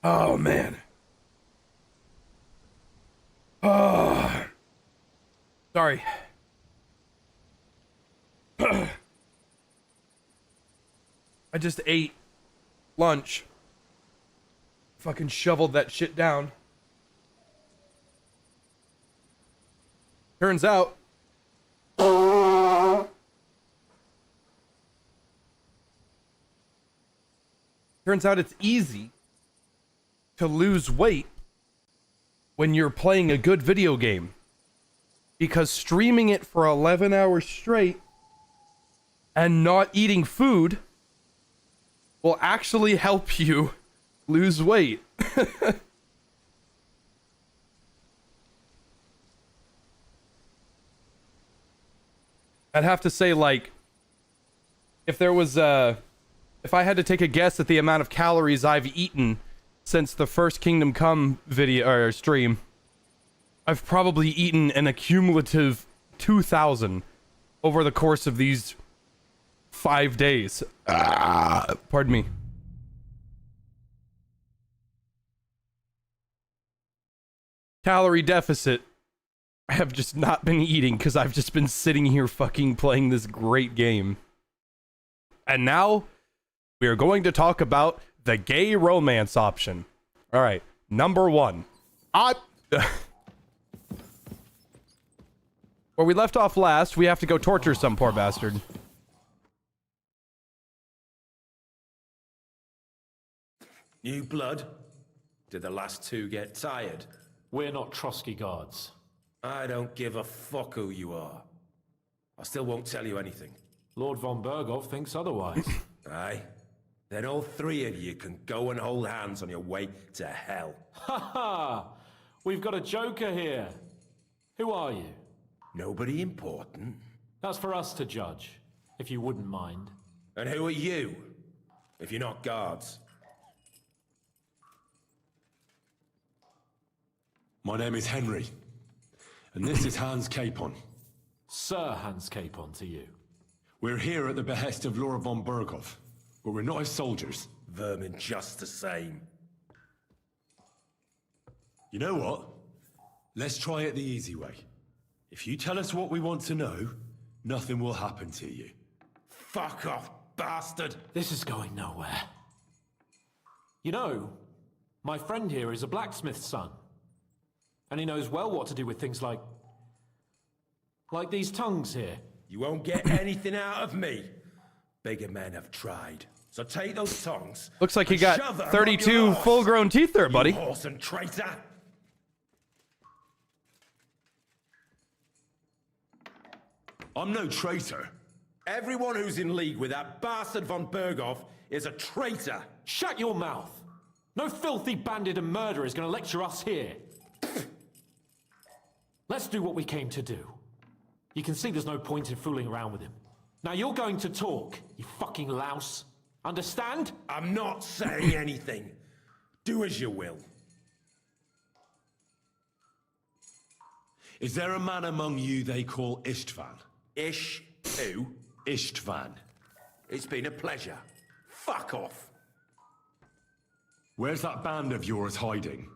Oh, man. Oh. Sorry. I just ate lunch. Fucking shoveled that shit down. Turns out. Turns out it's easy to lose weight when you're playing a good video game. Because streaming it for 11 hours straight and not eating food will actually help you lose weight. I'd have to say, like, if I had to take a guess at the amount of calories I've eaten since the first Kingdom Come video or stream, I've probably eaten an accumulative 2,000 over the course of these 5 days. Pardon me. Calorie deficit. I have just not been eating because I've just been sitting here fucking playing this great game. And now we are going to talk about the gay romance option. All right, number one. Where we left off last, we have to go torture some poor bastard. New blood? Did the last two get tired? We're not Trotsky guards. I don't give a fuck who you are. I still won't tell you anything. Lord von Bergow thinks otherwise. Aye? Then all three of you can go and hold hands on your way to hell. Ha ha! We've got a joker here. Who are you? Nobody important. That's for us to judge, if you wouldn't mind. And who are you, if you're not guards? My name is Henry, and this is Hans Capon. Sir Hans Capon to you. We're here at the behest of Lord von Bergow, but we're not his soldiers. Vermin just the same. You know what? Let's try it the easy way. If you tell us what we want to know, nothing will happen to you. Fuck off, bastard! This is going nowhere. You know, my friend here is a blacksmith's son. And he knows well what to do with things like these tongues here. You won't get anything out of me. Bigger men have tried. So take those tongues. Looks like you got 32 full-grown teeth there, buddy. You horse and traitor. I'm no traitor. Everyone who's in league with that bastard von Bergow is a traitor. Shut your mouth. No filthy bandit and murderer is going to lecture us here. Let's do what we came to do. You can see there's no point in fooling around with him. Now you're going to talk, you fucking louse. Understand? I'm not saying anything. Do as you will. Is there a man among you they call Istvan? Ish who? Istvan. It's been a pleasure. Fuck off. Where's that band of yours hiding?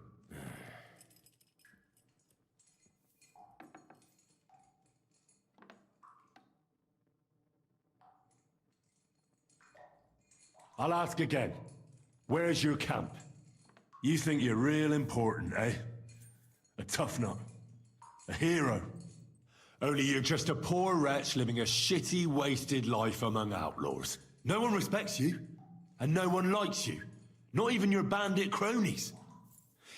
I'll ask again. Where's your camp? You think you're real important, eh? A tough nut. A hero. Only you're just a poor wretch living a shitty, wasted life among outlaws. No one respects you, and no one likes you. Not even your bandit cronies.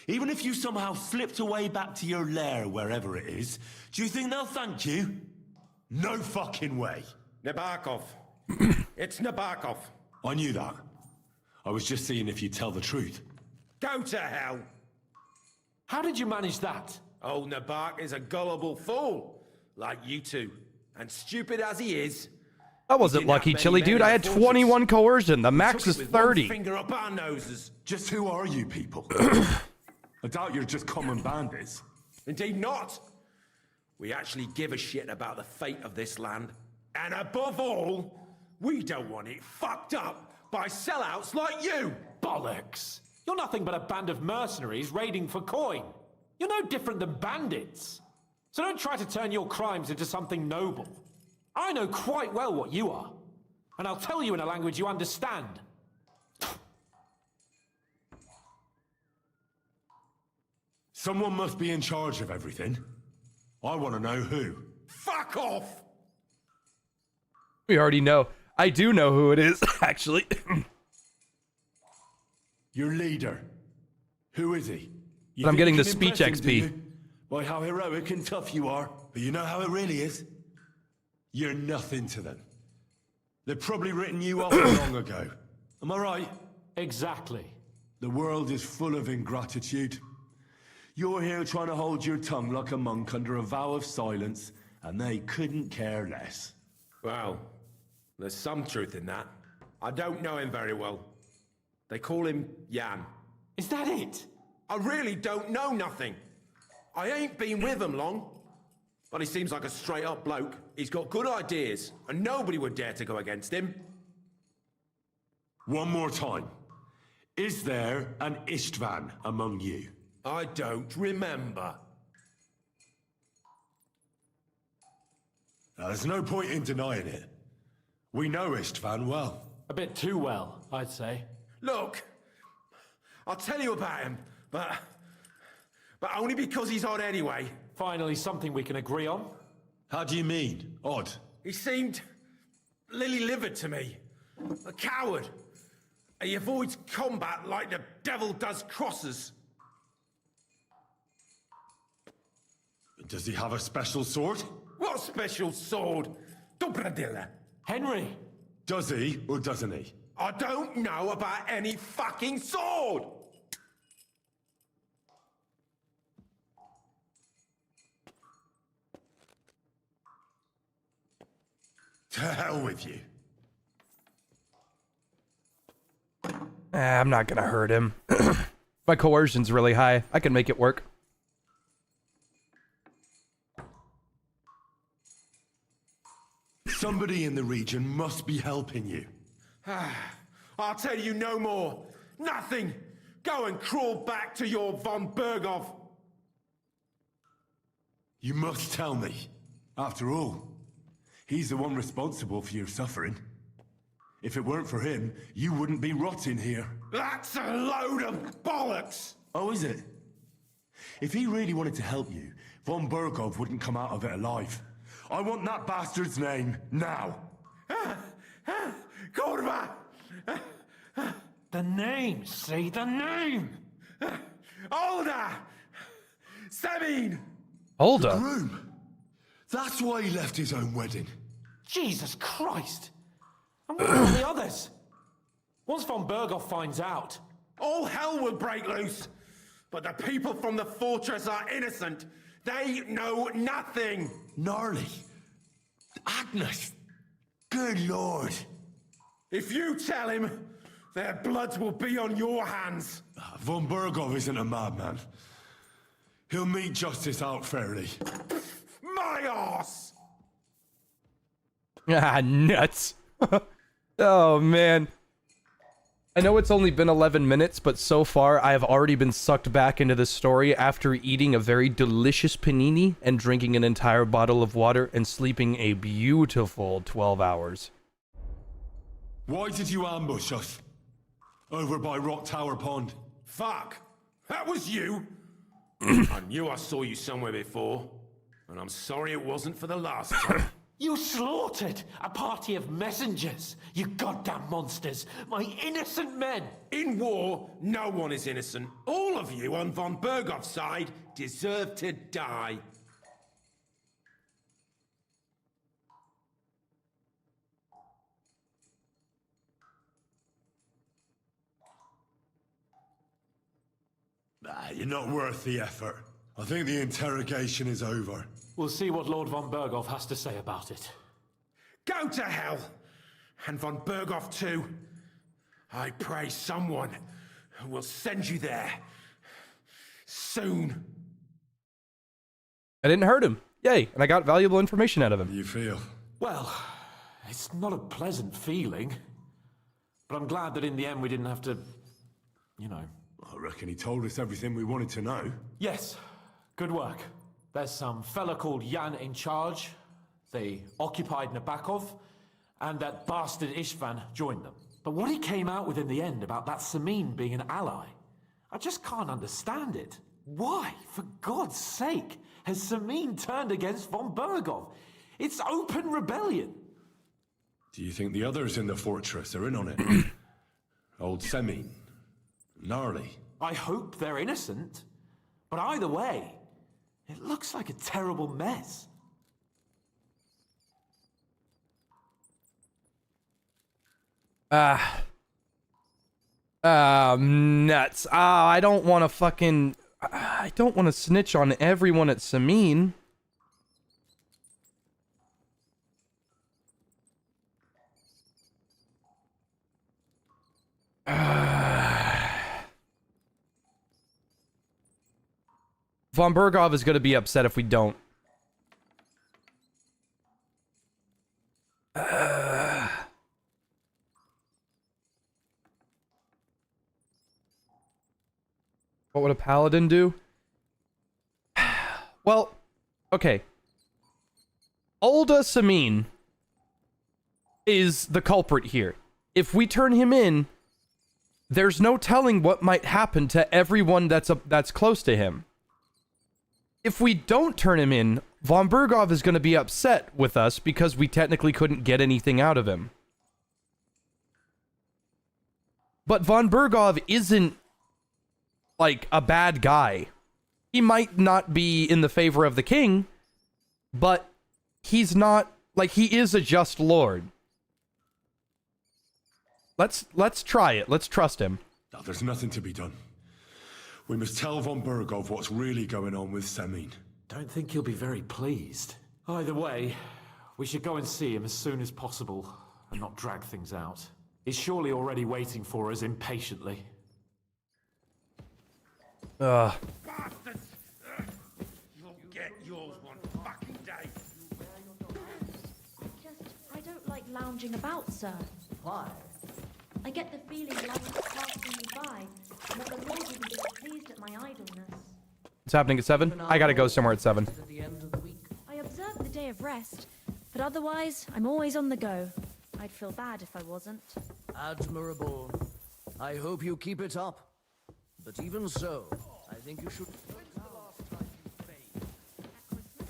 Even if you somehow slipped away back to your lair, wherever it is, do you think they'll thank you? No fucking way. Nabokov. It's Nabokov. I knew that. I was just seeing if you'd tell the truth. Go to hell. How did you manage that? Old Nabok is a gullible fool, like you two. And stupid as he is, I wasn't lucky, Chili dude. I had 21 coercion. The max is 30. Finger up our noses. Just who are you people? I doubt you're just common bandits. Indeed not. We actually give a shit about the fate of this land. And above all, we don't want it fucked up by sellouts like you. Bollocks. You're nothing but a band of mercenaries raiding for coin. You're no different than bandits. So don't try to turn your crimes into something noble. I know quite well what you are. And I'll tell you in a language you understand. Someone must be in charge of everything. I want to know who. Fuck off! We already know. I do know who it is, actually. Your leader. Who is he? You But I'm think getting you the can speech impress him, do XP. you? By how heroic and tough you are. But you know how it really is? You're nothing to them. They've probably written you off long ago. Am I right? Exactly. The world is full of ingratitude. You're here trying to hold your tongue like a monk under a vow of silence, and they couldn't care less. Well, there's some truth in that. I don't know him very well. They call him Jan. Is that it? I really don't know nothing. I ain't been with him long. But he seems like a straight-up bloke. He's got good ideas, and nobody would dare to go against him. One more time. Is there an Istvan among you? I don't remember. Now, there's no point in denying it. We know Istvan well. A bit too well, I'd say. Look, I'll tell you about him, but only because he's odd anyway. Finally, something we can agree on. How do you mean? Odd? He seemed lily-livered to me. A coward. He avoids combat like the devil does crosses. Does he have a special sword? What special sword? Dobradilla. Henry! Does he or doesn't he? I don't know about any fucking sword! To hell with you. I'm not gonna hurt him. My coercion's really high. I can make it work. Somebody in the region must be helping you. I'll tell you no more. Nothing. Go and crawl back to your von Bergow. You must tell me. After all, he's the one responsible for your suffering. If it weren't for him, you wouldn't be rotting here. That's a load of bollocks! Oh, is it? If he really wanted to help you, von Bergow wouldn't come out of it alive. I want that bastard's name, now! Kurva! The name, say the name! Olda! Semine! Hulda. Groom! That's why he left his own wedding. Jesus Christ! And what about the others? Once von Bergow finds out... All hell will break loose! But the people from the fortress are innocent! They know nothing! Gnarly. Agnes. Good lord. If you tell him, their bloods will be on your hands! Von Bergow isn't a madman. He'll mete justice out fairly. My arse! Ah, nuts. Oh, man. I know it's only been 11 minutes, but so far I have already been sucked back into this story after eating a very delicious panini and drinking an entire bottle of water and sleeping a beautiful 12 hours. Why did you ambush us? Over by Rock Tower Pond. Fuck! That was you? I knew I saw you somewhere before, and I'm sorry it wasn't for the last time. You slaughtered a party of messengers, you goddamn monsters, my innocent men! In war, no one is innocent. All of you on von Bergow's side deserve to die. You're not worth the effort. I think the interrogation is over. We'll see what Lord von Bergow has to say about it. Go to hell! And von Bergow too. I pray someone will send you there. Soon. I didn't hurt him. Yay, and I got valuable information out of him. You feel? Well, it's not a pleasant feeling. But I'm glad that in the end we didn't have to, you know. I reckon he told us everything we wanted to know. Yes, good work. There's some fella called Jan in charge. They occupied Nabokov, and that bastard Istvan joined them. But what he came out with in the end about that Semine being an ally, I just can't understand it. Why, for God's sake, has Semine turned against von Bergow? It's open rebellion. Do you think the others in the fortress are in on it? Old Semine, Gnarly. I hope they're innocent. But either way, it looks like a terrible mess. Nuts. I don't want to fucking... I don't want to snitch on everyone at Semine. Von Bergow is going to be upset if we don't. What would a paladin do? Well, okay. Olda Semine is the culprit here. If we turn him in, there's no telling what might happen to everyone that's close to him. If we don't turn him in, von Bergow is going to be upset with us because we technically couldn't get anything out of him. But von Bergow isn't like a bad guy. He might not be in the favor of the king, but he's not, like, he is a just lord. Let's try it. Let's trust him. Now, there's nothing to be done. We must tell von Bergow what's really going on with Semine. Don't think he'll be very pleased. Either way, we should go and see him as soon as possible and not drag things out. He's surely already waiting for us impatiently. Bastards! You'll get yours one fucking day. I don't like lounging about, sir. Why? I get the feeling life is passing me by, and that the Lord will be displeased at my idleness. What's happening at 7? I gotta go somewhere at 7. At the end of the week. I observe the day of rest, but otherwise, I'm always on the go. I'd feel bad if I wasn't. Admirable. I hope you keep it up. But even so, I think you should... At Christmas?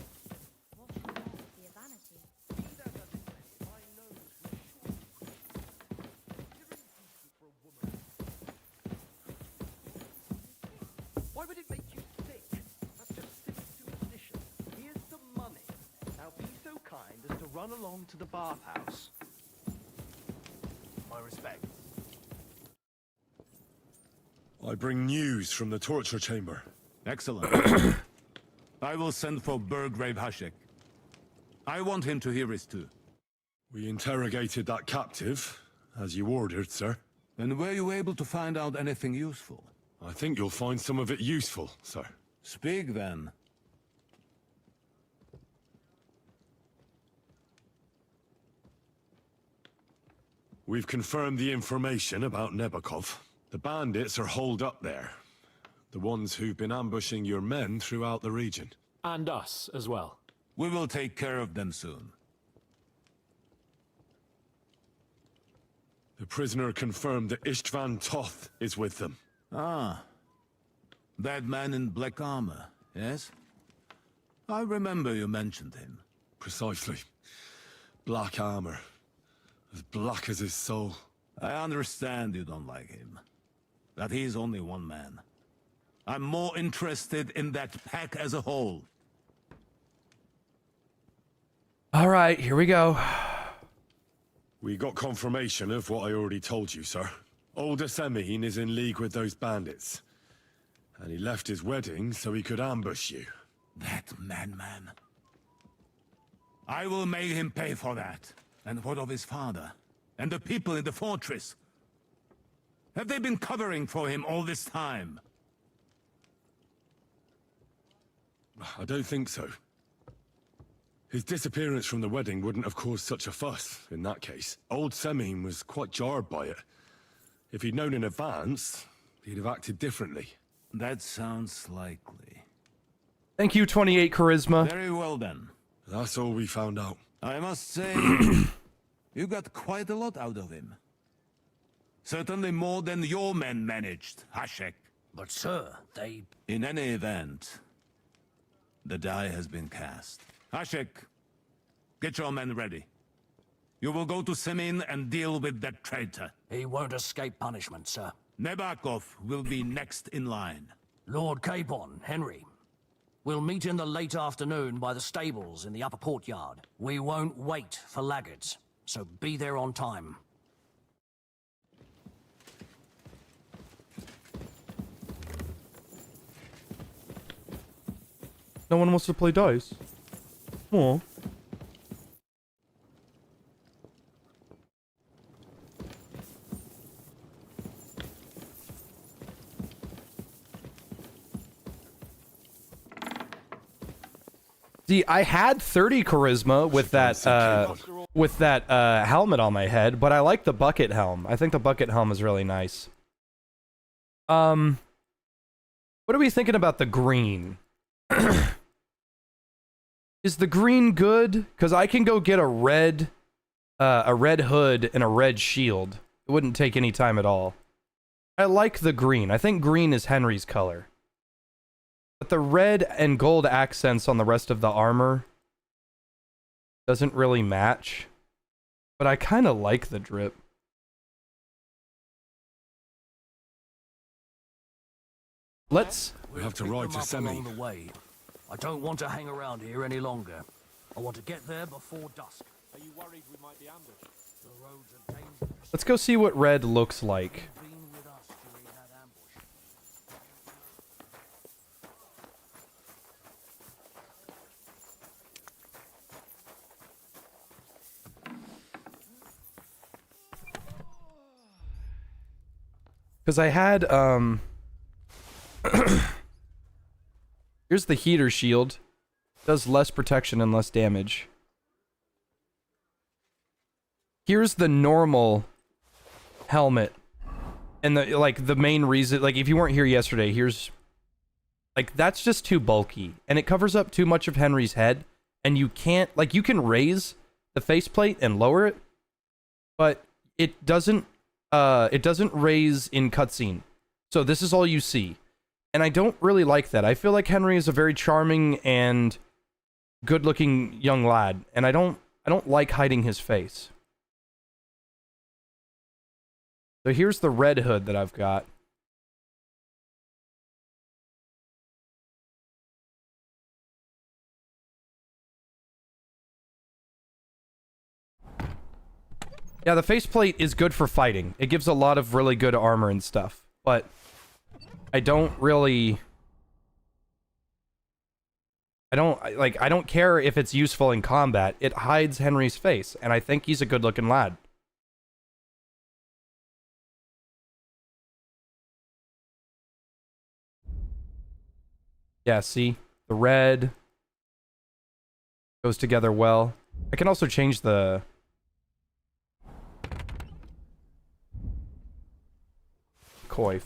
What should not be a vanity? Why would it make you sick? That's just simple superstition. Here's some money. Now be so kind as to run along to the bathhouse. My respects. I bring news from the torture chamber. Excellent. I will send for Burgrave Hashek. I want him to hear it too. We interrogated that captive, as you ordered, sir. And were you able to find out anything useful? I think you'll find some of it useful, sir. Speak then. We've confirmed the information about Nabokov. The bandits are holed up there. The ones who've been ambushing your men throughout the region. And us as well. We will take care of them soon. The prisoner confirmed that Istvan Toth is with them. Ah. That man in black armor, yes? I remember you mentioned him. Precisely. Black armor. As black as his soul. I understand you don't like him. That he's only one man. I'm more interested in that pack as a whole. All right, here we go. We got confirmation of what I already told you, sir. Older Semine is in league with those bandits. And he left his wedding so he could ambush you. That madman. I will make him pay for that. And what of his father? And the people in the fortress? Have they been covering for him all this time? I don't think so. His disappearance from the wedding wouldn't have caused such a fuss, in that case. Old Semine was quite jarred by it. If he'd known in advance, he'd have acted differently. That sounds likely. Thank you, 28 charisma. Very well then. That's all we found out. I must say, you got quite a lot out of him. Certainly more than your men managed, Hashek. But sir, they... In any event, the die has been cast. Hashek, get your men ready. You will go to Semine and deal with that traitor. He won't escape punishment, sir. Nebakov will be next in line. Lord Capon, Henry. We'll meet in the late afternoon by the stables in the upper courtyard. We won't wait for laggards, so be there on time. No one wants to play dice. Aw. See, I had 30 charisma with that helmet on my head, but I like the bucket helm. I think the bucket helm is really nice. What are we thinking about the green? Is the green good? Because I can go get a red hood and a red shield. It wouldn't take any time at all. I like the green. I think green is Henry's color. But the red and gold accents on the rest of the armor doesn't really match. But I kind of like the drip. Let's... We have to ride to Semine. Along the way. I don't want to hang around here any longer. I want to get there before dusk. Are you worried we might be ambushed? The roads are dangerous. Let's go see what red looks like. Been with us during that ambush. Because I had, here's the heater shield. Does less protection and less damage. Here's the normal helmet. And the main reason, like, if you weren't here yesterday, here's, like, that's just too bulky. And it covers up too much of Henry's head. And you can't, like, you can raise the faceplate and lower it. But it doesn't raise in cutscene. So this is all you see. And I don't really like that. I feel like Henry is a very charming and good-looking young lad, and I don't like hiding his face. So here's the red hood that I've got. Yeah, the faceplate is good for fighting. It gives a lot of really good armor and stuff, but I don't care if it's useful in combat. It hides Henry's face, and I think he's a good-looking lad. Yeah, see? The red goes together well. I can also change the... coif.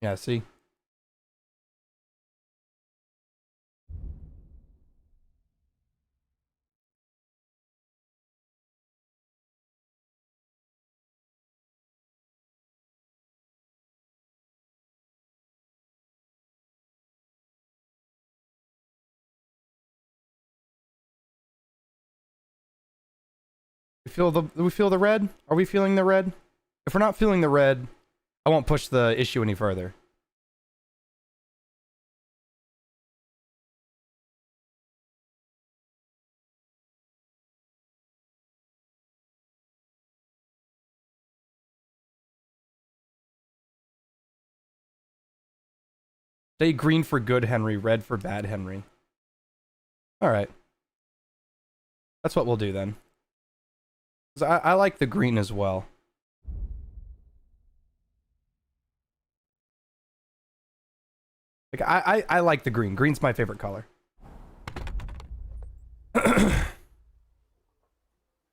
Yeah, see? We feel the red? Are we feeling the red? If we're not feeling the red, I won't push the issue any further. Stay green for good Henry, red for bad Henry. Alright. That's what we'll do then. 'Cause I like the green as well. Like I like the green. Green's my favorite color. But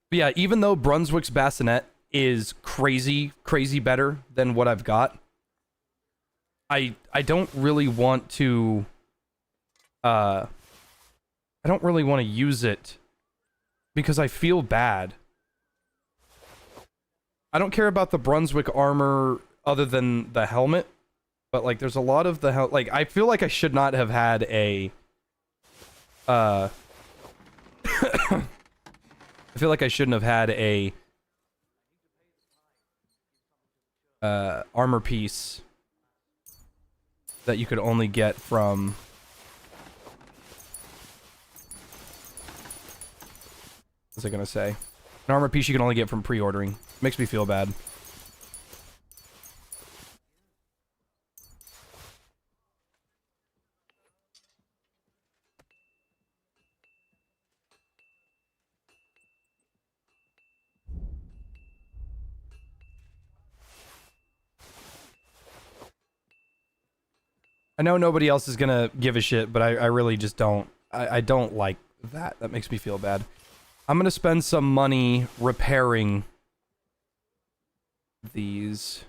yeah, even though Brunswick's bassinet is crazy better than what I've got. I don't really want to use it because I feel bad. I don't care about the Brunswick armor other than the helmet, but like there's a lot of the like I feel like I should not have had a I feel like I shouldn't have had a armor piece that you could only get from what's I gonna say? An armor piece you can only get from pre-ordering. Makes me feel bad. I know nobody else is gonna give a shit, but I really just don't. I don't like that. That makes me feel bad. I'm gonna spend some money repairing these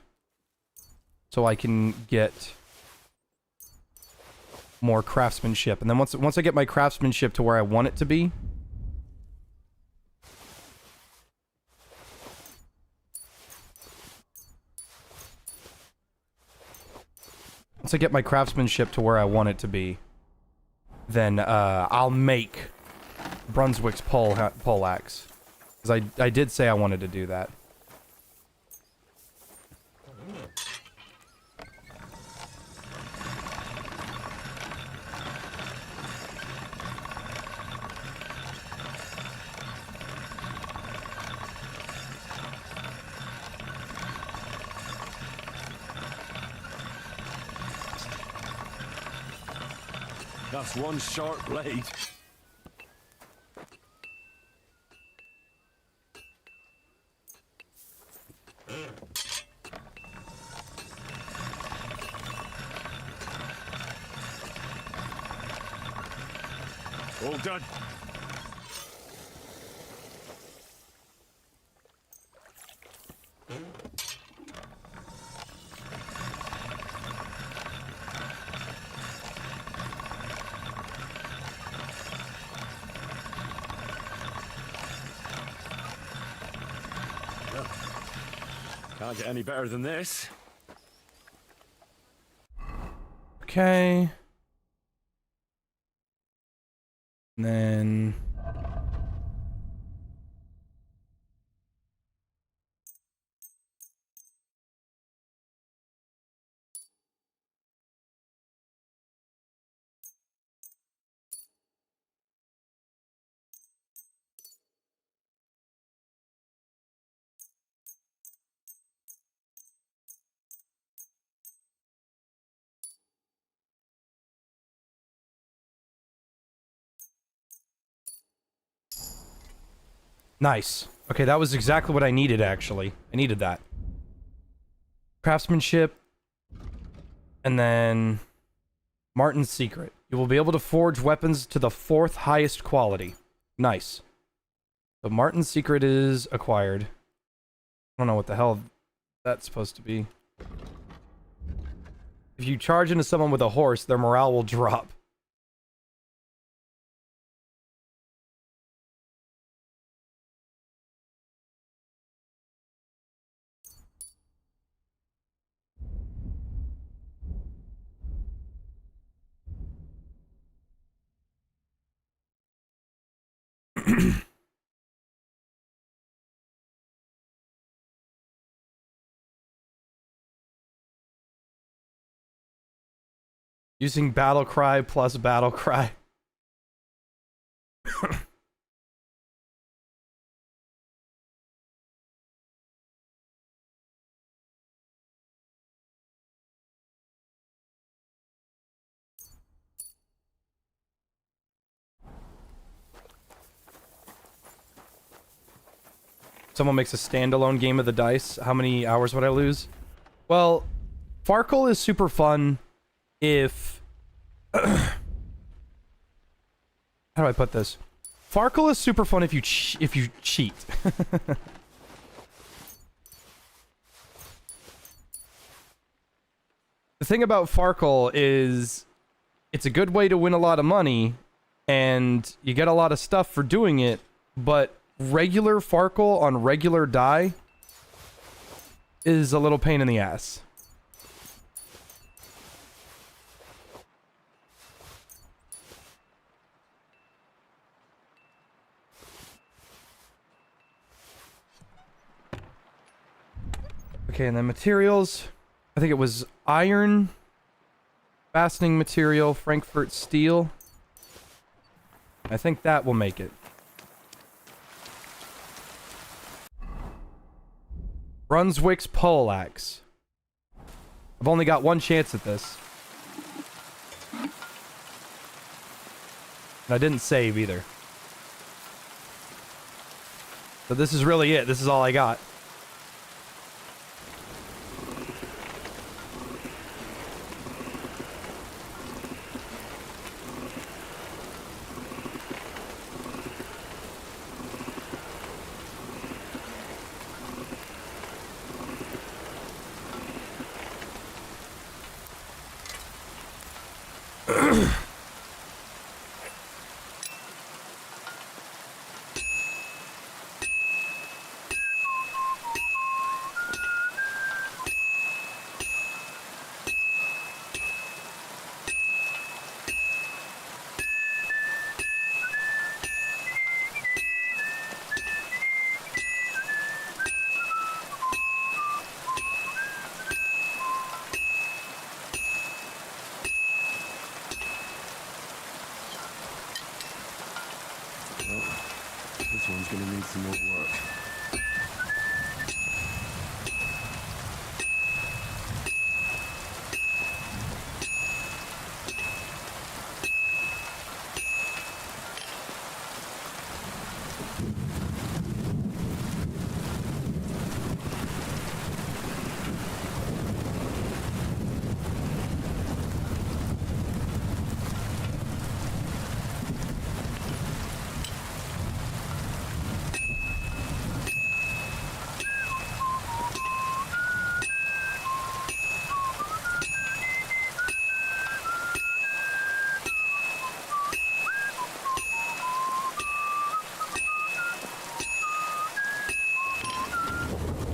so I can get more craftsmanship. And then once I get my craftsmanship to where I want it to be, then I'll make Brunswick's pole axe. Because I did say I wanted to do that. That's one sharp blade. All done. Can't get any better than this. Okay. And then nice. Okay, that was exactly what I needed, actually. I needed that. Craftsmanship. And then Martin's Secret. You will be able to forge weapons to the 4th highest quality. Nice. So Martin's Secret is acquired. I don't know what the hell that's supposed to be. If you charge into someone with a horse, their morale will drop. Using battle cry plus battle cry. Someone makes a standalone game of the dice. How many hours would I lose? Well, Farkle is super fun if... How do I put this? Farkle is super fun if you cheat. thing about Farkle is it's a good way to win a lot of money, and you get a lot of stuff for doing it, but regular Farkle on regular die is a little pain in the ass. Okay, and then materials. I think it was iron, fastening material, Frankfurt steel. I think that will make it. Brunswick's poleaxe. I've only got one chance at this. And I didn't save either. So this is really it. This is all I got. This one's gonna need some more work.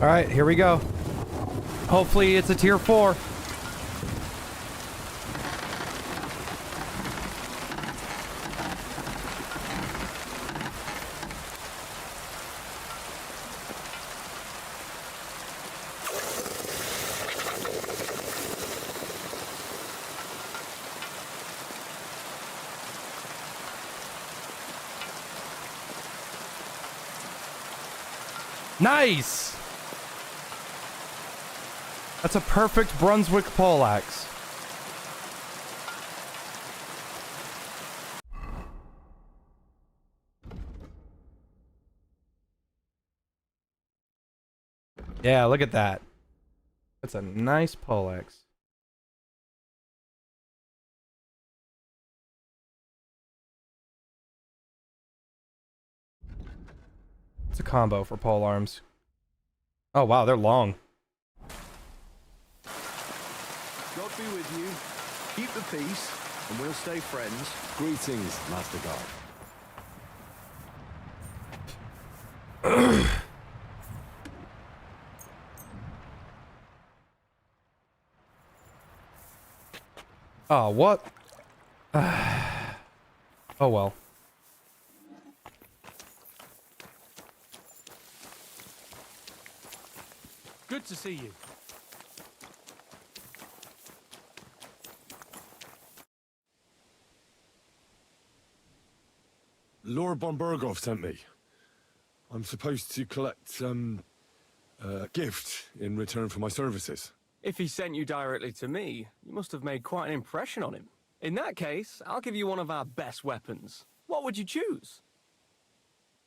All right, here we go. Hopefully it's a tier 4. Nice! That's a perfect Brunswick poleaxe. Yeah, look at that. That's a nice poleaxe. It's a combo for pole arms. Oh wow, they're long. God be with you. Keep the peace, and we'll stay friends. Greetings, Master Guard. Oh, what? Oh well. Good to see you. Lord von Bergow sent me. I'm supposed to collect, a gift in return for my services. If he sent you directly to me, you must have made quite an impression on him. In that case, I'll give you one of our best weapons. What would you choose?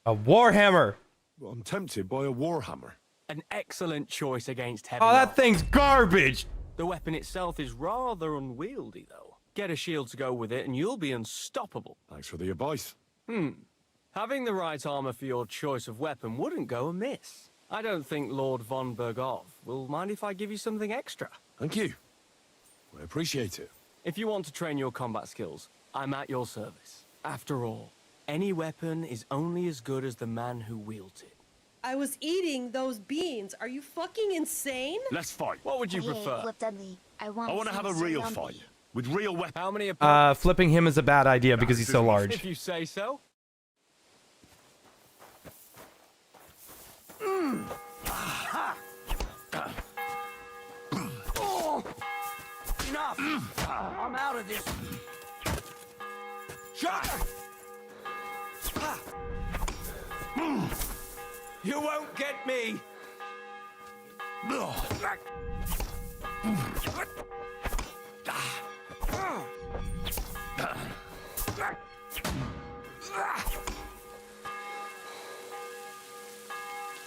A warhammer. Well, I'm tempted by a warhammer. An excellent choice against heavy Oh, that armor. thing's garbage. The weapon itself is rather unwieldy, though. Get a shield to go with it, and you'll be unstoppable. Thanks for the advice. Having the right armor for your choice of weapon wouldn't go amiss. I don't think Lord von Bergow will mind if I give you something extra. Thank you. I appreciate it. If you want to train your combat skills, I'm at your service. After all, any weapon is only as good as the man who wields it. I was eating those beans. Are you fucking insane? Let's fight. What would you prefer? Flip Dudley. I want I want to have a real fight. With real weapons. How many opponents? Flipping him is a bad idea because he's so large. If you say so. Enough! I'm out of this. You won't get me!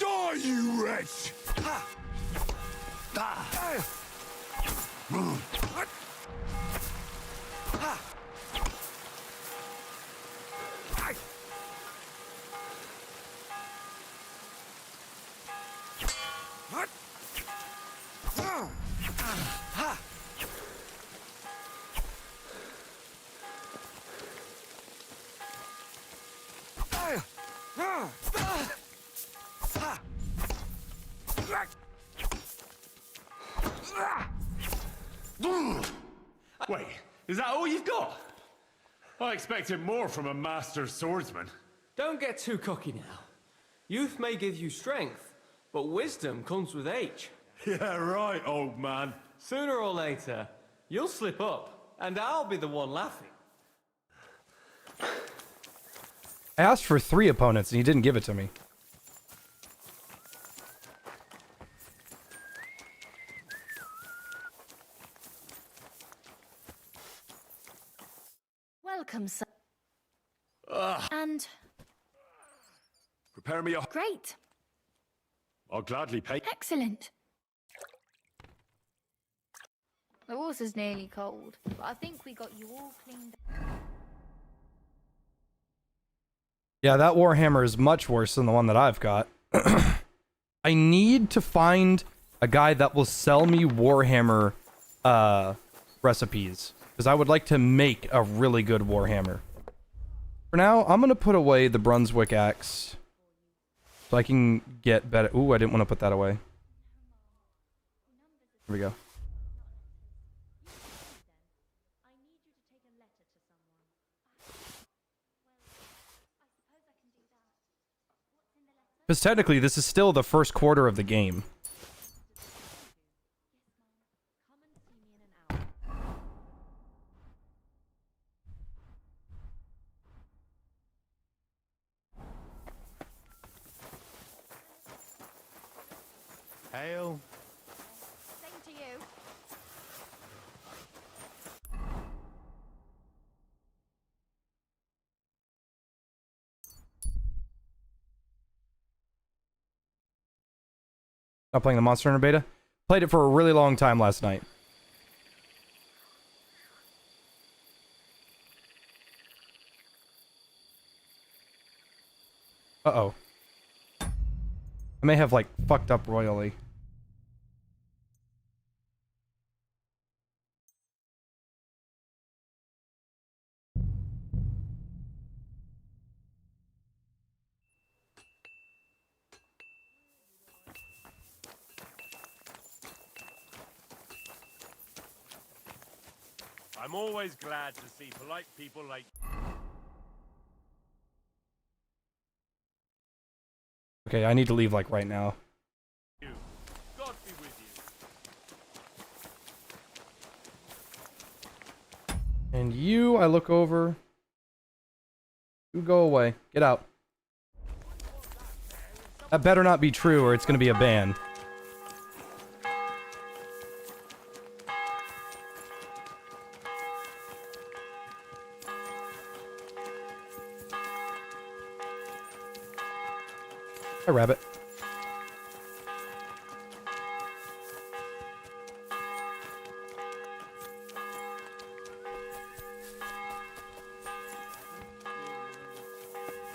Die, you wretch! Wait, is that all you've got? I expected more from a master swordsman. Don't get too cocky now. Youth may give you strength, but wisdom comes with age. Yeah, right, old man. Sooner or later, you'll slip up, and I'll be the one laughing. I asked for 3 opponents and he didn't give it to me. Welcome, sir. And Prepare me a... great. I'll gladly pay... Excellent. The water's nearly cold, but I think we got you all cleaned up. Yeah, that Warhammer is much worse than the one that I've got. I need to find a guy that will sell me Warhammer recipes, because I would like to make a really good Warhammer. For now, I'm going to put away the Brunswick axe so I can get better. Ooh, I didn't want to put that away. Here we go. Because technically, this is still the first quarter of the game. Hail. Same to you. Not playing the Monster Hunter beta. Played it for a really long time last night. Uh-oh. I may have, like, fucked up royally. I'm always glad to see polite people like... Okay, I need to leave, like, right now. you. God be with you. And you, I look over. You go away. Get out. That better not be true, or it's gonna be a ban. Hi, rabbit.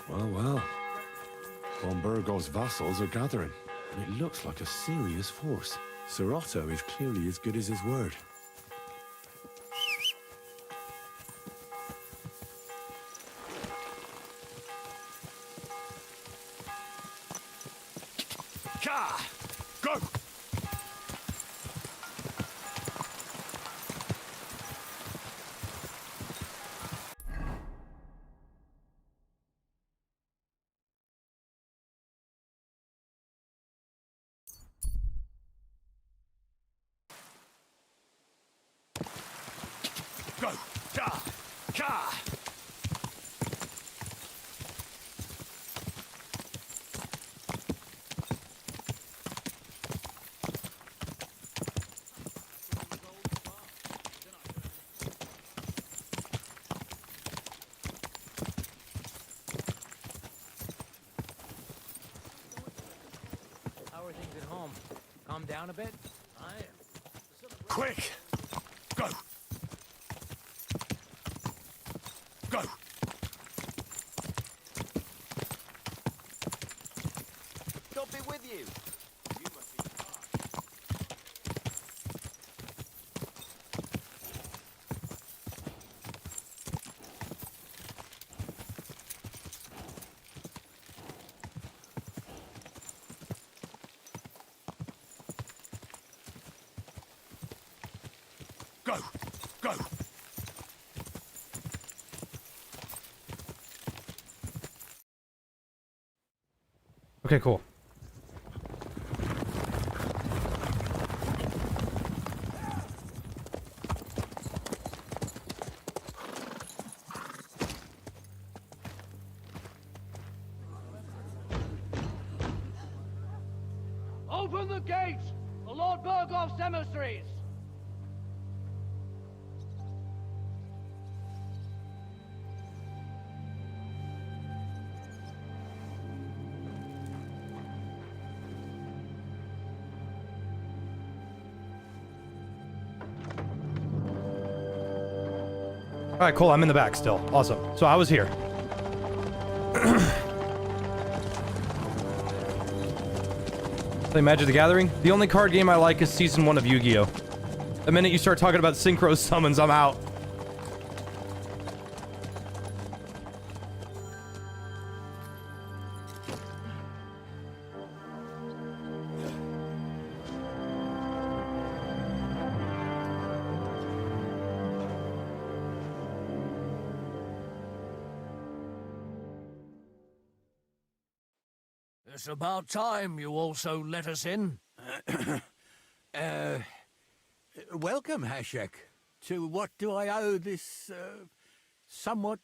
Well. Von Bergow's vassals are gathering, and it looks like a serious force. Sir Otto is clearly as good as his word. Ka! Go! Go! Ka! Ka! How are things at home? Calm down a bit? Quick! Go! Go! God be with you. You must be Go! Go! Okay, cool. Open the gates! The Lord Bergow's emissaries! All right, cool. I'm in the back still. Awesome. So I was here. Play Magic the Gathering? The only card game I like is Season 1 of Yu-Gi-Oh! The minute you start talking about synchro summons, I'm out. It's about time you also let us in. Welcome, Hashek. To what do I owe this, somewhat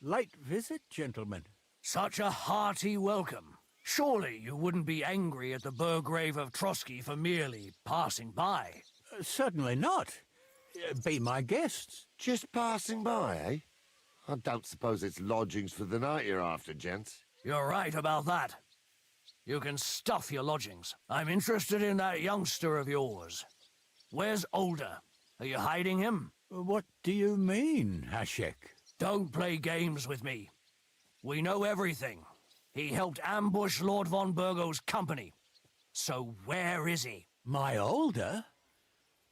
late visit, gentlemen? Such a hearty welcome. Surely you wouldn't be angry at the Burgrave of Trotsky for merely passing by. Certainly not. Be my guests. just passing by, eh? I don't suppose it's lodgings for the night you're after, gents. You're right about that. You can stuff your lodgings. I'm interested in that youngster of yours. Where's Older? Are you hiding him? What do you mean, Hashek? Don't play games with me. We know everything. He helped ambush Lord von Bergow's company. So where is he? My Older?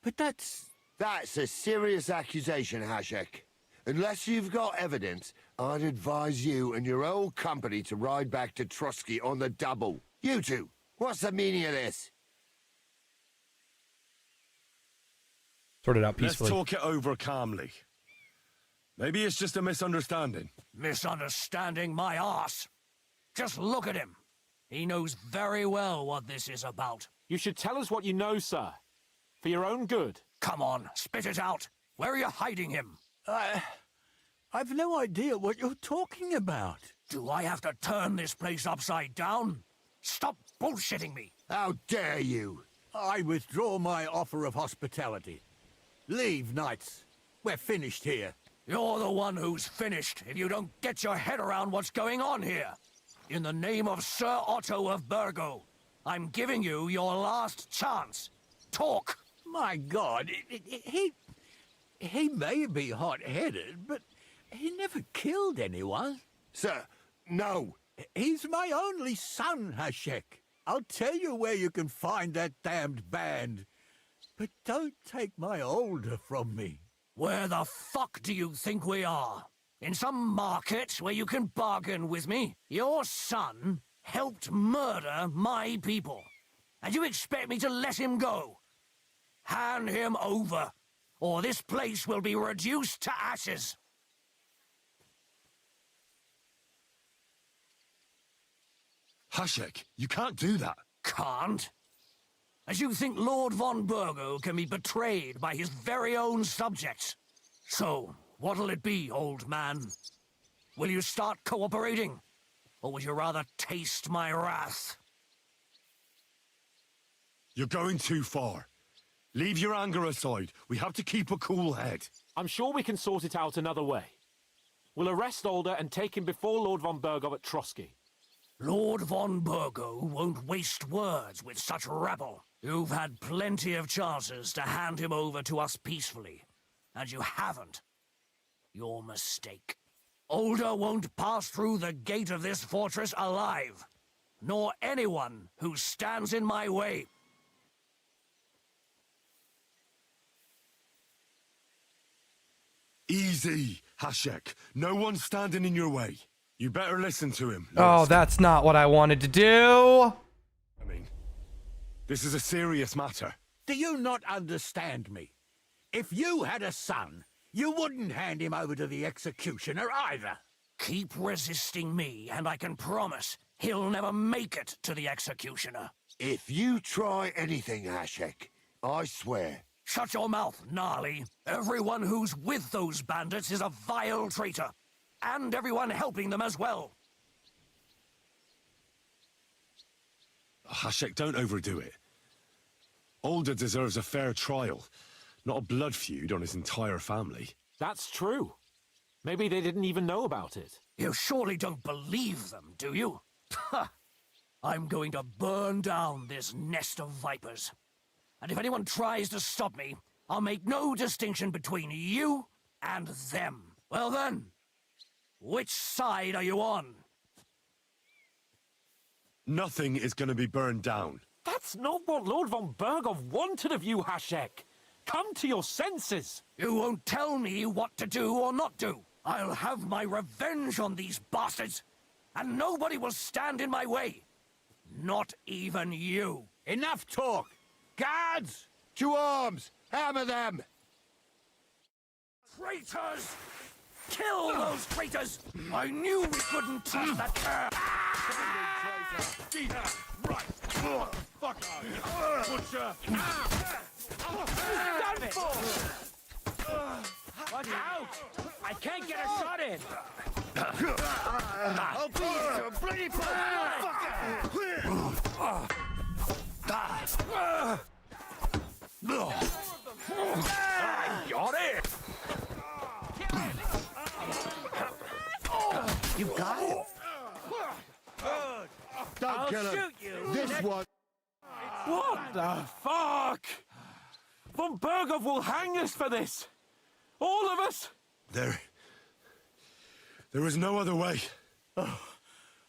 But that's a serious accusation, Hashek. Unless you've got evidence, I'd advise you and your old company to ride back to Trotsky on the double. You two, what's the meaning of this? Sort it out peacefully. Let's talk it over calmly. Maybe it's just a misunderstanding. Misunderstanding my arse. Just look at him. He knows very well what this is about. You should tell us what you know, sir. For your own good. Come on, spit it out. Where are you hiding him? I've no idea what you're talking about. Do I have to turn this place upside down? Stop bullshitting me. How dare you? I withdraw my offer of hospitality. Leave, knights. We're finished here. You're the one who's finished if you don't get your head around what's going on here. In the name of Sir Otto of Bergow, I'm giving you your last chance. Talk. My God, he may be hot-headed, but he never killed anyone. Sir, no. He's my only son, Hashek. I'll tell you where you can find that damned band. But don't take my Older from me. Where the fuck do you think we are? In some market where you can bargain with me? Your son helped murder my people. And you expect me to let him go? Hand him over, or this place will be reduced to ashes. Hashek, you can't do that. Can't? As you think Lord von Bergow can be betrayed by his very own subjects. So, what'll it be, old man? Will you start cooperating? Or would you rather taste my wrath? You're going too far. Leave your anger aside. We have to keep a cool head. I'm sure we can sort it out another way. We'll arrest Alder and take him before Lord von Bergow at Trotsky. Lord von Bergow won't waste words with such rabble. You've had plenty of chances to hand him over to us peacefully, and you haven't. Your mistake. Alder won't pass through the gate of this fortress alive, nor anyone who stands in my way. Easy, Hashek. No one's standing in your way. You better listen to him. Oh, that's not what I wanted to do. I mean, this is a serious matter. Do you not understand me? If you had a son, you wouldn't hand him over to the executioner either. Keep resisting me, and I can promise he'll never make it to the executioner. If you try anything, Hashek, I swear. Shut your mouth, Gnarly. Everyone who's with those bandits is a vile traitor. And everyone helping them as well. Hashek, don't overdo it. Alder deserves a fair trial, not a blood feud on his entire family. That's true. Maybe they didn't even know about it. You surely don't believe them, do you? Ha! I'm going to burn down this nest of vipers. And if anyone tries to stop me, I'll make no distinction between you and them. Well then, which side are you on? Nothing is going to be burned down. That's not what Lord von Bergow wanted of you, Hashek. Come to your senses. You won't tell me what to do or not do. I'll have my revenge on these bastards, and nobody will stand in my way. Not even you. Enough talk! Guards! To arms! Hammer them! Traitors! Kill those traitors! I knew we couldn't trust that cur! Right! Fuck off! Butcher! Done for! Watch out! I can't get a shot in! I'll beat you to a bloody I got it! You got it? Don't kill him! Shoot you! This one! What the fuck? Von Bergow will hang us for this. All of us. There was no other way. Oh,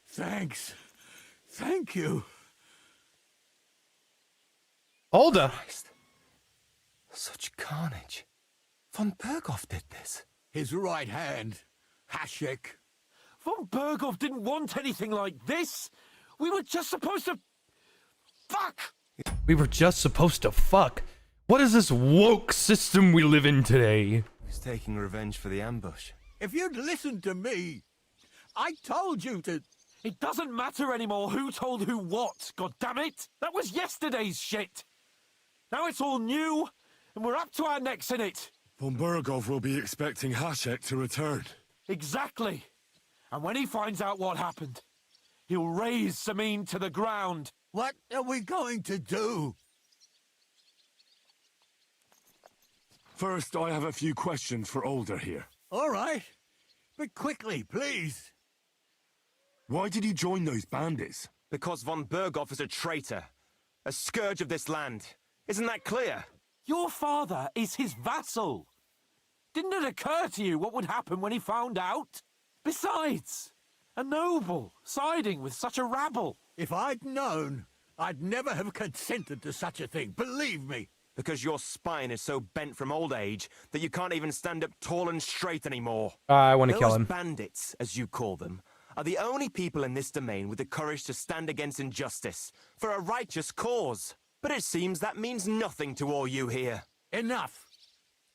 thanks. Thank you. Alder. Christ. Such carnage. Von Bergow did this. His right hand, Hashek. Von Bergow didn't want anything like this. We were just supposed to... Fuck! We were just supposed to fuck. What is this woke system we live in today? He's taking revenge for the ambush. If you'd listened to me, I told you to... It doesn't matter anymore who told who what, goddammit! That was yesterday's shit! Now it's all new, and we're up to our necks in it! Von Bergow will be expecting Hashek to return. Exactly! And when he finds out what happened, he'll raise Semine to the ground. What are we going to do? First, I have a few questions for Alder here. All right. But quickly, please. Why did he join those bandits? Because von Bergow is a traitor. A scourge of this land. Isn't that clear? Your father is his vassal. Didn't it occur to you what would happen when he found out? Besides, a noble siding with such a rabble. If I'd known, I'd never have consented to such a thing, believe me. Because your spine is so bent from old age that you can't even stand up tall and straight anymore. I want to kill him. Those bandits, as you call them, are the only people in this domain with the courage to stand against injustice for a righteous cause. But it seems that means nothing to all you here. Enough.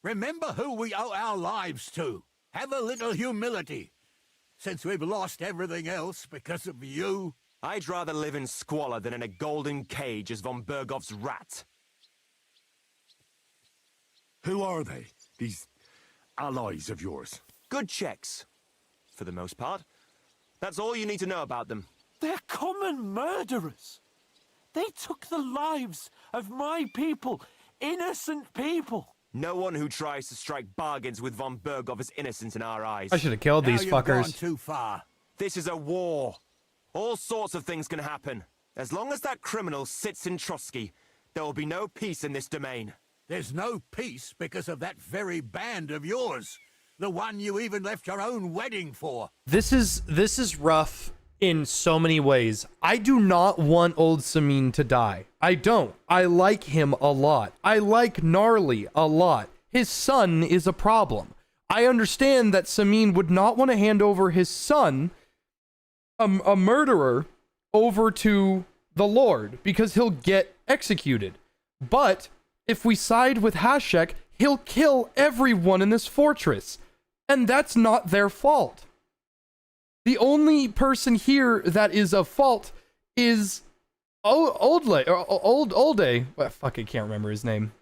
Remember who we owe our lives to. Have a little humility. Since we've lost everything else because of you. I'd rather live in squalor than in a golden cage as von Bergov's rat. Who are they, these allies of yours? Good checks, for the most part. That's all you need to know about them. They're common murderers. They took the lives of my people, innocent people. No one who tries to strike bargains with von Bergov is innocent in our eyes. I should have killed these Now you've gone fuckers. too far. This is a war. All sorts of things can happen. As long as that criminal sits in Trotsky, there will be no peace in this domain. There's no peace because of that very band of yours. The one you even left your own wedding for. This is rough in so many ways. I do not want old Semine to die. I don't. I like him a lot. I like Gnarly a lot. His son is a problem. I understand that Semine would not want to hand over his son, a murderer, over to the Lord because he'll get executed. But if we side with Hashek, he'll kill everyone in this fortress. And that's not their fault. The only person here that is a fault is Olde. Well, fuck, I can't remember his name.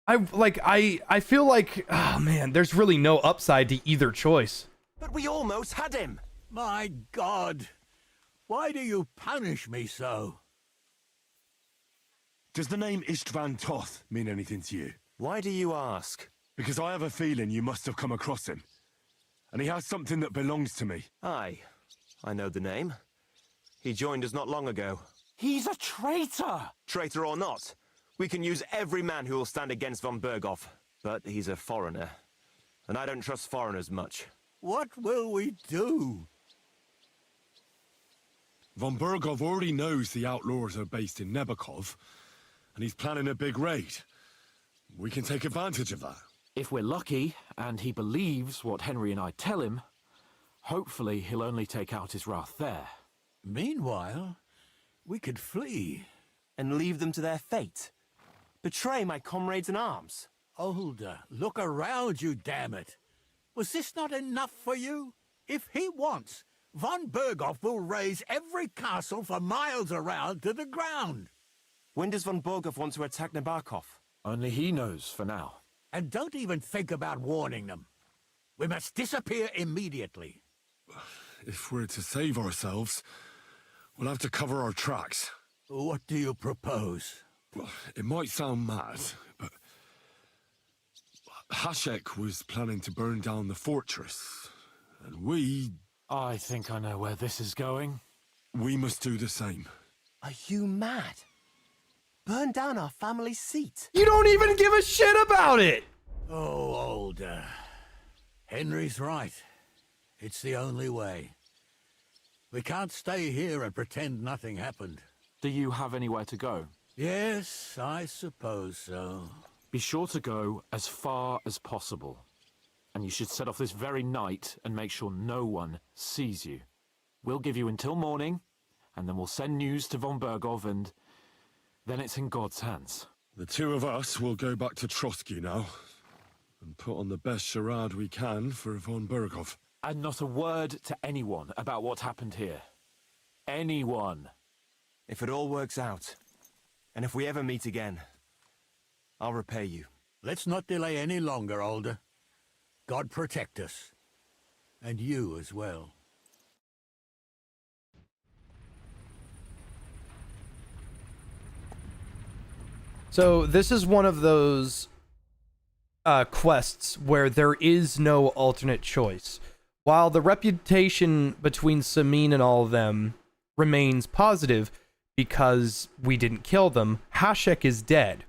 I feel like, oh man, there's really no upside to either choice. But we almost had him. My God. Why do you punish me so? Does the name Istvan Toth mean anything to you? Why do you ask? Because I have a feeling you must have come across him. And he has something that belongs to me. Aye, I know the name. He joined us not long ago. He's a traitor! Traitor or not, we can use every man who will stand against von Bergov. But he's a foreigner, and I don't trust foreigners much. What will we do? Von Bergov already knows the outlaws are based in Nebakov, and he's planning a big raid. We can take advantage of that. If we're lucky, and he believes what Henry and I tell him, hopefully he'll only take out his wrath there. Meanwhile, we could flee. And leave them to their fate. Betray my comrades in arms. Older, look around you, damn it. Was this not enough for you? If he wants, von Bergov will raise every castle for miles around to the ground. When does von Bergov want to attack Nabokov? Only he knows for now. And don't even think about warning them. We must disappear immediately. If we're to save ourselves, we'll have to cover our tracks. What do you propose? Well, it might sound mad, but Hashek was planning to burn down the fortress, and we... I think I know where this is going. We must do the same. Are you mad? Burn down our family seat. You don't even give a shit about it! Oh, Older. Henry's right. It's the only way. We can't stay here and pretend nothing happened. Do you have anywhere to go? Yes, I suppose so. Be sure to go as far as possible. And you should set off this very night and make sure no one sees you. We'll give you until morning, and then we'll send news to von Bergov, and then it's in God's hands. The two of us will go back to Trotsky now, and put on the best charade we can for von Bergov. And not a word to anyone about what happened here. Anyone. If it all works out, and if we ever meet again, I'll repay you. Let's not delay any longer, Older. God protect us. And you as well. So this is one of those quests where there is no alternate choice. While the reputation between Semine and all of them remains positive because we didn't kill them, Hashek is dead.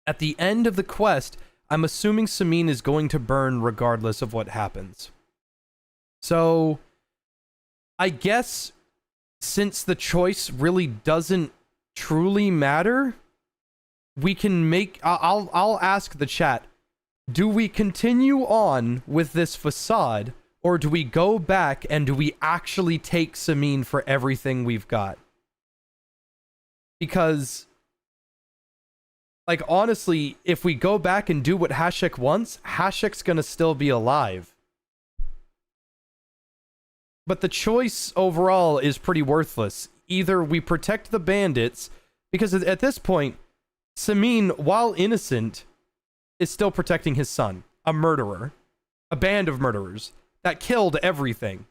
At the end of the quest, I'm assuming Semine is going to burn regardless of what happens. So, I guess since the choice really doesn't truly matter, we can make... I'll ask the chat, do we continue on with this facade, Or do we go back and do we actually take Semine for everything we've got? Because, like, honestly, if we go back and do what Hashek wants, Hashek's gonna still be alive. But the choice overall is pretty worthless. Either we protect the bandits, because at this point, Semine, while innocent, is still protecting his son, a murderer, a band of murderers that killed everything.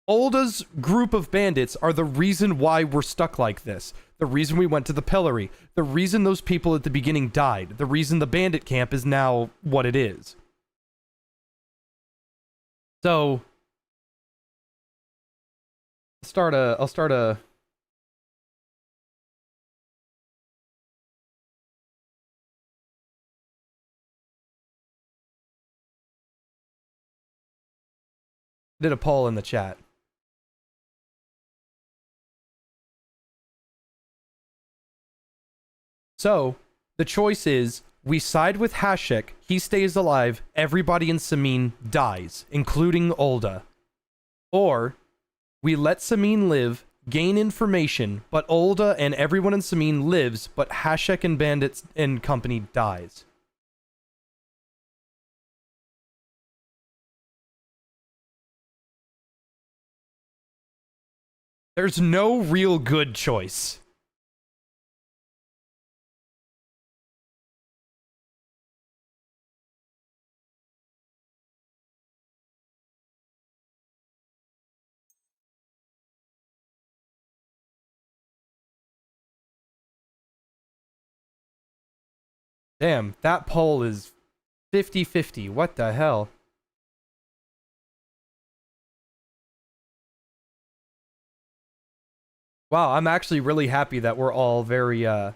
Olda's group of bandits are the reason why we're stuck like this. The reason we went to the pillory. The reason those people at the beginning died. The reason the bandit camp is now what it is. So, I'll start a did a poll in the chat. So, the choice is, we side with Hashek, he stays alive, everybody in Semine dies, including Olda. Or, we let Semine live, gain information, but Olda and everyone in Semine lives, but Hashek and bandits and company dies. There's no real good choice. Damn, that poll is 50-50. What the hell? Wow, I'm actually really happy that we're all very, you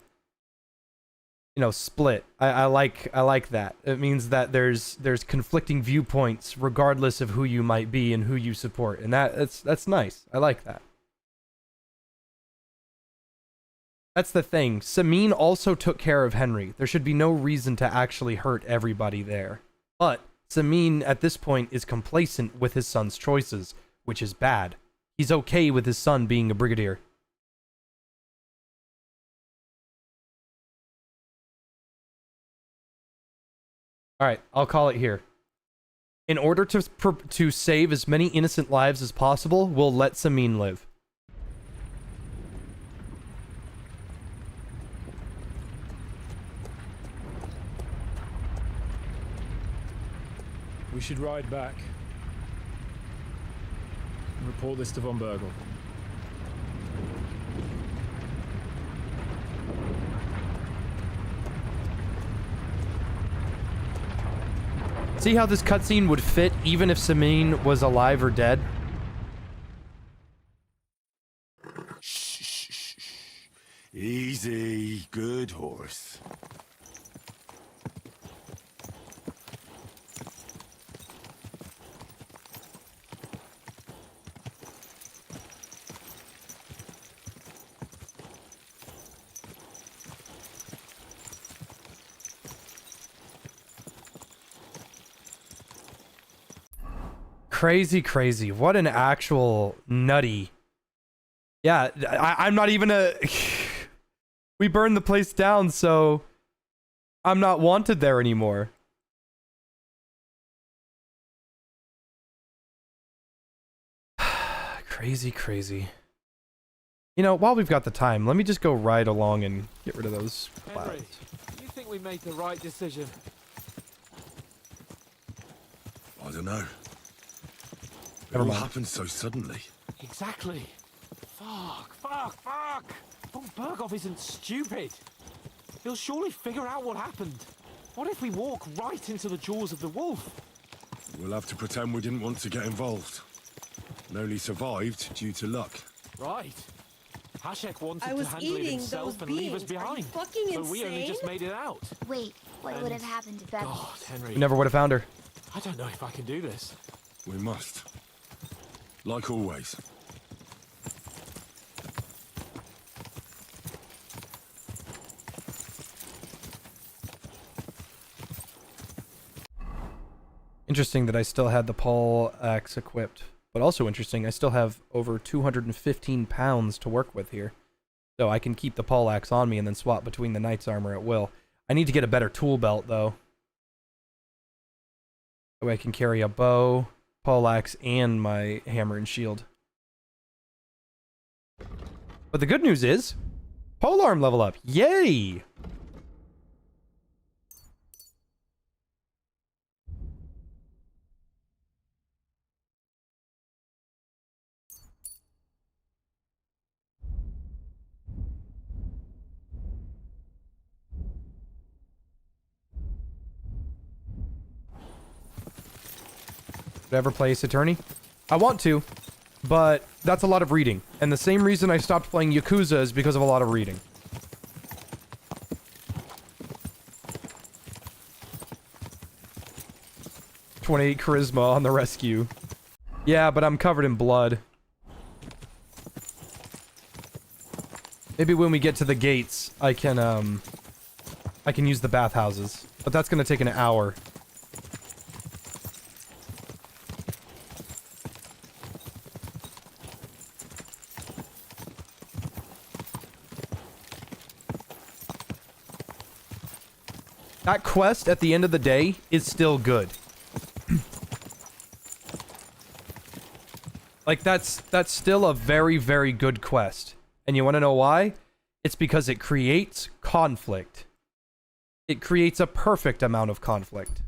know, split. I like that. It means that there's conflicting viewpoints regardless of who you might be and who you support, and that's nice. I like that. That's the thing. Semine also took care of Henry. There should be no reason to actually hurt everybody there. But Semine at this point is complacent with his son's choices, which is bad. He's okay with his son being a brigadier. Alright, I'll call it here. In order to save as many innocent lives as possible, we'll let Semine live. We should ride back and report this to von Bergow. See how this cutscene would fit even if Semine was alive or dead? Shh. Easy, good horse. Crazy. What an actual nutty. Yeah, I'm not even a... We burned the place down, so I'm not wanted there anymore. Crazy. You know, while we've got the time, let me just go ride along and get rid of those clouds. Henry, do you think we made the right decision? I don't know. It Never all mind. happened so suddenly. Exactly. Fuck. Von Bergow isn't stupid. He'll surely figure out what happened. What if we walk right into the jaws of the wolf? We'll have to pretend we didn't want to get involved. And only survived due to luck. Right. Hashek wanted I was to handle it eating himself those and leave us beans. Are you behind. fucking So we only just insane? made it out. Wait, what would have happened to Bergow? God, Henry. We never would have found her. I don't know if I can do this. We must. Like always. Interesting that I still had the pole axe equipped. But also interesting, I still have over 215 pounds to work with here. So I can keep the pole axe on me and then swap between the knight's armor at will. I need to get a better tool belt, though. That way I can carry a bow, pole axe, and my hammer and shield. But the good news is, polearm level up. Yay! Ever play Ace Attorney? I want to, but that's a lot of reading. And the same reason I stopped playing Yakuza is because of a lot of reading. .28 charisma on the rescue. Yeah, but I'm covered in blood. Maybe when we get to the gates, I can use the bathhouses. But that's gonna take an hour. That quest at the end of the day is still good. Like, that's still a very, very good quest. And you want to know why? It's because it creates conflict. It creates a perfect amount of conflict.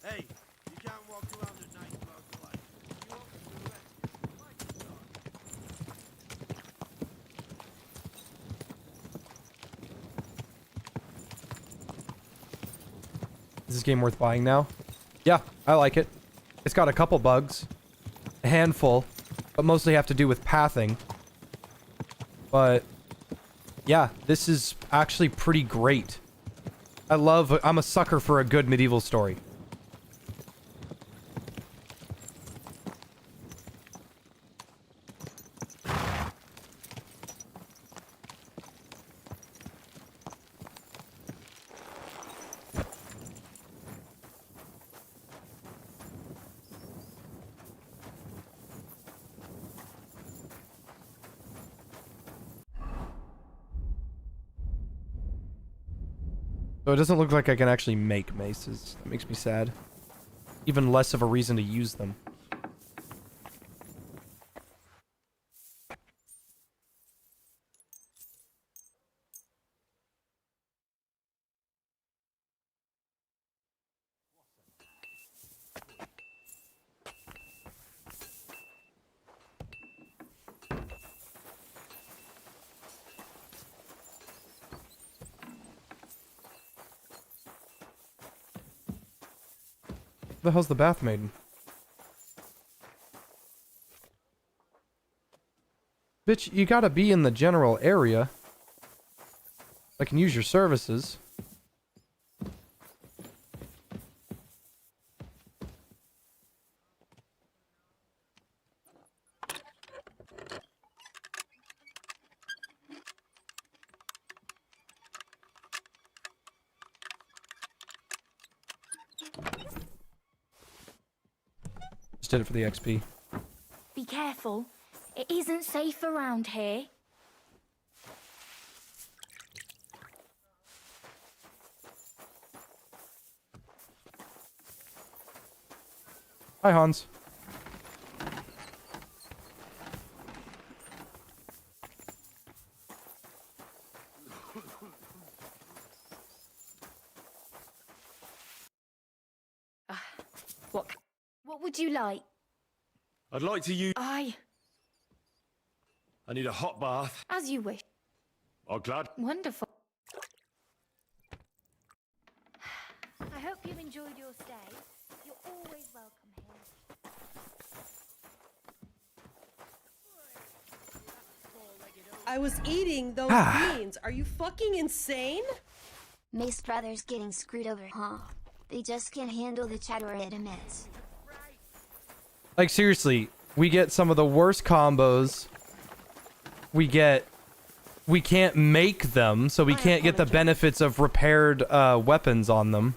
Hey, you can't walk around at night without the light. You want to do that? Is this game worth buying now? Yeah, I like it. It's got a couple bugs. A handful. But mostly have to do with pathing. But yeah, this is actually pretty great. I'm a sucker for a good medieval story. So it doesn't look like I can actually make maces. That makes me sad. Even less of a reason to use them. Where the hell's the bath maiden? Bitch, you gotta be in the general area. I can use your services. Just did it for the XP. Be careful. It isn't safe around here. Hi, Hans. What would you like? I'd like to use... I need a hot bath. As you wish. Oh, glad. Wonderful. I hope you enjoyed your stay. You're always welcome here. I was eating those beans. Are you fucking insane? Mace Brothers getting screwed over, huh? They just can't handle the chatter it emits. Like, seriously, we get some of the worst combos. We can't make them, so we can't get the benefits of repaired weapons on them.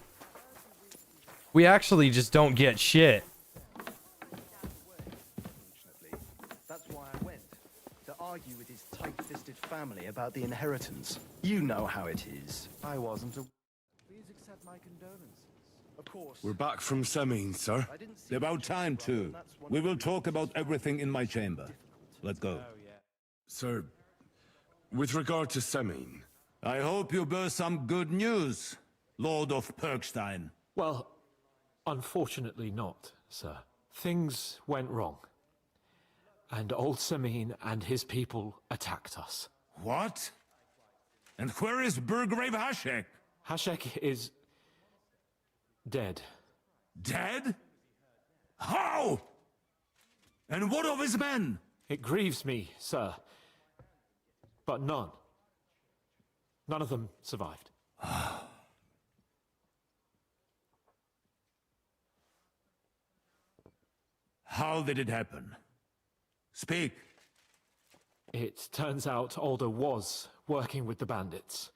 We actually just don't get shit. That's why I went. To argue with his tight-fisted family about the inheritance. You know how it is. I wasn't a... Please accept my condolences. Of course. We're back from Semine, sir. About time, too. We will talk about everything in my chamber. Let's go. Sir, with regard to Semine... I hope you bear some good news, Lord of Perkstein. Well, unfortunately not, sir. Things went wrong. And old Semine and his people attacked us. What? And where is Burgrave Hashek? Hashek is... dead. Dead? How? And what of his men? It grieves me, sir. But none. None of them survived. How did it happen? Speak. It turns out Alder was working with the bandits.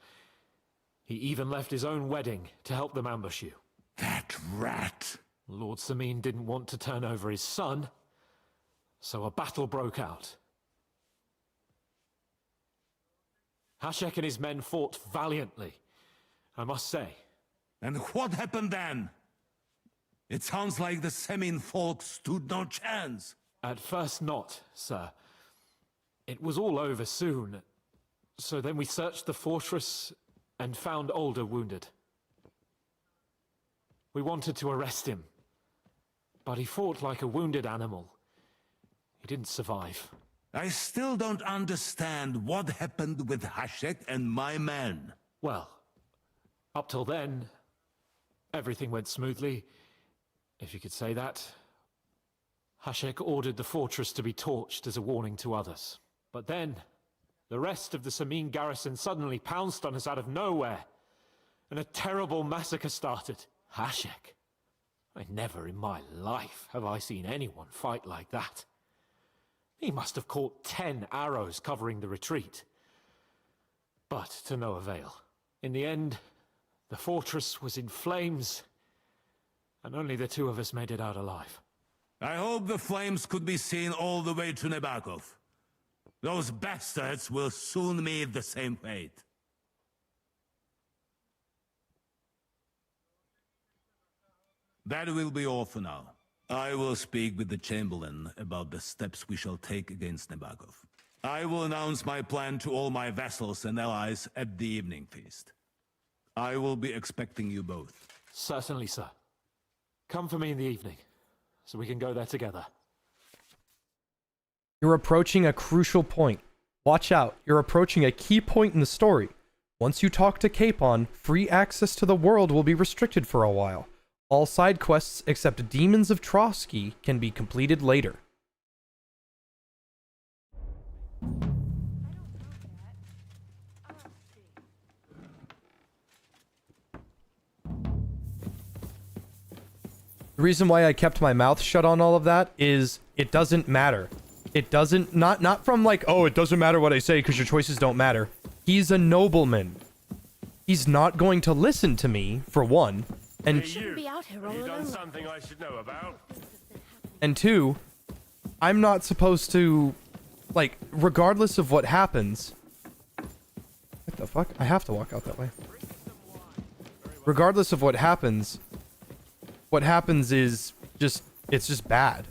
He even left his own wedding to help them ambush you. That rat! Lord Semine didn't want to turn over his son, so a battle broke out. Hashek and his men fought valiantly, I must say. And what happened then? It sounds like the Semine folk stood no chance. At first not, sir. It was all over soon. So then we searched the fortress and found Alder wounded. We wanted to arrest him, but he fought like a wounded animal. He didn't survive. I still don't understand what happened with Hashek and my men. Well, up till then, everything went smoothly, if you could say that. Hashek ordered the fortress to be torched as a warning to others. But then, the rest of the Semine garrison suddenly pounced on us out of nowhere, and a terrible massacre started. Hashek? Never in my life have I seen anyone fight like that. He must have caught 10 arrows covering the retreat. But to no avail. In the end, the fortress was in flames, and only the two of us made it out alive. I hope the flames could be seen all the way to Nebakov. Those bastards will soon meet the same fate. That will be all for now. I will speak with the Chamberlain about the steps we shall take against Nebakov. I will announce my plan to all my vassals and allies at the evening feast. I will be expecting you both. Certainly, sir. Come for me in the evening, so we can go there together. You're approaching a crucial point. Watch out, you're approaching a key point in the story. Once you talk to Capon, free access to the world will be restricted for a while. All side quests except Demons of Trotsky can be completed later. The reason why I kept my mouth shut on all of that is it doesn't matter. It doesn't, not from like, oh, it doesn't matter what I say because your choices don't matter. He's a nobleman. He's not going to listen to me, for one. And Be out here all Have you done alone. something I should know about? And two, I'm not supposed to, like, regardless of what happens. What the fuck? I have to walk out that way. Regardless of what happens is just, it's just bad.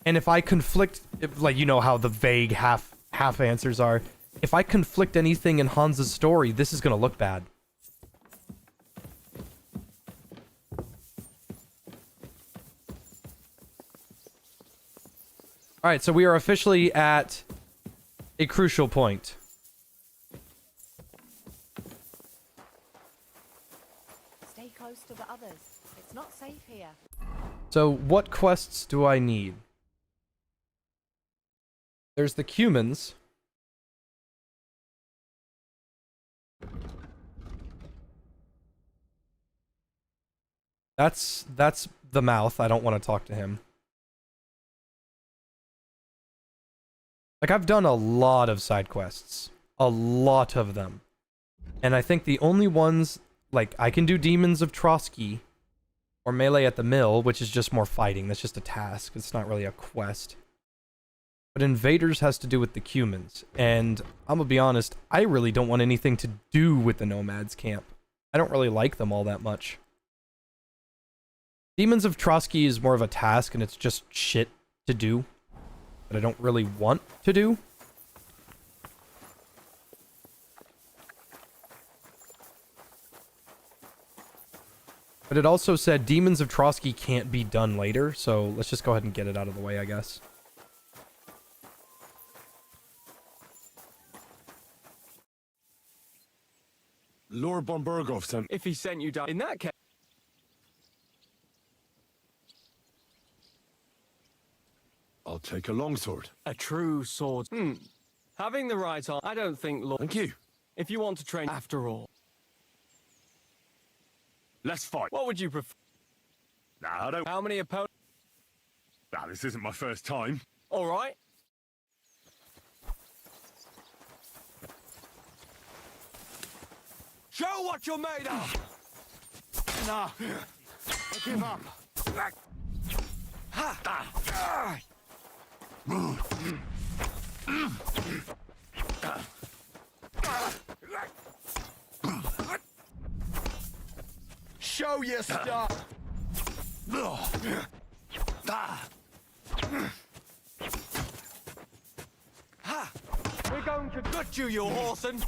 And if I conflict, like, you know how the vague half answers are. If I conflict anything in Hans's story, this is gonna look bad. Alright, so we are officially at a crucial point. Stay close to the others. It's not safe here. So, what quests do I need? There's the Cumans. That's the mouth. I don't want to talk to him. Like, I've done a lot of side quests. A lot of them. And I think the only ones, like, I can do Demons of Trotsky or Melee at the Mill, which is just more fighting. That's just a task. It's not really a quest. But Invaders has to do with the Cumans. And I'm gonna be honest, I really don't want anything to do with the Nomads camp. I don't really like them all that much. Demons of Trotsky is more of a task, and it's just shit to do that I don't really want to do. But it also said Demons of Trotsky can't be done later, so let's just go ahead and get it out of the way, I guess. Lord von Bergow sent... If he sent you down... In that case... I'll take a longsword. A true sword. Having the right arm... I don't think... Thank you. If you want to train... After all... Let's fight. What would you prefer? Nah, I don't... How many opponents? Nah, this isn't my first time. All right. Show what you're made of! Nah, I give up. Show your stuff! We're going to gut you, you whoreson!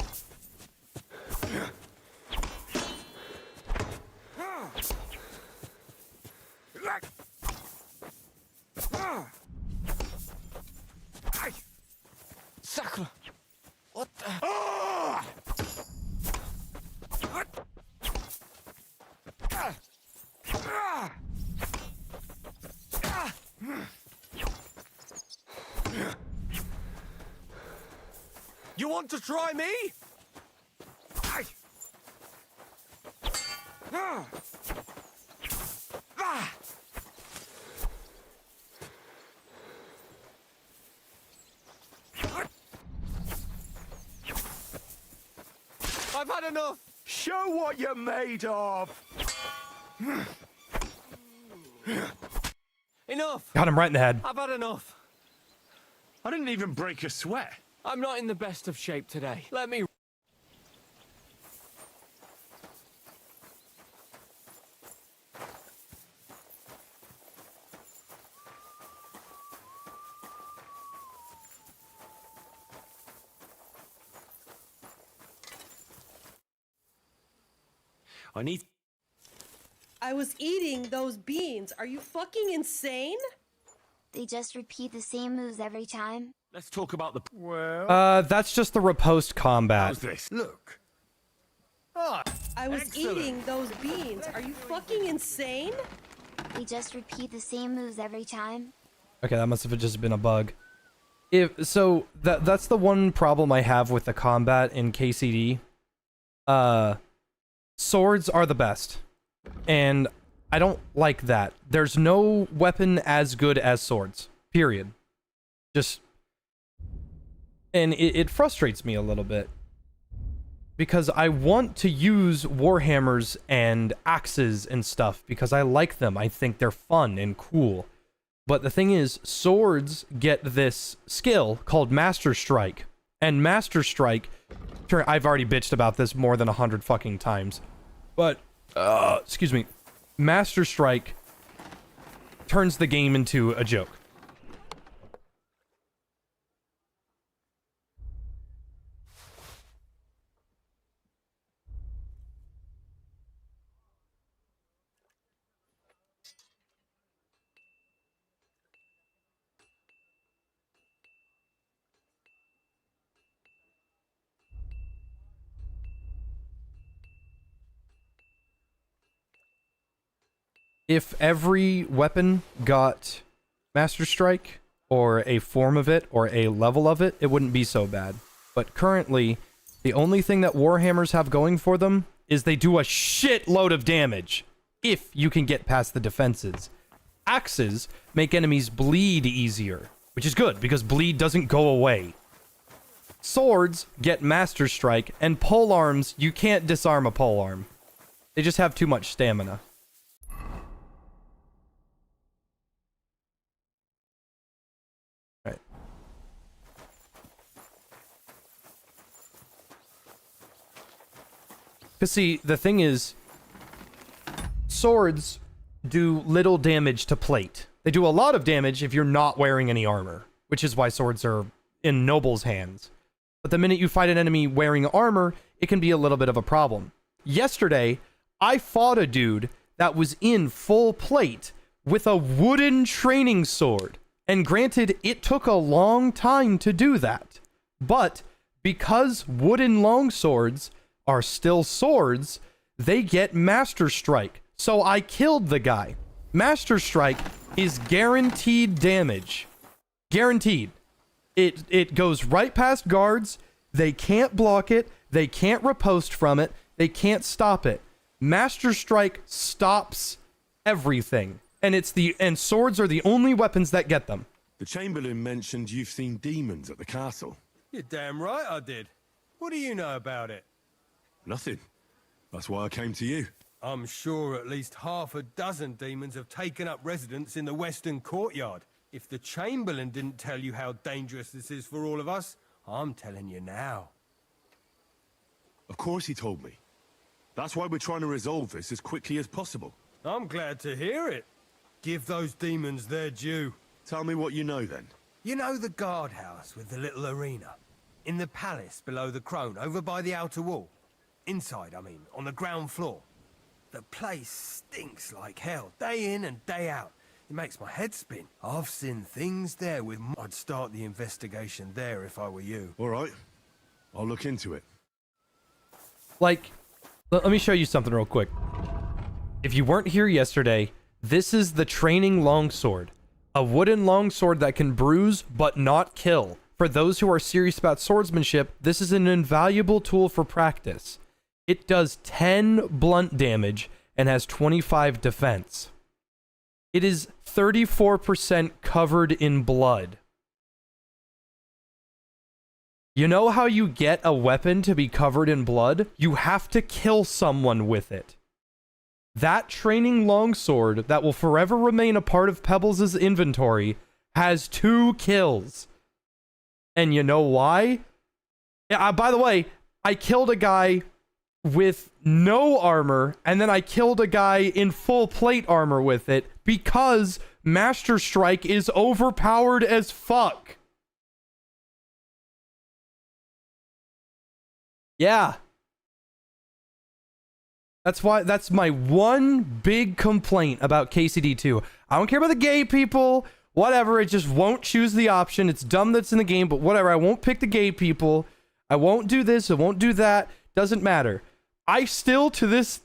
Sacre! What the? You want to try me? I've had enough! Show what you're made of! Enough! Got him right in the head. I've had enough. I didn't even break a sweat. I'm not in the best of shape today. Let me... I need... I was eating those beans. Are you fucking insane? They just repeat the same moves every time. Let's talk about the... Well... That's just the riposte combat. How's this? Look. I was eating those beans. Are you fucking insane? They just repeat the same moves every time. Okay, that must have just been a bug. So that's the one problem I have with the combat in KCD. Swords are the best. And I don't like that. There's no weapon as good as swords. Period. Just... And it frustrates me a little bit. Because I want to use warhammers and axes and stuff because I like them. I think they're fun and cool. But the thing is, swords get this skill called Master Strike. And Master Strike... I've already bitched about this more than 100 fucking times. But, excuse me. Master Strike turns the game into a joke. If every weapon got Master Strike, or a form of it, or a level of it, it wouldn't be so bad. But currently, the only thing that Warhammers have going for them is they do a shitload of damage, if you can get past the defenses. Axes make enemies bleed easier, which is good because bleed doesn't go away. Swords get Master Strike, and pole arms, you can't disarm a pole arm. They just have too much stamina. Right. Because see, the thing is, swords do little damage to plate. They do a lot of damage if you're not wearing any armor, which is why swords are in nobles' hands. But the minute you fight an enemy wearing armor, it can be a little bit of a problem. Yesterday, I fought a dude that was in full plate with a wooden training sword. And granted, it took a long time to do that. But because wooden longswords are still swords, they get Master Strike. So I killed the guy. Master Strike is guaranteed damage. Guaranteed. It goes right past guards. They can't block it. They can't riposte from it. They can't stop it. Master Strike stops everything. And swords are the only weapons that get them. The Chamberlain mentioned you've seen demons at the castle. You're damn right I did. What do you know about it? Nothing. That's why I came to you. I'm sure at least half a dozen demons have taken up residence in the western courtyard. If the Chamberlain didn't tell you how dangerous this is for all of us, I'm telling you now. Of course he told me. That's why we're trying to resolve this as quickly as possible. I'm glad to hear it. Give those demons their due. Tell me what you know then. You know the guardhouse with the little arena? In the palace below the Crone, over by the outer wall? Inside, I mean, on the ground floor. The place stinks like hell, day in and day out. It makes my head spin. I've seen things there with... I'd start the investigation there if I were you. All right. I'll look into it. Like, let me show you something real quick. If you weren't here yesterday, this is the training longsword. A wooden longsword that can bruise but not kill. For those who are serious about swordsmanship, this is an invaluable tool for practice. It does 10 blunt damage and has 25 defense. It is 34% covered in blood. You know how you get a weapon to be covered in blood? You have to kill someone with it. That training longsword that will forever remain a part of Pebbles' inventory has 2 kills. And you know why? Yeah, by the way, I killed a guy with no armor, and then I killed a guy in full plate armor with it because Master Strike is overpowered as fuck. Yeah. That's my one big complaint about KCD2. I don't care about the gay people, whatever, it just won't choose the option. It's dumb that's in the game, but whatever, I won't pick the gay people. I won't do this, I won't do that. Doesn't matter. I still to this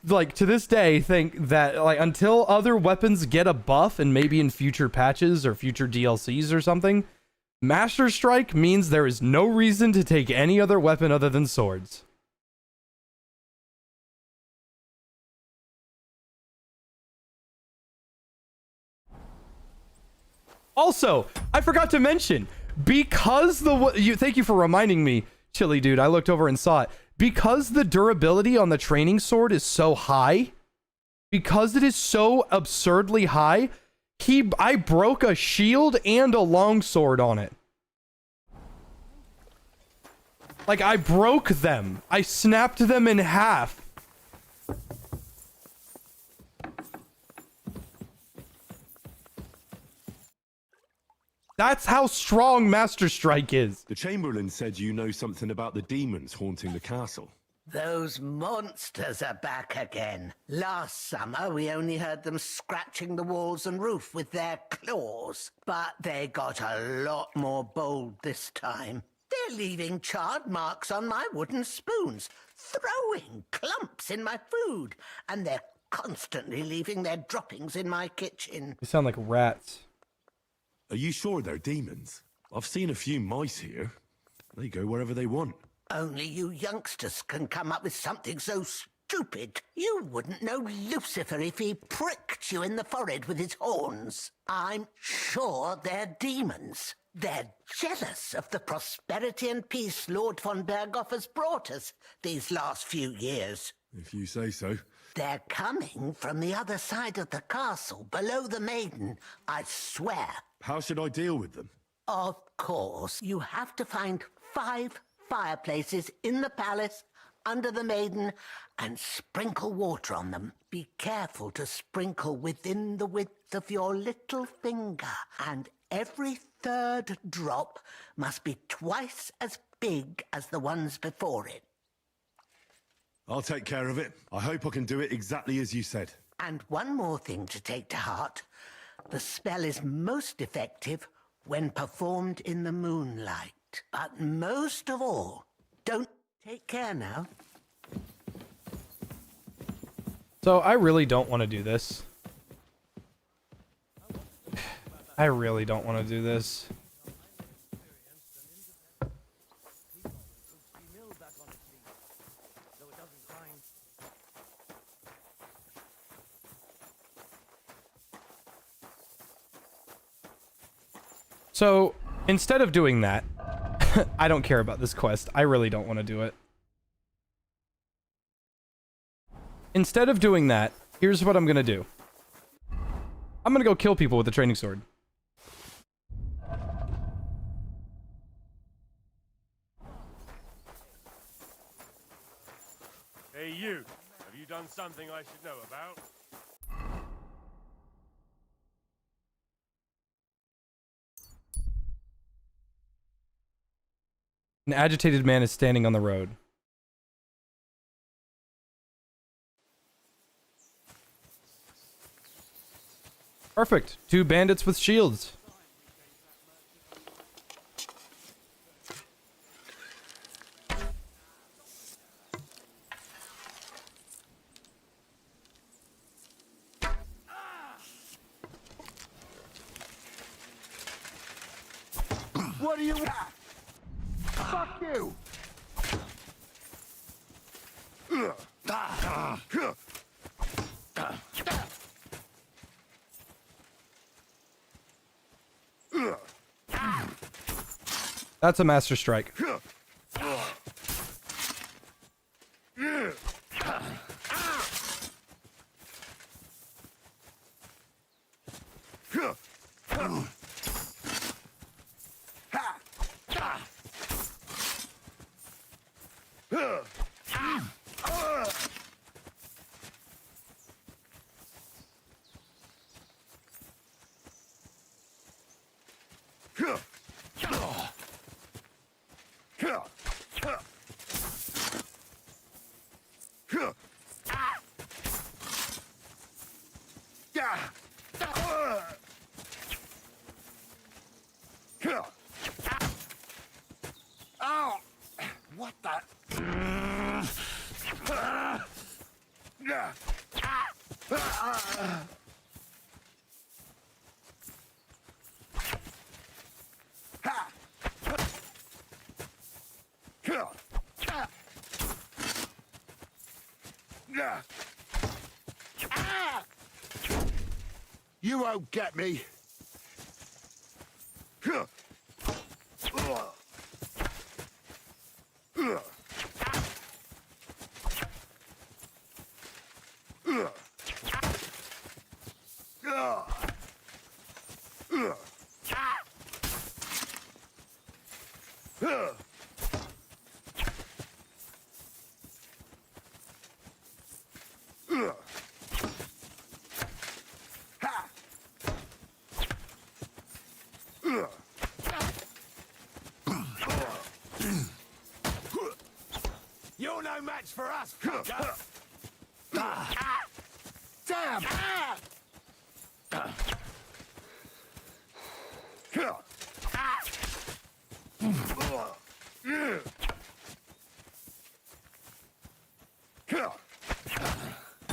day think that until other weapons get a buff, and maybe in future patches or future DLCs or something, Master Strike means there is no reason to take any other weapon other than swords. Also, I forgot to mention, because thank you for reminding me, Chili Dude, I looked over and saw it. Because the durability on the training sword is so high, because it is so absurdly high, I broke a shield and a longsword on it. Like, I broke them. I snapped them in half. That's how strong Master Strike is. The Chamberlain said you know something about the demons haunting the castle. Those monsters are back again. Last summer, we only heard them scratching the walls and roof with their claws. But they got a lot more bold this time. They're leaving charred marks on my wooden spoons, throwing clumps in my food, and they're constantly leaving their droppings in my kitchen. They sound like rats. Are you sure they're demons? I've seen a few mice here. They go wherever they want. Only you youngsters can come up with something so stupid. You wouldn't know Lucifer if he pricked you in the forehead with his horns. I'm sure they're demons. They're jealous of the prosperity and peace Lord von Bergow has brought us these last few years. If you say so. They're coming from the other side of the castle, below the maiden, I swear. How should I deal with them? Of course, you have to find 5 fireplaces in the palace, under the maiden, and sprinkle water on them. Be careful to sprinkle within the width of your little finger, and every 3rd drop must be twice as big as the ones before it. I'll take care of it. I hope I can do it exactly as you said. And one more thing to take to heart. The spell is most effective when performed in the moonlight. But most of all, don't take care now. So I really don't want to do this. I really don't want to do this. So, instead of doing that, I don't care about this quest. I really don't want to do it. Instead of doing that, here's what I'm gonna do. I'm gonna go kill people with a training sword. Hey you, have you done something I should know about? An agitated man is standing on the road. Perfect. 2 bandits with shields. What do you want? Fuck you! That's a master strike. Oh! What the? You won't get me. You're no match for us, fucker! Damn!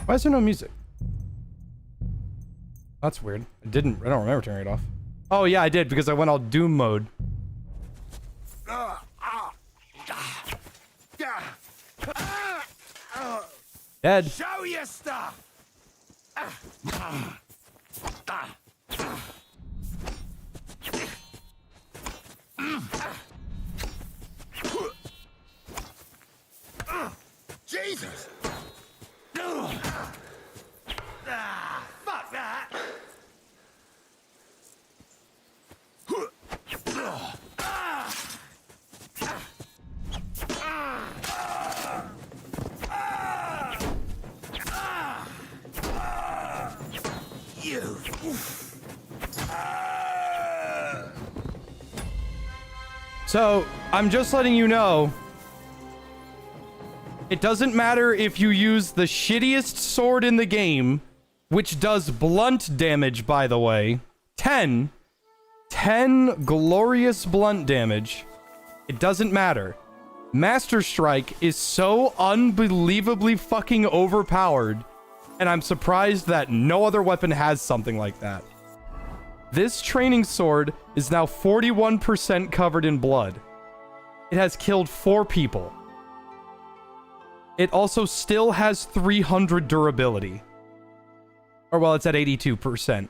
Why is there no music? That's weird. I don't remember turning it off. Oh yeah, I did because I went all Doom mode. Dead. Show your stuff! Jesus! Fuck that! You! So, I'm just letting you know, it doesn't matter if you use the shittiest sword in the game, which does blunt damage, by the way. 10 glorious blunt damage. It doesn't matter. Master Strike is so unbelievably fucking overpowered, and I'm surprised that no other weapon has something like that. This training sword is now 41% covered in blood. It has killed 4 people. It also still has 300 durability. Or, well, it's at 82%.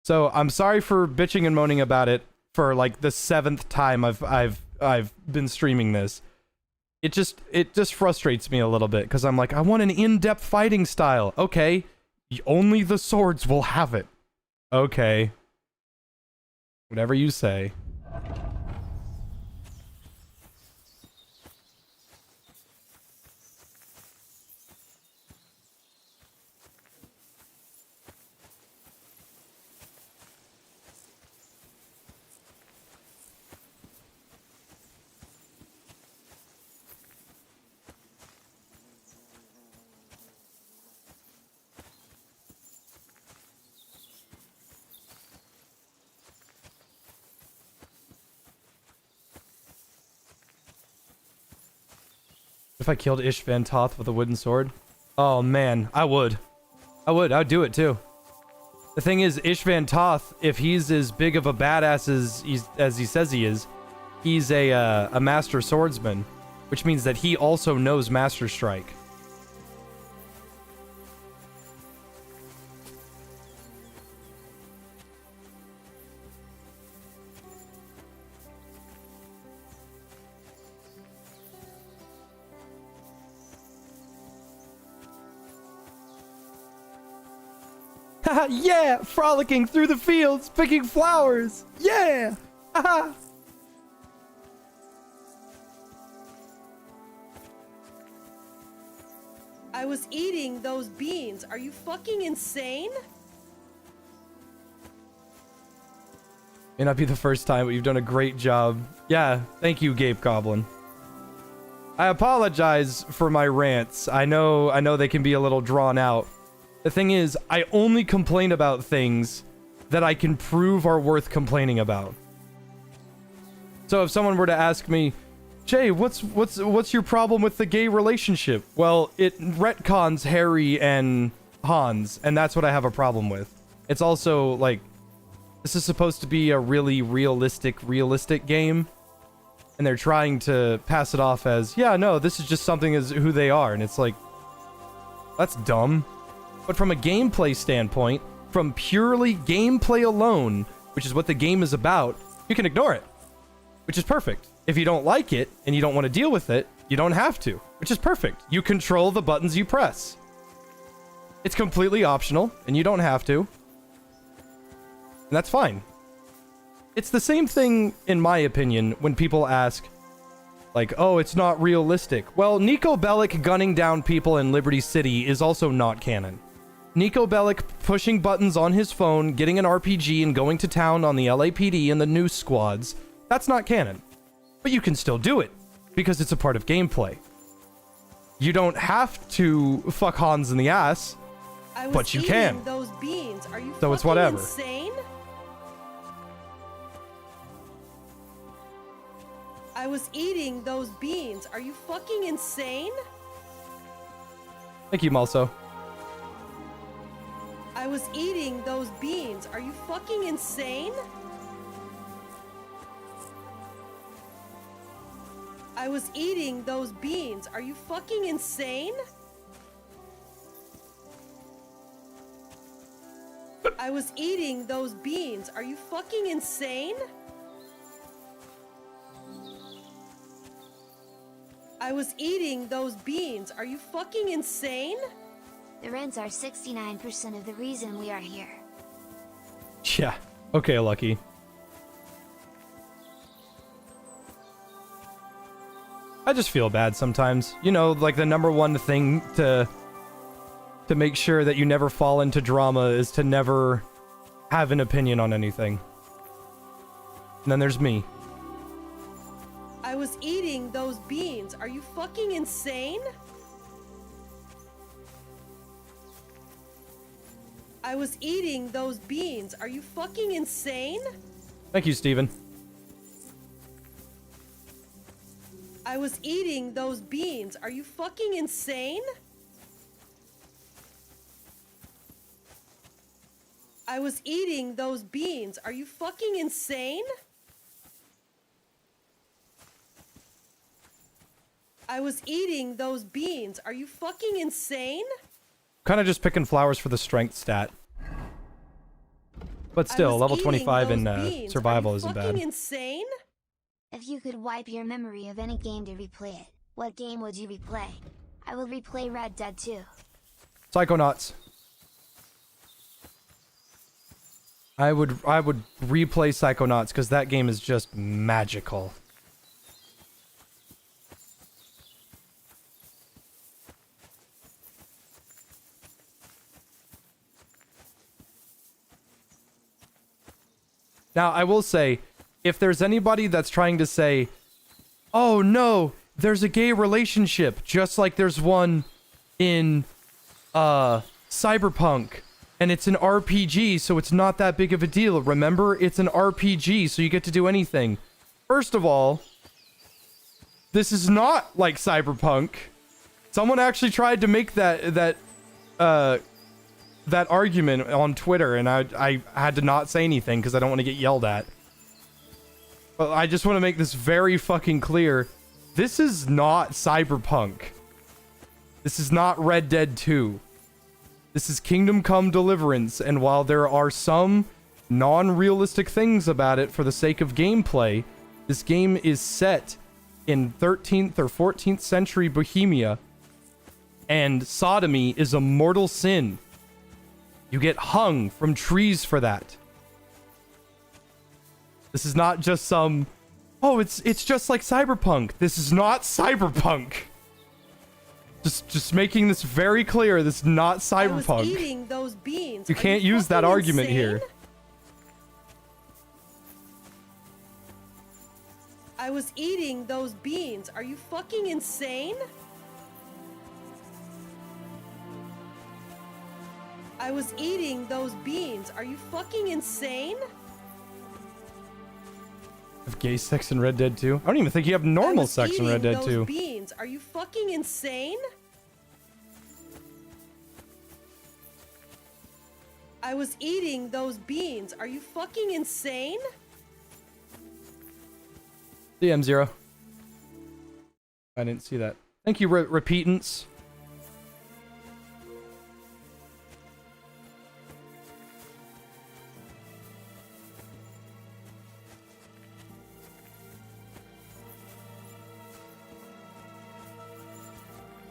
So, I'm sorry for bitching and moaning about it for like the 7th time I've been streaming this. It just frustrates me a little bit because I'm like, I want an in-depth fighting style. Okay, only the swords will have it. Okay. Whatever you say. If I killed Ish Van Toth with a wooden sword? Oh man, I would. I'd do it too. The thing is, Ish Van Toth, if he's as big of a badass as he says he is, he's a master swordsman, which means that he also knows Master Strike. Yeah! Frolicking through the fields, picking flowers! Yeah! Haha! I was eating those beans. Are you fucking insane? May not be the first time, but you've done a great job. Yeah, thank you, Gabe Goblin. I apologize for my rants. I know they can be a little drawn out. The thing is, I only complain about things that I can prove are worth complaining about. So if someone were to ask me, Jay, what's your problem with the gay relationship? Well, it retcons Harry and Hans, and that's what I have a problem with. It's also, like, this is supposed to be a really realistic game, and they're trying to pass it off as, yeah, no, this is just something as who they are, and it's like, that's dumb. But from a gameplay standpoint, from purely gameplay alone, which is what the game is about, you can ignore it, which is perfect. If you don't like it and you don't want to deal with it, you don't have to, which is perfect. You control the buttons you press. It's completely optional, and you don't have to. And that's fine. It's the same thing, in my opinion, when people ask, like, oh, it's not realistic. Well, Nico Bellic gunning down people in Liberty City is also not canon. Nico Bellic pushing buttons on his phone, getting an RPG, and going to town on the LAPD and the news squads, that's not canon. But you can still do it, because it's a part of gameplay. You don't have to fuck Hans in the ass, but you can. Those beans. Are you So it's whatever. Insane? I was eating those beans. Are you fucking insane? Thank you, Malso. I was eating those beans. Are you fucking insane? I was eating those beans. Are you fucking insane? I was eating those beans. Are you fucking insane? I was eating those beans. Are you fucking insane? The rents are 69% of the reason we are here. Yeah. Okay, Lucky. I just feel bad sometimes. You know, like the number one thing to make sure that you never fall into drama is to never have an opinion on anything. And then there's me. I was eating those beans. Are you fucking insane? I was eating those beans. Are you fucking insane? Thank you, Steven. I was eating those beans. Are you fucking insane? I was eating those beans. Are you fucking insane? I was eating those beans. Are you fucking insane? Kind of just picking flowers for the strength stat. But still, level 25 in survival isn't bad. Insane? If you could wipe your memory of any game to replay it, what game would you replay? I will replay Red Dead 2. Psychonauts. I would replay Psychonauts because that game is just magical. Now, I will say, if there's anybody that's trying to say, oh no, there's a gay relationship, just like there's one in, Cyberpunk, and it's an RPG, so it's not that big of a deal. Remember, it's an RPG, so you get to do anything. First of all, this is not like Cyberpunk. Someone actually tried to make that argument on Twitter, and I had to not say anything because I don't want to get yelled at. But I just want to make this very fucking clear. This is not Cyberpunk. This is not Red Dead 2. This is Kingdom Come Deliverance, and while there are some non-realistic things about it for the sake of gameplay, this game is set in 13th or 14th century Bohemia, and sodomy is a mortal sin. You get hung from trees for that. This is not just some, oh, it's just like Cyberpunk. This is not Cyberpunk. Just making this very clear. This is not Cyberpunk. I was eating those beans. You can't use that argument here. I was eating those beans. Are you fucking insane? I was eating those beans. Are you fucking insane? Have gay sex in Red Dead 2? I don't even think you have normal sex in Red Dead 2. Beans. Are you fucking insane? I was eating those beans. Are you fucking insane? DM0. I didn't see that. Thank you, Repeatance.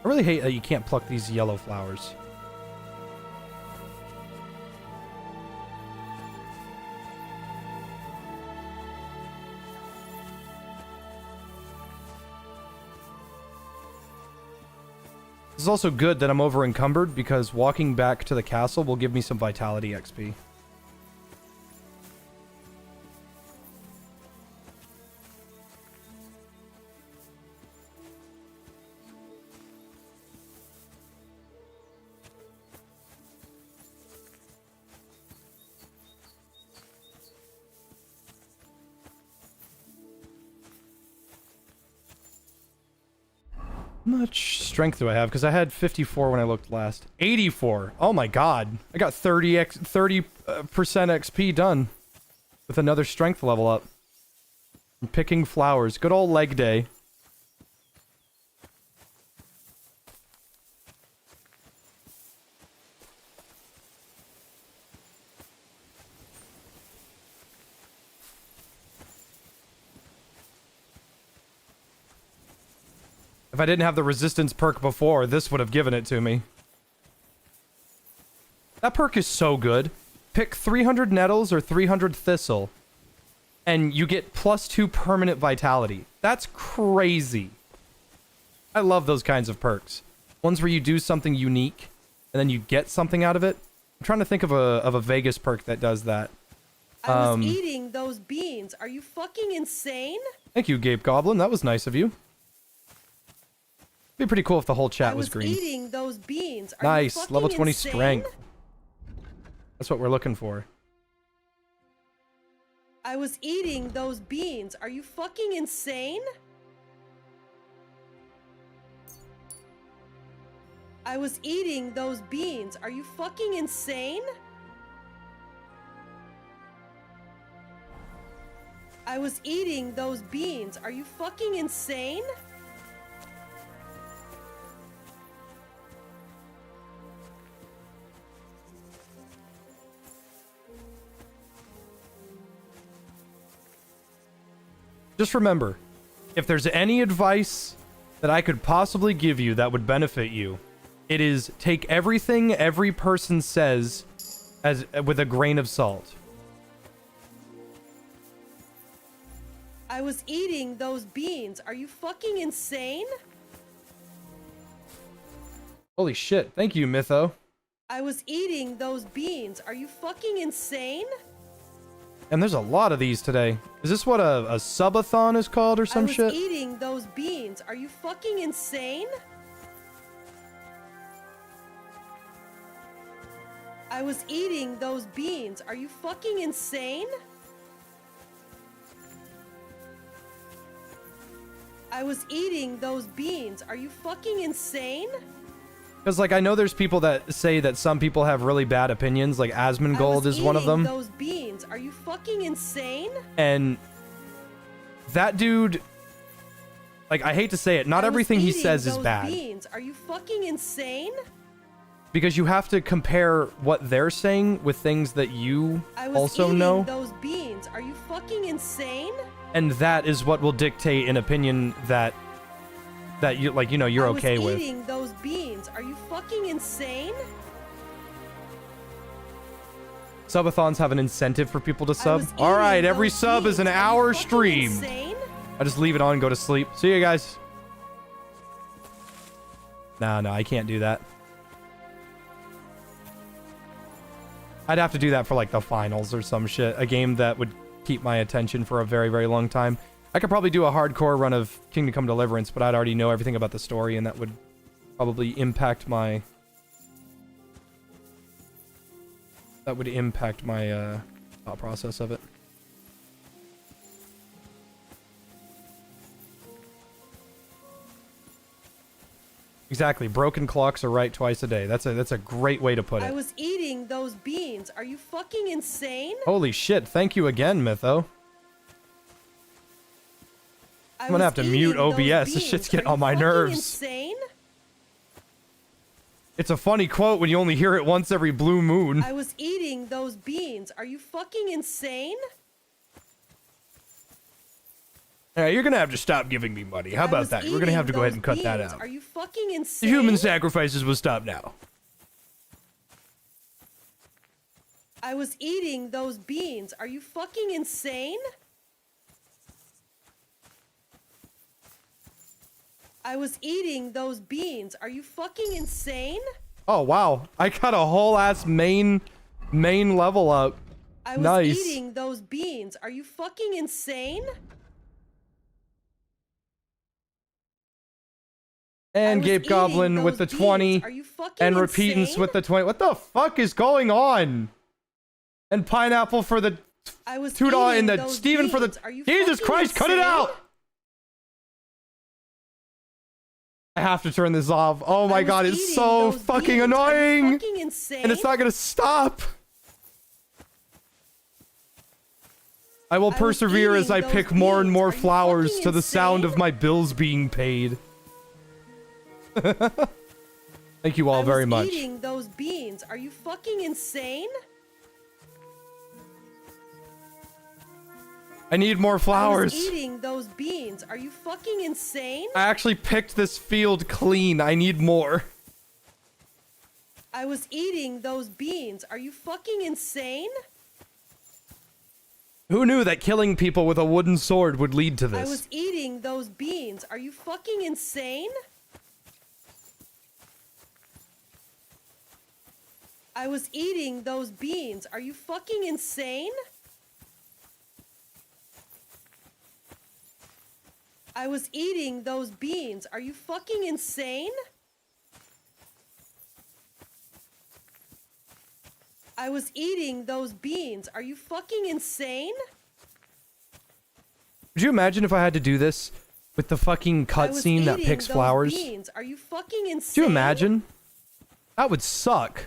I really hate that you can't pluck these yellow flowers. This is also good that I'm over encumbered because walking back to the castle will give me some vitality XP. How much strength do I have? Because I had 54 when I looked last. 84. Oh my god. I got 30% XP done with another strength level up. I'm picking flowers. Good old leg day. If I didn't have the resistance perk before, this would have given it to me. That perk is so good. Pick 300 nettles or 300 thistle, and you get +2 permanent vitality. That's crazy. I love those kinds of perks. Ones where you do something unique, and then you get something out of it. I'm trying to think of a Vegas perk that does that. I was eating those beans. Are you fucking insane? Thank you, Gabe Goblin. That was nice of you. It'd be pretty cool if the whole chat was green. Eating those beans. Are Nice. you Level fucking 20 insane? strength. That's what we're looking for. I was eating those beans. Are you fucking insane? I was eating those beans. Are you fucking insane? I was eating those beans. Are you fucking insane? Just remember, if there's any advice that I could possibly give you that would benefit you, it is take everything every person says as with a grain of salt. I was eating those beans. Are you fucking insane? Holy shit. Thank you, Mytho. I was eating those beans. Are you fucking insane? And there's a lot of these today. Is this what a subathon is called or some shit? I was eating those beans. Are you fucking insane? I was eating those beans. Are you fucking insane? I was eating those beans. Are you fucking insane? Because, like, I know there's people that say that some people have really bad opinions, like Asmongold is one of them. Those beans. Are you fucking insane? And that dude, like, I hate to say it, not everything he says is bad. Beans. Are you fucking insane? Because you have to compare what they're saying with things that you also know. Those beans. Are you fucking insane? And that is what will dictate an opinion that you like, you know, you're okay with. I was eating those beans. Are you fucking insane? Subathons have an incentive for people to sub. All right, every sub is an hour stream. I just leave it on and go to sleep. See you guys. No, I can't do that. I'd have to do that for like the finals or some shit. A game that would keep my attention for a very, very long time. I could probably do a hardcore run of Kingdom Come Deliverance, but I'd already know everything about the story, and that would probably impact my... thought process of it. Exactly. Broken clocks are right twice a day. That's a great way to put it. I was eating those beans. Are you fucking insane? Holy shit. Thank you again, Mytho. I'm gonna have to mute OBS. This shit's getting on my nerves. Insane? It's a funny quote when you only hear it once every blue moon. I was eating those beans. Are you fucking insane? You're gonna have to stop giving me money. How about that? We're gonna have to go ahead and cut that out. Are you fucking insane? The human sacrifices will stop now. I was eating those beans. Are you fucking insane? I was eating those beans. Are you fucking insane? Oh, wow. I got a whole ass main level up. I was eating those beans. Are you fucking insane? And Gabe Goblin with the 20. And Repeatance with the 20. What the fuck is going on? And Pineapple for the $2 and the Steven for the... Jesus Christ, cut it out! I have to turn this off. Oh my god, it's so fucking annoying! And it's not gonna stop! I will persevere as I pick more and more flowers to the sound of my bills being paid. Thank you all very much. Eating those beans. Are you fucking insane? I need more flowers. I was eating those beans. Are you fucking insane? I actually picked this field clean. I need more. I was eating those beans. Are you fucking insane? Who knew that killing people with a wooden sword would lead to I this? was eating those beans. Are you fucking insane? I was eating those beans. Are you fucking insane? I was eating those beans. Are you fucking insane? I was eating those beans. Are you fucking insane? Would you imagine if I had to do this with the fucking cutscene that picks flowers? Beans. Are you fucking insane? Could you imagine? That would suck.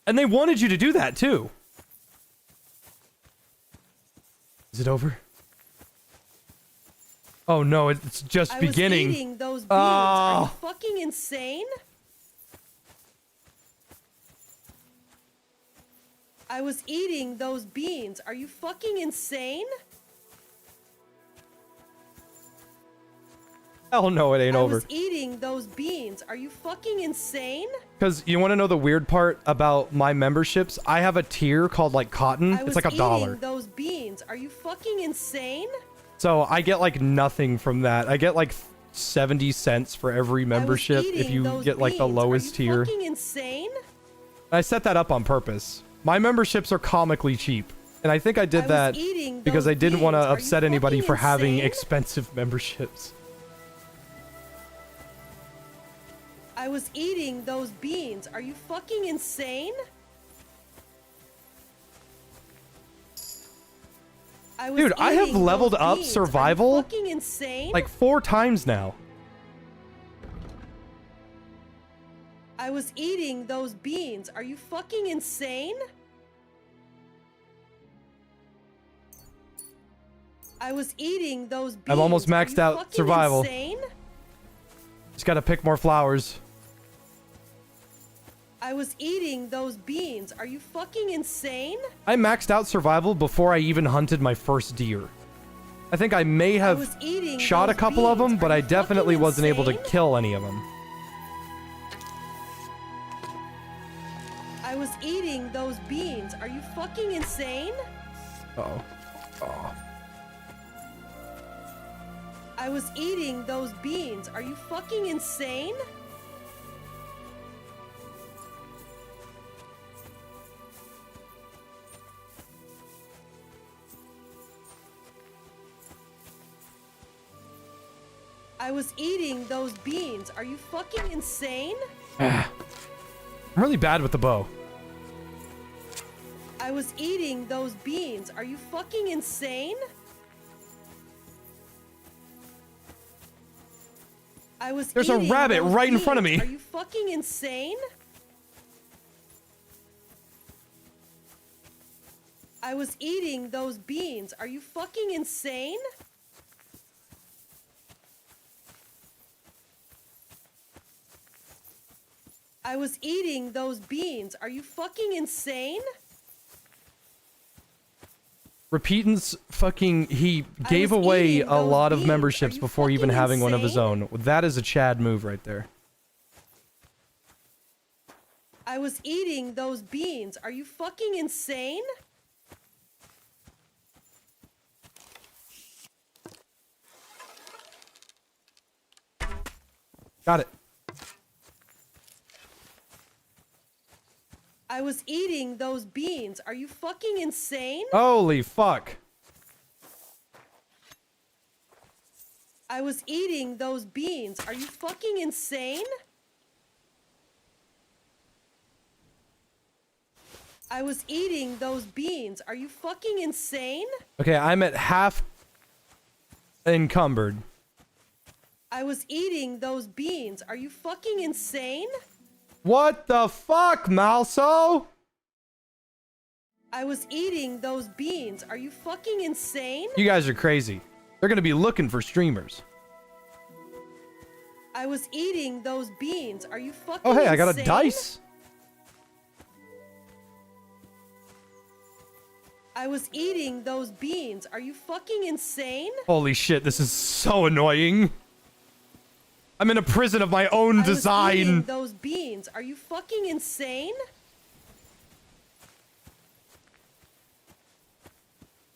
And they wanted you to do that too. Is it over? Oh no, it's just beginning. I was eating those beans. Are you fucking insane? I was eating those beans. Are you fucking insane? Hell no, it ain't over. I was eating those beans. Are you fucking insane? Because you want to know the weird part about my memberships? I have a tier called like Cotton. It's like $1. I was eating those beans. Are you fucking insane? So I get like nothing from that. I get like 70 cents for every membership if you get like the lowest tier. Fucking insane? I set that up on purpose. My memberships are comically cheap. And I think I did that because I didn't want to upset anybody for having expensive memberships. I was eating those beans. Are you fucking insane? Dude, I have leveled up survival fucking insane? like 4 times now. I was eating those beans. Are you fucking insane? I was eating those beans. I'm almost maxed out survival. Insane? Just gotta pick more flowers. I was eating those beans. Are you fucking insane? I maxed out survival before I even hunted my first deer. I think I may have shot a couple of them, but I definitely wasn't able to kill any of them. I was eating those beans. Are you fucking insane? Uh-oh. Oh. I was eating those beans. Are you fucking insane? I was eating those beans. Are you fucking insane? I'm really bad with the bow. I was eating those beans. Are you fucking insane? I was There's a rabbit right in front of me. Are you fucking insane? I was eating those beans. Are you fucking insane? I was eating those beans. Are you fucking insane? Repeatin's fucking... He gave away a lot of memberships before even having one of his own. That is a Chad move right there. I was eating those beans. Are you fucking insane? Got it. I was eating those beans. Are you fucking insane? Holy fuck. I was eating those beans. Are you fucking insane? I was eating those beans. Are you fucking insane? Okay, I'm at half encumbered. I was eating those beans. Are you fucking insane? What the fuck, Malso? I was eating those beans. Are you fucking insane? You guys are crazy. They're gonna be looking for streamers. I was eating those beans. Are you fucking Oh, hey, insane? I got a dice. I was eating those beans. Are you fucking insane? Holy shit, this is so annoying. I'm in a prison of my own I was design. eating those beans. Are you fucking insane?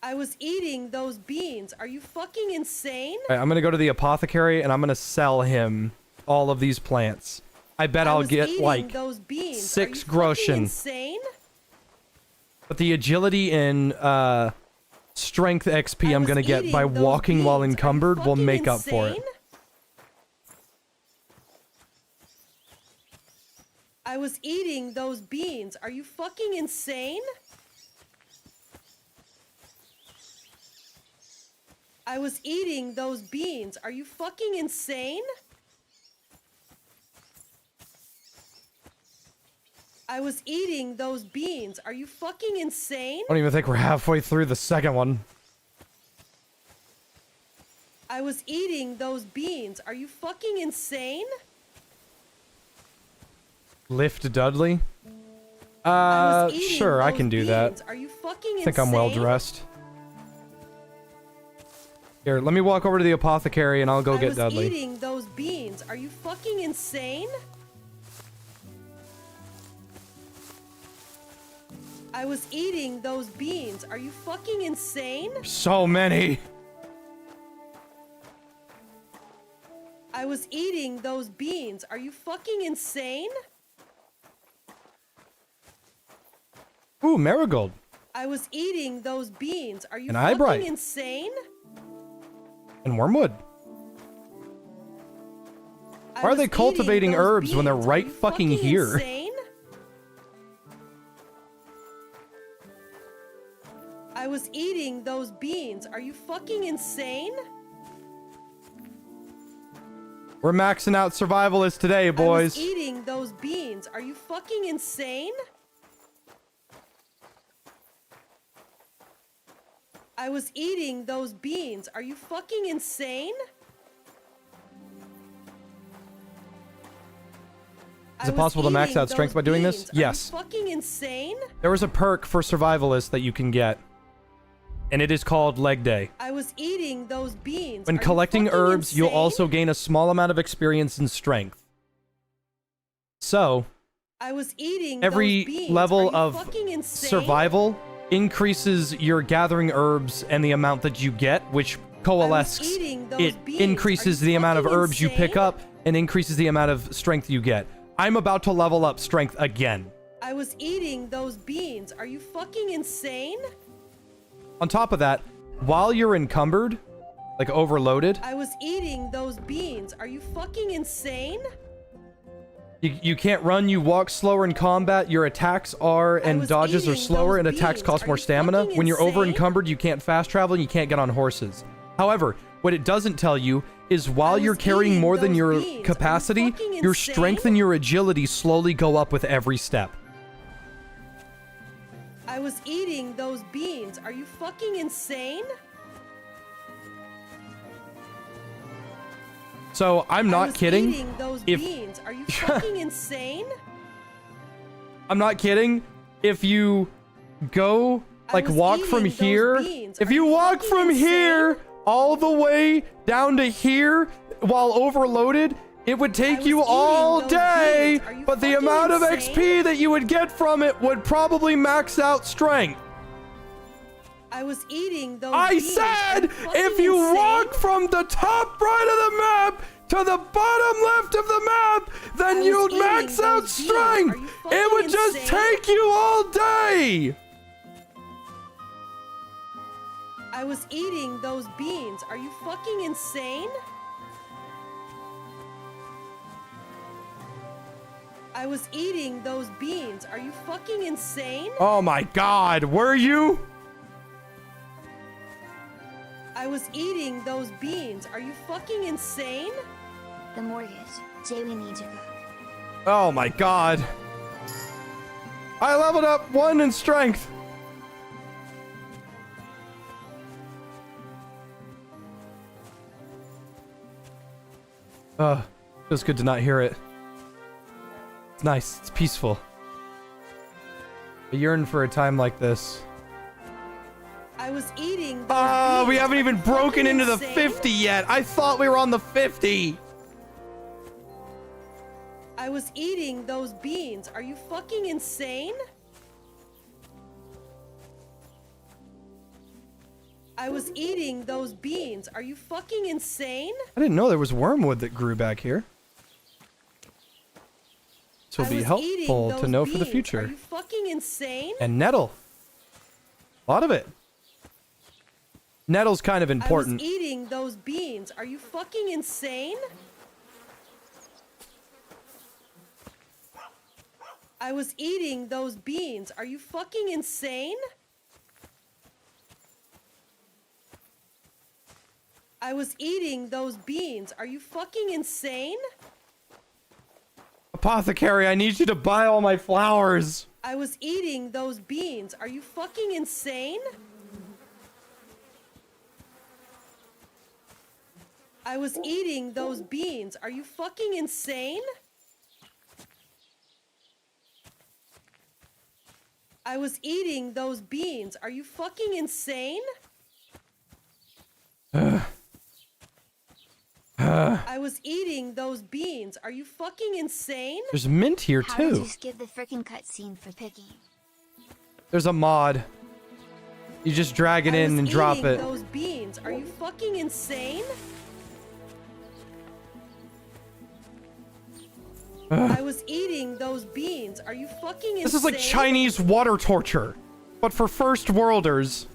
I was eating those beans. Are you fucking insane? All right, I'm gonna go to the apothecary and I'm gonna sell him all of these plants. I bet I'll get like those beans. 6 Are you groschen. fucking insane? But the agility and strength XP I'm gonna get by walking while encumbered will make up for it. I was eating those beans. Are you fucking insane? I was eating those beans. Are you fucking insane? I was eating those beans. Are you fucking insane? I don't even think we're halfway through the second one. I was eating those beans. Are you fucking insane? Lift Dudley? Sure, I can do that. Are you fucking I think I'm well dressed. Here, let me walk over to the apothecary and I'll go get Dudley. I was eating those beans. Are you fucking insane? I was eating those beans. Are you fucking insane? So many. I was eating those beans. Are you fucking insane? Ooh, marigold. I was eating those beans. Are you An fucking eyebright. insane? And wormwood. Why are they cultivating herbs when they're right fucking here? Insane? I was eating those beans. Are you fucking insane? We're maxing out survivalists today, boys. I was eating those beans. Are you fucking insane? I was eating those beans. Are you fucking insane? Is it possible to max out strength by doing this? Yes. Are you fucking insane? There was a perk for survivalists that you can get. And it is called Leg Day. I was eating those beans. When collecting herbs, you'll also gain a small amount of experience and strength. So, I was eating every those beans. level Are you of fucking insane? survival increases your gathering herbs and the amount that you get, which coalesces. It increases the amount of herbs you pick up and increases the amount of strength you get. I'm about to level up strength again. I was eating those beans. Are you fucking insane? On top of that, while you're encumbered, like overloaded, I was eating those beans. Are you fucking insane? you can't run, you walk slower in combat, your attacks are and dodges are slower, and attacks cost more stamina. When you're over encumbered, you can't fast travel and you can't get on horses. However, what it doesn't tell you is while you're carrying more than your capacity, your strength and your agility slowly go up with every step. I was eating those beans. Are you fucking insane? So, I'm not kidding. Eating those If beans. Are you fucking insane? I'm not kidding. If you go, like, walk from here, if you walk from here all the way down to here while overloaded, it would take you all day, but the amount of XP that you would get from it would probably max out strength. I was eating those I beans. said if you walk from the top right of the map to the bottom left of the map, then you'd max out strength. It would just take you all day. I was eating those beans. Are you fucking insane? I was eating those beans. Are you fucking insane? Oh my god, were you? I was eating those beans. Are you fucking insane? The mortgage. Jay, we need to go. Oh my god. I leveled up 1 in strength. Feels good to not hear it. It's nice. It's peaceful. I yearn for a time like this. I was eating. We haven't even broken into the 50 yet. I thought we were on the 50. I was eating those beans. Are you fucking insane? I was eating those beans. Are you fucking insane? I didn't know there was wormwood that grew back here. This will be helpful to know for the future. Are you fucking insane? And nettle. A lot of it. Nettle's kind of important. I was eating those beans. Are you fucking insane? I was eating those beans. Are you fucking insane? I was eating those beans. Are you fucking insane? Apothecary, I need you to buy all my flowers. I was eating those beans. Are you fucking insane? I was eating those beans. Are you fucking insane? I was eating those beans. Are you fucking insane? I was eating those beans. Are you fucking insane? There's mint here How did too. you skip the frickin' cutscene for picking? There's a mod. You just drag it in and drop it. Those beans. Are you fucking insane? I was eating those beans. Are you fucking insane? This is like Chinese water torture, but for first worlders.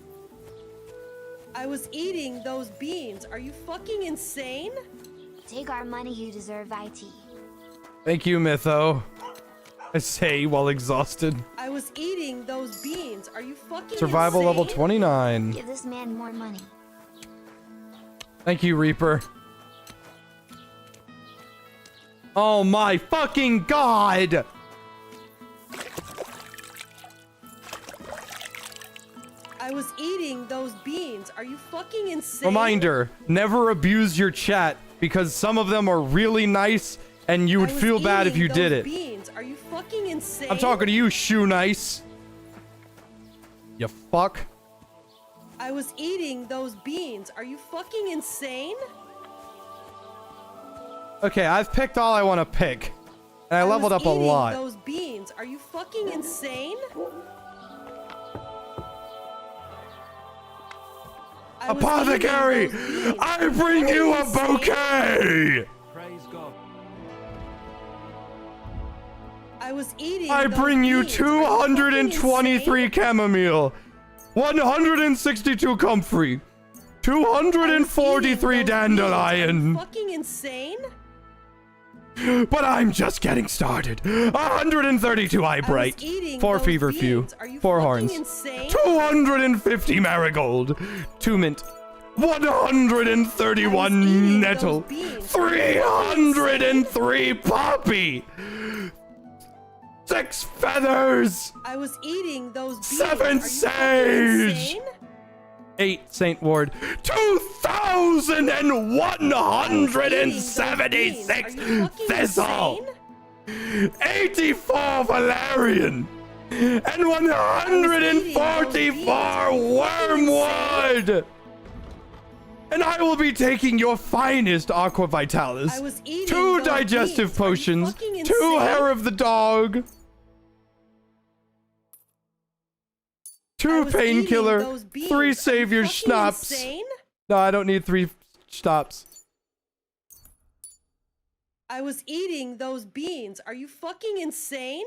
I was eating those beans. Are you fucking insane? Take our money, you deserve IT. Thank you, Mytho. I say while exhausted. I was eating those beans. Are you fucking Survival insane? level 29. Give this man more money. Thank you, Reaper. Oh my fucking god! I was eating those beans. Are you fucking insane? Reminder, never abuse your chat because some of them are really nice and you would feel bad if you did it. Beans. Are you fucking insane? I'm talking to you, Shoe Nice. You fuck. I was eating those beans. Are you fucking insane? Okay, I've picked all I want to pick. And I leveled up a eating lot. Those beans. Are you fucking insane? Apothecary! I bring you a bouquet! Praise God. I was eating I bring you 223 chamomile, 162 comfrey, 243 dandelion. Fucking insane? But I'm just getting started. 132 eye bright, 4 feverfew, 4 horns, 250 marigold, 2 mint, 131 nettle, 303 poppy, 6 feathers, I was eating those beans. 7 sage, 8 Saint Ward, 2,176 thistle, 84 valerian, and 144 wormwood. And I will be taking your finest aqua vitalis, 2 digestive potions, 2 hair of the dog, 2 painkiller, 3 savior schnapps. No, I don't need 3 schnapps. I was eating those beans. Are you fucking insane?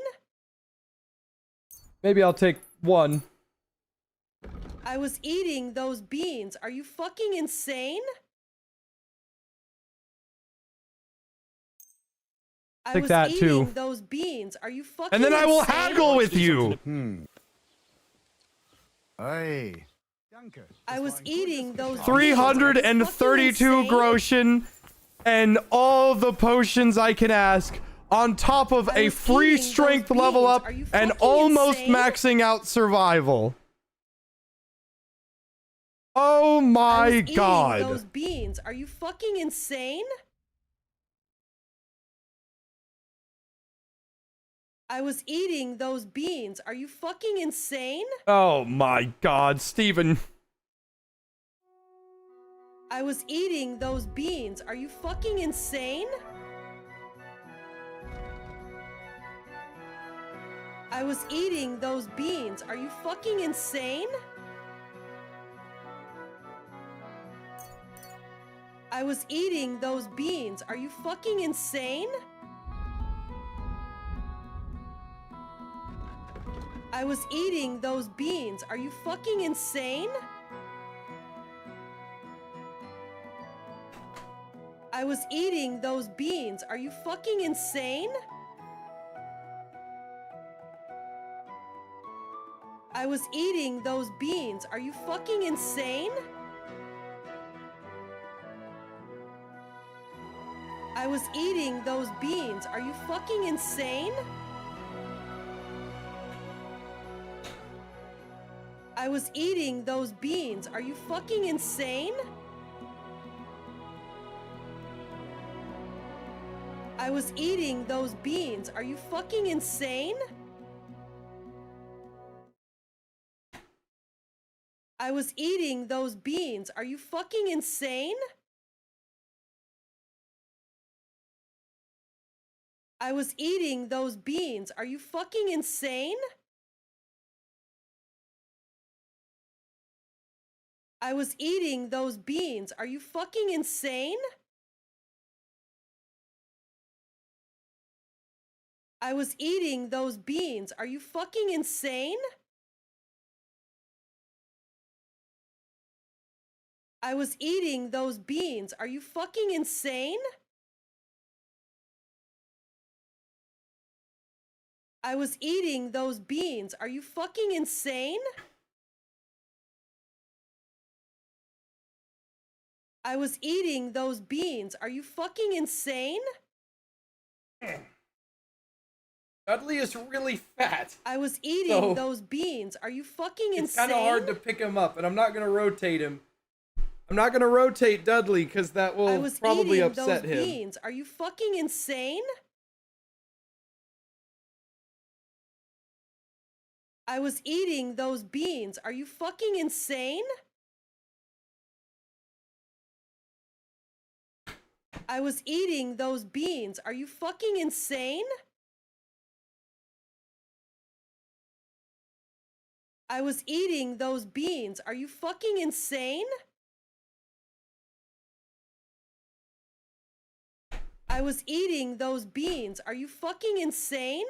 Maybe I'll take 1. I was eating those beans. Are you fucking insane? Take that too. Those beans. Are you fucking And then I will insane? haggle with you. Hey. I was eating those 332 groschen and all the potions I can ask on top of a free strength level up and almost maxing out survival. Oh my god. Those beans. Are you fucking insane? I was eating those beans. Are you fucking insane? Oh my god, Steven. I was eating those beans. Are you fucking insane? I was eating those beans. Are you fucking insane? I was eating those beans. Are you fucking insane? I was eating those beans. Are you fucking insane? I was eating those beans. Are you fucking insane? I was eating those beans. Are you fucking insane? I was eating those beans. Are you fucking insane? I was eating those beans. Are you fucking insane? I was eating those beans. Are you fucking insane? I was eating those beans. Are you fucking insane? I was eating those beans. Are you fucking insane? I was eating those beans. Are you fucking insane? I was eating those beans. Are you fucking insane? I was eating those beans. Are you fucking insane? I was eating those beans. Are you fucking insane? I was eating those beans. Are you fucking insane? Dudley is really fat. I was eating those beans. Are you fucking insane? It's kind of hard to pick him up, and I'm not going to rotate him. I'm not going to rotate Dudley because that will probably upset him. Beans. Are you fucking insane? I was eating those beans. Are you fucking insane? I was eating those beans. Are you fucking insane? I was eating those beans. Are you fucking insane? I was eating those beans. Are you fucking insane?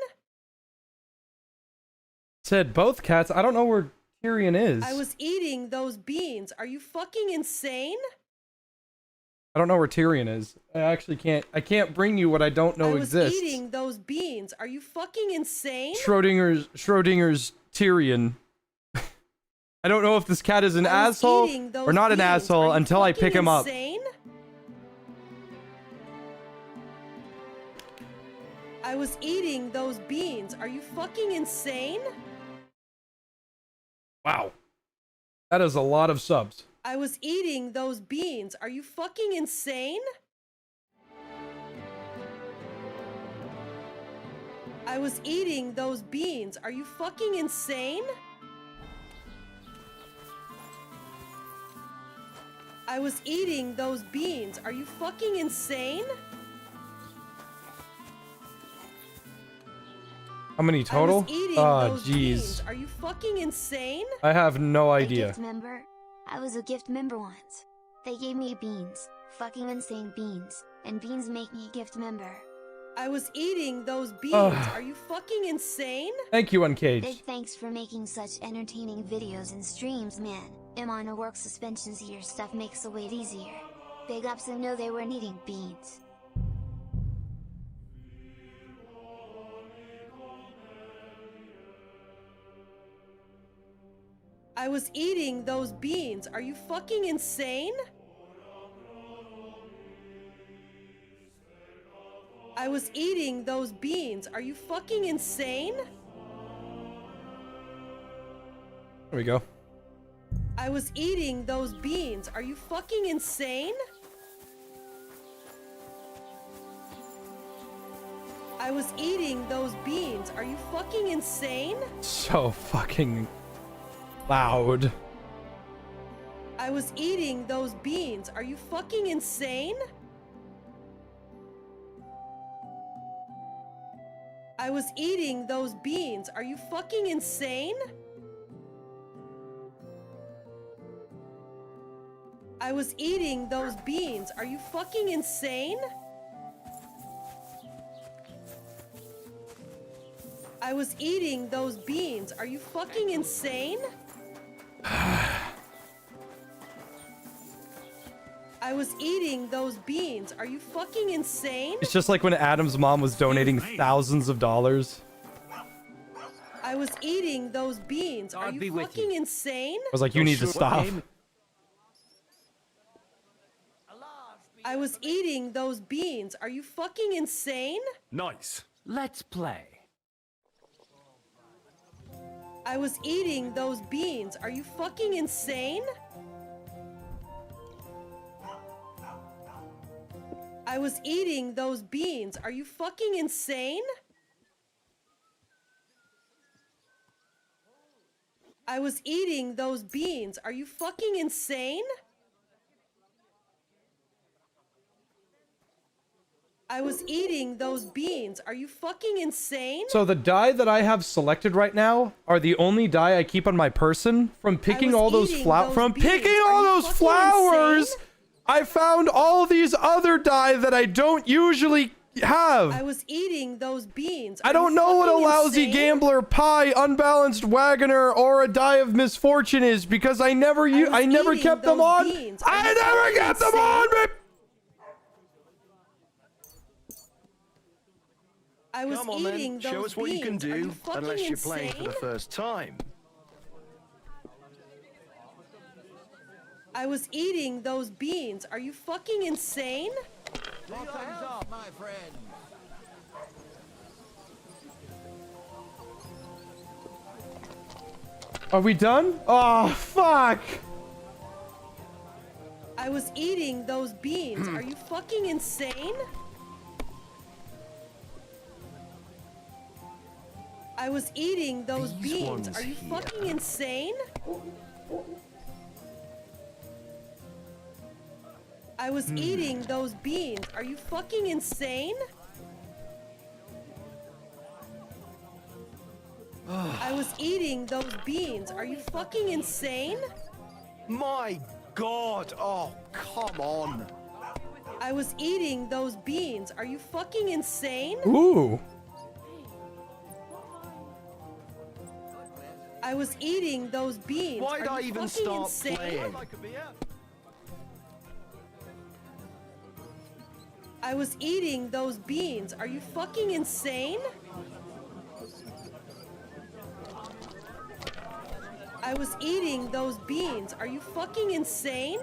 Said both cats. I don't know where Tyrion is. I was eating those beans. Are you fucking insane? I don't know where Tyrion is. I actually can't. I can't bring you what I don't know exists. I was eating those beans. Are you fucking insane? Schrodinger's Tyrion. I don't know if this cat is an asshole or not an asshole until I pick him up. I was eating those beans. Are you fucking insane? Wow. That is a lot of subs. I was eating those beans. Are you fucking insane? I was eating those beans. Are you fucking insane? I was eating those beans. Are you fucking insane? How many total? Oh, jeez. Are you fucking insane? I have no idea. Gift member? I was a gift member once. They gave me beans. Fucking insane beans. And beans make me a gift member. I was eating those beans. Are you fucking insane? Thank you, Uncaged. Big thanks for making such entertaining videos and streams, man. I'm on a work suspension, so your stuff makes the wait easier. Big ups and know they weren't eating beans. I was eating those beans. Are you fucking insane? I was eating those beans. Are you fucking insane? There we go. I was eating those beans. Are you fucking insane? I was eating those beans. Are you fucking insane? So fucking loud. I I was eating those beans. Are you fucking insane? I was eating those beans. Are you fucking insane? I was eating those beans. Are you fucking insane? I was eating those beans. Are you fucking insane? I was eating those beans. Are you fucking insane? It's just like when Adam's mom was donating thousands of dollars. I was eating those beans. Are you fucking insane? I was like, you need to stop. I was eating those beans. Are you fucking insane? Nice. Let's play. I was eating those beans. Are you fucking insane? I was eating those beans. Are you fucking insane? I was eating those beans. Are you fucking insane? I was eating those beans. Are you fucking insane? So the die that I have selected right now are the only die I keep on my person. From picking all those flowers, I found all these other die that I don't usually have. I was eating those beans. I don't know what a lousy gambler, pie, unbalanced wagoner, or a die of misfortune is because I never kept them on. I never kept them on. I was Come on, eating then. those Show us what you can beans. Are do, you fucking unless you're playing for the insane? first time. I was eating those beans. Are you fucking insane? Time's up, my friend. Are we done? Oh, fuck. I was eating those beans. Are you fucking insane? I was eating those beans. Are you fucking insane? I was eating those beans. Are you fucking insane? I was eating those beans. Are you fucking insane? My God! Oh, come on! I was eating those beans. Are you fucking insane? Ooh. I was eating those beans. Why'd Are I you even fucking start insane? playing? I was eating those beans. Are you fucking insane? I was eating those beans. Are you fucking insane?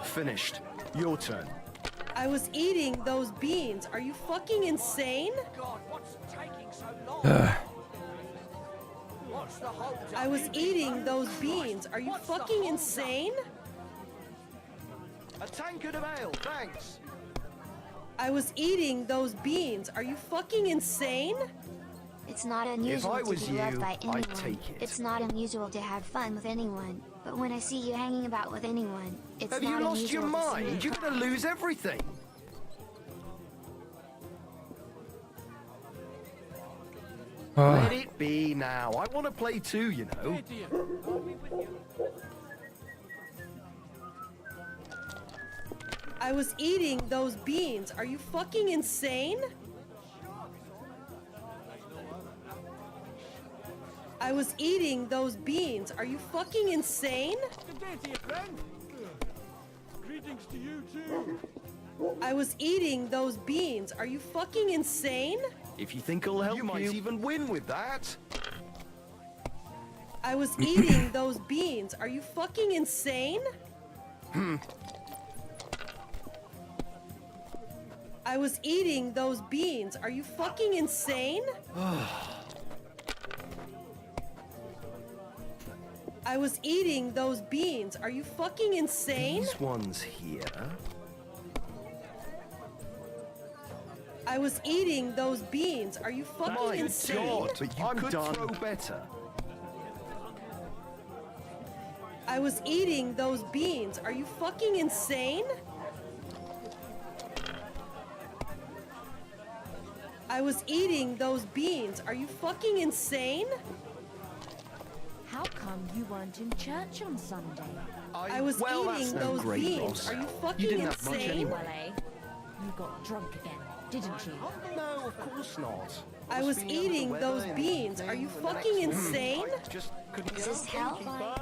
Finished. Your turn. I was eating those beans. Are you fucking insane? God, what's taking so long? What's the hold up? I was eating those beans. Are you fucking insane? A tankard of ale, thanks. I was eating those beans. Are you fucking insane? It's not unusual I to was be loved you, by anyone. I'd take it. It's not unusual to have fun with anyone. But when I see you hanging about with anyone, it's Have not you lost your unusual to see me mind? You're cry. gonna lose everything. Let it be now. I want to play too, you know. I was eating those beans. Are you fucking insane? I was eating those beans. Are you fucking insane? Good day to you, friend. Greetings to you too. I was eating those beans. Are you fucking insane? If you think it'll help you, might even win with that. I was eating those beans. Are you fucking insane? I was eating those beans. Are you fucking insane? I was eating those beans. Are you fucking insane? These ones here. I was eating those beans. Are you fucking My insane? God, but you could throw better. I was eating those beans. Are you fucking insane? I was eating those beans. Are you fucking insane? How come you weren't in church on Sunday? I was eating those beans. Are you fucking insane? Well, eh? You got drunk again, didn't you? No, of course not. I was eating those beans. Are you fucking insane? Is this hell?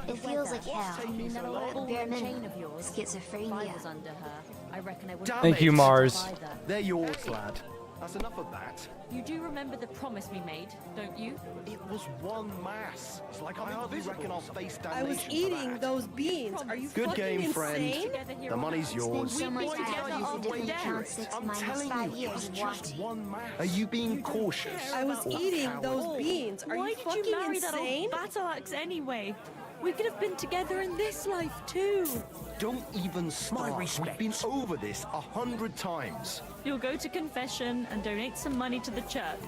It feels like hell. Bare minimum. Schizophrenia. Thank you, Mars. They're yours, lad. That's enough of that. You do remember the promise we made, don't you? It was one mass. It's like I hardly reckon I'll face I was damnation eating those beans. Are you Good fucking game, friend. insane? The money's yours. So much time using different accounts 6 minus 5 years of watching. Are you being cautious? I was eating those beans. Are Why you did fucking you marry insane? that old battle axe anyway? We could have been together in this life too. Don't even start. We've been over this 100 times. You'll go to confession and donate some money to the church.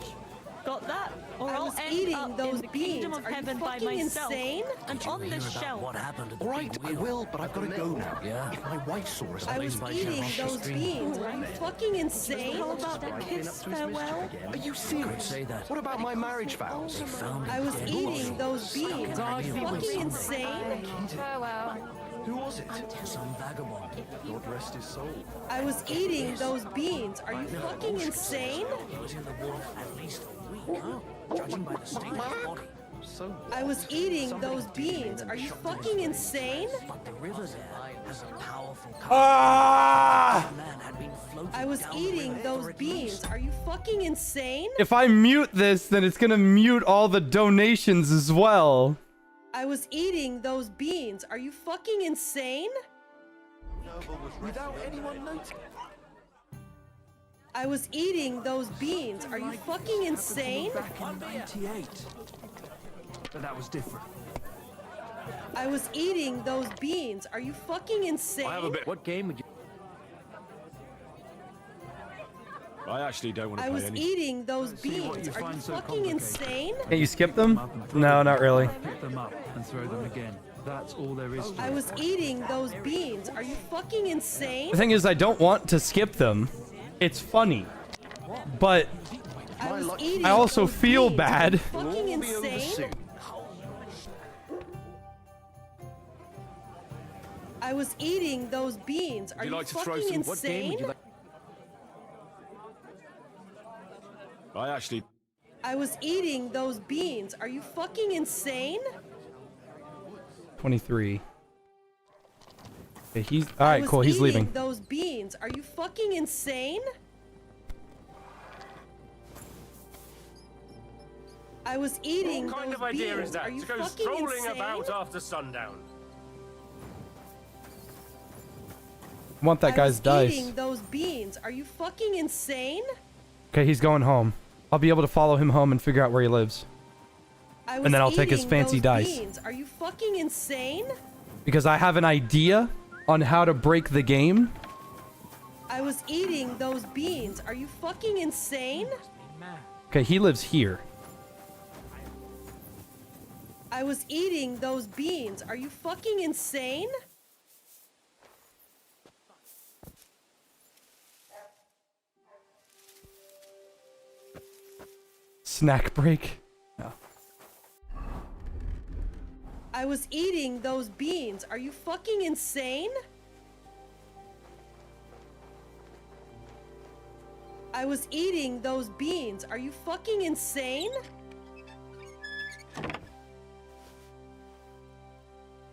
Got that? Or I I'll was end eating up those in the kingdom beans. of Are you heaven by fucking myself. insane? And on this shelf. What happened at the All right, I will, but I've got to go now. Yeah. If my wife saw us, I was eating those beans. Are you fucking insane? How about that kiss farewell? Are you serious? Say that. What about my marriage vows? I was eating those beans. Are you fucking insane? Who was it? Some vagabond. God rest his soul. I was eating those beans. Are you fucking insane? He was in the water for at least a week, judging by the state of his body. So I was eating those beans. Are you fucking insane? But the river there has a powerful current. Ah! Man had been floating I was down the eating river those for at beans. least Are you fucking insane? If I mute this, then it's gonna mute all the donations as well. I was eating those beans. Are you fucking insane? without anyone noticing. I was eating those beans. Are you fucking insane? Back in 98. But that was different. I was eating those beans. Are you fucking insane? I have a bit. What game would you... I actually don't want to I play was any. eating those See what beans. you Are you find so fucking insane? Can you skip them? No, not really. Pick them up and throw them again. That's all there is to I it. was eating those beans. Are you fucking insane? The thing is, I don't want to skip them. It's funny. But I was eating I also those feel beans. bad. Are you fucking insane? I was eating those beans. Are Would you you like to throw fucking some? What game insane? would you like? I actually. I was eating those beans. Are you fucking insane? 23. Okay, he's all right. Cool. He's leaving. Those beans. Are you fucking insane? I was eating What kind those of idea beans. is that? Are you To go fucking strolling insane? about after sundown. I want that I guy's was dice. eating those beans. Are you fucking insane? Okay, he's going home. I'll be able to follow him home and figure out where he lives. I was And then I'll take his eating fancy those dice. Beans. Are you fucking insane? Because I have an idea on how to break the game. I was eating those beans. Are you fucking insane? Okay, he lives here. I was eating those beans. Are you fucking insane? Snack break. No. I was eating those beans. Are you fucking insane? I was eating those beans. Are you fucking insane?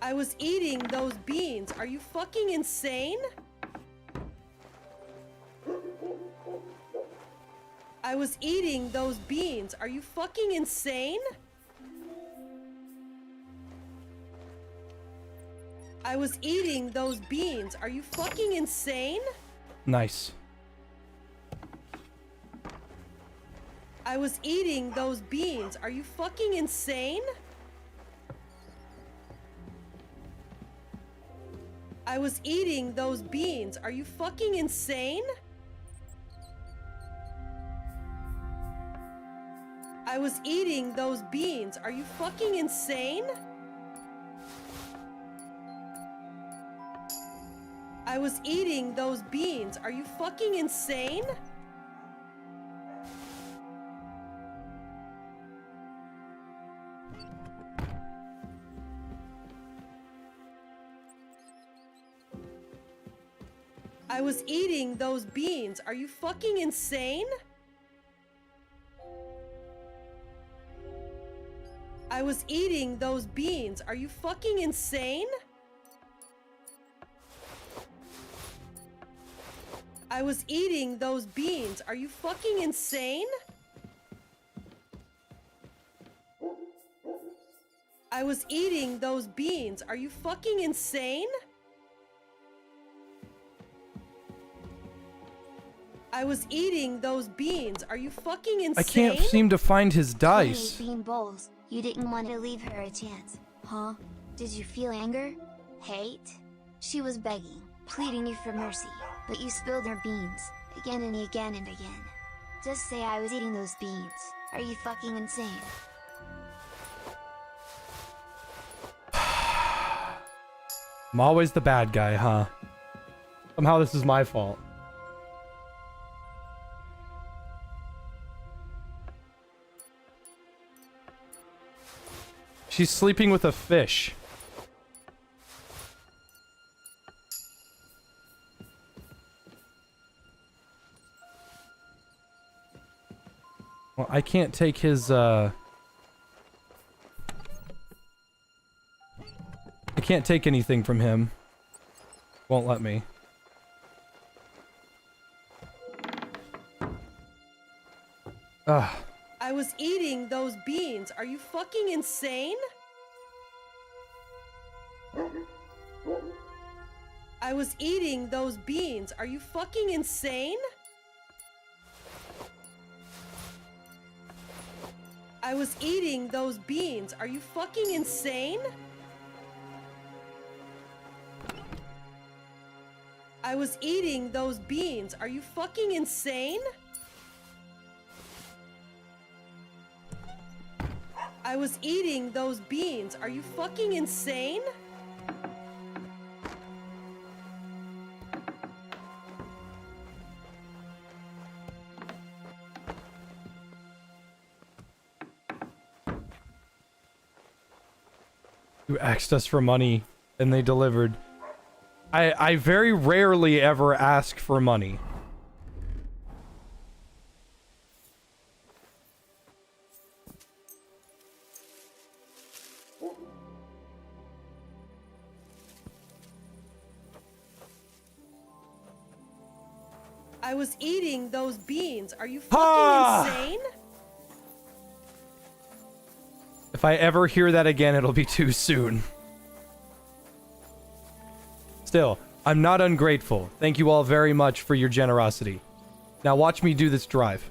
I was eating those beans. Are you fucking insane? I was eating those beans. Are you fucking insane? I was eating those beans. Are you fucking insane? Nice. I was eating those beans. Are you fucking insane? I was eating those beans. Are you fucking insane? I was eating those beans. Are you fucking insane? I was eating those beans. Are you fucking insane? I was eating those beans. Are you fucking insane? I was eating those beans. Are you fucking insane? I was eating those beans. Are you fucking insane? I was eating those beans. Are you fucking insane? I was eating those beans. Are you fucking insane? I can't seem to find his dice. Bean bowls. You didn't want to leave her a chance, huh? Did you feel anger? Hate? She was begging, pleading you for mercy, but you spilled her beans, again and again and again. Just say I was eating those beans. Are you fucking insane? I'm always the bad guy, huh? Somehow this is my fault. She's sleeping with a fish. Well, I can't take his, I can't take anything from him. Won't let me. Ugh. I was eating those beans. Are you fucking insane? I was eating those beans. Are you fucking insane? I was eating those beans. Are you fucking insane? I was eating those beans. Are you fucking insane? I was eating those beans. Are you fucking insane? You asked us for money and they delivered. I very rarely ever ask for money. I was eating those beans. Are you fucking insane? If I ever hear that again, it'll be too soon. Still, I'm not ungrateful. Thank you all very much for your generosity. Now watch me do this drive.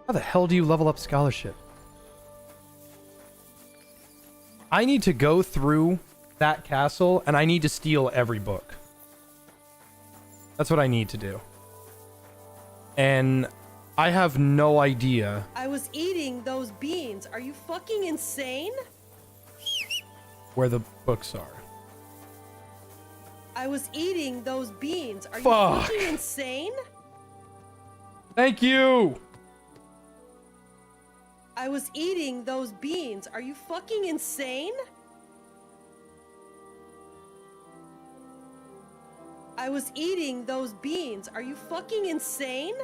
How the hell do you level up scholarship? I need to go through that castle and I need to steal every book. That's what I need to do. And I have no idea. I was eating those beans. Are you fucking insane? Where the books are. I was eating those beans. Are you Fuck. fucking insane? Thank you! I was eating those beans. Are you fucking insane? I was eating those beans. Are you fucking insane?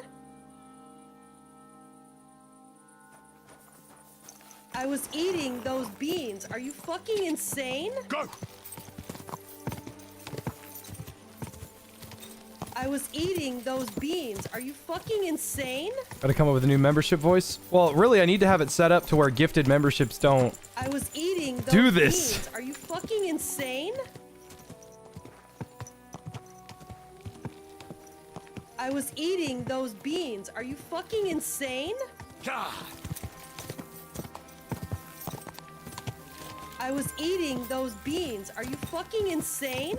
I was eating those beans. Are you fucking insane? Go! I was eating those beans. Are you fucking insane? Gotta come up with a new membership voice? Well, really, I need to have it set up to where gifted memberships don't I was eating those do this. beans. Are you fucking insane? I was eating those beans. Are you fucking insane? God. I was eating those beans. Are you fucking insane?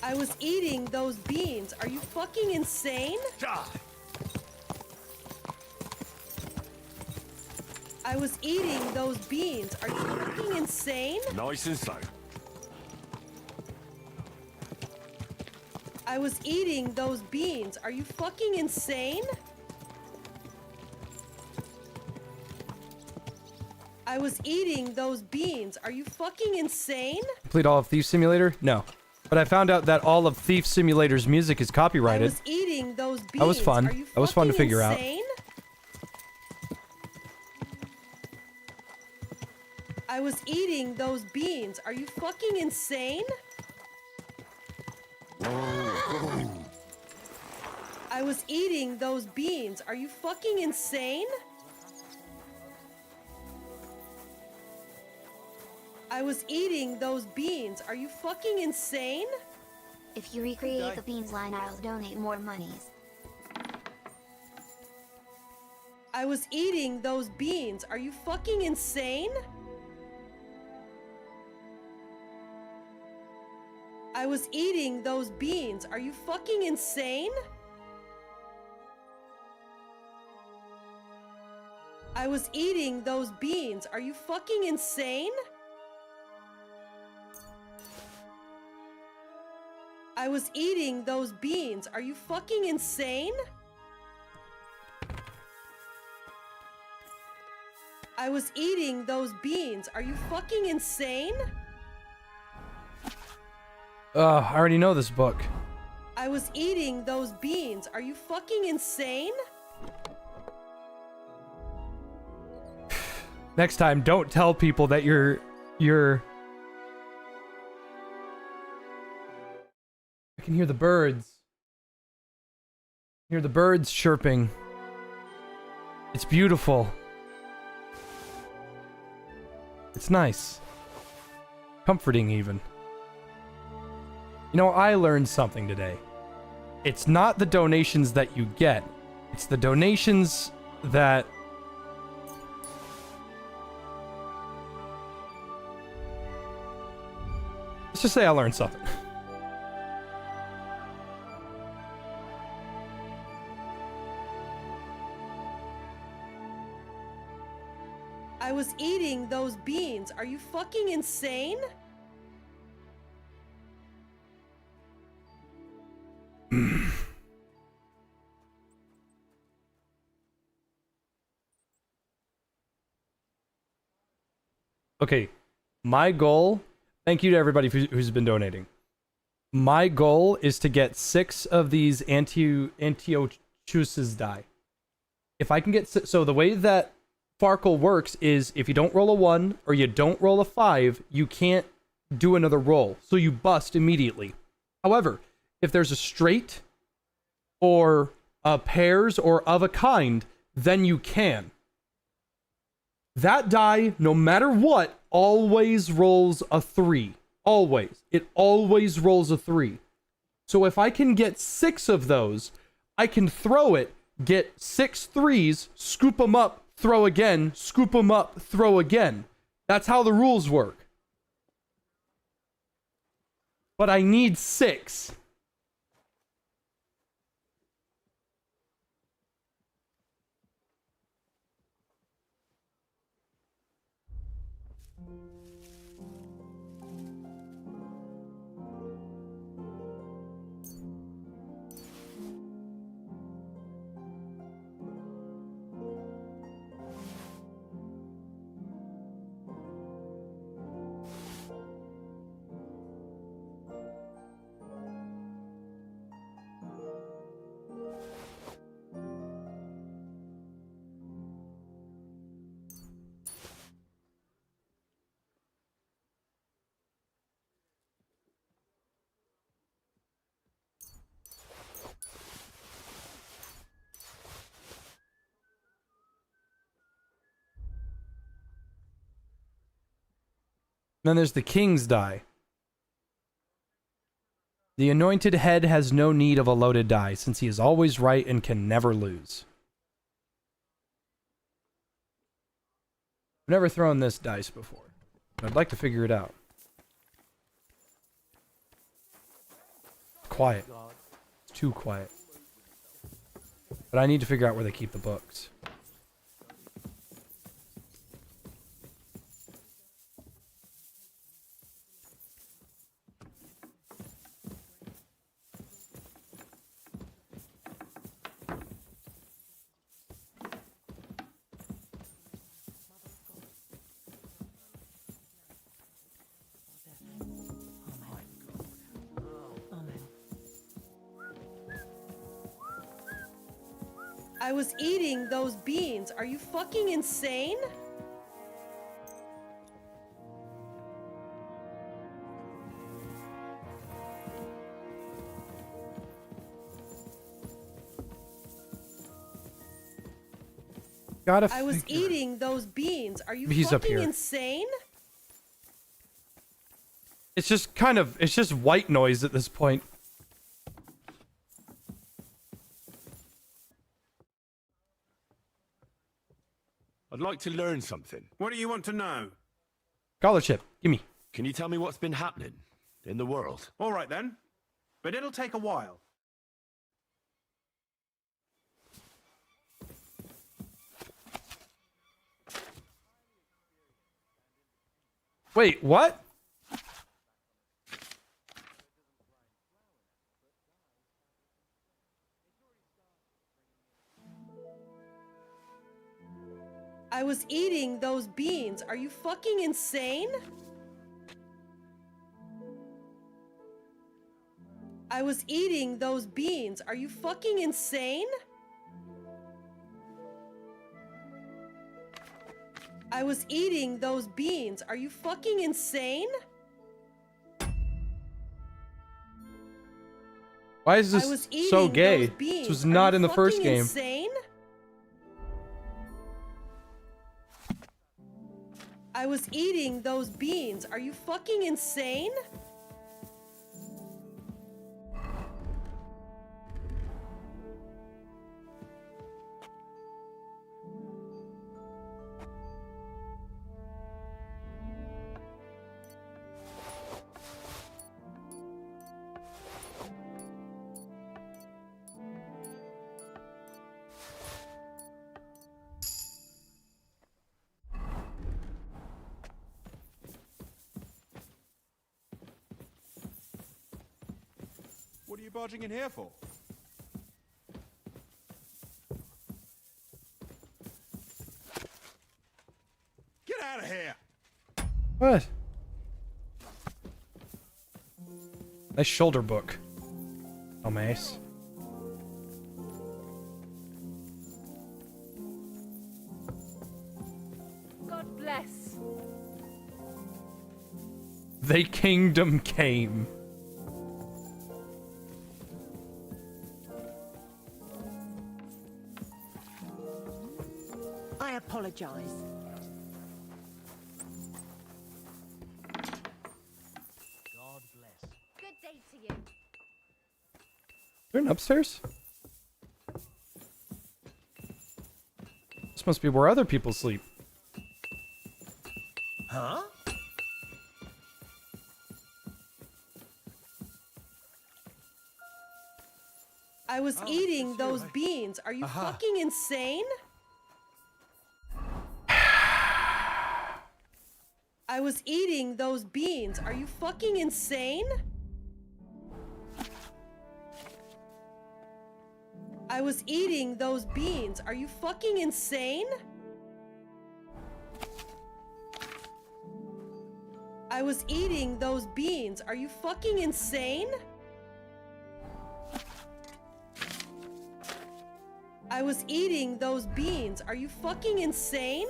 I was eating those beans. Are you fucking insane? God. I was eating those beans. Are you fucking insane? Nice and slow. I was eating those beans. Are you fucking insane? I was eating those beans. Are you fucking insane? Complete all of Thief Simulator? No. But I found out that all of Thief Simulator's music is I copyrighted. was eating those beans. That was fun. Are you That was fun to fucking figure out. insane? I was eating those beans. Are you fucking insane? I was eating those beans. Are you fucking insane? I was eating those beans. Are you fucking insane? If you recreate the beans line, I'll donate more monies. I was eating those beans. Are you fucking insane? I was eating those beans. Are you fucking insane? I was eating those beans. Are you fucking insane? I was eating those beans. Are you fucking insane? I was eating those beans. Are you fucking insane? I already know this book. I was eating those beans. Are you fucking insane? Next time, don't tell people that you're... I can hear the birds. Hear the birds chirping. It's beautiful. It's nice. Comforting, even. You know, I learned something today. It's not the donations that you get. It's the donations that... Let's just say I learned something. I was eating those beans. Are you fucking insane? Okay, my goal... Thank you to everybody who's been donating. My goal is to get 6 of these Antiochus's die. If I can get... So the way that Farkle works is if you don't roll a 1 or you don't roll a 5, you can't do another roll. So you bust immediately. However, if there's a straight or a pairs or of a kind, then you can. That die, no matter what, always rolls a 3. Always. It always rolls a 3. So if I can get 6 of those, I can throw it, get 6 3s, scoop them up, throw again, scoop them up, throw again. That's how the rules work. But I need 6. Then there's the king's die. The anointed head has no need of a loaded die, since he is always right and can never lose. I've never thrown this dice before, but I'd like to figure it out. Quiet. It's too quiet. But I need to figure out where they keep the books. I was eating those beans. Are you fucking insane? Gotta I was figure. eating those beans. Are you He's up fucking here. insane? It's just kind of, it's just white noise at this point. I'd like to learn something. What do you want to know? Scholarship, gimme. Can you tell me what's been happening in the world? All right then, but it'll take a while. Wait, what? I was eating those beans. Are you fucking insane? I was eating those beans. Are you fucking insane? I was eating those beans. Are you fucking insane? Why is I this was eating so gay? those beans. This was Are not you in the first fucking game. Insane? I was eating those beans. Are you fucking insane? What are you barging in here for? Get out of here! What? Nice shoulder book. Oh, mace. God bless. They kingdom came. I apologize. God bless. Good day to you. Is there an upstairs? This must be where other people sleep. Huh? I was eating those beans. Are you fucking insane? I was eating those beans. Are you fucking insane? I was eating those beans. Are you fucking insane? I was eating those beans. Are you fucking insane? I was eating those beans. Are you fucking insane?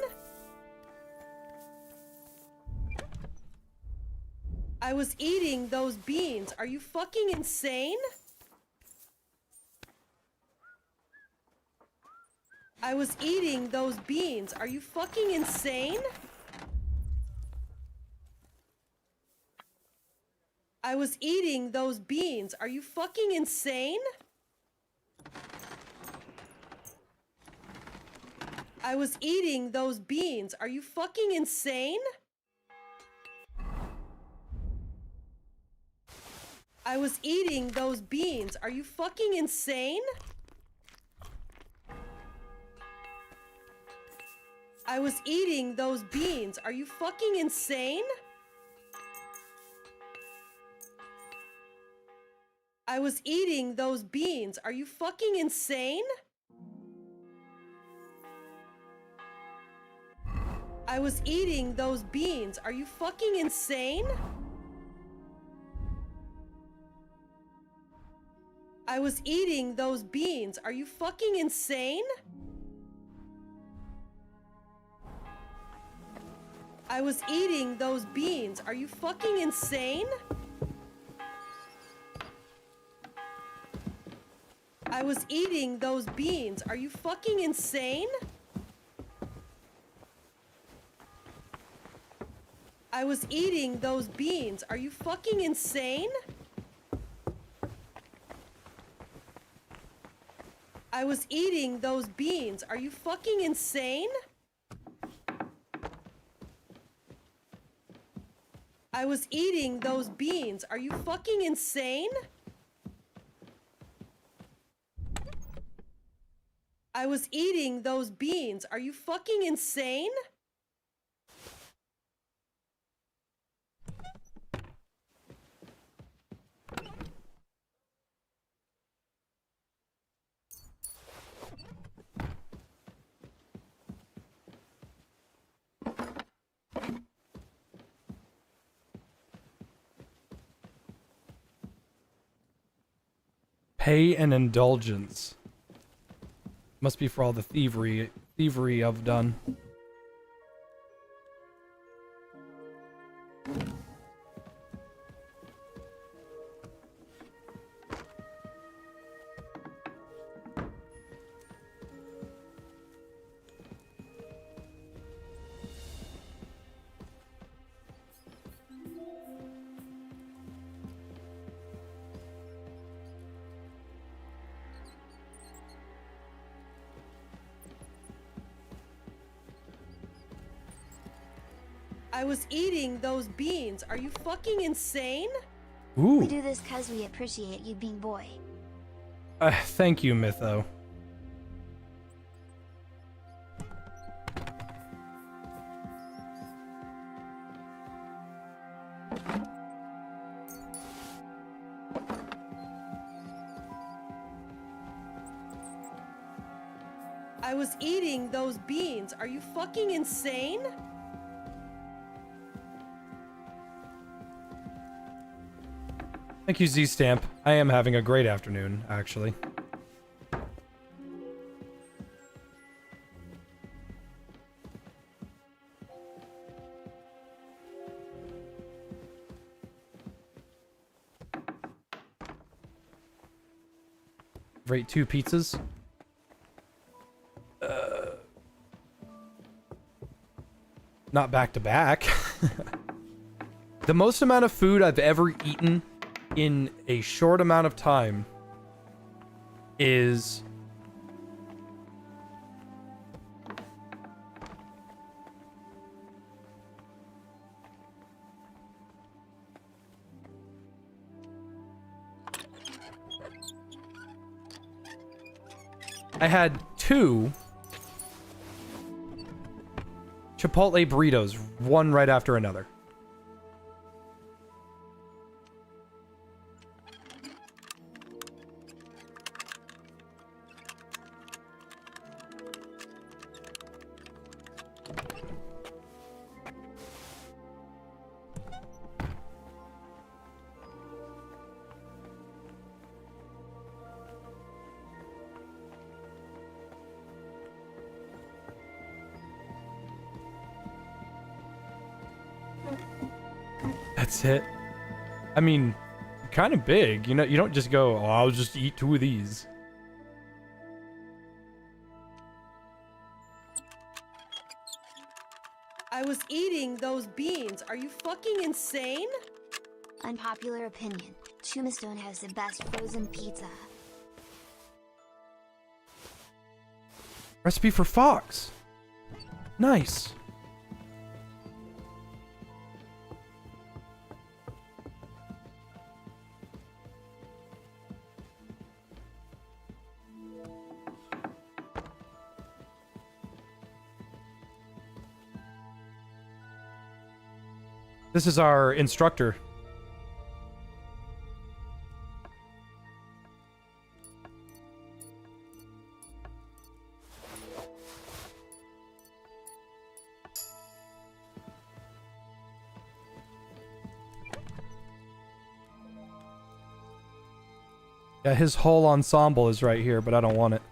I was eating those beans. Are you fucking insane? I was eating those beans. Are you fucking insane? I I was eating those beans. Are you fucking insane? I was eating those beans. Are you fucking insane? I was eating those beans. Are you fucking insane? I was eating those beans. Are you fucking insane? I was eating those beans. Are you fucking insane? I was eating those beans. Are you fucking insane? I was eating those beans. Are you fucking insane? I was eating those beans. Are you fucking insane? I was eating those beans. Are you fucking insane? I was eating those beans. Are you fucking insane? I was eating those beans. Are you fucking insane? I was eating those beans. Are you fucking insane? I was eating those beans. Are you fucking insane? Pay an indulgence. Must be for all the thievery I've done. I was eating those beans. Are you fucking insane? Ooh. We do this cause we appreciate you being boy. Thank you, Mytho. I was eating those beans. Are you fucking insane? Thank you, Z-Stamp. I am having a great afternoon, actually. Rate 2 pizzas. Not back to back. The most amount of food I've ever eaten in a short amount of time is I had 2 Chipotle burritos, one right after another. That's it. I mean, kind of big. You know, you don't just go, oh, I'll just eat 2 of these. I was eating those beans. Are you fucking insane? Unpopular opinion, Tombstone has the best frozen pizza. Recipe for Fox. Nice. This is our instructor. Yeah, his whole ensemble is right here, but I don't want it.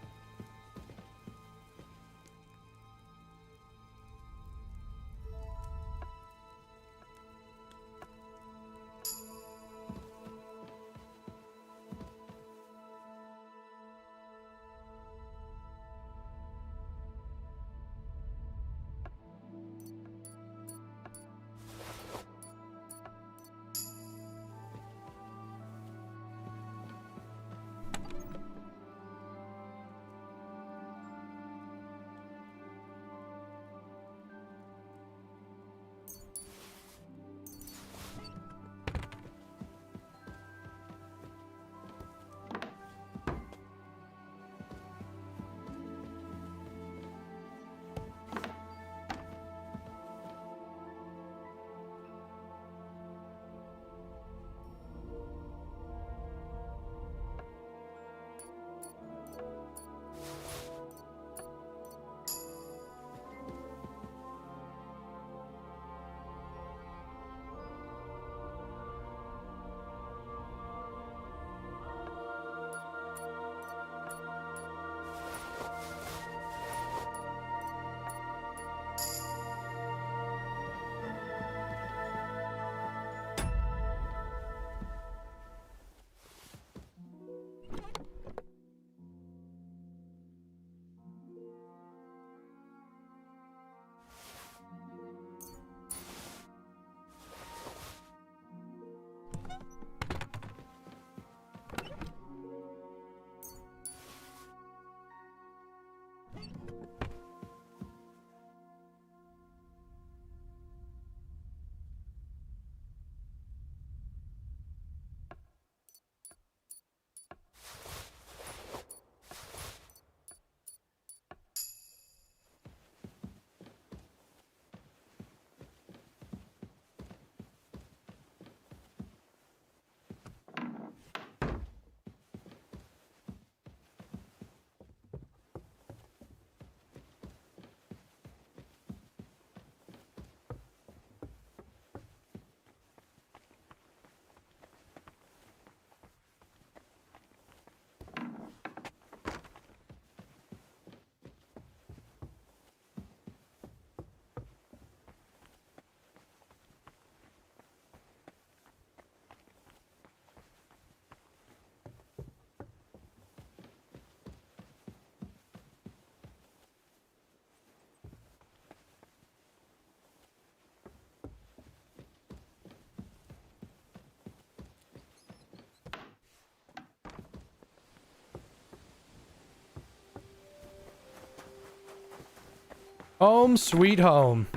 Home sweet home.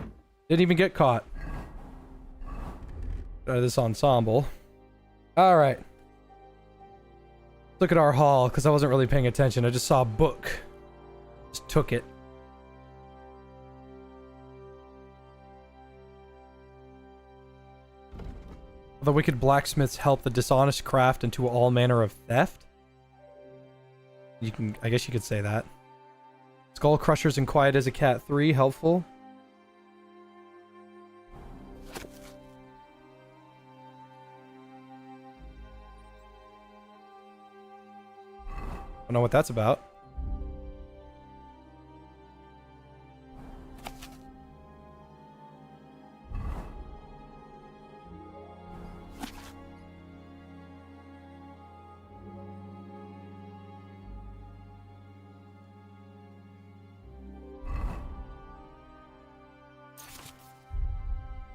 Didn't even get caught. This ensemble. All right. Look at our haul, because I wasn't really paying attention. I just saw a book. Just took it. The wicked blacksmiths help the dishonest craft into all manner of theft. You can, I guess you could say that. Skull crushers and quiet as a cat 3, helpful. I don't know what that's about.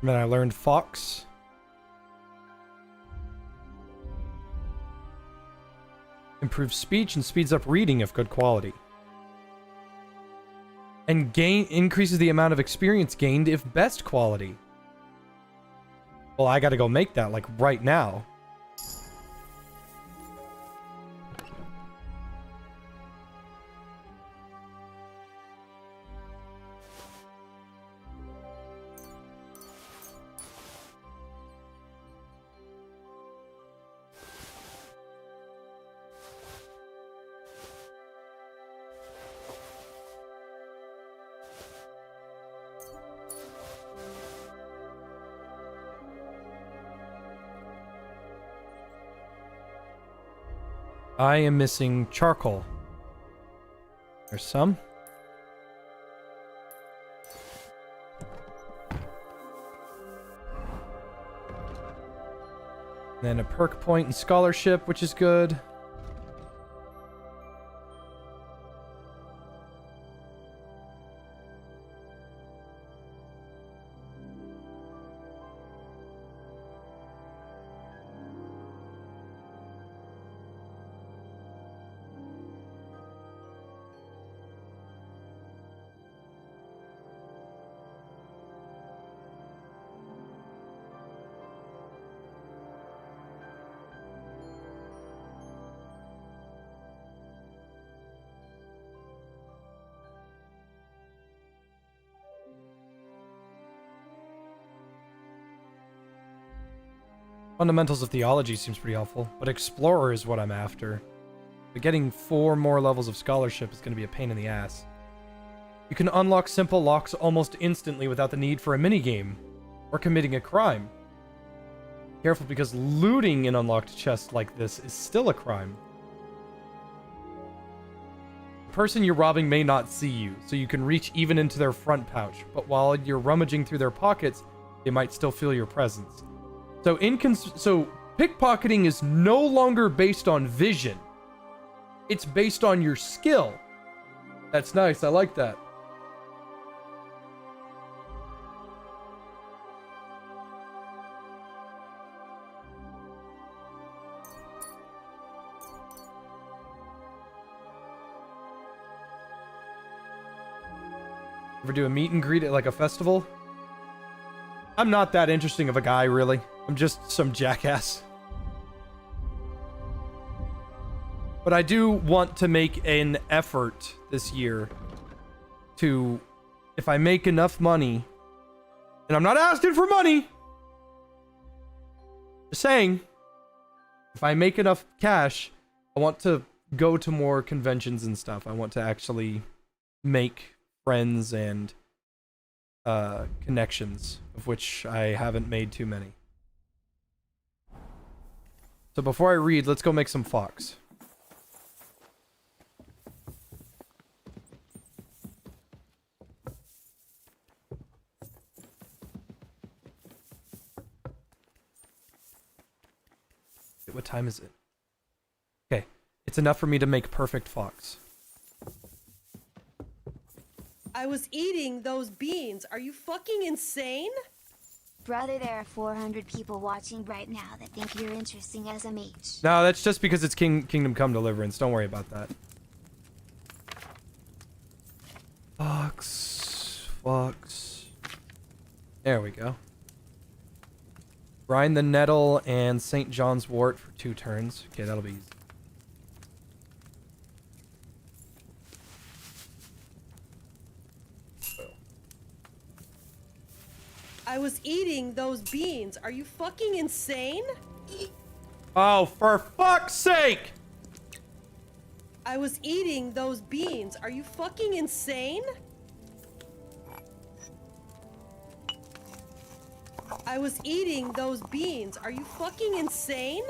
And then I learned Fox. improves speech and speeds up reading if good quality. And increases the amount of experience gained if best quality. Well, I gotta go make that, like, right now. I am missing charcoal. There's some. Then a perk point and scholarship, which is good. Fundamentals of Theology seems pretty helpful, but Explorer is what I'm after. But getting 4 more levels of scholarship is going to be a pain in the ass. You can unlock simple locks almost instantly without the need for a minigame, or committing a crime. Careful, because looting an unlocked chest like this is still a crime. The person you're robbing may not see you, so you can reach even into their front pouch, but while you're rummaging through their pockets, they might still feel your presence. So pickpocketing is no longer based on vision. It's based on your skill. That's nice. I like that. Ever do a meet and greet at like a festival? I'm not that interesting of a guy, really. I'm just some jackass. But I do want to make an effort this year to, if I make enough money, and I'm not asking for money, just saying, if I make enough cash, I want to go to more conventions and stuff. I want to actually make friends and connections, of which I haven't made too many. So before I read, let's go make some fox. What time is it? Okay, it's enough for me to make perfect fox. I was eating those beans. Are you fucking insane? Brother, there are 400 people watching right now that think you're interesting as a mage. No, that's just because it's Kingdom Come Deliverance. Don't worry about that. Fox. There we go. Grind the nettle and St. John's wort for 2 turns. Okay, that'll be easy. I was eating those beans. Are you fucking insane? Oh, for fuck's sake! I was eating those beans. Are you fucking insane? I was eating those beans. Are you fucking insane?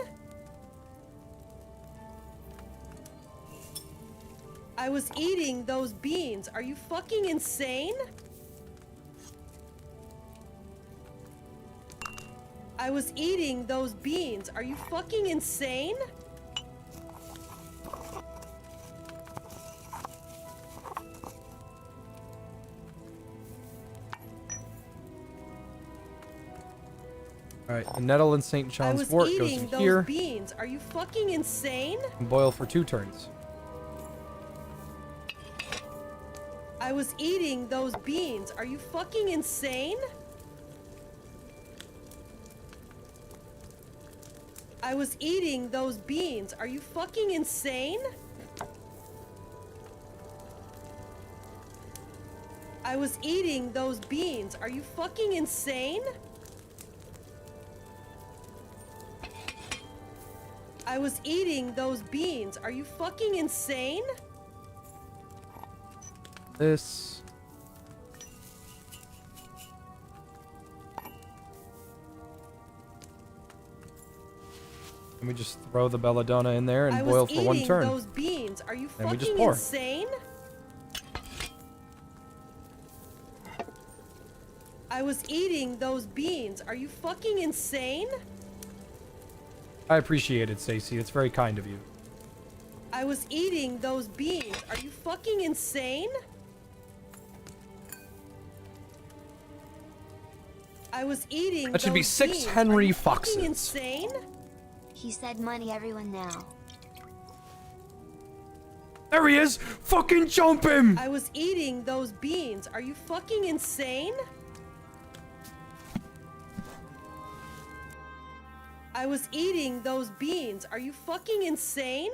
I was eating those beans. Are you fucking insane? I was eating those beans. Are you fucking insane? All right, the nettle and St. I John's was wort goes eating in those here. beans. Are you fucking insane? And boil for 2 turns. I was eating those beans. Are you fucking insane? I was eating those beans. Are you fucking insane? I was eating those beans. Are you fucking insane? I was eating those beans. Are you fucking insane? This. And we just throw the belladonna in there and I boil was for 1 eating turn. those beans. Are you And we just fucking pour. insane? I was eating those beans. Are you fucking insane? I appreciate it, Stacey. It's very kind of you. I was eating those beans. Are you fucking insane? I was eating That should be those 6 beans. Henry Are you Foxes. fucking insane? He said money everyone now. There he is! Fucking jump him! I was eating those beans. Are you fucking insane? I was eating those beans. Are you fucking insane?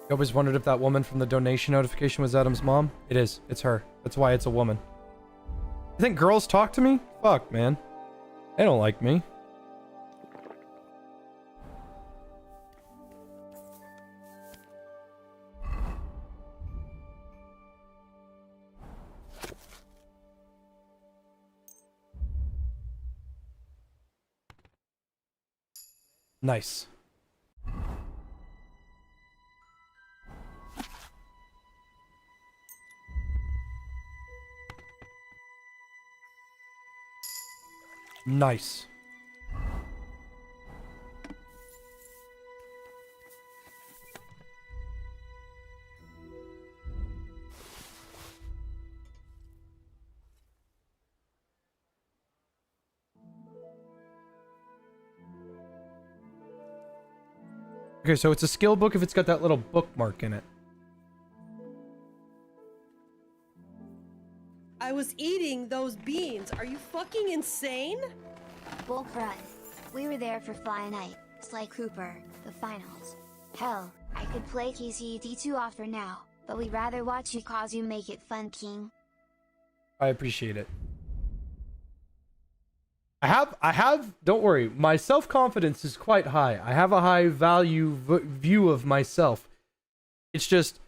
You always wondered if that woman from the donation notification was Adam's mom? It is. It's her. That's why it's a woman. You think girls talk to me? Fuck, man. They don't like me. Nice. Nice. Okay, so it's a skill book if it's got that little bookmark in it. I was eating those beans. Are you fucking insane? Bull run. We were there for Fly Night, Sly Cooper, the finals. Hell, I could play KCD2 off for now, but we'd rather watch you cause you make it fun, King. I appreciate it. I have, don't worry, my self-confidence is quite high. I have a high value view of myself. It's just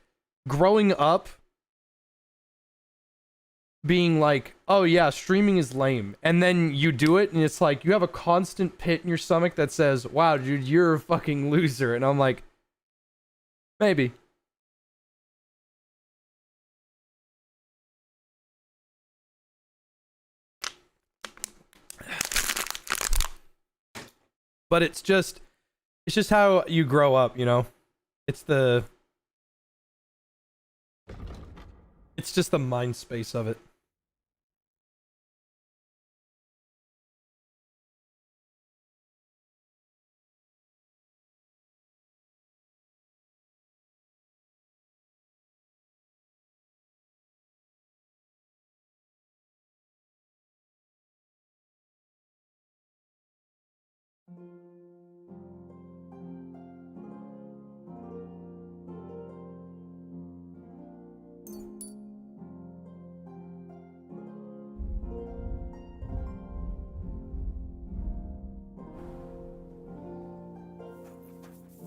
growing up being like, oh yeah, streaming is lame. And then you do it and it's like, you have a constant pit in your stomach that says, wow, dude, you're a fucking loser. And I'm like, maybe. But it's just how you grow up, you know? It's just the mind space of it.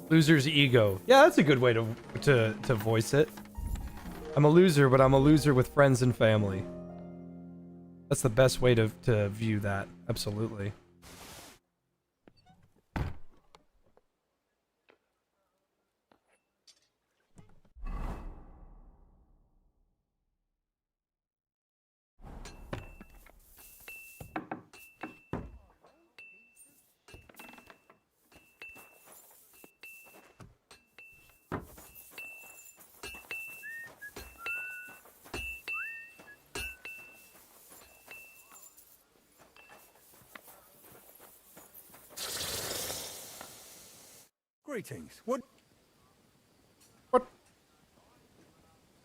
Loser's ego. Yeah, that's a good way to voice it. I'm a loser, but I'm a loser with friends and family. That's the best way to view that. Absolutely. Greetings. What?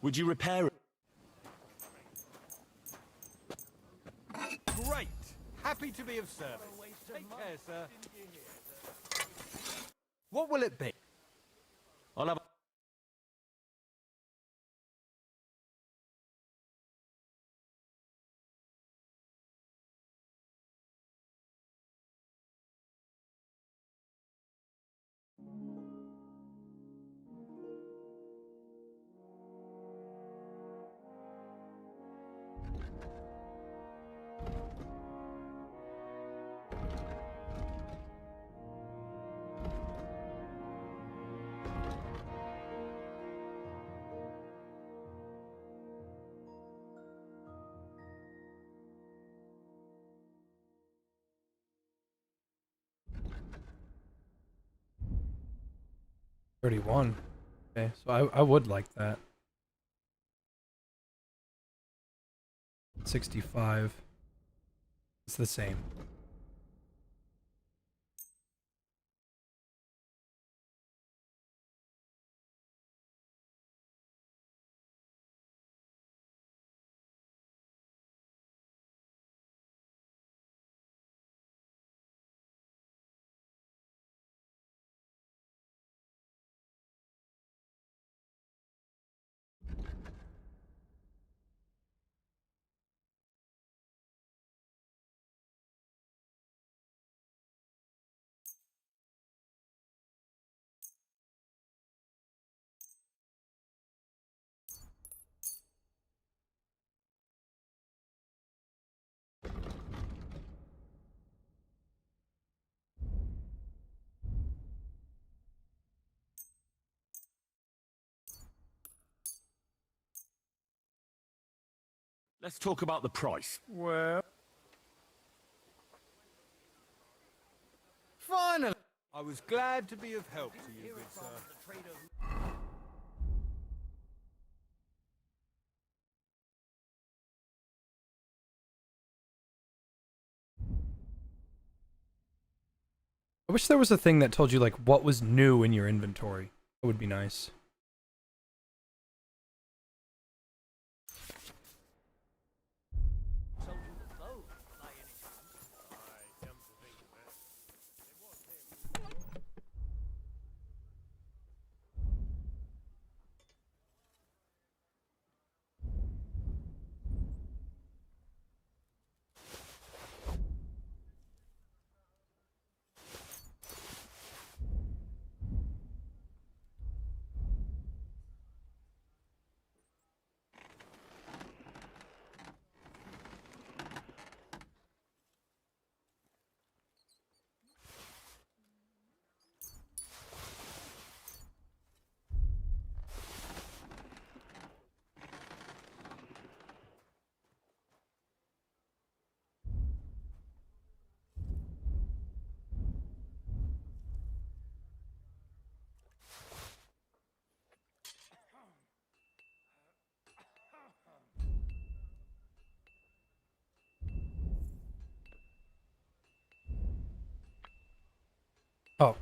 Would you repair it? Great. Happy to be of service. Take care, sir. What will it be? I'll have. $31. Okay, so I would like that. 65. It's the same. Let's talk about the price. Well... Finally! I was glad to be of help to you, good sir. I wish there was a thing that told you like what was new in your inventory. That would be nice. Oh.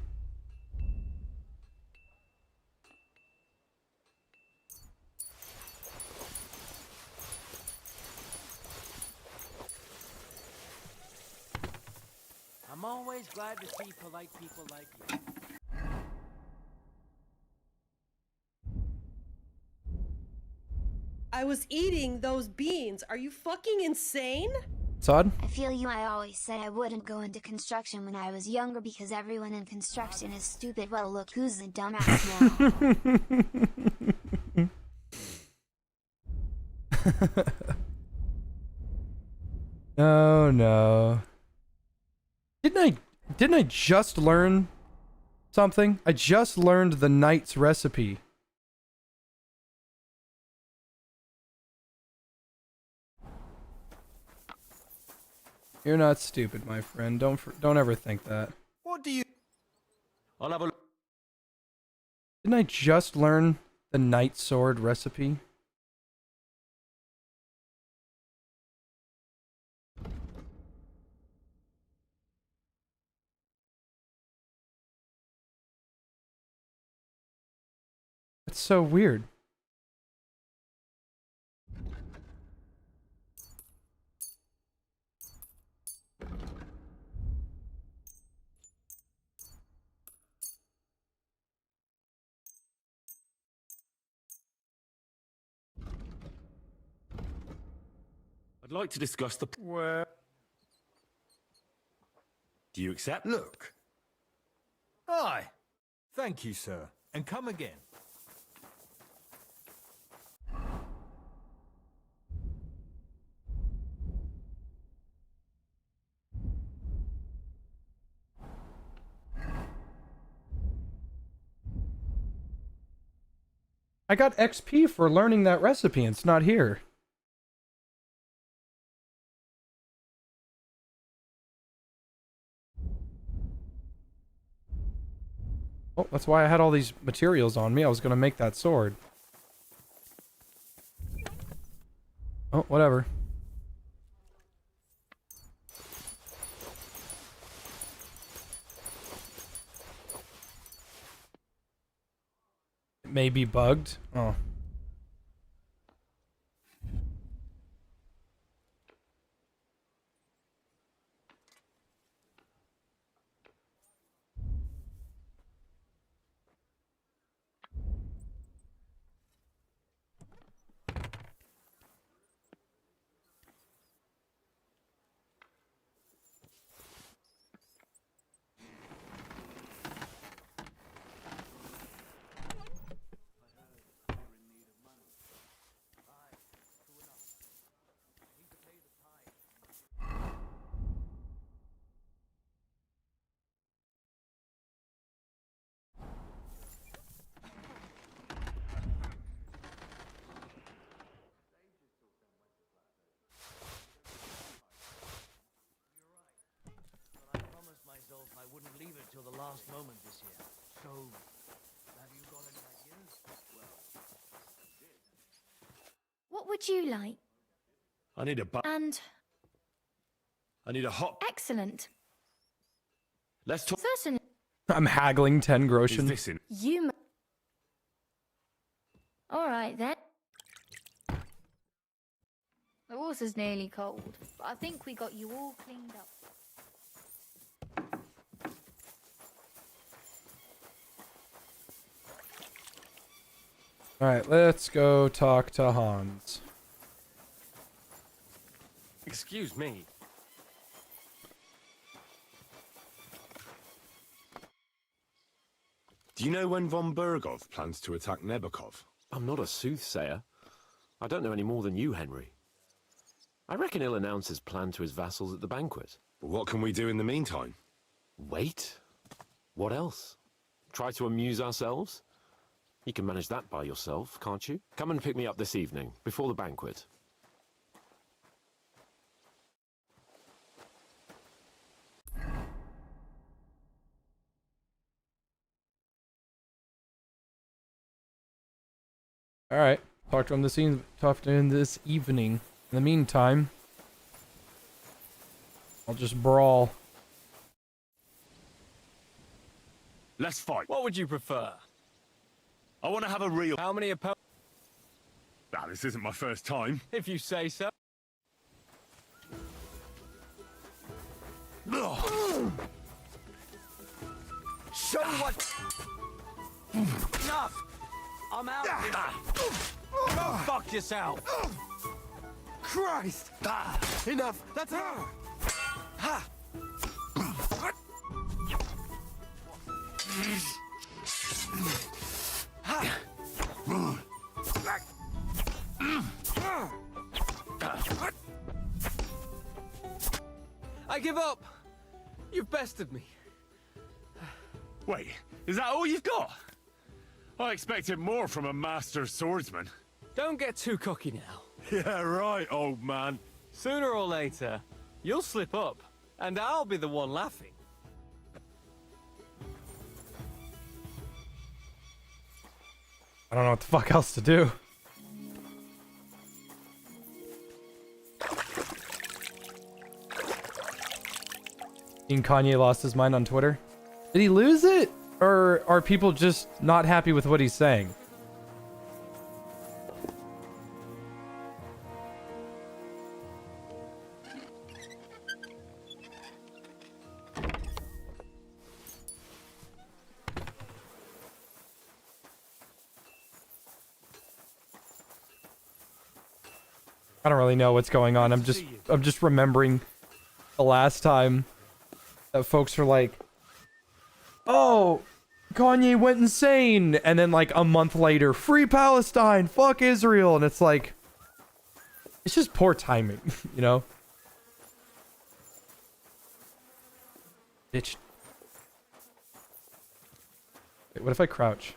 I'm always glad to see polite people like you. I was eating those beans. Are you fucking insane? Sod? I feel you. I always said I wouldn't go into construction when I was younger because everyone in construction is stupid. Well, look who's the dumbass now. Oh no. Didn't I just learn something? I just learned the knight's recipe. You're not stupid, my friend. Don't ever think that. What do you... I'll have a look. Didn't I just learn the knight sword recipe? It's so weird. I'd like to discuss the... Where? Do you accept? Look. Aye. Thank you, sir. And come again. I got XP for learning that recipe and it's not here. Oh, that's why I had all these materials on me. I was gonna make that sword. Oh, whatever. It may be bugged. Oh. I wouldn't leave it till the last moment this year. So, have you got any ideas? Well, What would you like? I need a And I need a hot... excellent. Let's talk... Certainly. I'm haggling 10 groschen. Is this in... You. All right then. The water's nearly cold, but I think we got you all cleaned up. Alright, let's go talk to Hans. Excuse me. Do you know when von Bergow plans to attack Nebokov? I'm not a soothsayer. I don't know any more than you, Henry. I reckon he'll announce his plan to his vassals at the banquet. But what can we do in the meantime? Wait? What else? Try to amuse ourselves? You can manage that by yourself, can't you? Come and pick me up this evening, before the banquet. Alright, talk to him this evening. In the meantime, I'll just brawl. Let's fight. What would you prefer? I want to have a real... How many opponents? Ah, this isn't my first time. If you say so. Show what... Enough! I'm out. Go fuck yourself. Christ! Enough! That's all! Ha! I give up. You've bested me. Wait, is that all you've got? I expected more from a master swordsman. Don't get too cocky now. Yeah, right, old man. Sooner or later, you'll slip up, and I'll be the one laughing. I don't know what the fuck else to do. Think Kanye lost his mind on Twitter? Did he lose it? Or are people just not happy with what he's saying? I don't really know what's going on. I'm just remembering the last time that folks were like, "Oh, Kanye went insane," and then like a month later, "Free Palestine, fuck Israel," and it's like, it's just poor timing, you know? Bitch. Wait, what if I crouch?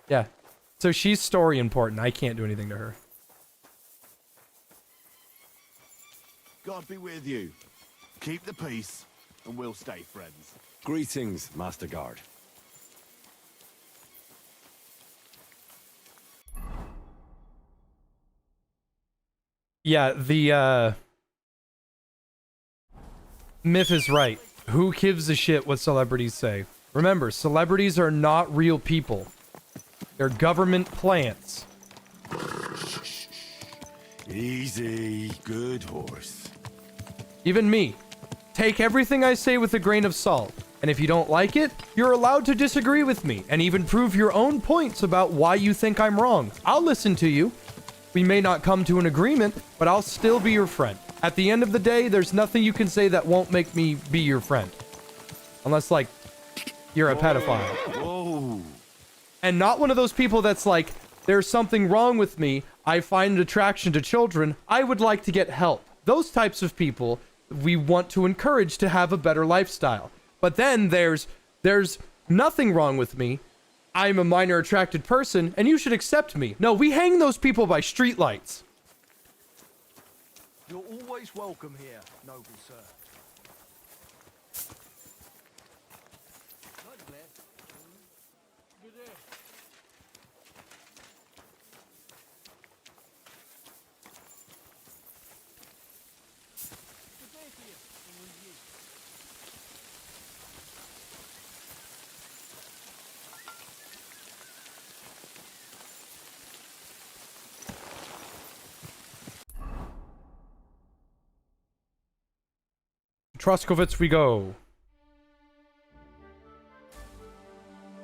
Yeah. So she's story important. I can't do anything to her. God be with you. Keep the peace, and we'll stay friends. Greetings, Master Guard. Yeah, the myth is right. Who gives a shit what celebrities say? Remember, celebrities are not real people. They're government plants. Easy, good horse. Even me. Take everything I say with a grain of salt. And if you don't like it, you're allowed to disagree with me and even prove your own points about why you think I'm wrong. I'll listen to you. We may not come to an agreement, but I'll still be your friend. At the end of the day, there's nothing you can say that won't make me be your friend. Unless, like, you're a pedophile. Whoa. And not one of those people that's like, there's something wrong with me, I find an attraction to children, I would like to get help. Those types of people we want to encourage to have a better lifestyle. But then there's nothing wrong with me, I'm a minor attracted person, and you should accept me. No, we hang those people by streetlights. You're always welcome here, noble sir. Troskovitz we go.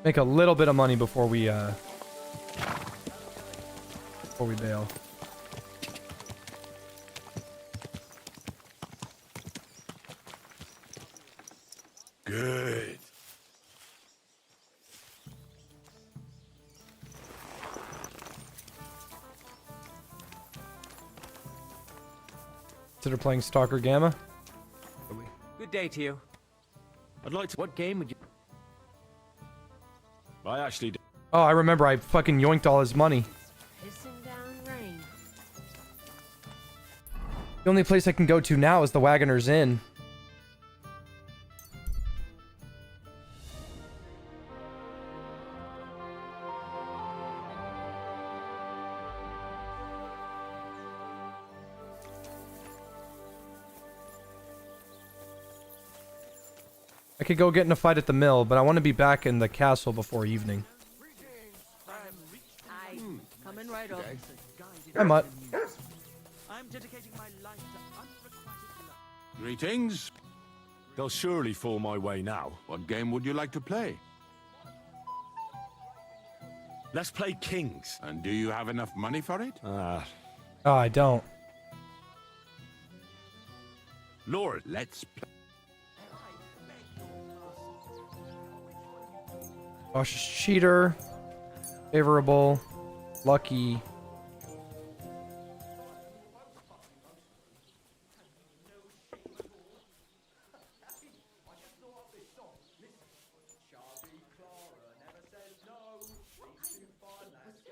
Make a little bit of money before we bail. Good. Consider playing Stalker Gamma. Good day to you. I'd like to... What game would you... I actually... Oh, I remember I fucking yoinked all his money. Pissing down rain. The only place I can go to now is the Wagoner's Inn. I could go get in a fight at the mill, but I want to be back in the castle before evening. Coming right up. Hi, Mutt. I'm dedicating my life to unrequited love. Greetings. They'll surely fall my way now. What game would you like to play? Let's play kings. And do you have enough money for it? Oh, I don't. Lord, let's play. Cautious cheater. Favorable. Lucky.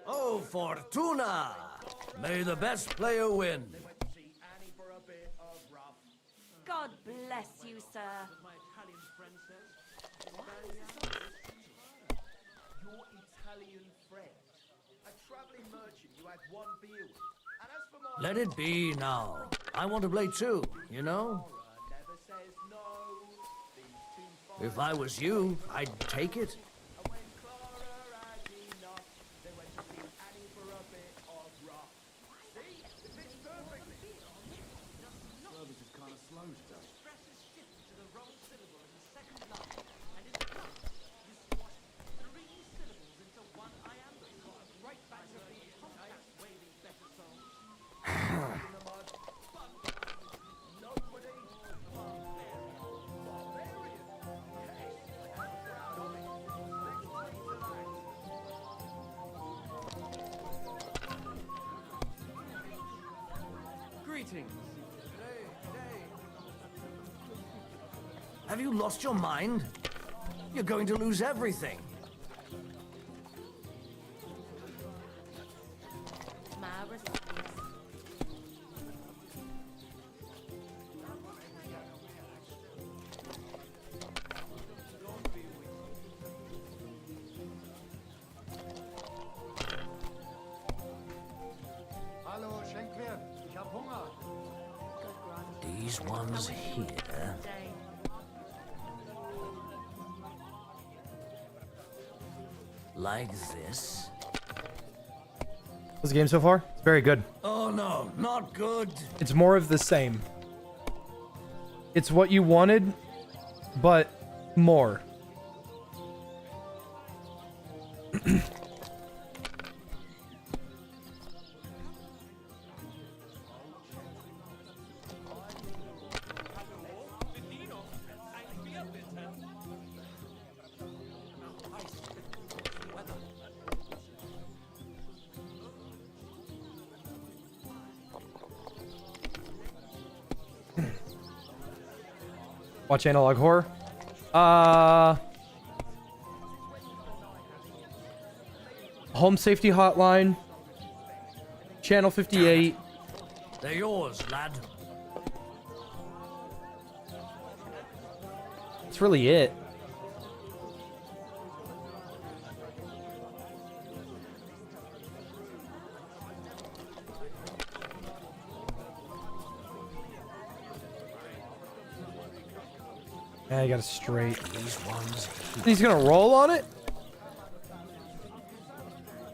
Oh, Fortuna! May the best player win. God bless you, sir. Your Italian friend. A traveling merchant you had one beer with. And as for my... Let it be now. I want to play too, you know? never says no. If I was you, I'd take it. Greetings. Have you lost your mind? You're going to lose everything. My respects. Hallo, Schenkwert. Ich hab Hunger. These ones here. Like this. How's the game so far? It's very good. Oh no, not good. It's more of the same. It's what you wanted, but more. Watch Analog Horror. Home Safety Hotline. Channel 58. They're yours, lad. That's really it. Yeah, I got it straight. These ones. He's gonna roll on it?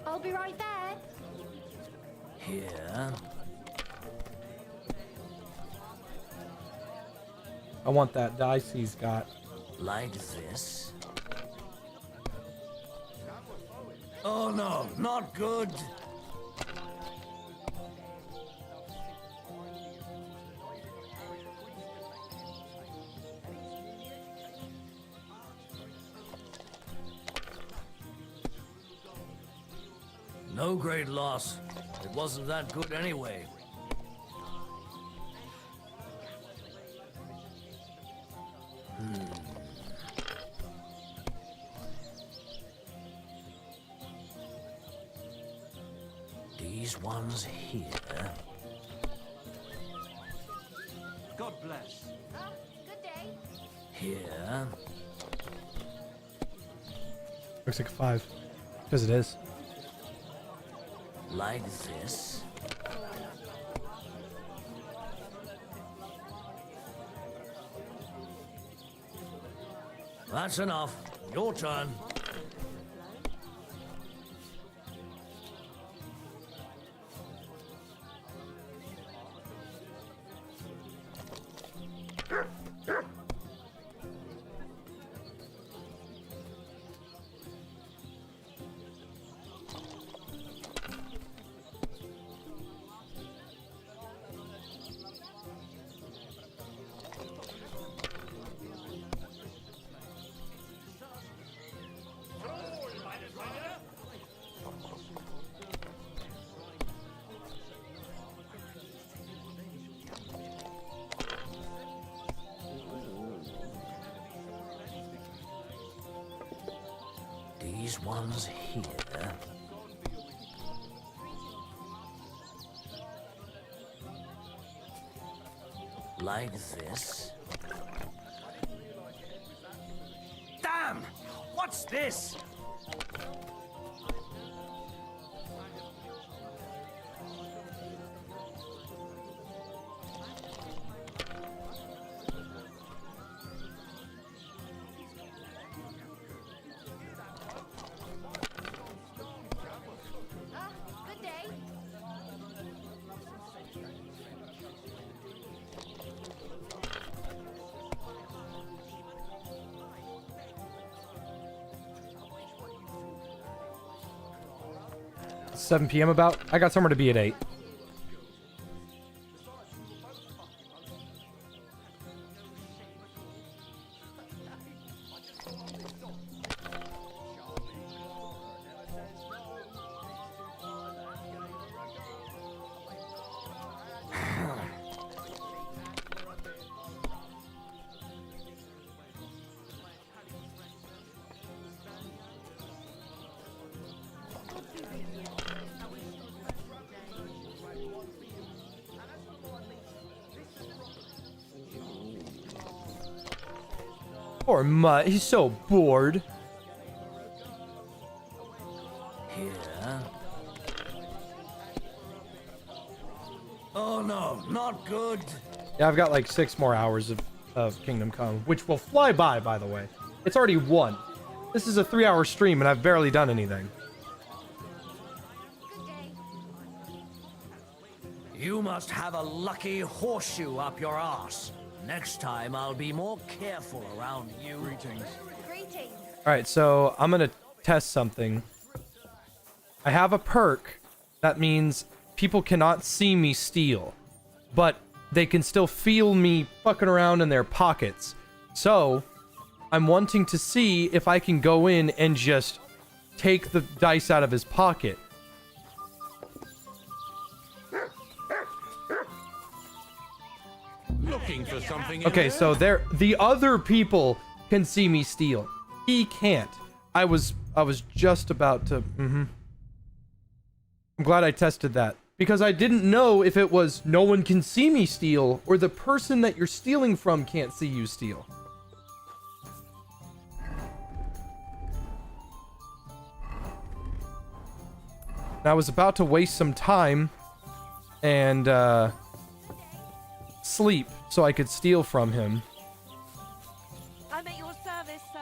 I'll be right there. Here. I want that dice he's got. Like this. Oh no, not good. No great loss. It wasn't that good anyway. These ones here. God bless. Oh, good day. Here. Looks like a 5. Because it is. Like this. That's enough. Your turn. these ones here. Like this. Damn! What's this? Good day. 7 p.m. about. I got somewhere to be at 8. Poor Mutt, he's so bored. Here. Oh no, not good. Yeah, I've got like 6 more hours of Kingdom Come, which will fly by the way. It's already 1. This is a 3-hour stream and I've barely done anything. You must have a lucky horseshoe up your arse. Next time, I'll be more careful around you. Greetings. Greetings. Alright, so I'm gonna test something. I have a perk that means people cannot see me steal, but they can still feel me fucking around in their pockets. So, I'm wanting to see if I can go in and just take the dice out of his pocket. Looking for something. Okay, so the other people can see me steal. He can't. I was just about to. I'm glad I tested that because I didn't know if it was no one can see me steal or the person that you're stealing from can't see you steal. And I was about to waste some time and sleep so I could steal from him. I'm at your service, sir.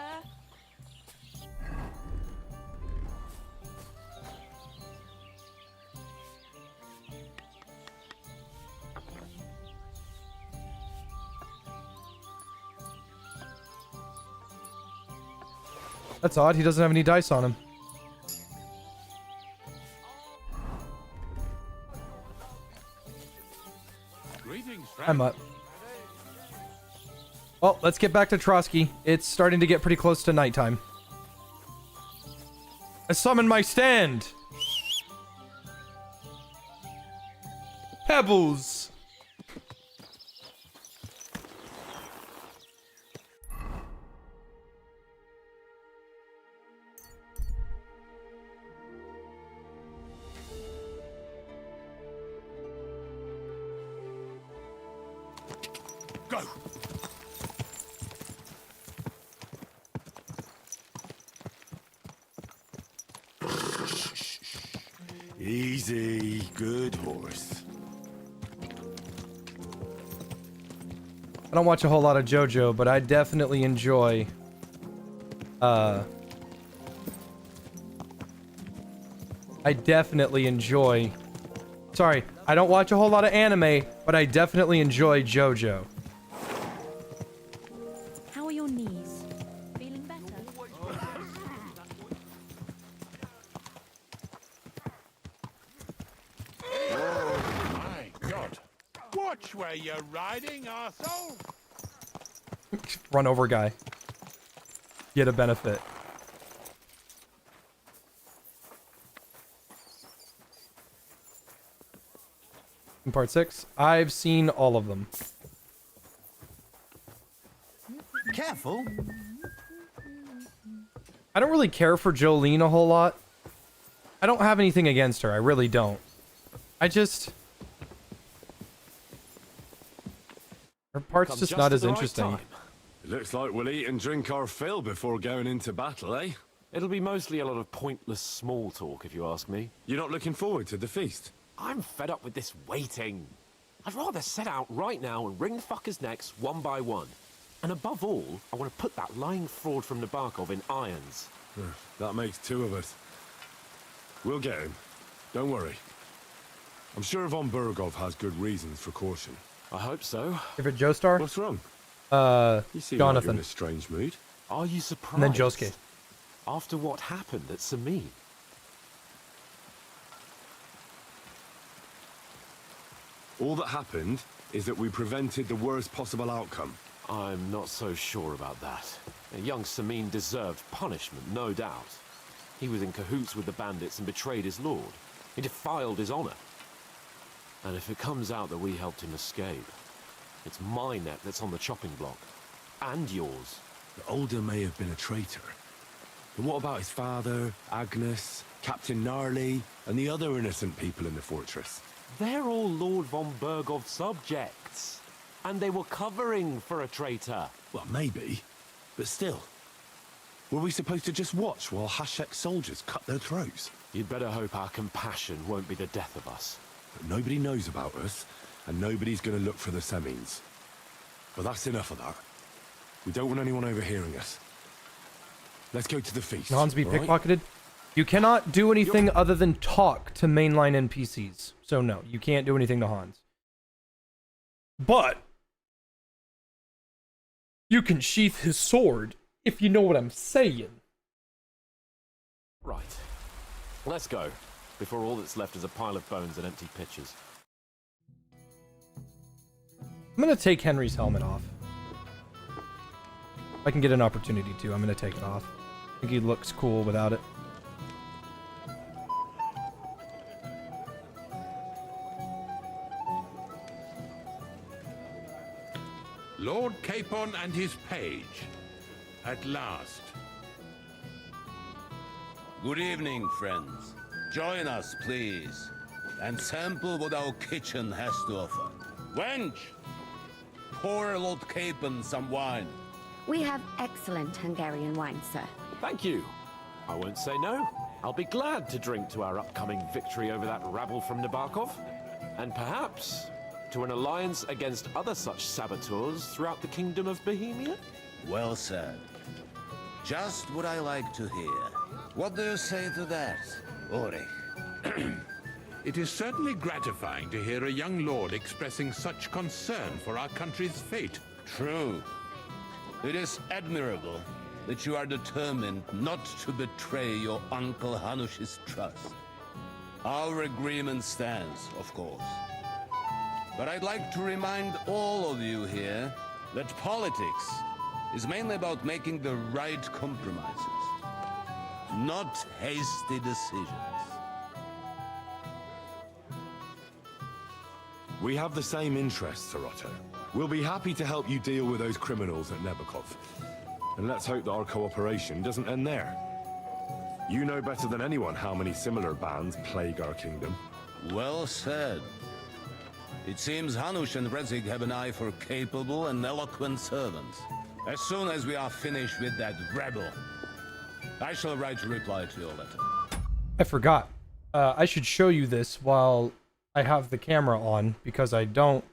That's odd. He doesn't have any dice on him. I'm up. Well, let's get back to Trotsky. It's starting to get pretty close to nighttime. I summon my stand! Pebbles! Go! Easy, good horse. I don't watch a whole lot of JoJo, but I definitely enjoy sorry, I don't watch a whole lot of anime, but I definitely enjoy JoJo. How are your knees? Feeling better? My God. Watch where you're riding, arsehole. Run over guy. Get a benefit. In part 6, I've seen all of them. Careful. I don't really care for Jolene a whole lot. I don't have anything against her. I really don't. I just... Her part's just not as interesting. It looks like we'll eat and drink our fill before going into battle, eh? It'll be mostly a lot of pointless small talk, if you ask me. You're not looking forward to the feast? I'm fed up with this waiting. I'd rather set out right now and wring fuckers' necks one by one. And above all, I want to put that lying fraud from Nabokov in irons. That makes two of us. We'll get him. Don't worry. I'm sure Von Bergow has good reasons for caution. I hope so. Favorite Joestar? What's wrong? You seem like you're Jonathan. in a strange mood. Are you surprised? And then Josuke. After what happened at Semine. All that happened is that we prevented the worst possible outcome. I'm not so sure about that. Young Semine deserved punishment, no doubt. He was in cahoots with the bandits and betrayed his lord. He defiled his honor. And if it comes out that we helped him escape, it's my neck that's on the chopping block. And yours. The Older may have been a traitor. But what about his father, Agnes, Captain Gnarly, and the other innocent people in the fortress? They're all Lord von Bergow's subjects. And they were covering for a traitor. Well, maybe. But still. Were we supposed to just watch while Hashek's soldiers cut their throats? You'd better hope our compassion won't be the death of us. But nobody knows about us, and nobody's going to look for the Semines. But that's enough of that. We don't want anyone overhearing us. Let's go to the feast. Hans be all right? pickpocketed? You cannot do anything other than talk to mainline NPCs. So no, you can't do anything to Hans. But you can sheath his sword, if you know what I'm saying. Right. Let's go, before all that's left is a pile of bones and empty pitchers. I'm gonna take Henry's helmet off. If I can get an opportunity to, I'm gonna take it off. I think he looks cool without it. Lord Capon and his page. At last. Good evening, friends. Join us, please, and sample what our kitchen has to offer. Wench, pour Lord Capon some wine. We have excellent Hungarian wine, sir. Thank you. I won't say no. I'll be glad to drink to our upcoming victory over that rabble from Nabokov. And perhaps to an alliance against other such saboteurs throughout the kingdom of Bohemia? Well said. Just what I like to hear. What do you say to that, Ulrich? It is certainly gratifying to hear a young lord expressing such concern for our country's fate. True. It is admirable that you are determined not to betray your Uncle Hanush's trust. Our agreement stands, of course. But I'd like to remind all of you here that politics is mainly about making the right compromises, not hasty decisions. We have the same interests, Sarotto. We'll be happy to help you deal with those criminals at Nabokov. And let's hope that our cooperation doesn't end there. You know better than anyone how many similar bands plague our kingdom. Well said. It seems Hanush and Rezig have an eye for capable and eloquent servants. As soon as we are finished with that rebel, I shall write a reply to your letter. I forgot. I should show you this while I have the camera on, because I don't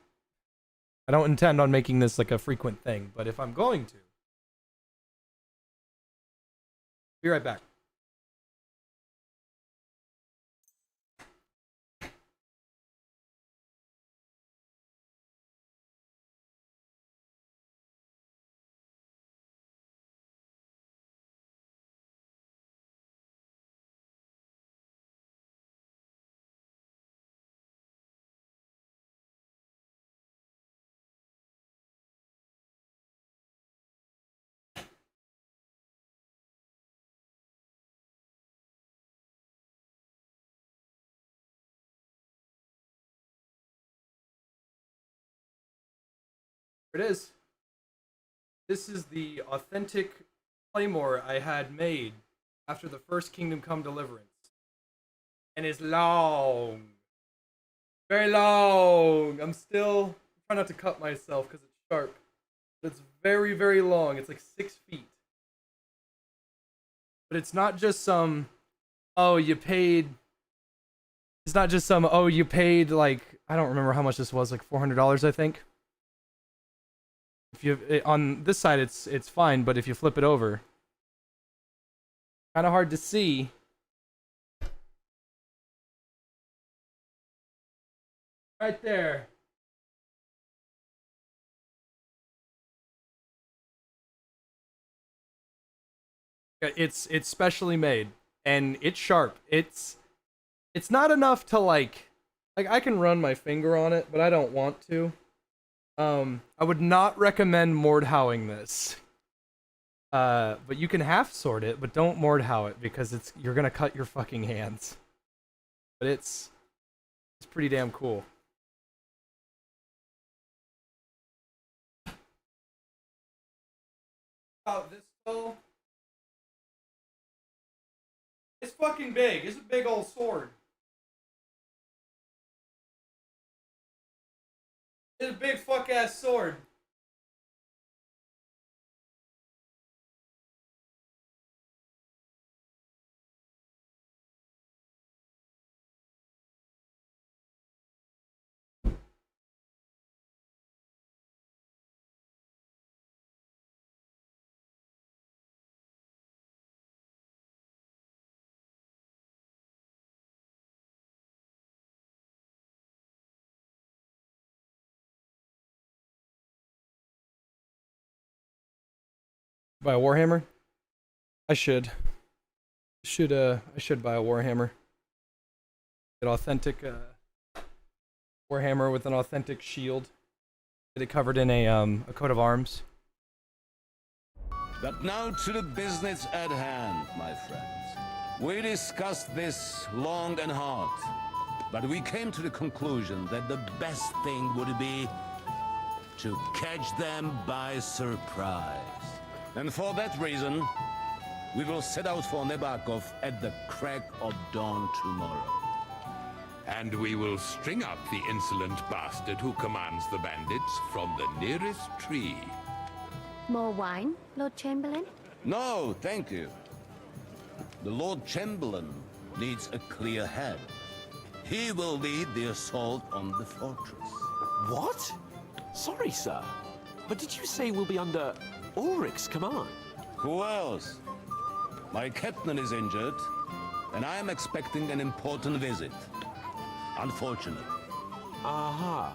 intend on making this like a frequent thing, but if I'm going to, be right back. Here it is. This is the authentic claymore I had made after the first Kingdom Come Deliverance. And it's long. Very long. I'm still trying not to cut myself because it's sharp. But it's very, very long. It's like 6 feet. But it's not just some, oh, you paid. It's not just some, oh, you paid like, I don't remember how much this was, like $400, I think. If you on this side, it's fine, but if you flip it over, kind of hard to see. Right there. It's specially made and it's sharp. It's not enough to like I can run my finger on it, but I don't want to. I would not recommend Mordhauing this. But you can half sword it, but don't Mordhau it because you're gonna cut your fucking hands. But it's pretty damn cool. Oh, this skull. It's fucking big. It's a big old sword. It's a big fuck ass sword. Buy a Warhammer? I should buy a Warhammer. An authentic Warhammer with an authentic shield. Get it covered in a coat of arms. But now to the business at hand, my friends. We discussed this long and hard, but we came to the conclusion that the best thing would be to catch them by surprise. And for that reason, we will set out for Nebakov at the crack of dawn tomorrow. And we will string up the insolent bastard who commands the bandits from the nearest tree. More wine, Lord Chamberlain? No, thank you. The Lord Chamberlain needs a clear head. He will lead the assault on the fortress. What? Sorry, sir. But did you say we'll be under Ulrich's command? Who else? My captain is injured, and I am expecting an important visit. Unfortunately. Aha.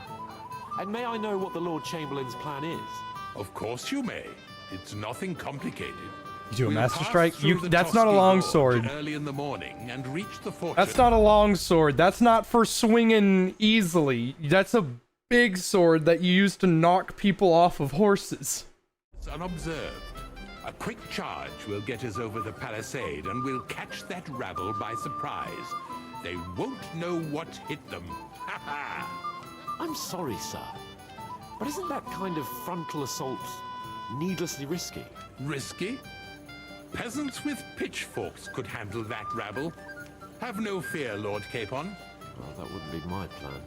And may I know what the Lord Chamberlain's plan is? Of course you may. It's nothing complicated. You do a We'll master pass strike? through the That's not a Toski long Gorge sword. early in the morning and reach the fortress. That's not a long sword. That's not for swinging easily. That's a big sword that you use to knock people off of horses. Unobserved. A quick charge will get us over the palisade and we'll catch that rabble by surprise. They won't know what hit them. Ha ha! I'm sorry, sir. But isn't that kind of frontal assault needlessly risky? Risky? Peasants with pitchforks could handle that rabble. Have no fear, Lord Capon. Well, that wouldn't be my plan.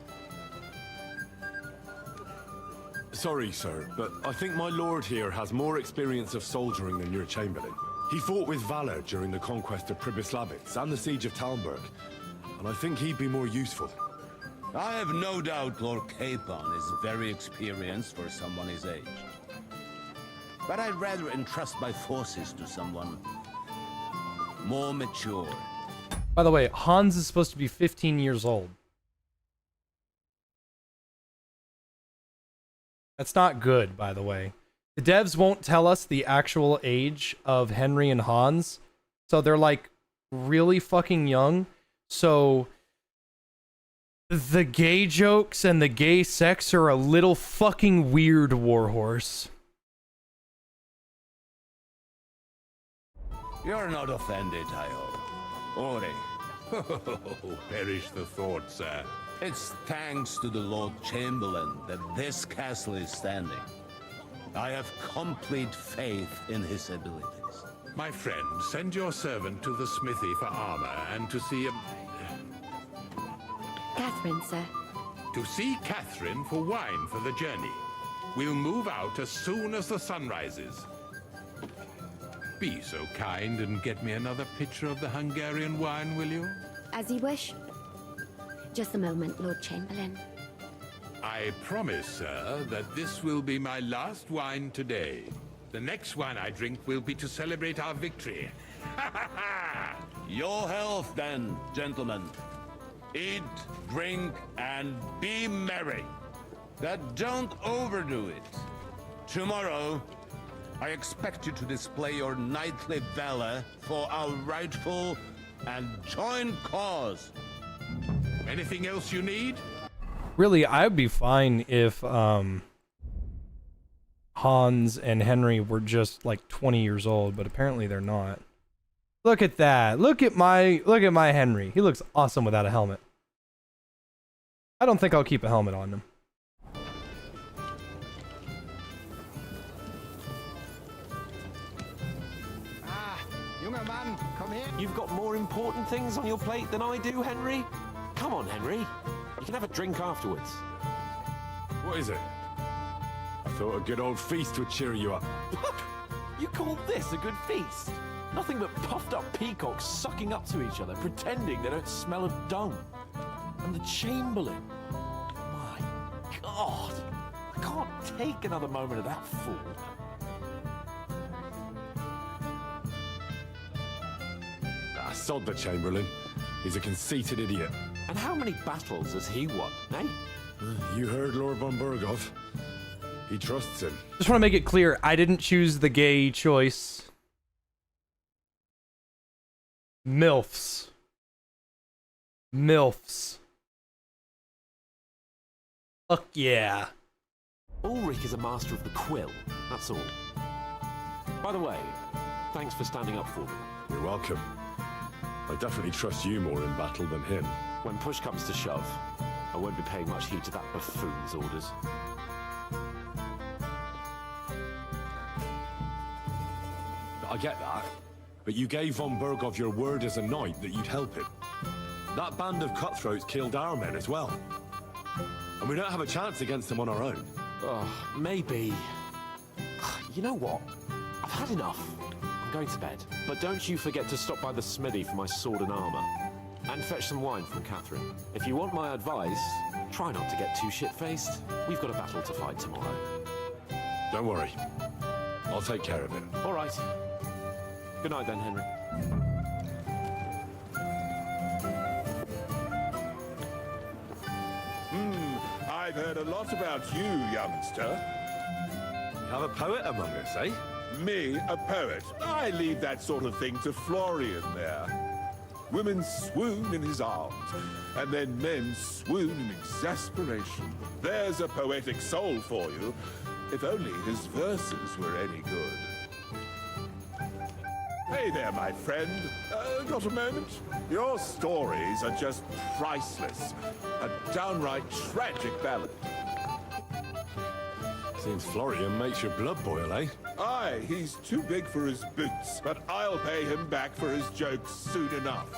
Sorry, sir, but I think my lord here has more experience of soldiering than your chamberlain. He fought with valor during the conquest of Pribyslavitz and the siege of Talmberg, and I think he'd be more useful. I have no doubt Lord Capon is very experienced for someone his age. But I'd rather entrust my forces to someone more mature. By the way, Hans is supposed to be 15 years old. That's not good, by the way. The devs won't tell us the actual age of Henry and Hans, so they're like really fucking young. So the gay jokes and the gay sex are a little fucking weird, Warhorse. You're not offended, I hope. Ore. Oh, perish the thought, sir. It's thanks to the Lord Chamberlain that this castle is standing. I have complete faith in his abilities. My friend, send your servant to the smithy for armor and to see Catherine, sir. To see Catherine for wine for the journey. We'll move out as soon as the sun rises. Be so kind and get me another pitcher of the Hungarian wine, will you? As you wish. Just a moment, Lord Chamberlain. I promise, sir, that this will be my last wine today. The next wine I drink will be to celebrate our victory. Your health, then, gentlemen. Eat, drink, and be merry. But don't overdo it. Tomorrow, I expect you to display your knightly valor for our rightful and joint cause. Anything else you need? Really, I'd be fine if Hans and Henry were just like 20 years old, but apparently they're not. Look at that. Look at my Henry. He looks awesome without a helmet. I don't think I'll keep a helmet on him. Younger man, come here. You've got more important things on your plate than I do, Henry. Come on, Henry. You can have a drink afterwards. What is it? I thought a good old feast would cheer you up. You call this a good feast? Nothing but puffed up peacocks sucking up to each other, pretending they don't smell of dung. And the Chamberlain. My God. I can't take another moment of that fool. Sod the Chamberlain. He's a conceited idiot. And how many battles has he won, eh? You heard Lord von Bergow. He trusts him. Just want to make it clear, I didn't choose the gay choice. MILFs. MILFs. Fuck yeah. Ulrich is a master of the quill, that's all. By the way, thanks for standing up for me. You're welcome. I definitely trust you more in battle than him. When push comes to shove, I won't be paying much heed to that buffoon's orders. I get that, but you gave von Bergow your word as a knight that you'd help him. That band of cutthroats killed our men as well. And we don't have a chance against them on our own. Maybe. You know what? I've had enough. I'm going to bed. But don't you forget to stop by the smithy for my sword and armor. And fetch some wine from Catherine. If you want my advice, try not to get too shit-faced. We've got a battle to fight tomorrow. Don't worry. I'll take care of it. All right. Good night then, Henry. I've heard a lot about you, youngster. You have a poet among us, eh? Me, a poet. I leave that sort of thing to Florian there. Women swoon in his arms, and then men swoon in exasperation. There's a poetic soul for you, if only his verses were any good. Hey there, my friend. Got a moment? Your stories are just priceless. A downright tragic ballad. Seems Florian makes your blood boil, eh? Aye, he's too big for his boots, but I'll pay him back for his jokes soon enough.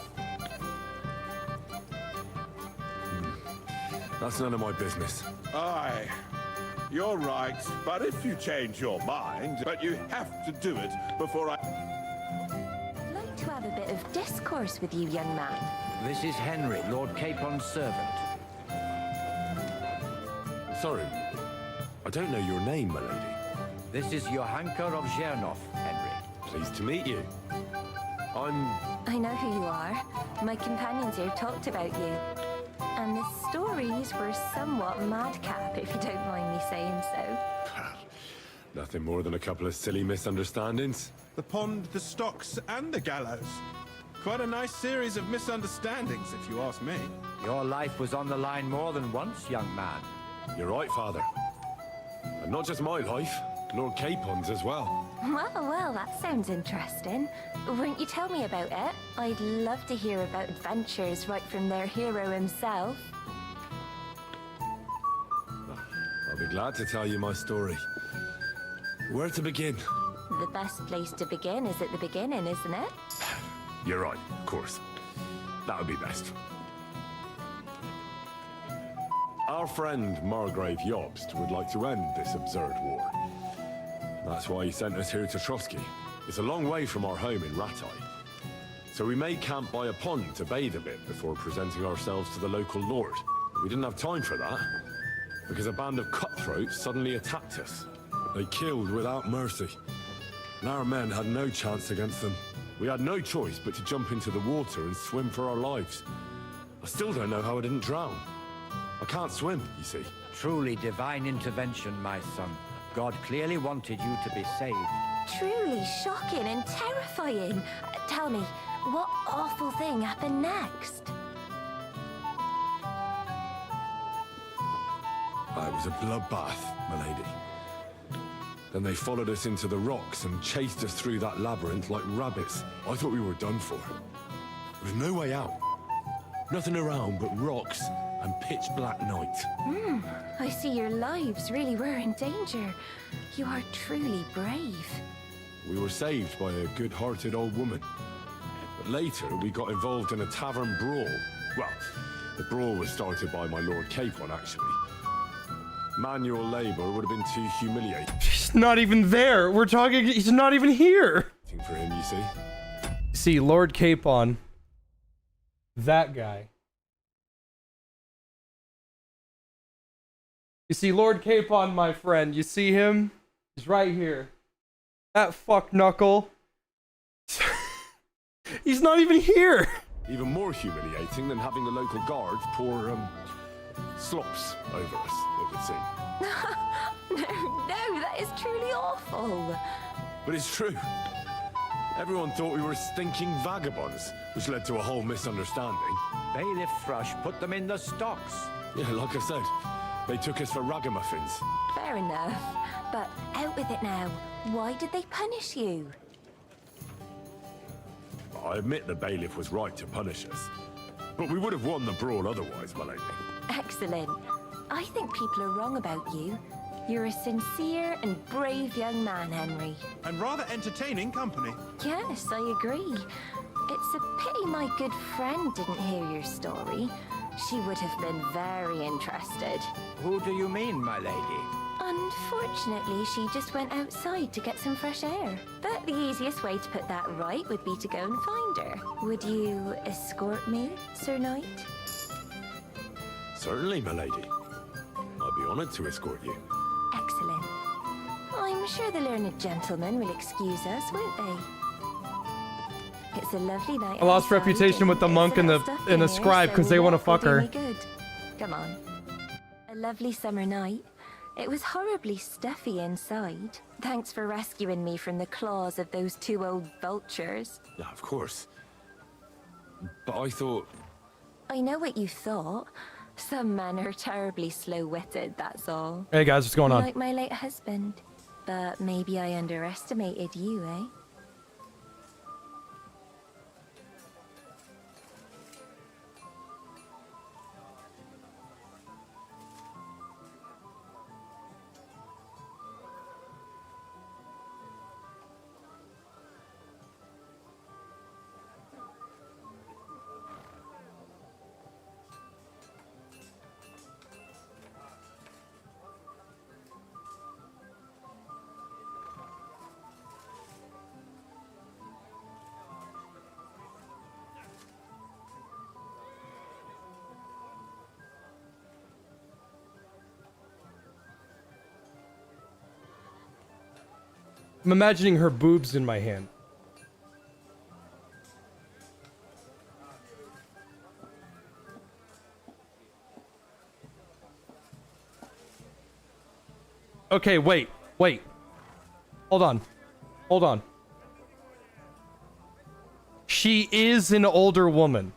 That's none of my business. Aye, you're right, but if you change your mind, but you have to do it before I... I'd like to have a bit of discourse with you, young man. This is Henry, Lord Capon's servant. Sorry, I don't know your name, my lady. This is Johanka of Zhernov, Henry. Pleased to meet you. I know who you are. My companions here talked about you. And the stories were somewhat madcap, if you don't mind me saying so. Nothing more than a couple of silly misunderstandings. The pond, the stocks, and the gallows. Quite a nice series of misunderstandings, if you ask me. Your life was on the line more than once, young man. You're right, Father. And not just my life, Lord Capon's as well. Well, that sounds interesting. Won't you tell me about it? I'd love to hear about adventures right from their hero himself. I'll be glad to tell you my story. Where to begin? The best place to begin is at the beginning, isn't it? You're right, of course. That would be best. Our friend Margrave Jobst would like to end this absurd war. That's why he sent us here to Trotsky. It's a long way from our home in Ratai. So we made camp by a pond to bathe a bit before presenting ourselves to the local lord. We didn't have time for that, because a band of cutthroats suddenly attacked us. They killed without mercy, and our men had no chance against them. We had no choice but to jump into the water and swim for our lives. I still don't know how I didn't drown. I can't swim, you see. Truly divine intervention, my son. God clearly wanted you to be saved. Truly shocking and terrifying. Tell me, what awful thing happened next? It was a bloodbath, milady. Then they followed us into the rocks and chased us through that labyrinth like rabbits. I thought we were done for. There was no way out. Nothing around but rocks and pitch black night. I see your lives really were in danger. You are truly brave. We were saved by a good-hearted old woman. But later, we got involved in a tavern brawl. Well, the brawl was started by my Lord Capon, actually. Manual labor would have been too humiliating. He's not even there. We're talking, he's not even here. For him, you see. See, Lord Capon. That guy. You see, Lord Capon, my friend. You see him? He's right here. That fuck knuckle. He's not even here. Even more humiliating than having the local guards pour, slops over us, it would seem. No, that is truly awful. But it's true. Everyone thought we were stinking vagabonds, which led to a whole misunderstanding. Bailiff Thrush put them in the stocks. Yeah, like I said, they took us for ragamuffins. Fair enough. But out with it now. Why did they punish you? I admit the bailiff was right to punish us. But we would have won the brawl otherwise, my lady. Excellent. I think people are wrong about you. You're a sincere and brave young man, Henry. And rather entertaining company. Yes, I agree. It's a pity my good friend didn't hear your story. She would have been very interested. Who do you mean, my lady? Unfortunately, she just went outside to get some fresh air. But the easiest way to put that right would be to go and find her. Would you escort me, Sir Knight? Certainly, my lady. I'd be honored to escort you. Excellent. I'm sure the learned gentlemen will excuse us, won't they? It's a lovely night. I lost outside, reputation with the monk and the scribe because they want to fuck her. Good. Come on. A lovely summer night. It was horribly stuffy inside. Thanks for rescuing me from the claws of those two old vultures. Yeah, of course. But I thought... I know what you thought. Some men are terribly slow-witted, that's all. Hey guys, what's going on? Like my late husband. But maybe I underestimated you, eh? I'm imagining her boobs in my hand. Okay, wait. Hold on. She is an older woman.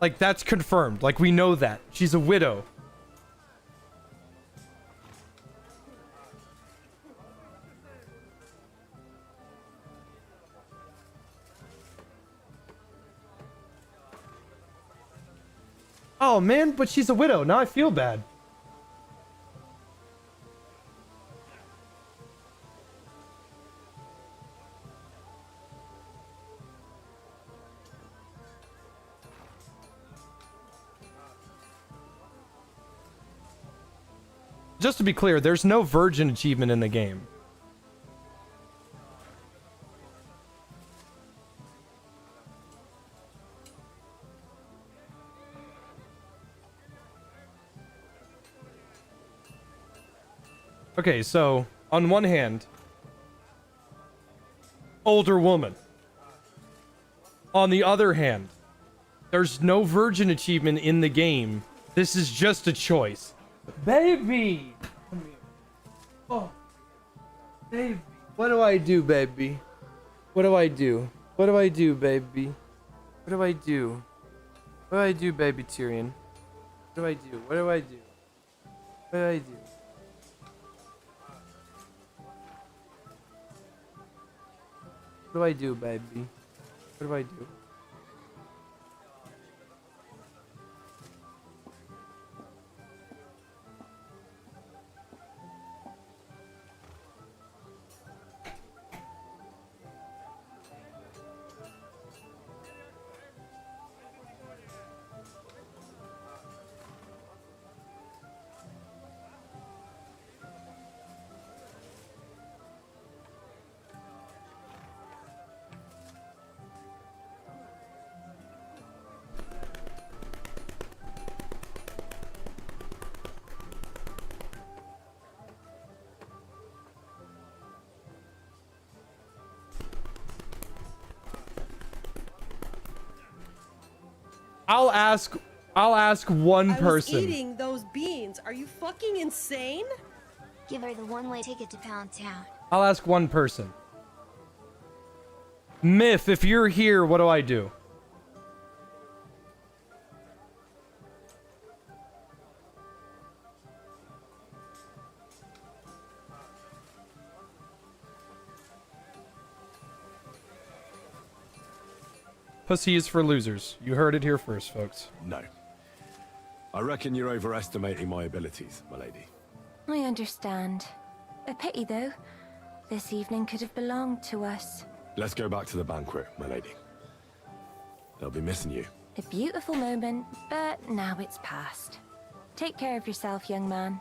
Like, that's confirmed. Like, we know that. She's a widow. Oh man, but she's a widow. Now I feel bad. just to be clear, there's no virgin achievement in the game. Okay, so on one hand, older woman. On the other hand, there's no virgin achievement in the game. This is just a choice. Baby! Come here. Oh. Baby. What do I do, baby? What do I do? What do I do, baby? What do I do? What do I do, baby Tyrion? What do I do? What do I do? What do I do? What do I do, baby? What do I do? I'll ask one person. I was eating those beans. Are you fucking insane? Give her the one-way ticket to Pound Town. I'll ask one person. Myth, if you're here, what do I do? Pussy is for losers. You heard it here first, folks. No. I reckon you're overestimating my abilities, my lady. I understand. A pity, though. This evening could have belonged to us. Let's go back to the banquet, my lady. They'll be missing you. A beautiful moment, but now it's past. Take care of yourself, young man.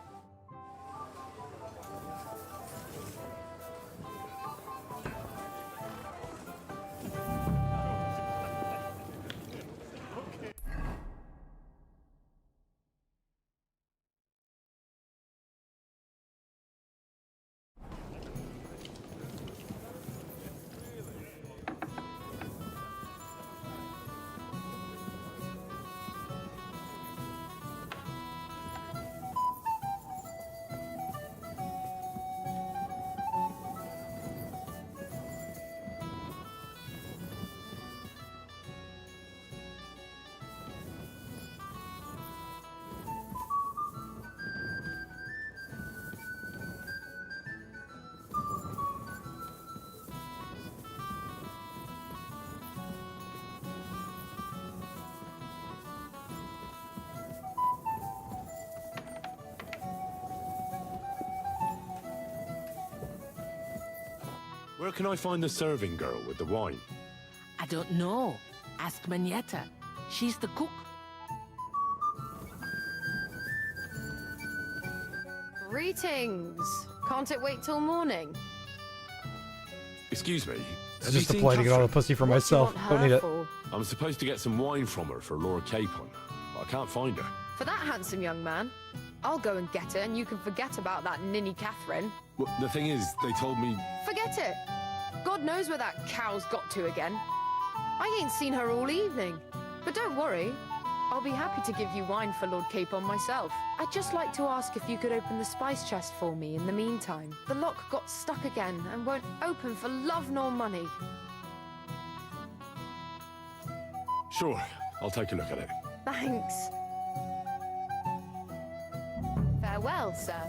Where can I find the serving girl with the wine? I don't know. Ask Manietta. She's the cook. Greetings. Can't it wait till morning? Excuse me. It's just a ploy to get all the pussy for myself. Don't need it. I'm supposed to get some wine from her for Laura Capon, but I can't find her. For that handsome young man? I'll go and get it, and you can forget about that ninny Catherine. Well, the thing is, they told me... Forget it. God knows where that cow's got to again. I ain't seen her all evening. But don't worry. I'll be happy to give you wine for Lord Capon myself. I'd just like to ask if you could open the spice chest for me in the meantime. The lock got stuck again and won't open for love nor money. Sure, I'll take a look at it. Thanks. Farewell, sir.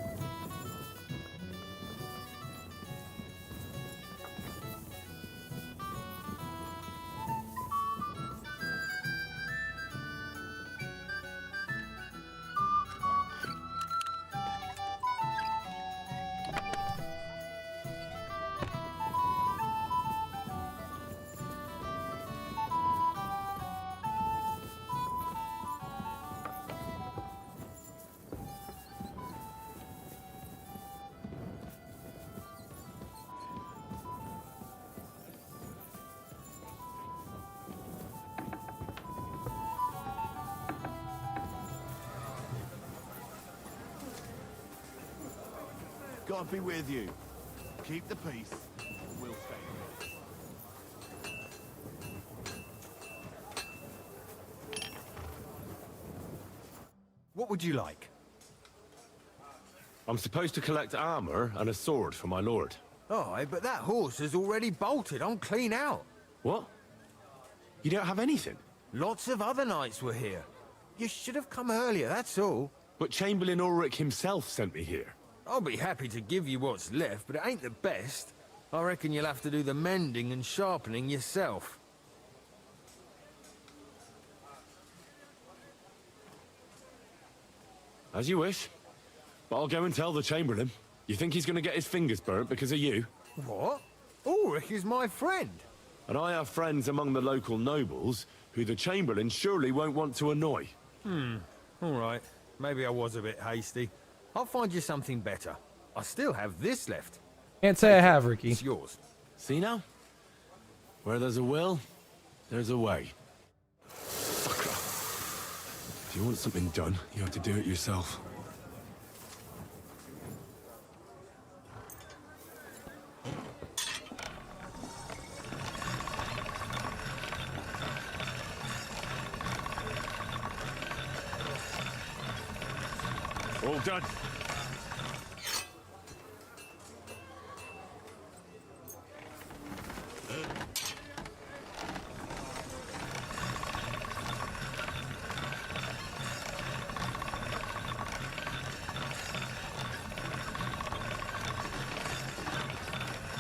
God be with you. Keep the peace, and we'll stay here. What would you like? I'm supposed to collect armor and a sword for my lord. Oh, but that horse has already bolted. I'm clean out. What? You don't have anything? Lots of other knights were here. You should have come earlier, that's all. But Chamberlain Ulrich himself sent me here. I'll be happy to give you what's left, but it ain't the best. I reckon you'll have to do the mending and sharpening yourself. As you wish. But I'll go and tell the Chamberlain. You think he's going to get his fingers burnt because of you? What? Ulrich is my friend. And I have friends among the local nobles who the Chamberlain surely won't want to annoy. All right. Maybe I was a bit hasty. I'll find you something better. I still have this left. Can't say I have, Ricky. It's yours. See now? Where there's a will, there's a way. Sucker. If you want something done, you have to do it yourself. All done.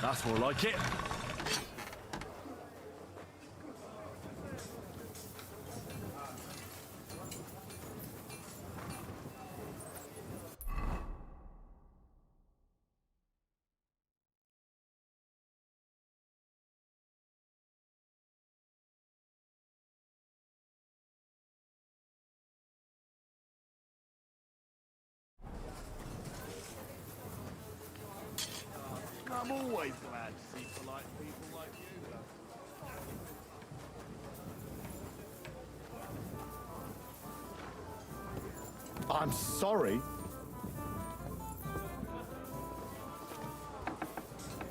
That's more like it. I'm always glad to see polite people like you, though. I'm sorry.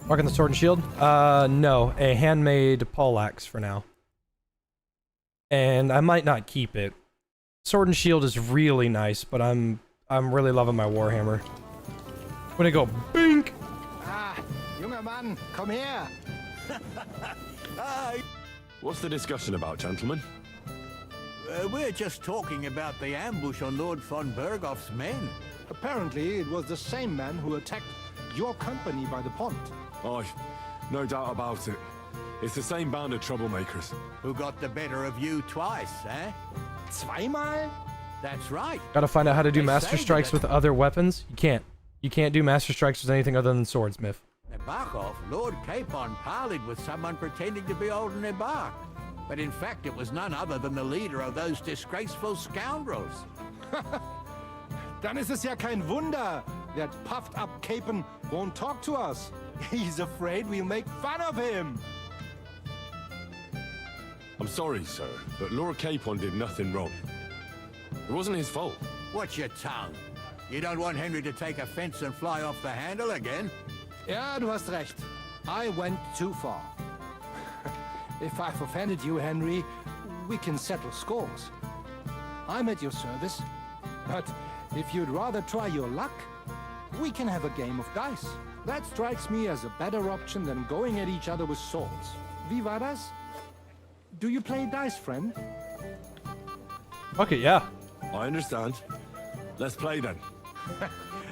Marking the sword and shield? No, a handmade poleaxe for now. And I might not keep it. Sword and shield is really nice, but I'm really loving my warhammer. I'm gonna go bink. Junger Mann, komm her! What's the discussion about, gentlemen? We're just talking about the ambush on Lord von Berghoff's men. Apparently, it was the same man who attacked your company by the pond. Aye, no doubt about it. It's the same band of troublemakers. Who got the better of you twice, eh? Zweimal? That's right. Gotta find out how to do They master say strikes that- with other weapons. You can't. You can't do master strikes with anything other than swordsmith. Nebarkov, Lord Capon parleyed with someone pretending to be old Nebar. But in fact, it was none other than the leader of those disgraceful scoundrels. Dann ist es ja kein Wunder that puffed up Capon won't talk to us. He's afraid we'll make fun of him. I'm sorry, sir, but Lord Capon did nothing wrong. It wasn't his fault. Watch your tongue. You don't want Henry to take offense and fly off the handle again? Ja, du hast recht. I went too far. If I've offended you, Henry, we can settle scores. I'm at your service. But if you'd rather try your luck, we can have a game of dice. That strikes me as a better option than going at each other with swords. Wie war das? Do you play dice, friend? Okay, yeah. I understand. Let's play then.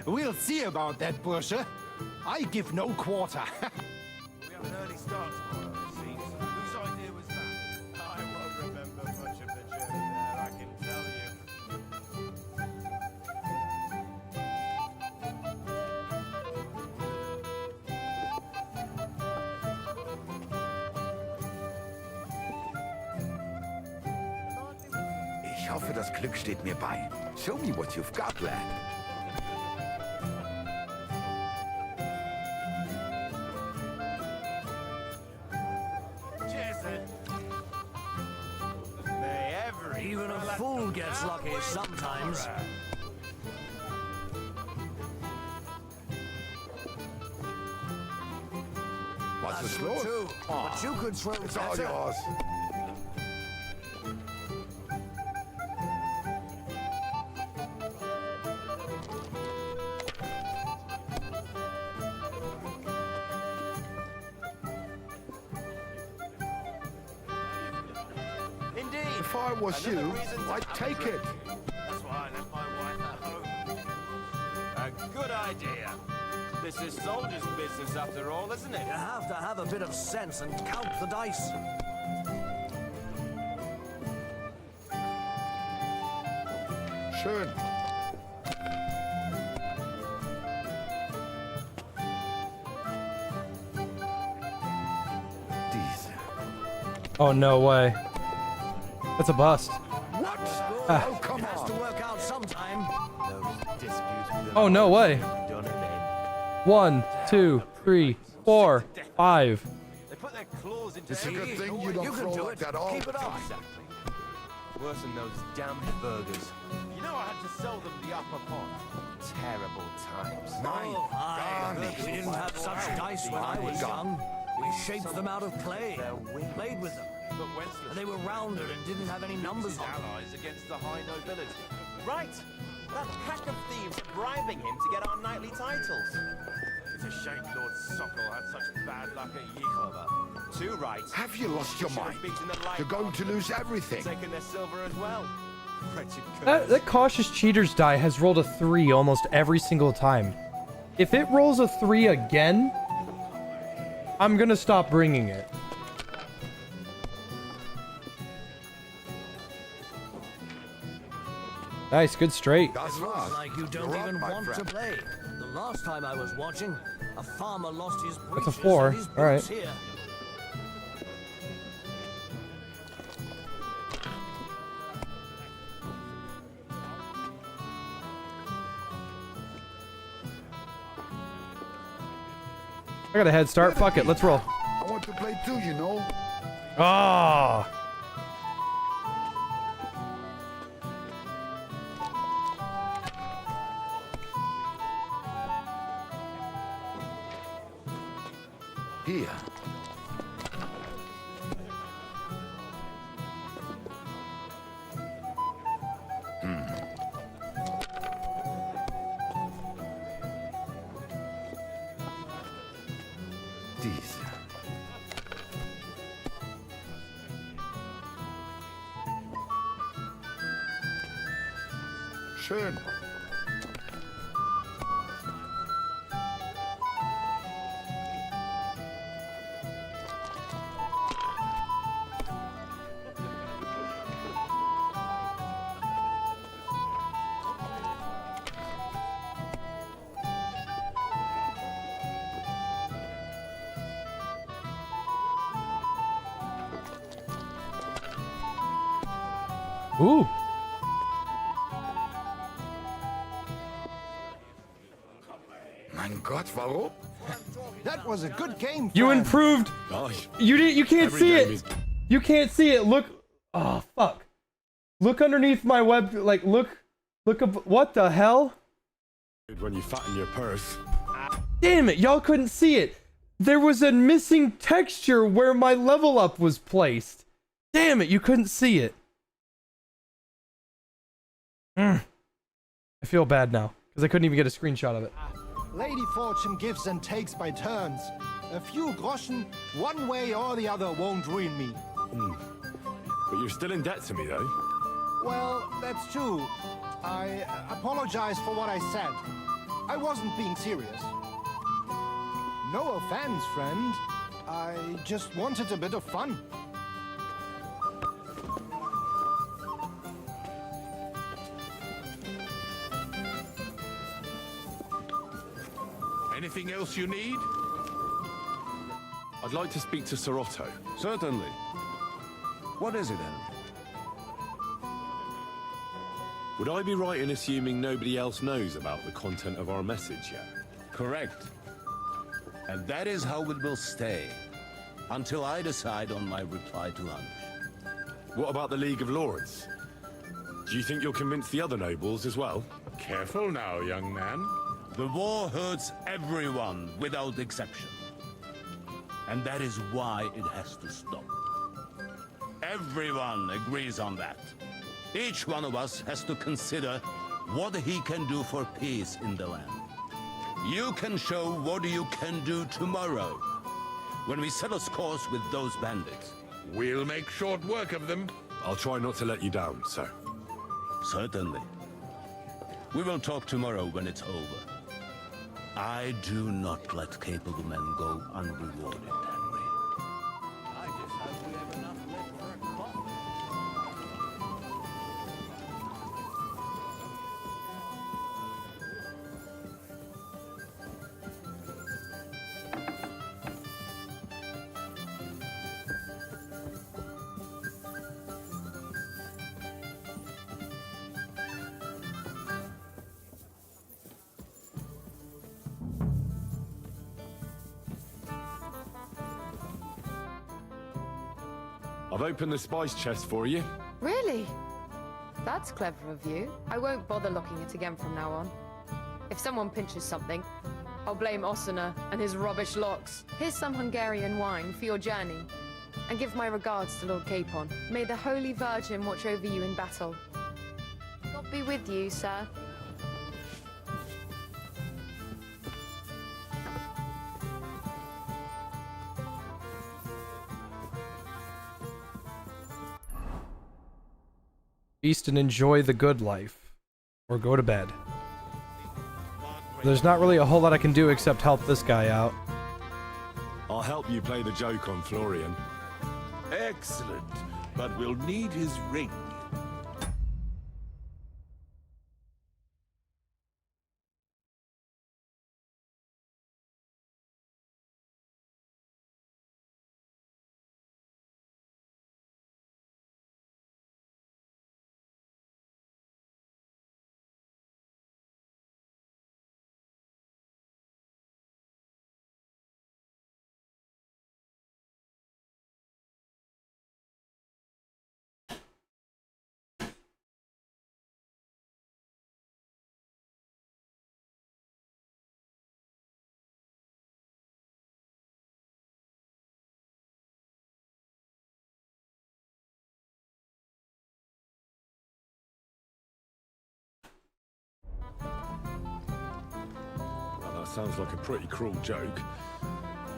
We'll see about that, Bursche. I give no quarter. We have an early start tomorrow, it seems. Whose idea was that? I won't remember much of the journey there, I can tell you. Ich hoffe, das Glück steht mir bei. Show me what you've got, lad. Even a fool gets lucky sometimes. swim too, but you could swim It's all better. yours. Indeed. If I was Another you, reason to I'd have a take drink. it. That's why I left my wife at home. A good idea. This is soldier's business after all, isn't it? You have to have a bit of sense and count the dice. Schön. Oh, no way. That's a bust. What? Ah. Oh, come Has to on. work out sometime. Oh, no way. 1, 2, 3, 4, 5. They put their claws into It's a good everything. thing you don't throw like that all Keep the it up. time. Exactly. Worse than those damned burgers. You know I had to sell them the upper pot. Terrible times. We didn't have such dice when I was young. We shaped them out of clay, played with them. But Wenceslas And they were rounded and didn't have any numbers on them. allies against the high nobility. Right. That pack of thieves bribing him to get our knightly titles. It's a shame Lord Sokol had such bad luck at Yekova. Too right. Have you lost your Should have mind? beaten the life You're going to lose everything. Taken their silver as well. Wretched That cautious cheaters die has rolled a 3 almost every single time. If it rolls a 3 again, I'm gonna stop bringing it. Nice, good straight. That's Looks right. like you don't You're up, even my want to friend. play. The last time I was watching, a farmer lost his That's a breeches 4. and his All right. boots here. I got a head start. Fuck it, let's roll. I want to play too, you know. Ah. Here. Diese. Schön. Ooh. Mein Gott, warum? That was a good game. You friend. improved. You didn't. You can't Every see game it. is- You can't see it. Look. Oh fuck. Look underneath my web. Like look. Look up. What the hell? When you fatten your purse. Damn it! Y'all couldn't see it. There was a missing texture where my level up was placed. Damn it! You couldn't see it. I feel bad now because I couldn't even get a screenshot of it. Lady Fortune gives and takes by turns. A few groschen, one way or the other, won't ruin me. But you're still in debt to me, though. Well, that's true. I apologize for what I said. I wasn't being serious. No offense, friend. I just wanted a bit of fun. Anything else you need? I'd like to speak to Sir Otto. Certainly. What is it, Henry? Would I be right in assuming nobody else knows about the content of our message yet? Correct. And that is how it will stay. Until I decide on my reply to lunch. What about the League of Lords? Do you think you'll convince the other nobles as well? Careful now, young man. The war hurts everyone without exception. And that is why it has to stop. Everyone agrees on that. Each one of us has to consider what he can do for peace in the land. You can show what you can do tomorrow, when we settle scores with those bandits. We'll make short work of them. I'll try not to let you down, sir. Certainly. We will talk tomorrow when it's over. I do not let capable men go unrewarded, Henry. I just hope we have enough left for a coffee. I've opened the spice chest for you. Really? That's clever of you. I won't bother locking it again from now on. If someone pinches something, I'll blame Osuna and his rubbish locks. Here's some Hungarian wine for your journey. And give my regards to Lord Capon. May the Holy Virgin watch over you in battle. God be with you, sir. Feast and enjoy the good life. Or go to bed. There's not really a whole lot I can do except help this guy out. I'll help you play the joke on Florian. Excellent. But we'll need his ring. Well, that sounds like a pretty cruel joke.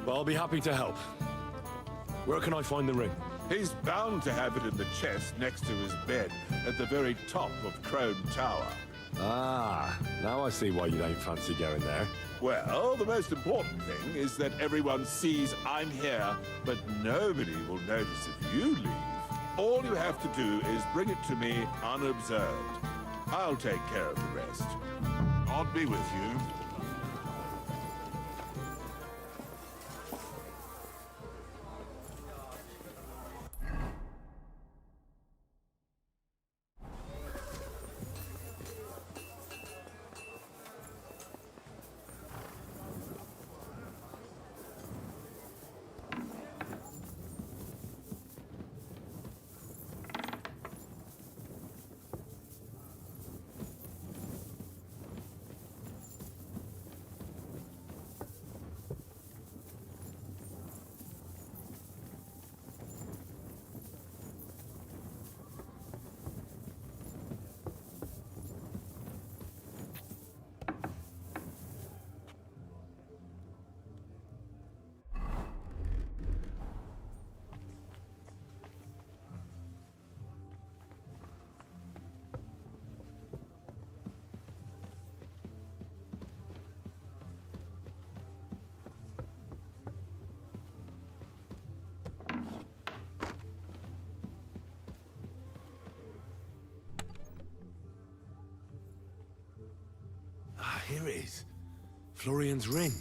But I'll be happy to help. Where can I find the ring? He's bound to have it in the chest next to his bed at the very top of Crone Tower. Ah, now I see why you don't fancy going there. Well, the most important thing is that everyone sees I'm here, but nobody will notice if you leave. All you have to do is bring it to me unobserved. I'll take care of the rest. God be with you. Here it is. Florian's ring.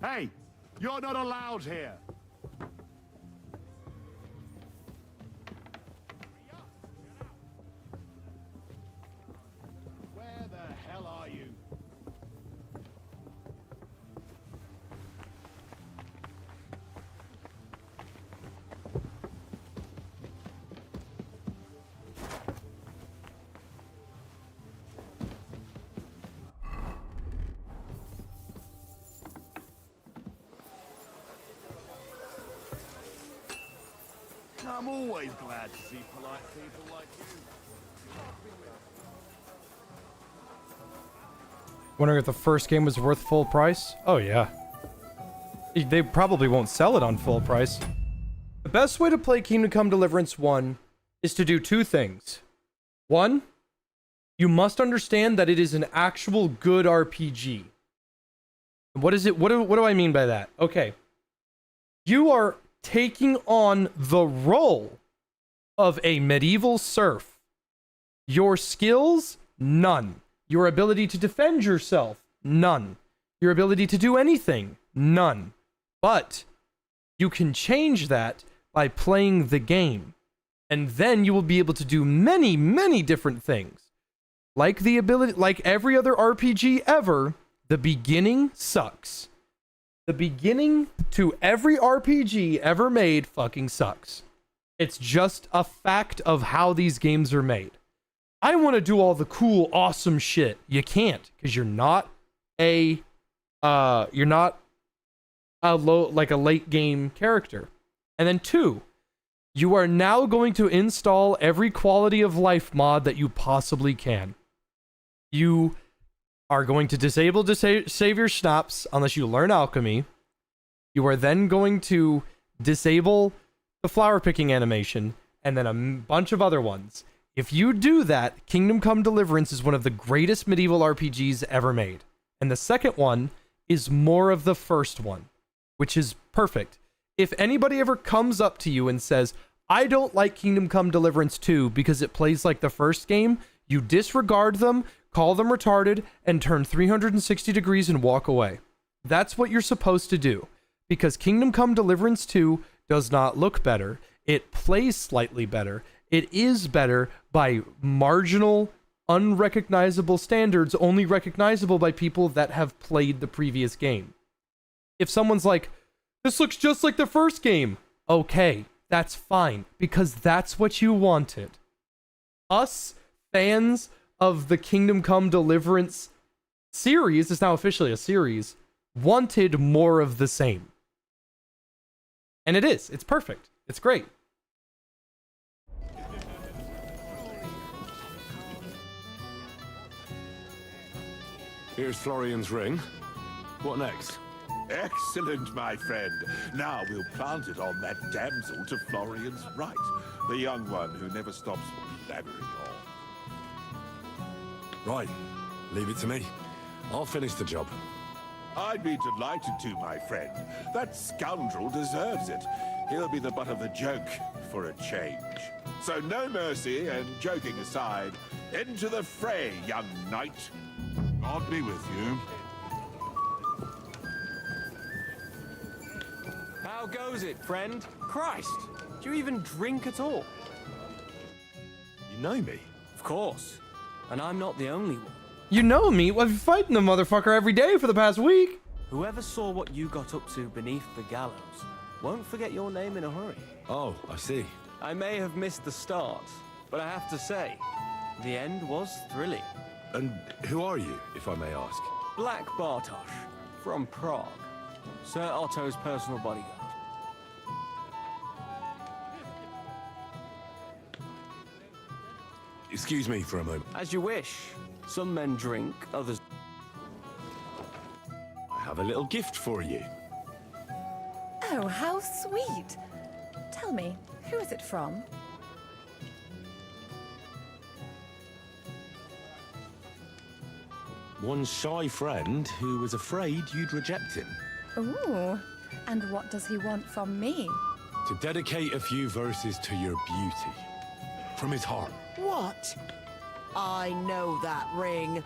Hey, you're not allowed here. I'm always glad to see polite people like you. Wondering if the first game was worth full price? Oh yeah. They probably won't sell it on full price. The best way to play Kingdom Come Deliverance 1 is to do two things. One, you must understand that it is an actual good RPG. What is it? What do I mean by that? Okay. You are taking on the role of a medieval serf. Your skills, none. Your ability to defend yourself, none. Your ability to do anything, none. But you can change that by playing the game. And then you will be able to do many, many different things. Like every other RPG ever, the beginning sucks. The beginning to every RPG ever made fucking sucks. It's just a fact of how these games are made. I want to do all the cool, awesome shit. You can't, because you're not a late game character. And then two, you are now going to install every quality of life mod that you possibly can. You are going to disable Savior Schnapps unless you learn Alchemy. You are then going to disable the flower picking animation, and then a bunch of other ones. If you do that, Kingdom Come Deliverance is one of the greatest medieval RPGs ever made. And the second one is more of the first one, which is perfect. If anybody ever comes up to you and says, I don't like Kingdom Come Deliverance 2 because it plays like the first game, you disregard them, call them retarded, and turn 360 degrees and walk away. That's what you're supposed to do. Because Kingdom Come Deliverance 2 does not look better. It plays slightly better. It is better by marginal, unrecognizable standards, only recognizable by people that have played the previous game. If someone's like, this looks just like the first game, okay, that's fine, because that's what you wanted. Us, fans of the Kingdom Come Deliverance series, it's now officially a series, wanted more of the same. And it is. It's perfect. It's great. Here's Florian's ring. What next? Excellent, my friend. Now we'll plant it on that damsel to Florian's right, the young one who never stops blabbering on. Right. Leave it to me. I'll finish the job. I'd be delighted to, my friend. That scoundrel deserves it. He'll be the butt of the joke for a change. So no mercy, and joking aside, into the fray, young knight. God be with you. How goes it, friend? Christ, do you even drink at all? You know me? Of course. And I'm not the only one. You know me. I've been fighting the motherfucker every day for the past week. Whoever saw what you got up to beneath the gallows won't forget your name in a hurry. Oh, I see. I may have missed the start, but I have to say, the end was thrilling. And who are you, if I may ask? Black Bartosz, from Prague. Sir Otto's personal bodyguard. Excuse me for a moment. As you wish. Some men drink, others... I have a little gift for you. Oh, how sweet. Tell me, who is it from? One shy friend who was afraid you'd reject him. Ooh, and what does he want from me? To dedicate a few verses to your beauty. From his heart. What? I know that ring.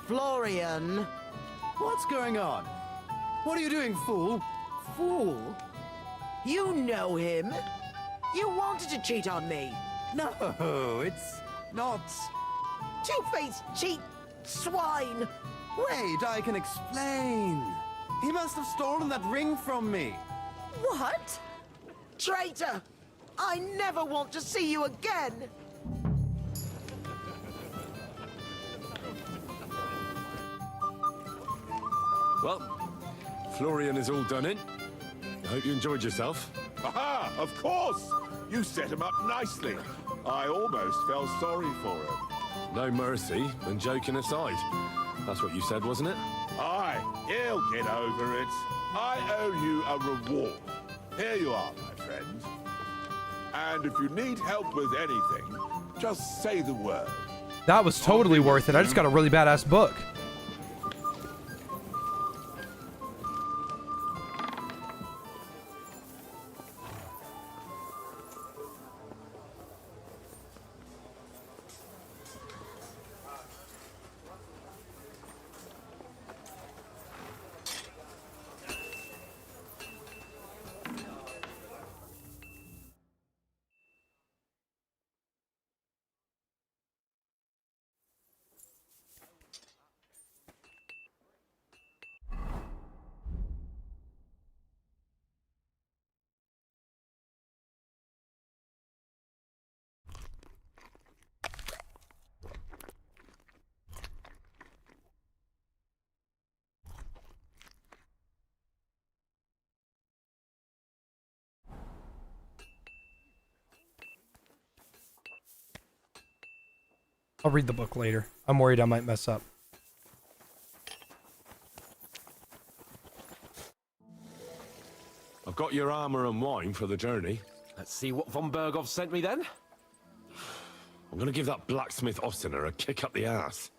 Florian. What's going on? What are you doing, fool? Fool? You know him. You wanted to cheat on me. No, it's not... Two-faced cheat swine. Wait, I can explain. He must have stolen that ring from me. What? Traitor! I never want to see you again! Well, Florian is all done in. I hope you enjoyed yourself. Aha! Of course! You set him up nicely. I almost felt sorry for him. No mercy, and joking aside. That's what you said, wasn't it? Aye, he'll get over it. I owe you a reward. Here you are, my friend. And if you need help with anything, just say the word. That was totally worth it. I just got a really badass book. I'll read the book later. I'm worried I might mess up. I've got your armor and wine for the journey. Let's see what von Bergow sent me then. I'm gonna give that blacksmith Ostiner a kick up the ass.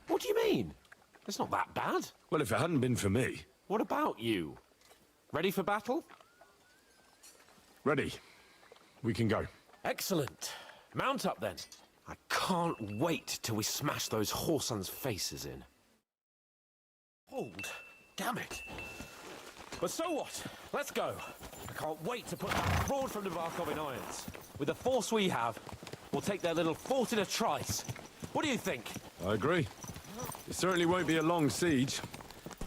What do you mean? It's not that bad. Well, if it hadn't been for me. What about you? Ready for battle? Ready. We can go. Excellent. Mount up then. I can't wait till we smash those whoresons' faces in. Hold. Damn it. But so what? Let's go. I can't wait to put that fraud from Novarkov in irons. With the force we have, we'll take their little fort in a trice. What do you think? I agree. It certainly won't be a long siege.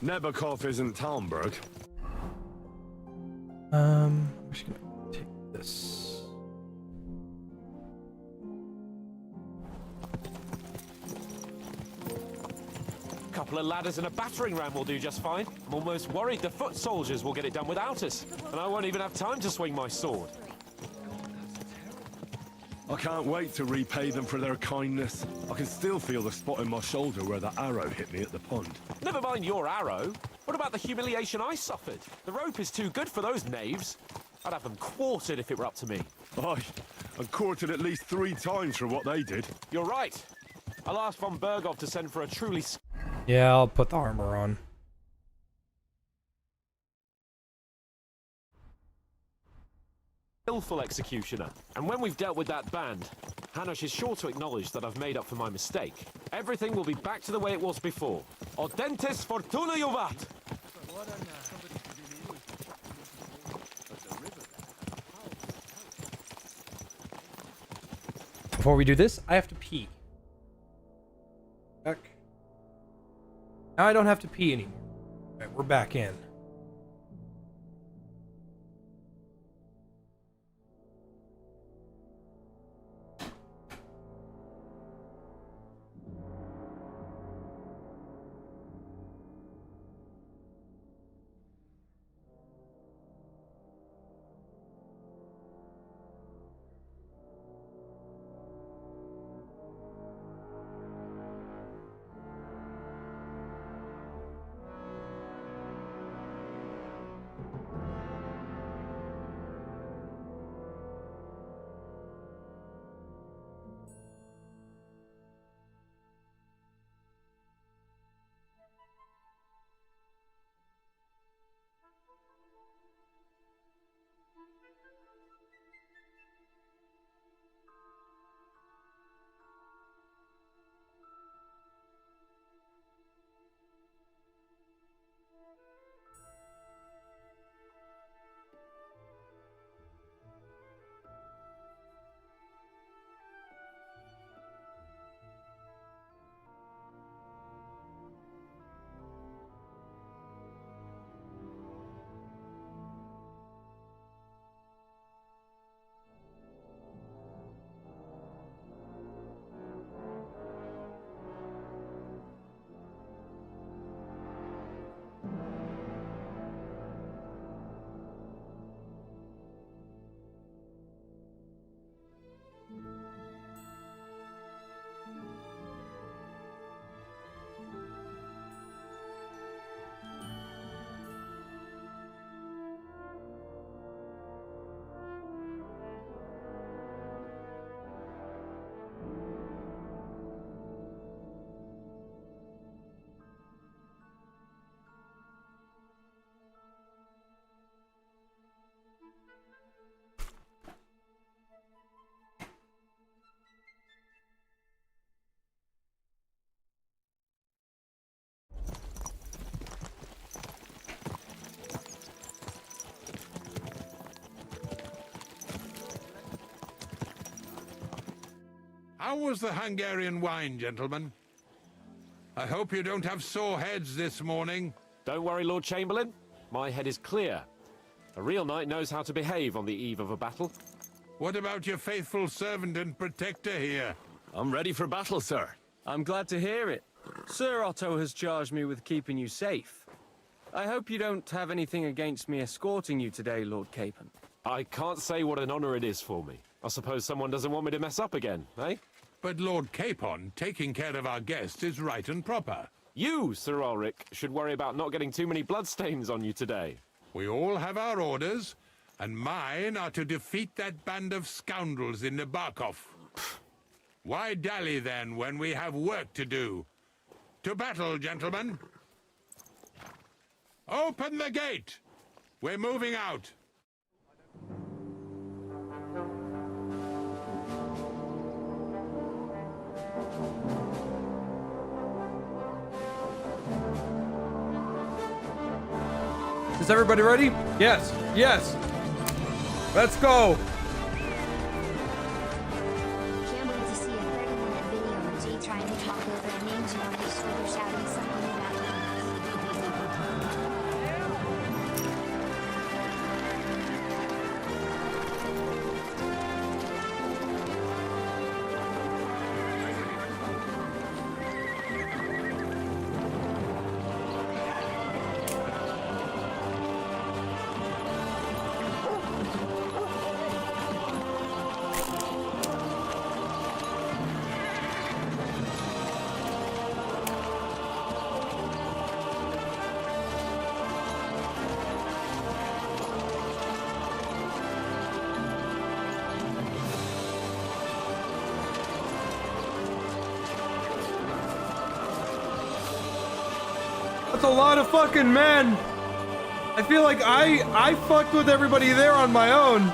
Nebakov isn't Talmberg. I'm just gonna take this. A couple of ladders and a battering ram will do just fine. I'm almost worried the foot soldiers will get it done without us. And I won't even have time to swing my sword. I can't wait to repay them for their kindness. I can still feel the spot in my shoulder where that arrow hit me at the pond. Never mind your arrow. What about the humiliation I suffered? The rope is too good for those knaves. I'd have them quartered if it were up to me. Aye, and quartered at least 3 times for what they did. You're right. I'll ask von Bergow to send for a truly... Yeah, I'll put the armor on. Skillful executioner. And when we've dealt with that band, Hanush is sure to acknowledge that I've made up for my mistake. Everything will be back to the way it was before. Audentes fortuna juvat! Before we do this, I have to pee. Back. Now I don't have to pee anymore. Alright, we're back in. How was the Hungarian wine, gentlemen? I hope you don't have sore heads this morning. Don't worry, Lord Chamberlain. My head is clear. A real knight knows how to behave on the eve of a battle. What about your faithful servant and protector here? I'm ready for battle, sir. I'm glad to hear it. Sir Otto has charged me with keeping you safe. I hope you don't have anything against me escorting you today, Lord Capon. I can't say what an honor it is for me. I suppose someone doesn't want me to mess up again, eh? But Lord Capon, taking care of our guests is right and proper. You, Sir Ulrich, should worry about not getting too many bloodstains on you today. We all have our orders, and mine are to defeat that band of scoundrels in the Barkov. Why dally then when we have work to do? To battle, gentlemen! Open the gate! We're moving out! Is everybody ready? Yes. Yes. Let's go. Can't wait to see a 30-minute video of Jay trying to talk over a name tune on his shoulder shouting something about That's a lot of fucking men. I feel like I fucked with everybody there on my own.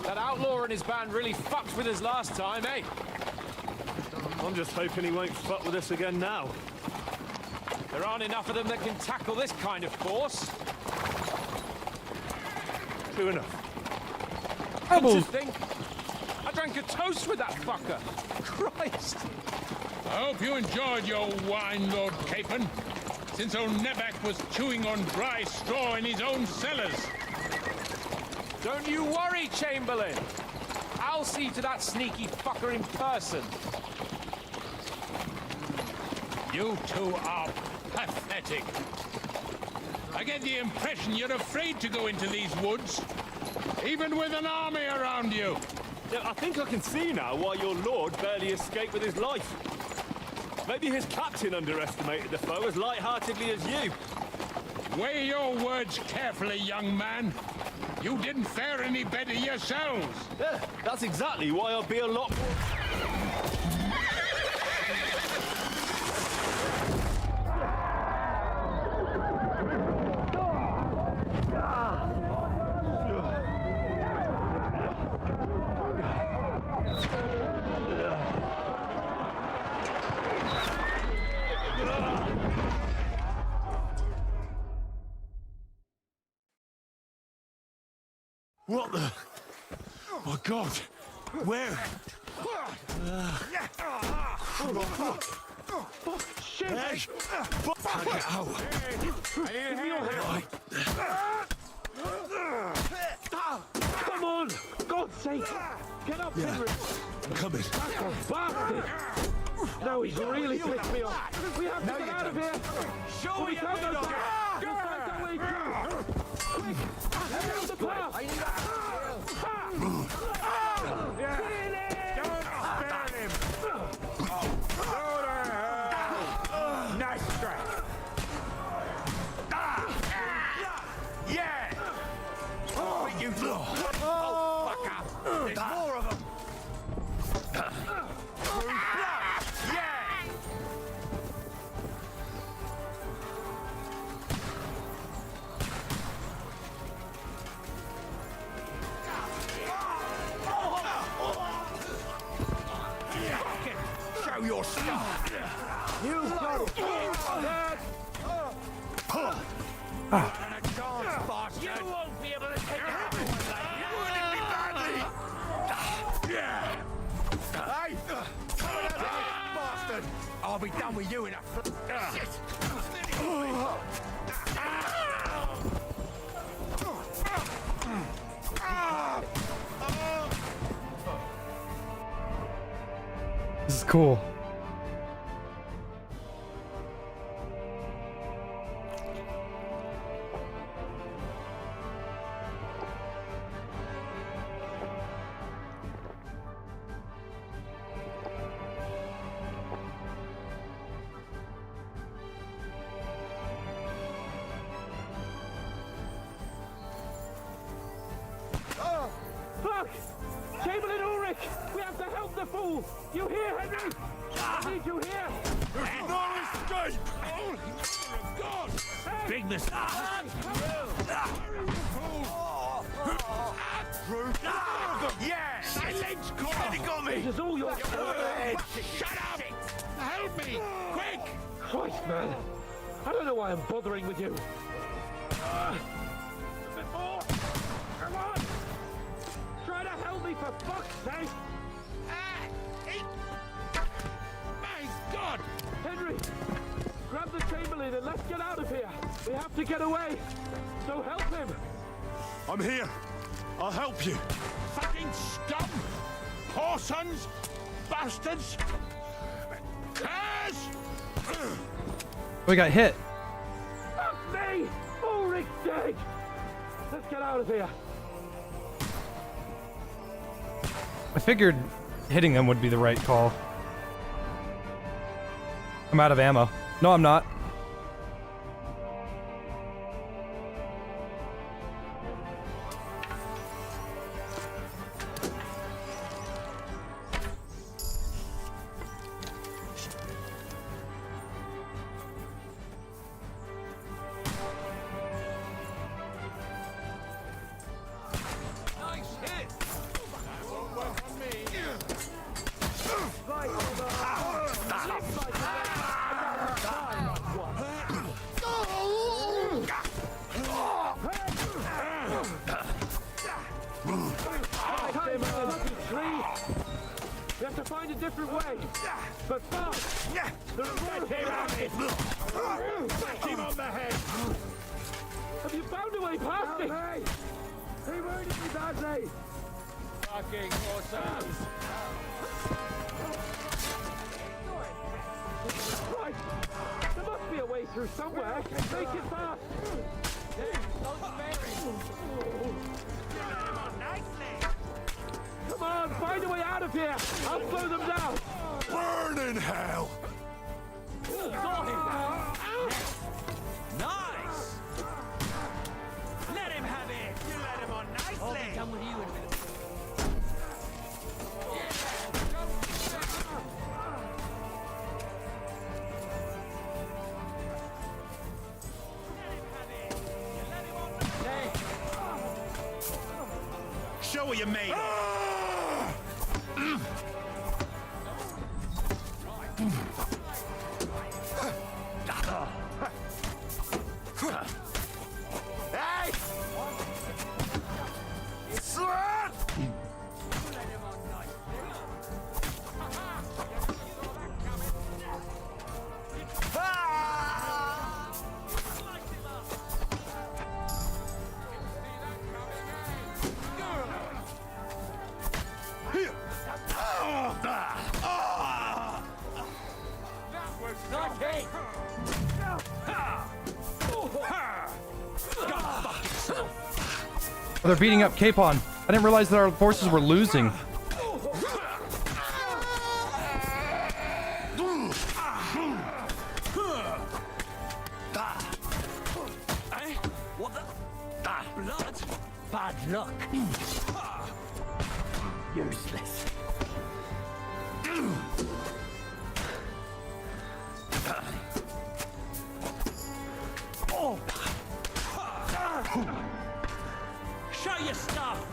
That outlaw and his band really fucked with us last time, eh? I'm just hoping he won't fuck with us again now. There aren't enough of them that can tackle this kind of force. True enough. Interesting. I drank a toast with that fucker. Christ. I hope you enjoyed your wine, Lord Capon, since old Neback was chewing on dry straw in his own cellars. Don't you worry, Chamberlain. I'll see to that sneaky fucker in person. You two are pathetic. I get the impression you're afraid to go into these woods, even with an army around you. Yeah, I think I can see now why your lord barely escaped with his life. Maybe his captain underestimated the foe as light-heartedly as you. Weigh your words carefully, young man. You didn't fare any better yourselves. Yeah, that's exactly why I'll be a lot more... What the? My God! Where? Shit! Hey! Fuck it out! Come on! For God's sake! Get up, Henry! I'm coming. Bastard! No, he's really pissed me off. We have to get out of here! Show me your middle! Quick! Get the path! Don't spare him! Go to hell! Nice strike! Yeah! Oh, you two! Oh, fucker! There's more of them! Yeah! You won't be able to take a hammer one like you wounded me badly. Yeah. Hey, bastard! I'll be done with you in a shit. This is cool. Fuck! Chamberlain Ulrich! We have to help the fool! You hear, Henry? I need you here! There's no escape! Oh, God! Bigness! Yeah! Silence, Corey! He got me! This is all your fault! Shut up! Help me! Quick! Christ, man! I don't know why I'm bothering with you. A bit more! Come on! Try to help me for fuck's sake! My God! Henry! Grab the Chamberlain and let's get out of here! We have to get away! So help him! I'm here. I'll help you. Fucking scum! Whoresons! Bastards! Curs! We got hit. Fuck me! Ulrich's dead! Let's get out of here! I figured hitting them would be the right call. I'm out of ammo. No, I'm not. We have to find a different way. But fast! The road here Smack him on the head! Have you found a way past it? He wounded me badly! Fucking awesome! Right! There must be a way through somewhere! Make it fast! Come on, find a way out of here! I'll slow them down! Burn in hell! Got him! Nice! Let him have it! You let him on nicely! I'll be done with you in a minute. Show what you're made of! Hey! Sword! Oh, they're beating up Capon. I didn't realize that our forces were losing. What the? Blood? Bad luck. Useless. Show your stuff!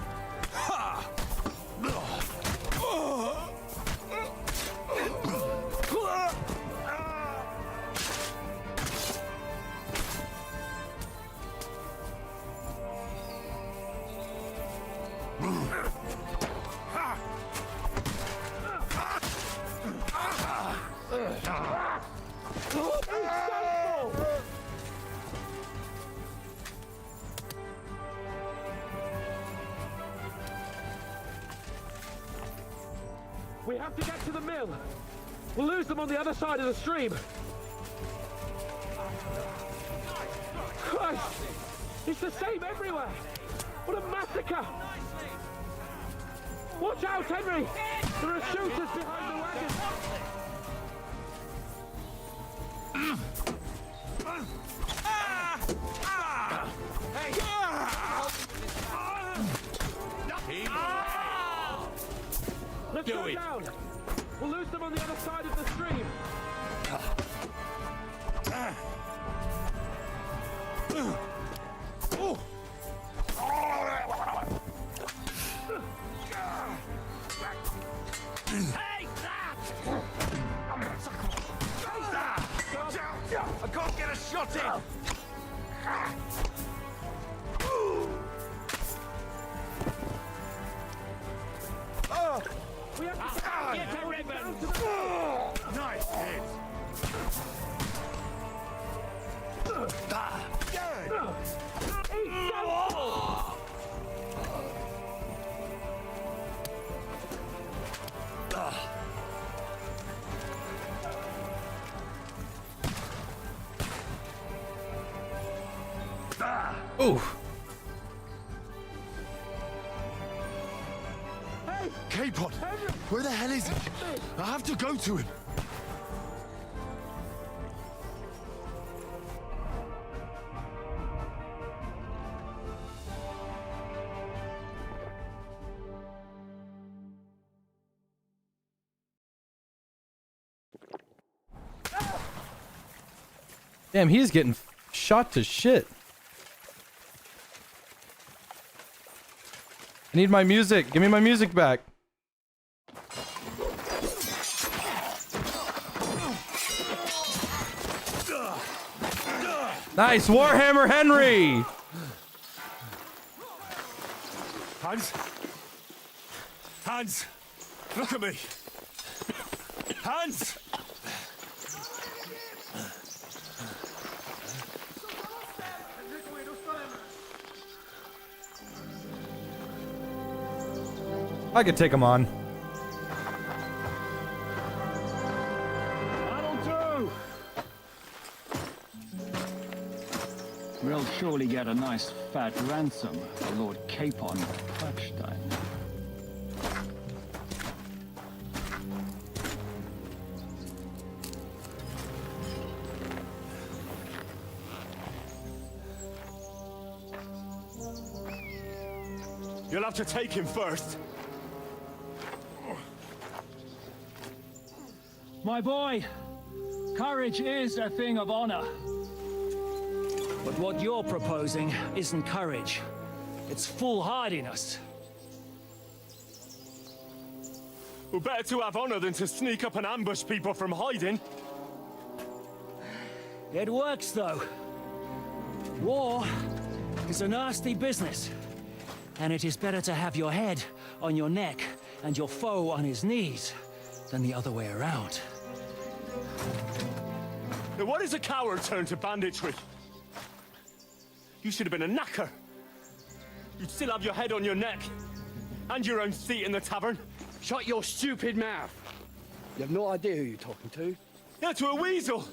We have to get to the mill. We'll lose them on the other side of the stream. Christ! It's the same everywhere! What a massacre! Watch out, Henry! There are shooters behind the wagon! Let's go down! We'll lose them on the other side of the stream! I can't get a shot in! We have to get a red down to the Nice hit! Ooh. K-Pod, where the hell is he? I have to go to him. Damn, he's getting shot to shit. I need my music. Give me my music back. Nice Warhammer Henry. Hans? Hans! Look at me! Hans! I could take him on. That'll do! We'll surely get a nice fat ransom for Lord Capon Touchdown. You'll have to take him first. My boy, courage is a thing of honor. But what you're proposing isn't courage. It's foolhardiness. Well, better to have honor than to sneak up and ambush people from hiding. It works, though. War is a nasty business. And it is better to have your head on your neck and your foe on his knees than the other way around. Now, what is a coward turned to banditry? You should have been a knacker. You'd still have your head on your neck. And your own seat in the tavern. Shut your stupid mouth. You have no idea who you're talking to. Yeah, to a weasel.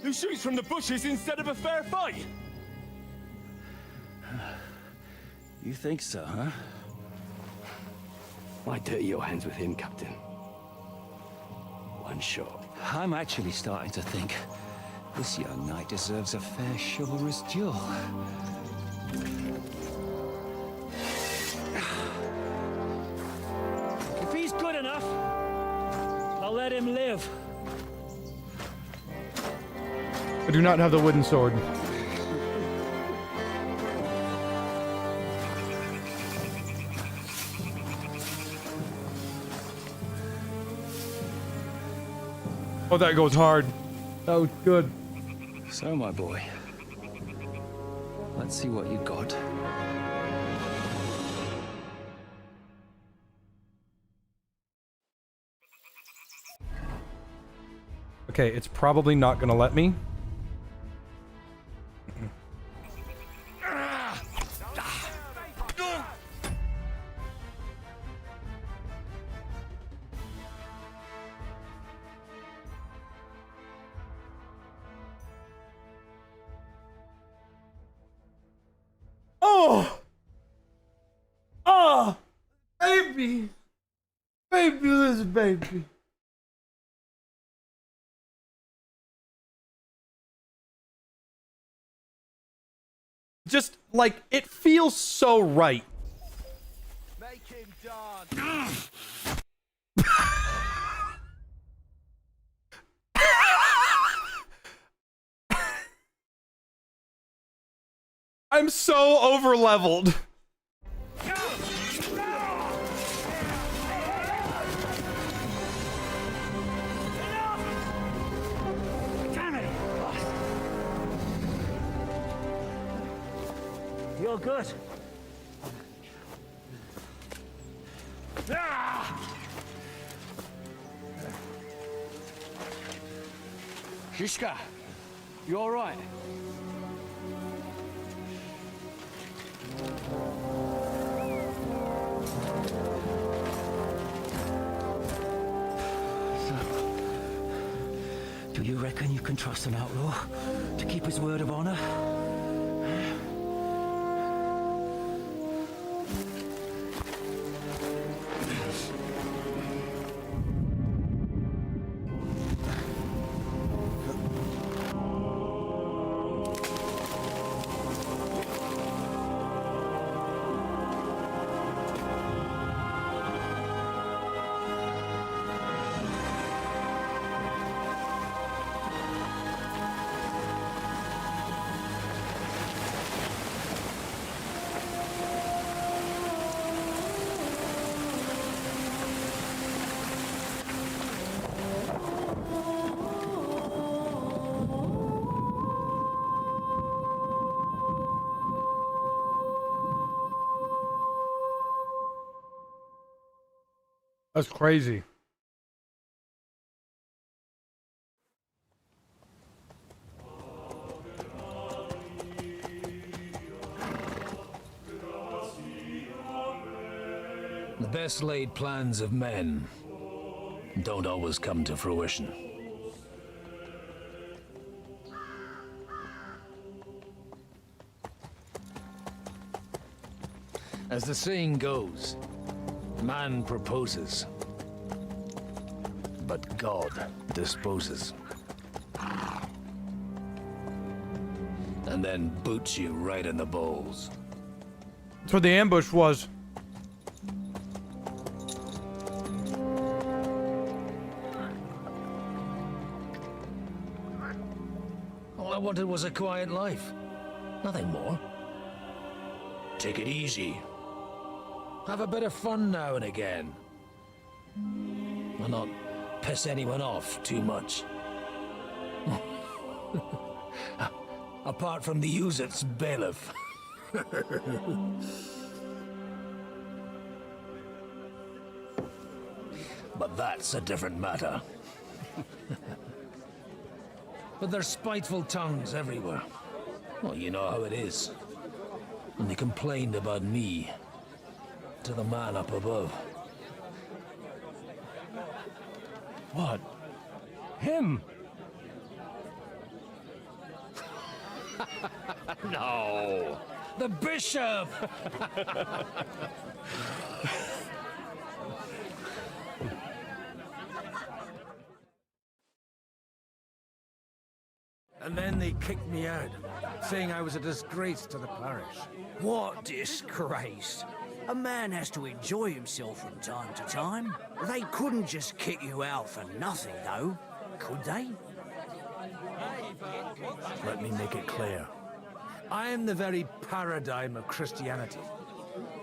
Who shoots from the bushes instead of a fair fight. You think so, huh? Why dirty your hands with him, Captain? One shot. I'm actually starting to think this young knight deserves a fair chivalrous duel. If he's good enough, I'll let him live. I do not have the wooden sword. Oh, that goes hard. That was good. So, my boy, let's see what you got. Okay, it's probably not gonna let me. Oh! Oh! Baby! Baby, listen, baby. Just, like, it feels so right. Make him dance. I'm so over-leveled. You're good. Shishka, you all right? Do you reckon you can trust an outlaw to keep his word of honor? That's crazy. The best laid plans of men don't always come to fruition. As the saying goes, man proposes, but God disposes. And then boots you right in the balls. That's what the ambush was. All I wanted was a quiet life. Nothing more. Take it easy. Have a bit of fun now and again. And not piss anyone off too much. Apart from the Uzit's bailiff. But that's a different matter. But there's spiteful tongues everywhere. Well, you know how it is. And they complained about me to the man up above. What? Him? No! The bishop! And then they kicked me out, saying I was a disgrace to the parish. What disgrace? A man has to enjoy himself from time to time. They couldn't just kick you out for nothing, though, could they? Let me make it clear. I am the very paradigm of Christianity.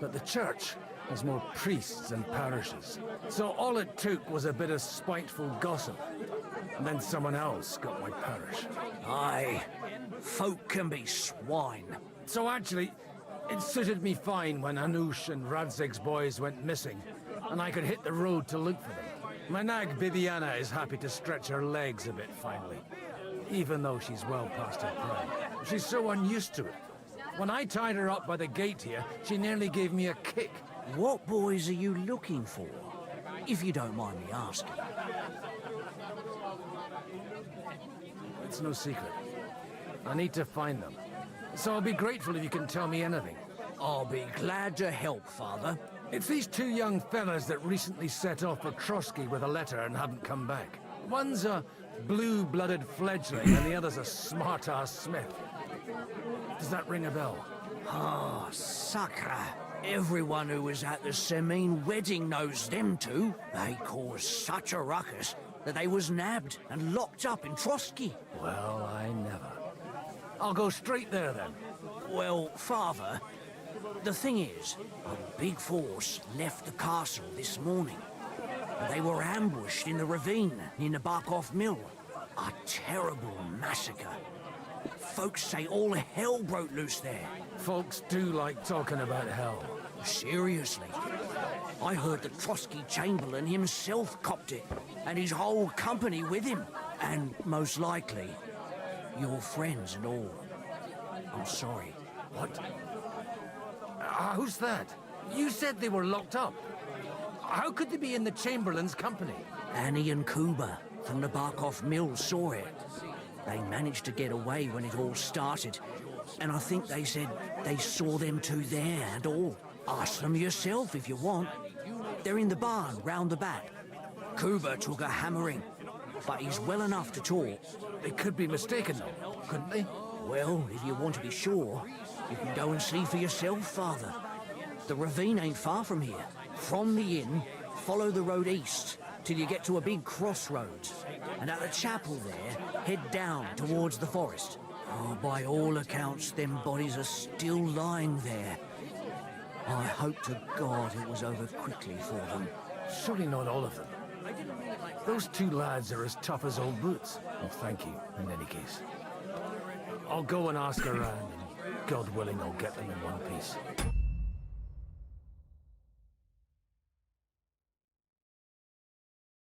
But the church has more priests than parishes. So all it took was a bit of spiteful gossip. And then someone else got my parish. Aye, folk can be swine. So actually, it suited me fine when Anush and Radzig's boys went missing, and I could hit the road to look for them. My nag Bibiana is happy to stretch her legs a bit finally, even though she's well past her prime. She's so unused to it. When I tied her up by the gate here, she nearly gave me a kick. What boys are you looking for? If you don't mind me asking. It's no secret. I need to find them. So I'll be grateful if you can tell me anything. I'll be glad to help, Father. It's these two young fellas that recently set off for Trotsky with a letter and haven't come back. One's a blue-blooded fledgling and the other's a smart-ass smith. Does that ring a bell? Ah, Sacre. Everyone who was at the Semine wedding knows them two. They caused such a ruckus that they was nabbed and locked up in Trotsky. Well, I never. I'll go straight there then. Well, Father, the thing is, a big force left the castle this morning. They were ambushed in the ravine in the Bergow mill. A terrible massacre. Folks say all hell broke loose there. Folks do like talking about hell. Seriously. I heard the Trotsky Chamberlain himself copped it, and his whole company with him. And most likely, your friends and all. I'm sorry. What? Who's that? You said they were locked up. How could they be in the Chamberlain's company? Annie and Kuba from the Bergow mill saw it. They managed to get away when it all started. And I think they said they saw them two there and all. Ask them yourself if you want. They're in the barn round the back. Kuba took a hammering, but he's well enough to talk. They could be mistaken though, couldn't they? Well, if you want to be sure, you can go and see for yourself, Father. The ravine ain't far from here. From the inn, follow the road east till you get to a big crossroads. And at the chapel there, head down towards the forest. Oh, by all accounts, them bodies are still lying there. I hope to God it was over quickly for them. Surely not all of them. Those two lads are as tough as old boots. Oh, thank you, in any case. I'll go and ask around, and God willing, I'll get them in one piece.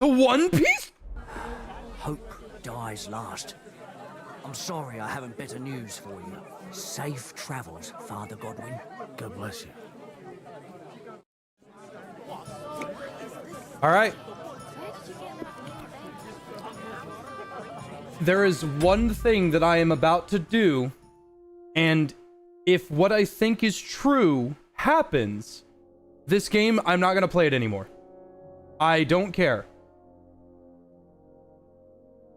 The One Piece? Hope dies last. I'm sorry I haven't better news for you. Safe travels, Father Godwin. God bless you. All right. There is one thing that I am about to do, and if what I think is true happens, this game, I'm not going to play it anymore. I don't care.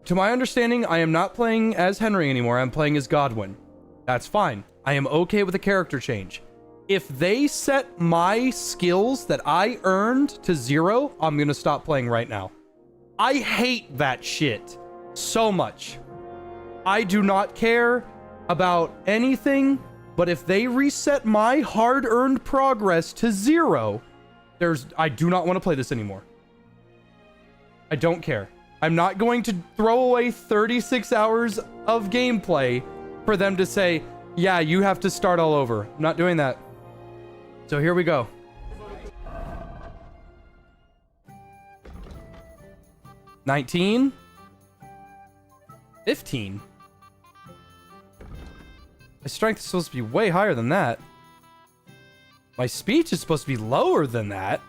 To my understanding, I am not playing as Henry anymore. I'm playing as Godwin. That's fine. I am okay with a character change. If they set my skills that I earned to 0, I'm going to stop playing right now. I hate that shit so much. I do not care about anything, but if they reset my hard-earned progress to 0, I do not want to play this anymore. I don't care. I'm not going to throw away 36 hours of gameplay for them to say, yeah, you have to start all over. I'm not doing that. So here we go. $19. $15. My strength is supposed to be way higher than that. My speech is supposed to be lower than that.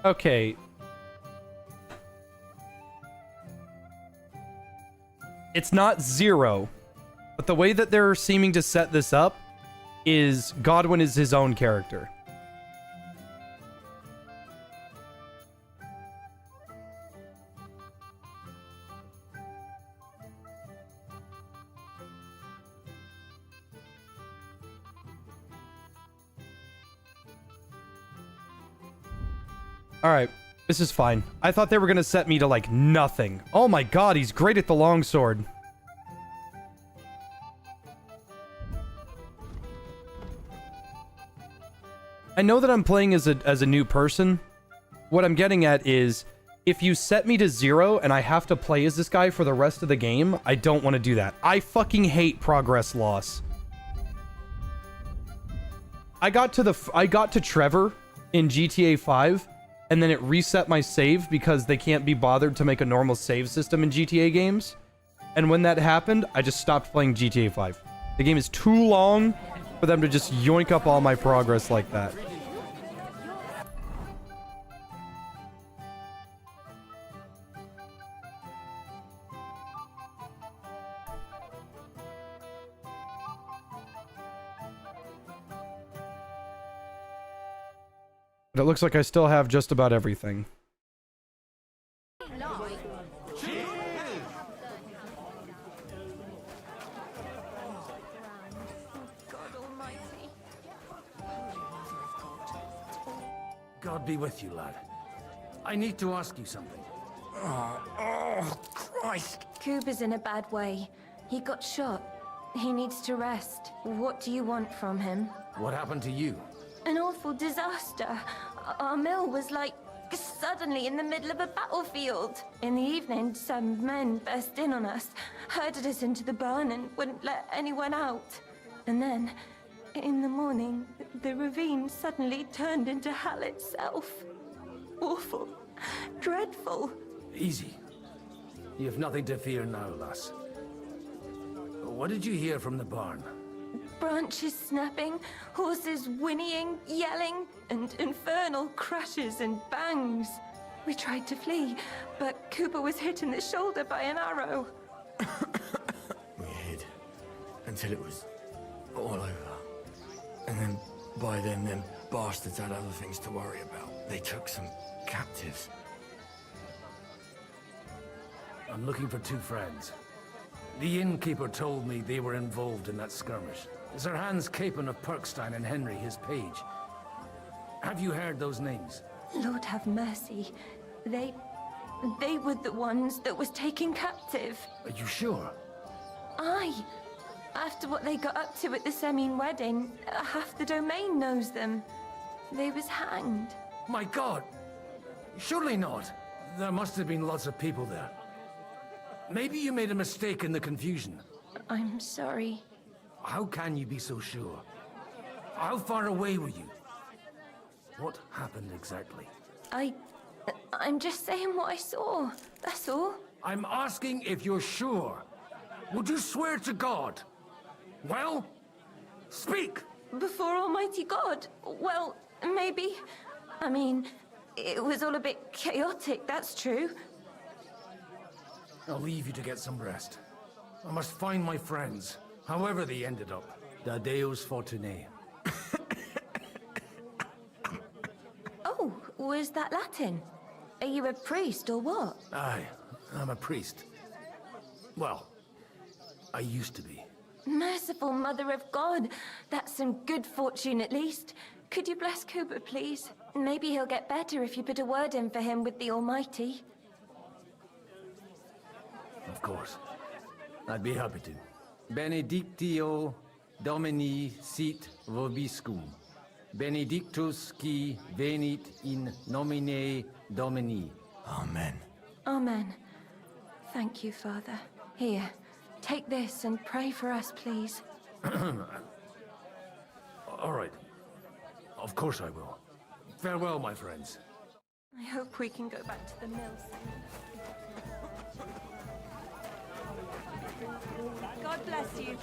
Okay. It's not 0, but the way that they're seeming to set this up is Godwin is his own character. Alright, this is fine. I thought they were gonna set me to, like, nothing. Oh my god, he's great at the longsword. I know that I'm playing as a new person. What I'm getting at is, if you set me to 0 and I have to play as this guy for the rest of the game, I don't want to do that. I fucking hate progress loss. I got to Trevor in GTA 5, and then it reset my save because they can't be bothered to make a normal save system in GTA games. And when that happened, I just stopped playing GTA 5. The game is too long for them to just yoink up all my progress like that. But it looks like I still have just about everything. God be with you, lad. I need to ask you something. Oh, Christ. Cooper's in a bad way. He got shot. He needs to rest. What do you want from him? What happened to you? An awful disaster. Our mill was like suddenly in the middle of a battlefield. In the evening, some men burst in on us, herded us into the barn and wouldn't let anyone out. And then, in the morning, the ravine suddenly turned into hell itself. Awful. Dreadful. Easy. You have nothing to fear now, lass. What did you hear from the barn? Branches snapping, horses whinnying, yelling, and infernal crashes and bangs. We tried to flee, but Cooper was hit in the shoulder by an arrow. We hid until it was all over. And then, by then, them bastards had other things to worry about. They took some captives. I'm looking for two friends. The innkeeper told me they were involved in that skirmish. Sir Hans Capon of Perkstein and Henry, his page. Have you heard those names? Lord have mercy. They were the ones that was taken captive. Are you sure? Aye. After what they got up to at the Semine wedding, half the domain knows them. They was hanged. My God! Surely not. There must have been lots of people there. Maybe you made a mistake in the confusion. I'm sorry. How can you be so sure? How far away were you? What happened exactly? I'm just saying what I saw. That's all. I'm asking if you're sure. Would you swear to God? Well, speak! Before Almighty God? Well, maybe. I mean, it was all a bit chaotic, that's true. I'll leave you to get some rest. I must find my friends, however they ended up. Da Deus Fortunae. Oh, was that Latin? Are you a priest or what? Aye, I'm a priest. Well, I used to be. Merciful Mother of God. That's some good fortune at least. Could you bless Cooper, please? Maybe he'll get better if you put a word in for him with the Almighty. Of course. I'd be happy to. Benedictio Domini sit vobiscum. Benedictus qui venit in nomine Domini. Amen. Amen. Thank you, Father. Here, take this and pray for us, please. All right. Of course I will. Farewell, my friends. I hope we can go back to the mill soon. God bless you.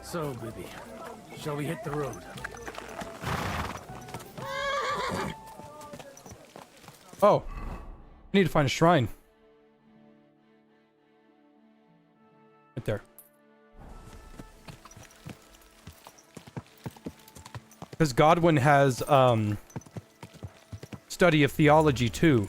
So, Bibby, shall we hit the road? Oh, I need to find a shrine. Right there. Because Godwin has study of theology too.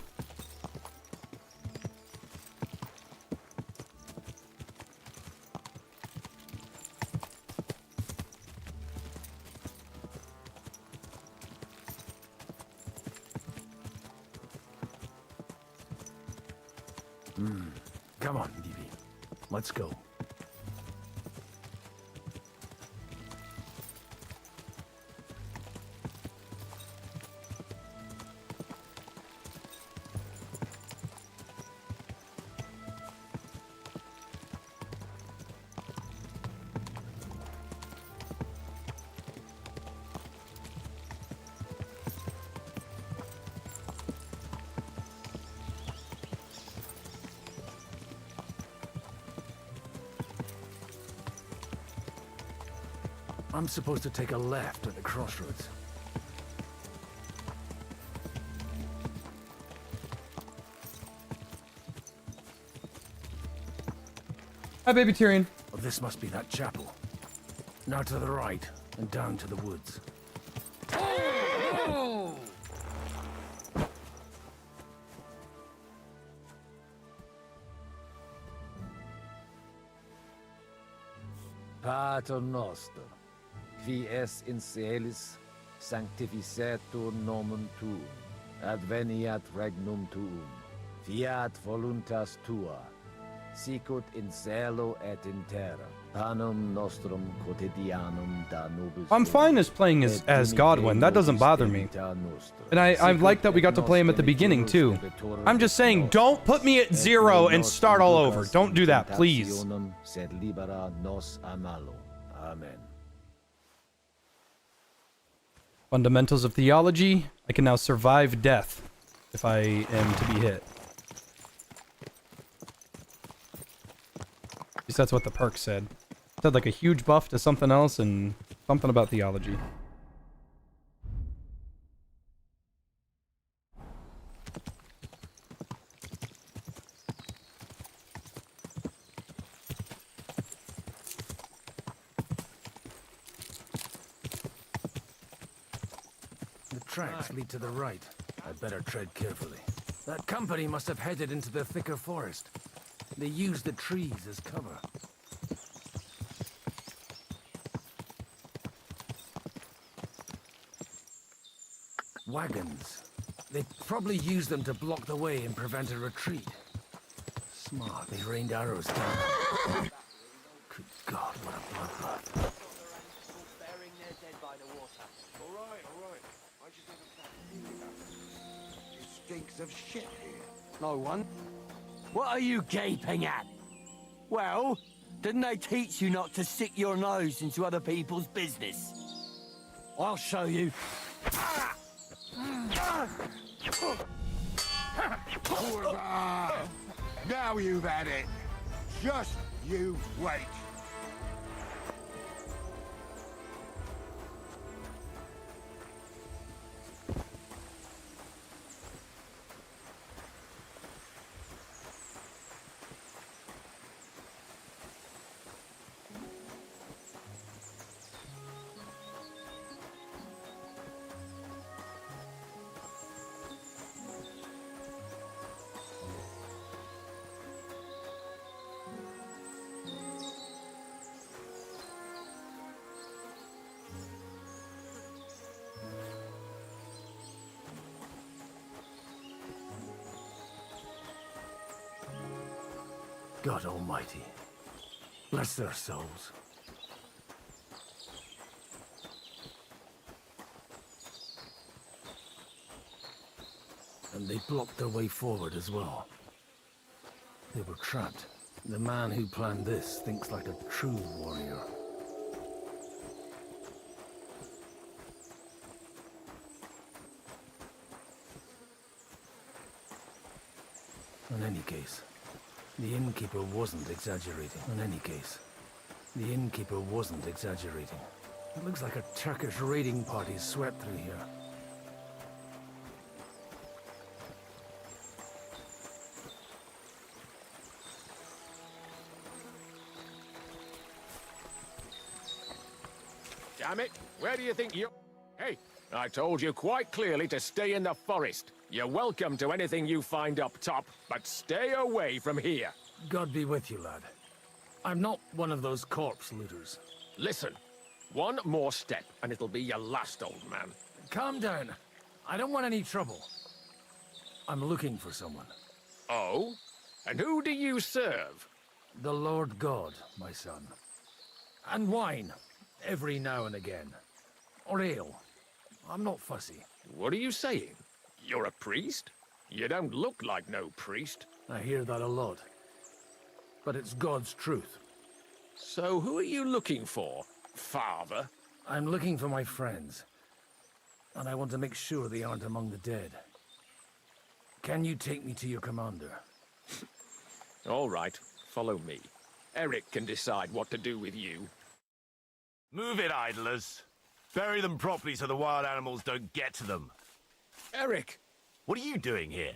Come on, Vivi. Let's go. I'm supposed to take a left at the crossroads. Hi, baby Tyrion. Oh, this must be that chapel. Now to the right, and down to the woods. Pater noster, qui es in caelis, sanctificetur nomen tuum, adveniat regnum tuum, fiat voluntas tua, sicut in cielo et in terra, panem nostrum quotidianum da nobis. I'm fine as playing as Godwin. That doesn't bother me. And I like that we got to play him at the beginning, too. I'm just saying, don't put me at 0 and start all over. Don't do that, please. Sed libera nos a malo. Amen. Fundamentals of theology. I can now survive death if I am to be hit. At least that's what the perk said. It said like a huge buff to something else and something about theology. The tracks lead to the right. I'd better tread carefully. That company must have headed into the thicker forest. They used the trees as cover. Wagons. They probably used them to block the way and prevent a retreat. Smart, they rained arrows down. Good God, what a bloodbath. Burying their dead by the water. All right. I just It stinks of shit here. No one. What are you gaping at? Well, didn't they teach you not to stick your nose into other people's business? I'll show you. Now you've had it. Just you wait. God Almighty, bless their souls. And they blocked their way forward as well. They were trapped. The man who planned this thinks like a true warrior. In any case, the innkeeper wasn't exaggerating. It looks like a Turkish raiding party swept through here. Damn it, where do you think you... Hey, I told you quite clearly to stay in the forest. You're welcome to anything you find up top, but stay away from here. God be with you, lad. I'm not one of those corpse looters. Listen, one more step and it'll be your last, old man. Calm down. I don't want any trouble. I'm looking for someone. Oh? And who do you serve? The Lord God, my son. And wine, every now and again. Or ale. I'm not fussy. What are you saying? You're a priest? You don't look like no priest. I hear that a lot. But it's God's truth. So who are you looking for, Father? I'm looking for my friends. And I want to make sure they aren't among the dead. Can you take me to your commander? All right, follow me. Eric can decide what to do with you. Move it, idlers. Bury them properly so the wild animals don't get to them. Eric! What are you doing here?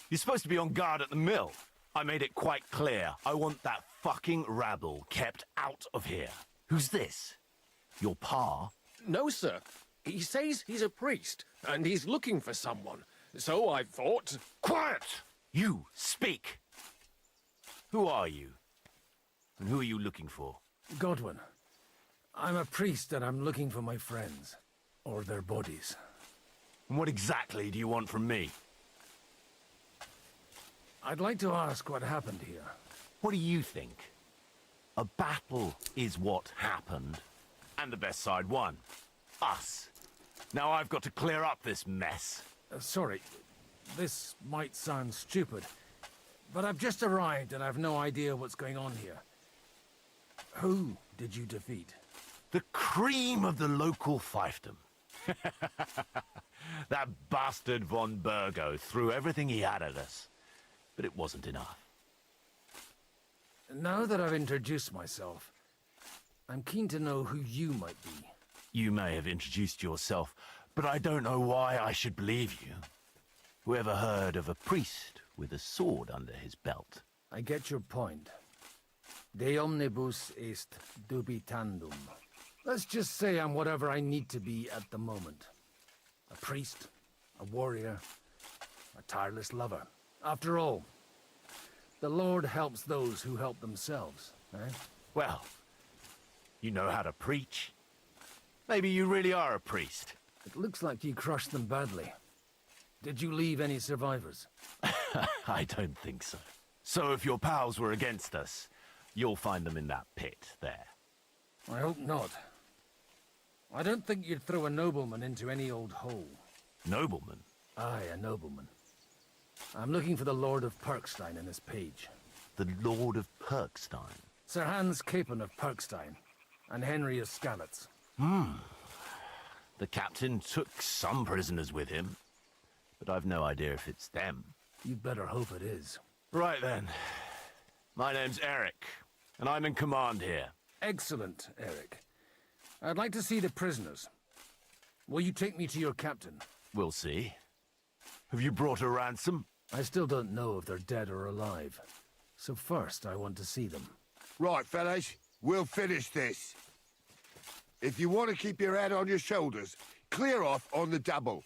You're supposed to be on guard at the mill. I made it quite clear. I want that fucking rabble kept out of here. Who's this? Your pa? No, sir. He says he's a priest, and he's looking for someone. So I thought... Quiet! You, speak! Who are you? And who are you looking for? Godwin. I'm a priest and I'm looking for my friends. Or their bodies. And what exactly do you want from me? I'd like to ask what happened here. What do you think? A battle is what happened. And the best side won. Us. Now I've got to clear up this mess. Sorry, this might sound stupid, but I've just arrived and I've no idea what's going on here. Who did you defeat? The cream of the local fiefdom. That bastard von Bergow threw everything he had at us, but it wasn't enough. Now that I've introduced myself, I'm keen to know who you might be. You may have introduced yourself, but I don't know why I should believe you. Whoever heard of a priest with a sword under his belt? I get your point. De omnibus est dubitandum. Let's just say I'm whatever I need to be at the moment. A priest, a warrior, a tireless lover. After all, the Lord helps those who help themselves, eh? Well, you know how to preach. Maybe you really are a priest. It looks like you crushed them badly. Did you leave any survivors? I don't think so. So if your pals were against us, you'll find them in that pit there. I hope not. I don't think you'd throw a nobleman into any old hole. Nobleman? Aye, a nobleman. I'm looking for the Lord of Perkstein in this page. The Lord of Perkstein? Sir Hans Capon of Perkstein, and Henry of Skalitz. The captain took some prisoners with him, but I've no idea if it's them. You'd better hope it is. Right then. My name's Eric, and I'm in command here. Excellent, Eric. I'd like to see the prisoners. Will you take me to your captain? We'll see. Have you brought a ransom? I still don't know if they're dead or alive. So first, I want to see them. Right, fellas. We'll finish this. If you want to keep your head on your shoulders, clear off on the double.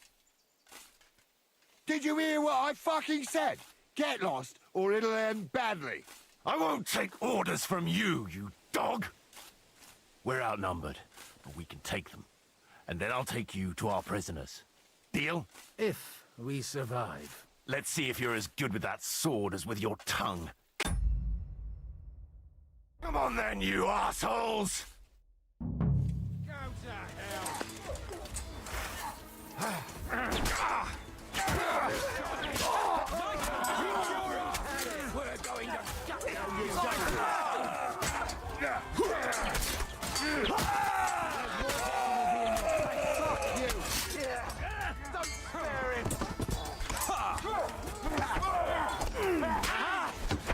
Did you hear what I fucking said? Get lost, or it'll end badly. I won't take orders from you, you dog! We're outnumbered, but we can take them. And then I'll take you to our prisoners. Deal? If we survive. Let's see if you're as good with that sword as with your tongue. Come on then, you assholes! We're going to shut down you. Don't spare him.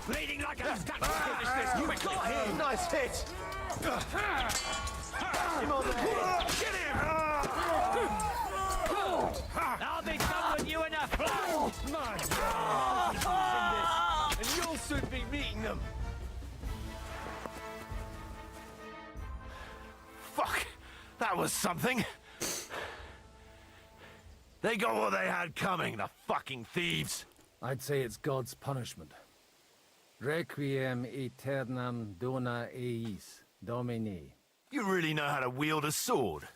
Bleeding like a statue. Finish this. You got him. Nice hit. Him on the head. Get him. I'll be done with you in a flash. My God. And you'll soon be meeting them. Fuck! That was something! They got what they had coming, the fucking thieves! I'd say it's God's punishment. Requiem aeternam dona eis, Domini. You really know how to wield a sword.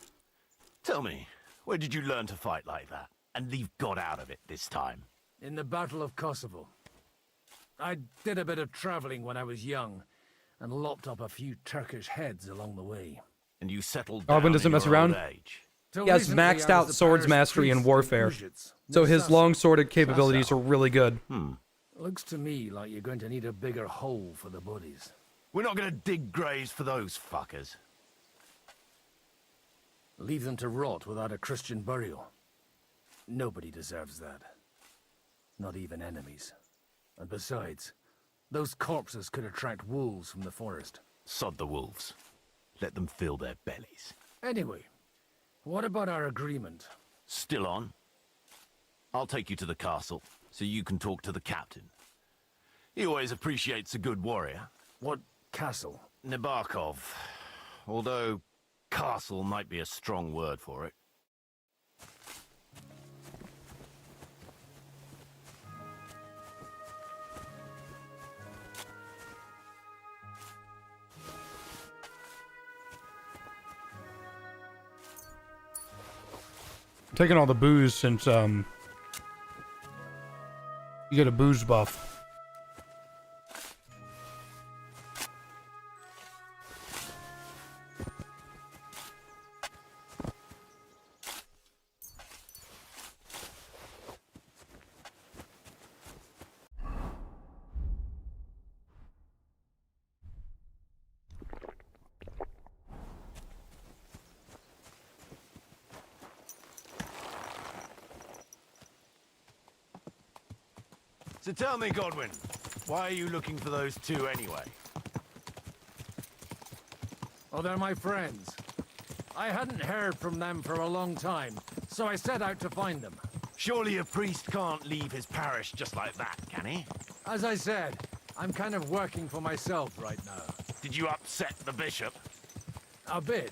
Tell me, where did you learn to fight like that? And leave God out of it this time? In the Battle of Kosovo. I did a bit of traveling when I was young, and lopped up a few Turkish heads along the way. And you settled down Godwin doesn't in mess your around. old age. He has maxed out swords mastery and warfare, so his long-sworded capabilities are really good. Looks to me like you're going to need a bigger hole for the bodies. We're not going to dig graves for those fuckers. Leave them to rot without a Christian burial. Nobody deserves that. Not even enemies. And besides, those corpses could attract wolves from the forest. Sod the wolves. Let them fill their bellies. Anyway, what about our agreement? Still on? I'll take you to the castle, so you can talk to the captain. He always appreciates a good warrior. What castle? Nabokov. Although, castle might be a strong word for it. I'm taking all the booze since, you get a booze buff. So tell me, Godwin, why are you looking for those two anyway? Oh, they're my friends. I hadn't heard from them for a long time, so I set out to find them. Surely a priest can't leave his parish just like that, can he? As I said, I'm kind of working for myself right now. Did you upset the bishop? A bit.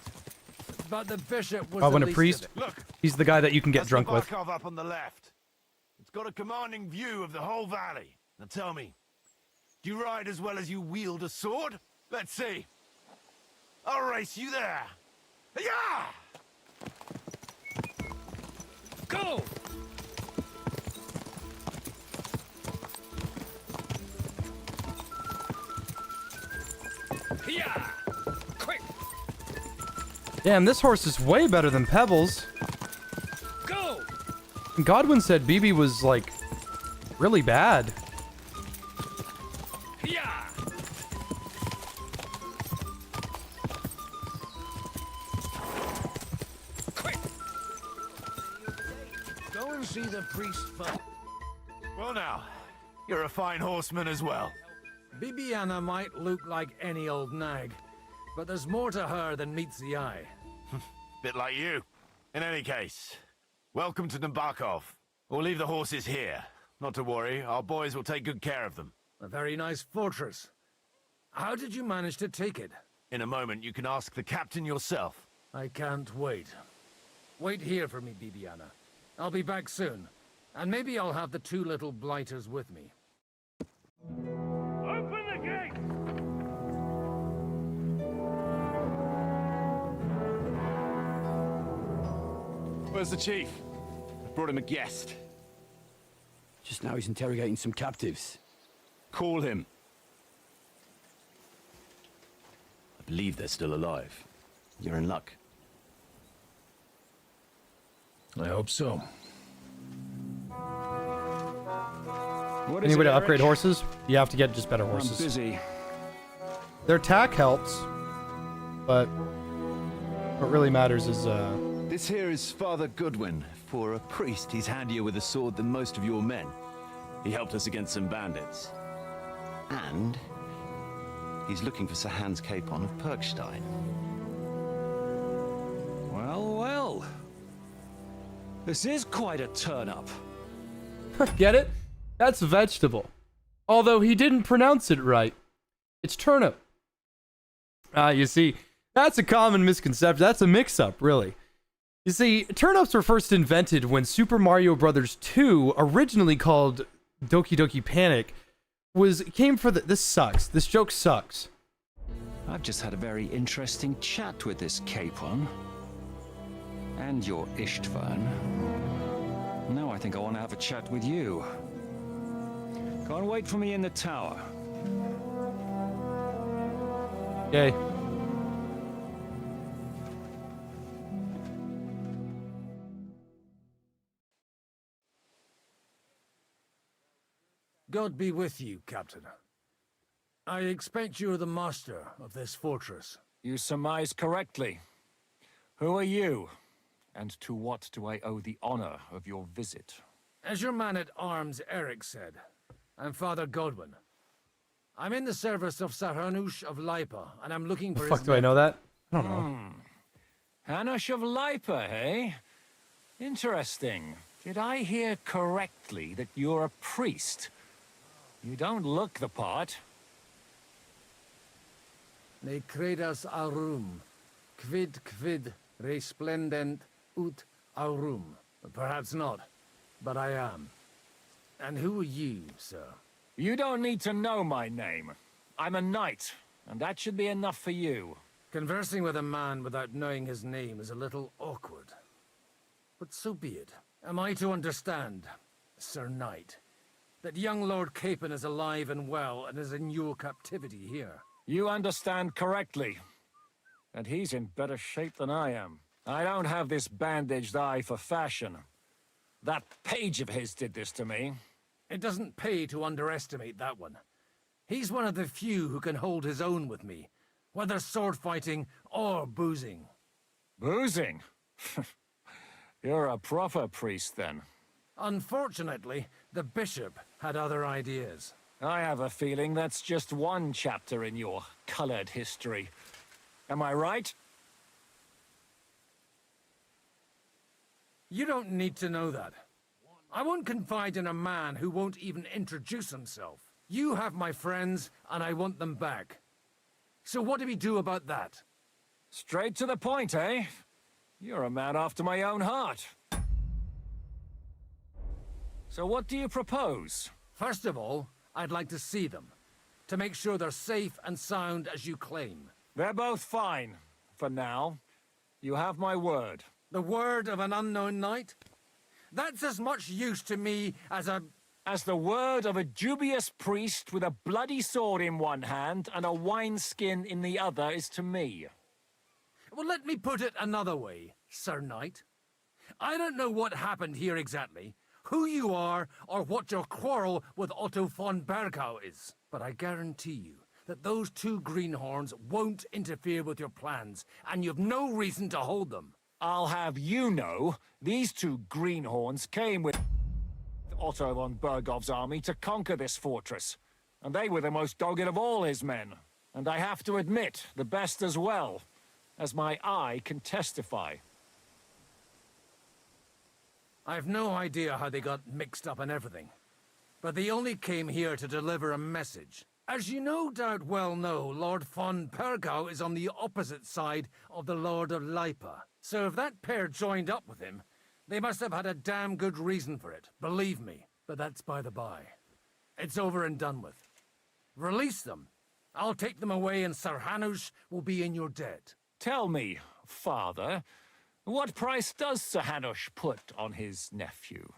But the bishop was Oh, when the a least priest? of it. Look, He's the guy that you can get that's drunk the with. Barkov up on the left. It's got a commanding view of the whole valley. Now tell me, do you ride as well as you wield a sword? Let's see. I'll race you there. Yeah! Go! Yeah! Quick! Damn, this horse is way better than Pebbles. Go! Godwin said BB was, like, really bad. Yeah! Quick! Go and see the priest first. Well now, you're a fine horseman as well. Bibiana might look like any old nag, but there's more to her than meets the eye. Bit like you. In any case, welcome to Nabokov. We'll leave the horses here. Not to worry, our boys will take good care of them. A very nice fortress. How did you manage to take it? In a moment, you can ask the captain yourself. I can't wait. Wait here for me, Bibiana. I'll be back soon. And maybe I'll have the two little blighters with me. Open the gate! Where's the chief? I brought him a guest. Just now he's interrogating some captives. Call him. I believe they're still alive. You're in luck. I hope so. What Any is way it, to upgrade Eric? horses? You have to get just better horses. I'm busy. Their attack helps, but what really matters is, This here is Father Goodwin. For a priest, he's handier with a sword than most of your men. He helped us against some bandits. And he's looking for Sir Hans Capon of Perkstein. Well, well. This is quite a turn-up. get it? That's vegetable. Although he didn't pronounce it right. It's turnip. You see, that's a common misconception. That's a mix-up, really. You see, turnips were first invented when Super Mario Bros. 2, originally called Doki Doki Panic, came for the... This sucks. This joke sucks. I've just had a very interesting chat with this Capon. And your Ishtvan. Now I think I want to have a chat with you. Can't wait for me in the tower. Okay. God be with you, Captain. I expect you're the master of this fortress. You surmise correctly. Who are you? And to what do I owe the honor of your visit? As your man-at-arms Eric said, I'm Father Godwin. I'm in the service of Sahanush of Lipa, and I'm looking for The his fuck do I know that? I don't know. Hanush of Lipa, eh? Interesting. Did I hear correctly that you're a priest? You don't look the part. Ne credas aurum, quid resplendent ut aurum. Perhaps not, but I am. And who are you, sir? You don't need to know my name. I'm a knight, and that should be enough for you. Conversing with a man without knowing his name is a little awkward. But so be it. Am I to understand, Sir Knight, that young Lord Capon is alive and well and is in your captivity here? You understand correctly. And he's in better shape than I am. I don't have this bandaged eye for fashion. That page of his did this to me. It doesn't pay to underestimate that one. He's one of the few who can hold his own with me, whether sword fighting or boozing. Boozing? You're a proper priest, then. Unfortunately, the bishop had other ideas. I have a feeling that's just one chapter in your colored history. Am I right? You don't need to know that. I won't confide in a man who won't even introduce himself. You have my friends, and I want them back. So what do we do about that? Straight to the point, eh? You're a man after my own heart. So what do you propose? First of all, I'd like to see them, to make sure they're safe and sound as you claim. They're both fine, for now. You have my word. The word of an unknown knight? That's as much use to me as the word of a dubious priest with a bloody sword in one hand and a wineskin in the other is to me. Well, let me put it another way, Sir Knight. I don't know what happened here exactly, who you are, or what your quarrel with Otto von Bergow is. But I guarantee you that those two greenhorns won't interfere with your plans, and you've no reason to hold them. I'll have you know, these two greenhorns came with Otto von Bergow's army to conquer this fortress, and they were the most dogged of all his men. And I have to admit, the best as well, as my eye can testify. I've no idea how they got mixed up in everything, but they only came here to deliver a message. As you no doubt well know, Lord von Bergow is on the opposite side of the Lord of Lipa. So if that pair joined up with him, they must have had a damn good reason for it, believe me. But that's by the by. It's over and done with. Release them. I'll take them away and Sir Hanush will be in your debt. Tell me, father, what price does Sir Hanush put on his nephew?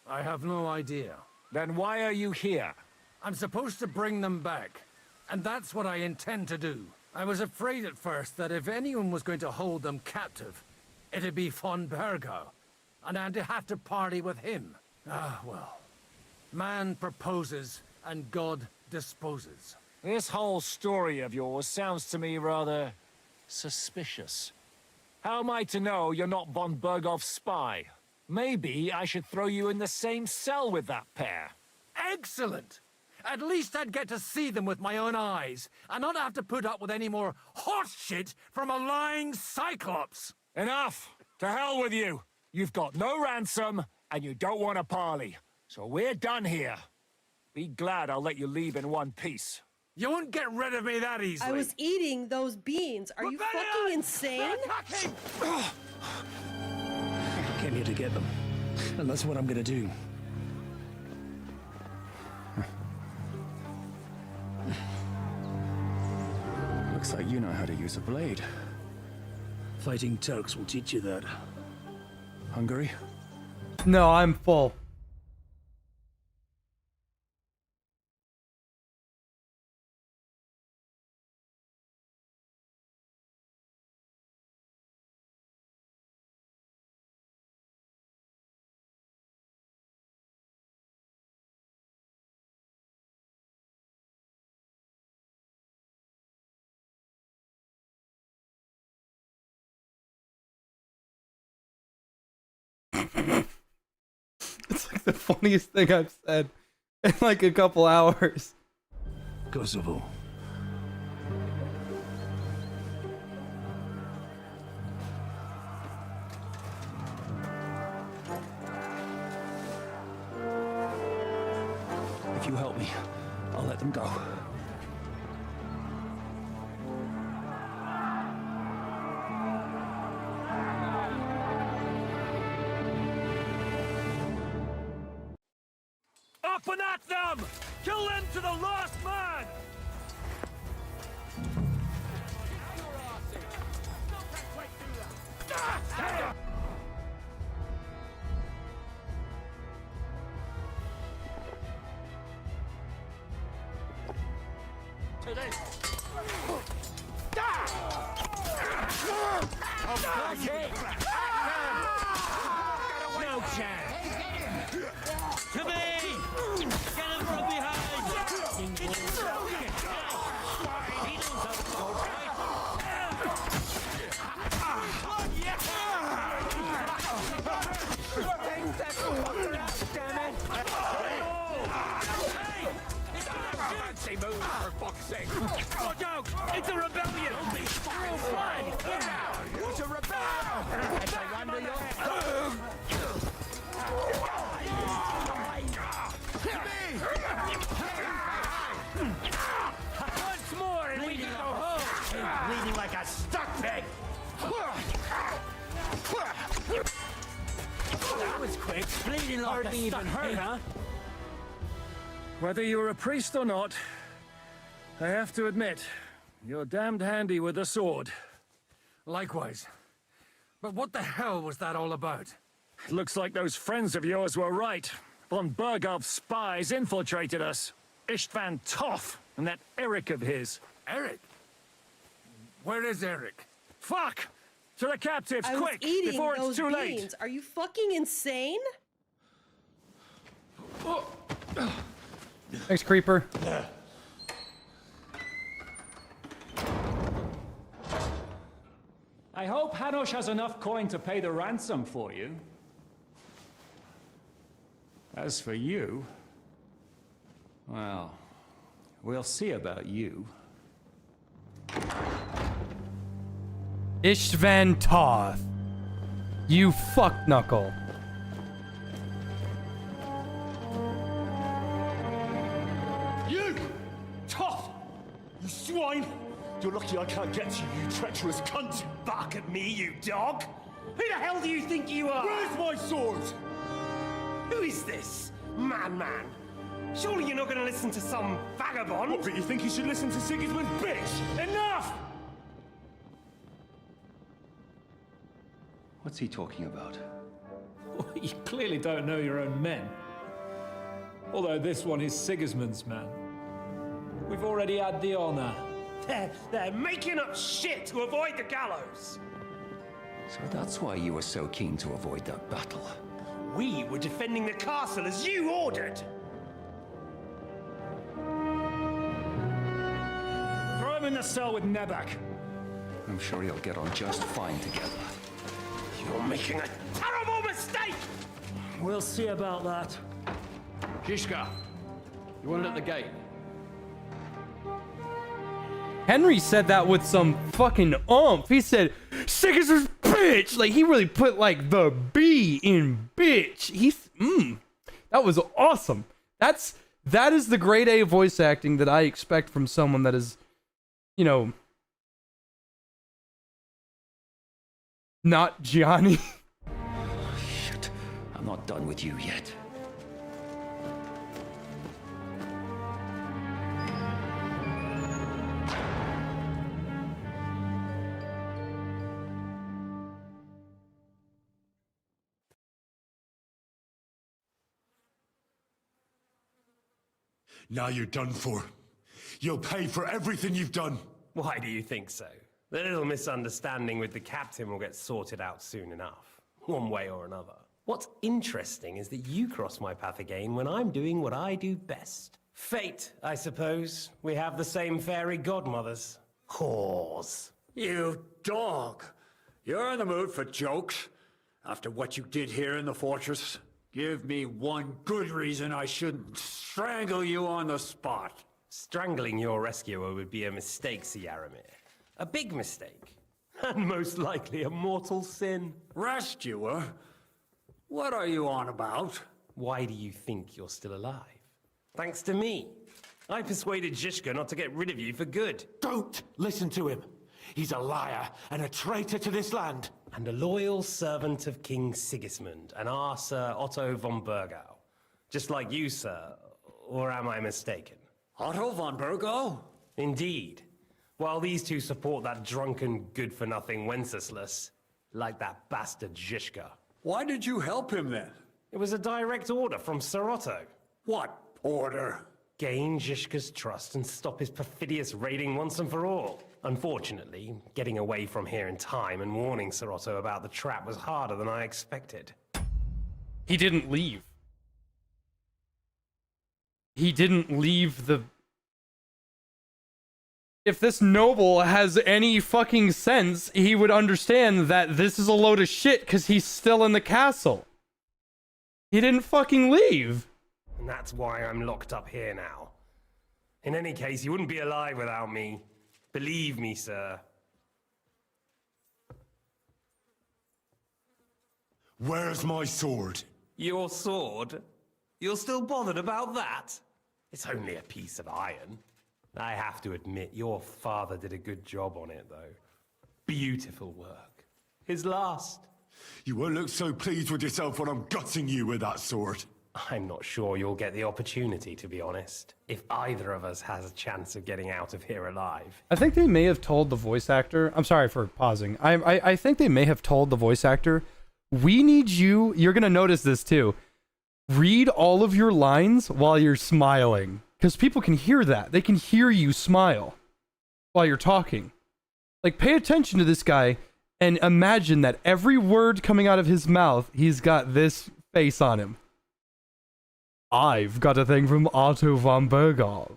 I have no idea. Then why are you here? I'm supposed to bring them back, and that's what I intend to do. I was afraid at first that if anyone was going to hold them captive, it'd be von Bergow, and I'd have to party with him. Ah, well. Man proposes, and God disposes. This whole story of yours sounds to me rather suspicious. How am I to know you're not von Bergow's spy? Maybe I should throw you in the same cell with that pair. Excellent! At least I'd get to see them with my own eyes, and not have to put up with any more horse shit from a lying cyclops! Enough! To hell with you! You've got no ransom, and you don't want a parley. So we're done here. Be glad I'll let you leave in one piece. You won't get rid of me that easily! I was eating those beans. Are you fucking insane? I came here to get them, and that's what I'm gonna do. Looks like you know how to use a blade. Fighting Turks will teach you that. Hungry? No, I'm full. It's like the funniest thing I've said in like a couple hours. Kosovo. them go. Up and at them! Kill them to the last man! No chance! To me! Get him from behind! He knows how to go Fancy move, for fuck's sake! Watch out! It's a rebellion! Real flag! It's a rebellion! It's a wonder Once more and we can go home! Bleeding like a stuck pig! That was quick! Bleeding like a stuck pig, huh? Whether you're a priest or not, I have to admit, you're damned handy with a sword. Likewise. But what the hell was that all about? It looks like those friends of yours were right. Von Bergow's spies infiltrated us. Istvan Toth and that Eric of his. Eric? Where is Eric? Fuck! To the captives, I was quick! eating Before those it's too beans. late! Are you fucking insane? Thanks, Creeper. I hope Hanush has enough coin to pay the ransom for you. As for you, well, we'll see about you. Istvan Toth. You fuck knuckle. You! Tough! You swine! You're lucky I can't get to you, you treacherous cunt! Bark at me, you dog! Who the hell do you think you are? Where's my sword? Who is this? Man. Surely you're not going to listen to some vagabond? What, but you think you should listen to Sigismund's bitch? Enough! What's he talking about? You clearly don't know your own men. Although this one is Sigismund's man. We've already had the honor. They're making up shit to avoid the gallows! So that's why you were so keen to avoid that battle. We were defending the castle as you ordered! Throw him in the cell with Nebak. I'm sure he'll get on just fine together. You're making a terrible mistake! We'll see about that. Shishka, you want it at the gate? Henry said that with some fucking oomph. He said, Sigismund's bitch! Like, he really put, like, the B in bitch. That was awesome. That is the grade A voice acting that I expect from someone that is, you know, not Gianni. Shit, I'm not done with you yet. Now you're done for. You'll pay for everything you've done. Why do you think so? The little misunderstanding with the captain will get sorted out soon enough, one way or another. What's interesting is that you cross my path again when I'm doing what I do best. Fate, I suppose. We have the same fairy godmothers. Whores. You dog! You're in the mood for jokes? After what you did here in the fortress? Give me one good reason I shouldn't strangle you on the spot. Strangling your rescuer would be a mistake, Yaramir. A big mistake. And most likely a mortal sin. Rescuer? What are you on about? Why do you think you're still alive? Thanks to me. I persuaded Zhishka not to get rid of you for good. Don't listen to him. He's a liar and a traitor to this land. And a loyal servant of King Sigismund and our Sir Otto von Bergow. Just like you, sir. Or am I mistaken? Otto von Bergow? Indeed. While these two support that drunken, good-for-nothing Wenceslas, like that bastard Zhishka. Why did you help him then? It was a direct order from Sir Otto. What order? Gain Zhishka's trust and stop his perfidious raiding once and for all. Unfortunately, getting away from here in time and warning Sir Otto about the trap was harder than I expected. He didn't leave. He didn't leave the... If this noble has any fucking sense, he would understand that this is a load of shit because he's still in the castle. He didn't fucking leave. And that's why I'm locked up here now. In any case, you wouldn't be alive without me. Believe me, sir. Where's my sword? Your sword? You're still bothered about that? It's only a piece of iron. I have to admit, your father did a good job on it, though. Beautiful work. His last. You won't look so pleased with yourself when I'm gutting you with that sword. I'm not sure you'll get the opportunity, to be honest. If either of us has a chance of getting out of here alive. I think they may have told the voice actor... I'm sorry for pausing. I think they may have told the voice actor, we need you... You're going to notice this, too. Read all of your lines while you're smiling. Because people can hear that. They can hear you smile while you're talking. Like, pay attention to this guy and imagine that every word coming out of his mouth, he's got this face on him. I've got a thing from Otto von Bergow.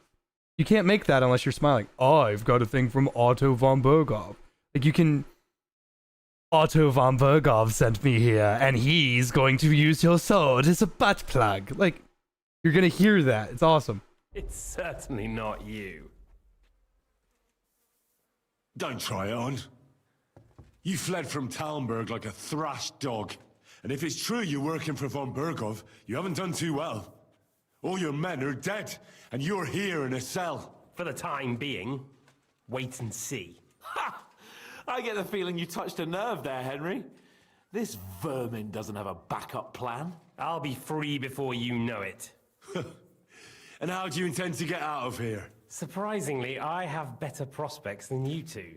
You can't make that unless you're smiling. I've got a thing from Otto von Bergow. Like, you can... Otto von Bergow sent me here, and he's going to use your sword as a butt plug. Like, you're gonna hear that. It's awesome. It's certainly not you. Don't try it on. You fled from Talmberg like a thrashed dog. And if it's true you're working for von Bergow, you haven't done too well. All your men are dead, and you're here in a cell. For the time being, wait and see. Ha! I get the feeling you touched a nerve there, Henry. This vermin doesn't have a backup plan. I'll be free before you know it. And how do you intend to get out of here? Surprisingly, I have better prospects than you two.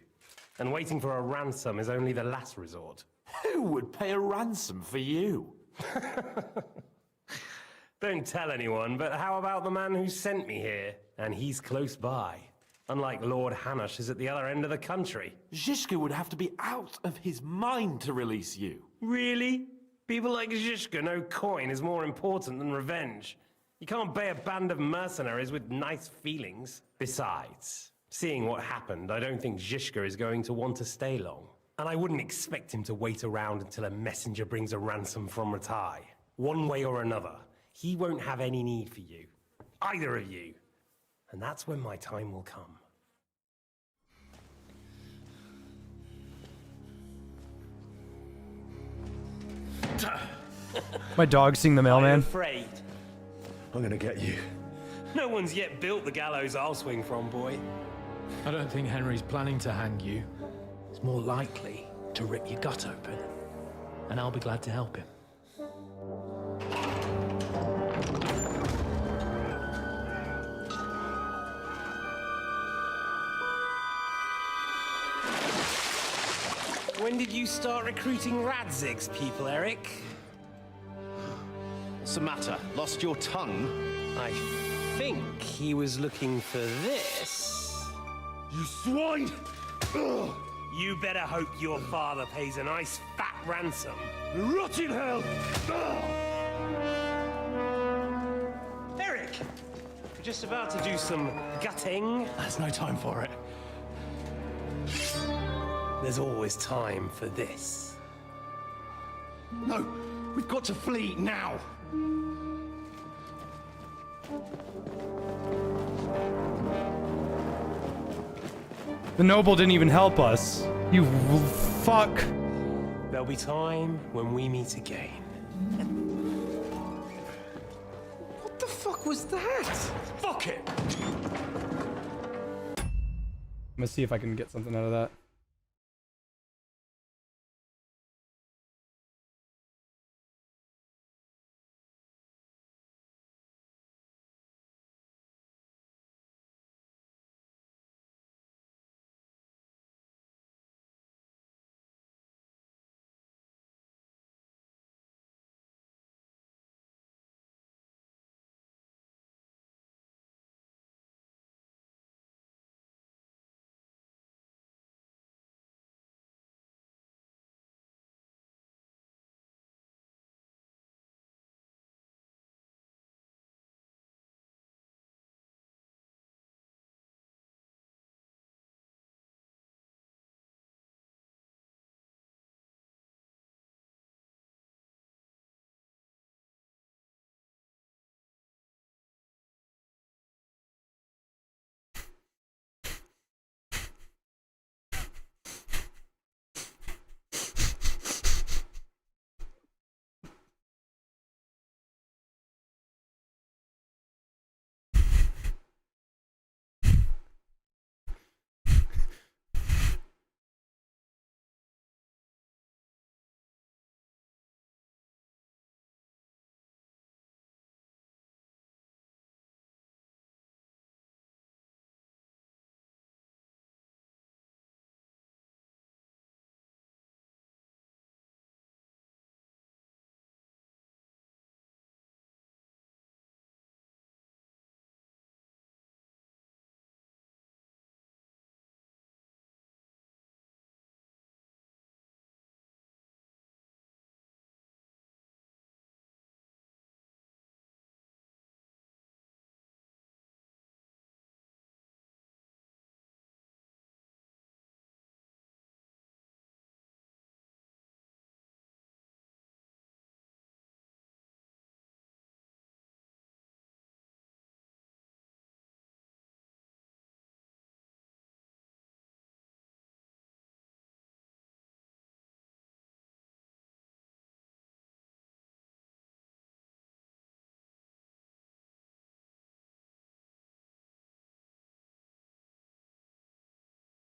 And waiting for a ransom is only the last resort. Who would pay a ransom for you? Don't tell anyone, but how about the man who sent me here? And he's close by. Unlike Lord Hanush is at the other end of the country. Zhishka would have to be out of his mind to release you. Really? People like Zhishka know coin is more important than revenge. You can't pay a band of mercenaries with nice feelings. Besides, seeing what happened, I don't think Zhishka is going to want to stay long. And I wouldn't expect him to wait around until a messenger brings a ransom from Ratai. One way or another, he won't have any need for you. Either of you. And that's when my time will come. My dog's seeing the mailman. I'm afraid. I'm gonna get you. No one's yet built the gallows I'll swing from, boy. I don't think Henry's planning to hang you. It's more likely to rip your gut open. And I'll be glad to help him. When did you start recruiting Radzig's people, Eric? What's the matter? Lost your tongue? I think he was looking for this. You swine! Ugh. You better hope your father pays a nice fat ransom. Rot in hell! Ugh. Eric! We're just about to do some gutting. There's no time for it. There's always time for this. No, we've got to flee now. The noble didn't even help us. You fuck. There'll be time when we meet again. What the fuck was that? Fuck it! I'm gonna see if I can get something out of that.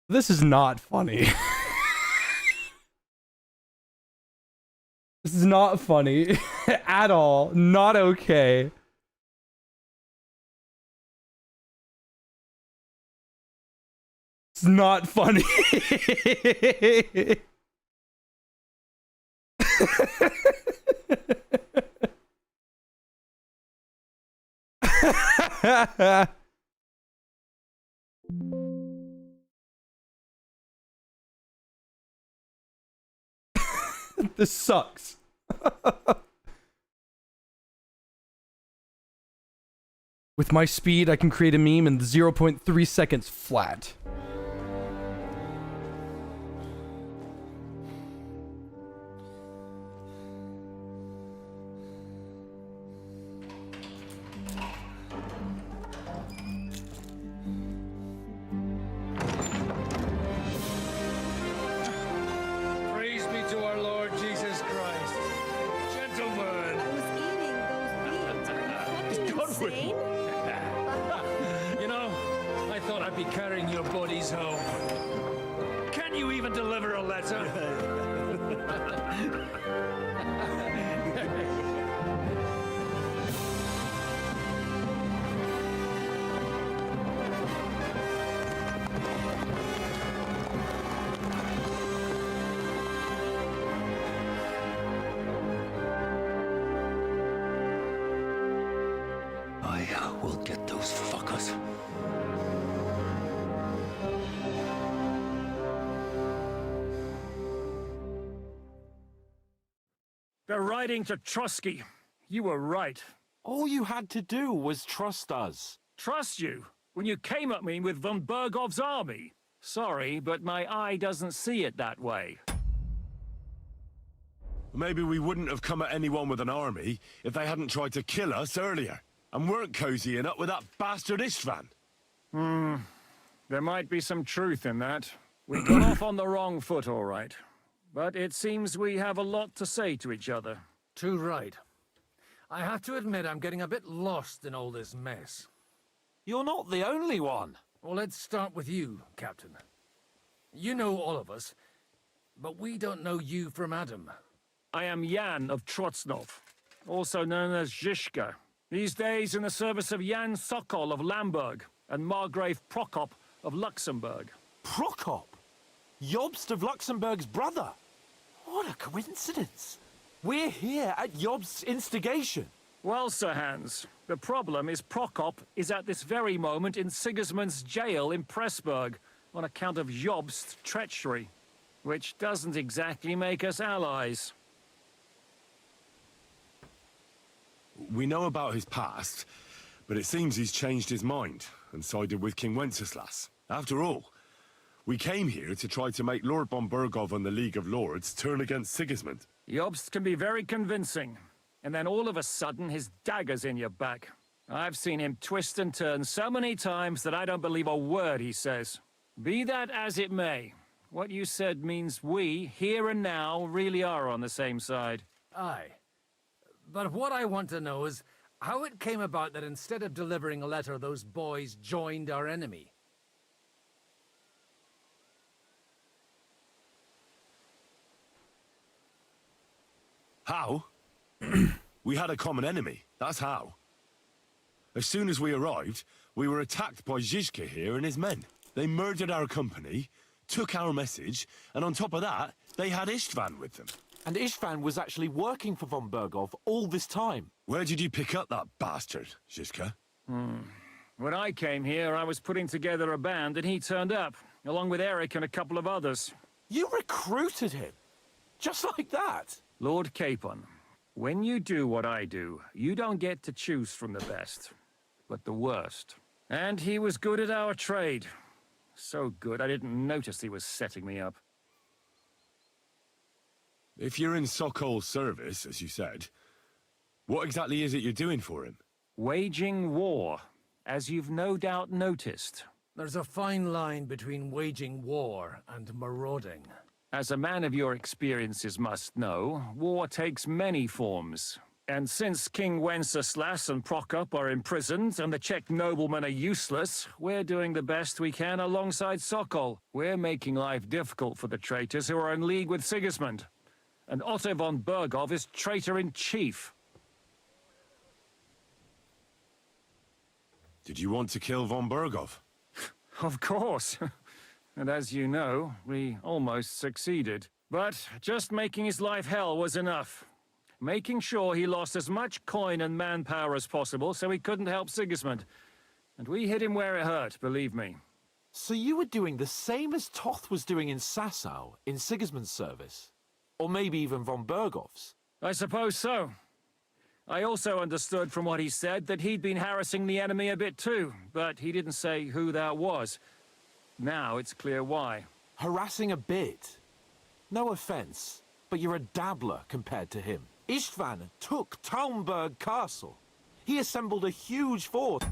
This is not funny. This is not funny at all. Not okay. It's not funny. This sucks. With my speed, I can create a meme in 0.3 seconds flat. Praise be to our Lord Jesus Christ. Gentlemen. I was eating those beans. Are you fucking insane? You know, I thought I'd be carrying your bodies home. Can you even deliver a letter? I will get those fuckers. They're riding to Trusky. You were right. All you had to do was trust us. Trust you? When you came at me with von Bergov's army? Sorry, but my eye doesn't see it that way. Maybe we wouldn't have come at anyone with an army if they hadn't tried to kill us earlier, and weren't cozying up with that bastard Istvan. There might be some truth in that. We got off on the wrong foot, all right. But it seems we have a lot to say to each other. Too right. I have to admit I'm getting a bit lost in all this mess. You're not the only one. Well, let's start with you, Captain. You know all of us, but we don't know you from Adam. I am Jan of Trotsnov, also known as Zhishka. These days in the service of Jan Sokol of Lamberg and Margrave Prokop of Luxembourg. Prokop? Jobst of Luxembourg's brother? What a coincidence. We're here at Jobst's instigation. Well, Sir Hans, the problem is Prokop is at this very moment in Sigismund's jail in Pressburg on account of Jobst's treachery, which doesn't exactly make us allies. We know about his past, but it seems he's changed his mind and sided with King Wenceslas. After all, we came here to try to make Lord von Bergow and the League of Lords turn against Sigismund. Jobst can be very convincing, and then all of a sudden his dagger's in your back. I've seen him twist and turn so many times that I don't believe a word he says. Be that as it may, what you said means we, here and now, really are on the same side. Aye. But what I want to know is how it came about that instead of delivering a letter, those boys joined our enemy. How? We had a common enemy, that's how. As soon as we arrived, we were attacked by Zhizka here and his men. They murdered our company, took our message, and on top of that, they had Istvan with them. And Istvan was actually working for von Bergow all this time. Where did you pick up that bastard, Zhizka? When I came here, I was putting together a band and he turned up, along with Eric and a couple of others. You recruited him? Just like that? Lord Capon, when you do what I do, you don't get to choose from the best, but the worst. And he was good at our trade. So good, I didn't notice he was setting me up. If you're in Sokol's service, as you said, what exactly is it you're doing for him? Waging war, as you've no doubt noticed. There's a fine line between waging war and marauding. As a man of your experiences must know, war takes many forms. And since King Wenceslas and Prokop are imprisoned and the Czech noblemen are useless, we're doing the best we can alongside Sokol. We're making life difficult for the traitors who are in league with Sigismund. And Otto von Bergow is traitor-in-chief. Did you want to kill von Bergow? Of course. And as you know, we almost succeeded. But just making his life hell was enough. Making sure he lost as much coin and manpower as possible so he couldn't help Sigismund. And we hit him where it hurt, believe me. So you were doing the same as Toth was doing in Sasau, in Sigismund's service? Or maybe even von Bergow's? I suppose so. I also understood from what he said that he'd been harassing the enemy a bit too, but he didn't say who that was. Now it's clear why. Harassing a bit? No offense, but you're a dabbler compared to him. Istvan took Talmberg Castle. He assembled a huge force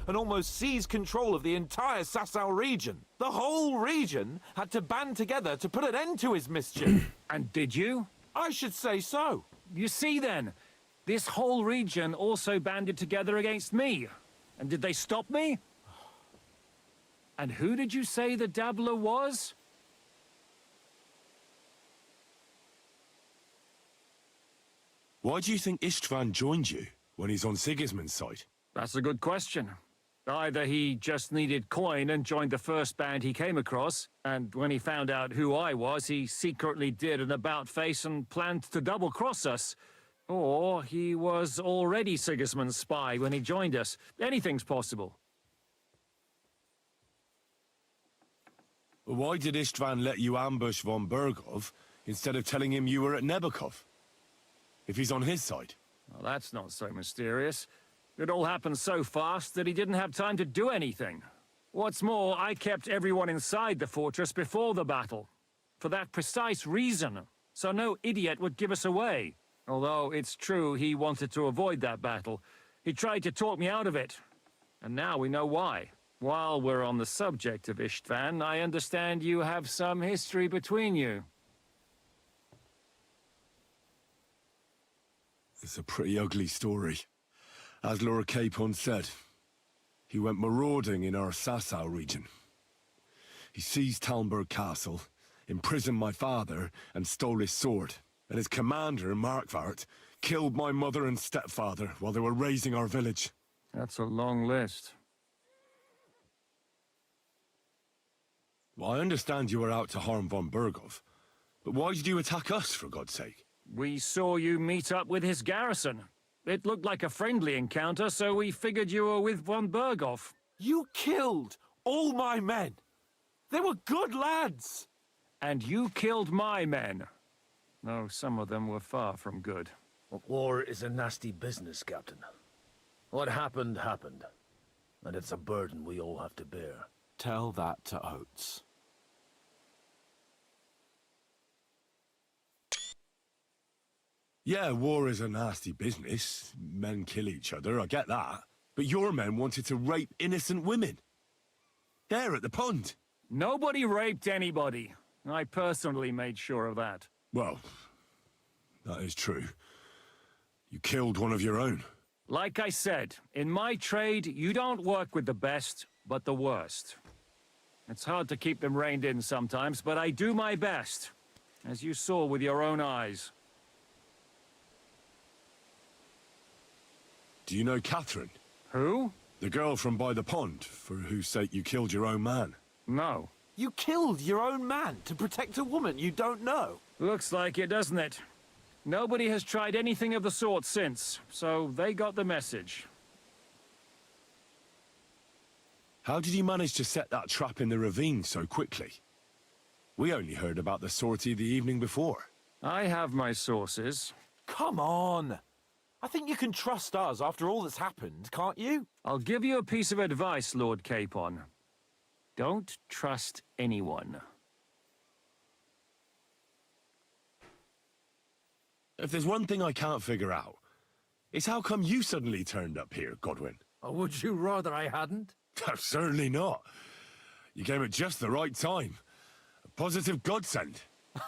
and almost seized control of the entire Sasau region. The whole region had to band together to put an end to his mischief. And did you? I should say so. You see then, this whole region also banded together against me. And did they stop me? And who did you say the dabbler was? Why do you think Istvan joined you when he's on Sigismund's side? That's a good question. Either he just needed coin and joined the first band he came across, and when he found out who I was, he secretly did an about-face and planned to double-cross us. Or he was already Sigismund's spy when he joined us. Anything's possible. Why did Istvan let you ambush von Bergow instead of telling him you were at Nebakov? If he's on his side. Well, that's not so mysterious. It all happened so fast that he didn't have time to do anything. What's more, I kept everyone inside the fortress before the battle. For that precise reason. So no idiot would give us away. Although it's true he wanted to avoid that battle. He tried to talk me out of it. And now we know why. While we're on the subject of Istvan, I understand you have some history between you. It's a pretty ugly story. As Lord Capon said, he went marauding in our Sasau region. He seized Talmberg Castle, imprisoned my father, and stole his sword. And his commander, Markvart, killed my mother and stepfather while they were raising our village. That's a long list. Well, I understand you were out to harm von Bergow, but why did you attack us, for God's sake? We saw you meet up with his garrison. It looked like a friendly encounter, so we figured you were with von Bergow. You killed all my men! They were good lads! And you killed my men. Though some of them were far from good. War is a nasty business, Captain. What happened, happened. And it's a burden we all have to bear. Tell that to Oates. Yeah, war is a nasty business. Men kill each other, I get that. But your men wanted to rape innocent women. There at the pond. Nobody raped anybody. I personally made sure of that. Well, that is true. You killed one of your own. Like I said, in my trade, you don't work with the best, but the worst. It's hard to keep them reined in sometimes, but I do my best, as you saw with your own eyes. Do you know Catherine? Who? The girl from by the pond, for whose sake you killed your own man. No. You killed your own man to protect a woman you don't know? Looks like it, doesn't it? Nobody has tried anything of the sort since, so they got the message. How did you manage to set that trap in the ravine so quickly? We only heard about the sortie the evening before. I have my sources. Come on! I think you can trust us after all that's happened, can't you? I'll give you a piece of advice, Lord Capon. Don't trust anyone. If there's one thing I can't figure out, it's how come you suddenly turned up here, Godwin? Or would you rather I hadn't? Certainly not. You came at just the right time. A positive godsend.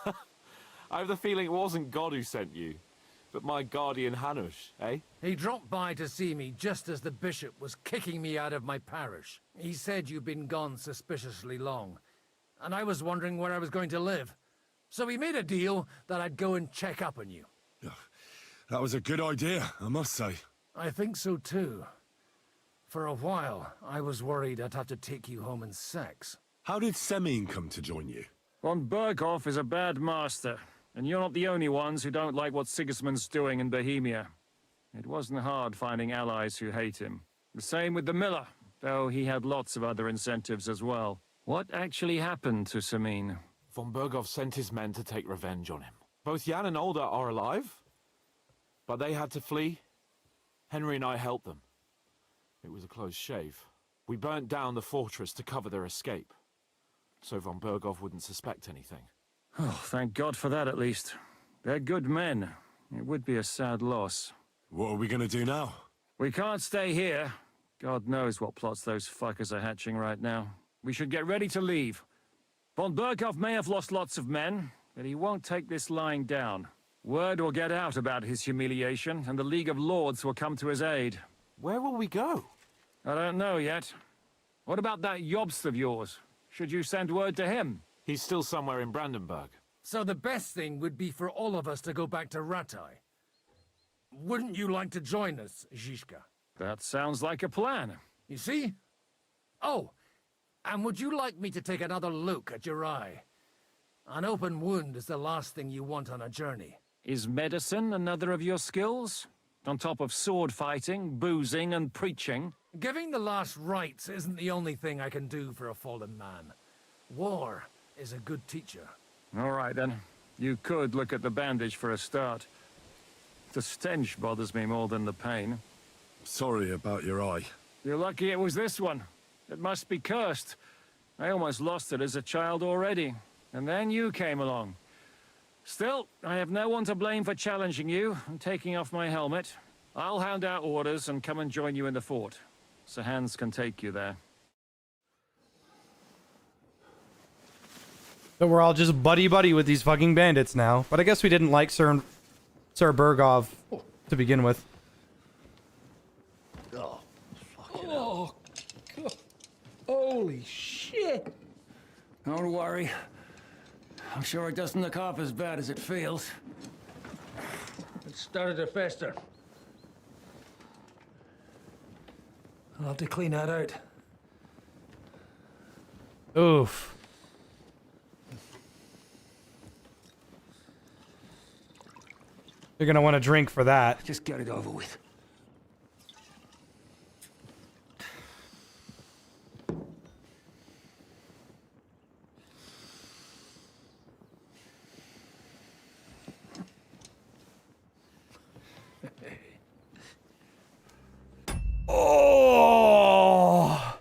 I have the feeling it wasn't God who sent you, but my guardian Hanush, eh? He dropped by to see me just as the bishop was kicking me out of my parish. He said you'd been gone suspiciously long, and I was wondering where I was going to live. So we made a deal that I'd go and check up on you. That was a good idea, I must say. I think so too. For a while, I was worried I'd have to take you home in sex. How did Semine come to join you? Von Bergow is a bad master, and you're not the only ones who don't like what Sigismund's doing in Bohemia. It wasn't hard finding allies who hate him. The same with the miller, though he had lots of other incentives as well. What actually happened to Semine? Von Bergow sent his men to take revenge on him. Both Jan and Olda are alive, but they had to flee. Henry and I helped them. It was a close shave. We burnt down the fortress to cover their escape, so von Bergow wouldn't suspect anything. Oh, thank God for that at least. They're good men. It would be a sad loss. What are we gonna do now? We can't stay here. God knows what plots those fuckers are hatching right now. We should get ready to leave. Von Bergow may have lost lots of men, but he won't take this lying down. Word will get out about his humiliation, and the League of Lords will come to his aid. Where will we go? I don't know yet. What about that Jobst of yours? Should you send word to him? He's still somewhere in Brandenburg. So the best thing would be for all of us to go back to Ratai. Wouldn't you like to join us, Zizka? That sounds like a plan. You see? Oh, and would you like me to take another look at your eye? An open wound is the last thing you want on a journey. Is medicine another of your skills? On top of sword fighting, boozing, and preaching? Giving the last rites isn't the only thing I can do for a fallen man. War is a good teacher. All right, then. You could look at the bandage for a start. The stench bothers me more than the pain. Sorry about your eye. You're lucky it was this one. It must be cursed. I almost lost it as a child already. And then you came along. Still, I have no one to blame for challenging you and taking off my helmet. I'll hand out orders and come and join you in the fort. Sir Hans can take you there. So we're all just buddy-buddy with these fucking bandits now. But I guess we didn't like Sir Bergow to begin with. Oh, oh, God. Holy shit! Don't worry. I'm sure it doesn't look half as bad as it feels. It started to fester. I'll have to clean that out. Oof. You're gonna want to drink for that. Just get it over with. Oh!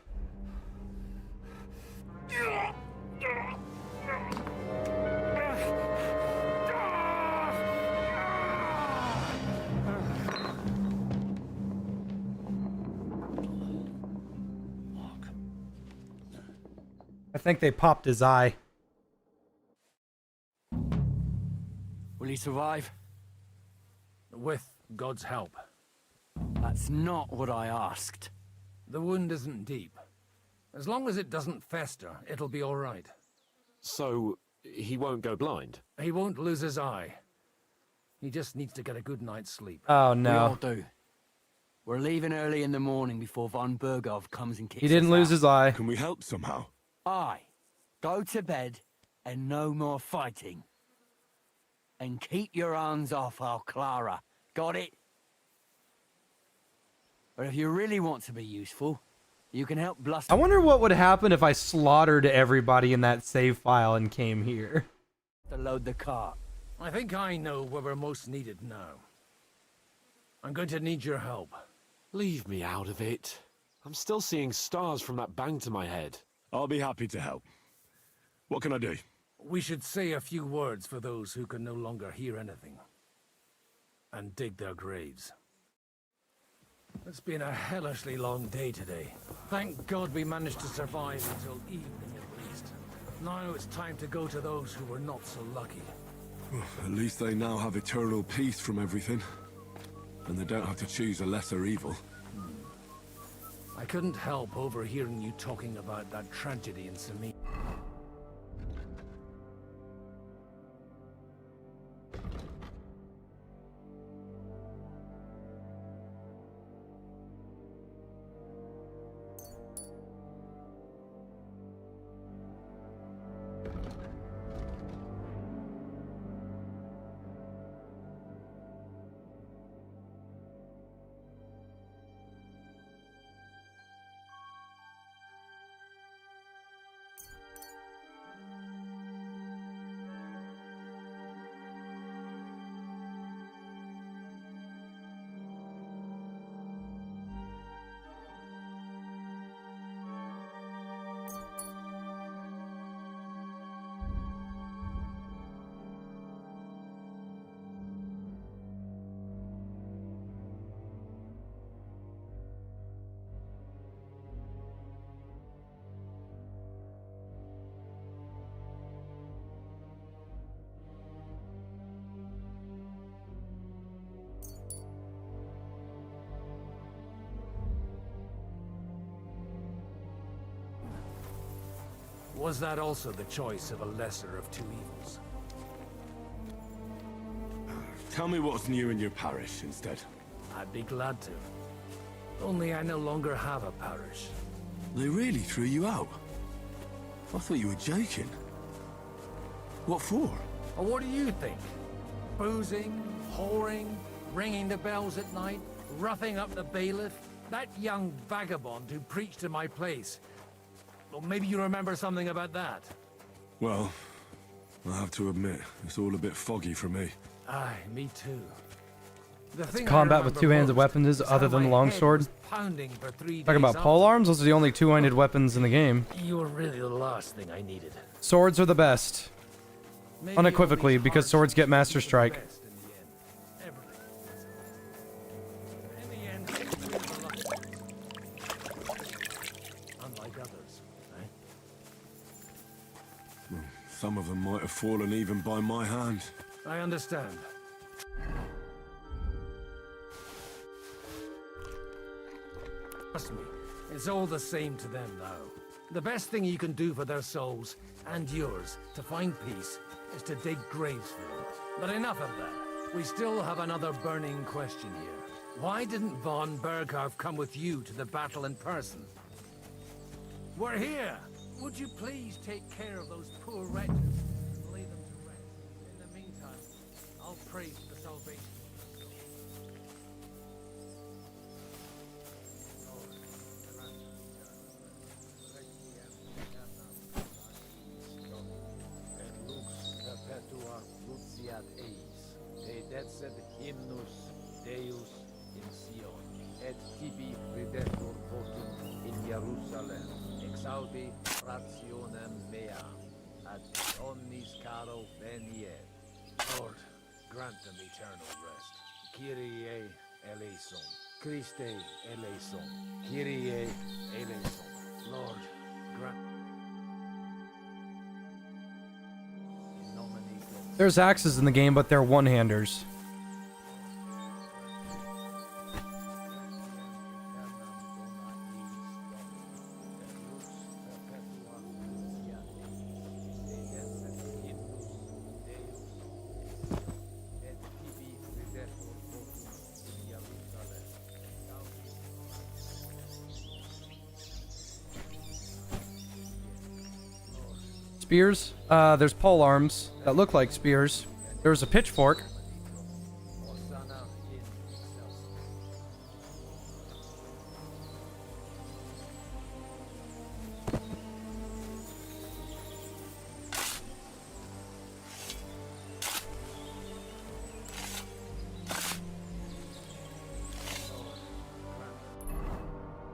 I think they popped his eye. Will he survive? With God's help. That's not what I asked. The wound isn't deep. As long as it doesn't fester, it'll be all right. So, he won't go blind? He won't lose his eye. He just needs to get a good night's sleep. Oh, We no. all do. We're leaving early in the morning before von Bergow comes and kicks He didn't us lose out. his eye. Can we help somehow? Aye. Go to bed and no more fighting. And keep your hands off our Clara. Got it? But if you really want to be useful, you can help bluster. I wonder what would happen if I slaughtered everybody in that save file and came here. To load the cart. I think I know where we're most needed now. I'm going to need your help. Leave me out of it. I'm still seeing stars from that bang to my head. I'll be happy to help. What can I do? We should say a few words for those who can no longer hear anything. And dig their graves. It's been a hellishly long day today. Thank God we managed to survive until evening at least. Now it's time to go to those who were not so lucky. At least they now have eternal peace from everything. And they don't have to choose a lesser evil. I couldn't help overhearing you talking about that tragedy in Semine. Was that also the choice of a lesser of two evils? Tell me what's new in your parish instead. I'd be glad to. Only I no longer have a parish. They really threw you out? I thought you were joking. What for? Well, what do you think? Boozing, whoring, ringing the bells at night, roughing up the bailiff? That young vagabond who preached in my place. Well, maybe you remember something about that. Well, I have to admit, it's all a bit foggy for me. Aye, me too. The thing I Combat with remember two-handed most weapons is is other how than my longsword. head was pounding for 3 Talking days about pole after. arms, those are the only two-handed weapons in the game. You were really the last thing I needed. Swords are the best. Maybe Unequivocally, all these because hard swords get Master things are Strike. the best in the end. Everything. In the end, we're the lucky ones. Unlike others, eh? Some of them might have fallen even by my hand. I understand. Trust me, it's all the same to them now. The best thing you can do for their souls, and yours, to find peace, is to dig graves for them. But enough of that. We still have another burning question here. Why didn't von Bergow come with you to the battle in person? We're here! Would you please take care of those poor wretches and lay them to rest? In the meantime, I'll pray for the salvation. Hymnus Deus in Sion, et tibi videtur votum in Jerusalem, exaudi rationem meam, ad omnis caro veniet. Lord, grant them eternal rest. Kyrie eleison, Christe eleison, Kyrie eleison. Lord, grant... There's axes in the game, but they're one-handers. Spears. There's pole arms that look like spears. There's a pitchfork.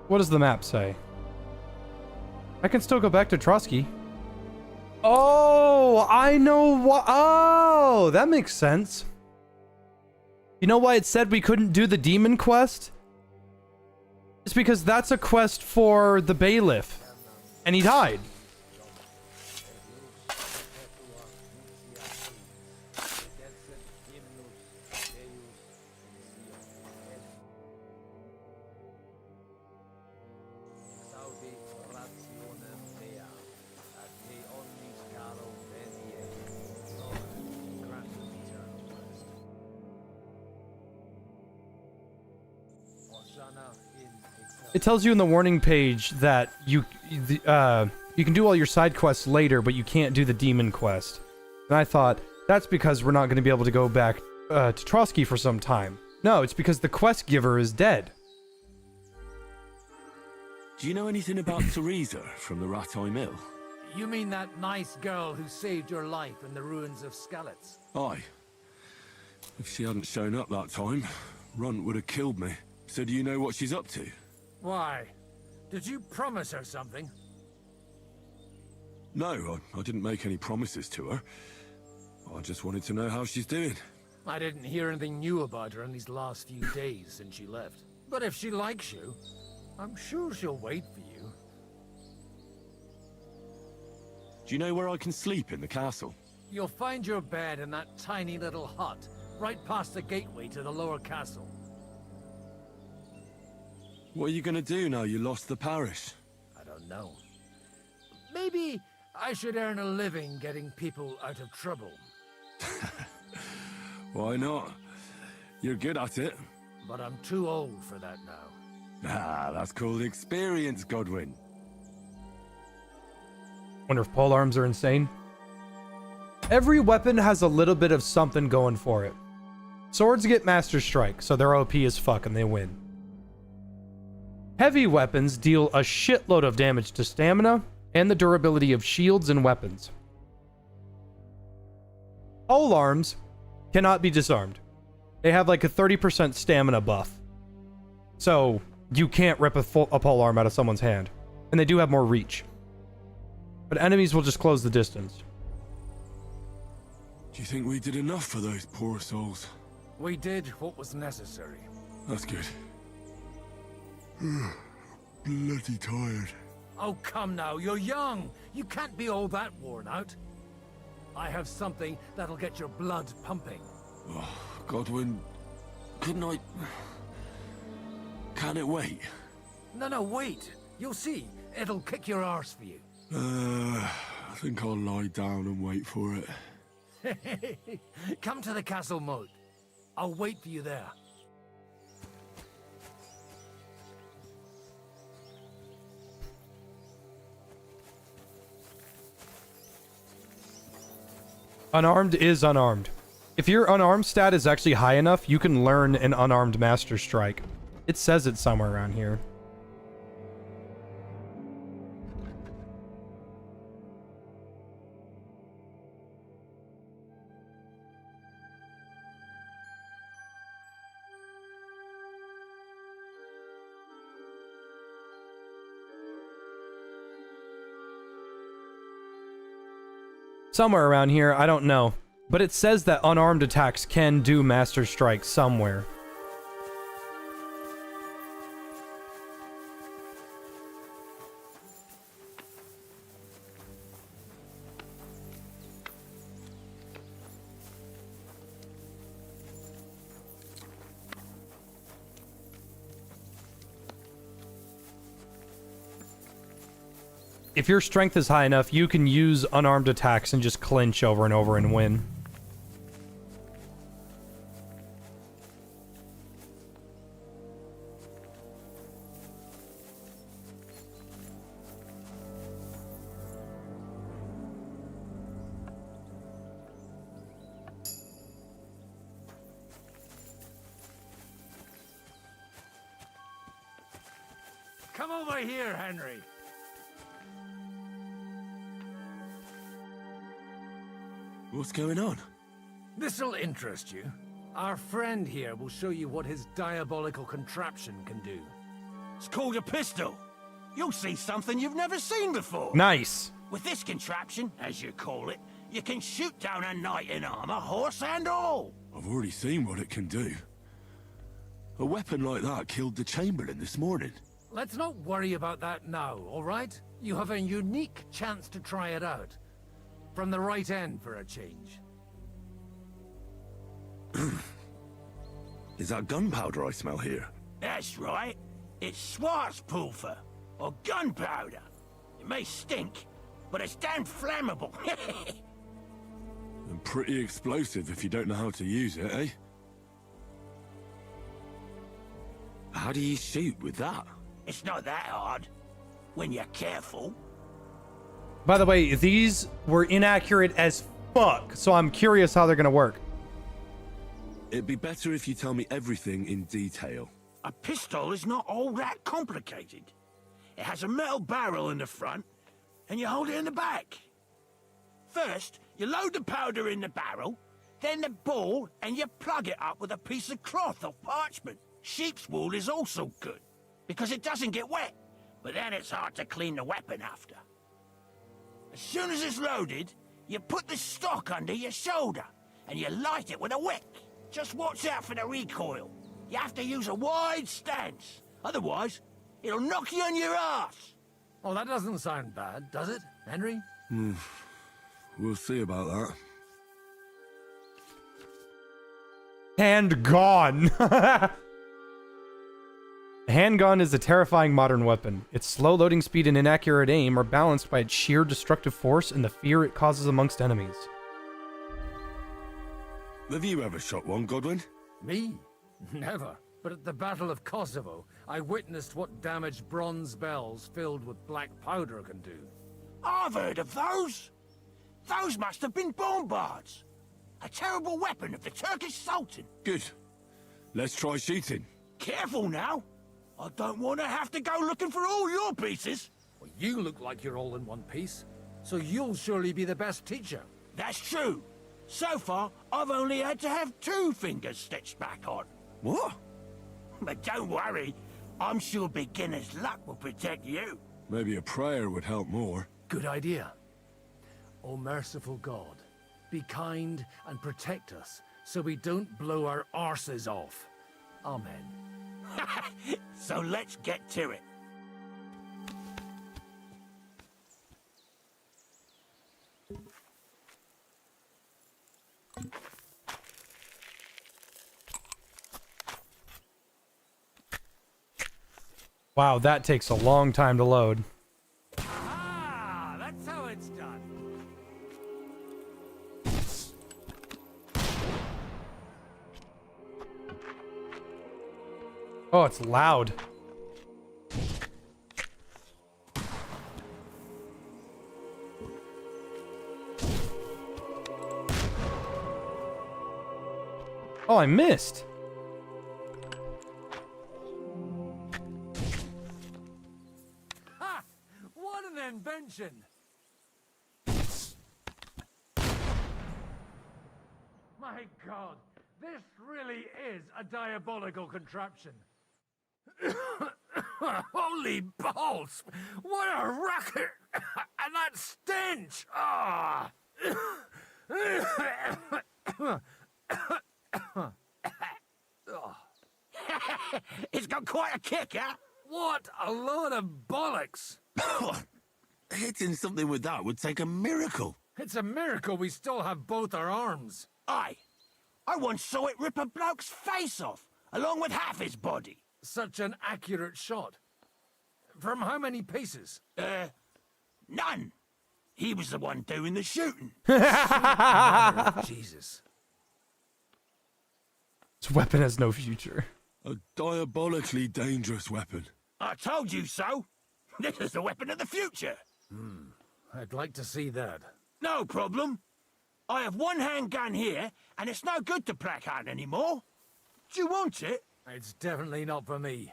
What does the map say? I can still go back to Trotsky. Oh, I know what. Oh, that makes sense. You know why it said we couldn't do the demon quest? It's because that's a quest for the bailiff. And he died. It tells you in the warning page that you can do all your side quests later, but you can't do the demon quest. And I thought, that's because we're not going to be able to go back to Trotsky for some time. No, it's because the quest giver is dead. Do you know anything about Teresa from the Ratay Mill? You mean that nice girl who saved your life in the ruins of Skalitz? Aye. If she hadn't shown up that time, Runt would have killed me. So do you know what she's up to? Why? Did you promise her something? No, I didn't make any promises to her. I just wanted to know how she's doing. I didn't hear anything new about her in these last few days since she left. But if she likes you, I'm sure she'll wait for you. Do you know where I can sleep in the castle? You'll find your bed in that tiny little hut, right past the gateway to the lower castle. What are you going to do now you lost the parish? I don't know. Maybe I should earn a living getting people out of trouble. Why not? You're good at it. But I'm too old for that now. Ah, that's called experience, Godwin. Wonder if pole arms are insane. Every weapon has a little bit of something going for it. Swords get Master Strike, so they're OP as fuck and they win. Heavy weapons deal a shitload of damage to stamina and the durability of shields and weapons. Pole arms cannot be disarmed. They have like a 30% stamina buff. So you can't rip a pole arm out of someone's hand. And they do have more reach. But enemies will just close the distance. Do you think we did enough for those poor souls? We did what was necessary. That's good. Bloody tired. Oh, come now, you're young. You can't be all that worn out. I have something that'll get your blood pumping. Oh, Godwin, couldn't I... Can it wait? No, wait. You'll see. It'll kick your arse for you. I think I'll lie down and wait for it. Come to the castle moat. I'll wait for you there. Unarmed is unarmed. If your unarmed stat is actually high enough, you can learn an unarmed master strike. It says it somewhere around here. Somewhere around here, I don't know. But it says that unarmed attacks can do Master Strike somewhere. If your strength is high enough, you can use unarmed attacks and just clinch over and over and win. Come over here, Henry. What's going on? This'll interest you. Our friend here will show you what his diabolical contraption can do. It's called a pistol. You'll see something you've never seen before. Nice. With this contraption, as you call it, you can shoot down a knight in armor, horse and all. I've already seen what it can do. A weapon like that killed the Chamberlain this morning. Let's not worry about that now, all right? You have a unique chance to try it out. From the right end for a change. Is that gunpowder I smell here? That's right. It's Schwarzpulver, or gunpowder. It may stink, but it's damn flammable. And pretty explosive if you don't know how to use it, eh? How do you shoot with that? It's not that hard, when you're careful. By the way, these were inaccurate as fuck, so I'm curious how they're gonna work. It'd be better if you tell me everything in detail. A pistol is not all that complicated. It has a metal barrel in the front, and you hold it in the back. First, you load the powder in the barrel, then the ball, and you plug it up with a piece of cloth or parchment. Sheep's wool is also good, because it doesn't get wet, but then it's hard to clean the weapon after. As soon as it's loaded, you put the stock under your shoulder, and you light it with a wick. Just watch out for the recoil. You have to use a wide stance, otherwise it'll knock you on your ass. Well, that doesn't sound bad, does it, Henry? We'll see about that. Hand gone. A handgun is a terrifying modern weapon. Its slow loading speed and inaccurate aim are balanced by its sheer destructive force and the fear it causes amongst enemies. Have you ever shot one, Godwin? Me? Never. But at the Battle of Kosovo, I witnessed what damage bronze bells filled with black powder can do. I've heard of those. Those must have been bombards. A terrible weapon of the Turkish Sultan. Good. Let's try shooting. Careful now. I don't want to have to go looking for all your pieces. Well, you look like you're all in one piece, so you'll surely be the best teacher. That's true. So far, I've only had to have 2 fingers stitched back on. What? But don't worry. I'm sure beginner's luck will protect you. Maybe a prayer would help more. Good idea. O merciful God, be kind and protect us so we don't blow our arses off. Amen. So let's get to it. Wow, that takes a long time to load. Ah, that's how it's done. Oh, it's loud. Oh, I missed. Ha! What an invention! My God, this really is a diabolical contraption. Holy balls! What a racket! And that stench! Ah! It's got quite a kick, huh? What a load of bollocks! Hitting something with that would take a miracle. It's a miracle we still have both our arms. Aye. I once saw it rip a bloke's face off, along with half his body. Such an accurate shot. From how many paces? None. He was the one doing the shooting. Jesus. This weapon has no future. A diabolically dangerous weapon. I told you so. This is the weapon of the future. I'd like to see that. No problem. I have one handgun here, and it's no good to placard anymore. Do you want it? It's definitely not for me.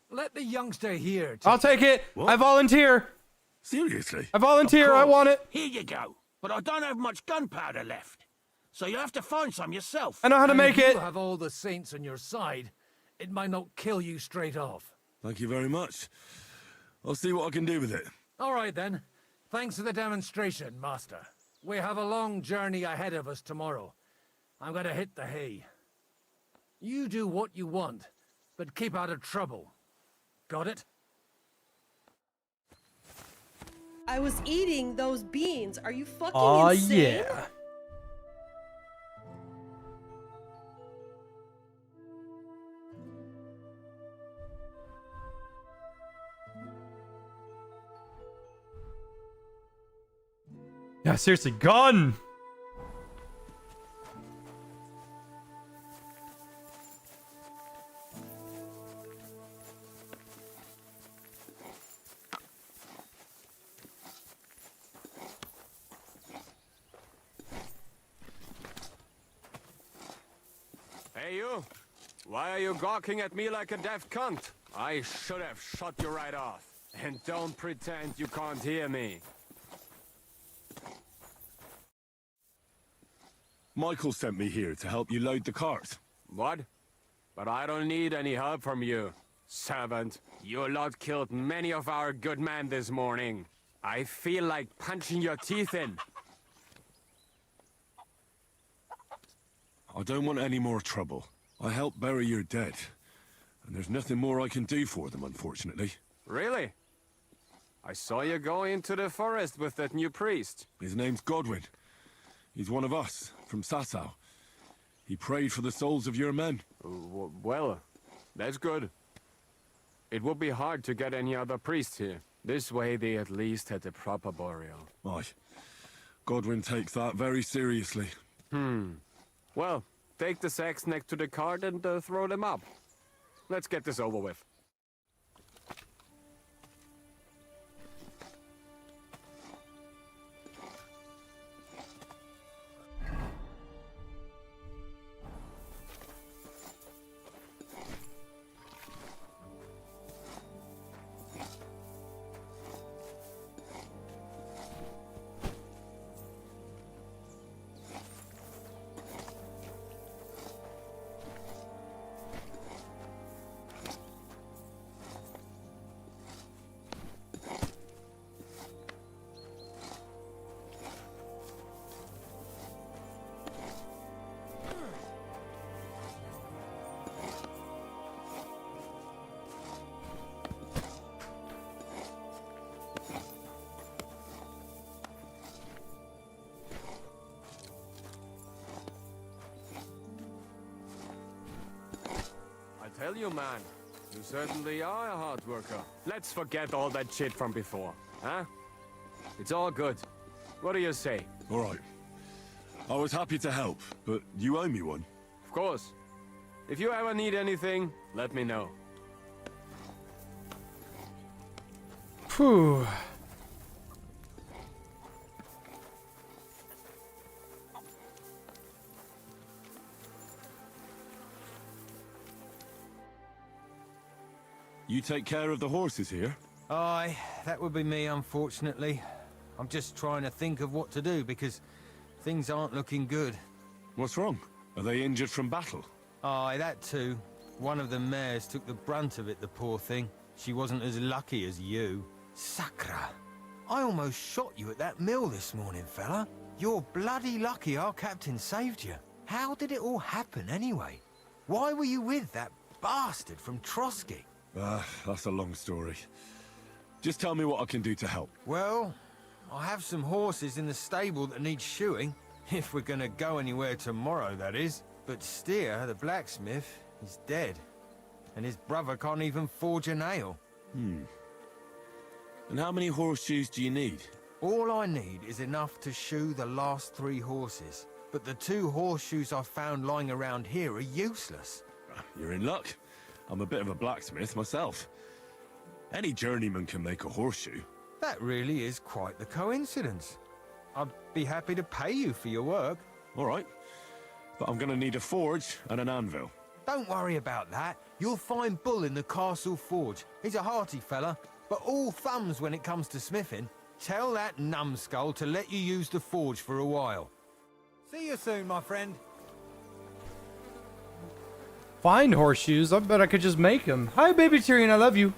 Let the youngster here. I'll take it. I volunteer. Seriously? I volunteer. I want it. Here you go. But I don't have much gunpowder left. So you have to find some yourself. I know how to make it. If you have all the saints on your side, it might not kill you straight off. Thank you very much. I'll see what I can do with it. All right, then. Thanks for the demonstration, Master. We have a long journey ahead of us tomorrow. I'm going to hit the hay. You do what you want, but keep out of trouble. Got it? I was eating those beans. Are you fucking Aw, insane? yeah. Yeah, seriously, gun! Hey, you! Why are you gawking at me like a daft cunt? I should have shot you right off. And don't pretend you can't hear me. Michael sent me here to help you load the cart. What? But I don't need any help from you. Servant, your lot killed many of our good men this morning. I feel like punching your teeth in. I don't want any more trouble. I helped bury your dead. And there's nothing more I can do for them, unfortunately. Really? I saw you go into the forest with that new priest. His name's Godwin. He's one of us, from Sasau. He prayed for the souls of your men. Well, that's good. It would be hard to get any other priest here. This way they at least had a proper burial. Aye. Godwin takes that very seriously. Well, take the sacks next to the cart and throw them up. Let's get this over with. Tell you, man, You certainly are a hard worker. Let's forget all that shit from before, huh? It's all good. What do you say? All right. I was happy to help, but you owe me one. Of course. If you ever need anything, let me know. Phew. You take care of the horses here? Aye, that would be me, unfortunately. I'm just trying to think of what to do, because things aren't looking good. What's wrong? Are they injured from battle? Aye, that too. One of the mares took the brunt of it, the poor thing. She wasn't as lucky as you. Sacra! I almost shot you at that mill this morning, fella. You're bloody lucky our captain saved you. How did it all happen, anyway? Why were you with that bastard from Trotsky? That's a long story. Just tell me what I can do to help. Well, I have some horses in the stable that need shoeing. If we're gonna go anywhere tomorrow, that is. But Steer, the blacksmith, is dead. And his brother can't even forge a nail. And how many horseshoes do you need? All I need is enough to shoe the last 3 horses. But the 2 horseshoes I found lying around here are useless. You're in luck. I'm a bit of a blacksmith myself. Any journeyman can make a horseshoe. That really is quite the coincidence. I'd be happy to pay you for your work. All right. But I'm gonna need a forge and an anvil. Don't worry about that. You'll find Bull in the castle forge. He's a hearty fella, but all thumbs when it comes to smithing. Tell that numbskull to let you use the forge for a while. See you soon, my friend. Find horseshoes. I bet I could just make them. Hi, baby Tyrion. I love you.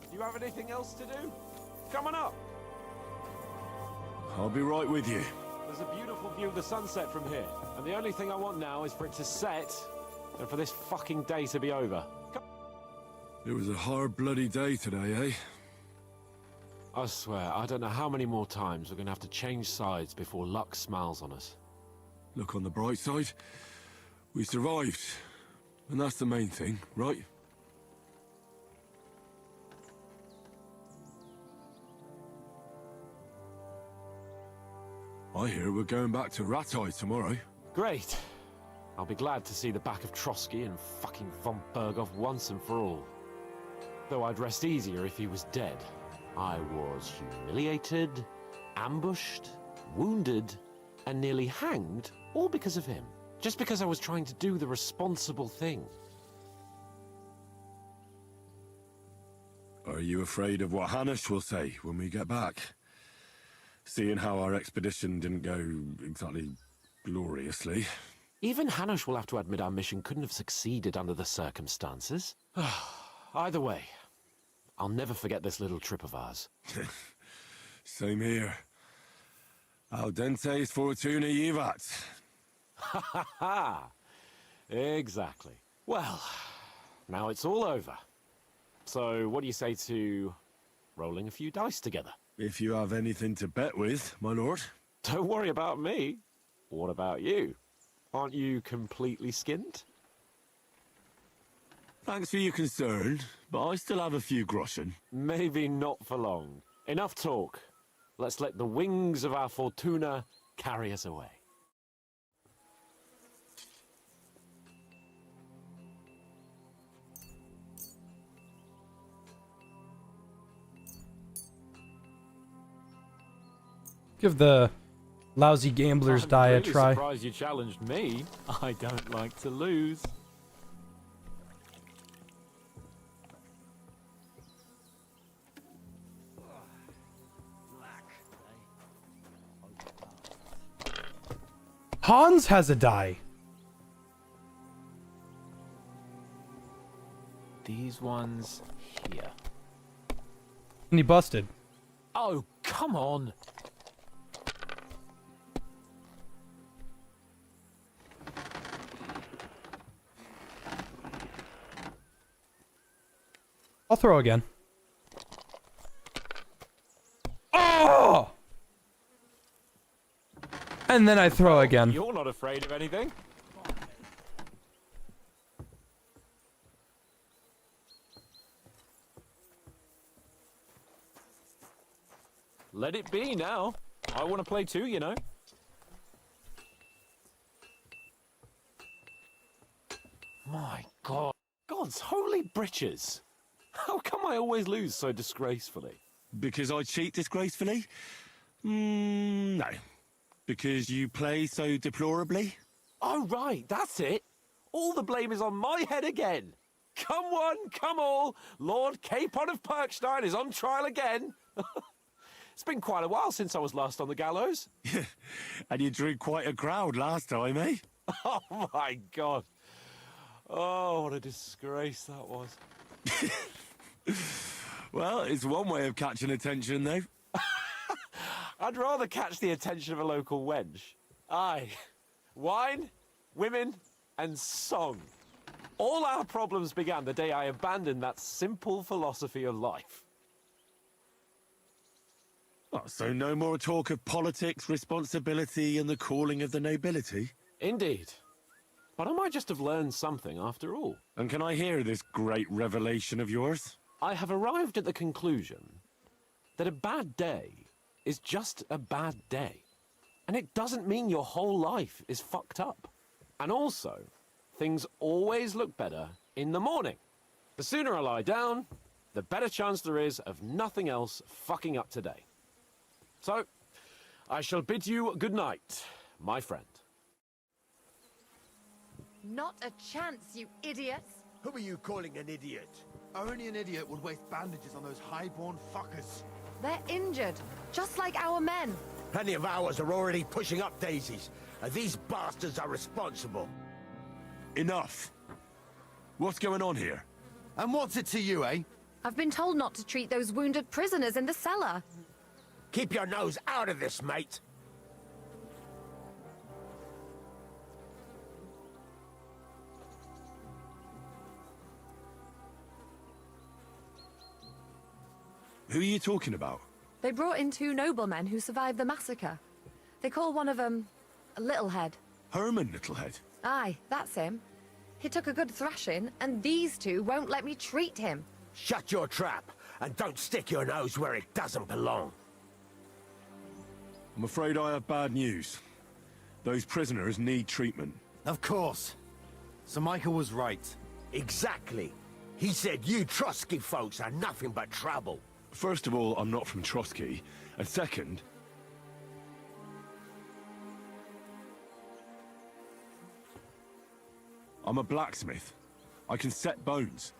Do you have anything else to do? Come on up. I'll be right with you. There's a beautiful view of the sunset from here. And the only thing I want now is for it to set and for this fucking day to be over. It was a hard bloody day today, eh? I swear, I don't know how many more times we're gonna have to change sides before luck smiles on us. Look on the bright side. We survived. And that's the main thing, right? I hear we're going back to Ratai tomorrow. Great. I'll be glad to see the back of Trotsky and fucking von Bergow once and for all. Though I'd rest easier if he was dead. I was humiliated, ambushed, wounded, and nearly hanged, all because of him. Just because I was trying to do the responsible thing. Are you afraid of what Hanush will say when we get back? Seeing how our expedition didn't go exactly gloriously. Even Hanush will have to admit our mission couldn't have succeeded under the circumstances. Either way, I'll never forget this little trip of ours. Same here. Al dentes fortuna jivat. Ha ha ha! Exactly. Well, now it's all over. So what do you say to rolling a few dice together? If you have anything to bet with, my lord. Don't worry about me. What about you? Aren't you completely skinned? Thanks for your concern, but I still have a few groschen. Maybe not for long. Enough talk. Let's let the wings of our fortuna carry us away. Give the lousy gambler's die a try. I'm surprised you challenged me. I don't like to lose. Hans has a die. These ones here. And he busted. Oh, come on. I'll throw again. Oh! And then I throw again. You're not afraid of anything. Let it be now. I want to play too, you know. My God. God's holy britches. How come I always lose so disgracefully? Because I cheat disgracefully? No. Because you play so deplorably? Oh, right, that's it. All the blame is on my head again. Come one, come all. Lord Capon of Perkstein is on trial again. It's been quite a while since I was last on the gallows. And you drew quite a crowd last time, eh? Oh, my God. Oh, what a disgrace that was. Well, it's one way of catching attention, though. I'd rather catch the attention of a local wench. Aye. Wine, women, and song. All our problems began the day I abandoned that simple philosophy of life. Oh, so no more talk of politics, responsibility, and the calling of the nobility? Indeed. But I might just have learned something after all. And can I hear this great revelation of yours? I have arrived at the conclusion that a bad day is just a bad day. And it doesn't mean your whole life is fucked up. And also, things always look better in the morning. The sooner I lie down, the better chance there is of nothing else fucking up today. So, I shall bid you good night, my friend. Not a chance, you idiots! Who are you calling an idiot? Only an idiot would waste bandages on those highborn fuckers. They're injured, just like our men. Plenty of ours are already pushing up daisies, and these bastards are responsible. Enough. What's going on here? And what's it to you, eh? I've been told not to treat those wounded prisoners in the cellar. Keep your nose out of this, mate. Who are you talking about? They brought in 2 noblemen who survived the massacre. They call one of them a Littlehead. Herman Littlehead? Aye, that's him. He took a good thrashing, and these 2 won't let me treat him. Shut your trap, and don't stick your nose where it doesn't belong. I'm afraid I have bad news. Those prisoners need treatment. Of course. Sir Michael was right. Exactly. He said you Trotsky folks are nothing but trouble. First of all, I'm not from Trotsky. And second... I'm a blacksmith. I can set bones.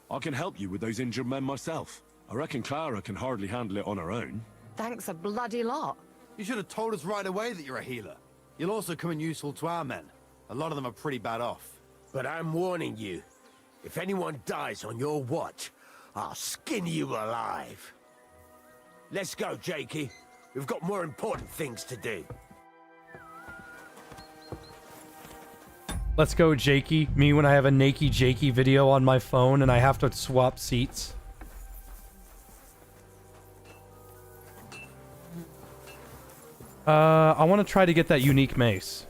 I can help you with those injured men myself. I reckon Clara can hardly handle it on her own. Thanks a bloody lot. You should have told us right away that you're a healer. You'll also come in useful to our men. A lot of them are pretty bad off. But I'm warning you. If anyone dies on your watch, I'll skin you alive. Let's go, Jakey. We've got more important things to do. Let's go, Jakey. Me when I have a naked Jakey video on my phone and I have to swap seats. I want to try to get that unique mace.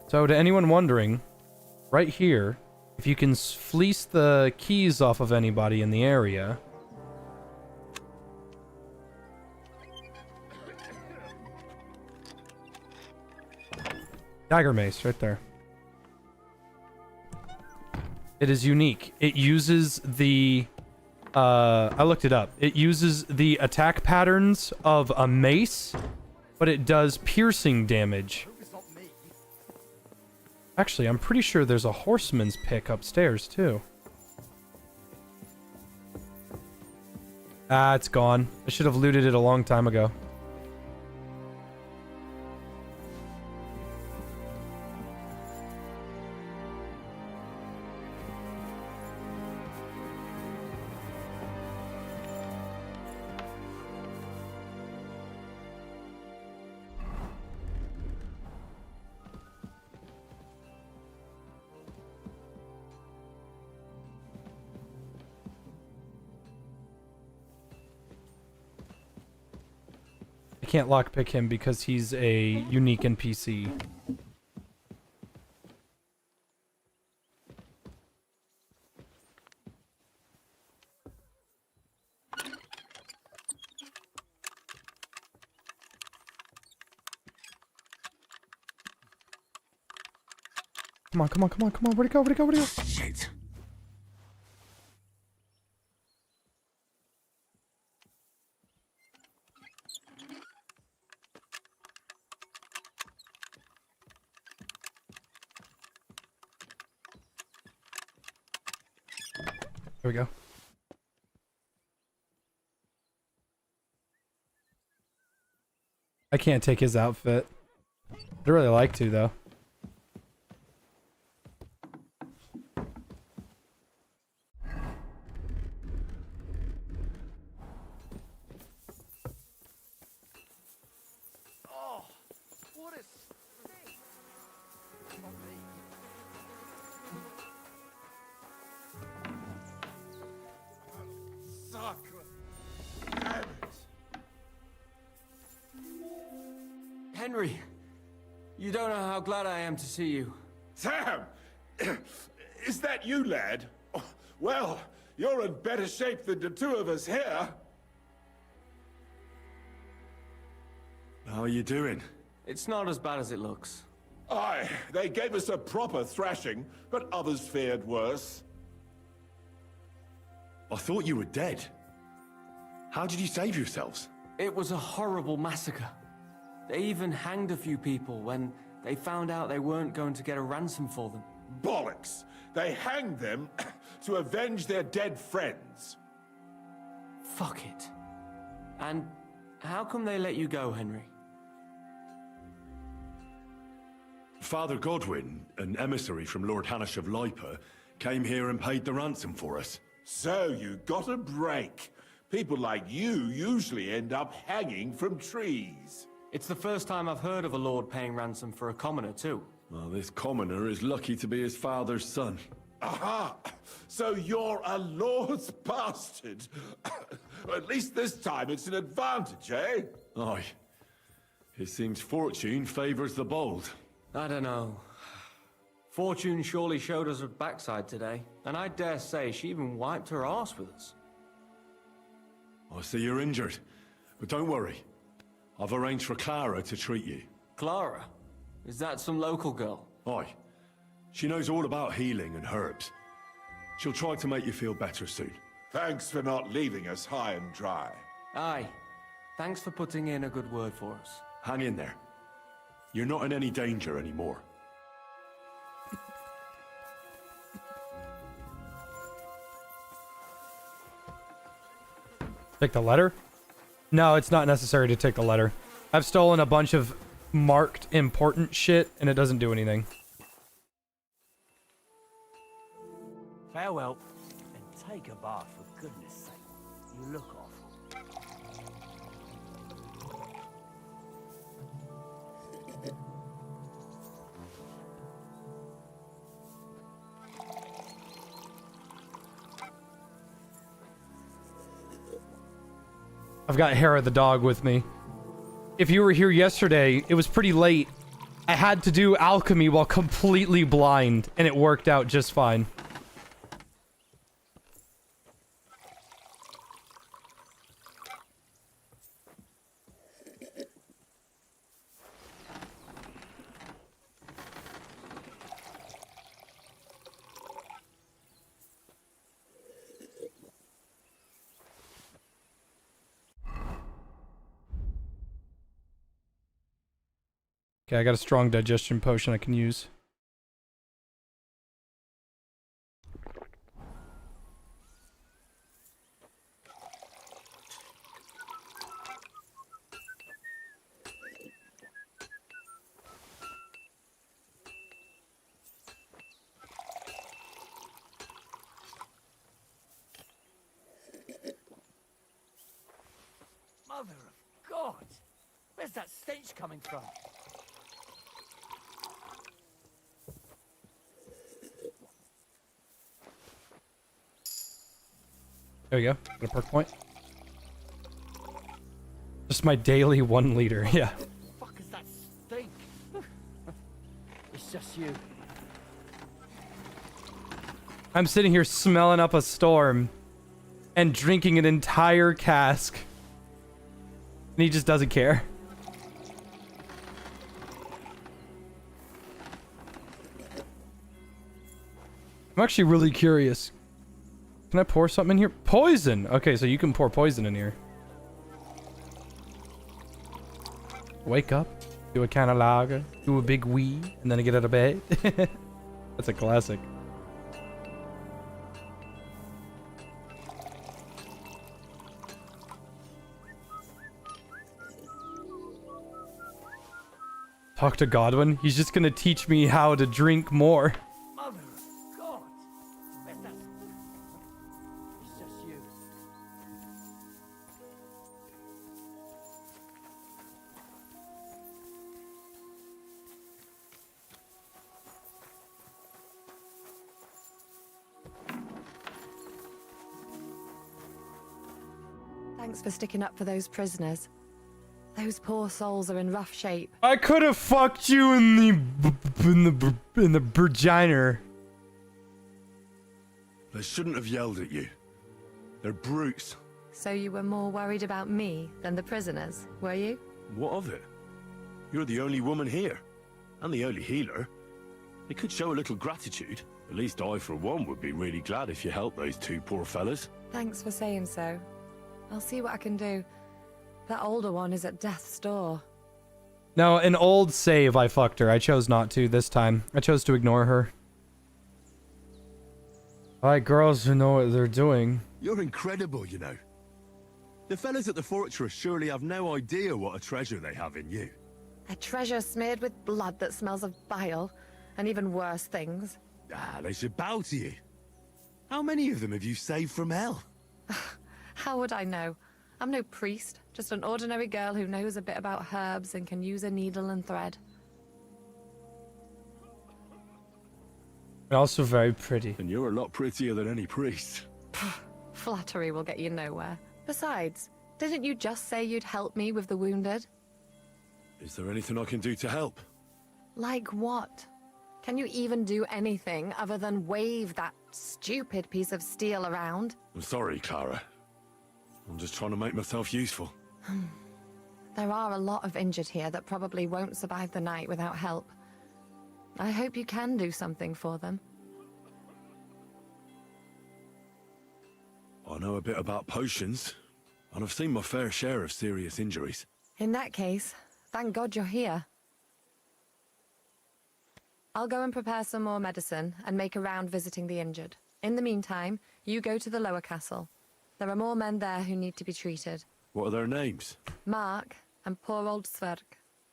So to anyone wondering, right here, if you can fleece the keys off of anybody in the area... Dagger mace, right there. It is unique. It uses the... I looked it up. It uses the attack patterns of a mace, but it does piercing damage. Actually, I'm pretty sure there's a horseman's pick upstairs, too. Ah, it's gone. I should have looted it a long time ago. can't lockpick him because he's a unique NPC. Come on, come on, come on, come on. Where'd it go? Where'd it go? Where'd it go? Shit. There we go. I can't take his outfit. I'd really like to, though. Oh, what a stink! Not me. Sacre! Damn it! Henry, you don't know how glad I am to see you. Sam! Is that you, lad? Well, you're in better shape than the two of us here. How are you doing? It's not as bad as it looks. Aye, they gave us a proper thrashing, but others fared worse. I thought you were dead. How did you save yourselves? It was a horrible massacre. They even hanged a few people when they found out they weren't going to get a ransom for them. Bollocks! They hanged them to avenge their dead friends. Fuck it. And how come they let you go, Henry? Father Godwin, an emissary from Lord Hanish of Lipa, came here and paid the ransom for us. So you got a break. People like you usually end up hanging from trees. It's the first time I've heard of a lord paying ransom for a commoner, too. Well, this commoner is lucky to be his father's son. Aha! So you're a lord's bastard. At least this time it's an advantage, eh? Aye. It seems fortune favours the bold. I don't know. Fortune surely showed us her backside today, and I dare say she even wiped her arse with us. I see you're injured, but don't worry. I've arranged for Clara to treat you. Clara? Is that some local girl? Aye. She knows all about healing and herbs. She'll try to make you feel better soon. Thanks for not leaving us high and dry. Aye. Thanks for putting in a good word for us. Hang in there. You're not in any danger anymore. Take the letter? No, it's not necessary to take the letter. I've stolen a bunch of marked important shit, and it doesn't do anything. Farewell, and take a bath for goodness sake. You look awful. I've got Hera the dog with me. If you were here yesterday, it was pretty late. I had to do alchemy while completely blind, and it worked out just fine. Okay, I got a strong digestion potion I can use. Mother of God! Where's that stench coming from? There we go. Got a perk point. Just my daily 1 liter, yeah. Fuck is that stink? It's just you. I'm sitting here smelling up a storm and drinking an entire cask. And he just doesn't care. I'm actually really curious. Can I pour something in here? Poison! Okay, so you can pour poison in here. Wake up, do a can of lager, do a big wee, and then I get out of bed. That's a classic. Talk to Godwin. He's just gonna teach me how to drink more. Mother of God! Where's that? It's just you. Thanks for sticking up for those prisoners. Those poor souls are in rough shape. I could have fucked you in the vagina. They shouldn't have yelled at you. They're brutes. So you were more worried about me than the prisoners, were you? What of it? You're the only woman here, and the only healer. It could show a little gratitude. At least I, for one, would be really glad if you helped those 2 poor fellas. Thanks for saying so. I'll see what I can do. That older one is at death's door. No, an old save I fucked her. I chose not to this time. I chose to ignore her. I like girls who know what they're doing. You're incredible, you know. The fellas at the fortress surely have no idea what a treasure they have in you. A treasure smeared with blood that smells of bile, and even worse things. Ah, they should bow to you. How many of them have you saved from hell? How would I know? I'm no priest, just an ordinary girl who knows a bit about herbs and can use a needle and thread. And also very pretty. And you're a lot prettier than any priest. Flattery will get you nowhere. Besides, didn't you just say you'd help me with the wounded? Is there anything I can do to help? Like what? Can you even do anything other than wave that stupid piece of steel around? I'm sorry, Clara. I'm just trying to make myself useful. There are a lot of injured here that probably won't survive the night without help. I hope you can do something for them. I know a bit about potions, and I've seen my fair share of serious injuries. In that case, thank God you're here. I'll go and prepare some more medicine and make a round visiting the injured. In the meantime, you go to the lower castle. There are more men there who need to be treated. What are their names? Mark and poor old Sverg.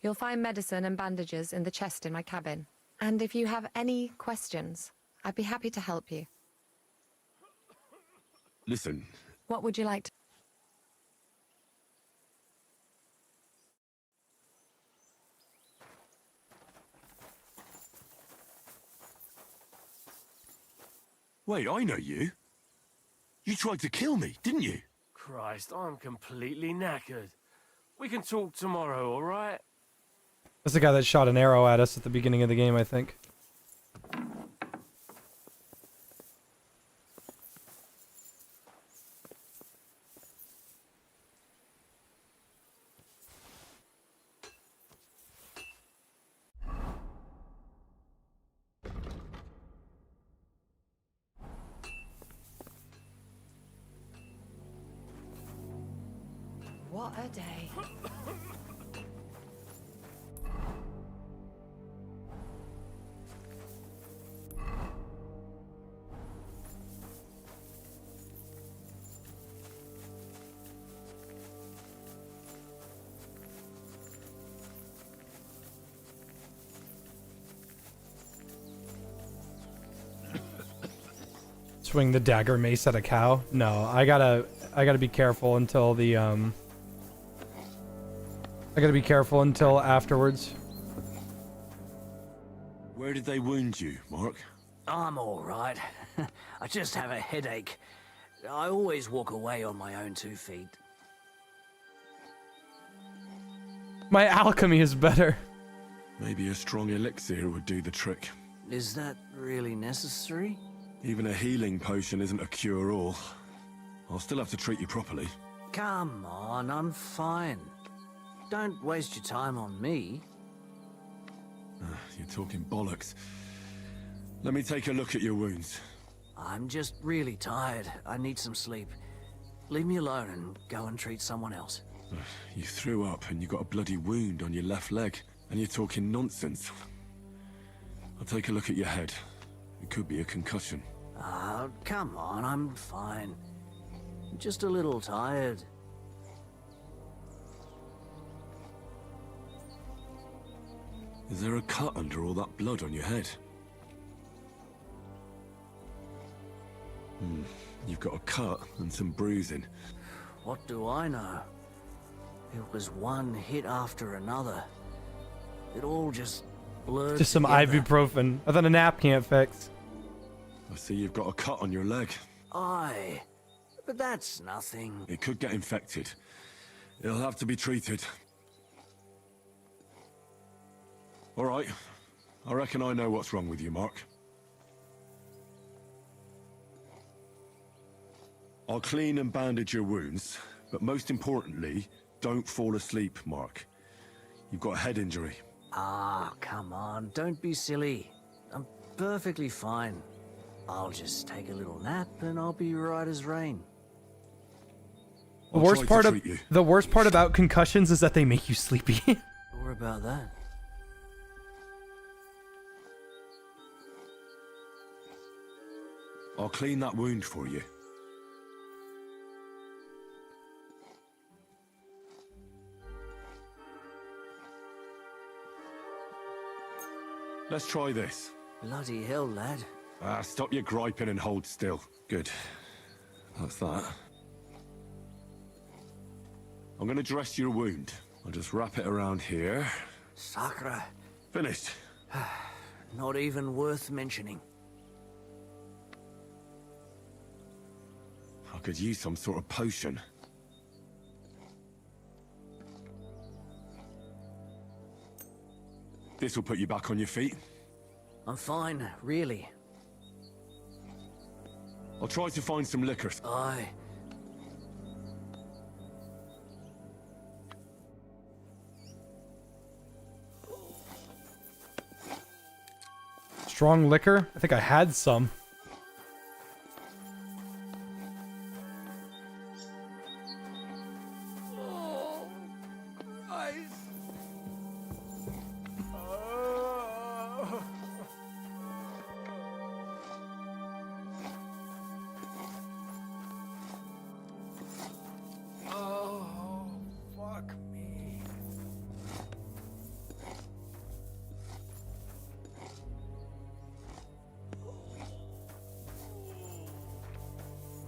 You'll find medicine and bandages in the chest in my cabin. And if you have any questions, I'd be happy to help you. Listen. What would you like to... Wait, I know you. You tried to kill me, didn't you? Christ, I'm completely knackered. We can talk tomorrow, all right? That's the guy that shot an arrow at us at the beginning of the game, I think. What a day. Swing the dagger mace at a cow? No, I gotta be careful until the I gotta be careful until afterwards. Where did they wound you, Mark? I'm all right. I just have a headache. I always walk away on my own 2 feet. My alchemy is better. Maybe a strong elixir would do the trick. Is that really necessary? Even a healing potion isn't a cure-all. I'll still have to treat you properly. Come on, I'm fine. Don't waste your time on me. You're talking bollocks. Let me take a look at your wounds. I'm just really tired. I need some sleep. Leave me alone and go and treat someone else. You threw up and you got a bloody wound on your left leg, and you're talking nonsense. I'll take a look at your head. It could be a concussion. Oh, come on, I'm fine. Just a little tired. Is there a cut under all that blood on your head? You've got a cut and some bruising. What do I know? It was one hit after another. It all just blurred Just some together. ibuprofen. I thought a nap can't fix. I see you've got a cut on your leg. Aye, but that's nothing. It could get infected. It'll have to be treated. All right. I reckon I know what's wrong with you, Mark. I'll clean and bandage your wounds, but most importantly, don't fall asleep, Mark. You've got a head injury. Ah, come on, don't be silly. I'm perfectly fine. I'll just take a little nap and I'll be right as rain. The worst part about concussions is that they make you sleepy. Or about that. I'll clean that wound for you. Let's try this. Bloody hell, lad. Stop your griping and hold still. Good. That's that. I'm gonna dress your wound. I'll just wrap it around here. Sacre. Finished. Not even worth mentioning. I could use some sort of potion. This will put you back on your feet. I'm fine, really. I'll try to find some liquors. Aye. Strong liquor? I think I had some.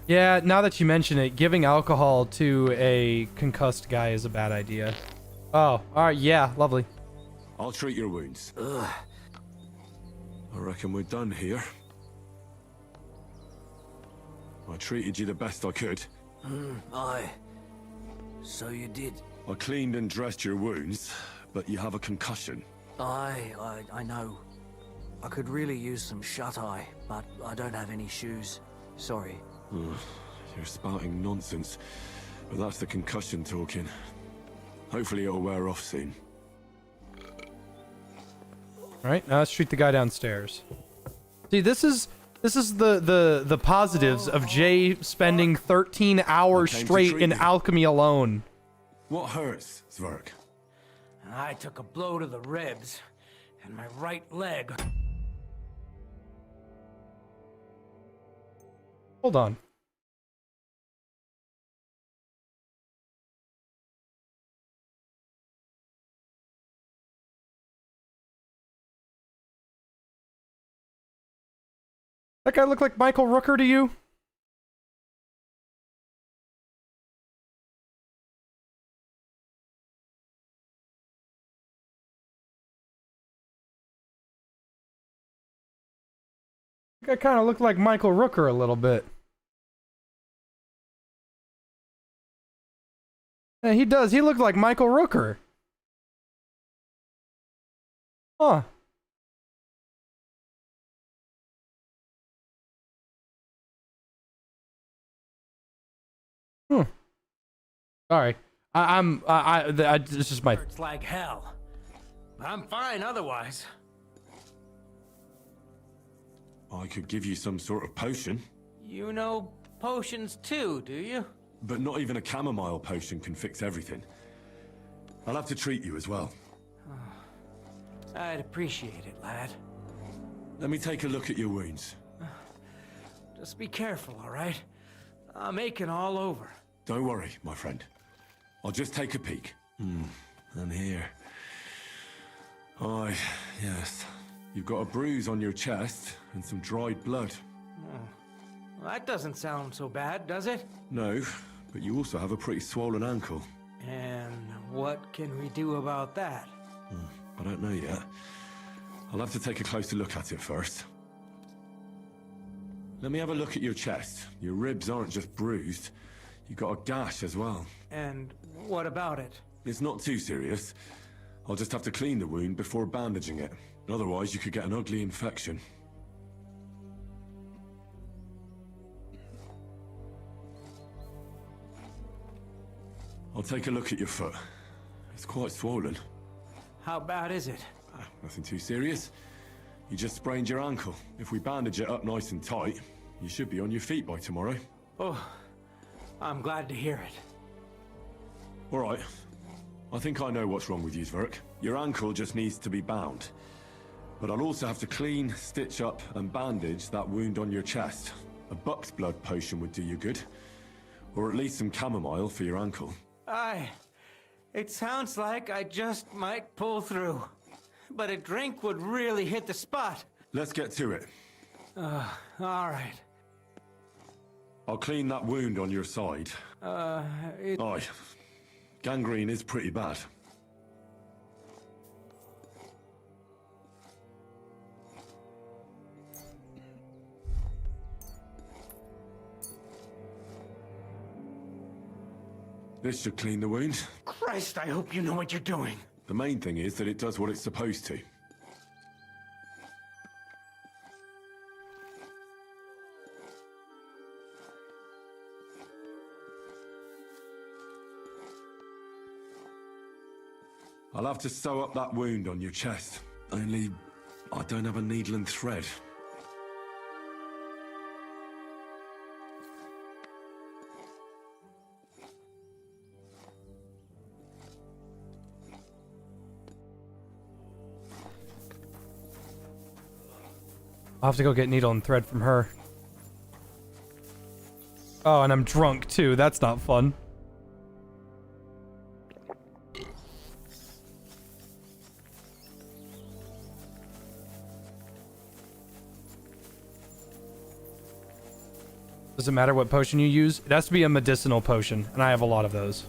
Yeah, now that you mention it, giving alcohol to a concussed guy is a bad idea. Oh, alright, yeah, lovely. I'll treat your wounds. I reckon we're done here. I treated you the best I could. Aye. So you did. I cleaned and dressed your wounds, but you have a concussion. Aye, I know. I could really use some shut-eye, but I don't have any shoes. Sorry. You're spouting nonsense, but that's the concussion talking. Hopefully it'll wear off soon. Alright, now let's treat the guy downstairs. See, this is the positives of Jay spending 13 hours straight in alchemy alone. What hurts, Zwerg? I took a blow to the ribs, and my right leg. Hold on. That guy look like Michael Rooker to you? That guy kind of looked like Michael Rooker a little bit. Yeah, he does. He looked like Michael Rooker. Huh. Hmm. Sorry. This is my... Hurts like hell. I'm fine otherwise. I could give you some sort of potion. You know potions too, do you? But not even a chamomile potion can fix everything. I'll have to treat you as well. I'd appreciate it, lad. Let me take a look at your wounds. Just be careful, all right? I'm aching all over. Don't worry, my friend. I'll just take a peek. And here. Aye, yes. You've got a bruise on your chest and some dried blood. Oh. Well, that doesn't sound so bad, does it? No, but you also have a pretty swollen ankle. And what can we do about that? I don't know yet. I'll have to take a closer look at it first. Let me have a look at your chest. Your ribs aren't just bruised. You've got a gash as well. And what about it? It's not too serious. I'll just have to clean the wound before bandaging it. Otherwise, you could get an ugly infection. I'll take a look at your foot. It's quite swollen. How bad is it? Nothing too serious. You just sprained your ankle. If we bandage it up nice and tight, you should be on your feet by tomorrow. Oh, I'm glad to hear it. All right. I think I know what's wrong with you, Zverk. Your ankle just needs to be bound. But I'll also have to clean, stitch up, and bandage that wound on your chest. A buck's blood potion would do you good. Or at least some chamomile for your ankle. It sounds like I just might pull through. But a drink would really hit the spot. Let's get to it. All right. I'll clean that wound on your side. Aye. Gangrene is pretty bad. This should clean the wound. Christ, I hope you know what you're doing. The main thing is that it does what it's supposed to. I'll have to sew up that wound on your chest. Only, I don't have a needle and thread. I'll have to go get needle and thread from her. Oh, and I'm drunk too. That's not fun. Does it matter what potion you use? It has to be a medicinal potion, and I have a lot of those.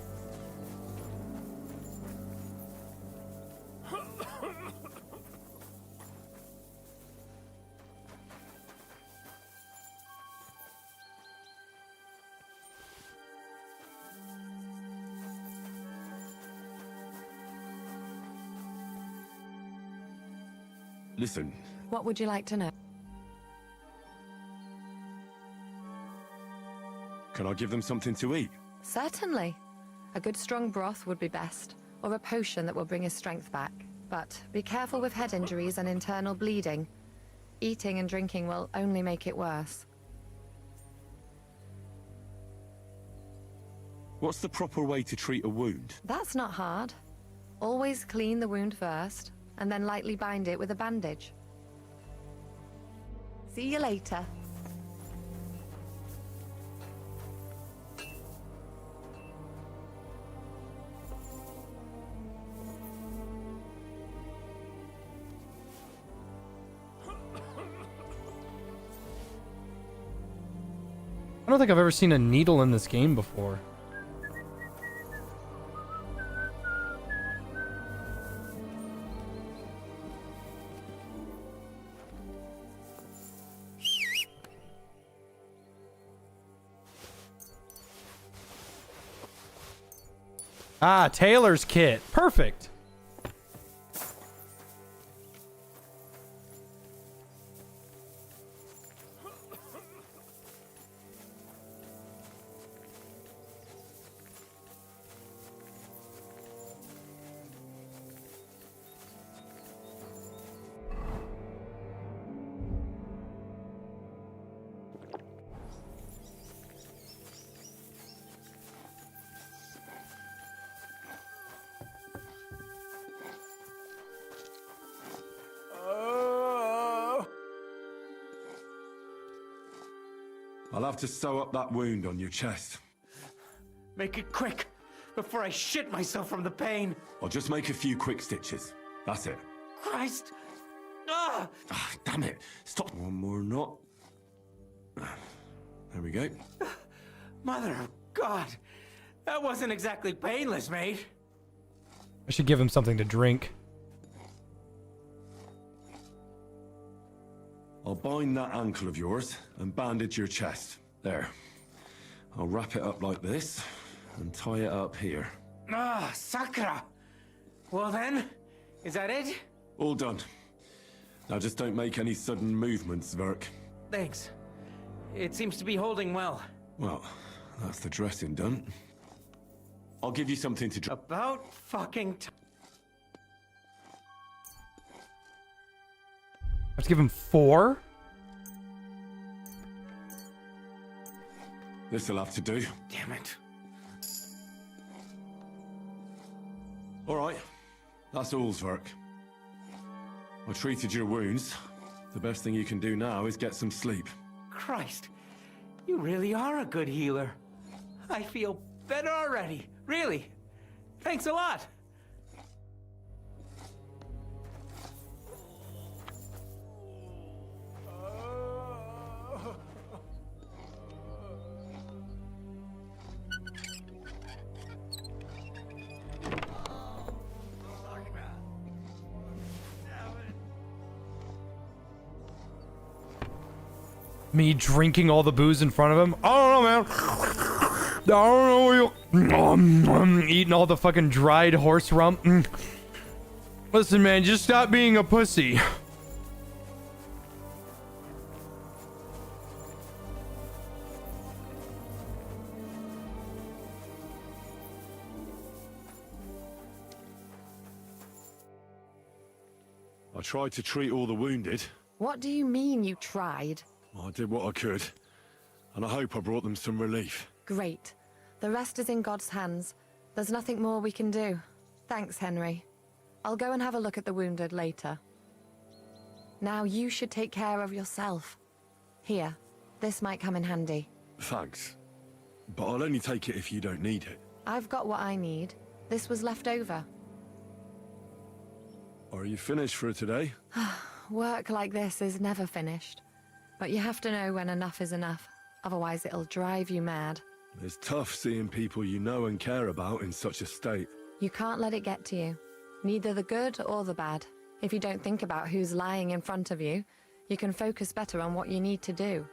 Listen. What would you like to know? Can I give them something to eat? Certainly. A good strong broth would be best, or a potion that will bring his strength back. But be careful with head injuries and internal bleeding. Eating and drinking will only make it worse. What's the proper way to treat a wound? That's not hard. Always clean the wound first, and then lightly bind it with a bandage. See you later. I don't think I've ever seen a needle in this game before. Ah, Taylor's kit. Perfect. I'll have to sew up that wound on your chest. Make it quick, before I shit myself from the pain. I'll just make a few quick stitches. That's it. Christ! Ah! Damn it. Stop. One more knot. There we go. Mother of God! That wasn't exactly painless, mate. I should give him something to drink. I'll bind that ankle of yours and bandage your chest. There. I'll wrap it up like this and tie it up here. Ah, Sakra! Well then, is that it? All done. Now just don't make any sudden movements, Verk. Thanks. It seems to be holding well. Well, that's the dressing done. I'll give you something to drink. About fucking time. I have to give him 4? This'll have to do. Damn it. All right. That's all, Zverk. I treated your wounds. The best thing you can do now is get some sleep. Christ, you really are a good healer. I feel better already. Really. Thanks a lot. Me drinking all the booze in front of him? I don't know, man. I don't know. Eating all the fucking dried horse rump. Listen, man, just stop being a pussy. I tried to treat all the wounded. What do you mean you tried? I did what I could, and I hope I brought them some relief. Great. The rest is in God's hands. There's nothing more we can do. Thanks, Henry. I'll go and have a look at the wounded later. Now you should take care of yourself. Here, this might come in handy. Thanks. But I'll only take it if you don't need it. I've got what I need. This was left over. Are you finished for today? Work like this is never finished. But you have to know when enough is enough. Otherwise it'll drive you mad. It's tough seeing people you know and care about in such a state. You can't let it get to you. Neither the good or the bad. If you don't think about who's lying in front of you, you can focus better on what you need to do.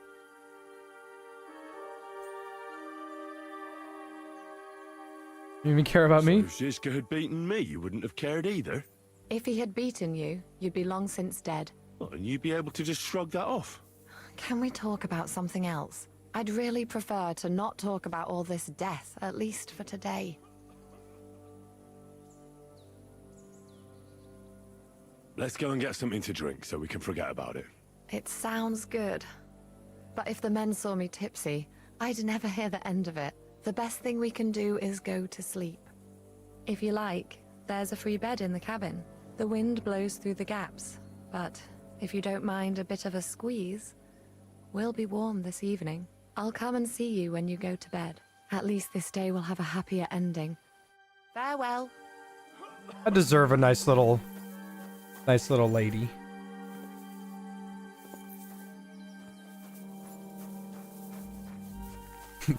You even care about me? If Zizka had beaten me, you wouldn't have cared either. If he had beaten you, you'd be long since dead. Well, and you'd be able to just shrug that off. Can we talk about something else? I'd really prefer to not talk about all this death, at least for today. Let's go and get something to drink so we can forget about it. It sounds good. But if the men saw me tipsy, I'd never hear the end of it. The best thing we can do is go to sleep. If you like, there's a free bed in the cabin. The wind blows through the gaps, but if you don't mind a bit of a squeeze, we'll be warm this evening. I'll come and see you when you go to bed. At least this day will have a happier ending. Farewell. I deserve a nice little lady.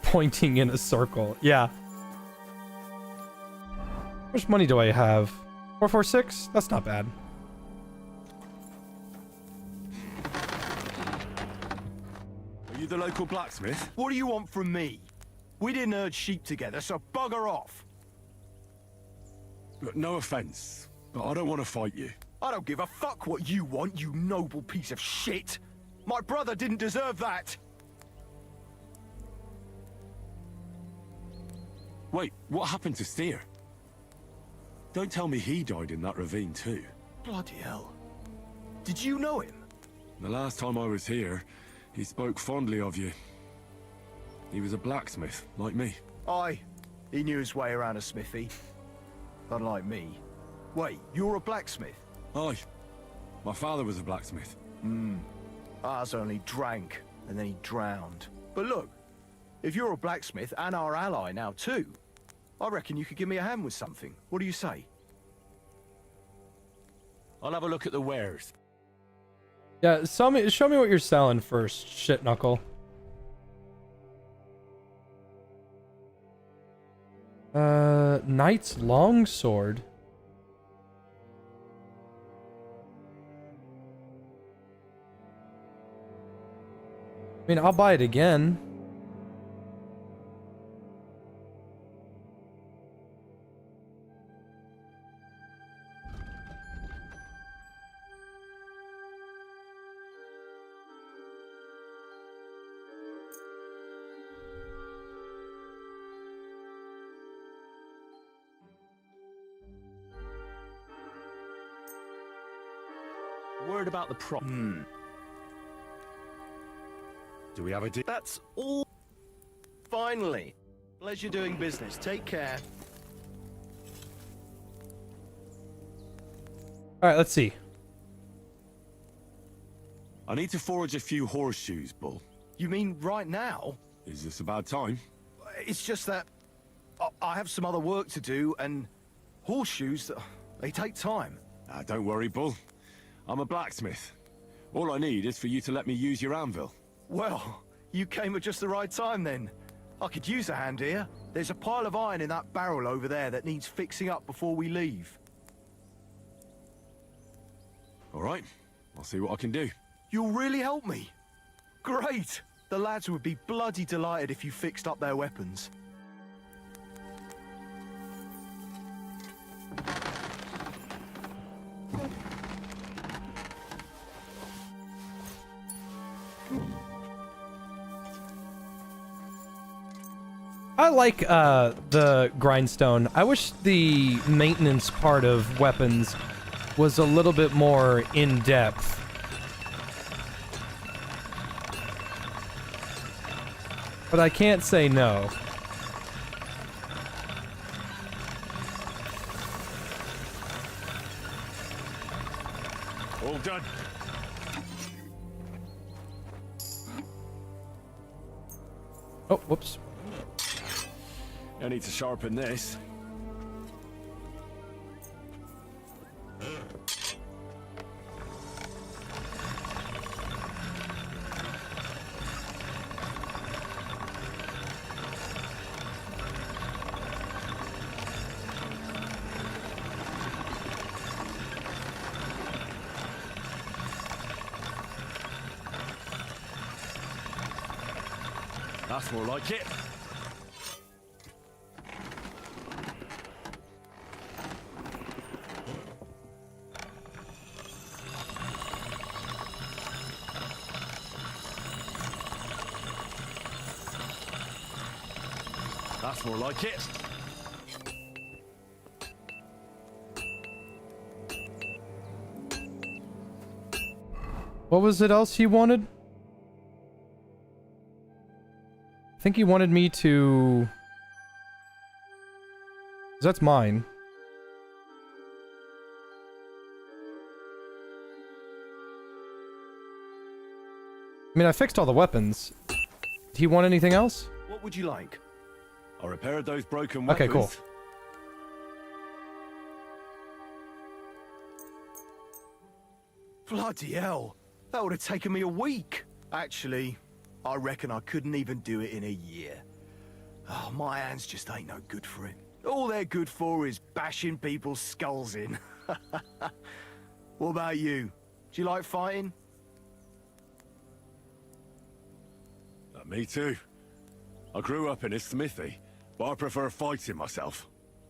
Pointing in a circle. Yeah. How much money do I have? 446? That's not bad. Are you the local blacksmith? What do you want from me? We didn't herd sheep together, so bugger off. Look, no offense, but I don't want to fight you. I don't give a fuck what you want, you noble piece of shit. My brother didn't deserve that. Wait, what happened to Steer? Don't tell me he died in that ravine too. Bloody hell. Did you know him? The last time I was here, he spoke fondly of you. He was a blacksmith, like me. Aye, he knew his way around a smithy. Unlike me. Wait, you're a blacksmith? Aye. My father was a blacksmith. Ours only drank, and then he drowned. But look, if you're a blacksmith and our ally now too, I reckon you could give me a hand with something. What do you say? I'll have a look at the wares. Yeah, show me what you're selling first, shit knuckle. Knight's longsword. I mean, I'll buy it again. Word about the prop. Do we have a deal? That's all. Finally. Pleasure doing business. Take care. Alright, let's see. I need to forage a few horseshoes, Bull. You mean right now? Is this about time? It's just that I have some other work to do, and horseshoes, they take time. Don't worry, Bull. I'm a blacksmith. All I need is for you to let me use your anvil. Well, you came at just the right time then. I could use a hand here. There's a pile of iron in that barrel over there that needs fixing up before we leave. All right, I'll see what I can do. You'll really help me? Great! The lads would be bloody delighted if you fixed up their weapons. I like the grindstone. I wish the maintenance part of weapons was a little bit more in-depth. But I can't say no. All done. Oh, whoops. I need to sharpen this. That's more like it. That's more like it. What was it else he wanted? I think he wanted me to... 'Cause that's mine. I mean, I fixed all the weapons. Did he want anything else? What would you like? I repaired those broken weapons. Okay, cool. Bloody hell. That would have taken me a week. Actually, I reckon I couldn't even do it in a year. Oh, my hands just ain't no good for it. All they're good for is bashing people's skulls in. What about you? Do you like fighting? Me too. I grew up in a smithy, but I prefer fighting myself.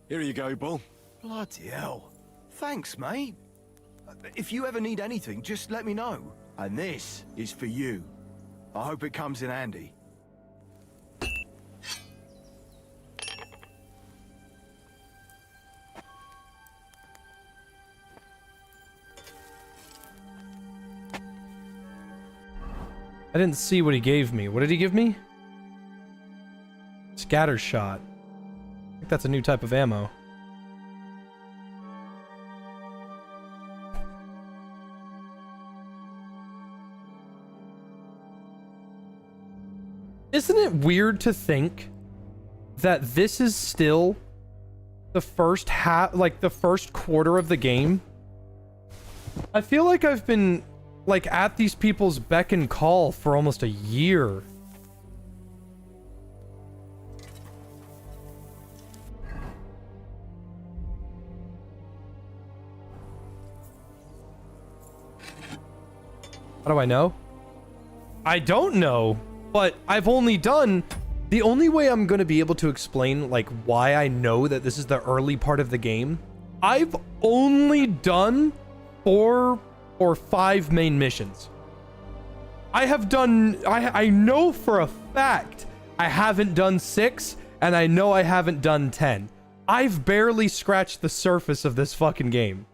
Here you go, Bull. Bloody hell. Thanks, mate. If you ever need anything, just let me know. And this is for you. I hope it comes in handy. I didn't see what he gave me. What did he give me? Scatter shot. I think that's a new type of ammo. Isn't it weird to think that this is still the first like the first quarter of the game? I feel like I've been like at these people's beck and call for almost a year. How do I know? I don't know, but I've only done... The only way I'm going to be able to explain, like, why I know that this is the early part of the game, I've only done 4 or 5 main missions. I have done... I know for a fact I haven't done 6, and I know I haven't done 10. I've barely scratched the surface of this fucking game.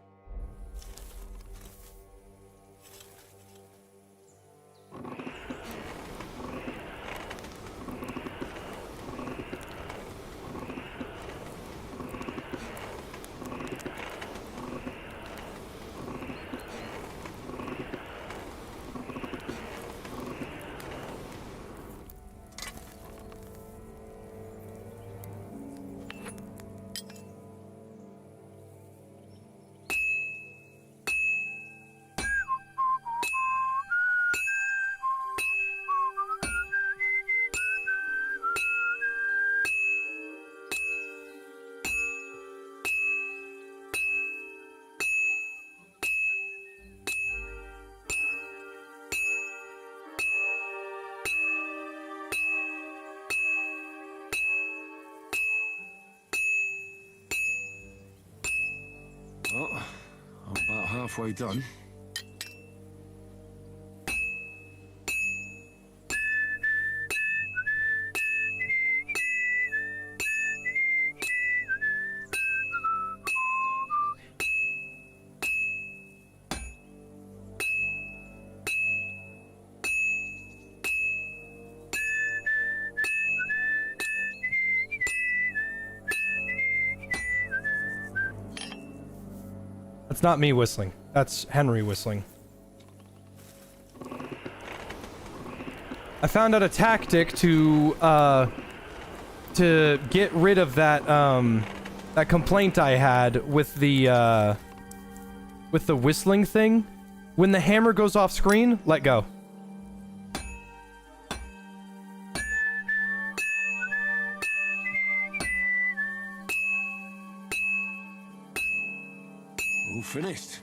Well, I'm about halfway done. That's not me whistling. That's Henry whistling. I found out a tactic to get rid of that that complaint I had with the whistling thing. When the hammer goes off screen, let go. All finished.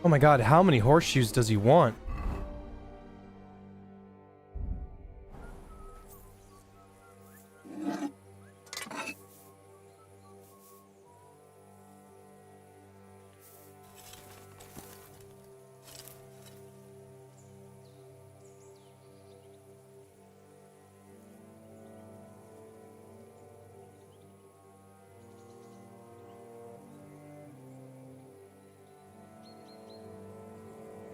Oh my god, how many horseshoes does he want?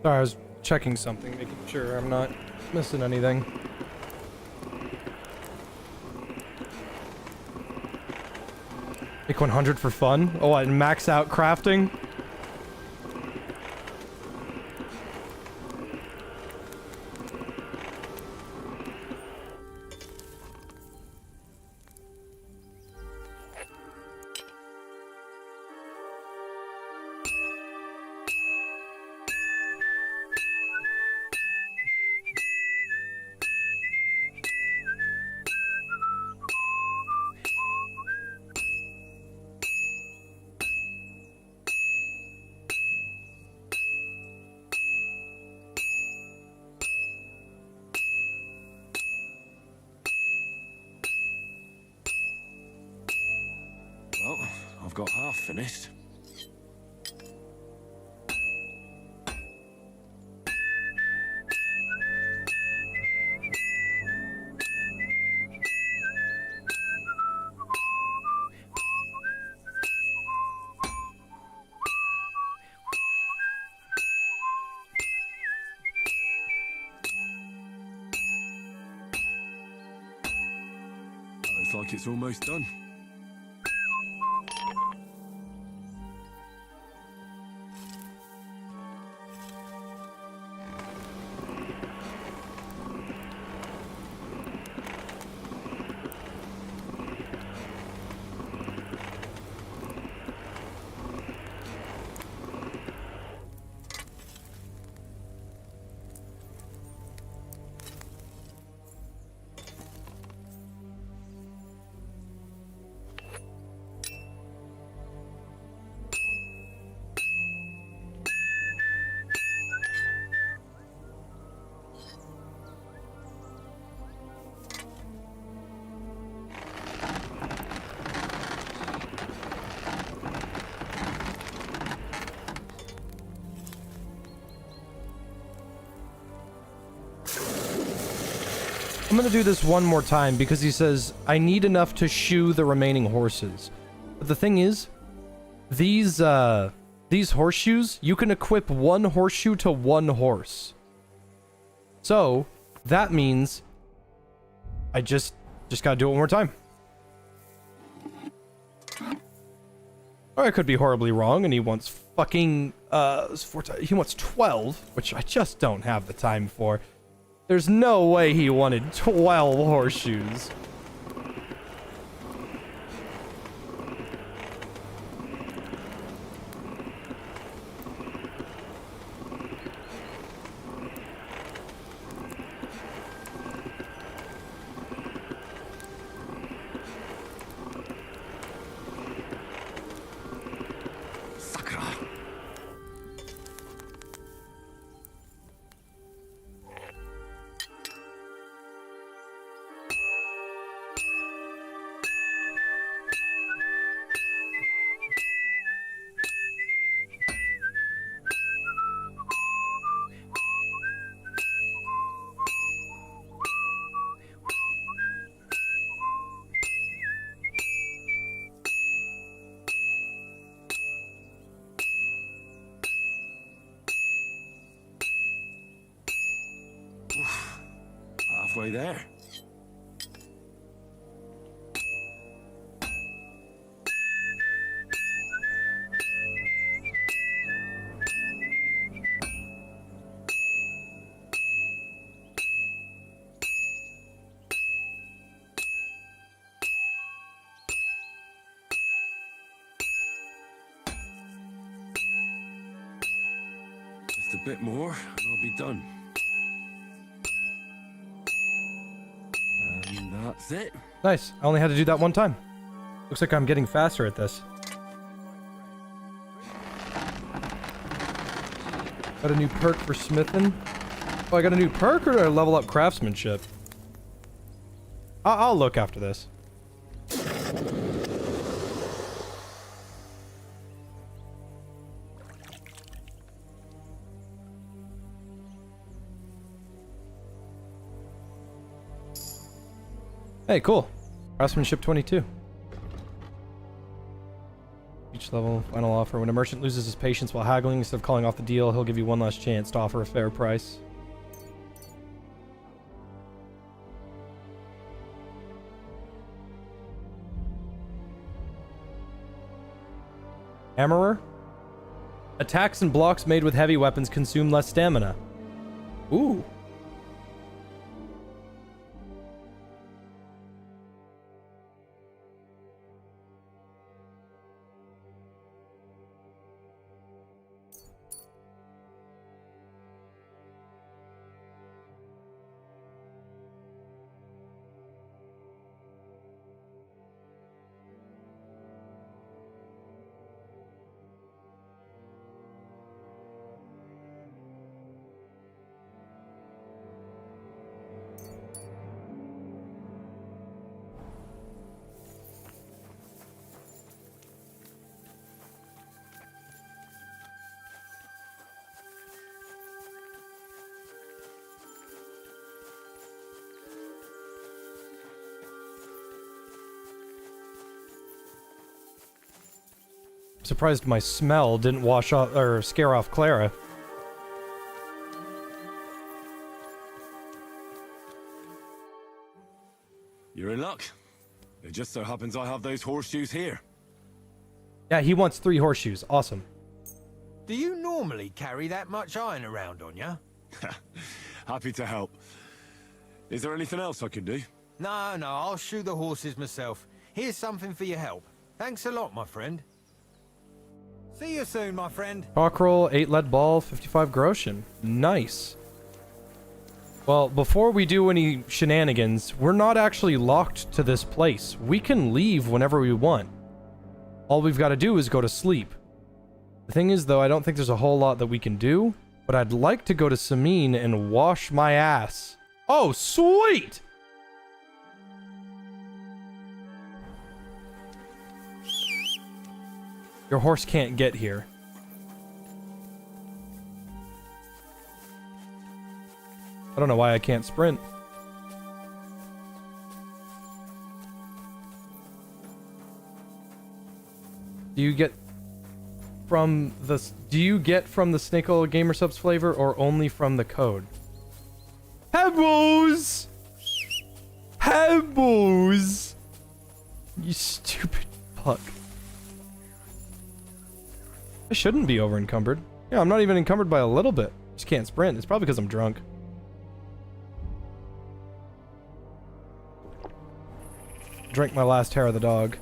Sorry, I was checking something, making sure I'm not missing anything. Make 100 for fun? Oh, and max out crafting? Well, I've got half finished. Looks like it's almost done. I'm gonna do this one more time because he says, I need enough to shoe the remaining horses. But the thing is, these horseshoes, you can equip one horseshoe to one horse. So, that means I just gotta do it one more time. Or I could be horribly wrong and he wants fucking, he wants 12, which I just don't have the time for. There's no way he wanted 12 horseshoes. Halfway there. Just a bit more, and I'll be done. And that's it. Nice. I only had to do that one time. Looks like I'm getting faster at this. Got a new perk for smithing. Oh, I got a new perk or a level up craftsmanship? I'll look after this. Hey, cool. Craftsmanship 22. Each level, final offer. When a merchant loses his patience while haggling, instead of calling off the deal, he'll give you one last chance to offer a fair price. Hammerer? Attacks and blocks made with heavy weapons consume less stamina. Ooh. Surprised my smell didn't wash off or scare off Clara. You're in luck. It just so happens I have those horseshoes here. Yeah, he wants 3 horseshoes. Awesome. Do you normally carry that much iron around on you? Happy to help. Is there anything else I can do? No, I'll shoe the horses myself. Here's something for your help. Thanks a lot, my friend. See you soon, my friend. Cockerel, 8 lead ball, 55 groschen. Nice. Well, before we do any shenanigans, we're not actually locked to this place. We can leave whenever we want. All we've got to do is go to sleep. The thing is, though, I don't think there's a whole lot that we can do, but I'd like to go to Semine and wash my ass. Oh, sweet! Your horse can't get here. I don't know why I can't sprint. Do you get from the Snake Oil Gamer Subs flavor or only from the code? Pebbles! Pebbles! You stupid fuck. I shouldn't be over encumbered. Yeah, I'm not even encumbered by a little bit. Just can't sprint. It's probably because I'm drunk. Drank my last hair of the dog.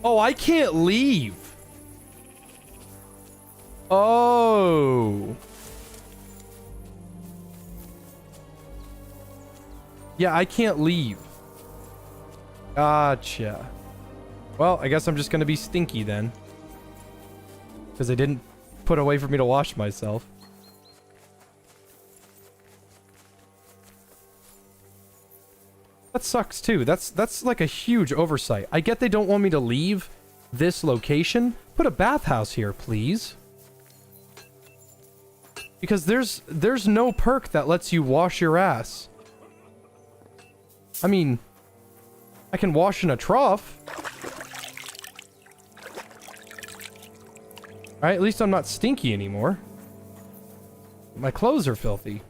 Oh, I can't leave. Oh. Yeah, I can't leave. Gotcha. Well, I guess I'm just gonna be stinky then. Because they didn't put a way for me to wash myself. That sucks too. That's like a huge oversight. I get they don't want me to leave this location. Put a bathhouse here, please. Because there's no perk that lets you wash your ass. I mean, I can wash in a trough. Alright, at least I'm not stinky anymore. My clothes are filthy.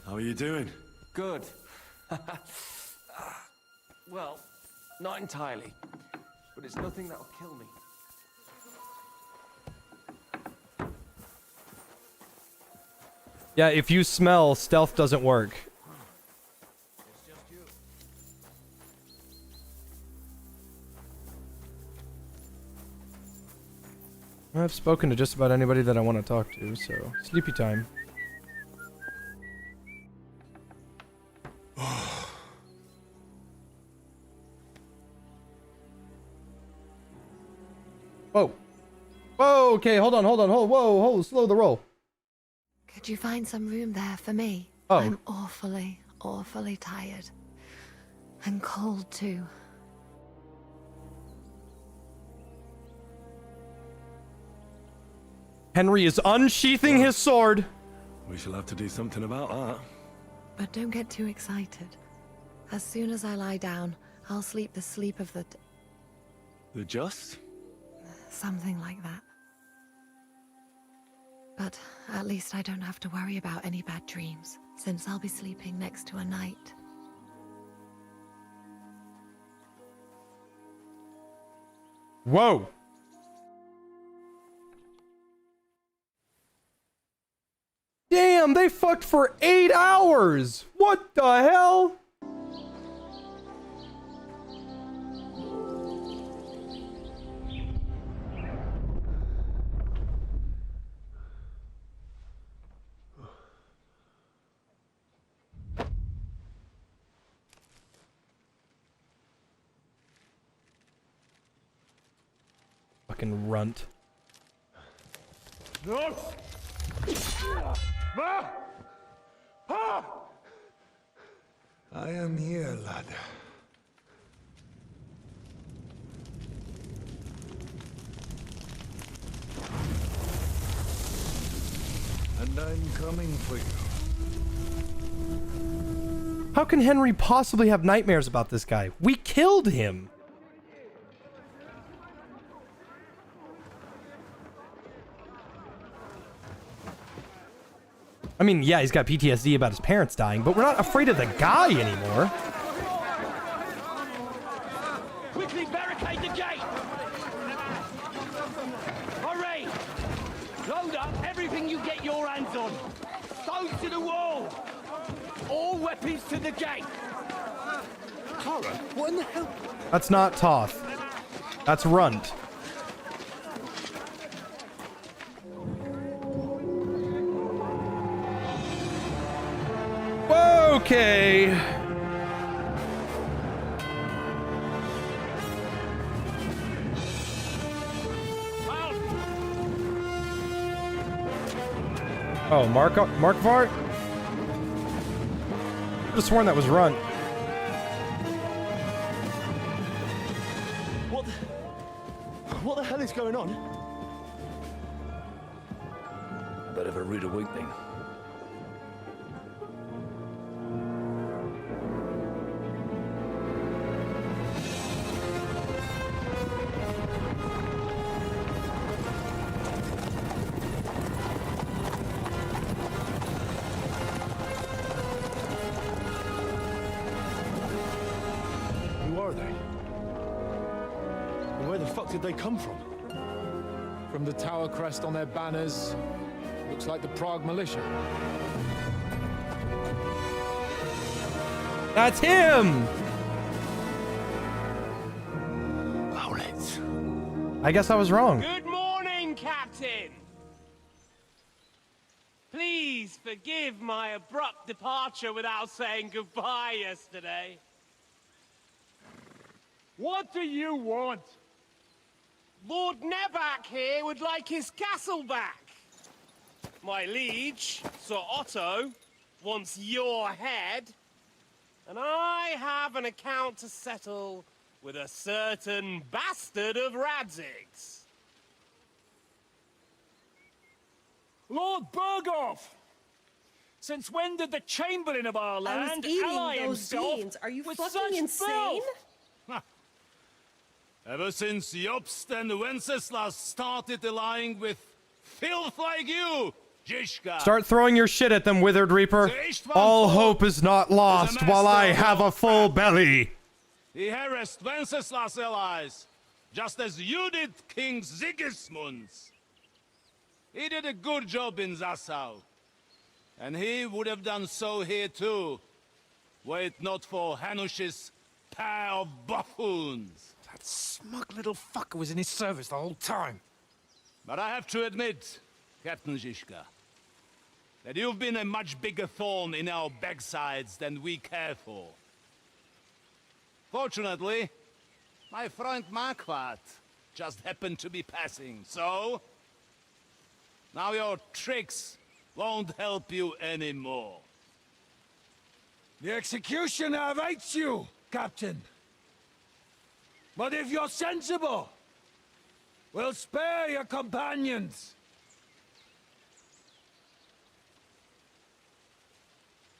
How are you doing? Good. Well, not entirely. But it's nothing that'll kill me. Yeah, if you smell, stealth doesn't work. I've spoken to just about anybody that I want to talk to, so sleepy time. Whoa. Whoa, okay, hold on, whoa, slow the roll. Could you find some room there for me? Oh. I'm awfully tired. And cold too. Henry is unsheathing his sword. We shall have to do something about that. But don't get too excited. As soon as I lie down, I'll sleep the sleep of the... The just? Something like that. But at least I don't have to worry about any bad dreams, since I'll be sleeping next to a knight. Whoa! Damn, they fucked for 8 hours! What the hell? Fucking runt. No! Ma! Pa! I am here, lad. I'm coming for you. How can Henry possibly have nightmares about this guy? We killed him. I mean, yeah, he's got PTSD about his parents dying, but we're not afraid of the guy anymore. Quickly barricade the gate! Hurry! Load up everything you get your hands on. Stones to the wall! All weapons to the gate! Tara, what in the hell? That's not Toth. That's Runt. Okay. Oh, Markvart? I could have sworn that was Runt. What the hell is going on? Bit of a rude awakening. Did they come from? From the tower crest on their banners. Looks like the Prague militia. That's him! I guess I was wrong. Good morning, Captain! Please forgive my abrupt departure without saying goodbye yesterday. What do you want? Lord Nebak here would like his castle back. My liege, Sir Otto, wants your head. And I have an account to settle with a certain bastard of Radzig's. Lord Bergow! Since when did the Chamberlain of our land ally himself beans. Are you with fucking such insane? filth? Ever since Jobst and Wenceslas started allying with filth like you, Zizka. Start throwing your shit at them, Withered Reaper. All hope is not lost while I have a full belly. He harassed Wenceslas' allies, just as you did King Sigismund's. He did a good job in Zassau, and he would have done so here too, were it not for Hanush's pair of buffoons. That smug little fucker was in his service the whole time. But I have to admit, Captain Zizka, that you've been a much bigger thorn in our backsides than we care for. Fortunately, my friend Marquardt just happened to be passing, so... now your tricks won't help you anymore. The executioner awaits you, Captain. But if you're sensible, we'll spare your companions.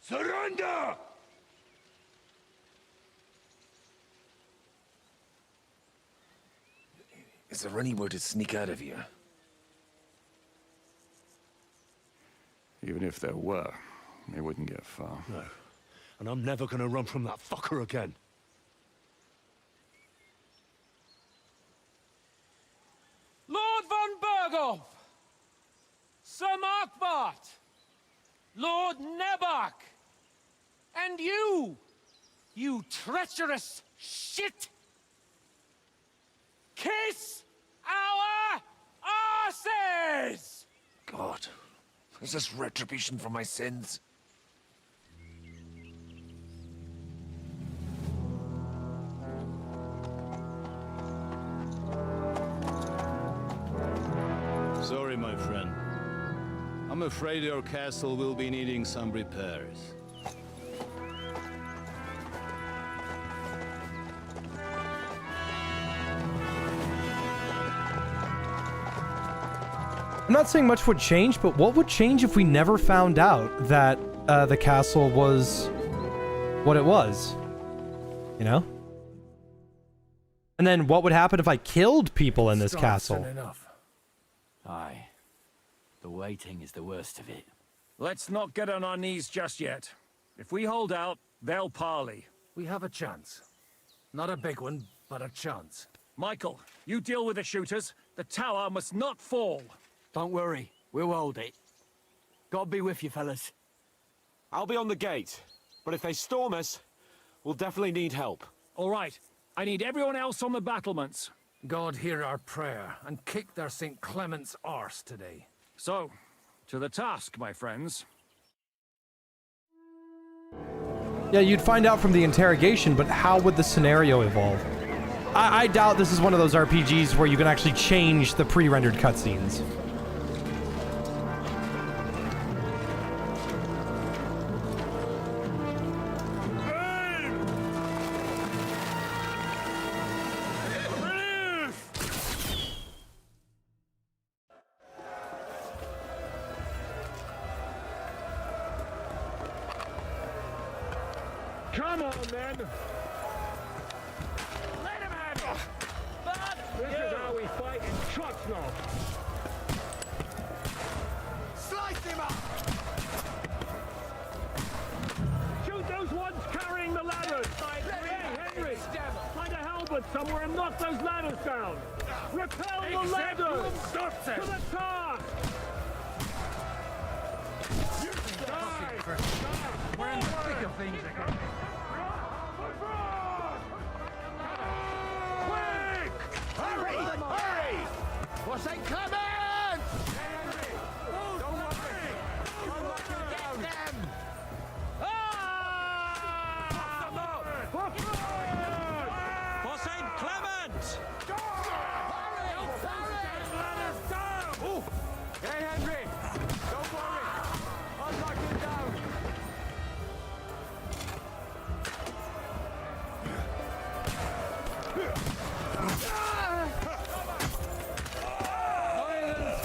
Surrender! Is there any way to sneak out of here? Even if there were, it wouldn't get far. No. And I'm never gonna run from that fucker again. Lord von Bergow! Sir Markvart! Lord Nebak! And you! You treacherous shit! Kiss our asses! God, is this retribution for my sins? Sorry, my friend. I'm afraid your castle will be needing some repairs. I'm not saying much would change, but what would change if we never found out that the castle was what it was? You know? And then what would happen if I killed people in this castle? Enough. Aye. The waiting is the worst of it. Let's not get on our knees just yet. If we hold out, they'll parley. We have a chance. Not a big one, but a chance. Michael, you deal with the shooters. The tower must not fall. Don't worry, we'll hold it. God be with you, fellas. I'll be on the gate, but if they storm us, we'll definitely need help. All right, I need everyone else on the battlements. God hear our prayer and kick their St. Clement's arse today. So, to the task, my friends. Yeah, you'd find out from the interrogation, but how would the scenario evolve? I doubt this is one of those RPGs where you can actually change the pre-rendered cutscenes. Come on, men! Let him have it! This is how we fight in Trotsnov! Slice him up! Shoot those ones carrying the ladders! Hey, Henry! Find a halberd somewhere and knock those ladders down! Repel the ladders! To the task! We're in the thick of things again. Quick! Hurry! Hurry! For St. Clement! Don't worry! Don't let you get them! For St. Clement! Hey, Henry! Don't worry! I'll knock you down!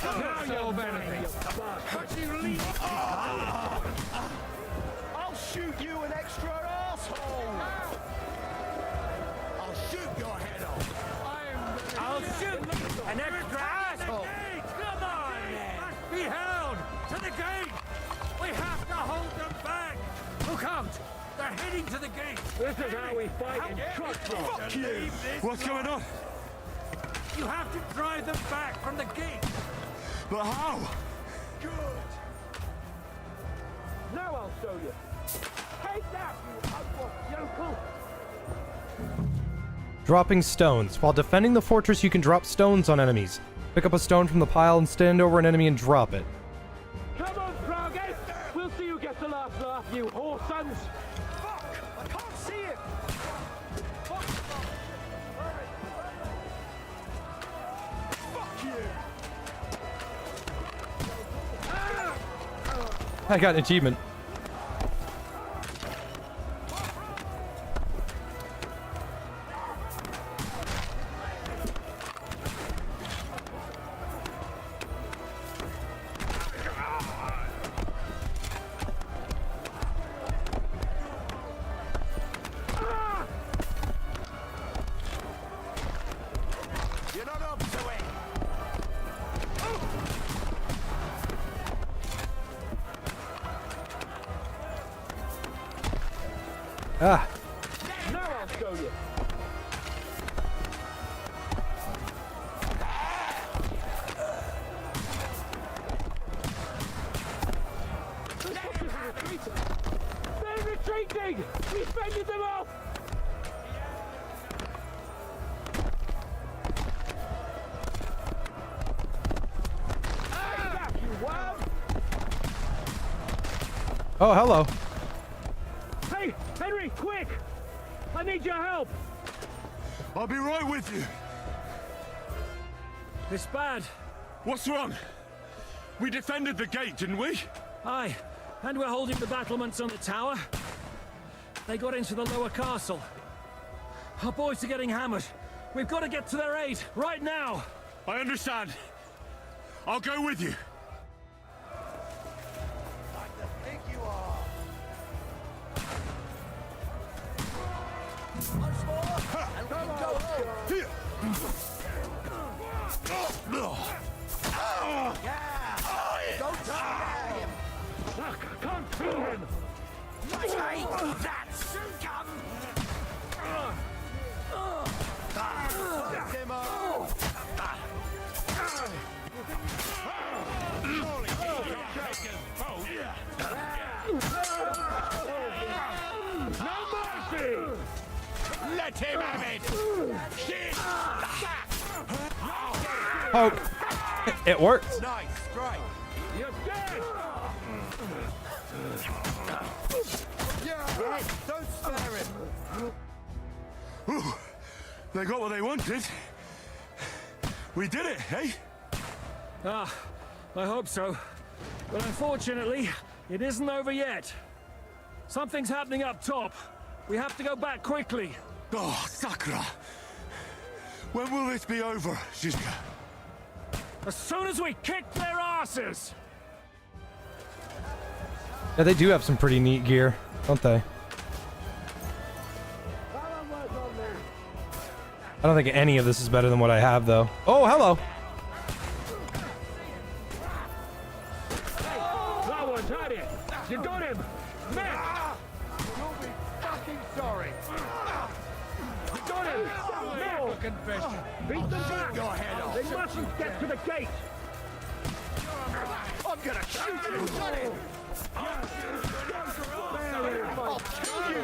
Now you'll benefit! But you leave! I'll shoot you an extra asshole! I'll shoot your head off! I'll shoot an extra asshole! Come on, then! Be held! To the gate! We have to hold them back! Look out! They're heading to the gate! This is how we fight in Trotsnov! Fuck you! What's going on? You have to drive them back from the gate! But how? Good! Now I'll show you! Take that, you ugly yokel! Dropping stones. While defending the fortress, you can drop stones on enemies. Pick up a stone from the pile and stand over an enemy and drop it. Come on, Pragas! We'll see who gets the last laugh, you whore sons! Fuck! I can't see it! Fuck! Fuck you! I got an achievement. You're not up to it! Ah. Now I'll show you! They're retreating! We fended them off! Back, you wab! Oh, hello. Hey, Henry, quick! I need your help! I'll be right with you. It's bad. What's wrong? We defended the gate, didn't we? Aye, and we're holding the battlements on the tower. They got into the lower castle. Our boys are getting hammered. We've got to get to their aid, right now! I understand. I'll go with you. Fuck, I can't feel him! Take that, scum! No mercy! Let him have it! Shit! Poke. It worked. Nice strike. You're dead! Yeah, don't spare him. Ooh, they got what they wanted. We did it, eh? Ah, I hope so. But unfortunately, it isn't over yet. Something's happening up top. We have to go back quickly. Oh, Sakura. When will this be over, Shizuka? As soon as we kick their asses! Yeah, they do have some pretty neat gear, don't they? I don't think any of this is better than what I have, though. Oh, hello! That one's had it! You got him! Matt! You'll be fucking sorry. You got him! Now! Confession. Beat them back! Your head off. They mustn't get to the gate! I'm gonna shoot you. Got him. I'll kill you.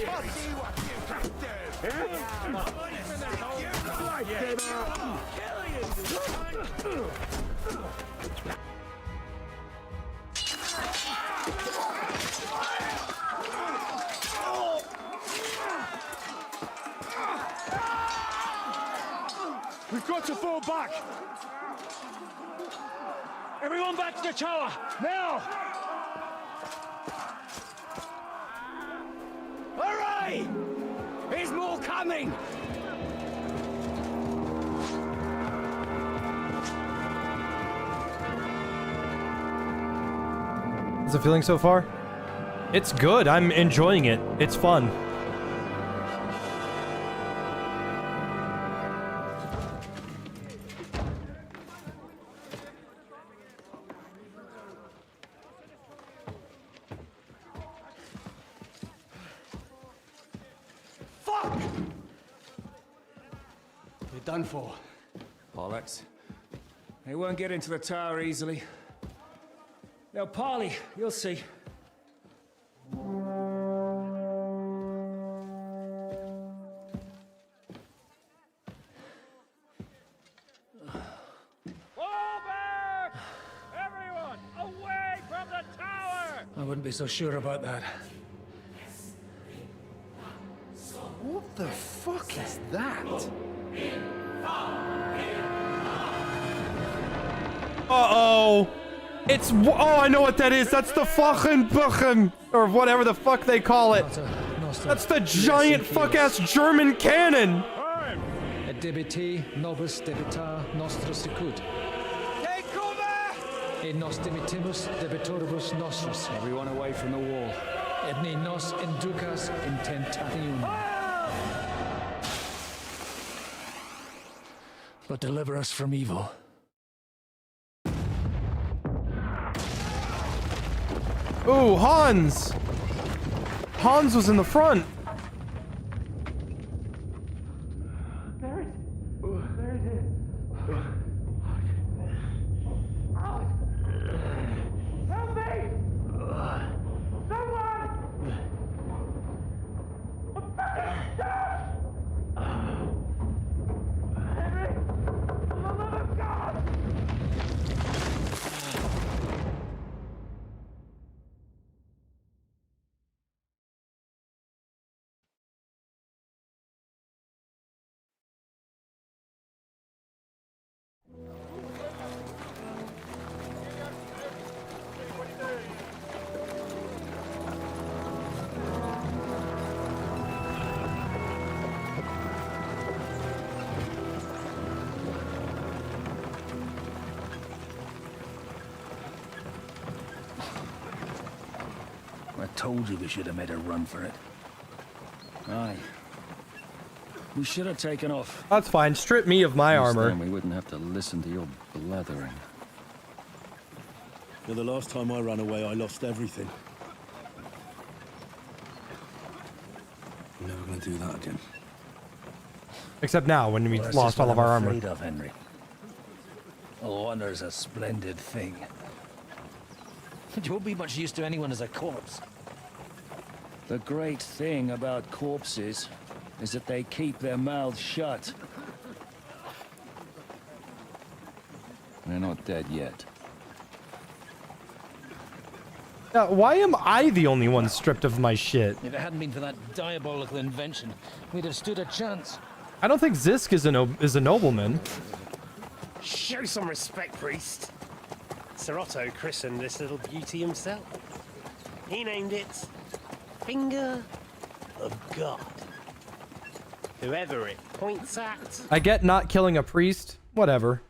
I'll see what you can do. We've got to fall back! Everyone back to the tower! Now! Hurry! There's more coming! How's it feeling so far? It's good. I'm enjoying it. It's fun. Fuck! You're done for. Bollocks. They won't get into the tower easily. They'll parley, you'll see. Everyone, away from the tower! I wouldn't be so sure about that. What the fuck is that? Uh-oh. Oh, I know what that is. That's the fucking or whatever the fuck they call it. That's the giant fuck-ass German cannon. Et debiti nobis debita nostra sicut. Take cover! Et nos debitimus debitoribus nostris. Everyone away from the wall. Et ne nos inducas in tentationem. But deliver us from evil. Ooh, Hans! Hans was in the front. I told you we should have made a run for it. Aye. We should have taken off. That's fine. Strip me of my armor. Then we wouldn't have to listen to your blathering. Yeah, the last time I ran away, I lost everything. I'm never gonna do that again. Except now, when we Well, lost all of our armor. Afraid of, Henry. Honor's a splendid thing. You won't be much use to anyone as a corpse. The great thing about corpses is that they keep their mouths shut. They're not dead yet. Why am I the only one stripped of my shit? If it hadn't been for that diabolical invention, we'd have stood a chance. I don't think Zisk is a nobleman. Show some respect, priest. Sir Otto christened this little beauty himself. He named it Finger of God. Whoever it points at. I get not killing a priest, whatever.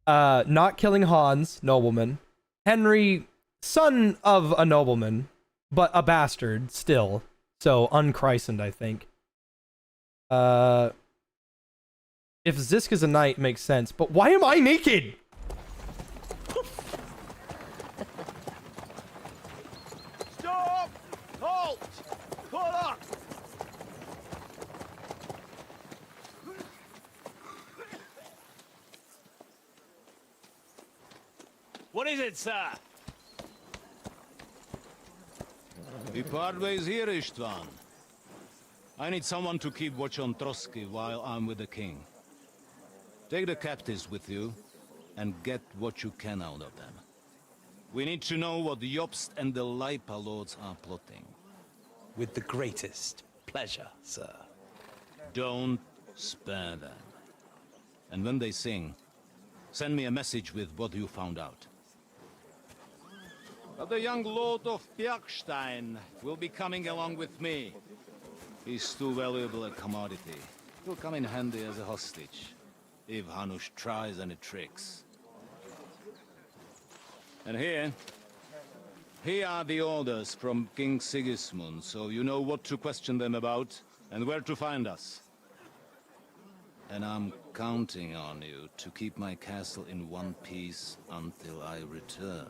Not killing Hans, nobleman. Henry, son of a nobleman, but a bastard still. So unchristened, I think. If Zisk is a knight, makes sense. But why am I naked? Stop! Halt! Pull up! What is it, sir? We part ways here, Istvan. I need someone to keep watch on Trotsky while I'm with the king. Take the captives with you, and get what you can out of them. We need to know what the Jobst and the Leipa lords are plotting. With the greatest pleasure, sir. Don't spare them. And when they sing, send me a message with what you found out. But the young lord of Bjergstein will be coming along with me. He's too valuable a commodity. He'll come in handy as a hostage, if Hanush tries any tricks. And here are the orders from King Sigismund, so you know what to question them about and where to find us. And I'm counting on you to keep my castle in one piece until I return.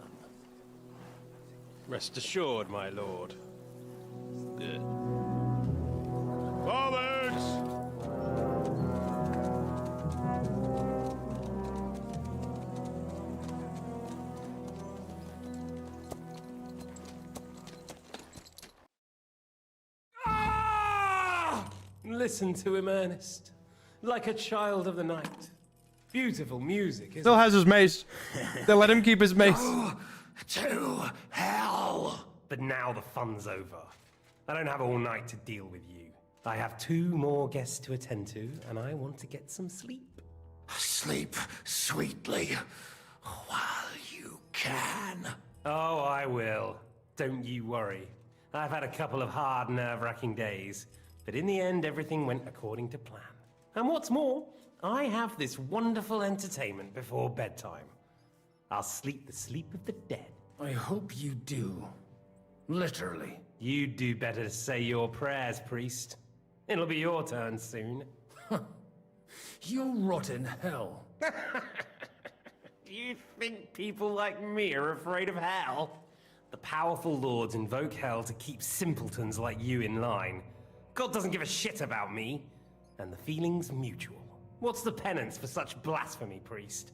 Rest assured, my lord. Good. Forwards! Listen to him, Ernest. Like a child of the night. Beautiful music, isn't Still has his mace. They let him keep his mace. To hell! But now the fun's over. I don't have all night to deal with you. I have 2 more guests to attend to, and I want to get some sleep. Sleep sweetly while you can. Oh, I will. Don't you worry. I've had a couple of hard, nerve-wracking days, but in the end, everything went according to plan. And what's more, I have this wonderful entertainment before bedtime. I'll sleep the sleep of the dead. I hope you do. Literally. You'd do better to say your prayers, priest. It'll be your turn soon. You'll rot in hell. Do you think people like me are afraid of hell? The powerful lords invoke hell to keep simpletons like you in line. God doesn't give a shit about me, and the feeling's mutual. What's the penance for such blasphemy, priest?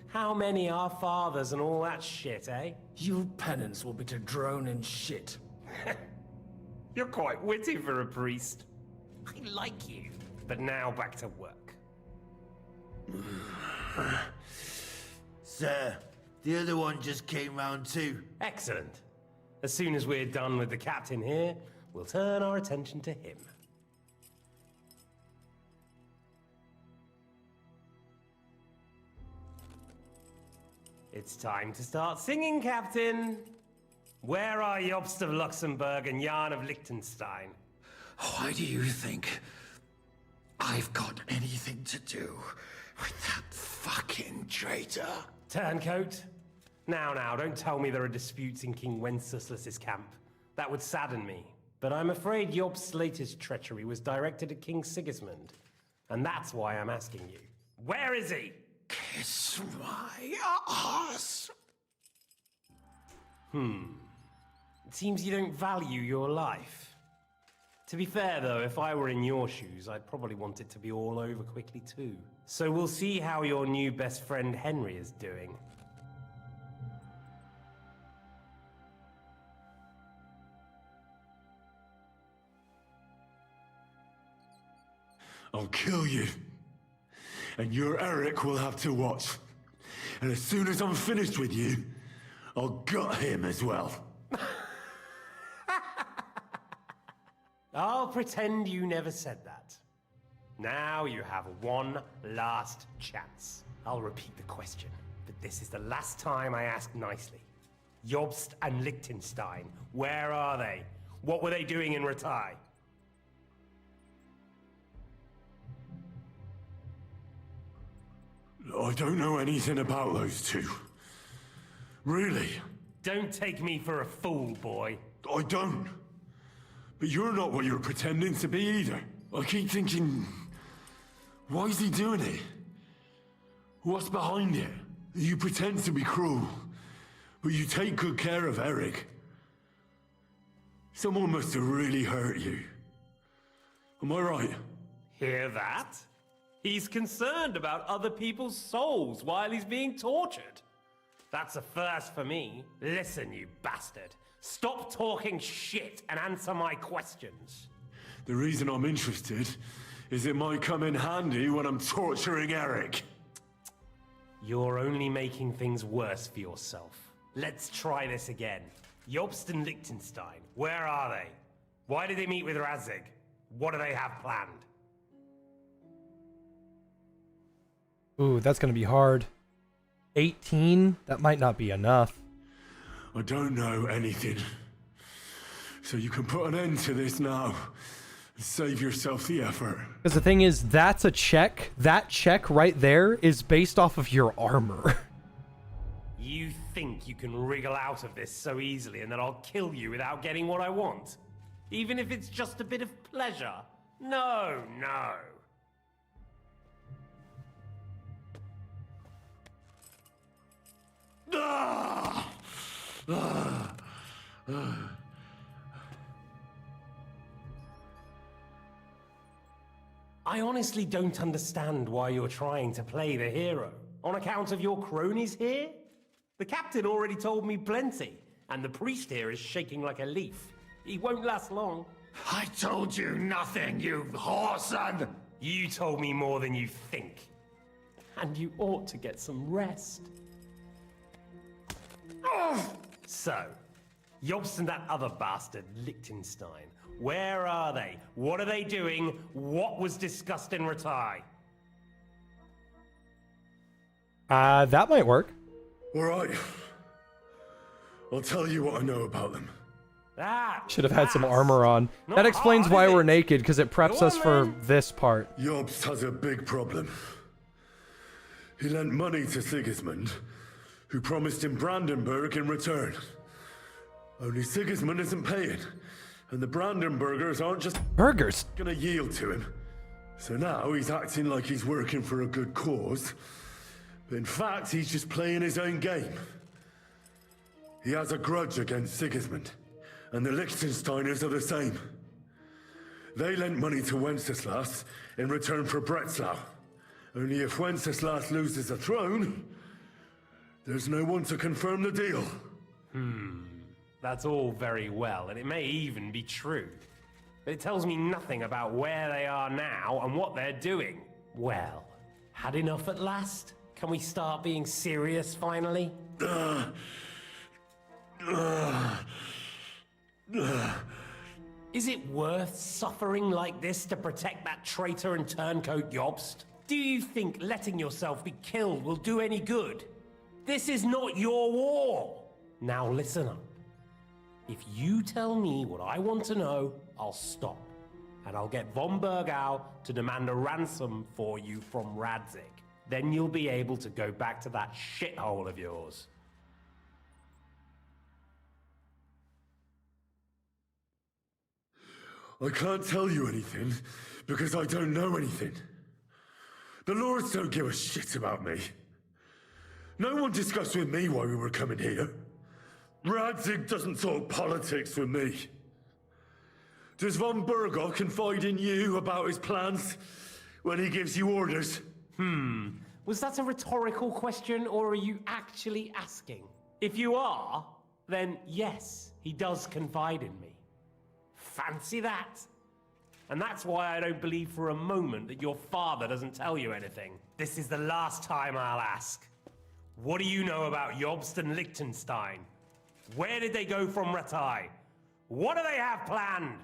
How many are fathers and all that shit, eh? Your penance will be to drown in shit. You're quite witty for a priest. I like you. But now back to work. Sir, the other one just came round too. Excellent. As soon as we're done with the captain here, we'll turn our attention to him. It's time to start singing, Captain. Where are Jobst of Luxembourg and Jan of Liechtenstein? Why do you think I've got anything to do with that fucking traitor? Turncoat. Now, don't tell me there are disputes in King Wenceslas's camp. That would sadden me. But I'm afraid Jobst's latest treachery was directed at King Sigismund. And that's why I'm asking you. Where is he? Kiss my ass. It seems you don't value your life. To be fair, though, if I were in your shoes, I'd probably want it to be all over quickly, too. So we'll see how your new best friend Henry is doing. I'll kill you. And your Eric will have to watch. And as soon as I'm finished with you, I'll gut him as well. I'll pretend you never said that. Now you have one last chance. I'll repeat the question, but this is the last time I ask nicely. Jobst and Liechtenstein, where are they? What were they doing in Ratai? I don't know anything about those two. Really? Don't take me for a fool, boy. I don't. But you're not what you're pretending to be either. I keep thinking, why is he doing it? What's behind it? You pretend to be cruel, but you take good care of Eric. Someone must have really hurt you. Am I right? Hear that? He's concerned about other people's souls while he's being tortured. That's a first for me. Listen, you bastard. Stop talking shit and answer my questions. The reason I'm interested is it might come in handy when I'm torturing Eric. You're only making things worse for yourself. Let's try this again. Jobst and Liechtenstein, where are they? Why did they meet with Radzig? What do they have planned? Ooh, that's gonna be hard. 18? That might not be enough. I don't know anything. So you can put an end to this now. And save yourself the effort. Because the thing is, that's a check. That check right there is based off of your armor. You think you can wriggle out of this so easily and that I'll kill you without getting what I want? Even if it's just a bit of pleasure? No, no. I honestly don't understand why you're trying to play the hero. On account of your cronies here? The captain already told me plenty, and the priest here is shaking like a leaf. He won't last long. I told you nothing, you whoreson! You told me more than you think. And you ought to get some rest. So, Jobst and that other bastard, Liechtenstein, where are they? What are they doing? What was discussed in Ratai? That might work. All right. I'll tell you what I know about them. Should have had some armor on. That explains why we're naked, because it preps us for this part. Jobst has a big problem. He lent money to Sigismund, who promised him Brandenburg in return. Only Sigismund isn't paying, and the Brandenburgers aren't just gonna yield to him. So now he's acting like he's working for a good cause, but in fact he's just playing his own game. He has a grudge against Sigismund, and the Liechtensteiners are the same. They lent money to Wenceslas in return for Breslau. Only if Wenceslas loses the throne, there's no one to confirm the deal. That's all very well, and it may even be true. But it tells me nothing about where they are now and what they're doing. Well, had enough at last? Can we start being serious finally? Is it worth suffering like this to protect that traitor and turncoat Jobst? Do you think letting yourself be killed will do any good? This is not your war! Now listen up. If you tell me what I want to know, I'll stop. And I'll get von Bergow to demand a ransom for you from Radzig. Then you'll be able to go back to that shithole of yours. I can't tell you anything because I don't know anything. The lords don't give a shit about me. No one discussed with me why we were coming here. Radzig doesn't talk politics with me. Does von Bergow confide in you about his plans when he gives you orders? Was that a rhetorical question, or are you actually asking? If you are, then yes, he does confide in me. Fancy that. And that's why I don't believe for a moment that your father doesn't tell you anything. This is the last time I'll ask. What do you know about Jobst and Liechtenstein? Where did they go from Ratai? What do they have planned?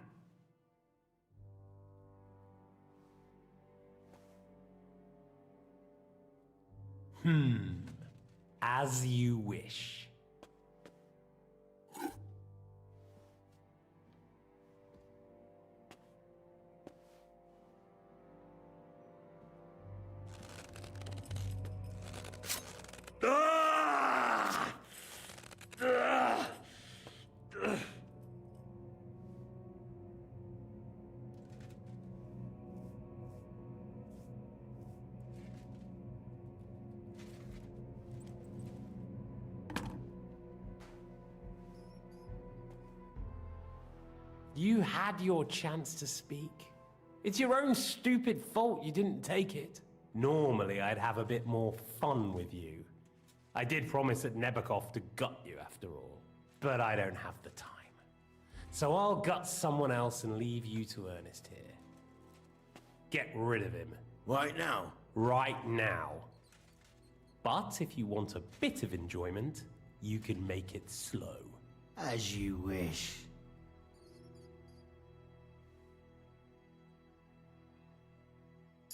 As you wish. You had your chance to speak. It's your own stupid fault you didn't take it. Normally, I'd have a bit more fun with you. I did promise at Nebakov to gut you after all, but I don't have the time. So I'll gut someone else and leave you to Ernest here. Get rid of him. Right now? Right now. But if you want a bit of enjoyment, you can make it slow. As you wish.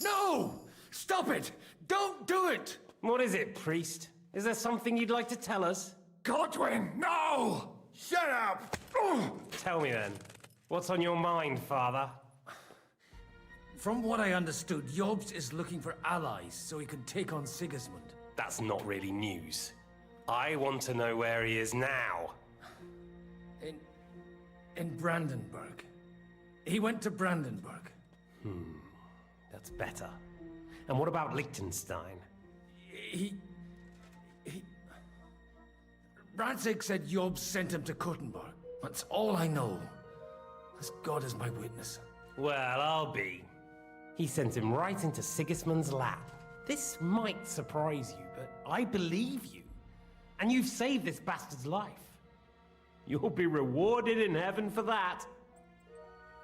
No! Stop it! Don't do it! What is it, priest? Is there something you'd like to tell us? Godwin, no! Shut up! Tell me then. What's on your mind, father? From what I understood, Jobst is looking for allies so he can take on Sigismund. That's not really news. I want to know where he is now. In Brandenburg. He went to Brandenburg. That's better. And what about Liechtenstein? Radzig said Jobst sent him to Kuttenberg. That's all I know. As God is my witness. Well, I'll be. He sent him right into Sigismund's lap. This might surprise you, but I believe you. And you've saved this bastard's life. You'll be rewarded in heaven for that.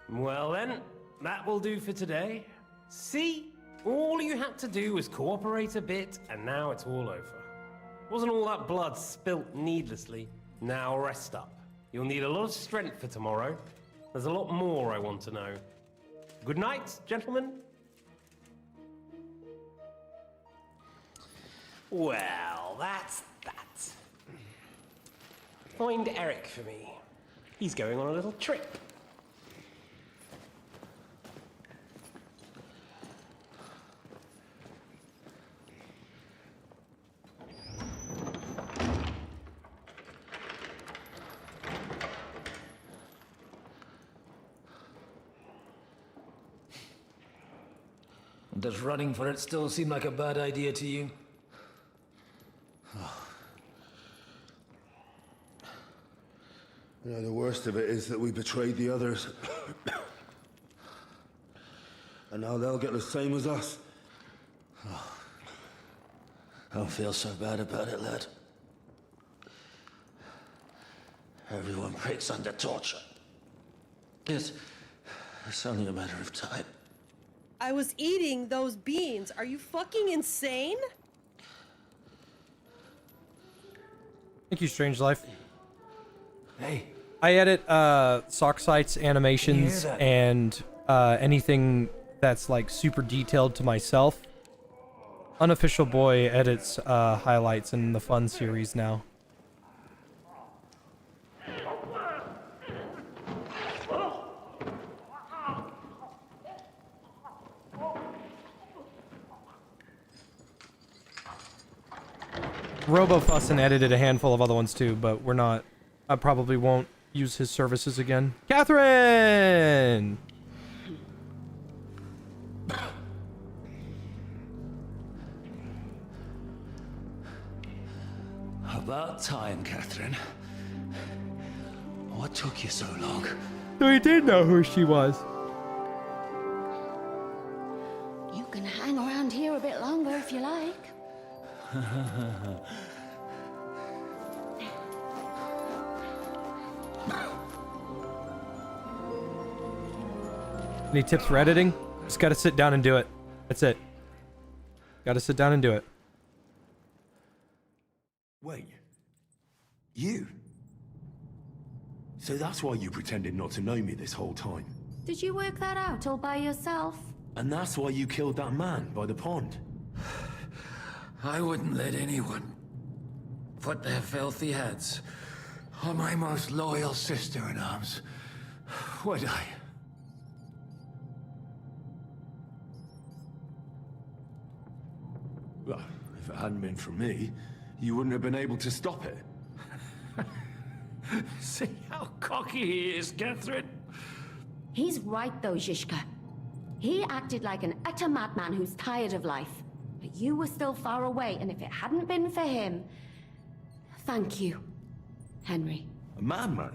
Well then, that will do for today. See? All you had to do was cooperate a bit, and now it's all over. Wasn't all that blood spilt needlessly? Now rest up. You'll need a lot of strength for tomorrow. There's a lot more I want to know. Good night, gentlemen. Well, that's that. Find Eric for me. He's going on a little trip. Does running for it still seem like a bad idea to you? You know, the worst of it is that we betrayed the others. And now they'll get the same as us. Don't feel so bad about it, lad. Everyone breaks under torture. It's only a matter of time. I was eating those beans. Are you fucking insane? Thank you, Strange Life. Hey. I edit sock sites, animations, and anything that's like super detailed to myself. Unofficial Boy edits highlights in the Fun series now. RoboFussin edited a handful of other ones too, but we're not. I probably won't use his services again. Catherine! About time, Catherine. What took you so long? So he did know who she was. You can hang around here a bit longer if you like. Any tips for editing? Just gotta sit down and do it. That's it. Gotta sit down and do it. Wait. You? So that's why you pretended not to know me this whole time? Did you work that out all by yourself? And that's why you killed that man by the pond? I wouldn't let anyone put their filthy heads on my most loyal sister-in-arms, would I? Well, if it hadn't been for me, you wouldn't have been able to stop it. See how cocky he is, Catherine? He's right though, Zizka. He acted like an utter madman who's tired of life. But you were still far away, and if it hadn't been for him... Thank you, Henry. A madman?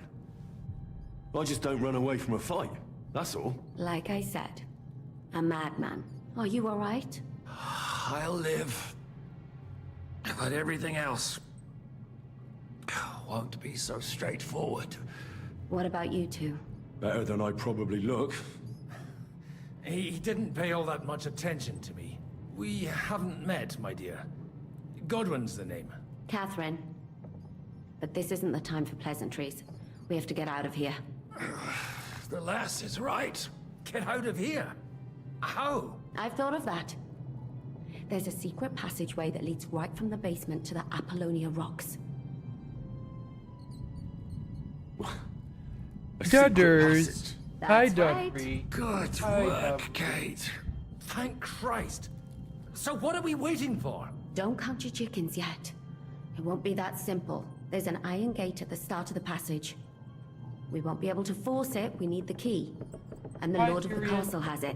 I just don't run away from a fight, that's all. Like I said, a madman. Are you all right? I'll live. But everything else won't be so straightforward. What about you two? Better than I probably look. He didn't pay all that much attention to me. We haven't met, my dear. Godwin's the name. Catherine. But this isn't the time for pleasantries. We have to get out of here. The lass is right. Get out of here. How? I've thought of that. There's a secret passageway that leads right from the basement to the Apollonia Rocks. Dudders. Hi, That's right. Dudley. Good work, Kate. Thank Christ. So what are we waiting for? Don't count your chickens yet. It won't be that simple. There's an iron gate at the start of the passage. We won't be able to force it. We need the key. And the Lord of the Castle has it.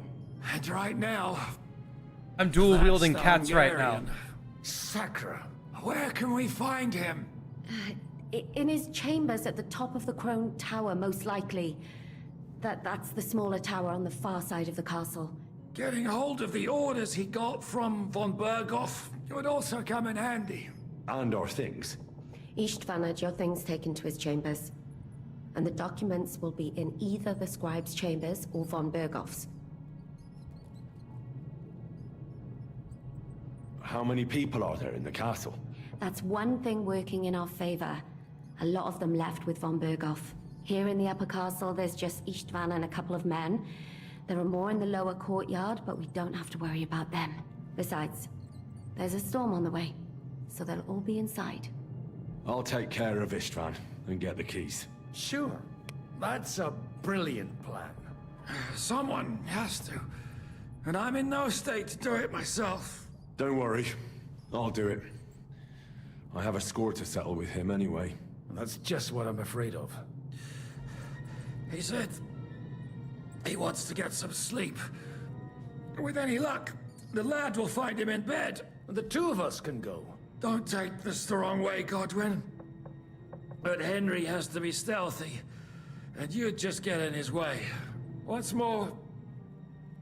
And right now... I'm dual wielding that's cats right now. Hungarian. Sacra. Where can we find him? In his chambers at the top of the Crone Tower, most likely. That's the smaller tower on the far side of the castle. Getting hold of the orders he got from von Bergow would also come in handy. And our things. Istvan had your things taken to his chambers. And the documents will be in either the scribe's chambers or von Bergow's. How many people are there in the castle? That's one thing working in our favor. A lot of them left with von Bergow. Here in the upper castle, there's just Istvan and a couple of men. There are more in the lower courtyard, but we don't have to worry about them. Besides, there's a storm on the way, so they'll all be inside. I'll take care of Istvan and get the keys. Sure. That's a brilliant plan. Someone has to. And I'm in no state to do it myself. Don't worry. I'll do it. I have a score to settle with him anyway. That's just what I'm afraid of. He said he wants to get some sleep. With any luck, the lad will find him in bed, and the two of us can go. Don't take this the wrong way, Godwin. But Henry has to be stealthy, and you'd just get in his way. What's more,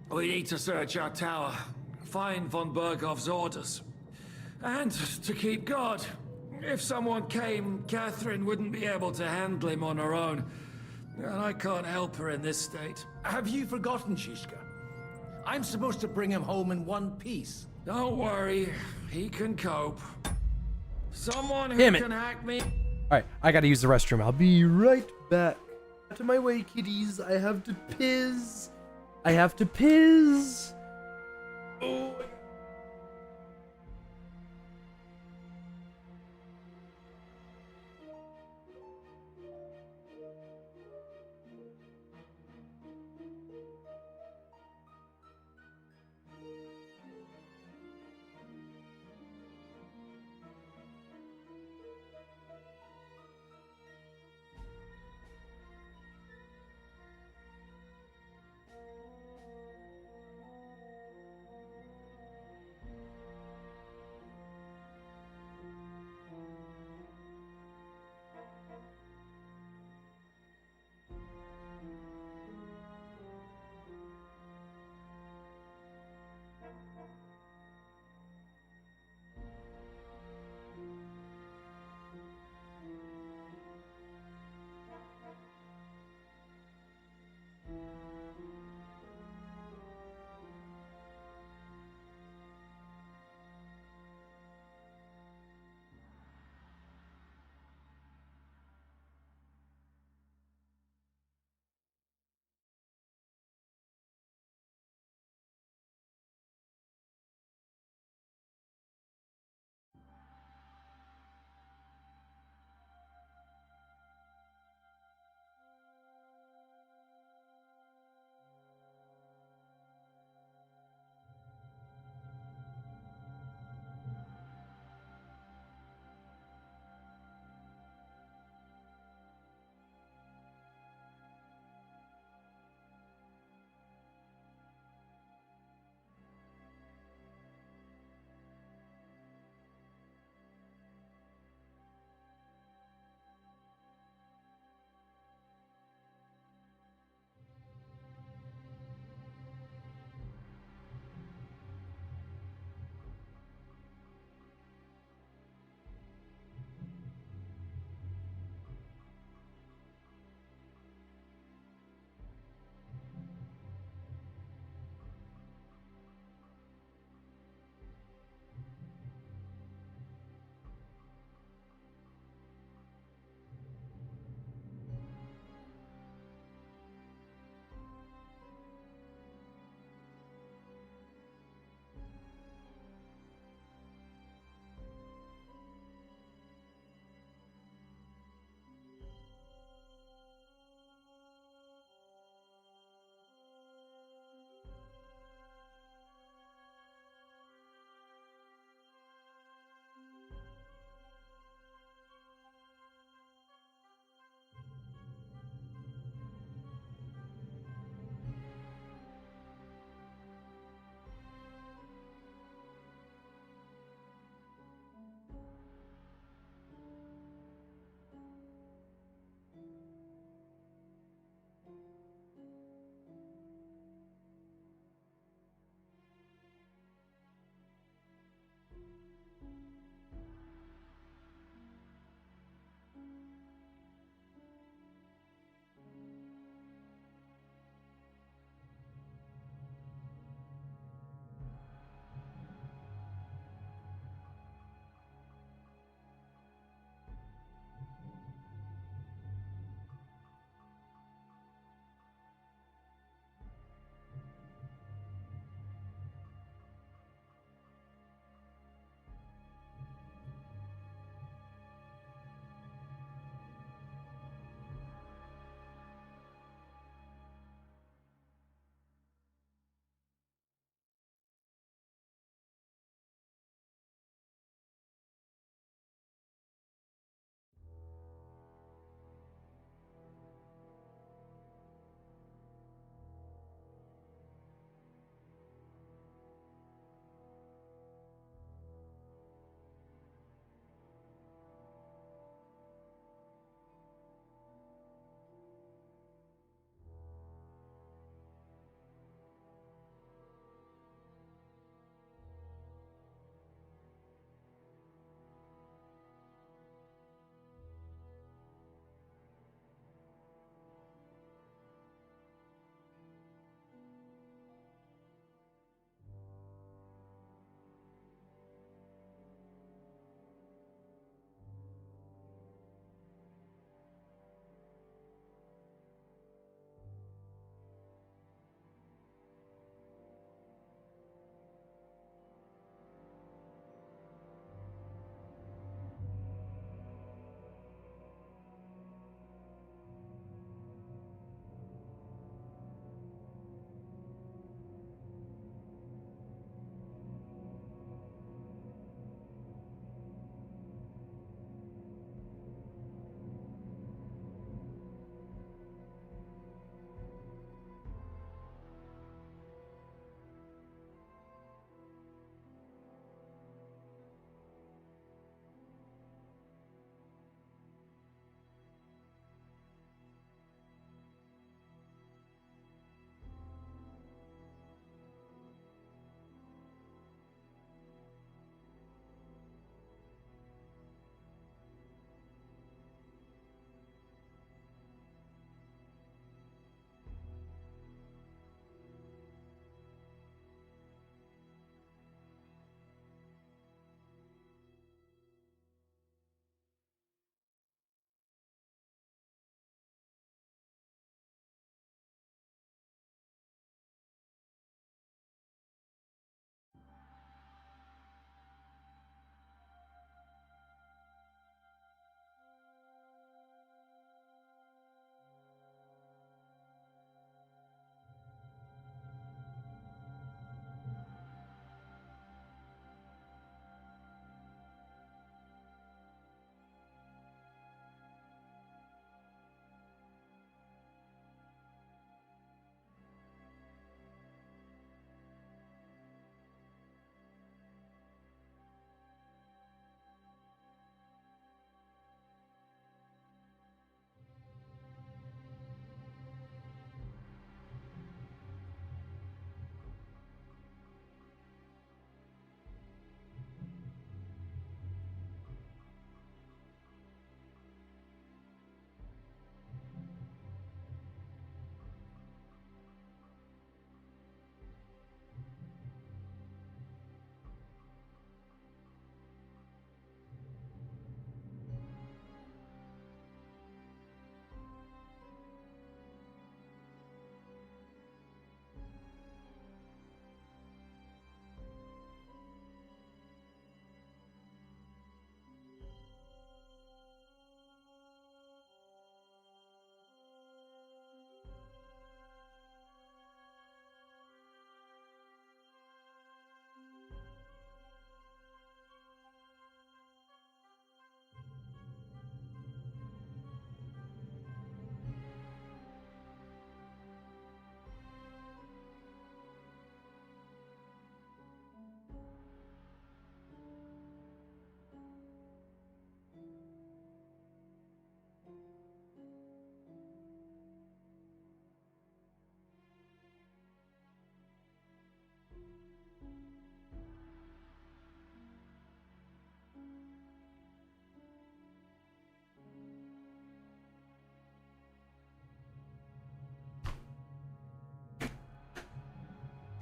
we need to search our tower, find von Bergow's orders, and to keep guard. If someone came, Catherine wouldn't be able to handle him on her own. And I can't help her in this state. Have you forgotten, Shishka? I'm supposed to bring him home in one piece. Don't worry, he can cope. Someone who Damn it. can hack me. Alright, I gotta use the restroom. I'll be right back. Out of my way, kiddies. I have to piss. I have to piss. Oh.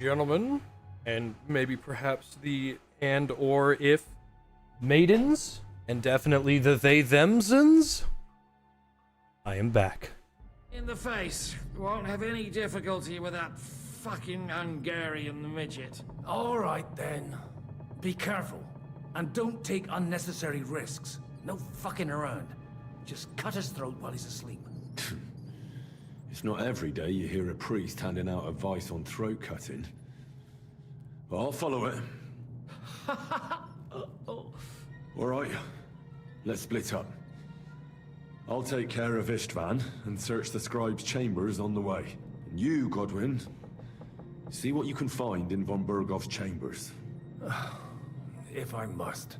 gentlemen, and maybe perhaps the and or if maidens, and definitely the they themsons, I am back. In the face. Won't have any difficulty with that fucking Hungarian midget. All right, then. Be careful. And don't take unnecessary risks. No fucking around. Just cut his throat while he's asleep. It's not every day you hear a priest handing out advice on throat cutting. But I'll follow it. All right, let's split up. I'll take care of Istvan and search the scribe's chambers on the way. And you, Godwin, see what you can find in von Bergow's chambers. If I must.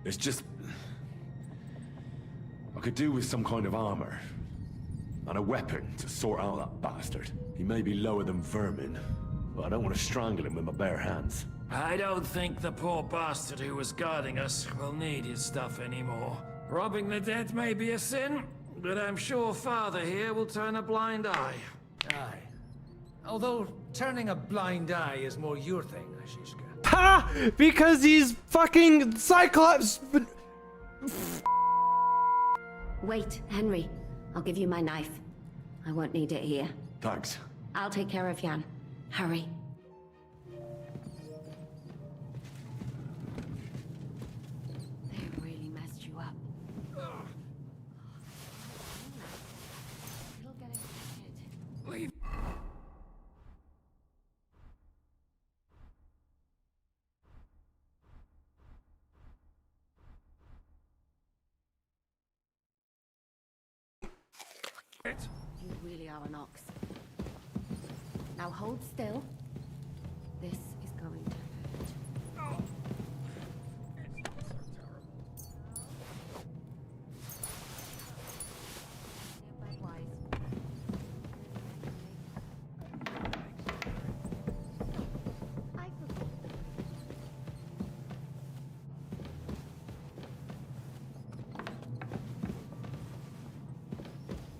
It's just... I could do with some kind of armor. And a weapon to sort out that bastard. He may be lower than vermin, but I don't want to strangle him with my bare hands. I don't think the poor bastard who was guarding us will need his stuff anymore. Robbing the dead may be a sin, but I'm sure Father here will turn a blind eye. Aye. Although turning a blind eye is more your thing, Ashiska. Ha! Because he's fucking Cyclops. Wait, Henry. I'll give you my knife. I won't need it here. Thanks. I'll take care of Jan. Hurry. They really messed you up. It'll get infected. Leave. You really are an ox. Now hold still. This is going to hurt.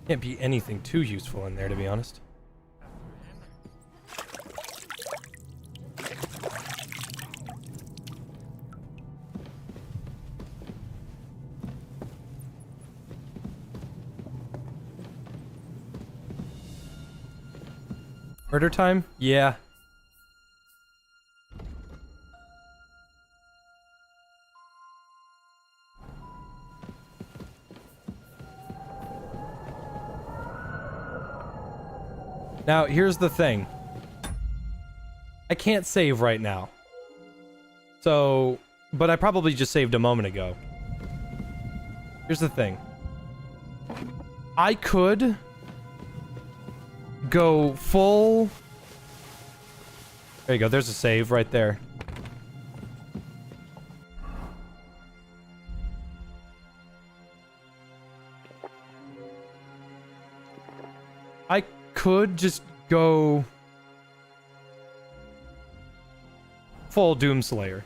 Can't be anything too useful in there, to be honest. Murder time? Yeah. Now, here's the thing. I can't save right now. So, but I probably just saved a moment ago. Here's the thing. I could go full... There you go, there's a save right there. I could just go full Doomslayer.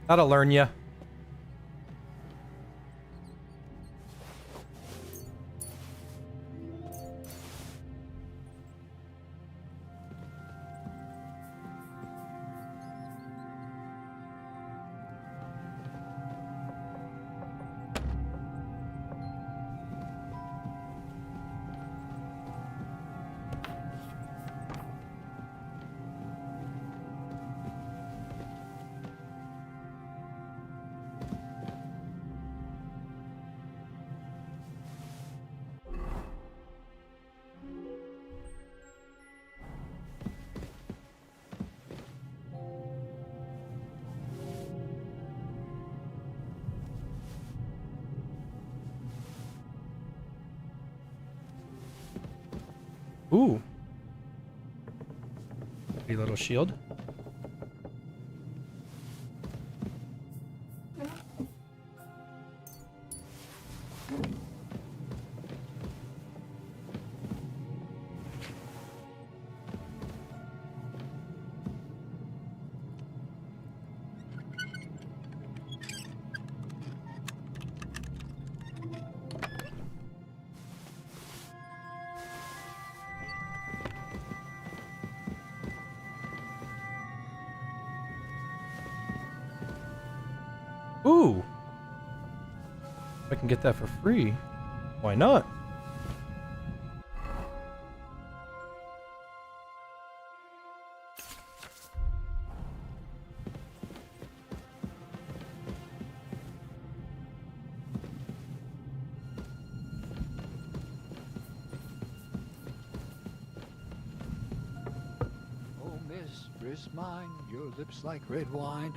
That'll learn ya. Ooh. Pretty little shield. Ooh. If I can get that for free, why not? Oh, mistress mine, your lips like red wine.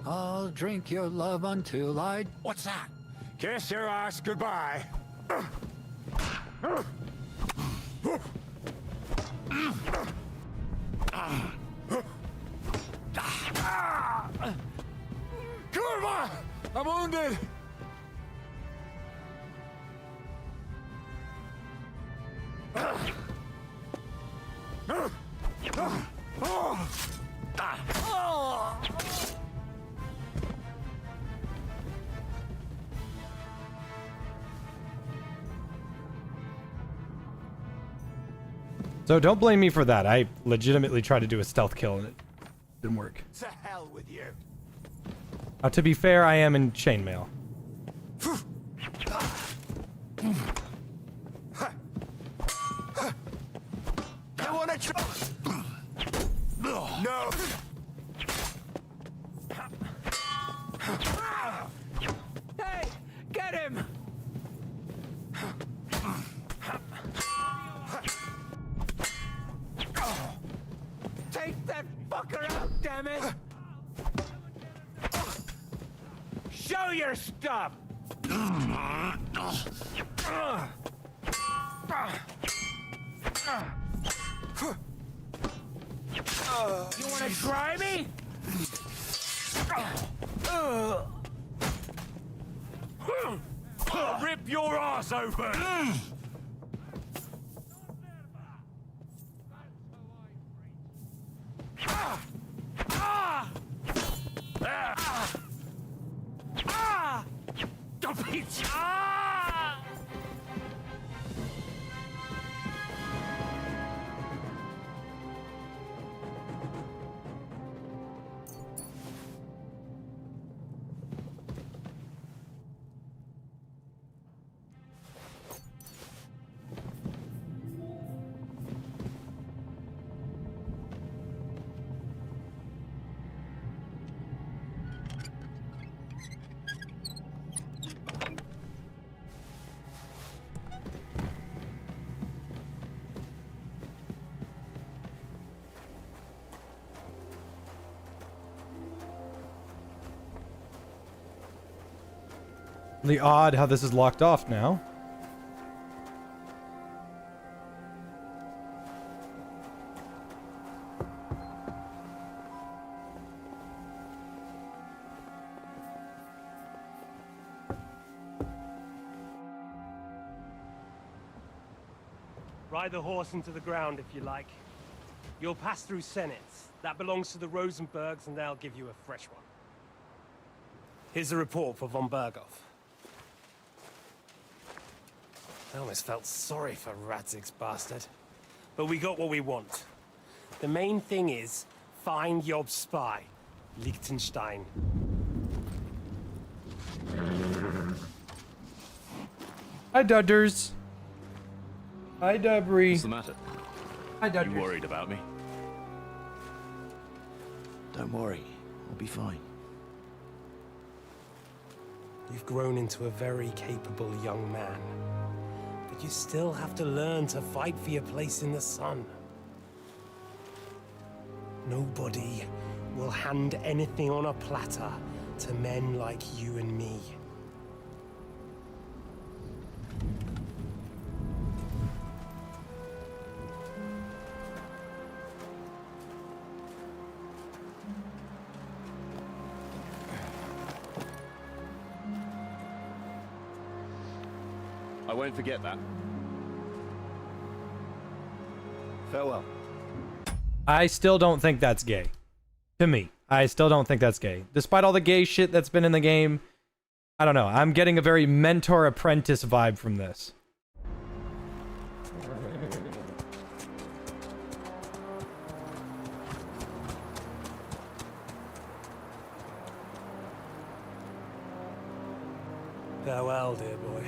I'll drink your love until I... What's that? Kiss your ass goodbye. Kurva! I'm wounded! So don't blame me for that. I legitimately tried to do a stealth kill and it didn't work. To hell with you. To be fair, I am in chainmail. You wanna try? No. Hey, get him! Take that fucker out, damn it! Show your stuff! You wanna try me? I'll rip your ass open! Really odd how this is locked off now. Ride the horse into the ground if you like. You'll pass through Senates. That belongs to the Rosenbergs, and they'll give you a fresh one. Here's a report for von Bergow. I almost felt sorry for Radzig's bastard. But we got what we want. The main thing is, find Job's spy, Liechtenstein. Hi, Dudders. Hi, Dubry. What's the matter? Hi, Dudders. You worried about me? Don't worry, I'll be fine. You've grown into a very capable young man. But you still have to learn to fight for your place in the sun. Nobody will hand anything on a platter to men like you and me. I won't forget that. Farewell. I still don't think that's gay. To me. I still don't think that's gay. Despite all the gay shit that's been in the game, I don't know. I'm getting a very mentor-apprentice vibe from this. Farewell, dear boy.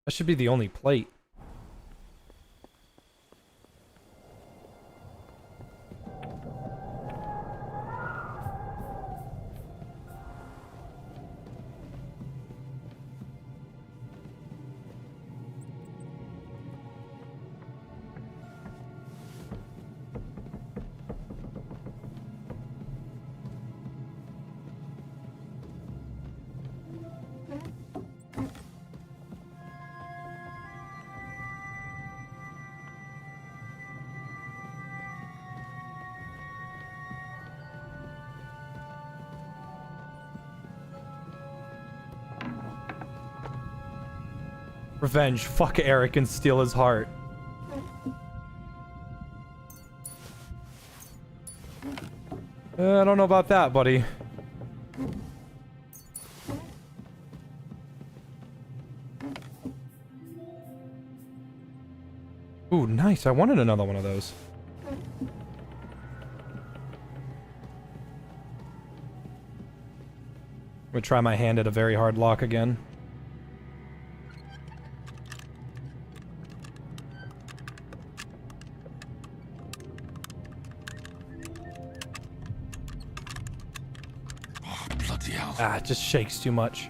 That should be the only plate. Revenge. Fuck Eric and steal his heart. I don't know about that, buddy. Ooh, nice. I wanted another one of those. I'm gonna try my hand at a very hard lock again. Ah, it just shakes too much.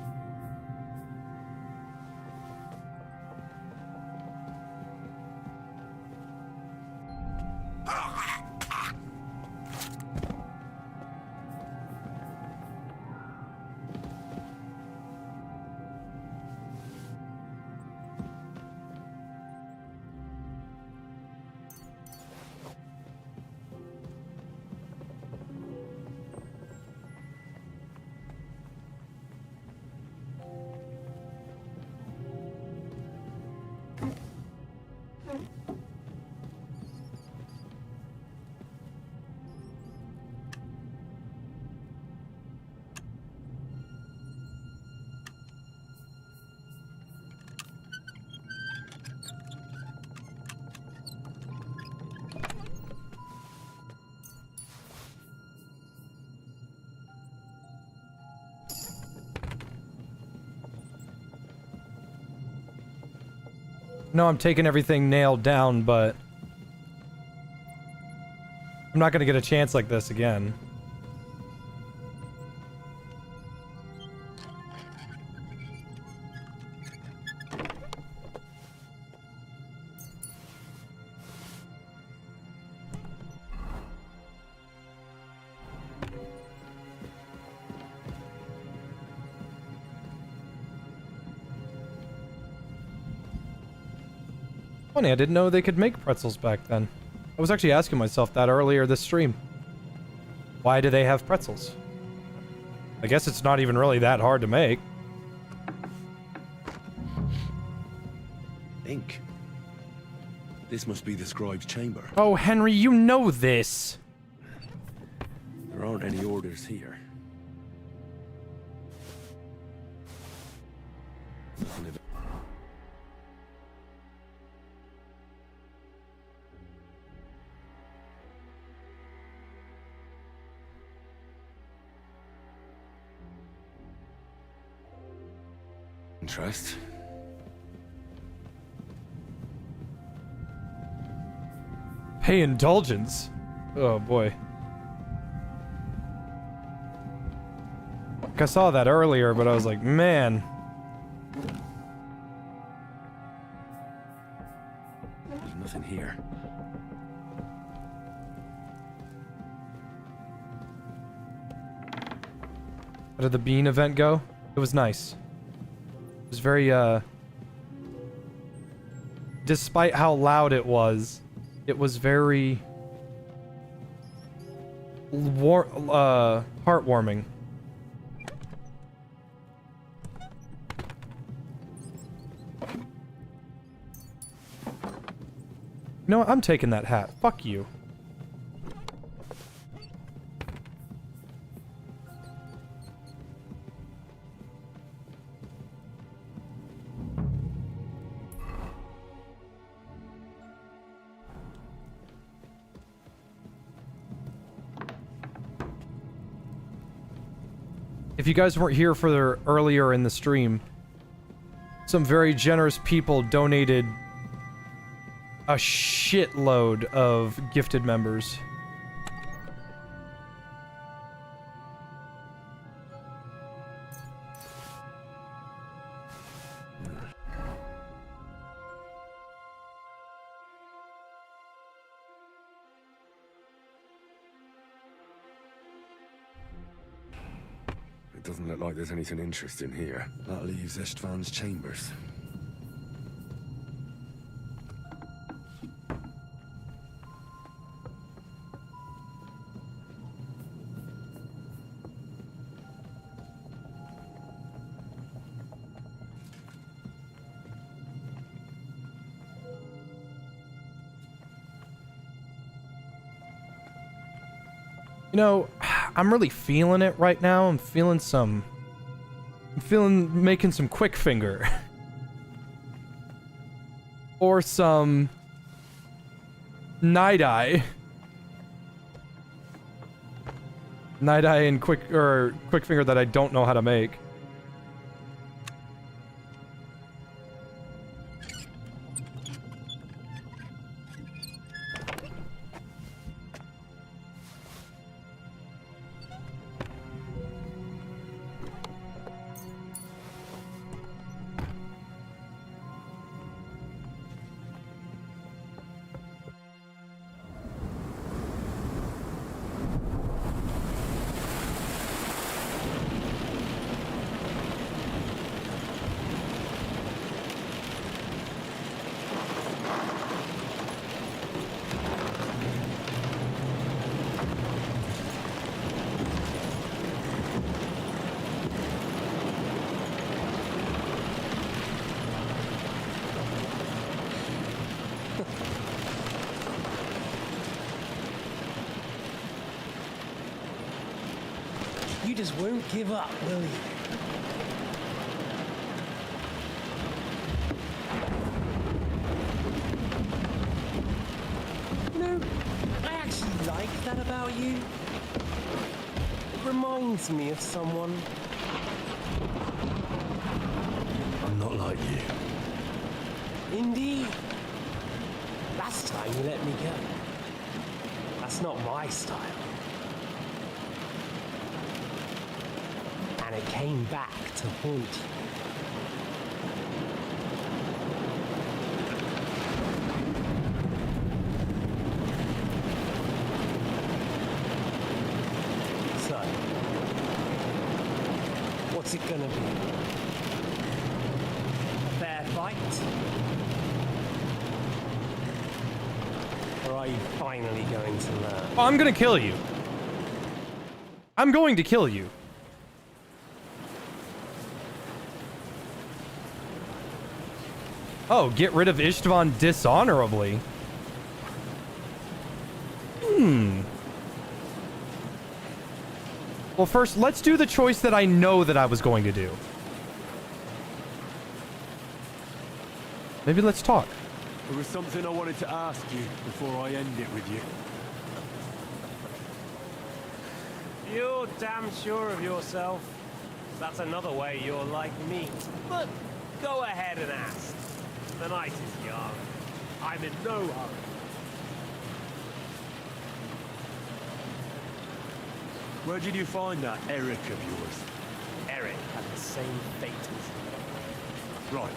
No, I'm taking everything nailed down, but I'm not gonna get a chance like this again. Funny, I didn't know they could make pretzels back then. I was actually asking myself that earlier this stream. Why do they have pretzels? I guess it's not even really that hard to make. Ink. This must be the scribe's chamber. Oh, Henry, you know this. There aren't any orders here. Nothing of it. Interest? Pay indulgence. Oh boy. I saw that earlier, but I was like, man. There's nothing here. How did the bean event go? It was nice. It was very, despite how loud it was very heartwarming. You know what? I'm taking that hat. Fuck you. If you guys weren't here for the earlier in the stream, some very generous people donated a shitload of gifted members. It doesn't look like there's anything interesting here. That leaves Istvan's chambers. You know, I'm really feeling it right now. I'm feeling making some quick finger. Or some night eye. Night eye and quick finger that I don't know how to make. You just won't give up, will you? No, I actually like that about you. It reminds me of someone. I'm not like you. Indeed. Last time you let me go. That's not my style. And it came back to haunt you. So, what's it gonna be? A fair fight? Or are you finally going to learn? Oh, I'm gonna kill you. I'm going to kill you. Oh, get rid of Istvan dishonorably. Well, first, let's do the choice that I know that I was going to do. Maybe let's talk. There was something I wanted to ask you before I end it with you. You're damn sure of yourself. That's another way you're like me. But Go ahead and ask. The night is young. I'm in no hurry. Where did you find that Eric of yours? Eric had the same fate as you. Right.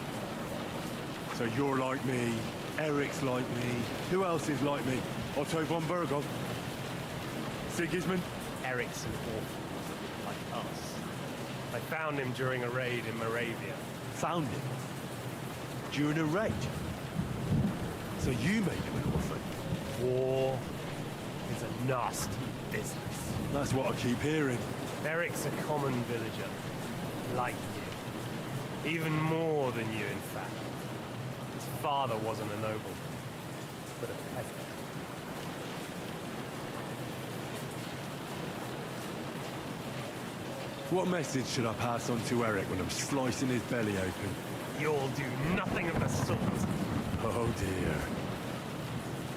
So you're like me, Eric's like me. Who else is like me? Otto von Bergow? Sigismund? Eric's an orphan, like us. I found him during a raid in Moravia. Found him? During a raid? So you made him an orphan? War is a nasty business. That's what I keep hearing. Eric's a common villager, like you. Even more than you, in fact. His father wasn't a noble, but a peasant. What message should I pass on to Eric when I'm slicing his belly open? You'll do nothing of the sort. Oh dear.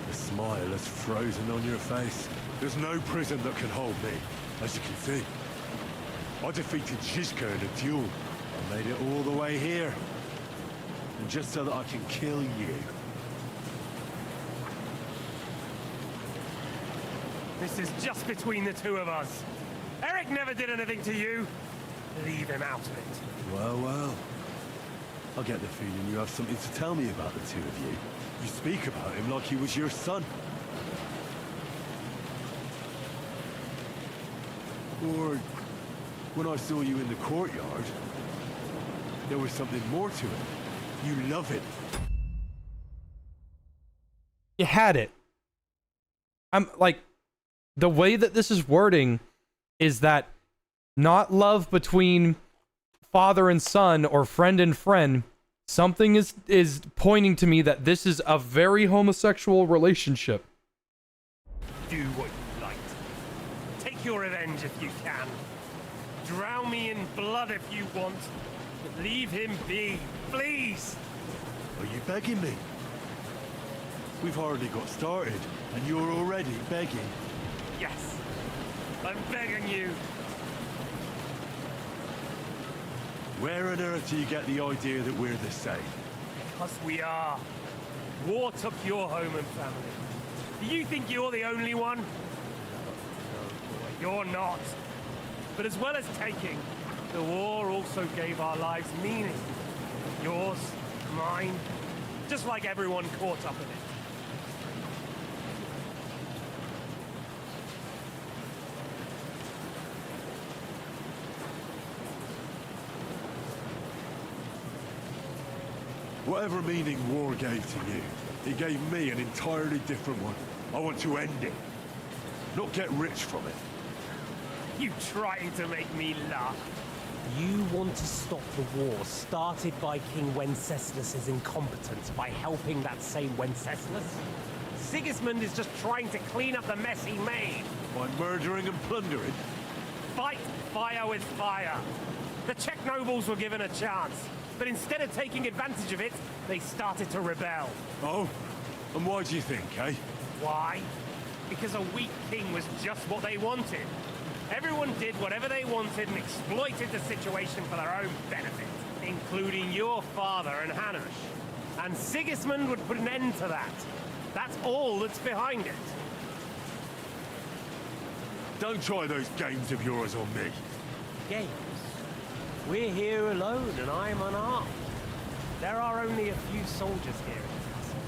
The smile has frozen on your face. There's no prison that can hold me, as you can see. I defeated Zizka in a duel. I made it all the way here. And just so that I can kill you. This is just between the two of us. Eric never did anything to you. Leave him out of it. Well, well. I get the feeling you have something to tell me about the two of you. You speak about him like he was your son. Or, when I saw you in the courtyard, there was something more to it. You love it. You had it. I'm like, the way that this is wording is that not love between father and son or friend and friend. Something is pointing to me that this is a very homosexual relationship. Do what you like. Take your revenge if you can. Drown me in blood if you want. But leave him be, please. Are you begging me? We've hardly got started, and you're already begging. Yes, I'm begging you. Where on earth do you get the idea that we're the same? Because we are. War took your home and family. Do you think you're the only one? No, boy, you're not. But as well as taking, the war also gave our lives meaning. Yours, mine, just like everyone caught up in it. Whatever meaning war gave to you, it gave me an entirely different one. I want to end it, not get rich from it. You trying to make me laugh? You want to stop the war started by King Wenceslas's incompetence by helping that same Wenceslas? Sigismund is just trying to clean up the mess he made. By murdering and plundering? Fight fire with fire. The Czech nobles were given a chance, but instead of taking advantage of it, they started to rebel. Oh? And why do you think, eh? Why? Because a weak king was just what they wanted. Everyone did whatever they wanted and exploited the situation for their own benefit, including your father and Hanush. And Sigismund would put an end to that. That's all that's behind it. Don't try those games of yours on me. Games? We're here alone and I'm unarmed. There are only a few soldiers here in the castle.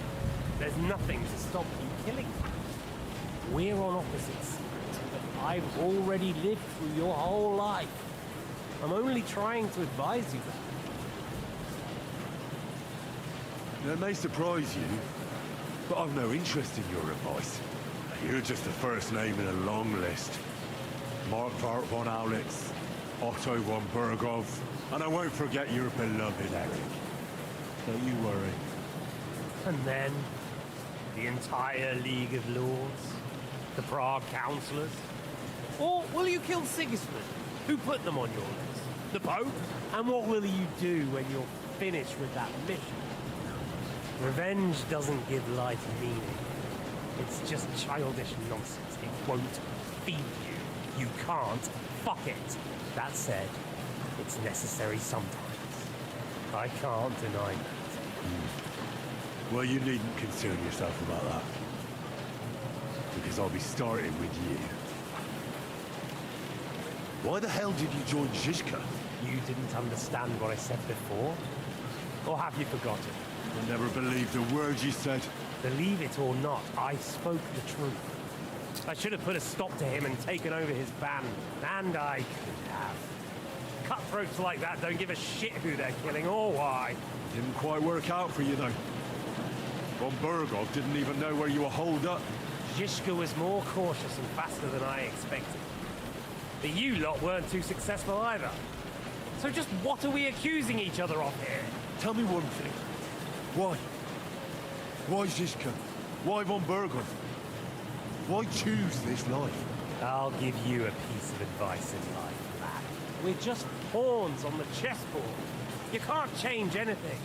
There's nothing to stop you killing them. We're on opposite sides, but I've already lived through your whole life. I'm only trying to advise you that. That may surprise you, but I've no interest in your advice. You're just the first name in a long list. Markvart von Aulitz, Otto von Bergow, and I won't forget your beloved Eric. Don't you worry. And then, the entire League of Lords? The Prague Councillors? Or will you kill Sigismund? Who put them on your list? The Pope? And what will you do when you're finished with that mission? Revenge doesn't give life meaning. It's just childish nonsense. It won't feed you. You can't fuck it. That said, it's necessary sometimes. I can't deny that. Well, you needn't concern yourself about that. Because I'll be starting with you. Why the hell did you join Zizka? You didn't understand what I said before? Or have you forgotten? I never believed a word you said. Believe it or not, I spoke the truth. I should have put a stop to him and taken over his band. And I could have. Cutthroats like that don't give a shit who they're killing or why. Didn't quite work out for you, though. Von Bergow didn't even know where you were holed up. Zizka was more cautious and faster than I expected. But you lot weren't too successful either. So just what are we accusing each other of here? Tell me one thing. Why? Why Zizka? Why Von Bergow? Why choose this life? I'll give you a piece of advice in life, lad. We're just pawns on the chessboard. You can't change anything.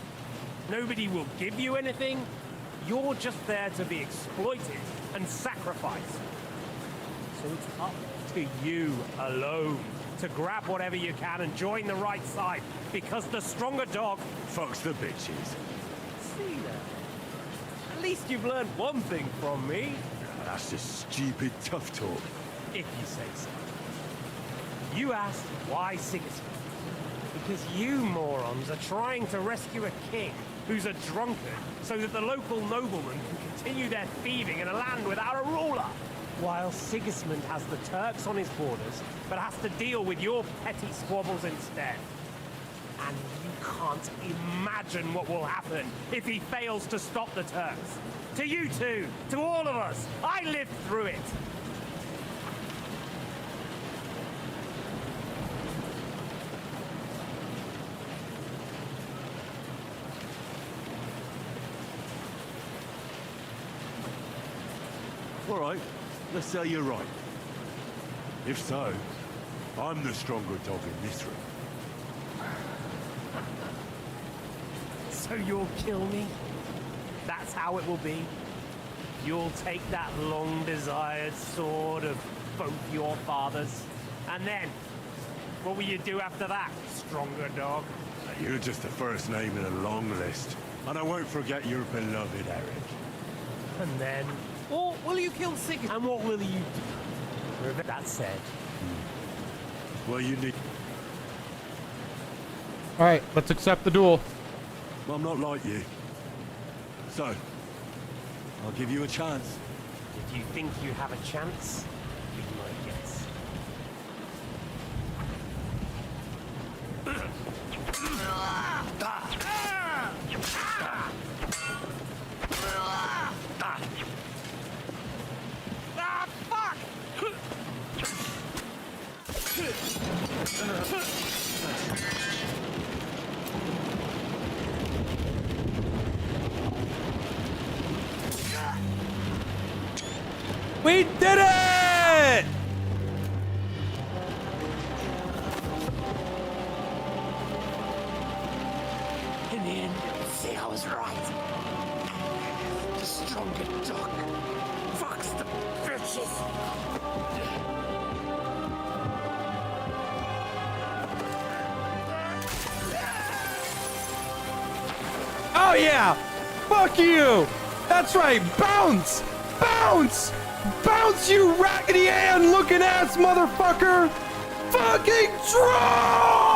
Nobody will give you anything. You're just there to be exploited and sacrificed. So it's up to you alone to grab whatever you can and join the right side, because the stronger dog fucks the bitches. See that? At least you've learned one thing from me. That's just stupid tough talk. If you say so. You asked why Sigismund? Because you morons are trying to rescue a king who's a drunkard so that the local noblemen can continue their thieving in a land without a ruler. While Sigismund has the Turks on his borders, but has to deal with your petty squabbles instead. And you can't imagine what will happen if he fails to stop the Turks. To you two, to all of us, I lived through it. All right, let's say you're right. If so, I'm the stronger dog in this room. So you'll kill me? That's how it will be? You'll take that long-desired sword of both your fathers? And then, what will you do after that, stronger dog? You're just the first name in a long list. And I won't forget your beloved Eric. And then? Or will you kill Sigurd? And what will you do? That said. Well, you need... Alright, let's accept the duel. I'm not like you. So, I'll give you a chance. If you think you have a chance, be my guess. We did it! In the end, you'll see I was right. The stronger dog fucks the bitches. Oh yeah! Fuck you! That's right, bounce! Bounce! Bounce, you Raggedy Ann looking ass motherfucker! Fucking draw!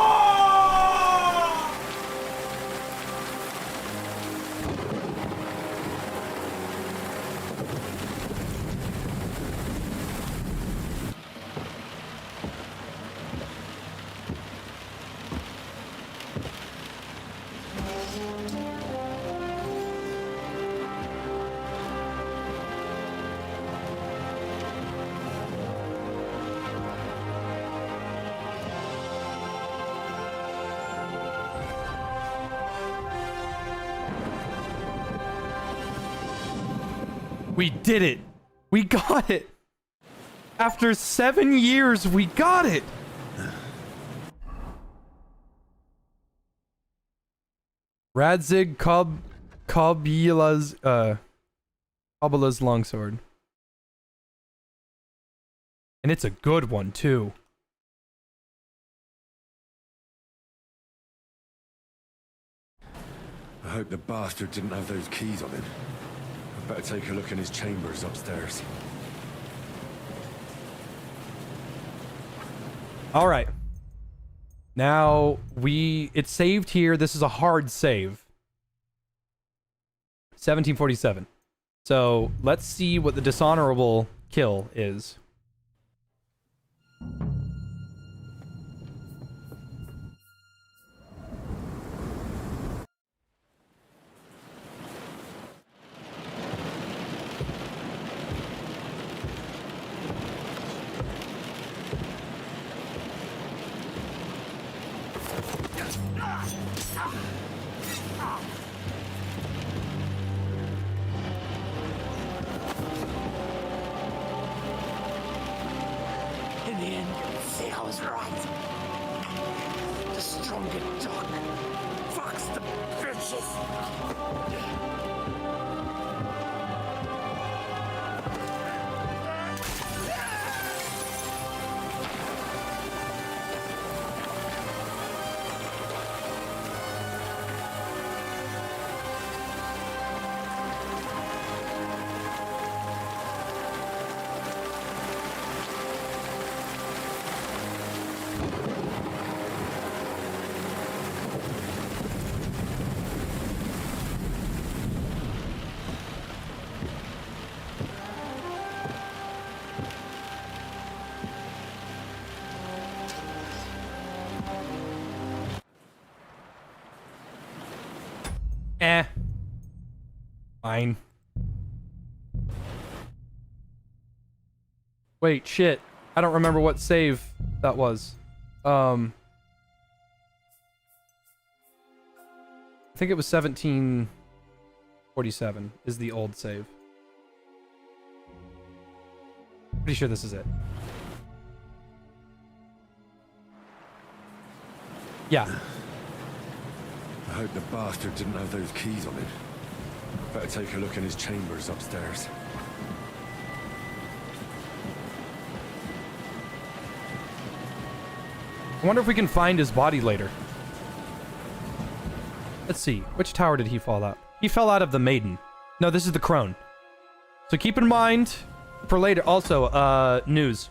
We did it! We got it! After 7 years, we got it! Radzig Kabula's longsword. And it's a good one, too. I hope the bastard didn't have those keys on him. I'd better take a look in his chambers upstairs. All right. Now, it's saved here. This is a hard save. 1747. So, let's see what the dishonorable kill is. In the end, you'll see I was right. The stronger dog fucks the bitches. Fine. Wait, shit. I don't remember what save that was. I think it was 1747 is the old save. Pretty sure this is it. Yeah. I hope the bastard didn't have those keys on him. Better take a look in his chambers upstairs. I wonder if we can find his body later. Let's see. Which tower did he fall out? He fell out of the Maiden. No, this is the Crone. So keep in mind for later. Also, news.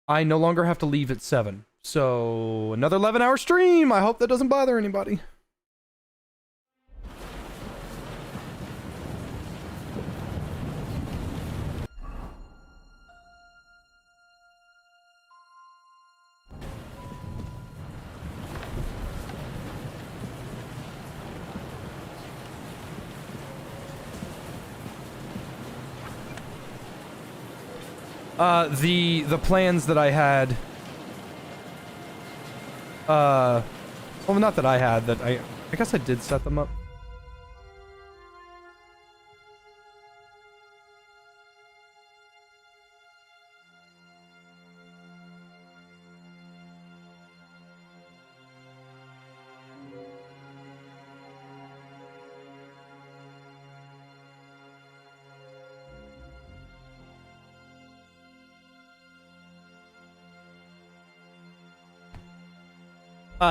I no longer have to leave at 7. So another 11-hour stream. I hope that doesn't bother anybody. The plans that I had, well, not that I had, that I guess I did set them up.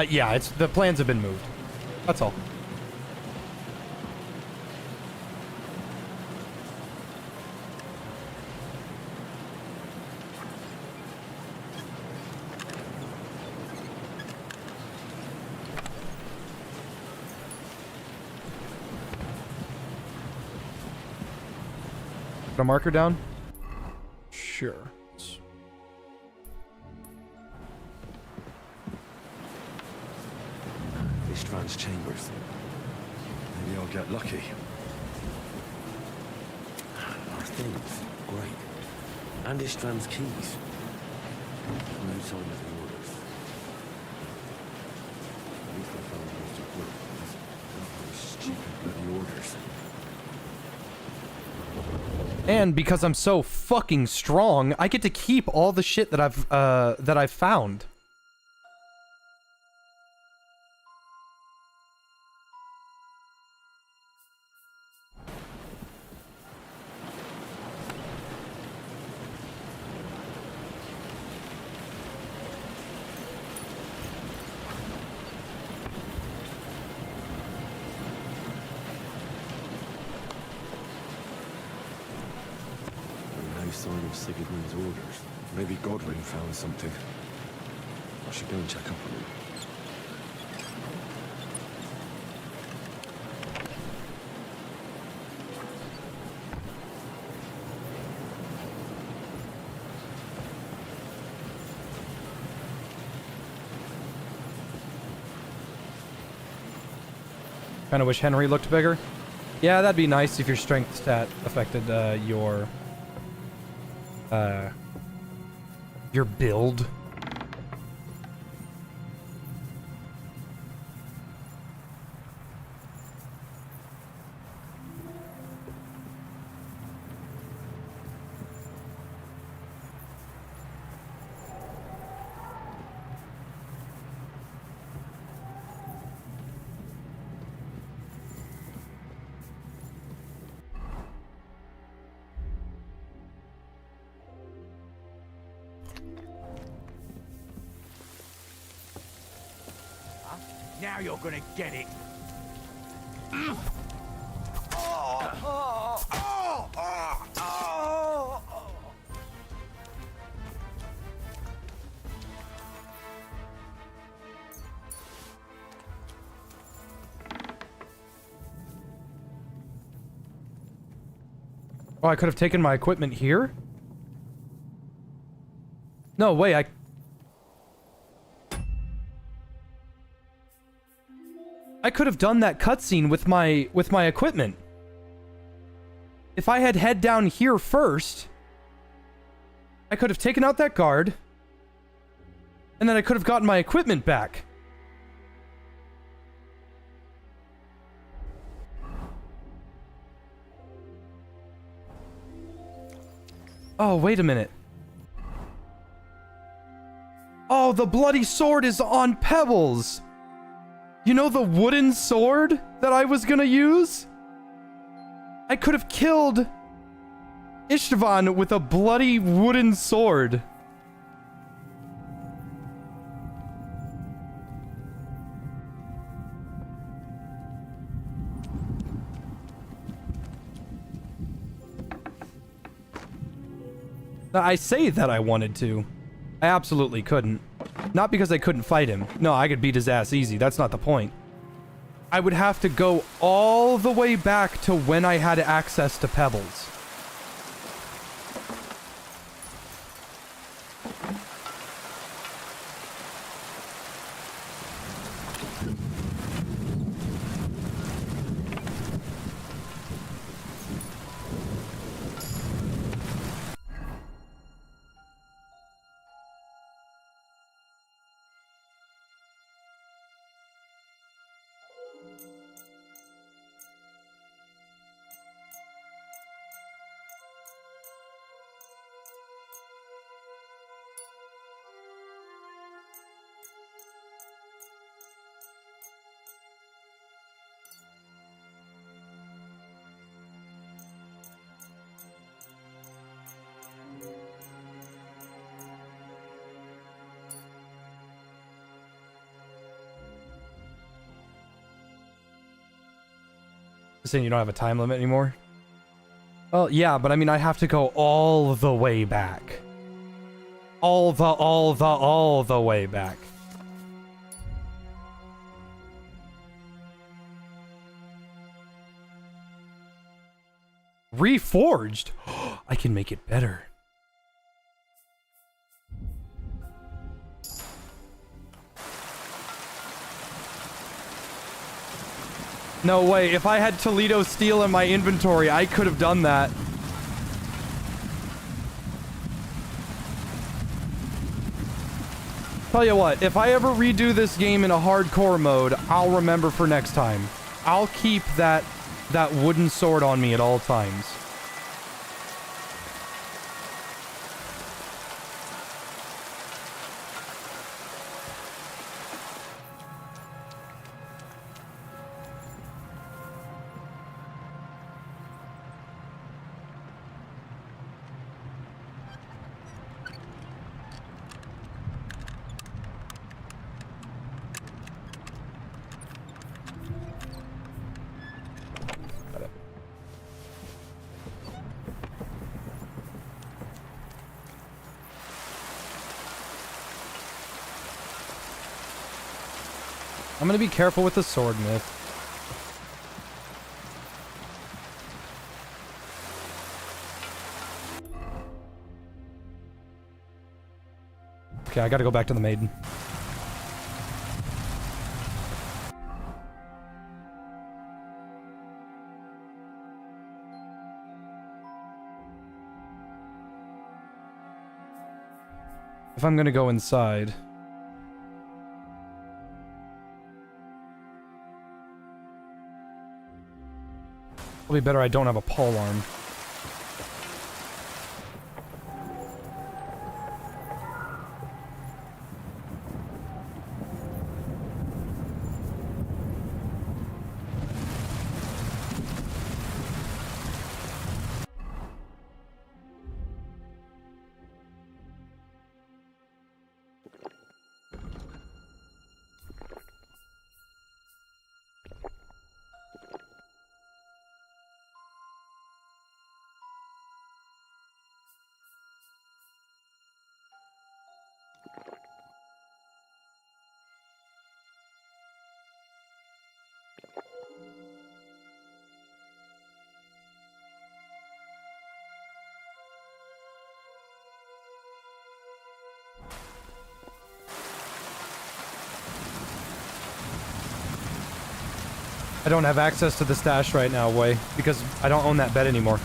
Yeah, the plans have been moved. That's all. Put a marker down? Sure. Istvan's chambers. Maybe I'll get lucky. Our things. Great. And Istvan's keys. No sign of the orders. At least I found most of those stupid bloody orders. And because I'm so fucking strong, I get to keep all the shit that I've found. sign of Sigismund's orders. Maybe Godwin found something. I should go and check up on him. Kind of wish Henry looked bigger. Yeah, that'd be nice if your strength stat affected your build. Now you're gonna get it. Oh, I could have taken my equipment here? No way, I could have done that cutscene with my equipment. If I had head down here first, I could have taken out that guard, and then I could have gotten my equipment back. Oh, wait a minute. Oh, the bloody sword is on pebbles. You know the wooden sword that I was gonna use? I could have killed Istvan with a bloody wooden sword. I say that I wanted to. I absolutely couldn't. Not because I couldn't fight him. No, I could beat his ass easy. That's not the point. I would have to go all the way back to when I had access to pebbles. Saying you don't have a time limit anymore? Well, yeah, but I mean, I have to go all the way back. All the way back. Reforged? I can make it better. No way, if I had Toledo steel in my inventory, I could have done that. Tell you what, if I ever redo this game in a hardcore mode, I'll remember for next time. I'll keep that wooden sword on me at all times. I'm gonna be careful with the sword myth. Okay, I gotta go back to the maiden. If I'm gonna go inside... It'll be better I don't have a pole arm. I don't have access to the stash right now, Way, because I don't own that bed anymore.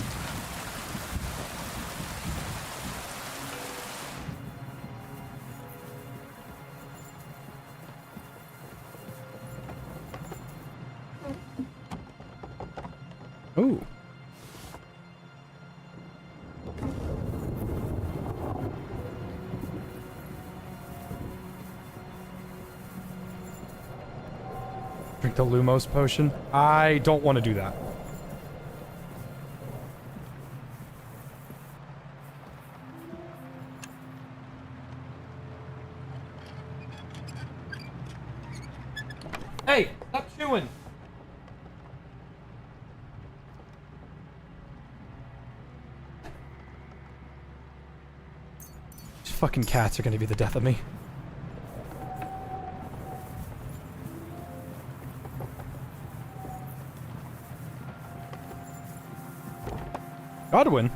Ooh. Drink the Lumos potion. I don't want to do that. Hey, stop chewing. These fucking cats are gonna be the death of me. Godwin?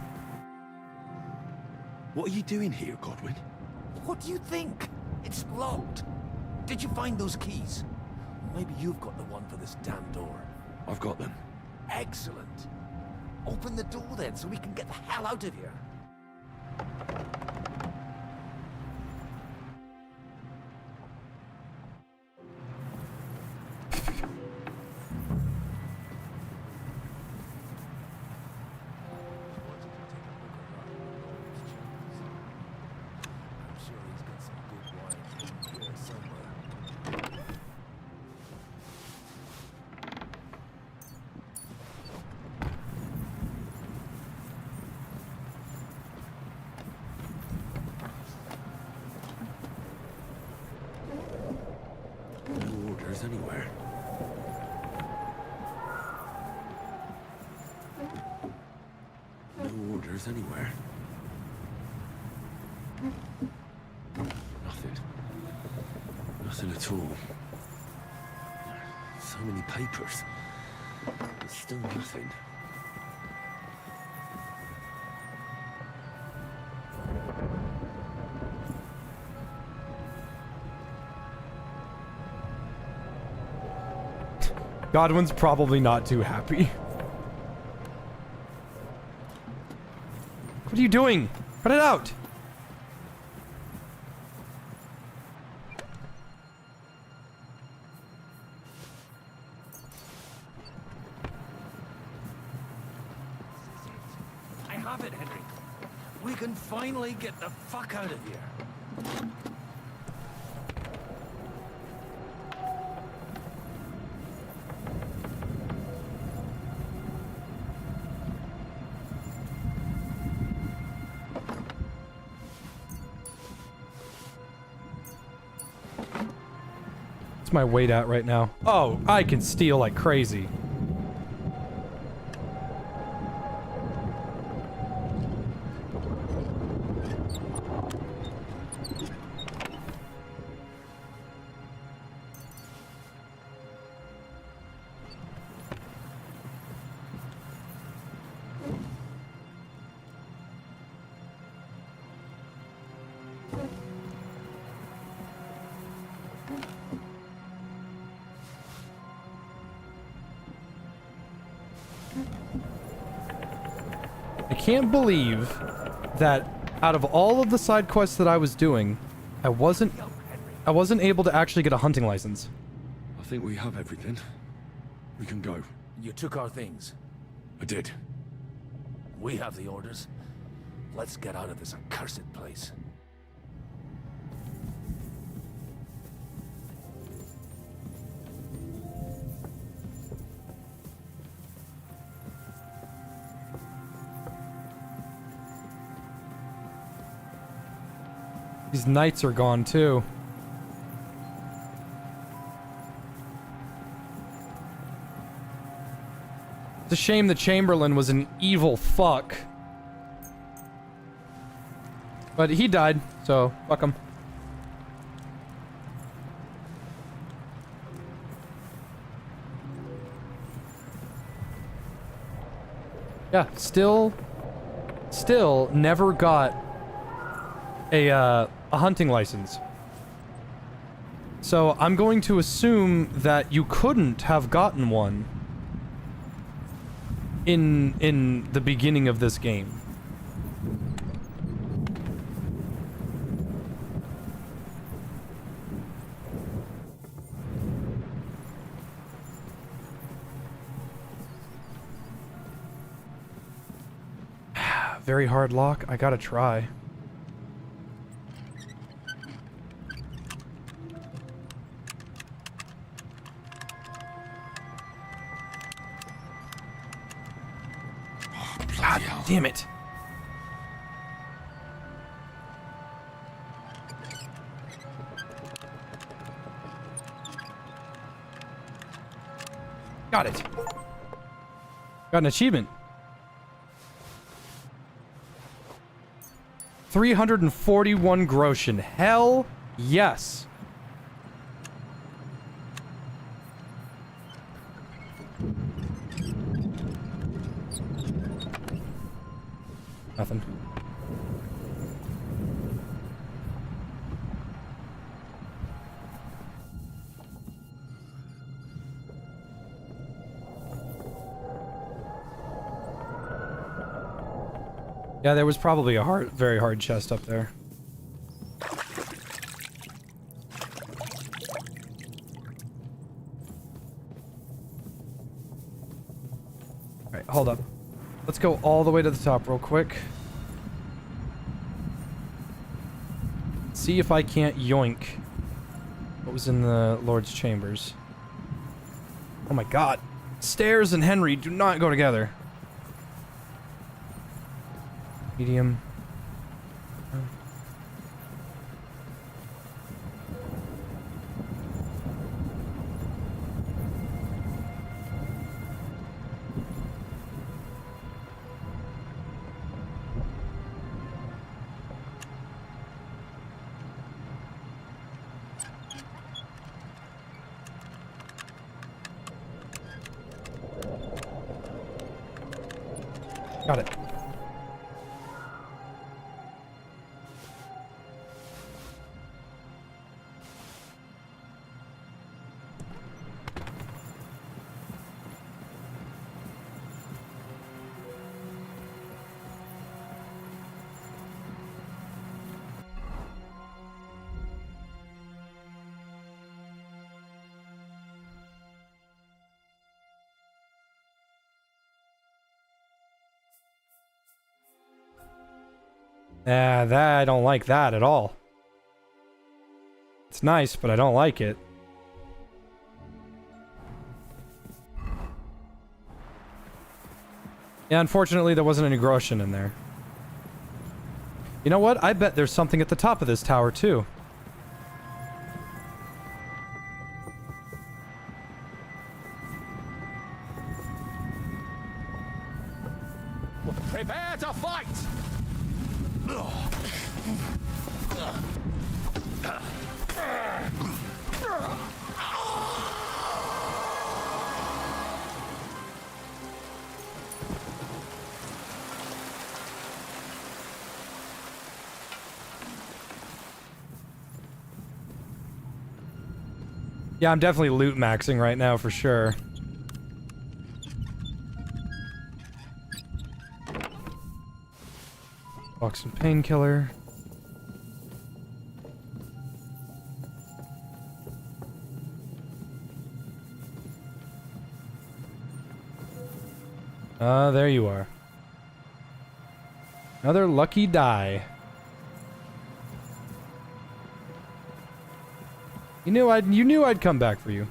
What are you doing here, Godwin? What do you think? It's locked. Did you find those keys? Maybe you've got the one for this damn door. I've got them. Excellent. Open the door then, so we can get the hell out of here. Anywhere. No orders anywhere. Nothing. Nothing at all. So many papers. But still nothing. Godwin's probably not too happy. What are you doing? Put it out! I have it, Henry. We can finally get the fuck out of here. What's my weight at right now? Oh, I can steal like crazy. can't believe that out of all of the side quests that I was doing, I wasn't able to actually get a hunting license. I think we have everything. We can go. You took our things. I did. We have the orders. Let's get out of this accursed place. These knights are gone too. It's a shame the Chamberlain was an evil fuck. But he died, so fuck him. Yeah, still never got a hunting license. So I'm going to assume that you couldn't have gotten one in the beginning of this game. Very hard lock. I gotta try. God damn it. Got it. Got an achievement. 341 groschen. Hell yes. Nothing. Yeah, there was probably a very hard chest up there. Alright, hold up. Let's go all the way to the top real quick. See if I can't yoink what was in the Lord's chambers. Oh my god. Stairs and Henry do not go together. Medium. Got it. That I don't like that at all. It's nice, but I don't like it. Yeah, unfortunately there wasn't any groschen in there. You know what? I bet there's something at the top of this tower too. Prepare to fight! Yeah, I'm definitely loot maxing right now for sure. Toxin painkiller. There you are. Another lucky die. You knew I'd come back for you.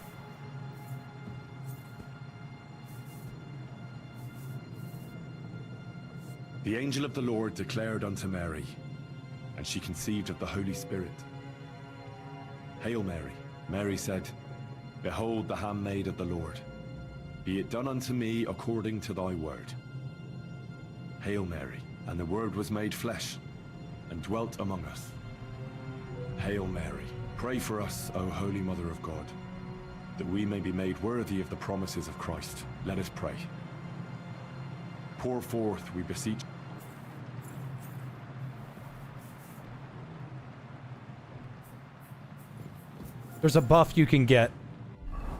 The angel of the Lord declared unto Mary, and she conceived of the Holy Spirit. Hail Mary. Mary said, Behold the handmaid of the Lord. Be it done unto me according to thy word. Hail Mary. And the Word was made flesh, and dwelt among us. Hail Mary. Pray for us, O Holy Mother of God, that we may be made worthy of the promises of Christ. Let us pray. Pour forth, we beseech. There's a buff you can get.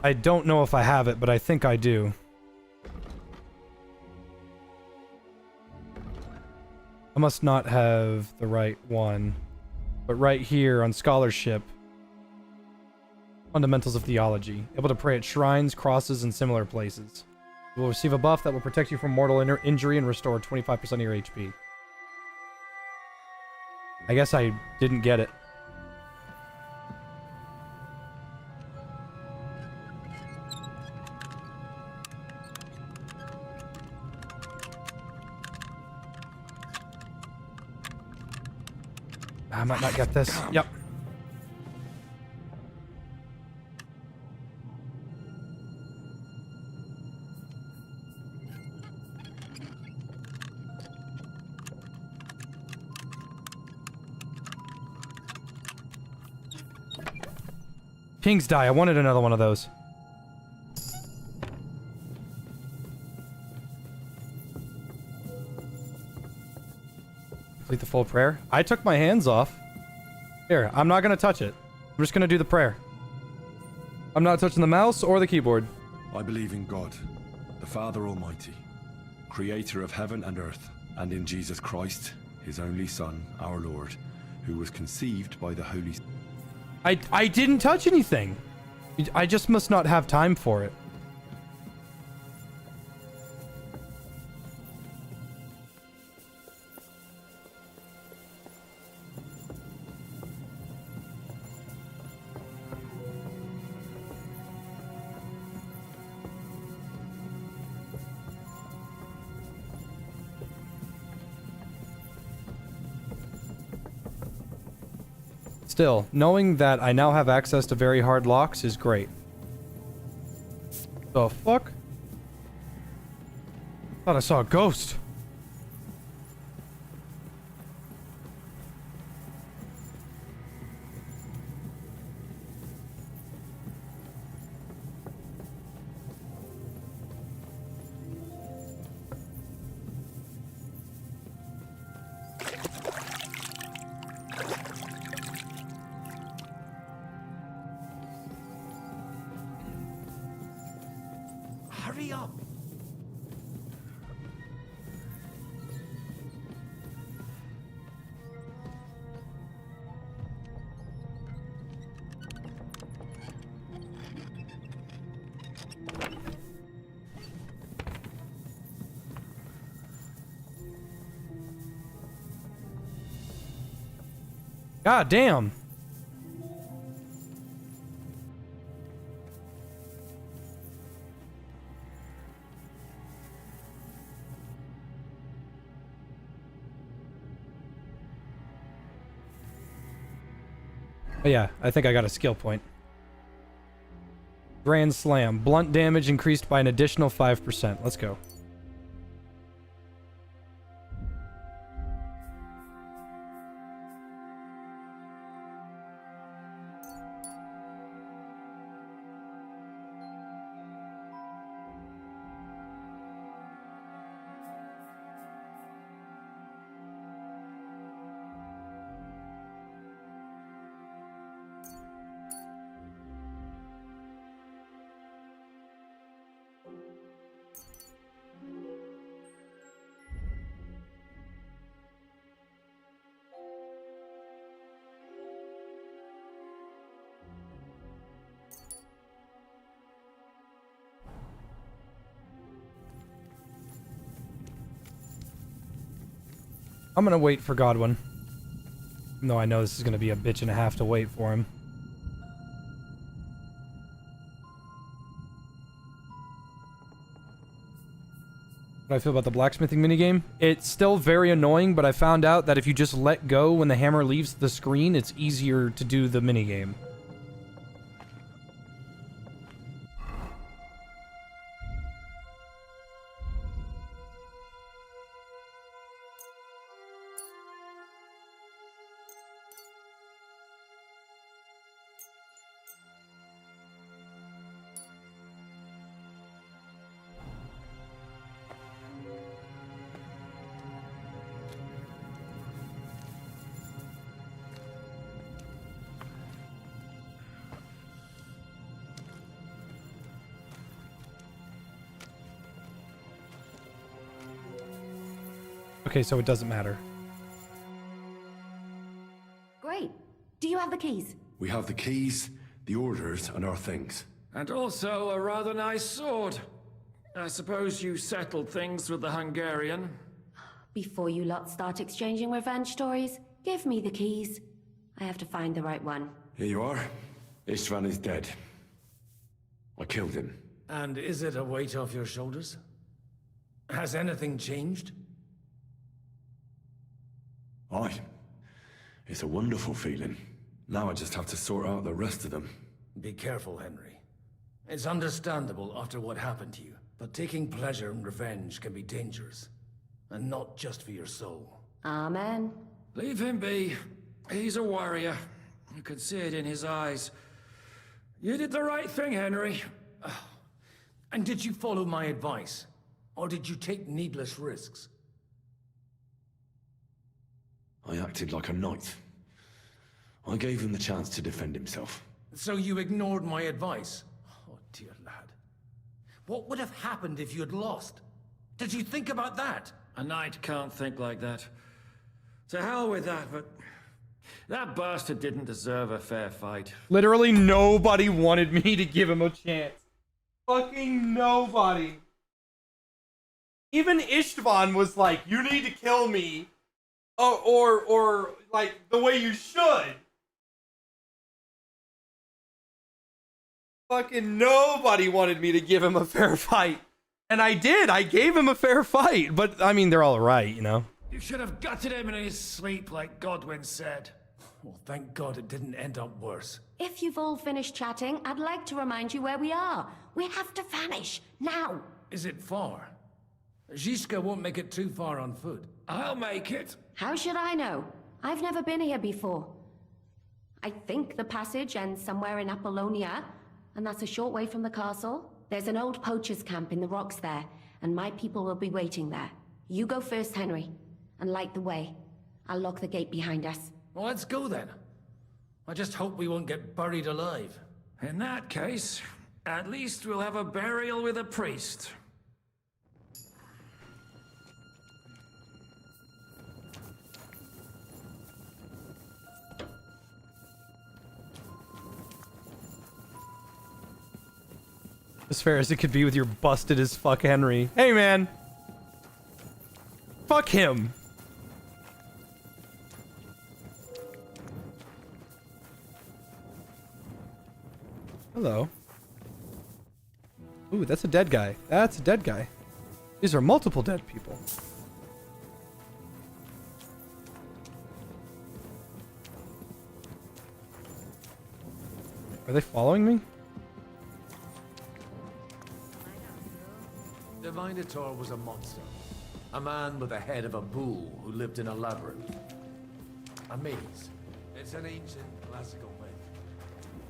I don't know if I have it, but I think I do. I must not have the right one. But right here on Scholarship, Fundamentals of Theology. Able to pray at shrines, crosses, and similar places. You will receive a buff that will protect you from mortal injury and restore 25% of your HP. I guess I didn't get it. I might not get this. Yep. King's Die. I wanted another one of those. Complete the full prayer. I took my hands off. Here, I'm not gonna touch it. I'm just gonna do the prayer. I'm not touching the mouse or the keyboard. I believe in God, the Father Almighty, creator of heaven and earth, and in Jesus Christ, his only Son, our Lord, who was conceived by the Holy Spirit. I didn't touch anything. I just must not have time for it. Still, knowing that I now have access to very hard locks is great. The fuck? Thought I saw a ghost. Hurry up! God damn. But yeah, I think I got a skill point. Grand Slam. Blunt damage increased by an additional 5%. Let's go. I'm gonna wait for Godwin. Even though I know this is gonna be a bitch and a half to wait for him. What do I feel about the blacksmithing minigame? It's still very annoying, but I found out that if you just let go when the hammer leaves the screen, it's easier to do the minigame. Okay, so it doesn't matter. Great. Do you have the keys? We have the keys, the orders, and our things. And also a rather nice sword. I suppose you settled things with the Hungarian. Before you lot start exchanging revenge stories, give me the keys. I have to find the right one. Here you are. Istvan is dead. I killed him. And is it a weight off your shoulders? Has anything changed? Aye. It's a wonderful feeling. Now I just have to sort out the rest of them. Be careful, Henry. It's understandable after what happened to you, but taking pleasure in revenge can be dangerous. And not just for your soul. Amen. Leave him be. He's a warrior. You could see it in his eyes. You did the right thing, Henry. And did you follow my advice? Or did you take needless risks? I acted like a knight. I gave him the chance to defend himself. So you ignored my advice? Oh, dear lad. What would have happened if you had lost? Did you think about that? A knight can't think like that. To hell with that, but that bastard didn't deserve a fair fight. Literally nobody wanted me to give him a chance. Fucking nobody. Even Istvan was like, you need to kill me. Or like, the way you should. Fucking nobody wanted me to give him a fair fight. And I did. I gave him a fair fight. But, I mean, they're all right, you know? You should have gutted him in his sleep, like Godwin said. Well, thank God it didn't end up worse. If you've all finished chatting, I'd like to remind you where we are. We have to vanish, now. Is it far? Zizka won't make it too far on foot. I'll make it. How should I know? I've never been here before. I think the passage ends somewhere in Apollonia, and that's a short way from the castle. There's an old poacher's camp in the rocks there, and my people will be waiting there. You go first, Henry, and light the way. I'll lock the gate behind us. Well, let's go then. I just hope we won't get buried alive. In that case, at least we'll have a burial with a priest. As fair as it could be with your busted as fuck Henry. Hey, man. Fuck him. Hello. Ooh, that's a dead guy. That's a dead guy. These are multiple dead people. Are they following me? The Minotaur was a monster. A man with the head of a bull who lived in a labyrinth. A maze. It's an ancient classical myth.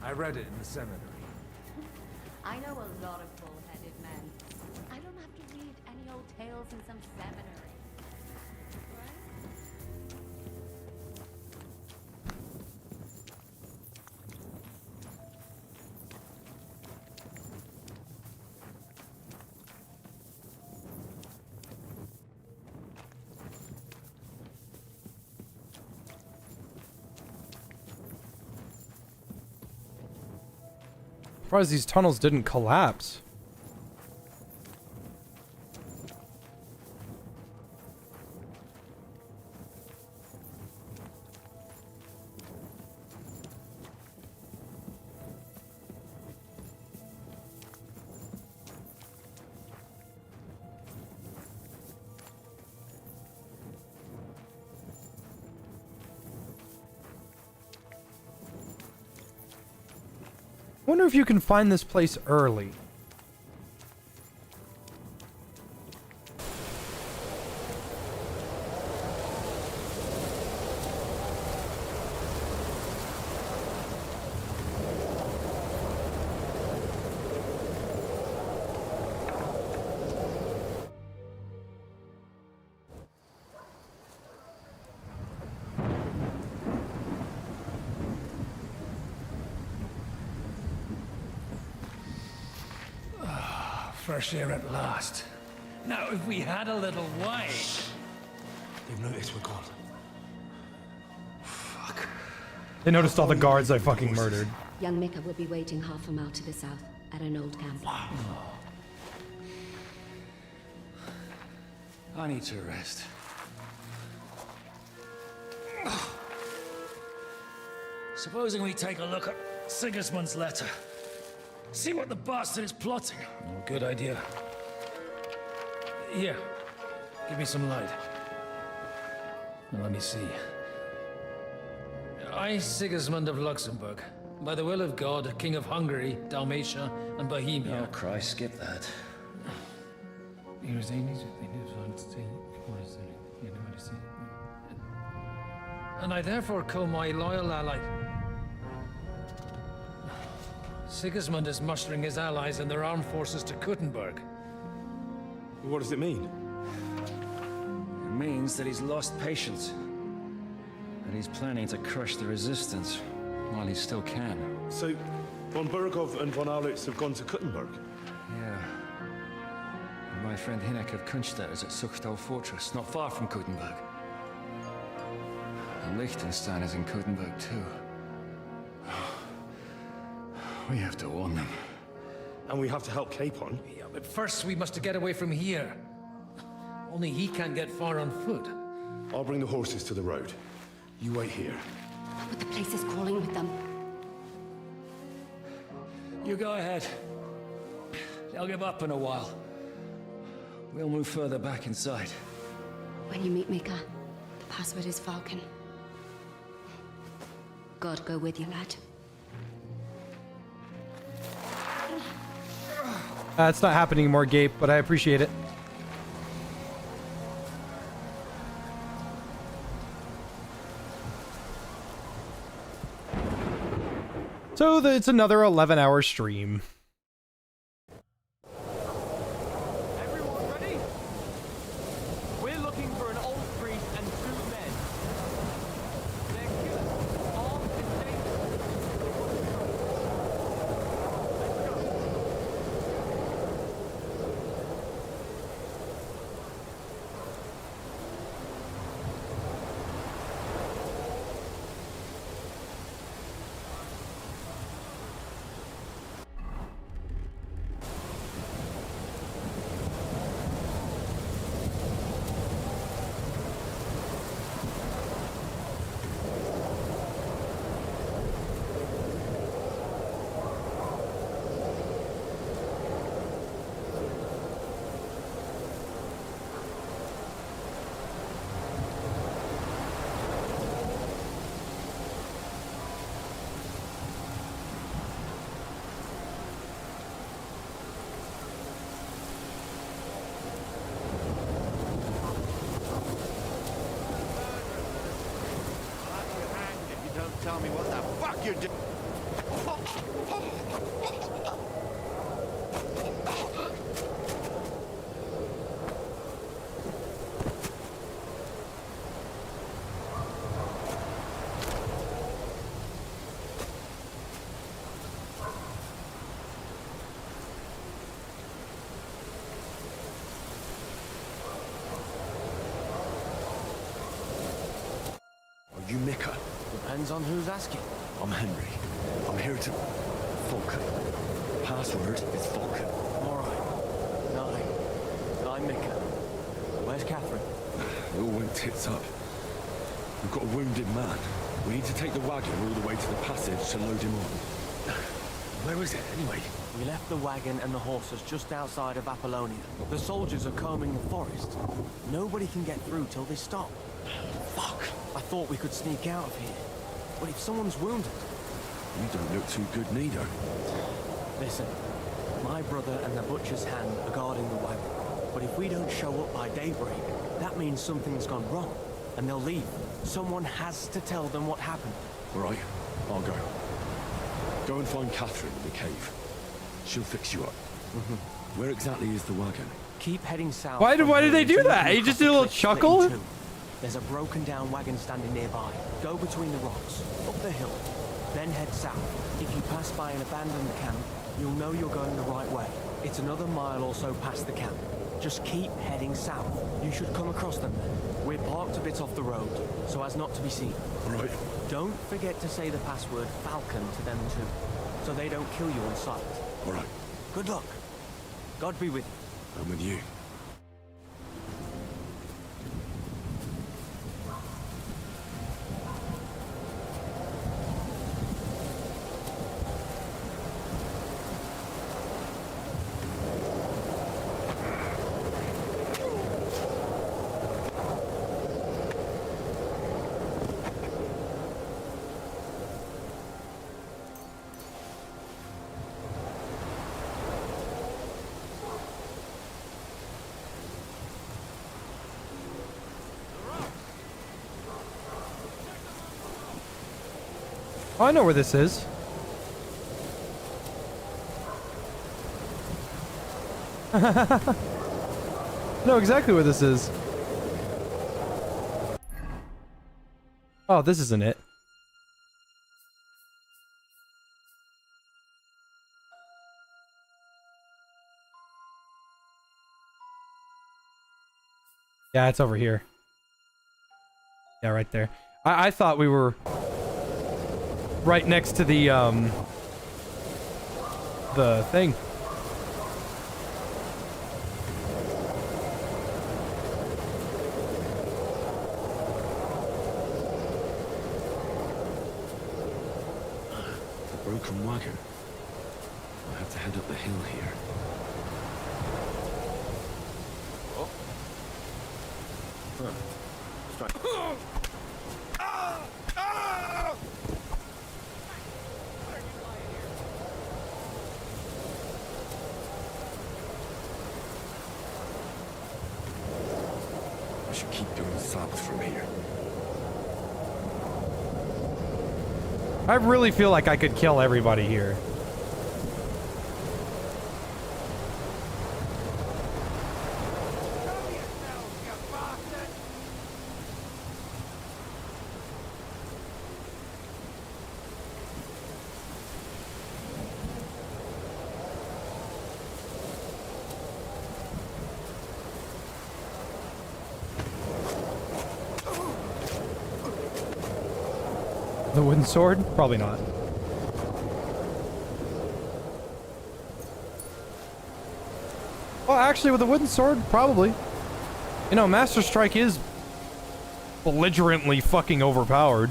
I read it in the seminary. I know a lot of bull-headed men. I don't have to read any old tales in some seminary. Surprised these tunnels didn't collapse. Wonder if you can find this place early. Fresh air at last. Now, if we had a little wine... They've noticed we're gone. They noticed all the guards I fucking murdered. Young Mika will be waiting half a mile to the south, at an old camp. I need to rest. Supposing we take a look at Sigismund's letter. See what the bastard is plotting. Oh, good idea. Here, give me some light. Now let me see. I, Sigismund of Luxembourg, by the will of God, King of Hungary, Dalmatia, and Bohemia. Oh, Christ, skip that. And I therefore call my loyal ally... Sigismund is mustering his allies and their armed forces to Kuttenberg. What does it mean? It means that he's lost patience. That he's planning to crush the resistance while he still can. So, von Bergow and von Aulitz have gone to Kuttenberg? Yeah. And my friend Hinek of Kunstadt is at Suchtal Fortress, not far from Kuttenberg. And Liechtenstein is in Kuttenberg too. We have to warn them. And we have to help Capon? Yeah, but first we must get away from here. Only he can't get far on foot. I'll bring the horses to the road. You wait here. But the place is crawling with them. You go ahead. They'll give up in a while. We'll move further back inside. When you meet Mika, the password is Falcon. God go with you, lad. It's not happening anymore, Gabe, but I appreciate it. So it's another 11-hour stream. Everyone ready? We're looking for an old priest and 2 men. They're killers, armed and dangerous. Tell me what the fuck you're doing. Are you Mika? Depends on who's asking. I'm Henry. I'm here to... Falcon. Password is Falcon. All right. I'm Mika. Where's Catherine? It all went tits up. We've got a wounded man. We need to take the wagon all the way to the passage to load him on. Where is it, anyway? We left the wagon and the horses just outside of Apollonia. The soldiers are combing the forest. Nobody can get through till they stop. Fuck. I thought we could sneak out of here. But if someone's wounded... You don't look too good neither. Listen, my brother and the butcher's hand are guarding the wagon. But if we don't show up by daybreak, that means something's gone wrong, and they'll leave. Someone has to tell them what happened. All right, I'll go. Go and find Catherine in the cave. She'll fix you up. Where exactly is the wagon? Keep heading south. Why did they do that? He just did a little chuckle? There's a broken down wagon standing nearby. Go between the rocks, up the hill, then head south. If you pass by an abandoned camp, you'll know you're going the right way. It's another mile or so past the camp. Just keep heading south. You should come across them then. We're parked a bit off the road, so as not to be seen. Right. Don't forget to say the password Falcon to them too, so they don't kill you on sight. All right. Good luck. God be with you. I'm with you. Oh, I know where this is. I know exactly where this is. Oh, this isn't it. Yeah, it's over here. Yeah, right there. I thought we were right next to the thing. The broken wagon. I have to head up the hill here. Oh. Huh. Strike. I should keep going south from here. I really feel like I could kill everybody here. The wooden sword? Probably not. Well, actually, with a wooden sword, probably. You know, Master Strike is belligerently fucking overpowered.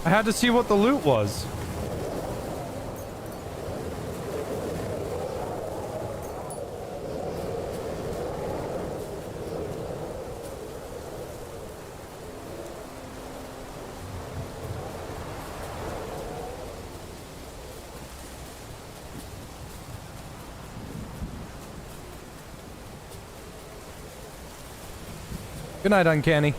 I had to see what the loot was. Good night, Uncanny.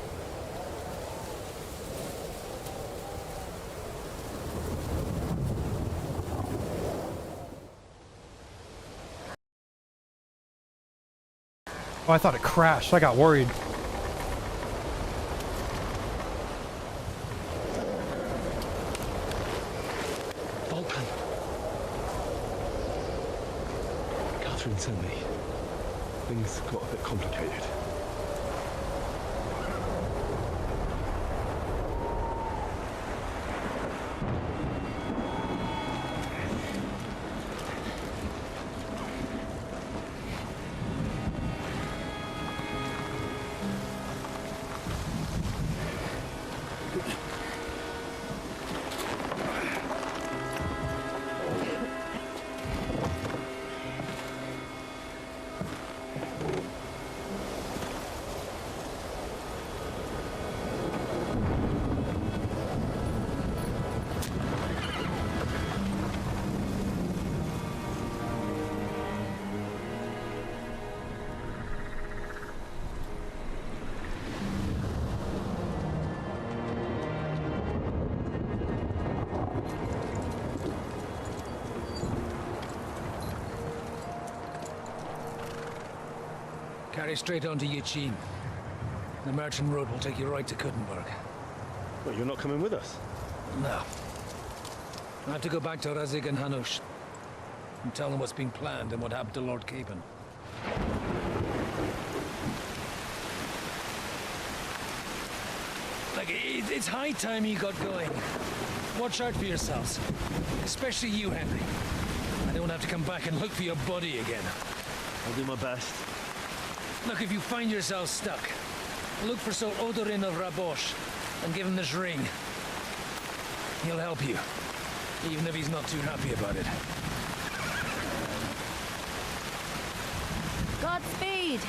Oh, I thought it crashed. I got worried. Catherine sent me. Things got a bit complicated. Carry straight on to Yichin. The merchant road will take you right to Kuttenberg. Well, you're not coming with us? No. I have to go back to Razig and Hanush and tell them what's been planned and what happened to Lord Capon. Like, it's high time you got going. Watch out for yourselves. Especially you, Henry. I don't have to come back and look for your body again. I'll do my best. Look, if you find yourself stuck, look for Sir Odorin of Rabosh and give him this ring. He'll help you, even if he's not too happy about it. Godspeed!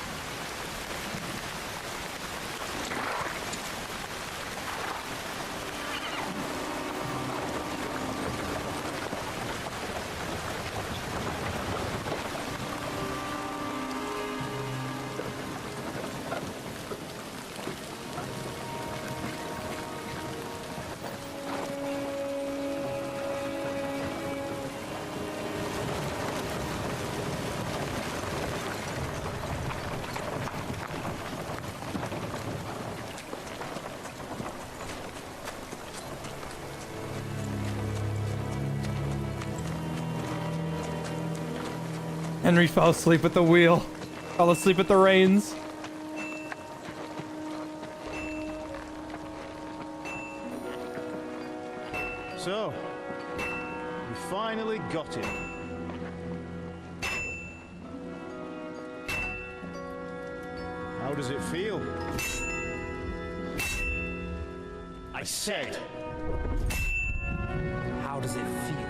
Henry fell asleep at the wheel. Fell asleep at the reins. So, we finally got him. How does it feel? I said, how does it feel?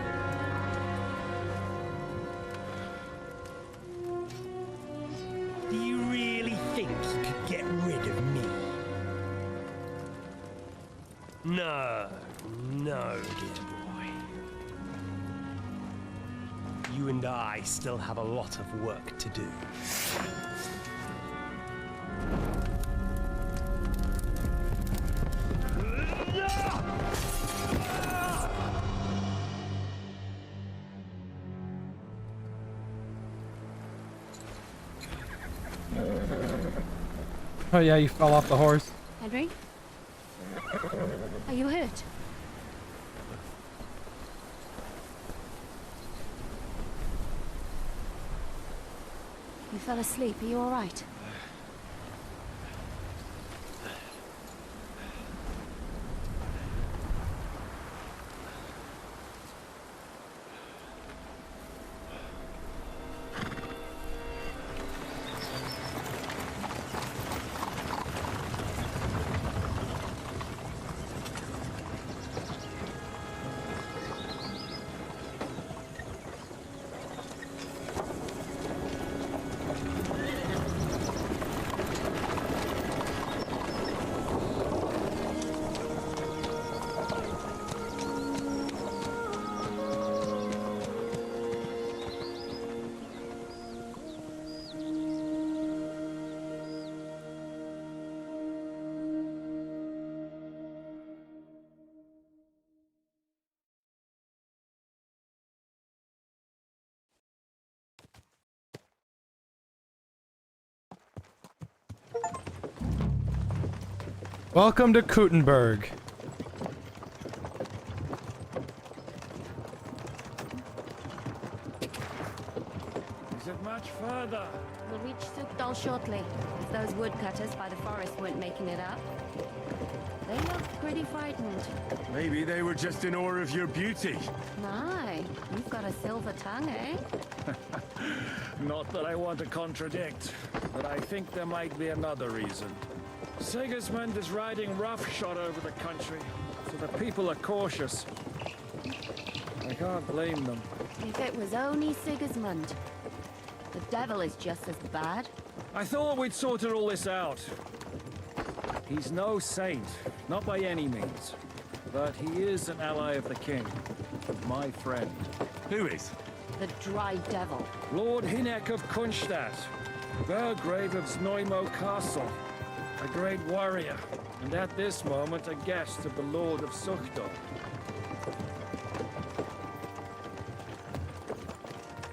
Do you really think you could get rid of me? No, no, dear boy. You and I still have a lot of work to do. Oh yeah, you fell off the horse. Henry? Are you hurt? You fell asleep. Are you all right? Welcome to Kuttenberg. Is it much further. We'll reach Sukdal shortly, if those woodcutters by the forest weren't making it up. They look pretty frightened. Maybe they were just in awe of your beauty. My, you've got a silver tongue, eh? Not that I want to contradict, but I think there might be another reason. Sigismund is riding roughshod over the country, so the people are cautious. I can't blame them. If it was only Sigismund. The devil is just as bad. I thought we'd sorted all this out. He's no saint, not by any means. But he is an ally of the king. My friend. Who is? The Dry Devil. Lord Hinek of Kunstadt, Burgrave of Znojmo Castle. A great warrior, and at this moment a guest of the Lord of Sukdal.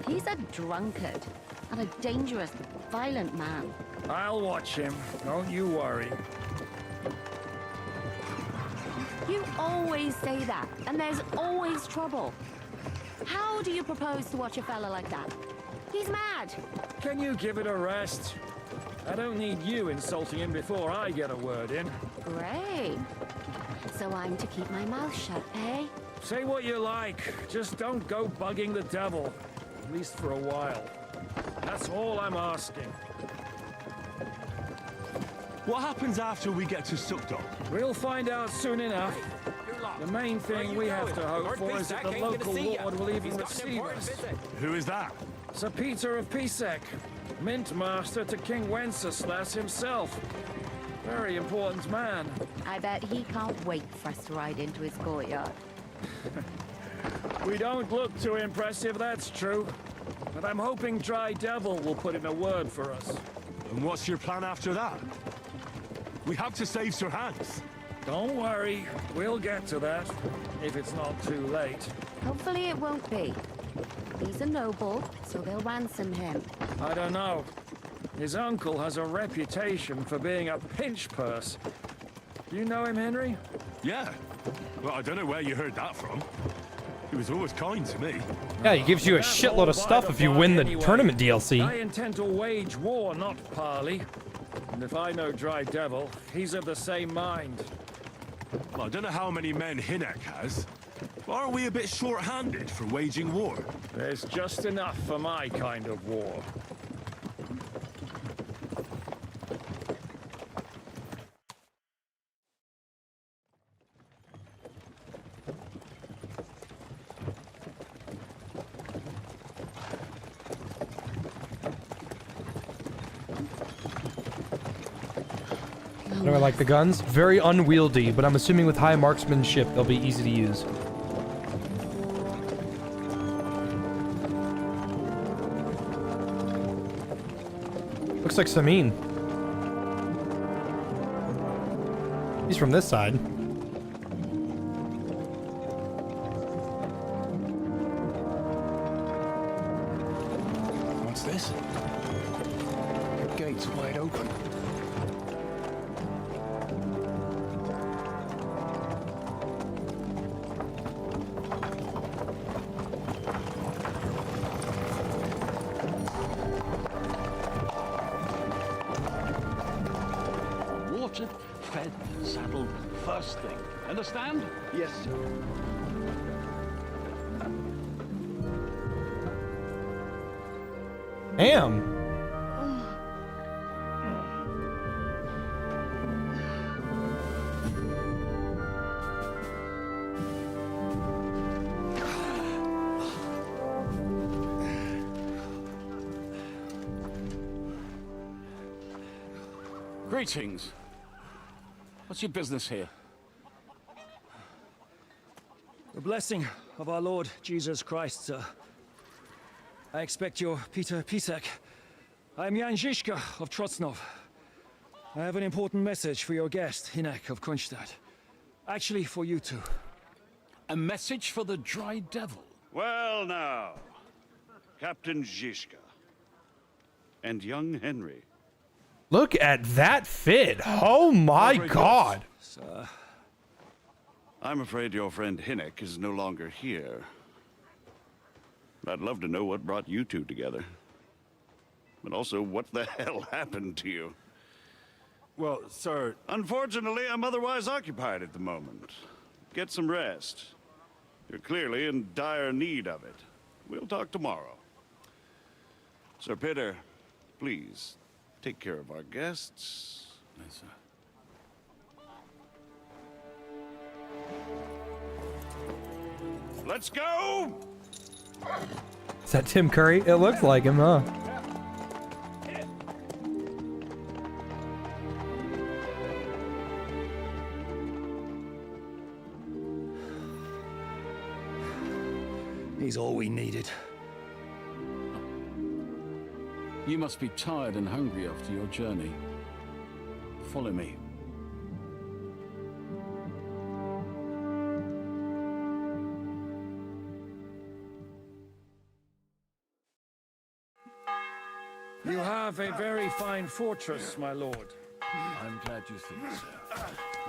He's a drunkard, and a dangerous, violent man. I'll watch him, don't you worry. You always say that, and there's always trouble. How do you propose to watch a fella like that? He's mad. Can you give it a rest? I don't need you insulting him before I get a word in. Great. So I'm to keep my mouth shut, eh? Say what you like, just don't go bugging the devil. At least for a while. That's all I'm asking. What happens after we get to Sukdal? We'll find out soon enough. The main thing we have to hope for is that the local lord will even receive us. Who is that? Sir Peter of Pisek, Mint Master to King Wenceslas himself. Very important man. I bet he can't wait for us to ride into his courtyard. We don't look too impressive, that's true. But I'm hoping Dry Devil will put in a word for us. And what's your plan after that? We have to save Sir Hans. Don't worry, we'll get to that, if it's not too late. Hopefully it won't be. He's a noble, so they'll ransom him. I don't know. His uncle has a reputation for being a pinch purse. You know him, Henry? Yeah. Well, I don't know where you heard that from. He was always kind to me. Yeah, he gives you a shitload of stuff if you win the tournament DLC. I intend to wage war, not parley. And if I know Dry Devil, he's of the same mind. Well, I don't know how many men Hinek has. But aren't we a bit short-handed for waging war? There's just enough for my kind of war. Do I like the guns? Very unwieldy, but I'm assuming with high marksmanship, they'll be easy to use. Looks like Semine. He's from this side. What's this? The gate's wide open. Fed, saddled, first thing. Understand? Yes, sir. Damn. Greetings. What's your business here? The blessing of our Lord Jesus Christ, sir. I expect you're Peter Pisek. I'm Jan Žižka of Trocnov. I have an important message for your guest, Hinek of Kunstadt. Actually, for you two. A message for the Dry Devil? Well now, Captain Žižka. And young Henry. Look at that fit. Oh my god. Sir. I'm afraid your friend Hinek is no longer here. I'd love to know what brought you two together. but also what the hell happened to you? Well, sir... Unfortunately, I'm otherwise occupied at the moment. Get some rest. You're clearly in dire need of it. We'll talk tomorrow. Sir Peter, please, take care of our guests. Yes, sir. Let's go! Is that Tim Curry? It looks like him, huh? He's all we needed. You must be tired and hungry after your journey. Follow me. You have a very fine fortress, my lord. I'm glad you think so.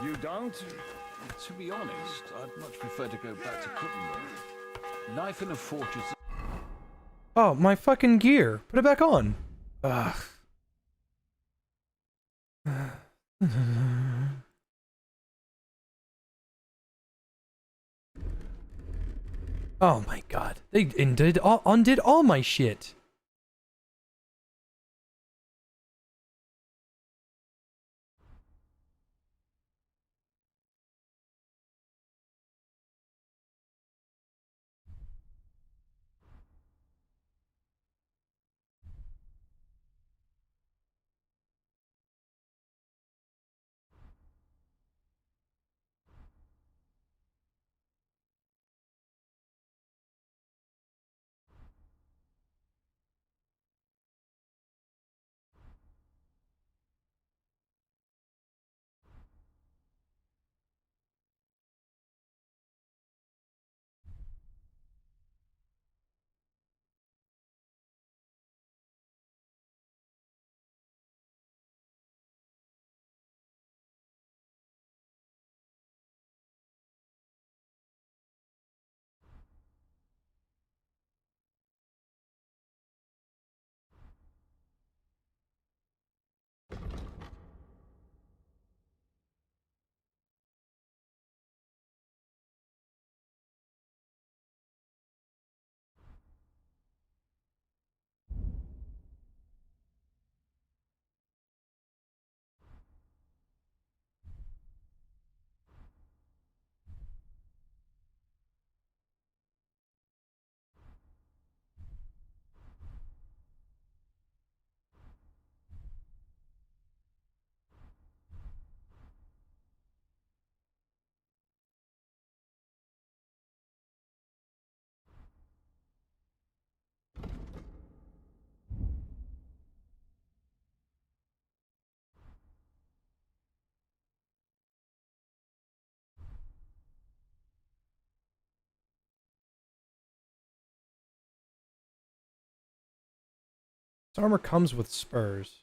You don't? To be honest, I'd much prefer to go back to Kuttenberg. Life in a fortress... Oh, my fucking gear. Put it back on. Ugh. Oh my god. They undid all my shit. This armor comes with spurs.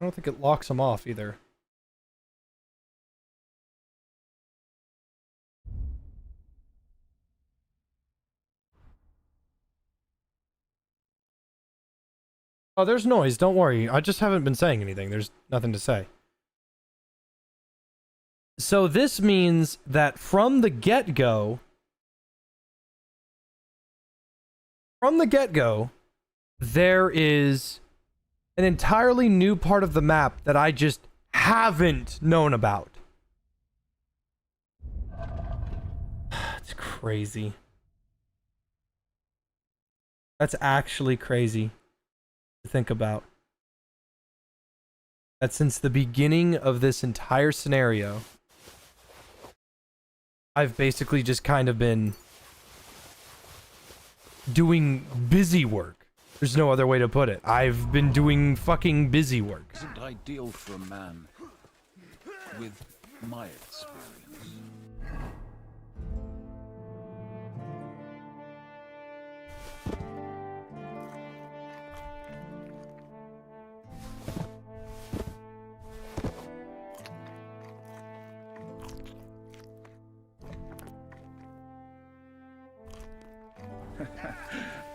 I don't think it locks them off either. Oh, there's noise. Don't worry. I just haven't been saying anything. There's nothing to say. So this means that from the get-go, there is an entirely new part of the map that I just haven't known about. It's crazy. That's actually crazy to think about. That since the beginning of this entire scenario, I've basically just kind of been doing busy work. There's no other way to put it. I've been doing fucking busy work. Isn't ideal for a man with my experience.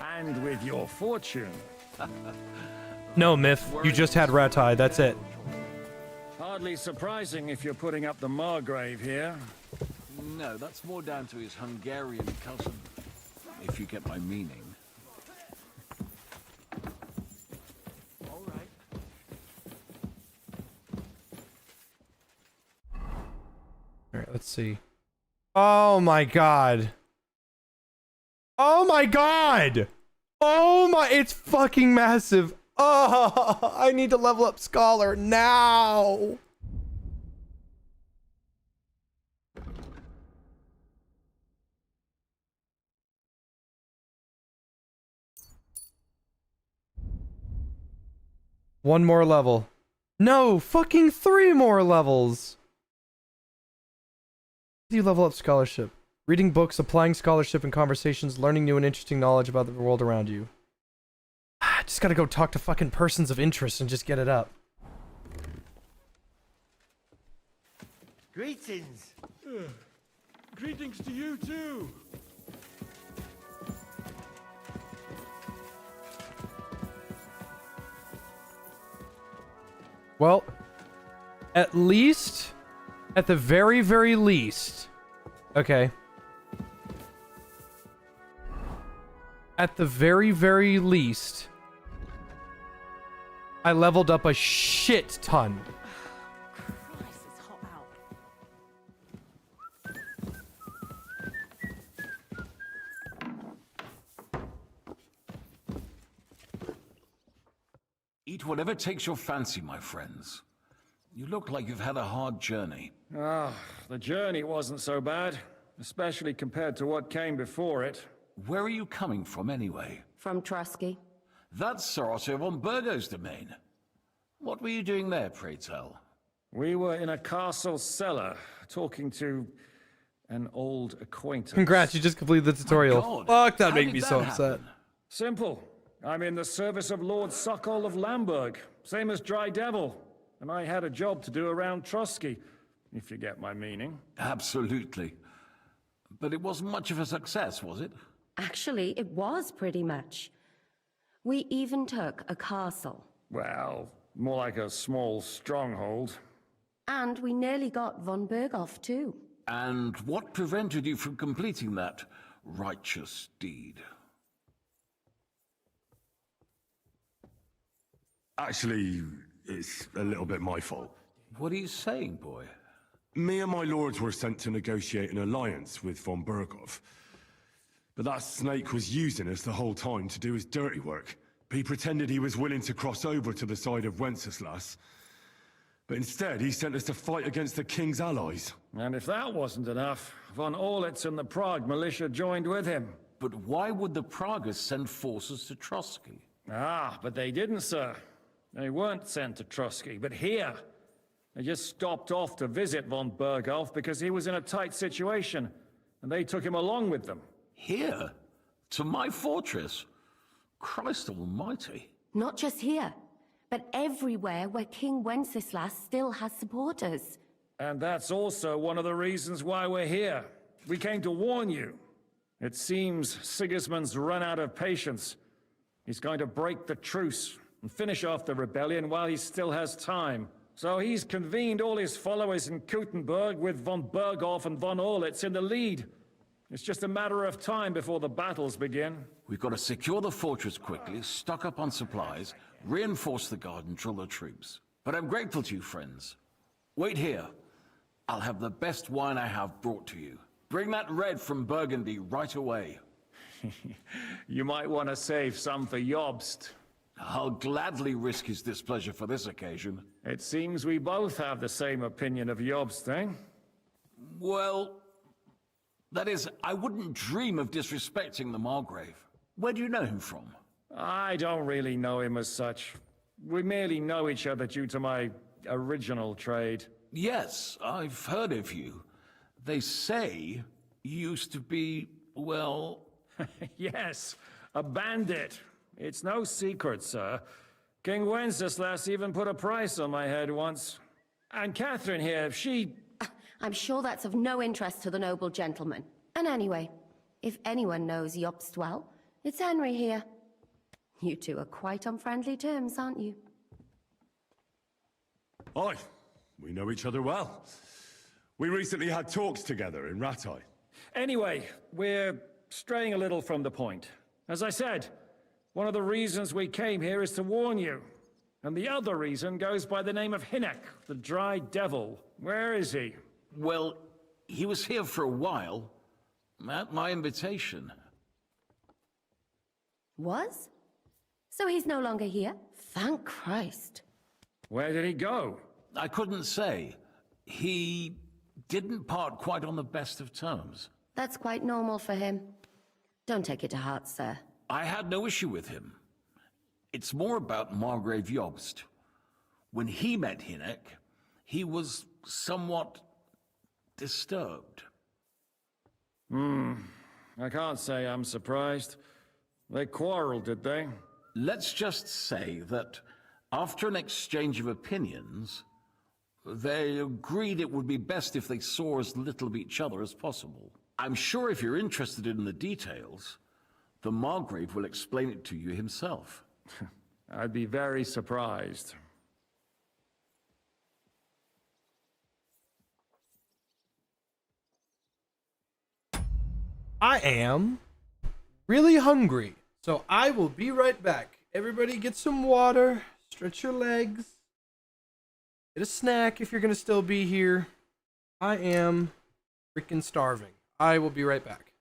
And with your fortune. No, Myth. You just had Ratai. That's it. Hardly surprising if you're putting up the Margrave here. No, that's more down to his Hungarian cousin, if you get my meaning. All right. Alright, let's see. Oh my god. Oh my god! Oh my, it's fucking massive. Oh, I need to level up Scholar now. One more level. No, fucking 3 more levels. How do you level up scholarship? Reading books, applying scholarship in conversations, learning new and interesting knowledge about the world around you. I just gotta go talk to fucking persons of interest and just get it up. Greetings. Greetings to you too. Well, at least, at the very, very least, okay. At the very, very least, I leveled up a shit ton. Christ, it's hot out. Eat whatever takes your fancy, my friends. You look like you've had a hard journey. Ah, the journey wasn't so bad, especially compared to what came before it. Where are you coming from, anyway? From Trusky. That's Sir Otto von Bergow's domain. What were you doing there, pray tell? We were in a castle cellar, talking to an old acquaintance. Congrats, you just completed the tutorial. God. Fuck, that How made did me that so happen? upset. Simple. I'm in the service of Lord Suckle of Lamberg, same as Dry Devil. And I had a job to do around Trusky, if you get my meaning. Absolutely. But it wasn't much of a success, was it? Actually, it was pretty much. We even took a castle. Well, more like a small stronghold. And we nearly got von Bergow too. And what prevented you from completing that righteous deed? Actually, it's a little bit my fault. What are you saying, boy? Me and my lords were sent to negotiate an alliance with von Bergow. But that snake was using us the whole time to do his dirty work. He pretended he was willing to cross over to the side of Wenceslas. But instead, he sent us to fight against the king's allies. And if that wasn't enough, von Orlitz and the Prague militia joined with him. But why would the Praguers send forces to Trusky? Ah, but they didn't, sir. They weren't sent to Trusky, but here. They just stopped off to visit von Bergow because he was in a tight situation, and they took him along with them. Here? To my fortress? Christ almighty. Not just here, but everywhere where King Wenceslas still has supporters. And that's also one of the reasons why we're here. We came to warn you. It seems Sigismund's run out of patience. He's going to break the truce and finish off the rebellion while he still has time. So he's convened all his followers in Kuttenberg with von Bergow and von Orlitz in the lead. It's just a matter of time before the battles begin. We've got to secure the fortress quickly, stock up on supplies, reinforce the guard and drill the troops. But I'm grateful to you, friends. Wait here. I'll have the best wine I have brought to you. Bring that red from Burgundy right away. You might want to save some for Jobst. I'll gladly risk his displeasure for this occasion. It seems we both have the same opinion of Jobst, eh? Well, that is, I wouldn't dream of disrespecting the Margrave. Where do you know him from? I don't really know him as such. We merely know each other due to my original trade. Yes, I've heard of you. They say you used to be, well... Yes, a bandit. It's no secret, sir. King Wenceslas even put a price on my head once. And Catherine here, she... I'm sure that's of no interest to the noble gentleman. And anyway, if anyone knows Jobst well, It's Henry here. You two are quite on friendly terms, aren't you? Aye, we know each other well. We recently had talks together in Ratai. Anyway, we're straying a little from the point. As I said, one of the reasons we came here is to warn you. And the other reason goes by the name of Hinek, the Dry Devil. Where is he? Well, he was here for a while, at my invitation. Was? So he's no longer here? Thank Christ. Where did he go? I couldn't say. He didn't part quite on the best of terms. That's quite normal for him. Don't take it to heart, sir. I had no issue with him. It's more about Margrave Jobst. When he met Hinek, he was somewhat disturbed. I can't say I'm surprised. They quarreled, did they? Let's just say that after an exchange of opinions, they agreed it would be best if they saw as little of each other as possible. I'm sure if you're interested in the details, the Margrave will explain it to you himself. I'd be very surprised. I am really hungry, so I will be right back. Everybody get some water, stretch your legs, get a snack if you're going to still be here. I am freaking starving. I will be right back.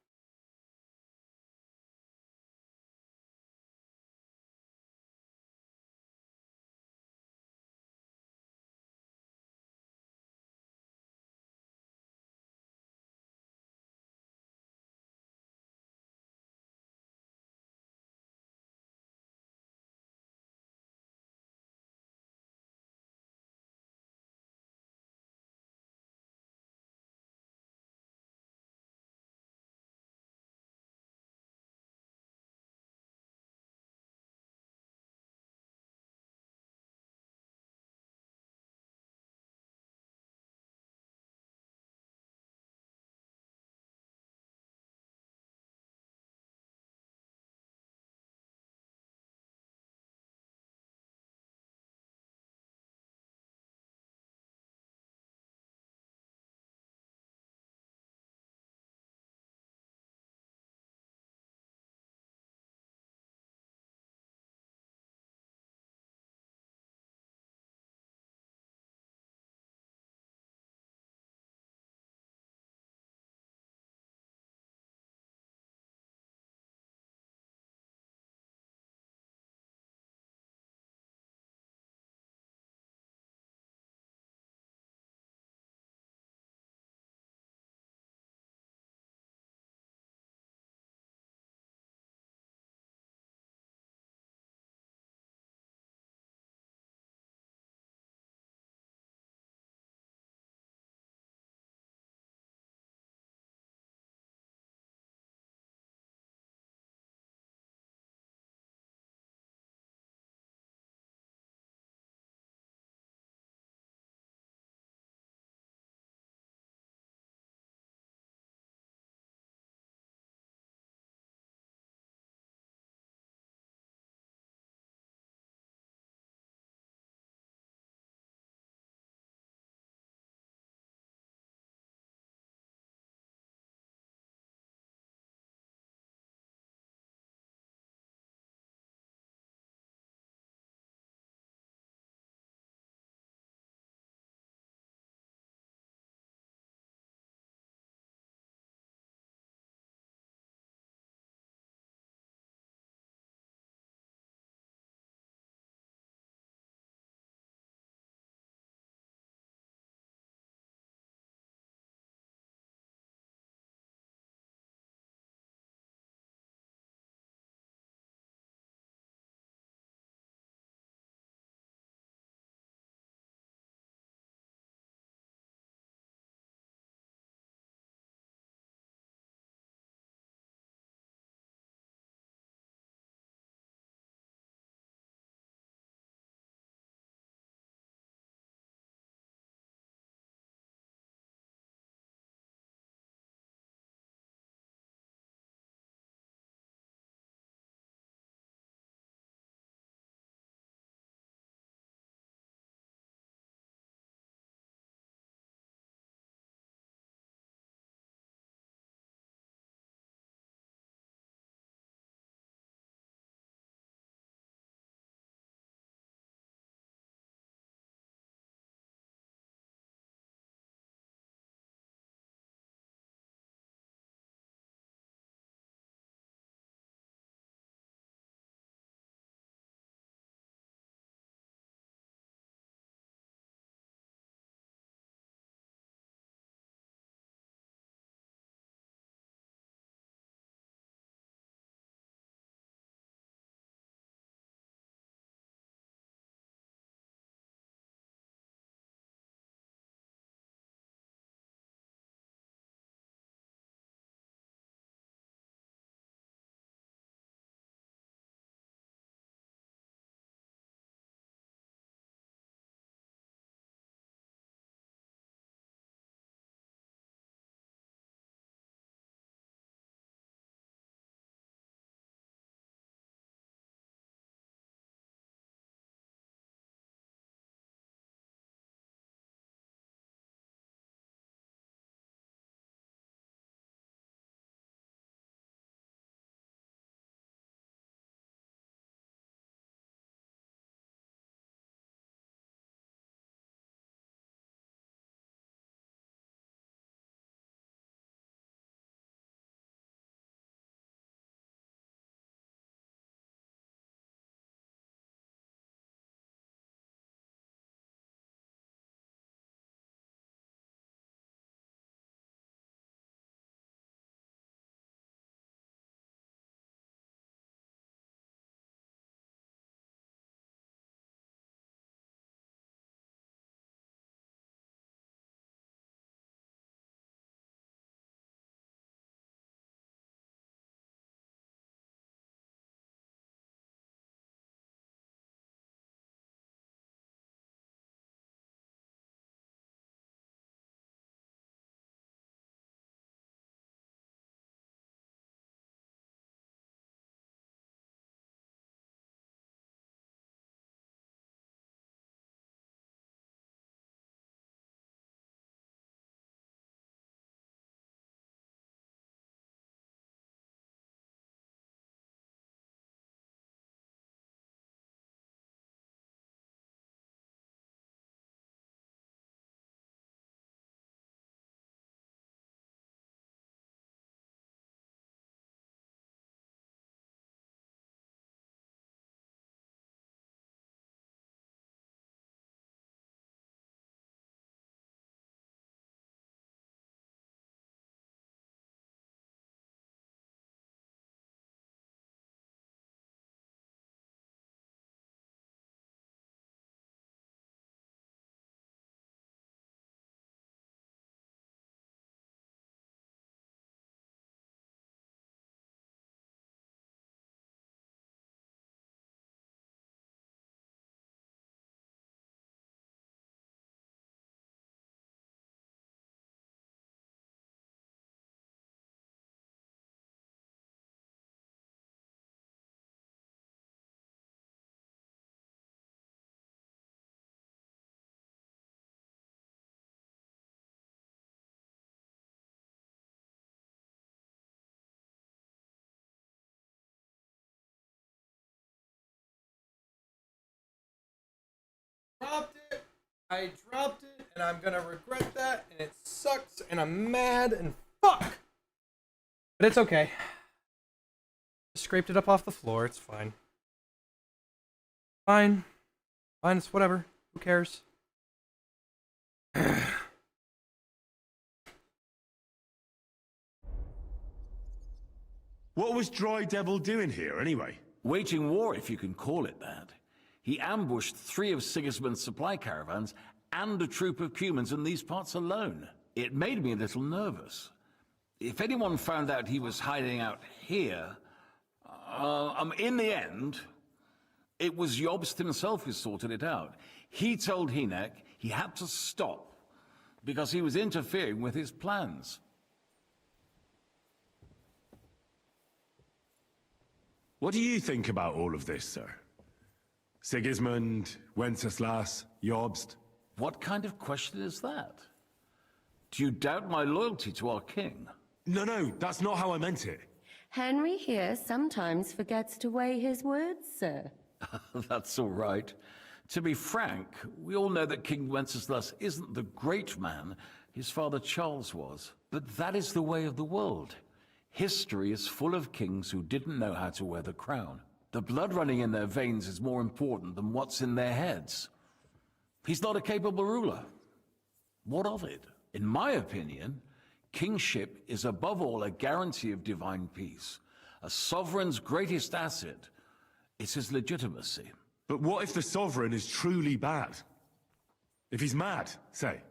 I dropped it, and I'm gonna regret that, and it sucks, and I'm mad, and fuck! But it's okay. Just scraped it up off the floor, it's fine. Fine. Fine, it's whatever. Who cares? What was Dry Devil doing here, anyway? Waging war, if you can call it that. He ambushed 3 of Sigismund's supply caravans and a troop of humans in these parts alone. It made me a little nervous. If anyone found out he was hiding out here, in the end, it was Jobst himself who sorted it out. He told Hinek he had to stop because he was interfering with his plans. What do you think about all of this, sir? Sigismund, Wenceslas, Jobst? What kind of question is that? Do you doubt my loyalty to our king? No, that's not how I meant it. Henry here sometimes forgets to weigh his words, sir. That's all right. To be frank, we all know that King Wenceslas isn't the great man his father Charles was. But that is the way of the world. History is full of kings who didn't know how to wear the crown. The blood running in their veins is more important than what's in their heads. He's not a capable ruler. What of it? In my opinion, kingship is above all a guarantee of divine peace. A sovereign's greatest asset is his legitimacy. But what if the sovereign is truly bad? If he's mad, say?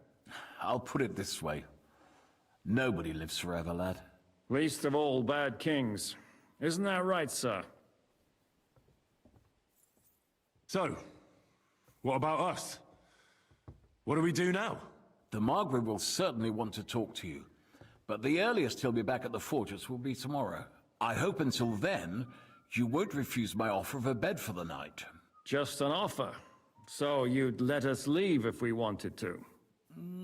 I'll put it this way. Nobody lives forever, lad. Least of all bad kings. Isn't that right, sir? So, what about us? What do we do now? The Margrave will certainly want to talk to you, but the earliest he'll be back at the fortress will be tomorrow. I hope until then, you won't refuse my offer of a bed for the night. Just an offer. So you'd let us leave if we wanted to?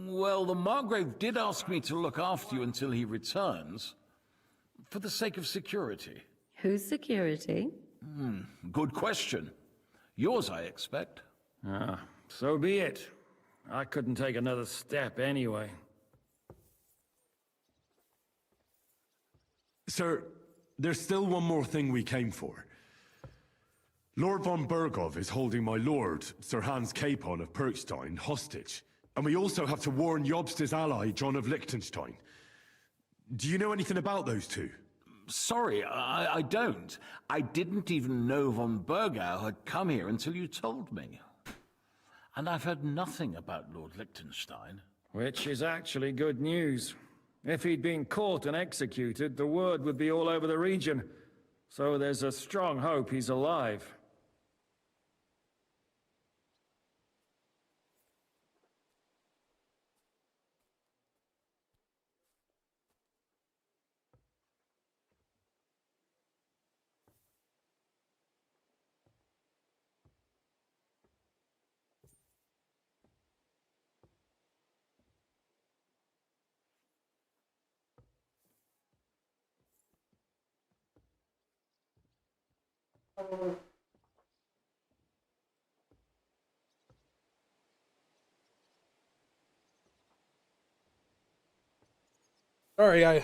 Well, the Margrave did ask me to look after you until he returns, for the sake of security. Whose security? Good question. Yours, I expect. So be it. I couldn't take another step anyway. Sir, there's still one more thing we came for. Lord von Bergow is holding my lord, Sir Hans Capon of Perkstein, hostage. And we also have to warn Jobst's ally, John of Liechtenstein. Do you know anything about those two? Sorry, I don't. I didn't even know von Bergow had come here until you told me. And I've heard nothing about Lord Liechtenstein. Which is actually good news. If he'd been caught and executed, the word would be all over the region. So there's a strong hope he's alive. Sorry, I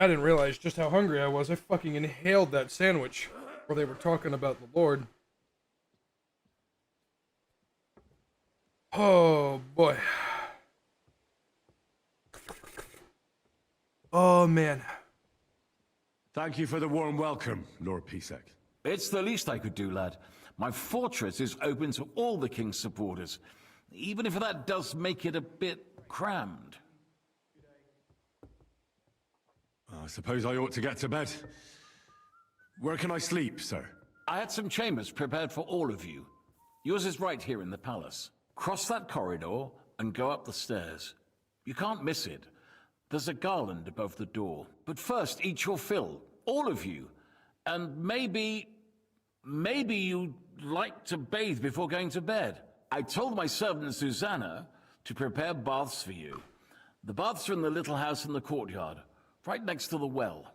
didn't realize just how hungry I was. I fucking inhaled that sandwich while they were talking about the Lord. Oh, boy. Oh, man. Thank you for the warm welcome, Lord Pisek. It's the least I could do, lad. My fortress is open to all the king's supporters, even if that does make it a bit crammed. I suppose I ought to get to bed. Where can I sleep, sir? I had some chambers prepared for all of you. Yours is right here in the palace. Cross that corridor and go up the stairs. You can't miss it. There's a garland above the door. But first, eat your fill. All of you. And maybe you'd like to bathe before going to bed. I told my servant Susanna to prepare baths for you. The baths are in the little house in the courtyard, right next to the well.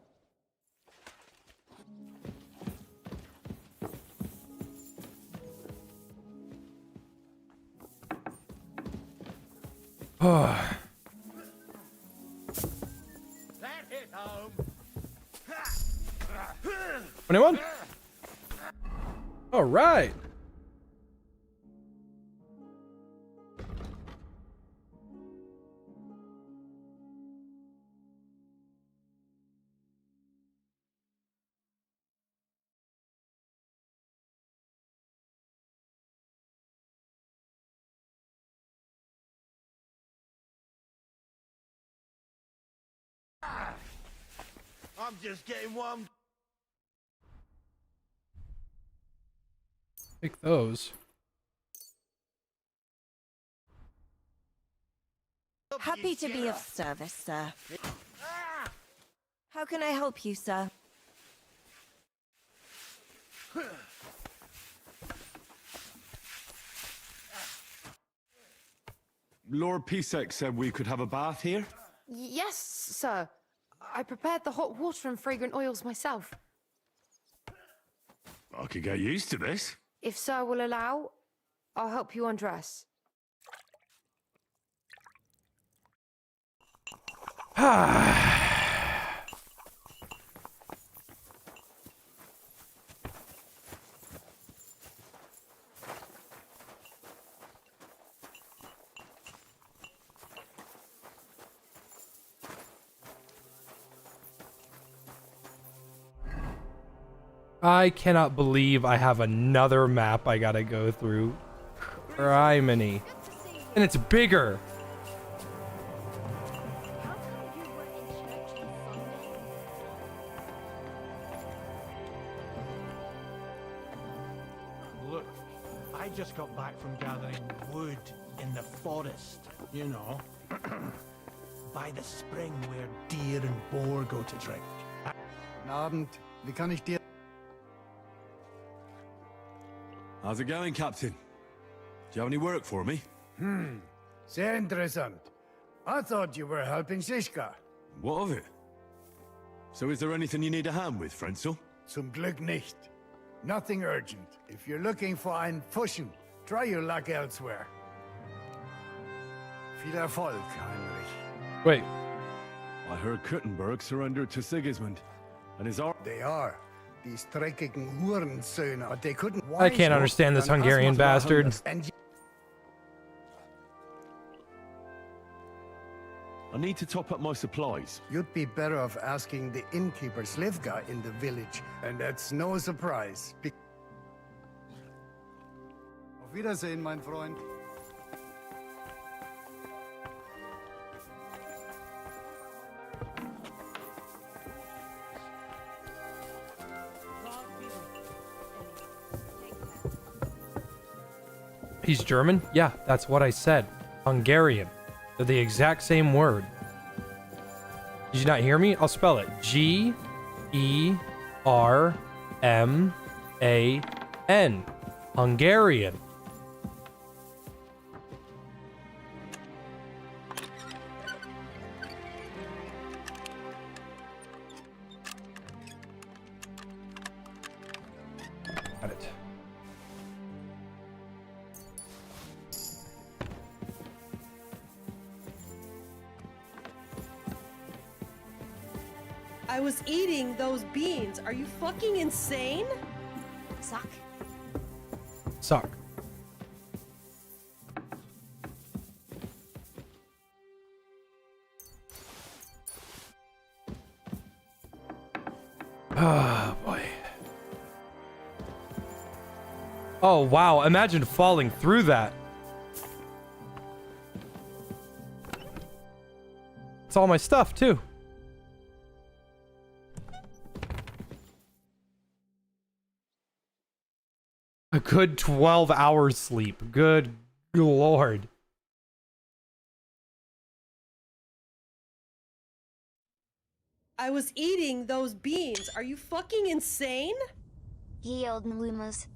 Anyone? All right. I'm just getting warmed. Take those. Happy to be of service, sir. How can I help you, sir? Lord Pisek said we could have a bath here? Yes, sir. I prepared the hot water and fragrant oils myself. I could get used to this. If sir will allow, I'll help you undress. I cannot believe I have another map I gotta go through. Criminy. And it's bigger. Look, I just got back from gathering wood in the forest, you know. By the spring where deer and boar go to drink. Guten Abend. Wie kann ich dir... How's it going, Captain? Do you have any work for me? Sehr interessant. I thought you were helping Shishka. What of it? So is there anything you need a hand with, Frenzel? Zum Glück nicht. Nothing urgent. If you're looking for einen Pfuschen, try your luck elsewhere. Viel Erfolg, Heinrich. Wait. I heard Kuttenberg surrendered to Sigismund, and his army... They are. These dreckigen Hurensöhne, but they couldn't... I can't understand this Hungarian bastard. I need to top up my supplies. You'd be better off asking the innkeeper Slivka in the village, and that's no surprise. Auf Wiedersehen, mein Freund. He's German? Yeah, that's what I said. Hungarian. They're the exact same word. Did you not hear me? I'll spell it. G-E-R-M-A-N. Hungarian. Got it. I was eating those beans. Are you fucking insane? Suck. Suck. Oh boy. Oh wow, imagine falling through that. It's all my stuff too. A good 12 hours sleep. Good lord. I was eating those beans. Are you fucking insane? Yield Nlumas.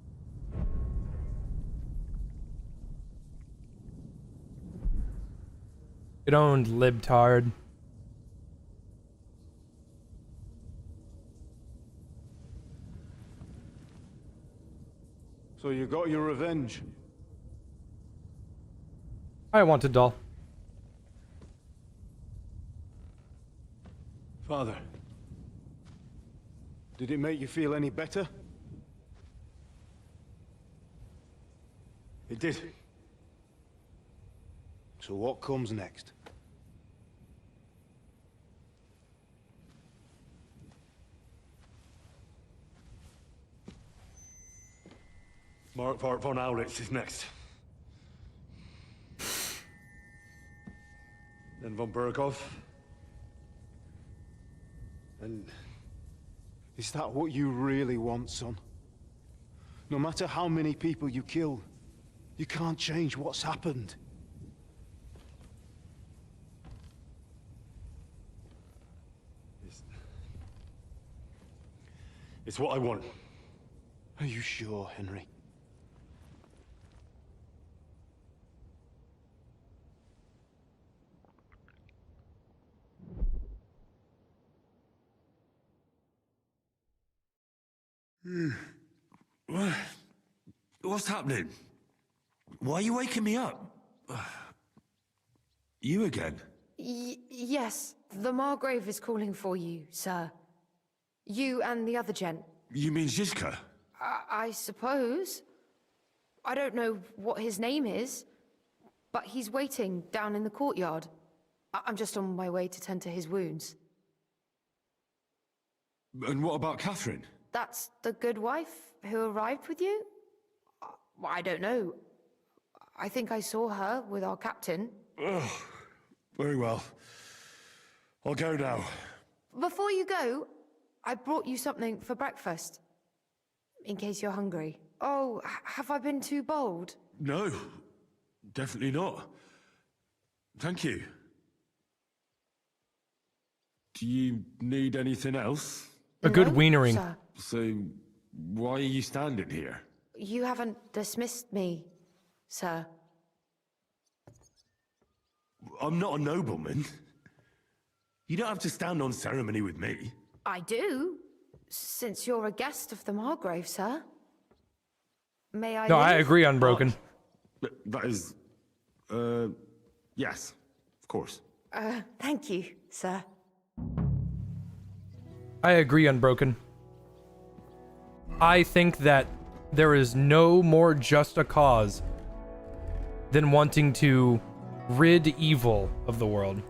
It owned libtard. So you got your revenge? I want a doll. Father, did it make you feel any better? It did. So what comes next? Mark von Aulitz is next. Then von Bergow. And is that what you really want, son? No matter how many people you kill, you can't change what's happened. It's what I want. Are you sure, Henry? What's happening? Why are you waking me up? You again? Yes, the Margrave is calling for you, sir. You and the other gent. You mean Zizka? I suppose. I don't know what his name is, but he's waiting down in the courtyard. I'm just on my way to tend to his wounds. And what about Catherine? That's the good wife who arrived with you? I don't know. I think I saw her with our captain. Oh, very well. I'll go now. Before you go, I brought you something for breakfast. In case you're hungry. Oh, have I been too bold? No, definitely not. Thank you. Do you need anything else? A good wienering. Sir. So, why are you standing here? You haven't dismissed me, sir. I'm not a nobleman. You don't have to stand on ceremony with me. I do, since you're a guest of the Margrave, sir. May I No, I leave? agree, Unbroken. That is... yes, of course. Thank you, sir. I agree, Unbroken. I think that there is no more just a cause than wanting to rid evil of the world.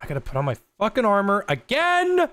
I gotta put on my fucking armor again!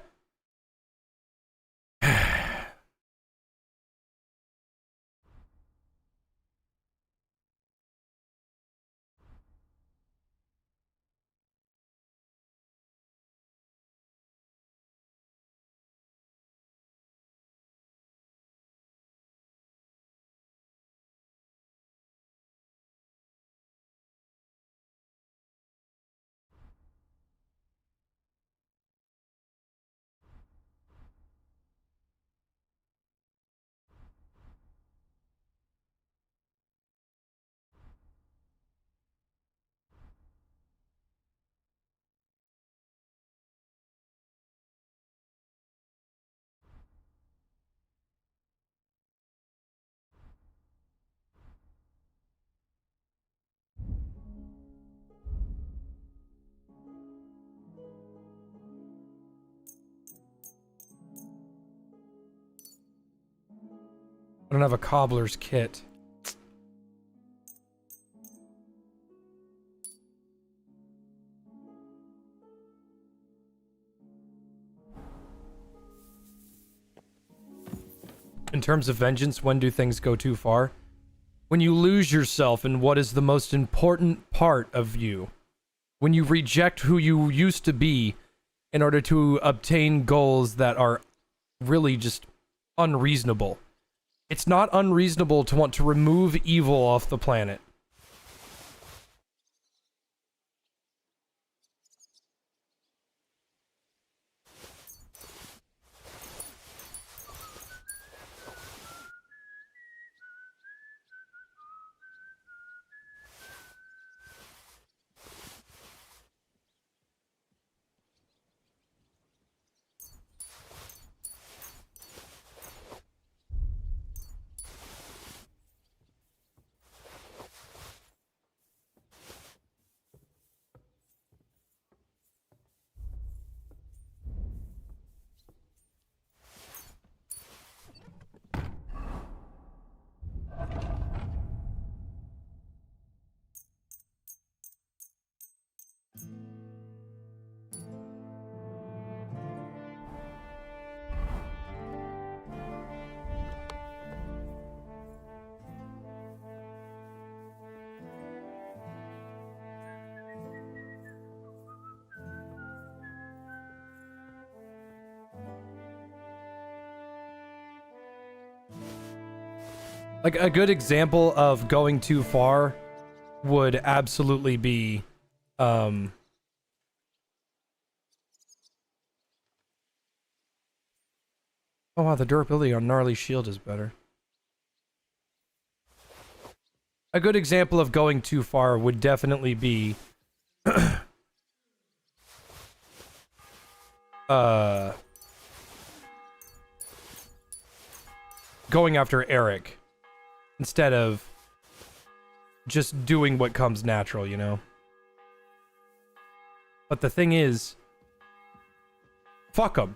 I don't have a cobbler's kit. In terms of vengeance, when do things go too far? When you lose yourself in what is the most important part of you. When you reject who you used to be in order to obtain goals that are really just unreasonable. It's not unreasonable to want to remove evil off the planet. Like, a good example of going too far would absolutely be, oh wow, the durability on Gnarly Shield is better. A good example of going too far would definitely be going after Eric instead of just doing what comes natural, you know? But the thing is, fuck him.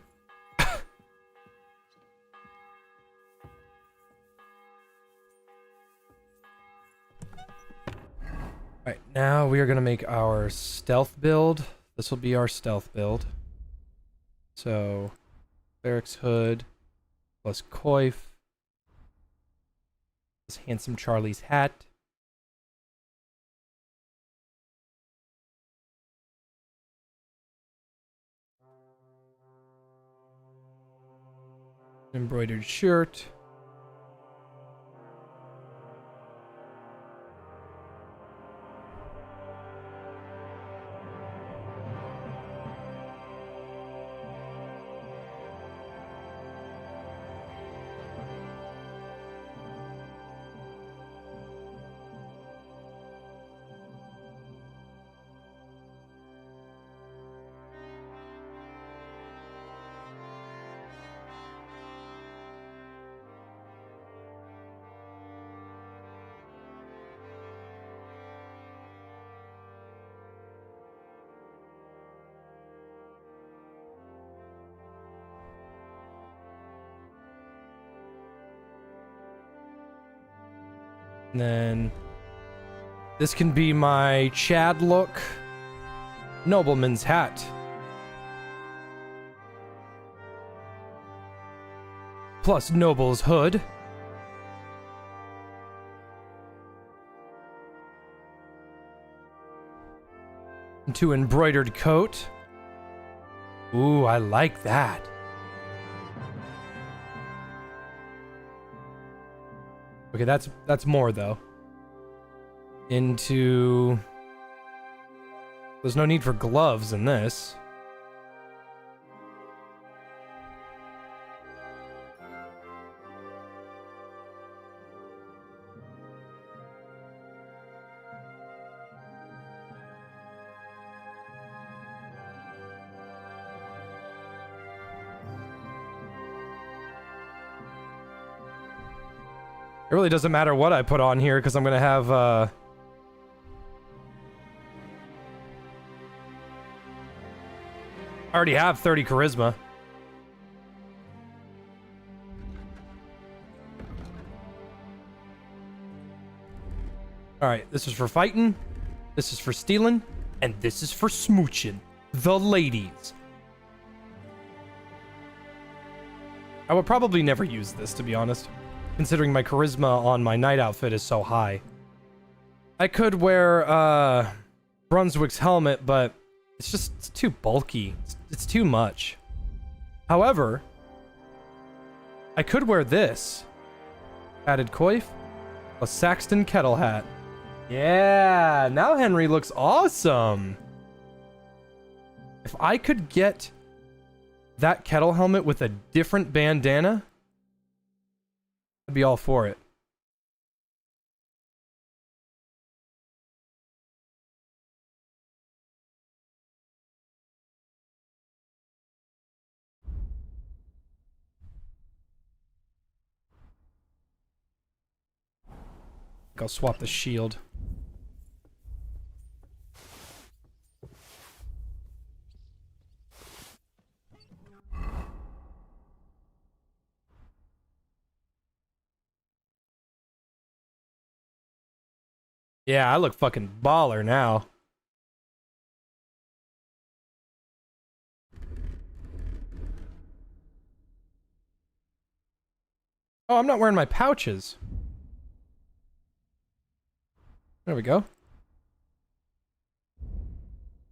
Alright, now we are going to make our stealth build. This will be our stealth build. So, Eric's hood, plus coif, plus Handsome Charlie's hat. Embroidered shirt. And then this can be my Chad look. Nobleman's hat. Plus Noble's hood. Into embroidered coat. Ooh, I like that. Okay, that's more though. Into... There's no need for gloves in this. It really doesn't matter what I put on here because I'm gonna have I already have 30 charisma. Alright, this is for fighting, this is for stealing, and this is for smooching. The ladies. I would probably never use this, to be honest, considering my charisma on my knight outfit is so high. I could wear Brunswick's helmet, but it's too bulky. It's too much. However, I could wear this. Added coif, a Saxton kettle hat. Yeah, now Henry looks awesome. If I could get that kettle helmet with a different bandana, I'd be all for it. I'll swap the shield. Yeah, I look fucking baller now. Oh, I'm not wearing my pouches. There we go.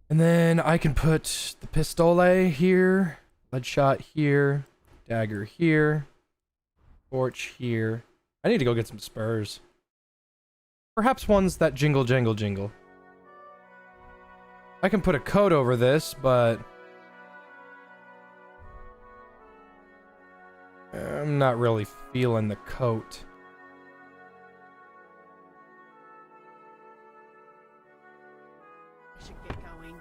And then I can put the pistole here, lead shot here, dagger here, torch here, I need to go get some spurs. Perhaps ones that jingle, jangle, jingle. I can put a coat over this, but I'm not really feeling the coat. I should get going.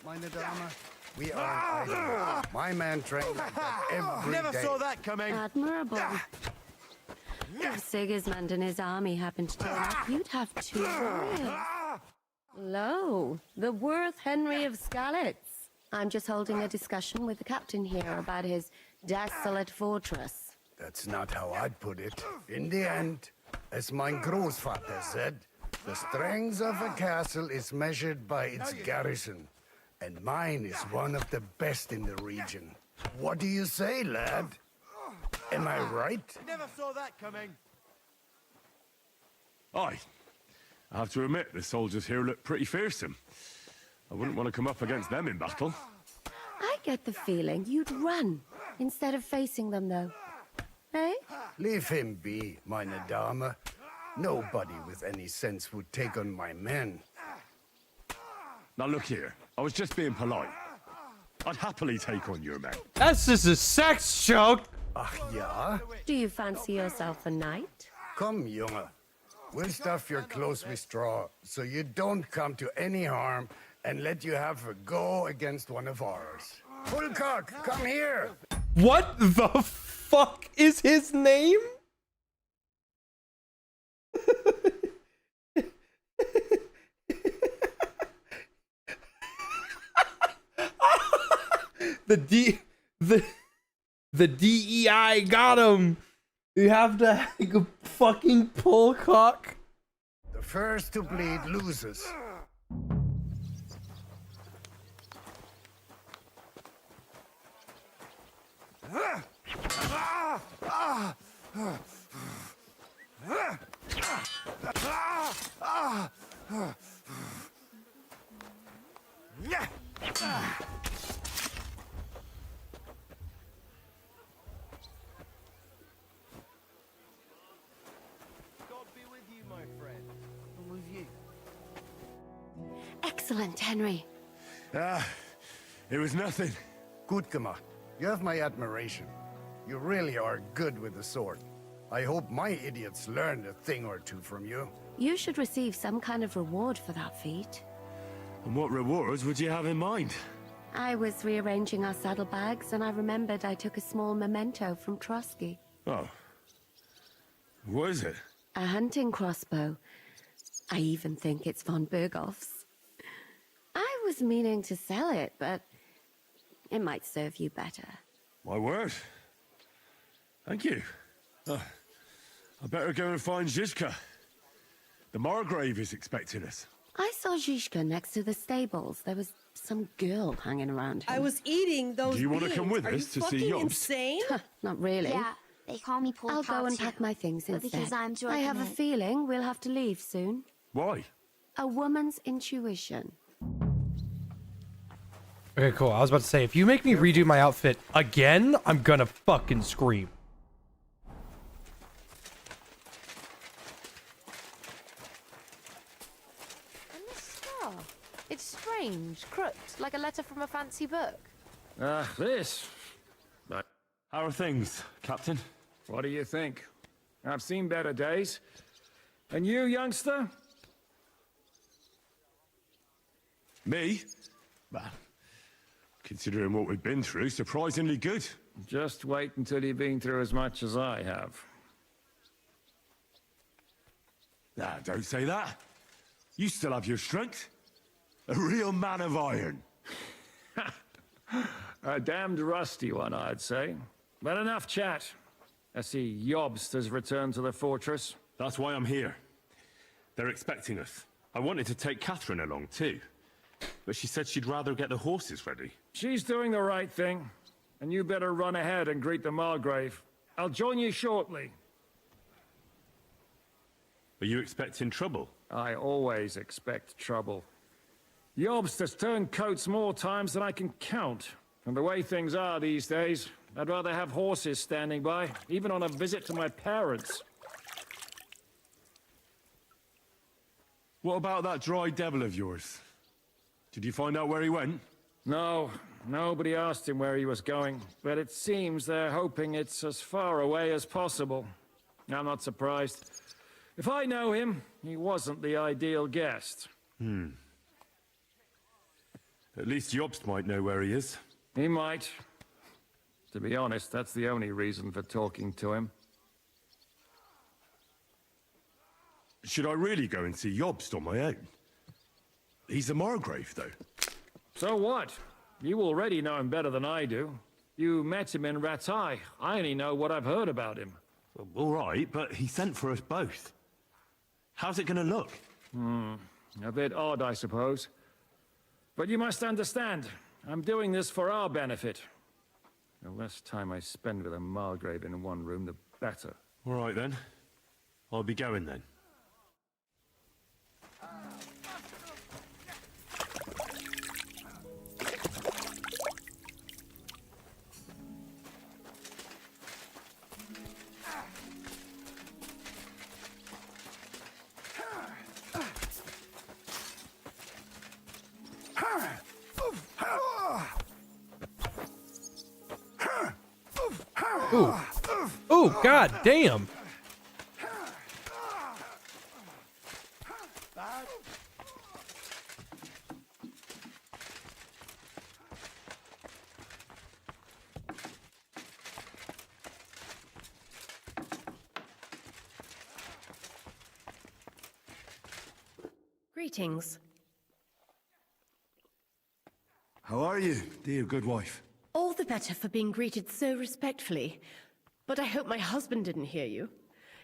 Meine Dame, we are idle. My man trained like that every Never day. saw that coming. Admirable. If Sigismund and his army happened to turn up, you'd have 2 warriors. Lo, the worth Henry of Skalitz. I'm just holding a discussion with the captain here about his desolate fortress. That's not how I'd put it. In the end, as mein Großvater said, the strength of a castle is measured by its garrison. And mine is one of the best in the region. What do you say, lad? Am I right? Never saw that coming. Aye. I have to admit, the soldiers here look pretty fearsome. I wouldn't want to come up against them in battle. I get the feeling you'd run instead of facing them, though. Eh? Leave him be, meine Dame. Nobody with any sense would take on my men. Now look here, I was just being polite. I'd happily take on your men. That's just a sex joke! Ach ja? Do you fancy yourself a knight? Come, Junge. We'll stuff your clothes with straw, so you don't come to any harm, and let you have a go against one of ours. Fulcock, come here! What the fuck is his name? The DEI got him. You have to hang a fucking pull cock. The first to bleed loses. Excellent, Henry. It was nothing. Gut gemacht. You have my admiration. You really are good with the sword. I hope my idiots learned a thing or two from you. You should receive some kind of reward for that feat. And what rewards would you have in mind? I was rearranging our saddlebags, and I remembered I took a small memento from Trotsky. Oh. What is it? A hunting crossbow. I even think it's von Bergow's. I was meaning to sell it, but it might serve you better. My word. Thank you. I better go and find Zizka. The Margrave is expecting us. I saw Zizka next to the stables. There was some girl hanging around him. I was eating those Do you want to come with Are us you to see fucking Jobs? insane? Not really. Yeah, they call me Paul I'll go and pack my things but instead. because I'm I have a joking it. feeling we'll have to leave soon. Why? A woman's intuition. Okay, cool. I was about to say, if you make me redo my outfit again, I'm gonna fucking scream. And this star. It's strange, crooked, like a letter from a fancy book. This. How are things, Captain? What do you think? I've seen better days. And you, youngster? Me? Well, considering what we've been through, surprisingly good. Just wait until you've been through as much as I have. Nah, don't say that. You still have your strength. A real man of iron. A damned rusty one, I'd say. But enough chat. I see Jobst has returned to the fortress. That's why I'm here. They're expecting us. I wanted to take Catherine along too, but she said she'd rather get the horses ready. She's doing the right thing, and you better run ahead and greet the Margrave. I'll join you shortly. Are you expecting trouble? I always expect trouble. Jobst has turned coats more times than I can count. And the way things are these days, I'd rather have horses standing by, even on a visit to my parents. What about that dry devil of yours? Did you find out where he went? No, nobody asked him where he was going, but it seems they're hoping it's as far away as possible. I'm not surprised. If I know him, he wasn't the ideal guest. At least Jobst might know where he is. He might. To be honest, that's the only reason for talking to him. Should I really go and see Jobst on my own? He's a Margrave, though. So what? You already know him better than I do. You met him in Ratai. I only know what I've heard about him. Well, all right, but he sent for us both. How's it going to look? A bit odd, I suppose. But you must understand, I'm doing this for our benefit. The less time I spend with a Margrave in one room, the better. All right, then. I'll be going, then. Ooh. Ooh, god damn. Greetings. How are you, dear good wife? All the better for being greeted so respectfully. But I hope my husband didn't hear you.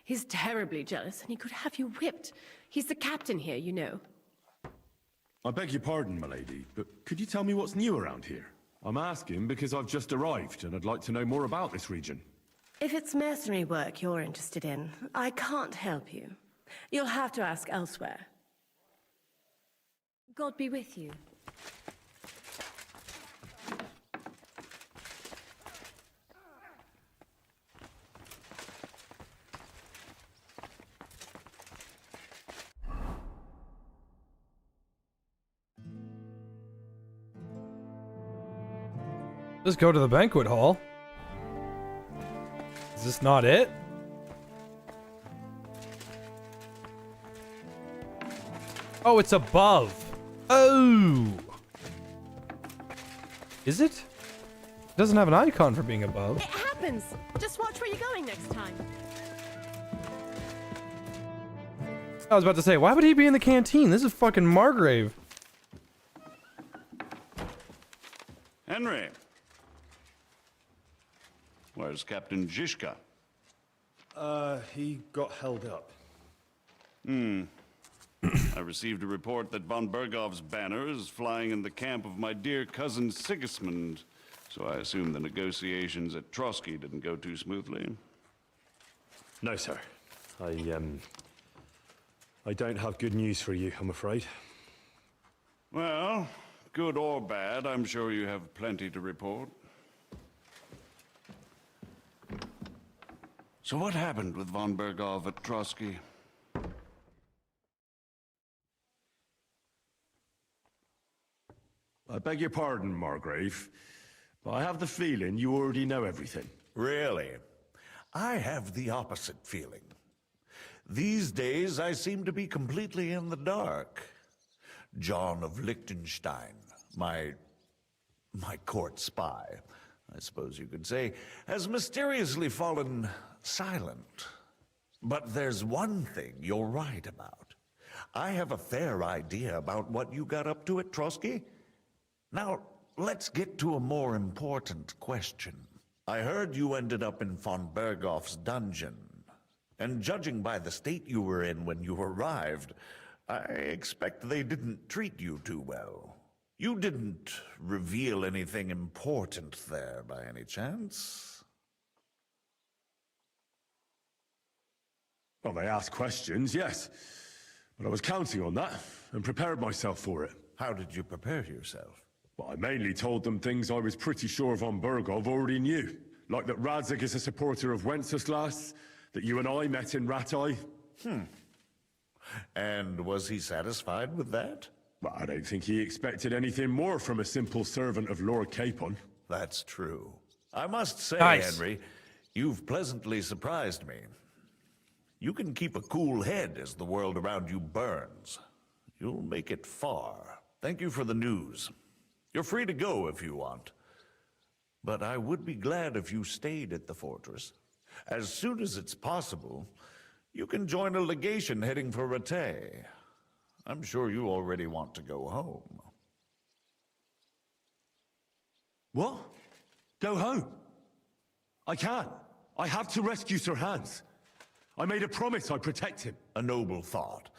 He's terribly jealous and he could have you whipped. He's the captain here, you know. I beg your pardon, my lady, but could you tell me what's new around here? I'm asking because I've just arrived and I'd like to know more about this region. If it's mercenary work you're interested in, I can't help you. You'll have to ask elsewhere. God be with you. Let's go to the banquet hall. Is this not it? Oh, it's above. Oh. Is it? It doesn't have an icon for being above. It happens. Just watch where you're going next time. I was about to say, why would he be in the canteen? This is fucking Margrave. Henry. Where's Captain Zizka? He got held up. I received a report that von Bergov's banner is flying in the camp of my dear cousin Sigismund, so I assume the negotiations at Trotsky didn't go too smoothly. No, sir. I don't have good news for you, I'm afraid. Well, good or bad, I'm sure you have plenty to report. So what happened with von Bergov at Trotsky? I beg your pardon, Margrave, but I have the feeling you already know everything. Really? I have the opposite feeling. These days, I seem to be completely in the dark. John of Liechtenstein, my court spy, I suppose you could say, has mysteriously fallen silent. But there's one thing you're right about. I have a fair idea about what you got up to at Trotsky. Now, let's get to a more important question. I heard you ended up in von Bergoff's dungeon. And judging by the state you were in when you arrived, I expect they didn't treat you too well. You didn't reveal anything important there by any chance? Well, they asked questions, yes. But I was counting on that and prepared myself for it. How did you prepare yourself? Well, I mainly told them things I was pretty sure von Bergow already knew. Like that Radzig is a supporter of Wenceslas, that you and I met in Ratai. And was he satisfied with that? Well, I don't think he expected anything more from a simple servant of Lord Capon. That's true. I must say, Nice. Henry, you've pleasantly surprised me. You can keep a cool head as the world around you burns. You'll make it far. Thank you for the news. You're free to go if you want. But I would be glad if you stayed at the fortress. As soon as it's possible, you can join a legation heading for Rattay. I'm sure you already want to go home. What? Go home? I can't. I have to rescue Sir Hans. I made a promise I'd protect him. A noble thought.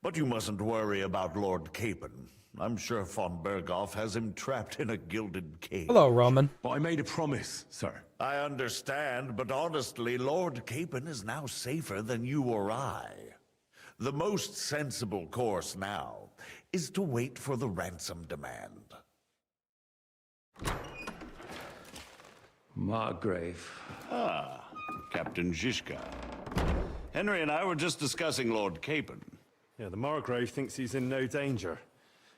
But you mustn't worry about Lord Capon. I'm sure von Bergoff has him trapped in a gilded cage. Hello, Roman. But I made a promise, sir. I understand, but honestly, Lord Capon is now safer than you or I. The most sensible course now is to wait for the ransom demand. Margrave. Ah, Captain Zizka. Henry and I were just discussing Lord Capon. Yeah, the Margrave thinks he's in no danger,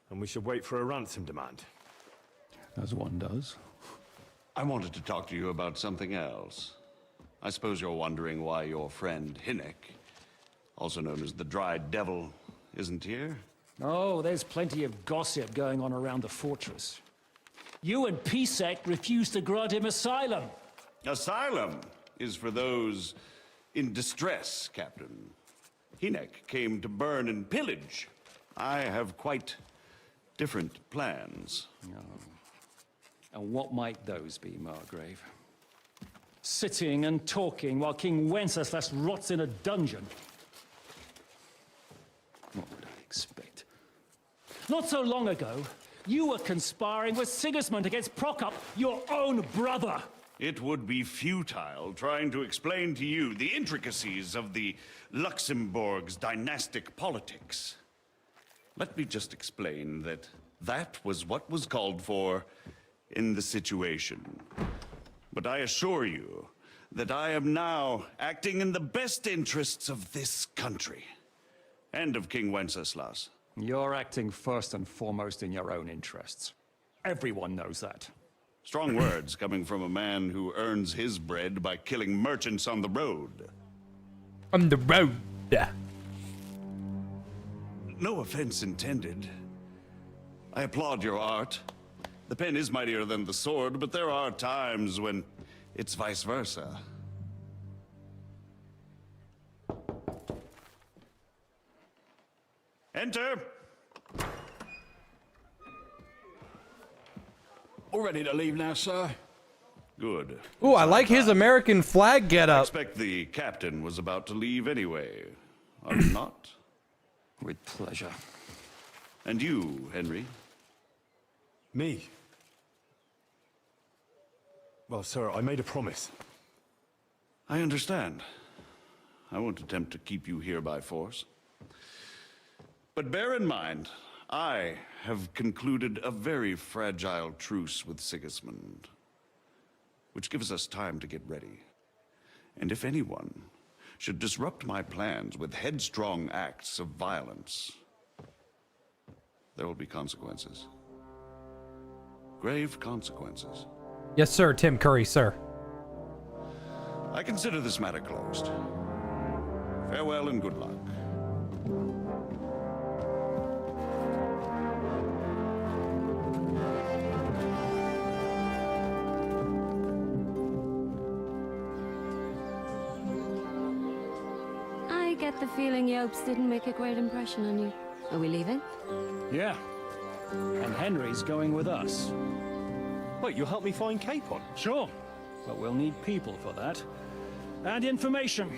and we should wait for a ransom demand. As one does. I wanted to talk to you about something else. I suppose you're wondering why your friend Hinnek, also known as the Dried Devil, isn't here? Oh, there's plenty of gossip going on around the fortress. You and Pisek refused to grant him asylum. Asylum is for those in distress, Captain. Hinnek came to burn and pillage. I have quite different plans. Oh. And what might those be, Margrave? Sitting and talking while King Wenceslas rots in a dungeon. What would I expect? Not so long ago, you were conspiring with Sigismund against Prokop, your own brother. It would be futile trying to explain to you the intricacies of the Luxembourg's dynastic politics. Let me just explain that that was what was called for in the situation. But I assure you that I am now acting in the best interests of this country and of King Wenceslas. You're acting first and foremost in your own interests. Everyone knows that. Strong words coming from a man who earns his bread by killing merchants on the road. On the road. No offense intended. I applaud your art. The pen is mightier than the sword, but there are times when it's vice versa. Enter! All ready to leave now, sir? Good. Ooh, I like his American flag I getup. expect the captain was about to leave anyway. Are you not? With pleasure. And you, Henry? Me? Well, sir, I made a promise. I understand. I won't attempt to keep you here by force. But bear in mind, I have concluded a very fragile truce with Sigismund, which gives us time to get ready. And if anyone should disrupt my plans with headstrong acts of violence, there will be consequences. Grave consequences. Yes, sir, Tim Curry, sir. I consider this matter closed. Farewell and good luck. I get the feeling Yopes didn't make a great impression on you. Are we leaving? Yeah. And Henry's going with us. Wait, you'll help me find Capon? Sure. but we'll need people for that. And information.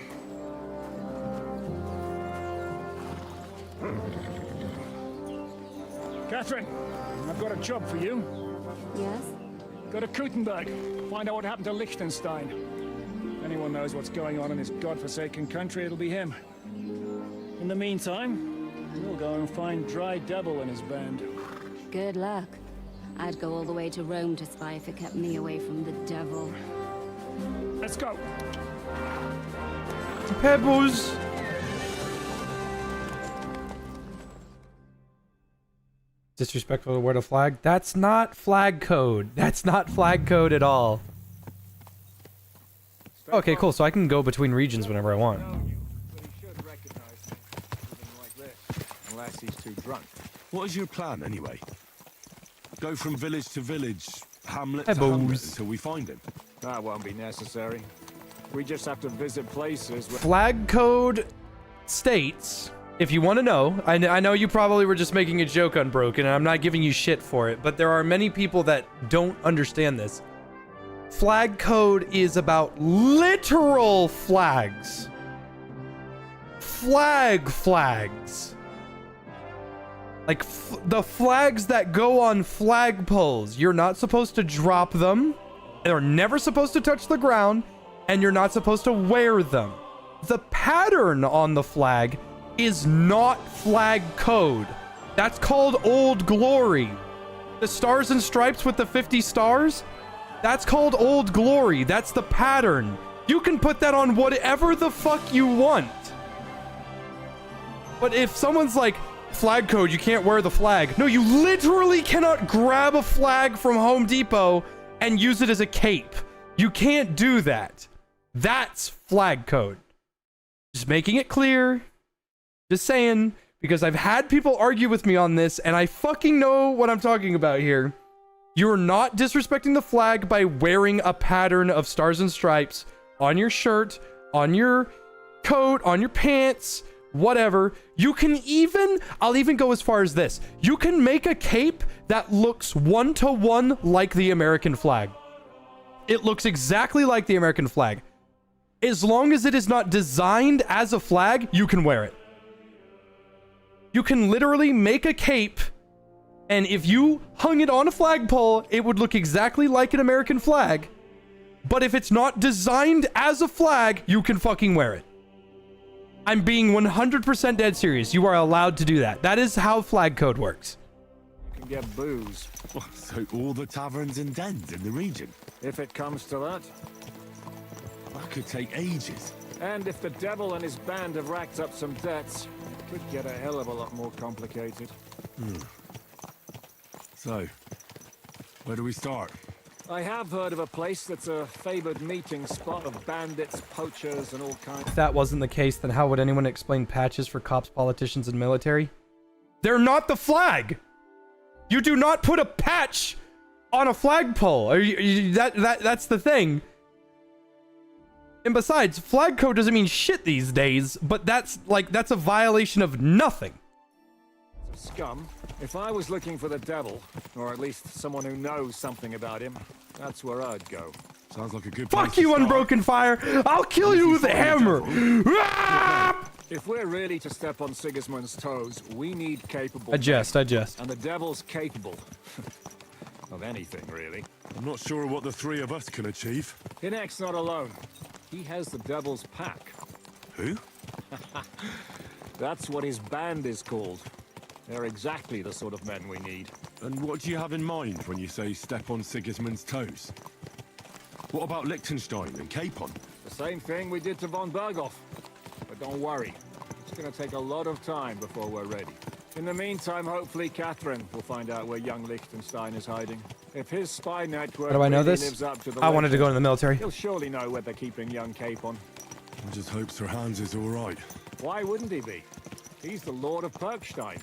Catherine, I've got a job for you. Yes? Go to Kuttenberg. Find out what happened to Liechtenstein. If anyone knows what's going on in this godforsaken country, it'll be him. In the meantime, we'll go and find Dry Devil and his band. Good luck. I'd go all the way to Rome to spy if it kept me away from the devil. Let's go. Pebbles. Disrespectful to wear the flag. That's not flag code. That's not flag code at all. Okay, cool. So I can go between regions whenever I want. Unless he's too drunk. What is your plan, anyway? Go from village to village, hamlet to hamlet, until we find him? That won't be necessary. We just have to visit places where... Flag code states, if you want to know, I know you probably were just making a joke on Broken, and I'm not giving you shit for it, but there are many people that don't understand this. Flag code is about literal flags. Flags. Like, the flags that go on flagpoles. You're not supposed to drop them. They're never supposed to touch the ground. And you're not supposed to wear them. The pattern on the flag is not flag code. That's called Old Glory. The stars and stripes with the 50 stars, that's called Old Glory. That's the pattern. You can put that on whatever the fuck you want. But if someone's like, flag code, you can't wear the flag. No, you literally cannot grab a flag from Home Depot and use it as a cape. You can't do that. That's flag code. Just making it clear. Just saying, because I've had people argue with me on this, and I fucking know what I'm talking about here. You're not disrespecting the flag by wearing a pattern of stars and stripes on your shirt, on your coat, on your pants, whatever. You can even, I'll even go as far as this. You can make a cape that looks 1-to-1 like the American flag. It looks exactly like the American flag. As long as it is not designed as a flag, you can wear it. You can literally make a cape, and if you hung it on a flagpole, it would look exactly like an American flag. But if it's not designed as a flag, you can fucking wear it. I'm being 100% dead serious. You are allowed to do that. That is how flag code works. You can get booze. So all the taverns and dens in the region? If it comes to that. That could take ages. And if the devil and his band have racked up some debts, it could get a hell of a lot more complicated. So, where do we start? I have heard of a place that's a favored meeting spot of bandits, poachers, and all kinds. If that wasn't the case, then how would anyone explain patches for cops, politicians, and military? They're not the flag! You do not put a patch on a flagpole. That's the thing. And besides, flag code doesn't mean shit these days, but that's a violation of nothing. Scum. If I was looking for the devil, or at least someone who knows something about him, that's where I'd go. Sounds like a good place. Fuck you, Unbroken Fire! I'll kill you with a hammer! If we're really to step on Sigismund's toes, we need capable. I jest. And the devil's capable. Of anything, really. I'm not sure what the three of us can achieve. Hinek's not alone. He has the devil's pack. Who? That's what his band is called. They're exactly the sort of men we need. And what do you have in mind when you say step on Sigismund's toes? What about Liechtenstein and Capon? The same thing we did to von Bergow. But don't worry. It's going to take a lot of time before we're ready. In the meantime, hopefully Catherine will find out where young Liechtenstein is hiding. If his spy network How do I know really this? lives up to the I wanted to go in the military. He'll surely know where they're keeping young Capon. I just hope Sir Hans is all right. Why wouldn't he be? He's the Lord of Perkstein.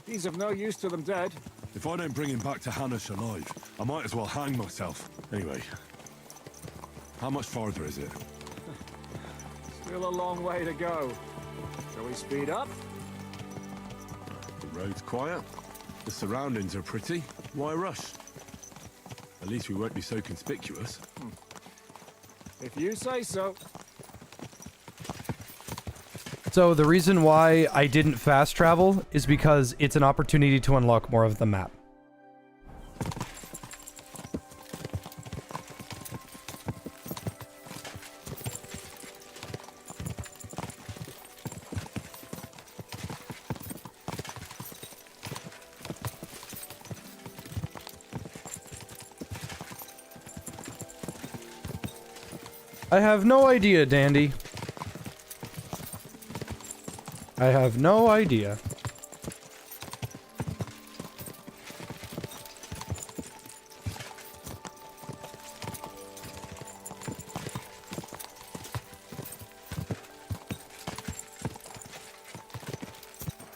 He's of no use to them dead. If I don't bring him back to Hannish alive, I might as well hang myself. Anyway, how much farther is it? Still a long way to go. Shall we speed up? The road's quiet. The surroundings are pretty. Why rush? At least we won't be so conspicuous. If you say so. So the reason why I didn't fast travel is because it's an opportunity to unlock more of the map. I have no idea, Dandy. I have no idea.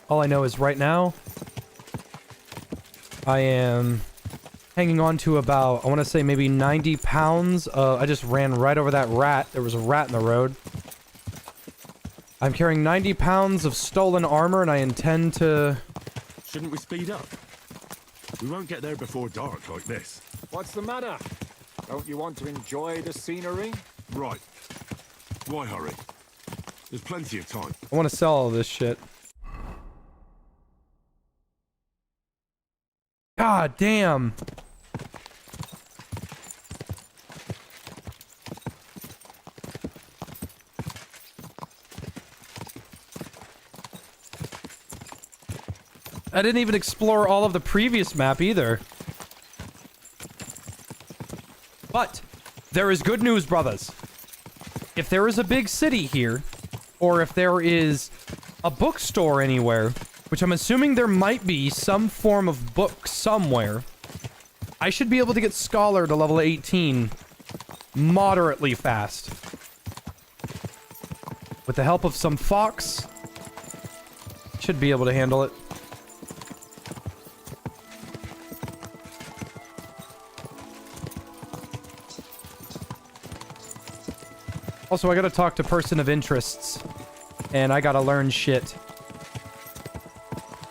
All I know is right now, I am hanging on to about, I want to say maybe 90 pounds. I just ran right over that rat. There was a rat in the road. I'm carrying 90 pounds of stolen armor, and I intend to... Shouldn't we speed up? We won't get there before dark like this. What's the matter? Don't you want to enjoy the scenery? Right. Why hurry? There's plenty of time. I want to sell all this shit. God damn. I didn't even explore all of the previous map either. But there is good news, brothers. If there is a big city here, or if there is a bookstore anywhere, which I'm assuming there might be some form of book somewhere, I should be able to get Scholar to level 18 moderately fast. With the help of some fox, should be able to handle it. Also, I gotta talk to person of interests, and I gotta learn shit.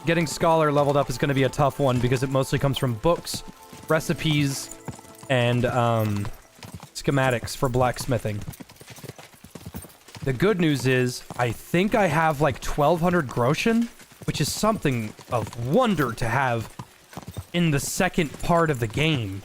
Getting Scholar leveled up is gonna be a tough one because it mostly comes from books, recipes, and schematics for blacksmithing. The good news is, I think I have like 1200 groschen, which is something of wonder to have in the second part of the game.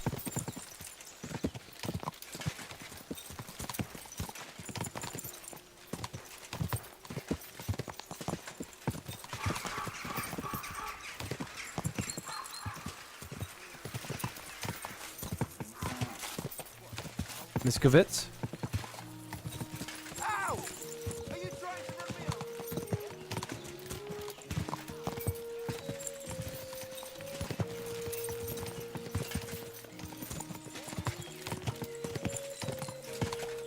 Miskovitz?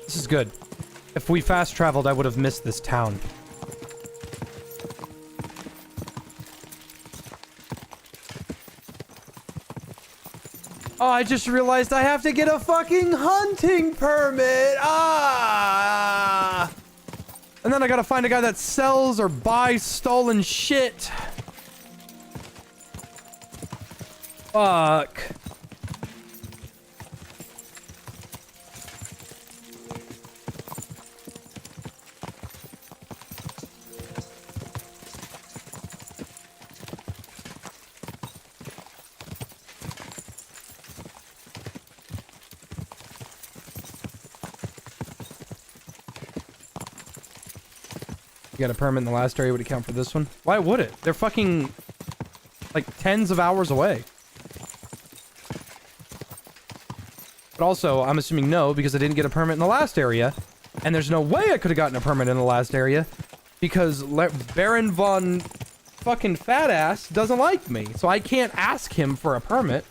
This is good. If we fast traveled, I would have missed this town. Oh, I just realized I have to get a fucking hunting permit. Ah! And then I gotta find a guy that sells or buys stolen shit. Fuck. You got a permit in the last area, would it count for this one? Why would it? They're fucking like tens of hours away. But also, I'm assuming no, because I didn't get a permit in the last area. And there's no way I could have gotten a permit in the last area because Baron von fucking fat ass doesn't like me. So I can't ask him for a permit.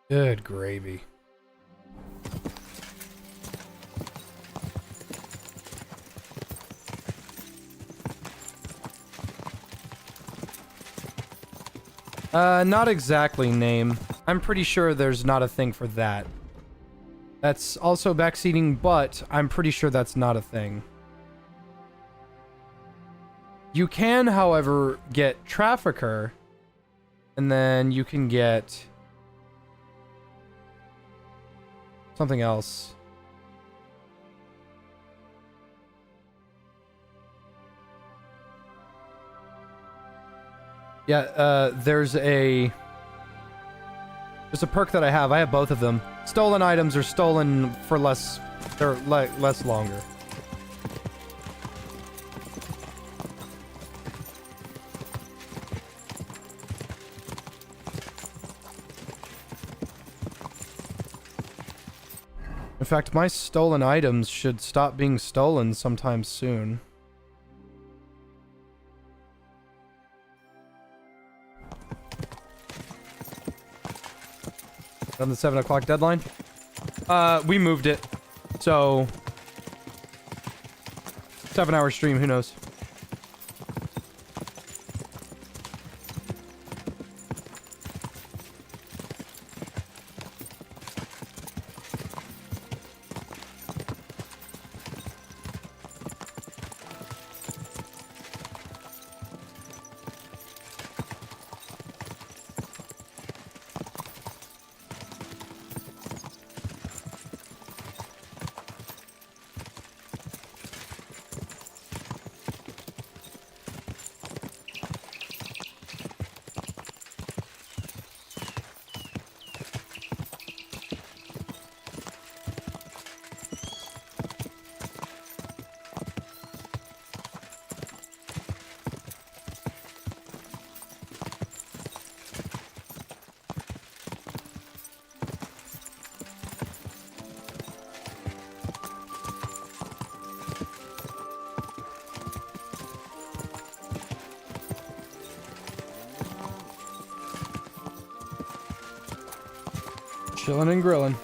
Good gravy. Not exactly name. I'm pretty sure there's not a thing for that. That's also backseating, but I'm pretty sure that's not a thing. You can, however, get trafficker, and then you can get something else. Yeah, there's a perk that I have. I have both of them. Stolen items are stolen for less, they're less longer. In fact, my stolen items should stop being stolen sometime soon. On the 7 o'clock deadline? We moved it. So 7-hour stream, who knows? Chilling and grilling.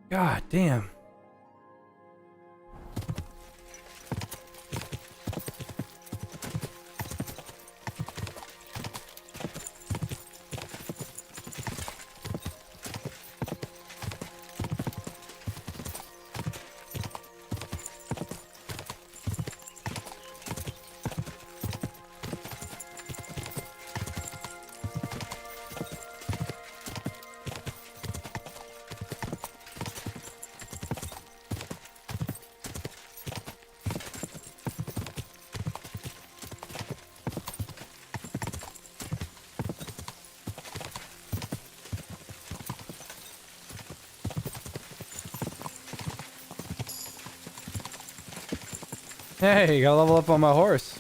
God damn. Hey, gotta level up on my horse.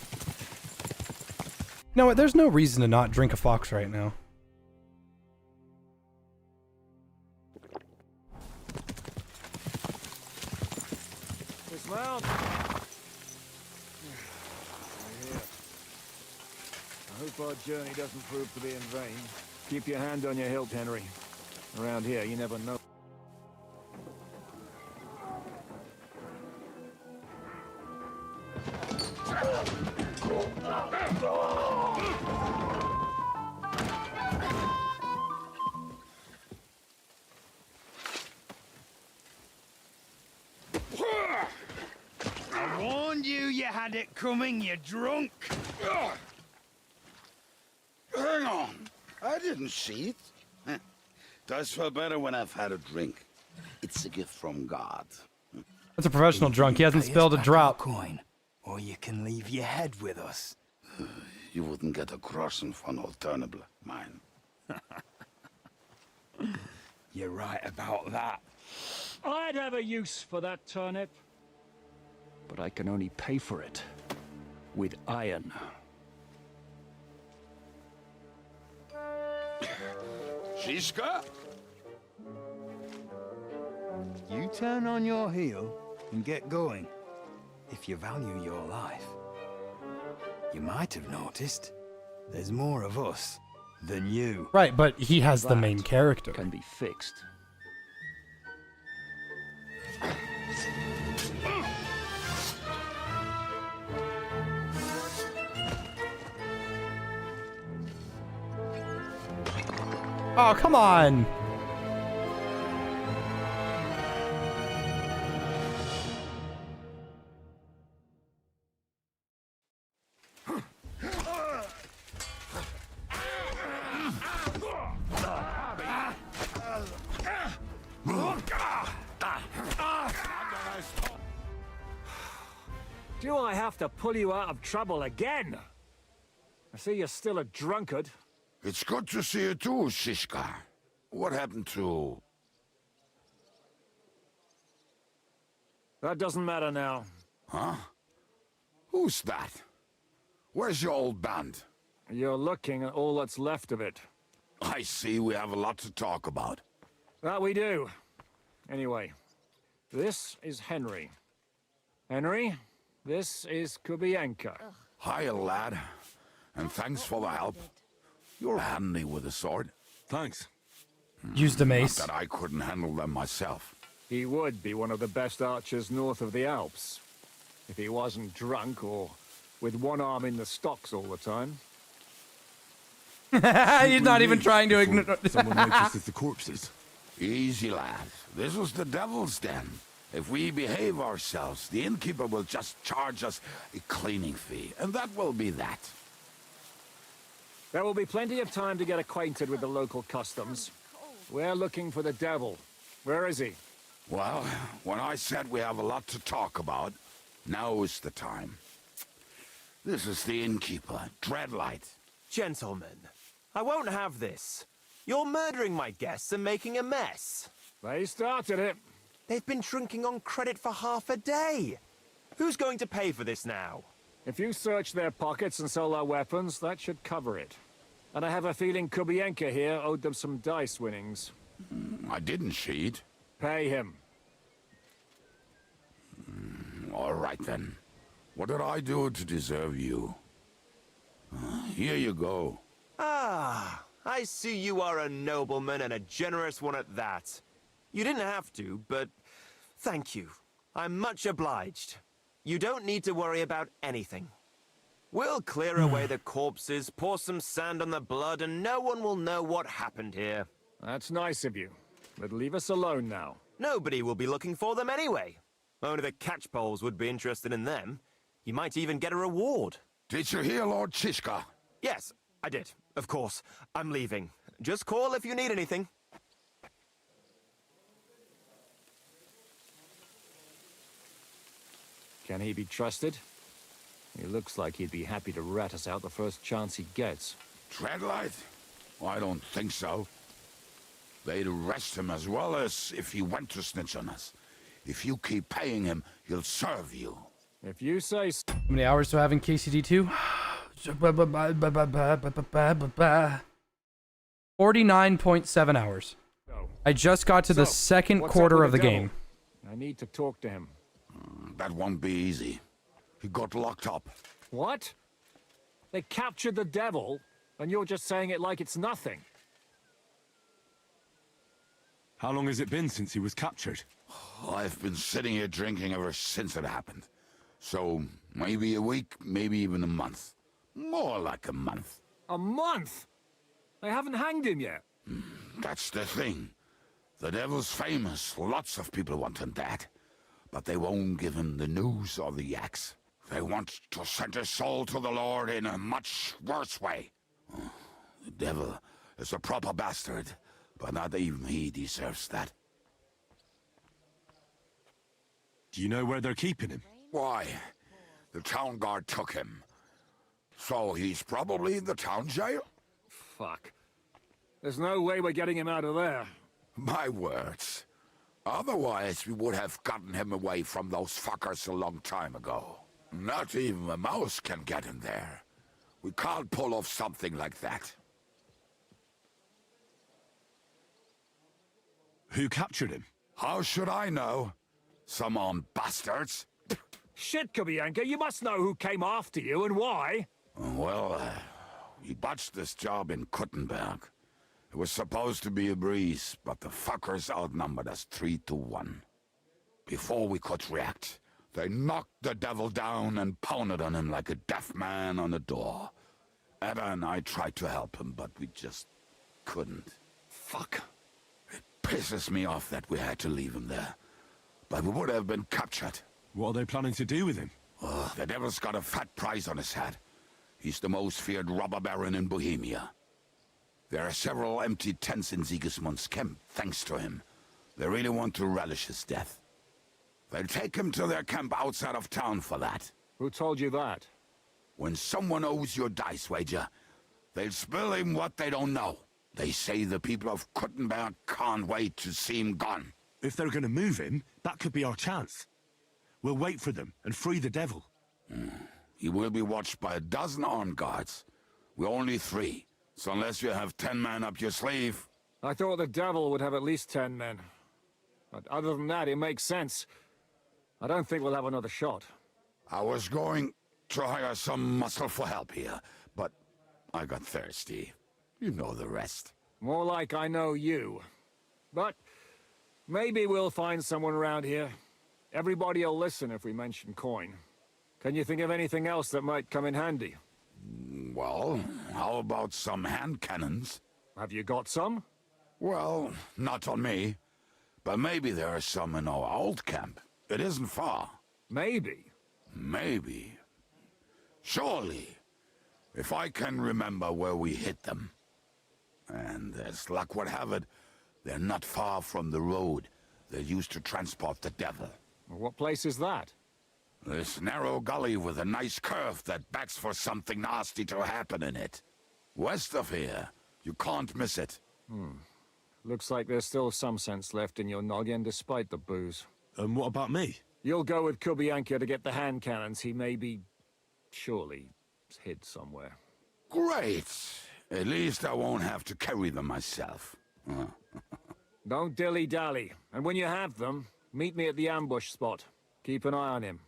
You know what? There's no reason to not drink a fox right now. Dismount. I hope our journey doesn't prove to be in vain. Keep your hand on your hilt, Henry. Around here, you never know. I warned you, you had it coming, you drunk. Hang on, I didn't see it. Does feel better when I've had a drink. It's a gift from God. That's a professional drunk. He hasn't spilled a drop. Coin, or you can leave your head with us. You wouldn't get a groschen von Alternable, mine. You're right about that. I'd have a use for that turnip. but I can only pay for it with iron. Shiska? You turn on your heel and get going, if you value your life. You might have noticed there's more of us than you. Right, but he has the main character. Can be fixed. Oh, come on. Do I have to pull you out of trouble again? I see you're still a drunkard. It's good to see you too, Shiska. What happened to... That doesn't matter now. Huh? Who's that? Where's your old band? You're looking at all that's left of it. I see we have a lot to talk about. That we do. Anyway, this is Henry. Henry, this is Kubienka. Hiya, lad. And thanks for the help. You're handy with a sword. Thanks. Used a mace. Not that I couldn't handle them myself. He would be one of the best archers north of the Alps. If he wasn't drunk or with one arm in the stocks all the time. He's not even trying to ignore. Someone notices the corpses. Easy, lad. This was the devil's den. If we behave ourselves, the innkeeper will just charge us a cleaning fee, and that will be that. There will be plenty of time to get acquainted with the local customs. We're looking for the devil. Where is he? Well, when I said we have a lot to talk about, now is the time. This is the innkeeper, Dreadlight. Gentlemen, I won't have this. You're murdering my guests and making a mess. They started it. They've been drinking on credit for half a day. Who's going to pay for this now? If you search their pockets and sell their weapons, that should cover it. And I have a feeling Kubienka here owed them some dice winnings. I didn't cheat. Pay him. All right, then. What did I do to deserve you? Here you go. Ah, I see you are a nobleman and a generous one at that. You didn't have to, but thank you. I'm much obliged. You don't need to worry about anything. We'll clear away the corpses, pour some sand on the blood, and no one will know what happened here. That's nice of you. But leave us alone now. Nobody will be looking for them anyway. Only the catchpoles would be interested in them. You might even get a reward. Did you hear, Lord Chishka? Yes, I did. Of course. I'm leaving. Just call if you need anything. Can he be trusted? He looks like he'd be happy to rat us out the first chance he gets. Dreadlight? I don't think so. They'd arrest him as well as if he went to snitch on us. If you keep paying him, he'll serve you. If you say so. How many hours do I have in KCD2? 49.7 hours. I just got to the second quarter of the game. I need to talk to him. That won't be easy. He got locked up. What? They captured the devil, and you're just saying it like it's nothing. How long has it been since he was captured? I've been sitting here drinking ever since it happened. So, maybe a week, maybe even a month. More like a month. A month? They haven't hanged him yet. That's the thing. The devil's famous. Lots of people want him dead. But they won't give him the news or the axe. They want to send his soul to the Lord in a much worse way. The devil is a proper bastard, but not even he deserves that. Do you know where they're keeping him? Why? The town guard took him. So he's probably in the town jail? Fuck. There's no way we're getting him out of there. My words. Otherwise, we would have gotten him away from those fuckers a long time ago. Not even a mouse can get in there. We can't pull off something like that. Who captured him? How should I know? Some armed bastards. Shit, Kubianka, you must know who came after you and why. Well, we botched this job in Kuttenberg. It was supposed to be a breeze, but the fuckers outnumbered us 3-1. Before we could react, they knocked the devil down and pounded on him like a deaf man on a door. Ada and I tried to help him, but we just couldn't. Fuck. It pisses me off that we had to leave him there. But we would have been captured. What are they planning to do with him? Oh, the devil's got a fat price on his head. He's the most feared robber baron in Bohemia. There are several empty tents in Sigismund's camp, thanks to him. They really want to relish his death. They'll take him to their camp outside of town for that. Who told you that? When someone owes you a dice wager, they'll spill him what they don't know. They say the people of Kuttenberg can't wait to see him gone. If they're gonna move him, that could be our chance. We'll wait for them and free the devil. He will be watched by a dozen armed guards. We're only 3, so unless you have 10 men up your sleeve... I thought the devil would have at least 10 men. But other than that, it makes sense. I don't think we'll have another shot. I was going to hire some muscle for help here, but I got thirsty. You know the rest. More like I know you. But maybe we'll find someone around here. Everybody will listen if we mention coin. Can you think of anything else that might come in handy? Well, how about some hand cannons? Have you got some? Well, not on me. But maybe there are some in our old camp. It isn't far. Maybe. Maybe. Surely. If I can remember where we hid them. And as luck would have it, they're not far from the road they used to transport the devil. What place is that? This narrow gully with a nice curve that begs for something nasty to happen in it. West of here. You can't miss it. Looks like there's still some sense left in your noggin despite the booze. And what about me? You'll go with Kubianka to get the hand cannons. He may be... surely hid somewhere. Great! At least I won't have to carry them myself. Don't dilly-dally. And when you have them, meet me at the ambush spot. Keep an eye on him.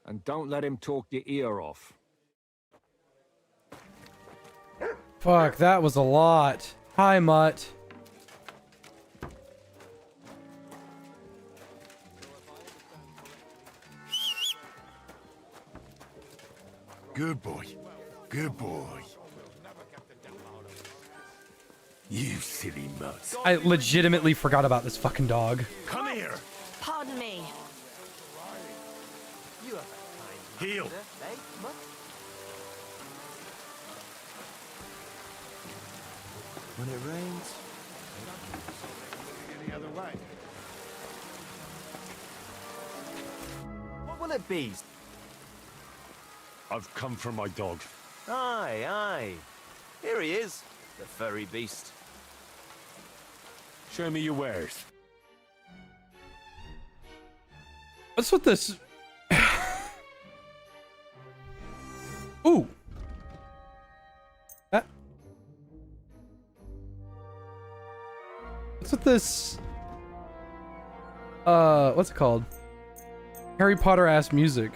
And don't let him talk your ear off. Fuck, that was a lot. Hi, Mutt. Good boy. Good boy. You silly mutts. I legitimately forgot about this fucking dog. Come here. Pardon me. Heel. When it rains... Any other way? What will it be? I've come for my dog. Aye, aye. Here he is, the furry beast. Show me your wares. What's with this? Ooh. What's with this? What's it called? Harry Potter ass music.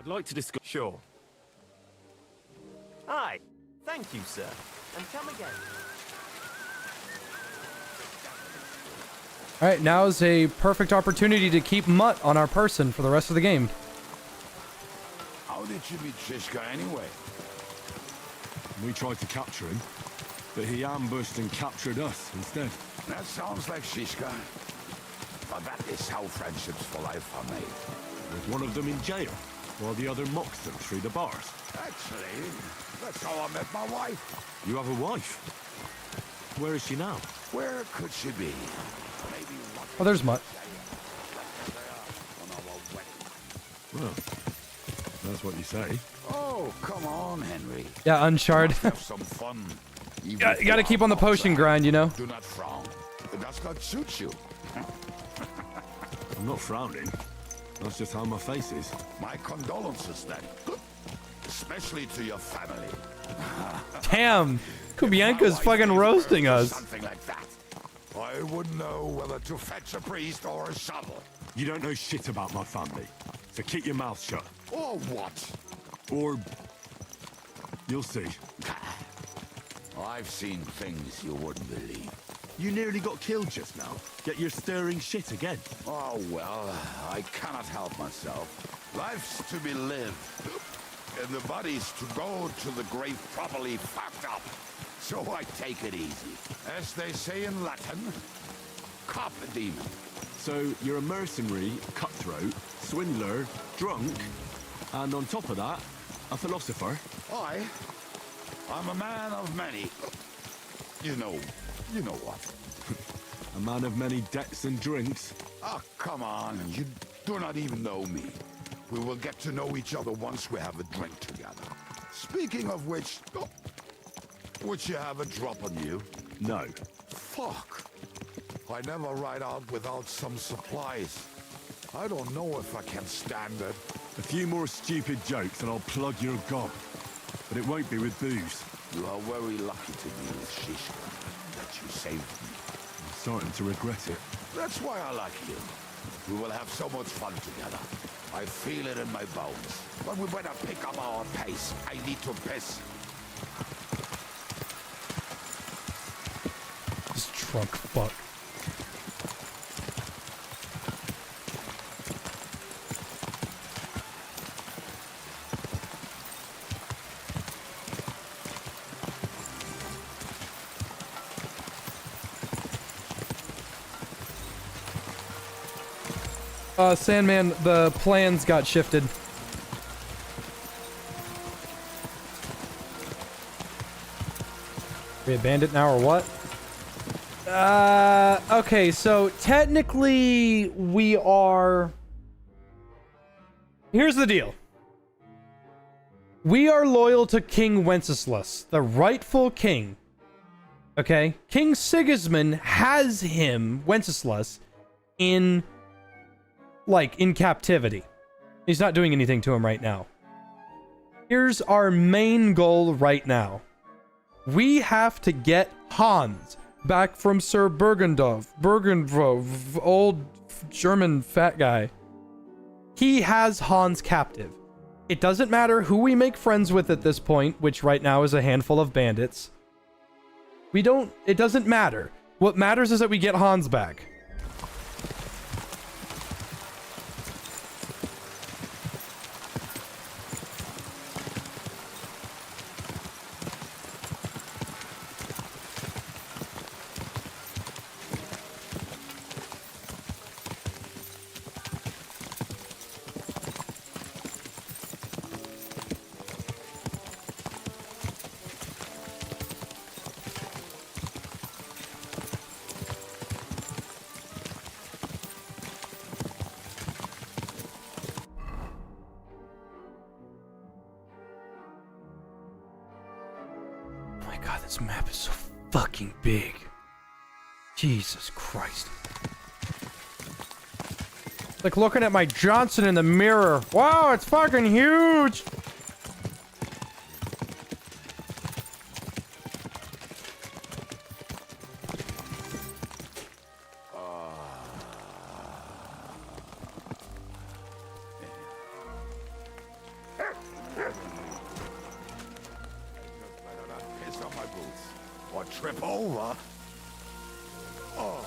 I'd like to discuss... Sure. Aye. Thank you, sir. And come again. All right, now is a perfect opportunity to keep Mutt on our person for the rest of the game. How did you meet Shishka anyway? We tried to capture him, but he ambushed and captured us instead. That sounds like Shishka. But that is how friendships for life are made. With one of them in jail, while the other mocks them through the bars. Actually, that's how I met my wife. You have a wife? Where is she now? Where could she be? Maybe Oh, there's Mutt. Well, that's what you say. Oh, come on, Henry. Yeah, Uncharted. Have some fun. You gotta keep on the potion grind, you know? Do not frown. It does not suit you. I'm not frowning. That's just how my face is. My condolences, then. Especially to your family. Damn. Kubianka's fucking roasting us. Something like that. I wouldn't know whether to fetch a priest or a shovel. You don't know shit about my family, so keep your mouth shut. Or what? Or... you'll see. I've seen things you wouldn't believe. You nearly got killed just now, yet you're stirring shit again. Oh, well, I cannot help myself. Life's to be lived, and the body's to go to the grave properly fucked up. So I take it easy. As they say in Latin, carpe diem. So you're a mercenary, cutthroat, swindler, drunk, and on top of that, a philosopher? I'm a man of many. You know what. A man of many debts and drinks? Oh, come on. You do not even know me. We will get to know each other once we have a drink together. Speaking of which, would you have a drop on you? No. Fuck. I never ride out without some supplies. I don't know if I can stand it. A few more stupid jokes and I'll plug your gob. But it won't be with booze. You are very lucky to be with Shishka, that you saved me. I'm starting to regret it. That's why I like you. We will have so much fun together. I feel it in my bones. But we better pick up our pace. I need to piss. This drunk fuck. Sandman, the plans got shifted. We a bandit now or what? Okay, so technically we are... Here's the deal. We are loyal to King Wenceslas, the rightful king. Okay? King Sigismund has him, Wenceslas, in captivity. He's not doing anything to him right now. Here's our main goal right now. We have to get Hans back from Sir Bergendov, old German fat guy. He has Hans captive. It doesn't matter who we make friends with at this point, which right now is a handful of bandits. It doesn't matter. What matters is that we get Hans back. This map is so fucking big. Jesus Christ. Like looking at my Johnson in the mirror. Wow, it's fucking huge. trip over. Oh.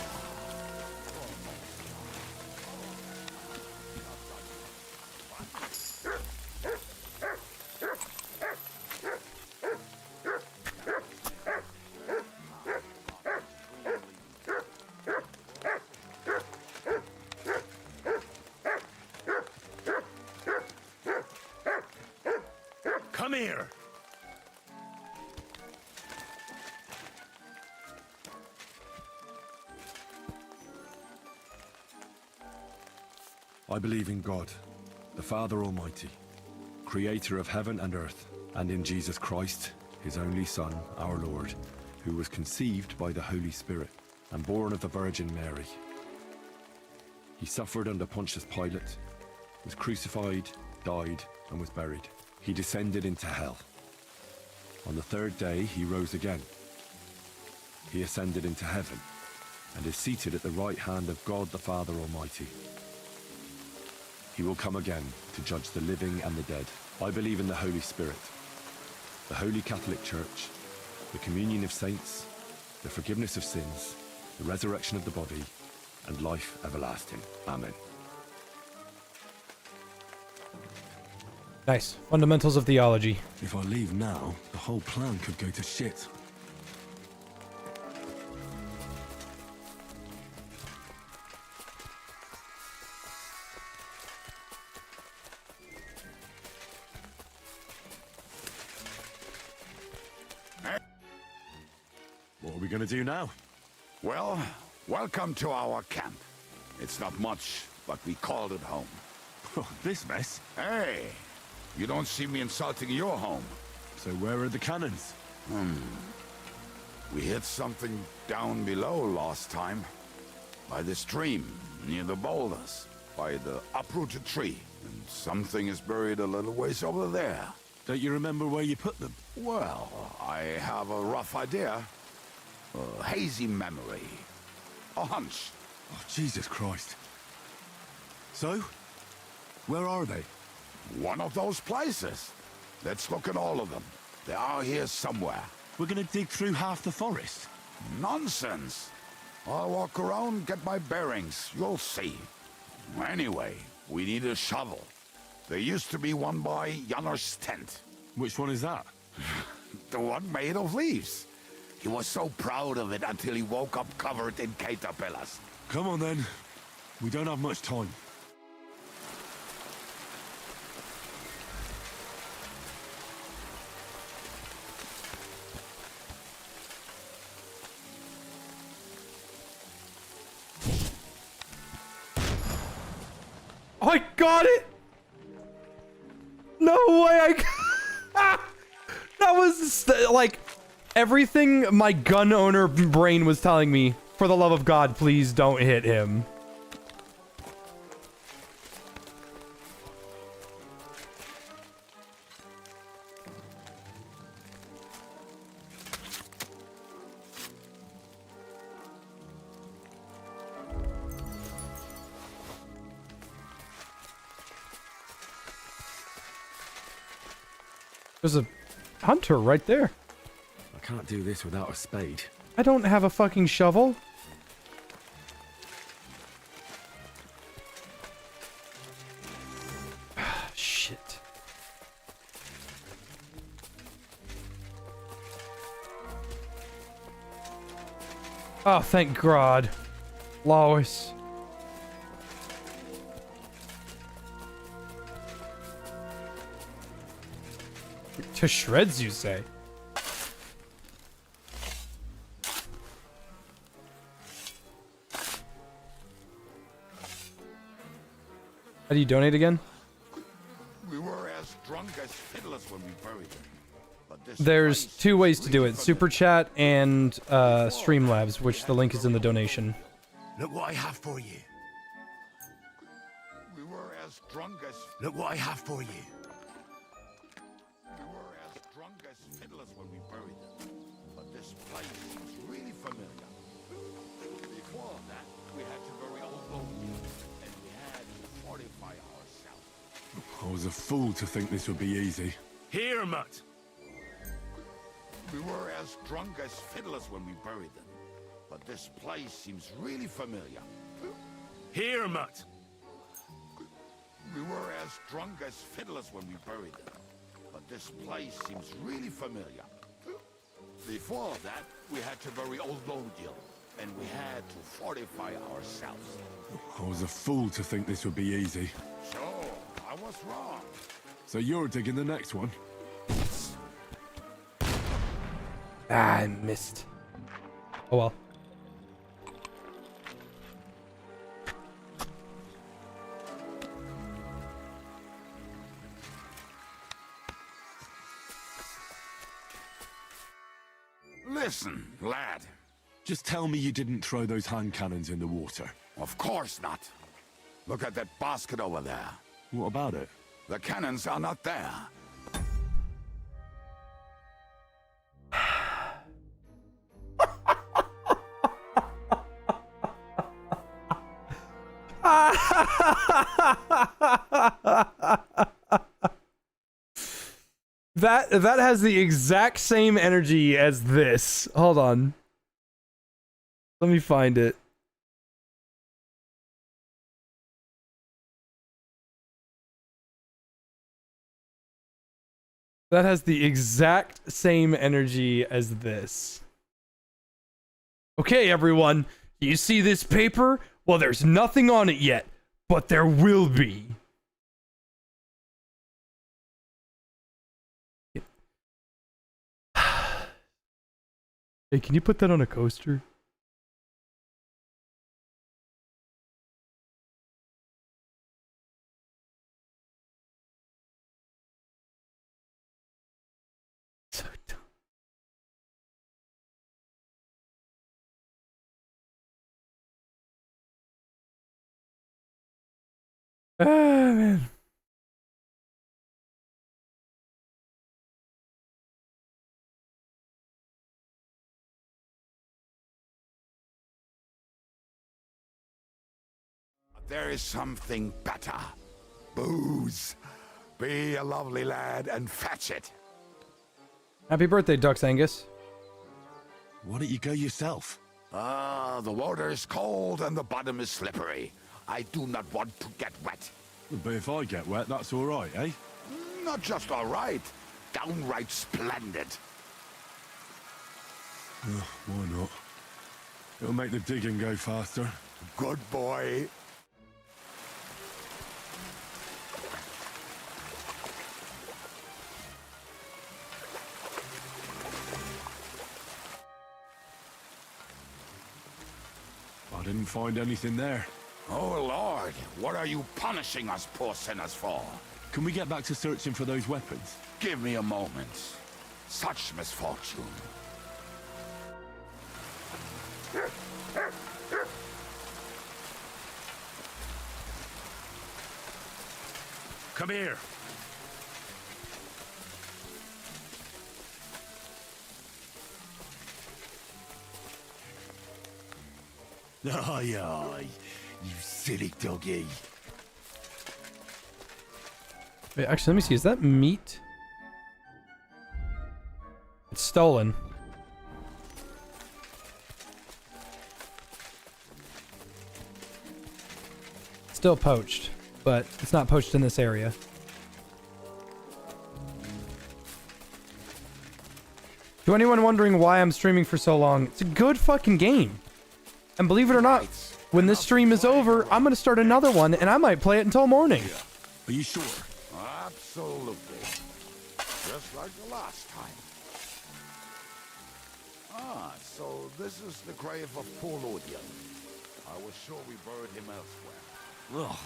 Come here! I believe in God, the Father Almighty, creator of heaven and earth, and in Jesus Christ, his only Son, our Lord, who was conceived by the Holy Spirit and born of the Virgin Mary. He suffered under Pontius Pilate, was crucified, died, and was buried. He descended into hell. On the third day, he rose again. He ascended into heaven and is seated at the right hand of God the Father Almighty. He will come again to judge the living and the dead. I believe in the Holy Spirit, the Holy Catholic Church, the communion of saints, the forgiveness of sins, the resurrection of the body, and life everlasting. Amen. Nice. Fundamentals of theology. If I leave now, the whole plan could go to shit. What are we gonna do now? Well, welcome to our camp. It's not much, but we called it home. This mess? Hey, you don't see me insulting your home. So where are the cannons? We hit something down below last time. By the stream, near the boulders. By the uprooted tree. And something is buried a little ways over there. Don't you remember where you put them? Well, I have a rough idea. A hazy memory. A hunch. Oh, Jesus Christ. So? Where are they? One of those places. Let's look at all of them. They are here somewhere. We're gonna dig through half the forest. Nonsense. I'll walk around, get my bearings. You'll see. Anyway, we need a shovel. There used to be one by Janner's tent. Which one is that? The one made of leaves. He was so proud of it until he woke up covered in caterpillars. Come on then. We don't have much time. I got it! No way I that was like everything my gun owner brain was telling me. For the love of God, please don't hit him. There's a hunter right there. I can't do this without a spade. I don't have a fucking shovel. Shit. Oh, thank God. Lois. To shreds, you say? How do you donate again? We were as drunk as fiddlers when we buried him. But this There's place two ways is to do really it. Super Chat and Streamlabs, which the link is in the donation. Look what I have for you. We were as drunk as Look what I have for you. we were as drunk as fiddlers when we buried him. But this place seems really familiar. Before that, we had to bury old Logan, and we had to fortify ourselves. I was a fool to think this would be easy. Here, Mutt. We were as drunk as fiddlers when we buried them. But this place seems really familiar. Here, Mutt. We were as drunk as fiddlers when we buried them. But this place seems really familiar. Before that, we had to bury old Lodiel, and we had to fortify ourselves. I was a fool to think this would be easy. So, I was wrong. So you're digging the next one? Ah, I missed. Oh well. Listen, lad. Just tell me you didn't throw those hand cannons in the water. Of course not. Look at that basket over there. What about it? The cannons are not there. That has the exact same energy as this. Hold on. Let me find it. That has the exact same energy as this. Okay, everyone. You see this paper? Well, there's nothing on it yet, but there will be. Hey, can you put that on a coaster? So dumb. Ah, man. There is something better. Booze. Be a lovely lad and fetch it. Happy birthday, Dux Angus. Why don't you go yourself? The water is cold and the bottom is slippery. I do not want to get wet. But if I get wet, that's all right, eh? Not just all right. Downright splendid. Why not? It'll make the digging go faster. Good boy. I didn't find anything there. Oh, Lord. What are you punishing us poor sinners for? Can we get back to searching for those weapons? Give me a moment. Such misfortune. Come here. Aye, aye, you silly doggy. Wait, actually, let me see. Is that meat? It's stolen. Still poached, but it's not poached in this area. To anyone wondering why I'm streaming for so long, it's a good fucking game. And believe it or not, when this stream is over, I'm gonna start another one, and I might play it until morning. Are you sure? Absolutely. Just like the last time. So this is the grave of poor Lodiel. I was sure we buried him elsewhere. Ugh,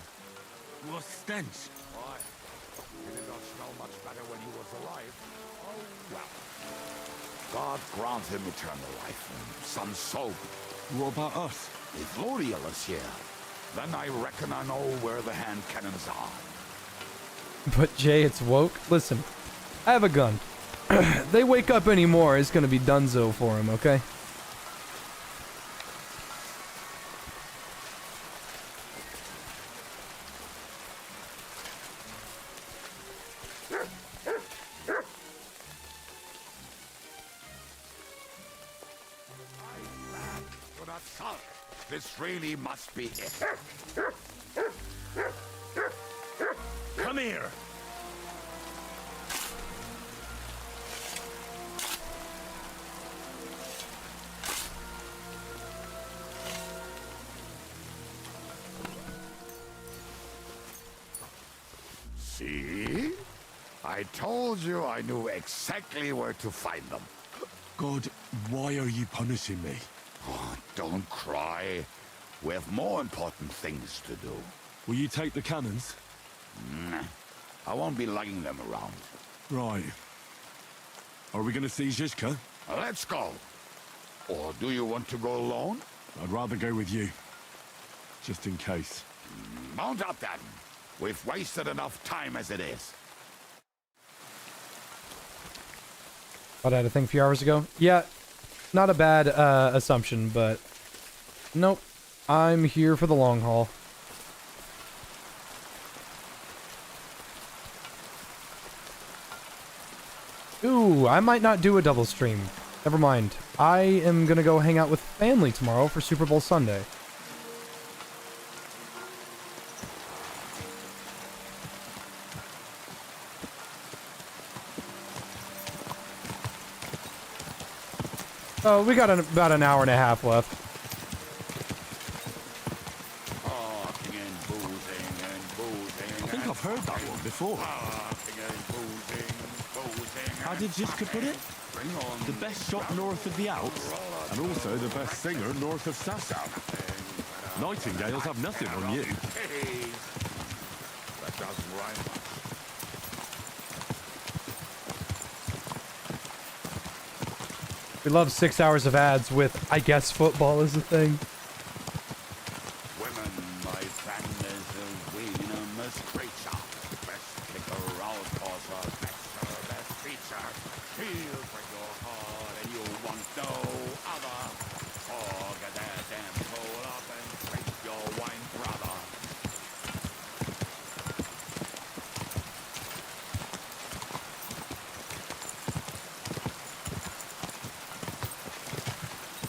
what stench. Why? He did not smell much better when he was alive. Oh, well. God grant him eternal life and some soul. What about us? If Lodiel is here, then I reckon I know where the hand cannons are. But Jay, it's woke. Listen, I have a gun. They wake up anymore, it's gonna be donezo for him, okay? this really must be it. Come here! See? I told you I knew exactly where to find them. God, why are you punishing me? Oh, don't cry. We have more important things to do. Will you take the cannons? Nah, I won't be lugging them around. Right. Are we gonna see Zizka? Let's go. Or do you want to go alone? I'd rather go with you. Just in case. Mount up then. We've wasted enough time as it is. What, I had a thing a few hours ago? Yeah, not a bad assumption, but nope. I'm here for the long haul. Ooh, I might not do a double stream. Never mind. I am gonna go hang out with family tomorrow for Super Bowl Sunday. Oh, we got about an hour and a half left. I think I've heard that one before. How did Zizka put it? The best shot north of the Alps, and also the best singer north of Sasau. Nightingales have nothing on you. That doesn't rhyme much. We love 6 hours of ads with, I guess football is a thing. Women, my friend, is a venomous creature. Best kicker, outcauser, best feature. Feel for your heart and you want no other. Oh, get that damn soul up and drink your wine, brother.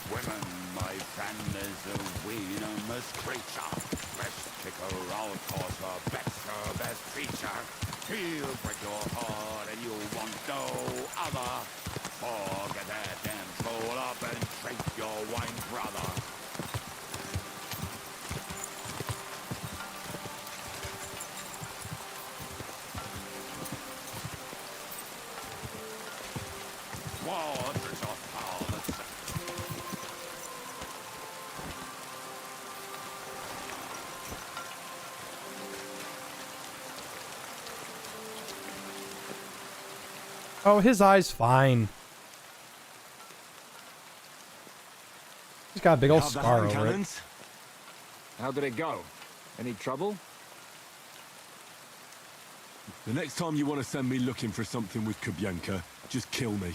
Women, my friend, is a venomous creature. Best kicker, outcauser, best feature. Feel for your heart and you want no other. Oh, get that damn soul up and drink your wine, brother. Waters of power, Oh, his eye's fine. He's got a big old scar over it. How did it go? Any trouble? The next time you want to send me looking for something with Kubyanka, just kill me.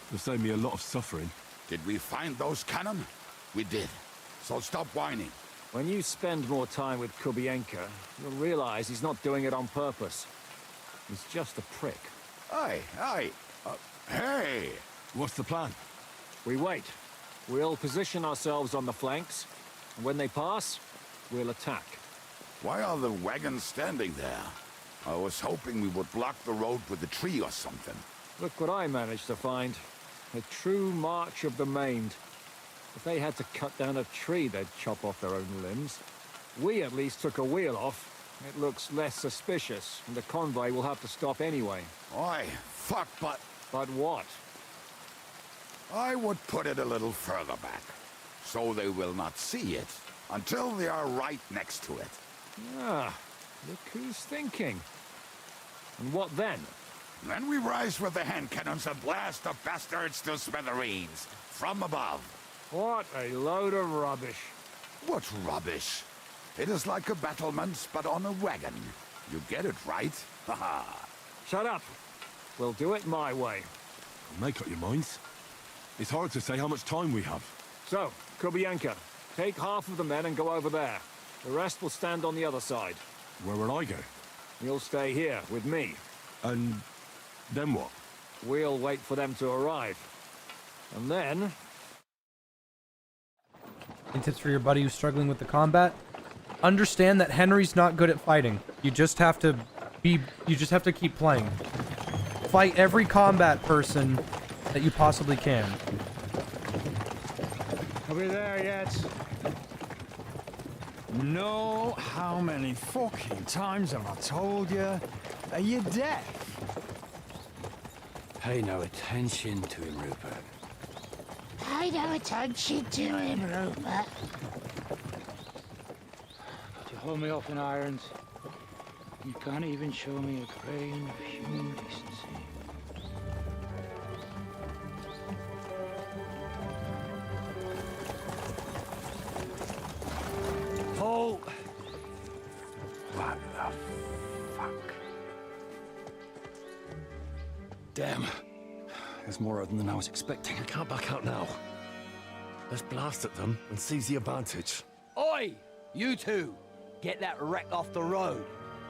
It'll save me a lot of suffering. Did we find those cannon? We did. So stop whining. When you spend more time with Kubienka, you'll realize he's not doing it on purpose. He's just a prick. Aye. Hey! What's the plan? We wait. We'll position ourselves on the flanks, and when they pass, we'll attack. Why are the wagons standing there? I was hoping we would block the road with a tree or something. Look what I managed to find. A true march of the maimed. If they had to cut down a tree, they'd chop off their own limbs. We at least took a wheel off. It looks less suspicious, and the convoy will have to stop anyway. Oi, fuck, but... But what? I would put it a little further back, so they will not see it until they are right next to it. Ah, look who's thinking. And what then? Then we rise with the hand cannons and blast the bastards to smithereens, from above. What a load of rubbish. What rubbish? It is like a battlement, but on a wagon. You get it, right? Haha. Shut up. We'll do it my way. Make up your minds. It's hard to say how much time we have. So, Kubienka, take half of the men and go over there. The rest will stand on the other side. Where will I go? You'll stay here with me. And then what? We'll wait for them to arrive. And then... Any tips for your buddy who's struggling with the combat? Understand that Henry's not good at fighting. You just have to keep playing. Fight every combat person that you possibly can. Are we there yet? No, how many fucking times have I told you? Are you deaf? Pay no attention to him, Rupert. Pay no attention to him, Rupert. Could you hold me off in irons? You can't even show me a grain of human decency. Paul! What the fuck? Damn. There's more of them than I was expecting. I can't back out now. Let's blast at them and seize the advantage. Oi! You two! Get that wreck off the road.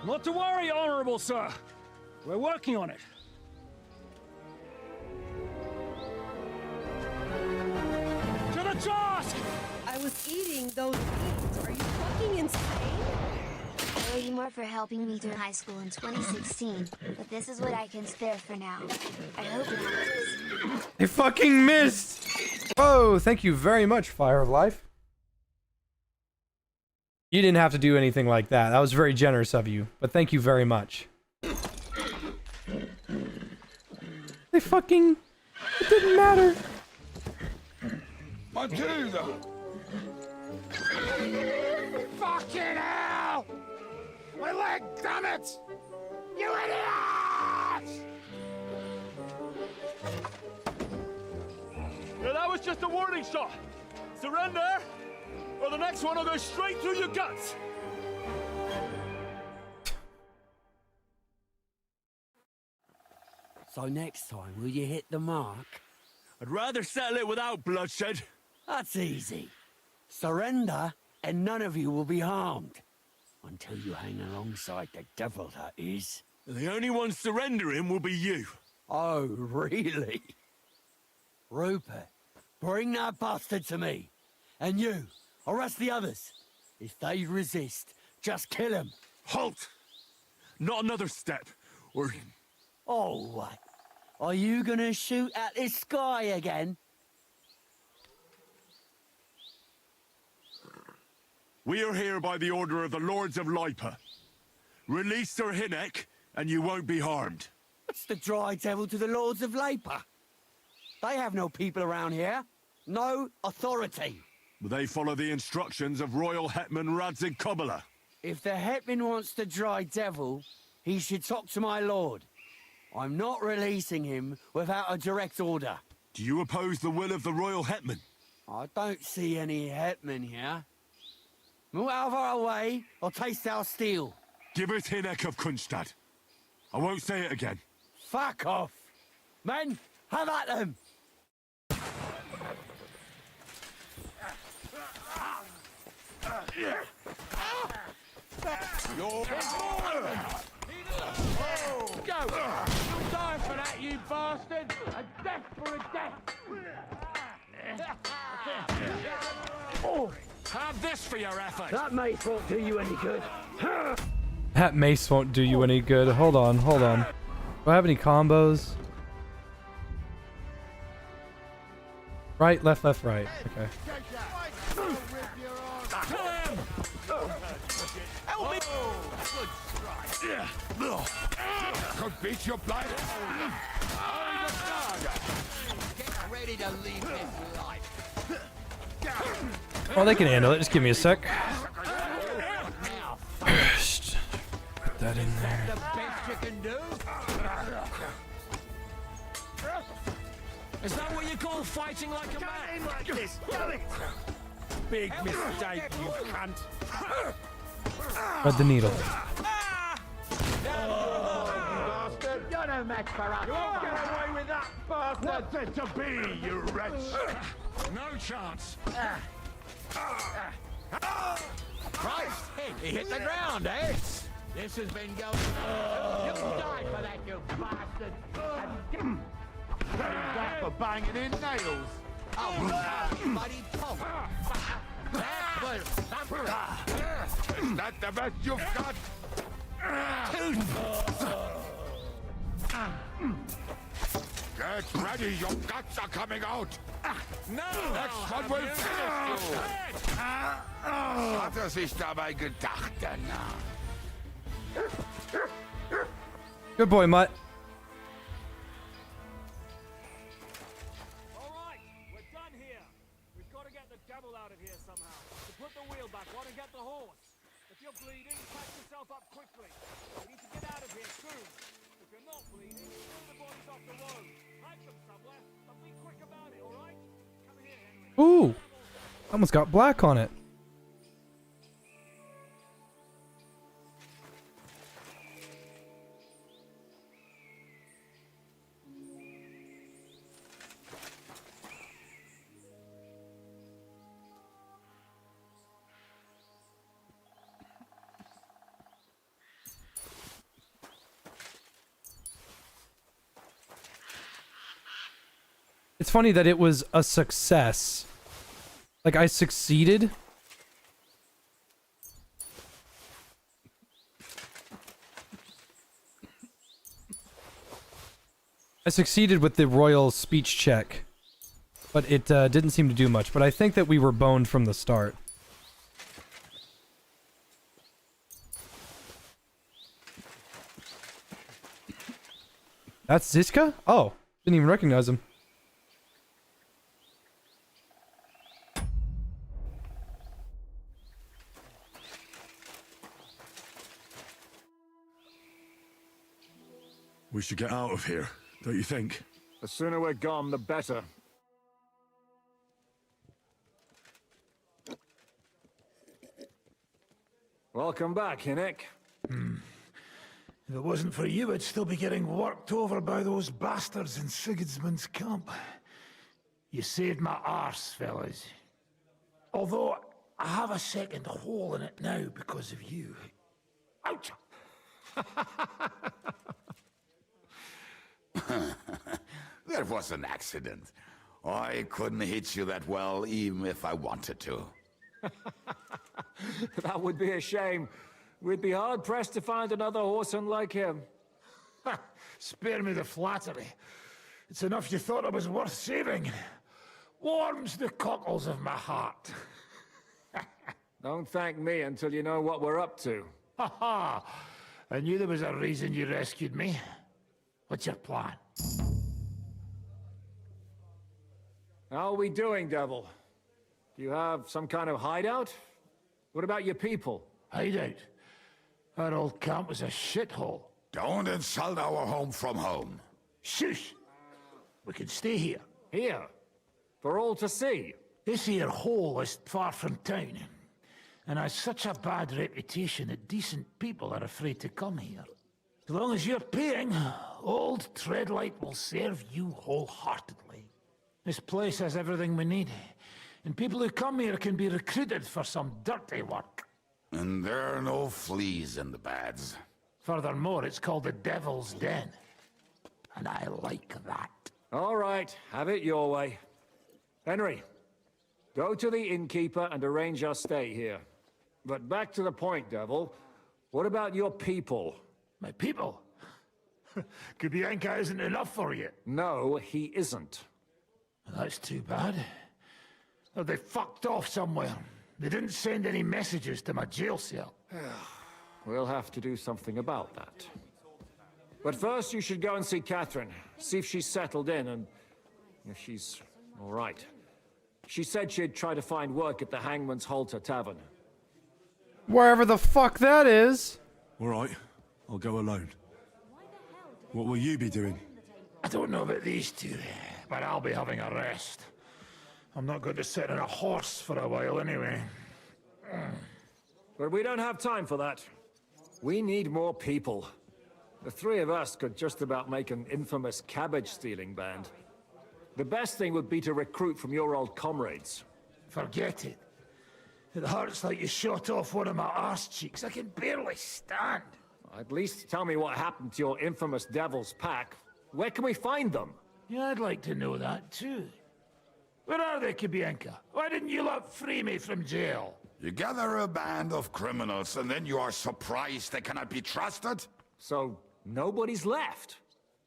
Not to worry, Honorable Sir. We're working on it. To the task! I was eating those beans. Are you fucking insane? I owe you more for helping me through high school in 2016, but this is what I can spare for now. I hope it helps. They fucking missed! Oh, thank you very much, Fire of Life. You didn't have to do anything like that. That was very generous of you, but thank you very much. They fucking... It didn't matter. My dude! Fucking hell! My leg, damn it! You idiot! Yeah, that was just a warning shot. Surrender, or the next one will go straight through your guts. So next time, will you hit the mark? I'd rather settle it without bloodshed. That's easy. Surrender, and none of you will be harmed. Until you hang alongside the devil, that is. The only one surrendering will be you. Oh, really? Rupert, bring that bastard to me. And you, arrest the others. If they resist, just kill them. Halt! Not another step, or... Oh, what? Are you gonna shoot at this sky again? We are here by the order of the Lords of Lipa. Release Sir Hinnek, and you won't be harmed. What's the dry devil to the Lords of Lipa? They have no people around here. No authority. They follow the instructions of Royal Hetman Radzig Kobyla. If the Hetman wants the dry devil, he should talk to my lord. I'm not releasing him without a direct order. Do you oppose the will of the Royal Hetman? I don't see any Hetman here. Move out of our way, or taste our steel. Give us Hinnek of Kunstad. I won't say it again. Fuck off! Men, have at them! Go! You'll die for that, you bastard! A death for a death! Oh, have this for your effort! That mace won't do you any good. That mace won't do you any good. Hold on, hold on. Do I have any combos? Right, left, right. Okay. Could beat your blood. Get ready to leave this life. Oh, they can handle it. Just give me a sec. Put that in there. The best you can do? Is that what you call fighting like a man? Like this, damn it! Big mistake, you cunt. Thread the needle. Bastard! You're no match for us! You won't get away with that, bastard! What's it to be, you wretch? No chance. Christ! He hit the ground, eh? This has been going on. You'll die for that, you bastard! What is that for banging in nails? Oh, you bloody punk! Is that the best you've got? Get ready, your guts are coming out! No! Next one will finish you! Hat sich dabei gedacht, danach. Good boy, Mutt. Alright, we're done here. We've got to get the devil out of here somehow. To put the wheel back on and get the horse. If you're bleeding, pack yourself up quickly. We need to get out of here soon. If you're not bleeding, throw the bodies off the road. Hide them somewhere, but be quick about it, alright? Come here, Henry. Ooh, almost got black on it. It's funny that it was a success. Like, I succeeded. I succeeded with the royal speech check. But it didn't seem to do much. But I think that we were boned from the start. That's Ziska? Oh, didn't even recognize him. We should get out of here, don't you think? The sooner we're gone, the better. Welcome back, Hinnick. If it wasn't for you, I'd still be getting worked over by those bastards in Sigismund's camp. You saved my arse, fellas. Although, I have a second hole in it now because of you. Ouch! That was an accident. I couldn't hit you that well, even if I wanted to. That would be a shame. We'd be hard-pressed to find another horseman like him. Spare me the flattery. It's enough you thought I was worth saving. Warms the cockles of my heart. Don't thank me until you know what we're up to. Ha ha! I knew there was a reason you rescued me. What's your plan? How are we doing, Devil? Do you have some kind of hideout? What about your people? Hideout? Our old camp was a shithole. Don't insult our home from home. Shush! We can stay here. Here? For all to see? This here hole is far from town, and has such a bad reputation that decent people are afraid to come here. As long as you're paying, old Treadlight will serve you wholeheartedly. This place has everything we need, and people who come here can be recruited for some dirty work. And there are no fleas in the beds. Furthermore, it's called the Devil's Den, and I like that. All right, have it your way. Henry, go to the innkeeper and arrange our stay here. But back to the point, Devil. What about your people? My people? Kubienka isn't enough for you. No, he isn't. That's too bad. Oh, they fucked off somewhere. They didn't send any messages to my jail cell. We'll have to do something about that. But first, you should go and see Catherine. See if she's settled in and if she's all right. She said she'd try to find work at the Hangman's Halter Tavern. Wherever the fuck that is. All right, I'll go alone. What will you be doing? I don't know about these two, but I'll be having a rest. I'm not going to sit on a horse for a while anyway. But we don't have time for that. We need more people. The three of us could just about make an infamous cabbage-stealing band. The best thing would be to recruit from your old comrades. Forget it. It hurts like you shot off one of my arse cheeks. I can barely stand. At least tell me what happened to your infamous Devil's Pack. Where can we find them? Yeah, I'd like to know that too. Where are they, Kibienka? Why didn't you lot free me from jail? You gather a band of criminals and then you are surprised they cannot be trusted? So, nobody's left?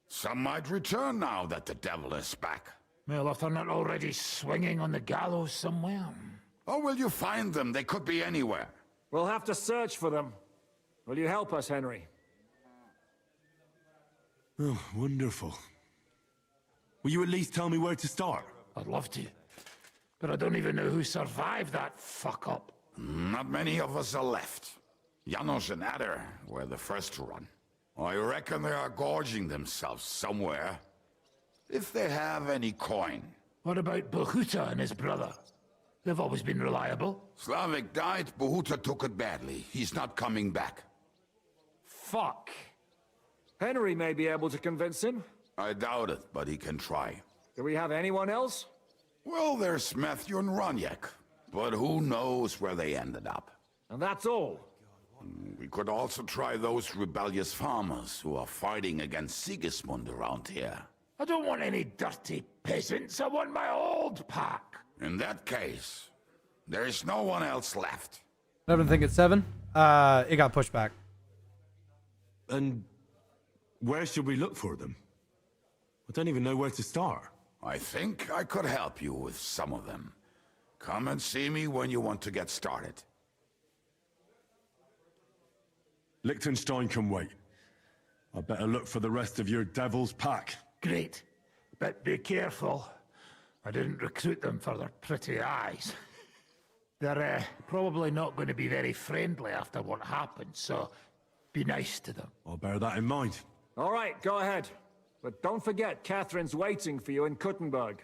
Some might return now that the devil is back. Well, if they're not already swinging on the gallows somewhere. Or will you find them? They could be anywhere. We'll have to search for them. Will you help us, Henry? Oh, wonderful. Will you at least tell me where to start? I'd love to. But I don't even know who survived that fuck-up. Not many of us are left. Janos and Adder were the first to run. I reckon they are gorging themselves somewhere. If they have any coin. What about Behuta and his brother? They've always been reliable. Slavik died, Behuta took it badly. He's not coming back. Fuck. Henry may be able to convince him. I doubt it, but he can try. Do we have anyone else? Well, there's Matthew and Roniek, but who knows where they ended up. And that's all? We could also try those rebellious farmers who are fighting against Sigismund around here. I don't want any dirty peasants. I want my old pack. In that case, there is no one else left. I don't think it's 7. It got pushed back. And where should we look for them? I don't even know where to start. I think I could help you with some of them. Come and see me when you want to get started. Liechtenstein can wait. I better look for the rest of your devil's pack. Great. But be careful. I didn't recruit them for their pretty eyes. They're probably not going to be very friendly after what happened, so be nice to them. I'll bear that in mind. All right, go ahead. But don't forget, Catherine's waiting for you in Kuttenberg.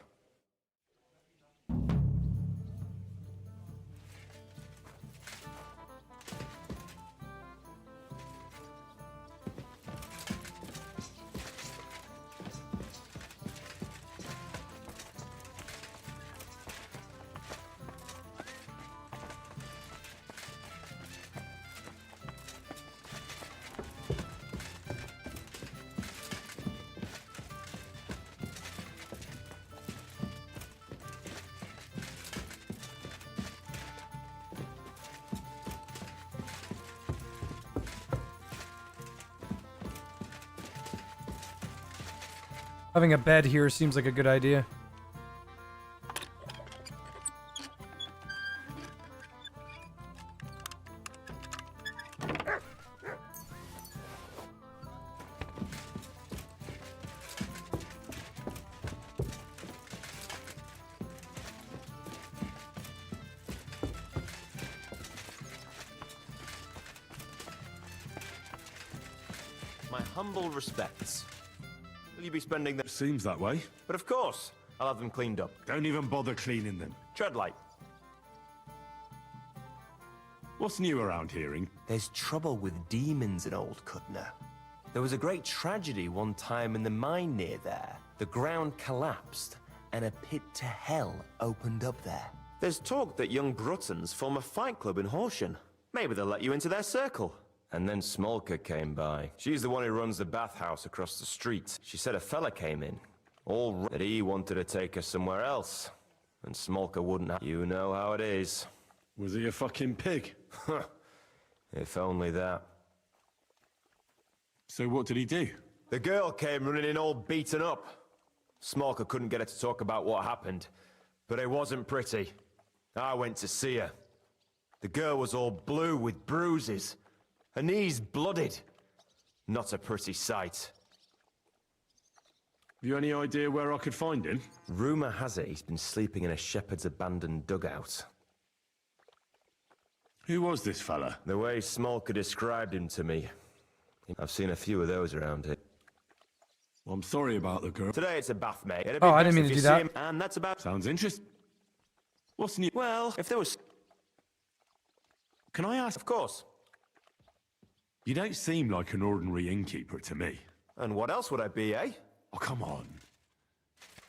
Having a bed here seems like a good idea. My humble respects. Will you be spending them? Seems that way. But of course, I'll have them cleaned up. Don't even bother cleaning them. Tread light. What's new around here? There's trouble with demons in Old Kutner. There was a great tragedy one time in the mine near there. The ground collapsed, and a pit to hell opened up there. There's talk that young Bruttons form a fight club in Horsham. Maybe they'll let you into their circle. And then Smolka came by. She's the one who runs the bathhouse across the street. She said a fella came in, that he wanted to take her somewhere else. And Smolka wouldn't have. You know how it is. Was he a fucking pig? If only that. So what did he do? The girl came running in all beaten up. Smolka couldn't get her to talk about what happened, but it wasn't pretty. I went to see her. The girl was all blue with bruises. Her knees blooded. Not a pretty sight. Have you any idea where I could find him? Rumour has it he's been sleeping in a shepherd's abandoned dugout. Who was this fella? The way Smolka described him to me. I've seen a few of those around here. Well, I'm sorry about the girl. Today it's a bath, mate. Oh, I didn't mean to do that. And that's about... Sounds interesting. What's new? Well, if there was... Can I ask? Of course. You don't seem like an ordinary innkeeper to me. And what else would I be, eh? Oh, come on.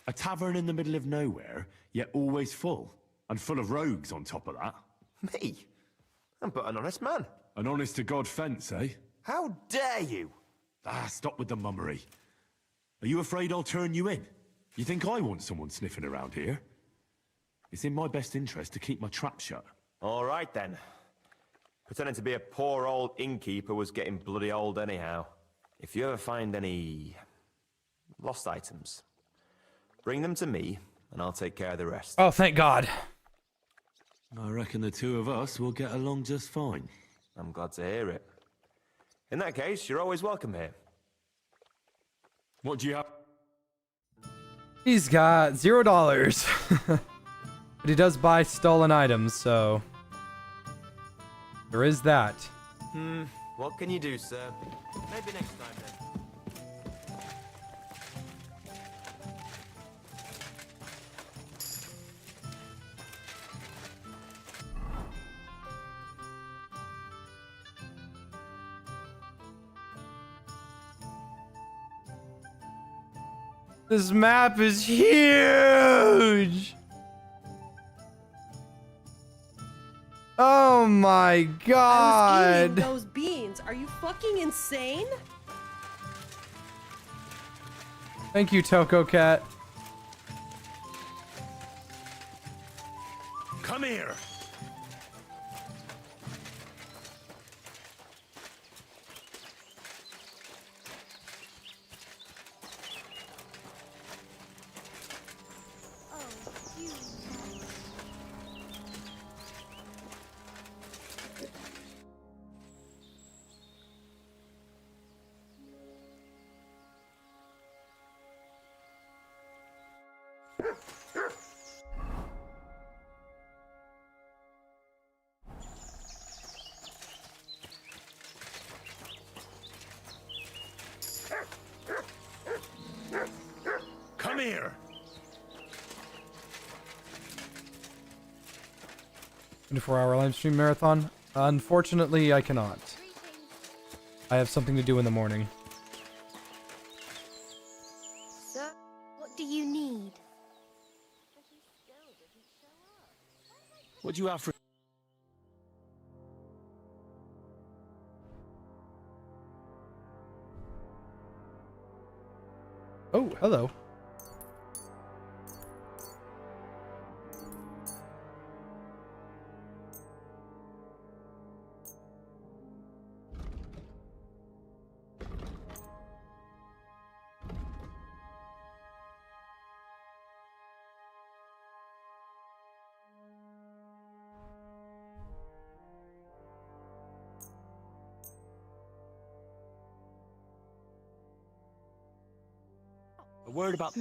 A tavern in the middle of nowhere, yet always full. And full of rogues on top of that. Me? I'm but an honest man. An honest-to-God fence, eh? How dare you? Ah, stop with the mummery. Are you afraid I'll turn you in? You think I want someone sniffing around here? It's in my best interest to keep my trap shut. All right, then. Pretending to be a poor old innkeeper was getting bloody old anyhow. If you ever find any lost items, bring them to me, and I'll take care of the rest. Oh, thank God. I reckon the two of us will get along just fine. I'm glad to hear it. In that case, you're always welcome here. What do you have? He's got $0. But he does buy stolen items, so... there is that. What can you do, sir? Maybe next time, then. This map is huge! Oh my I was God! eating those beans. Are you fucking insane? Thank you, Toko Cat. Come here! Come here! 24-hour live stream marathon? Unfortunately, I cannot. I have something to do in the morning. Sir, what do you need? What do you have for... Oh, hello. A word about...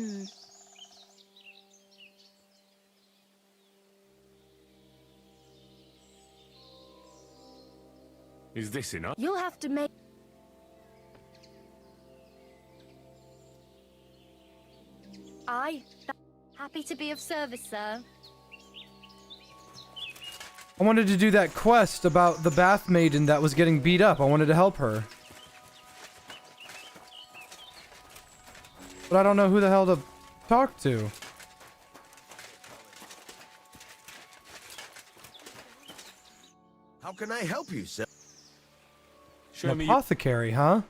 Is this enough? You'll have to make... Happy to be of service, sir. I wanted to do that quest about the bath maiden that was getting beat up. I wanted to help her. But I don't know who the hell to talk to. How can I help you, sir? An apothecary, huh?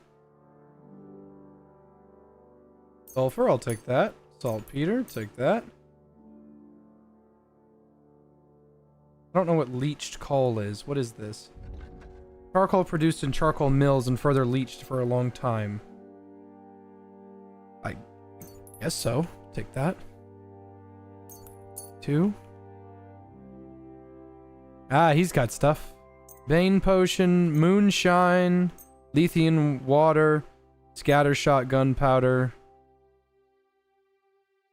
Sulfur, I'll take that. Saltpeter, take that. I don't know what leached coal is. What is this? Charcoal produced in charcoal mills and further leached for a long time. I guess so. Take that. 2. Ah, he's got stuff. Bane potion, moonshine, Lethean water, scattershot gunpowder.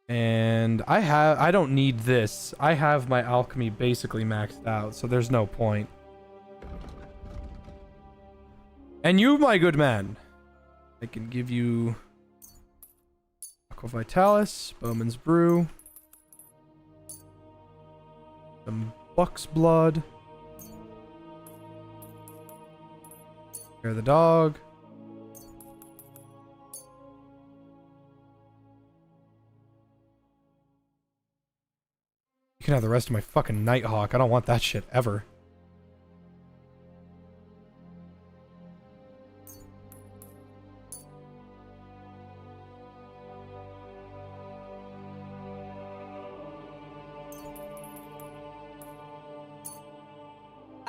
And I don't need this. I have my alchemy basically maxed out, so there's no point. And you, my good man, I can give you Aqua Vitalis, Bowman's Brew, some Buck's Blood, Care the dog. You can have the rest of my fucking Nighthawk. I don't want that shit ever.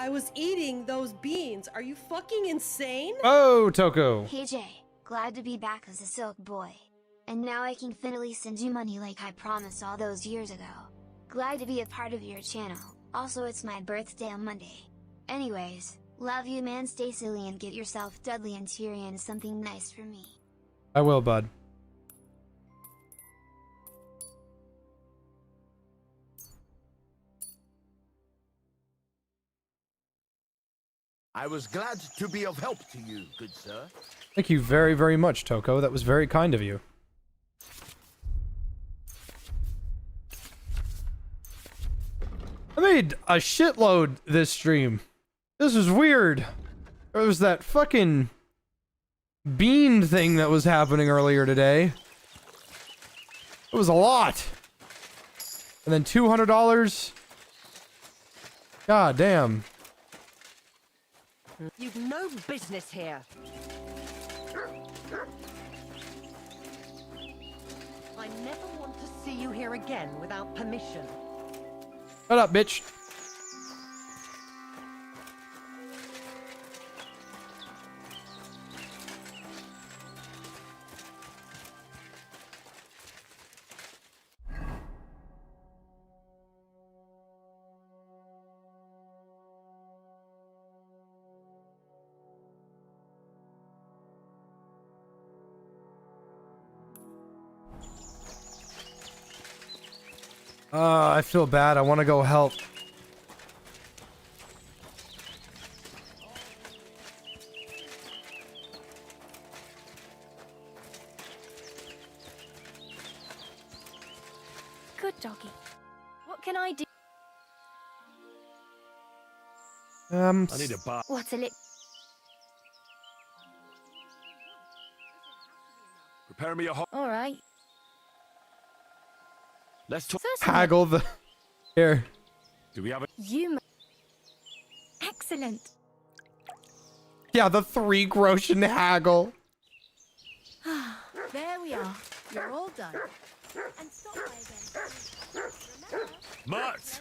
I was eating those beans. Are you fucking insane? Oh, Toko. Hey Jay, glad to be back as a Silk Boy. And now I can finally send you money like I promised all those years ago. Glad to be a part of your channel. Also, it's my birthday on Monday. Anyways, love you man, stay silly and get yourself Dudley and Tyrion something nice for me. I will, bud. I was glad to be of help to you, good sir. Thank you very, very much, Toko. That was very kind of you. I made a shitload this stream. This is weird. There was that fucking bean thing that was happening earlier today. It was a lot. And then $200. God damn. You've no business here. I never want to see you here again without permission. Shut up, bitch. I feel bad. I want to go help. Good doggy. What can I do? I need a bath. What's a lick? Prepare me a hot. All right. Let's talk. Haggle the... Here. Do we have a... You... Excellent. Yeah, the 3 groschen haggle. There we are. You're all done. And stop by again. Mutt!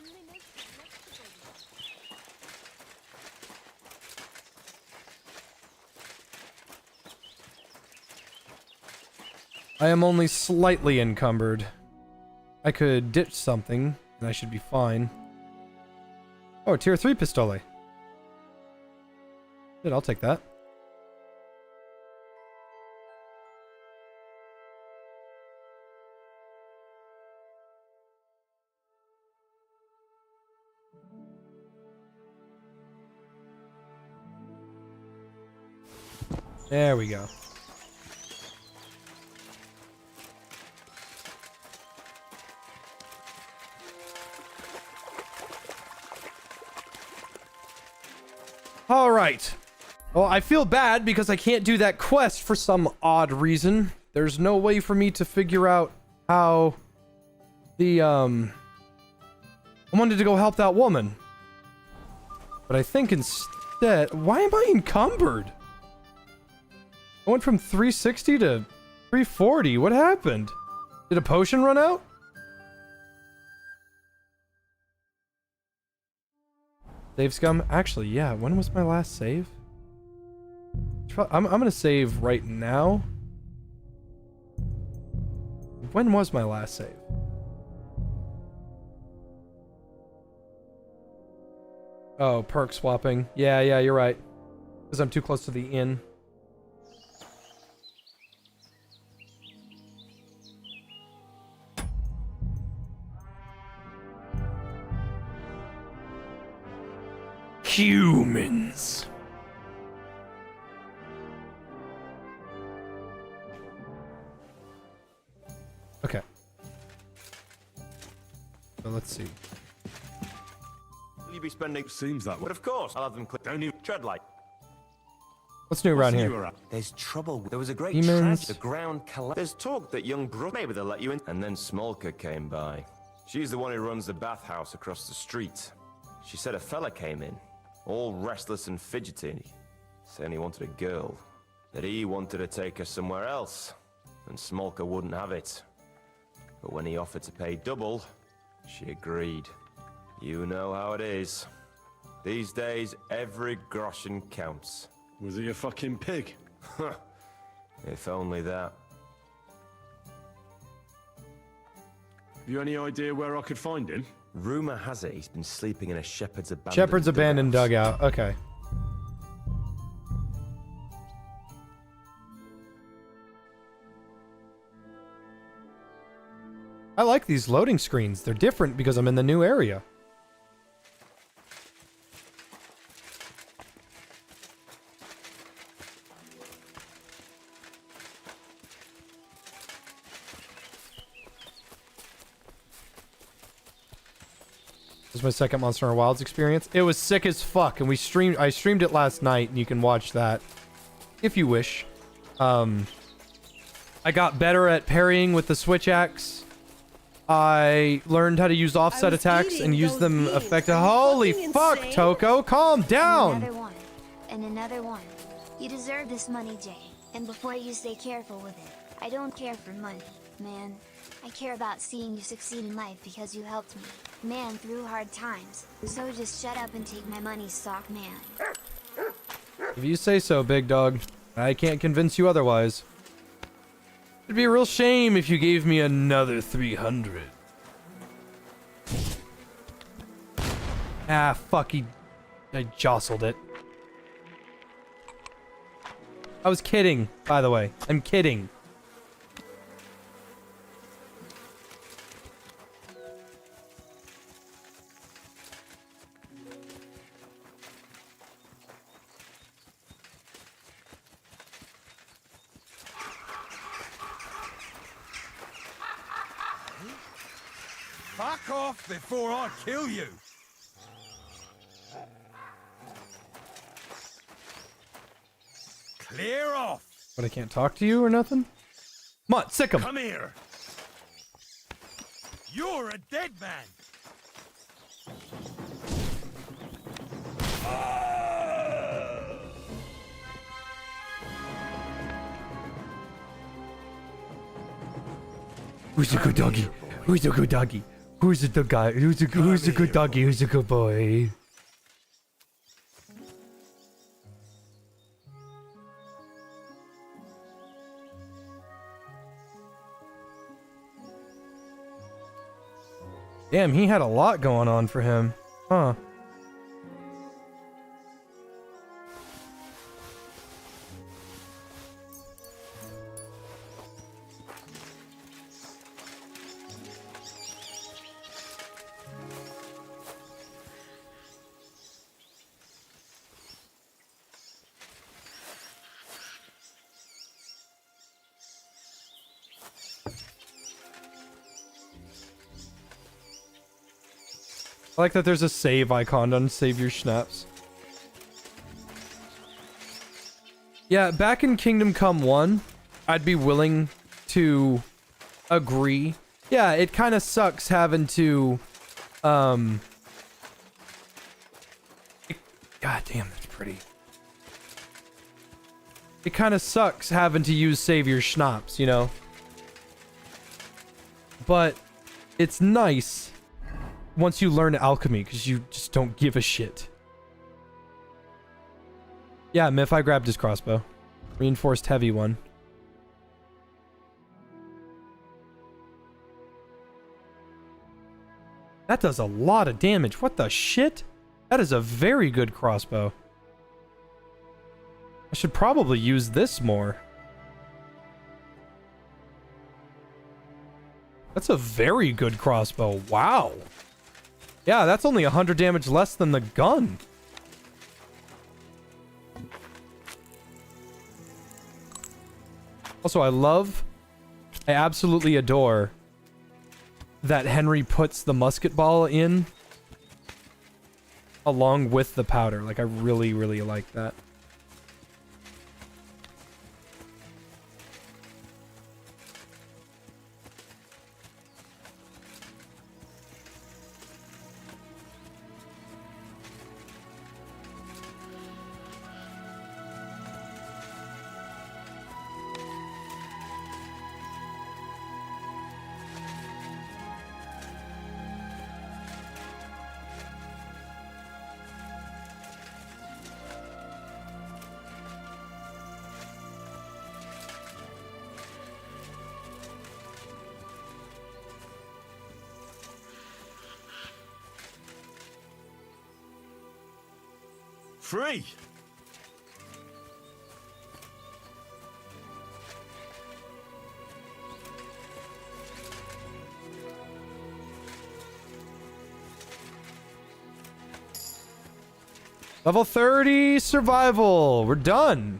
I am only slightly encumbered. I could ditch something, and I should be fine. Oh, tier 3 pistole. Good, I'll take that. There we go. All right. Well, I feel bad because I can't do that quest for some odd reason. There's no way for me to figure out how the, I wanted to go help that woman. But I think instead... Why am I encumbered? I went from 360 to 340. What happened? Did a potion run out? Save scum? Actually, yeah. When was my last save? I'm gonna save right now. When was my last save? Oh, perk swapping. Yeah, you're right. Because I'm too close to the inn. Humans. Okay. So let's see. Will you be spending? Seems that way. But of course, I'll have them click. Don't even tread light. What's new around here? There's trouble. There was a great Demons. tragedy. The ground collapsed. There's talk that young Brooke, maybe they'll let you in. And then Smolka came by. She's the one who runs the bathhouse across the street. She said a fella came in, all restless and fidgety, saying he wanted a girl. That he wanted to take her somewhere else, and Smolka wouldn't have it. But when he offered to pay double, she agreed. You know how it is. These days, every groschen counts. Was he a fucking pig? If only that. Have you any idea where I could find him? Rumor has it he's been sleeping in a shepherd's abandoned Shepherd's abandoned dugout. Okay. I like these loading screens. They're different because I'm in the new area. This is my second Monster Hunter Wilds experience. It was sick as fuck, and I streamed it last night, and you can watch that if you wish. I got better at parrying with the switch axe. I learned how to use offset attacks and use them effectively. Holy fuck, insane. Toko, calm down! Another one. And another one. You deserve this money, Jay. And before you stay careful with it, I don't care for money, man. I care about seeing you succeed in life because you helped me, man, through hard times. So just shut up and take my money, sock man. If you say so, big dog. I can't convince you otherwise. It'd be a real shame if you gave me another 300. Ah, fuck, I jostled it. I was kidding, by the way. I'm kidding. Fuck off before I kill you! Clear off! But I can't talk to you or nothing? Come on, sick him! Come here! You're a dead man! Who's a good doggy? Who's a good doggy? Who's a good guy? Who's a good doggy? Who's a good boy? Damn, he had a lot going on for him. Huh. I like that there's a save icon on Save Your Schnapps. Yeah, back in Kingdom Come 1, I'd be willing to agree. Yeah, it kind of sucks having to, God damn, that's pretty. It kind of sucks having to use Save Your Schnapps, you know? But it's nice once you learn Alchemy, because you just don't give a shit. Yeah, Miff, I grabbed his crossbow. Reinforced heavy one. That does a lot of damage. What the shit? That is a very good crossbow. I should probably use this more. That's a very good crossbow. Wow. Yeah, that's only 100 damage less than the gun. Also, I absolutely adore that Henry puts the musket ball in along with the powder. Like, I really, really like that. free! Level 30 survival. We're done.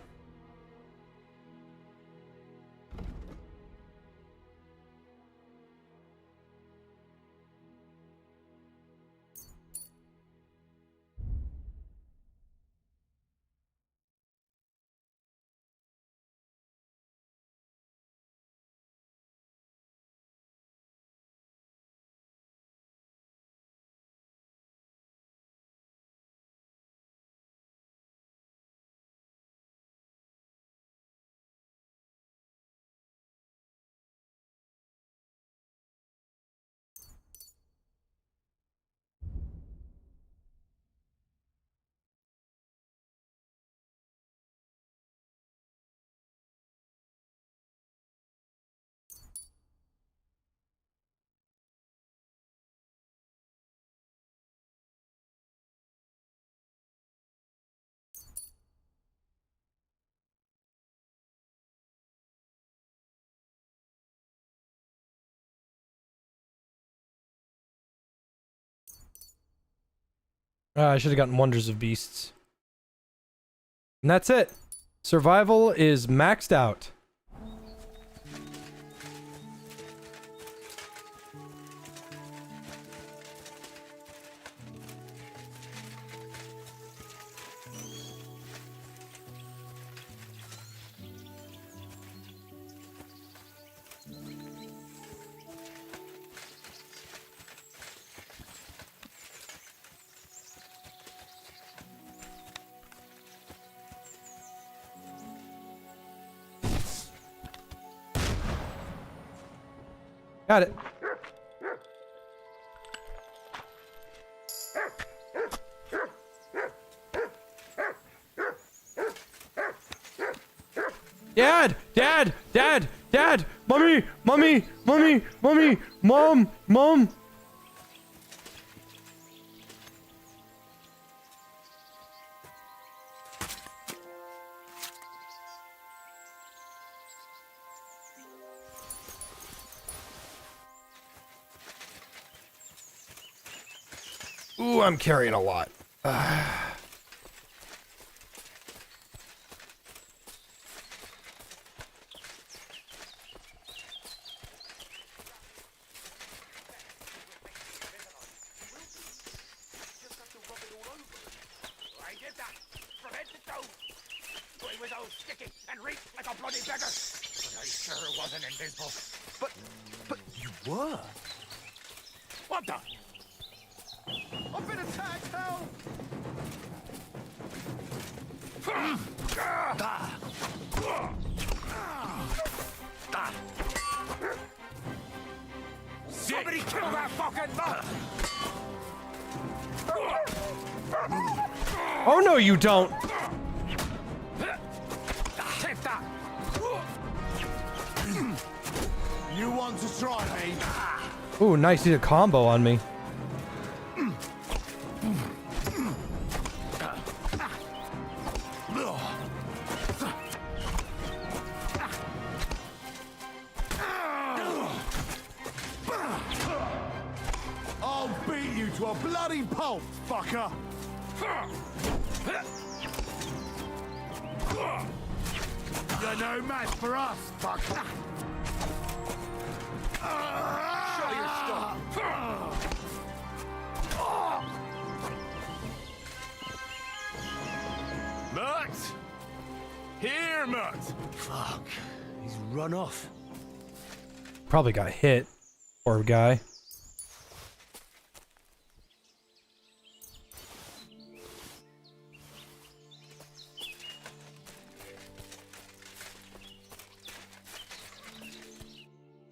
I should have gotten Wonders of Beasts. And that's it. Survival is maxed out. Got it. Dad! Dad! Dad! Dad! Mommy! Mommy! Mommy! Mommy! Mom! Mom! Ooh, I'm carrying a lot. But you were. What the? I've been attacked, help! Somebody kill that fucking nut! Oh no, you don't! Take that! You want to try me? Ooh, nice. He did a combo on me. I'll beat you to a bloody pulp, fucker! You're no match for us, fucker! Show your stuff! Mutt! Here, Mutt! Fuck. He's run off. Probably got hit. Poor guy.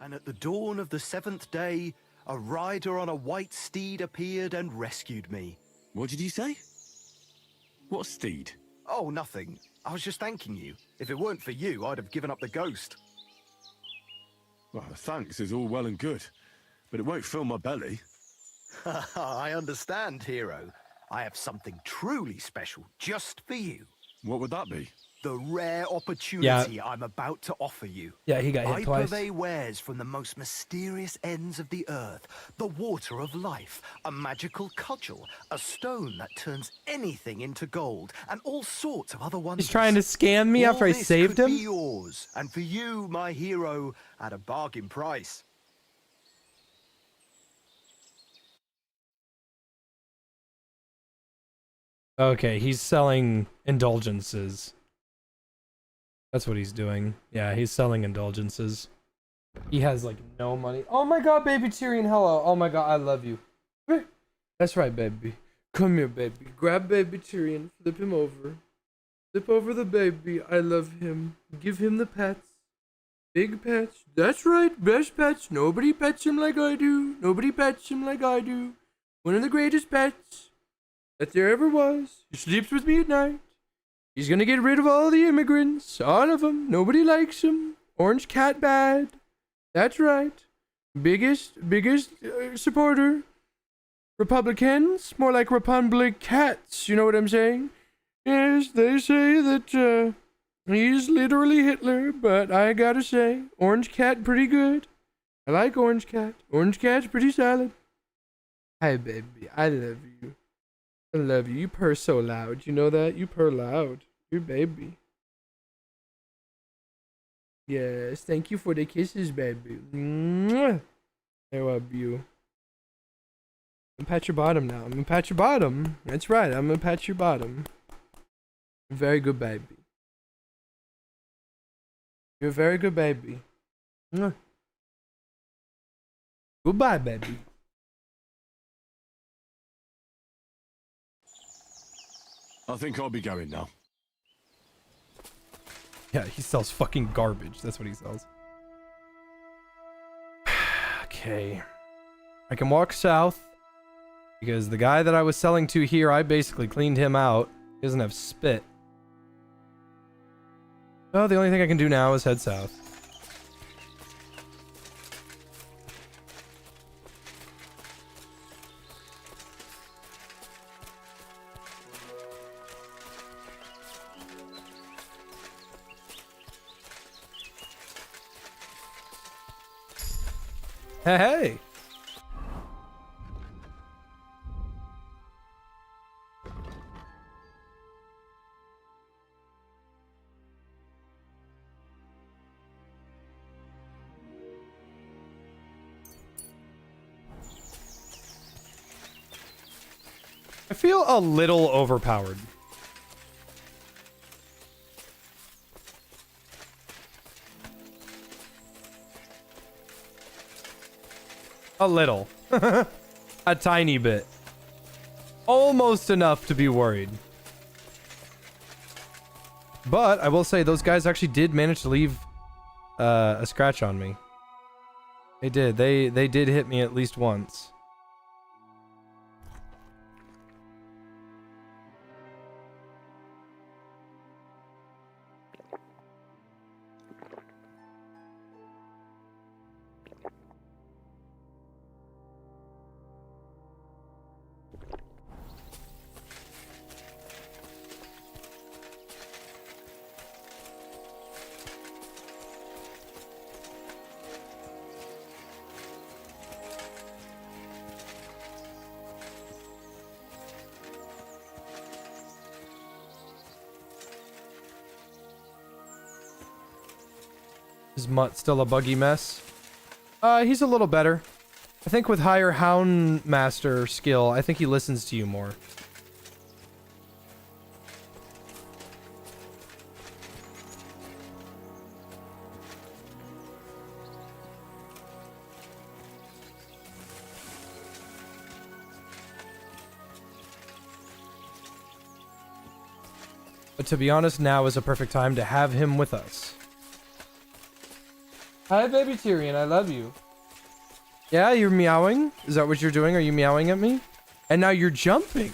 And at the dawn of the 7th day, a rider on a white steed appeared and rescued me. What did you say? What steed? Oh, nothing. I was just thanking you. If it weren't for you, I'd have given up the ghost. Well, thanks is all well and good, but it won't fill my belly. I understand, hero. I have something truly special just for you. What would that be? The rare opportunity I'm about to offer you. Yeah, he got hit I twice. purvey wares from the most mysterious ends of the earth. The water of life, a magical cudgel, a stone that turns anything into gold, and all sorts of other wonders. He's trying to scam me after I saved could him? be yours, and for you, my hero, at a bargain price. Okay, he's selling indulgences. That's what he's doing. Yeah, he's selling indulgences. He has like no money. Oh my god, baby Tyrion, hello. Oh my god, I love you. That's right, baby. Come here, baby. Grab baby Tyrion, flip him over. Flip over the baby. I love him. Give him the pets. Big pets. That's right, best pets. Nobody pets him like I do. Nobody pets him like I do. One of the greatest pets that there ever was. He sleeps with me at night. He's gonna get rid of all the immigrants. All of them. Nobody likes him. Orange cat bad. That's right. Biggest supporter. Republicans. More like Republic cats. You know what I'm saying? Yes, they say that he's literally Hitler, but I gotta say, Orange Cat pretty good. I like Orange Cat. Orange Cat's pretty solid. Hi, baby. I love you. I love you. You purr so loud. You know that? You purr loud. Your baby. Yes, thank you for the kisses, baby. Mwah. I love you. I'm gonna pat your bottom now. I'm gonna pat your bottom. That's right. I'm gonna pat your bottom. Very good baby. You're a very good baby. Mwah. Goodbye, baby. I think I'll be going now. Yeah, he sells fucking garbage. That's what he sells. Okay. I can walk south. Because the guy that I was selling to here, I basically cleaned him out. He doesn't have spit. Oh, the only thing I can do now is head south. Hey! I feel a little overpowered. A little. A tiny bit. Almost enough to be worried. But I will say those guys actually did manage to leave a scratch on me. They did. They did hit me at least once. Is Mutt still a buggy mess? He's a little better. I think with higher Hound Master skill, I think he listens to you more. But to be honest, now is a perfect time to have him with us. Hi, baby Tyrion. I love you. Yeah, you're meowing? Is that what you're doing? Are you meowing at me? And now you're jumping.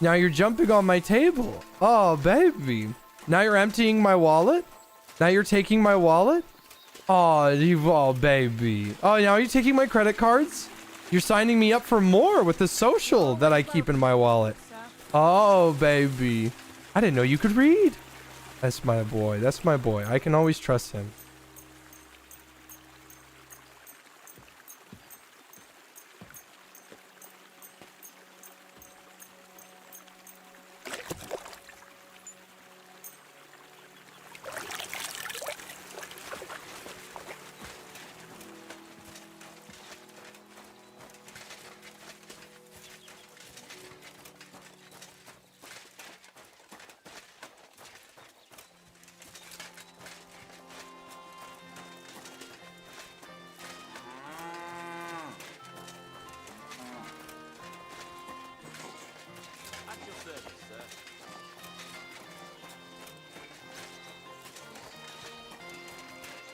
Now you're jumping on my table. Oh, baby. Now you're emptying my wallet? Now you're taking my wallet? Oh, baby. Oh, now you're taking my credit cards? You're signing me up for more with the social that I keep in my wallet. Oh, baby. I didn't know you could read. That's my boy. That's my boy. I can always trust him.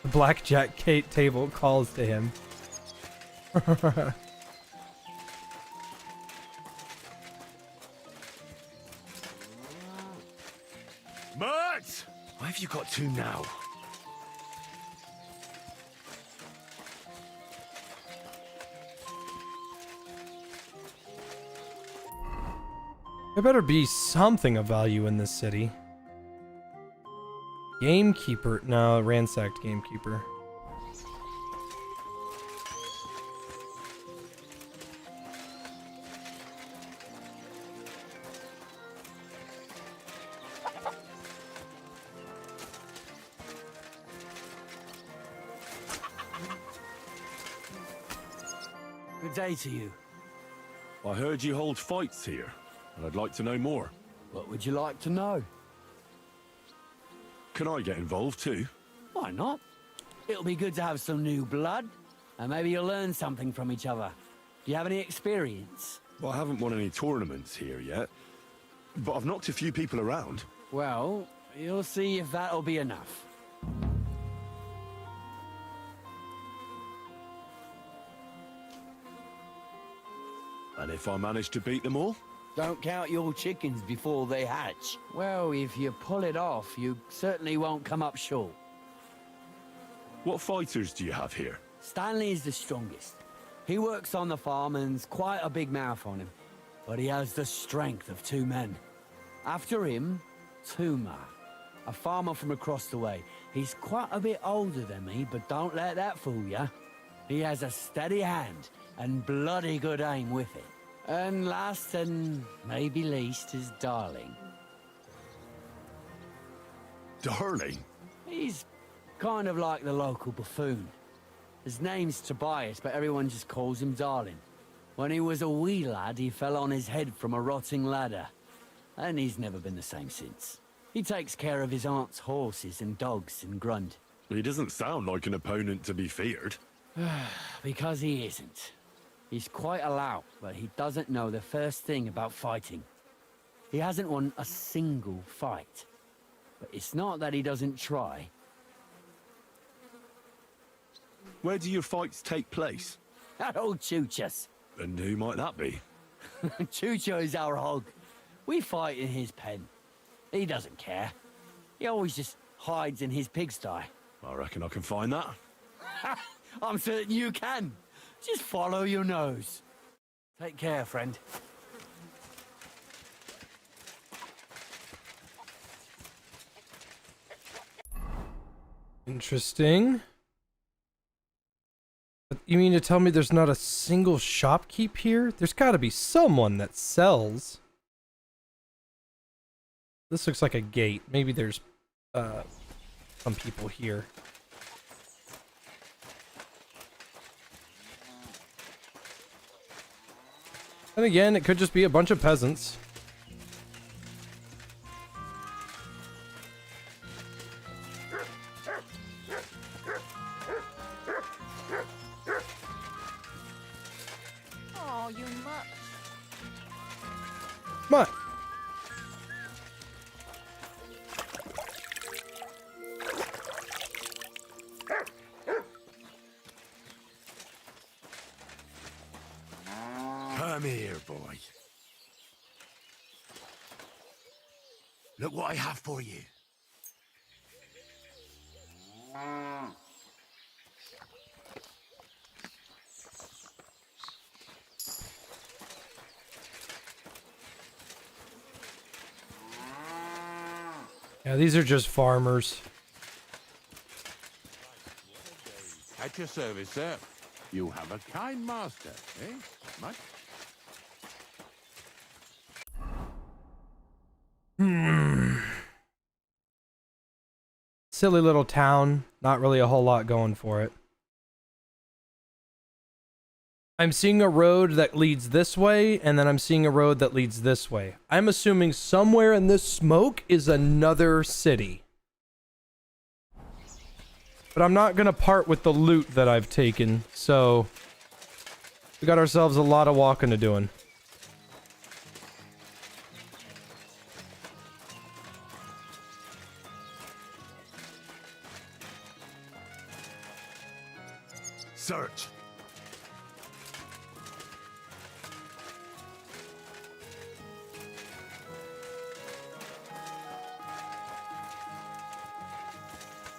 The blackjack table calls to him. Mert! Why have you got two now? There better be something of value in this city. Gamekeeper. No, ransacked gamekeeper. Good day to you. I heard you hold fights here, and I'd like to know more. What would you like to know? Can I get involved too? Why not? It'll be good to have some new blood, and maybe you'll learn something from each other. Do you have any experience? Well, I haven't won any tournaments here yet, but I've knocked a few people around. Well, you'll see if that'll be enough. And if I manage to beat them all? Don't count your chickens before they hatch. Well, if you pull it off, you certainly won't come up short. What fighters do you have here? Stanley is the strongest. He works on the farm and's quite a big mouth on him. But he has the strength of two men. After him, Tuma, a farmer from across the way. He's quite a bit older than me, but don't let that fool ya. He has a steady hand and bloody good aim with it. And last and maybe least is Darling. Darling? He's kind of like the local buffoon. His name's Tobias, but everyone just calls him Darling. When he was a wee lad, he fell on his head from a rotting ladder. And he's never been the same since. He takes care of his aunt's horses and dogs in Grund. He doesn't sound like an opponent to be feared. Because he isn't. He's quite a lout, but he doesn't know the first thing about fighting. He hasn't won a single fight. But it's not that he doesn't try. Where do your fights take place? At old Chucha's. And who might that be? Chucho is our hog. We fight in his pen. He doesn't care. He always just hides in his pigsty. I reckon I can find that. I'm certain you can. Just follow your nose. Take care, friend. Interesting. But you mean to tell me there's not a single shopkeep here? There's got to be someone that sells. This looks like a gate. Maybe there's some people here. And again, it could just be a bunch of peasants. Oh, you mutt. Come on. Come here, boy. Look what I have for you. Yeah, these are just farmers. At your service, sir. You have a kind master, eh? Much? Silly little town. Not really a whole lot going for it. I'm seeing a road that leads this way, and then I'm seeing a road that leads this way. I'm assuming somewhere in this smoke is another city. But I'm not gonna part with the loot that I've taken, so we got ourselves a lot of walking to doing. Search.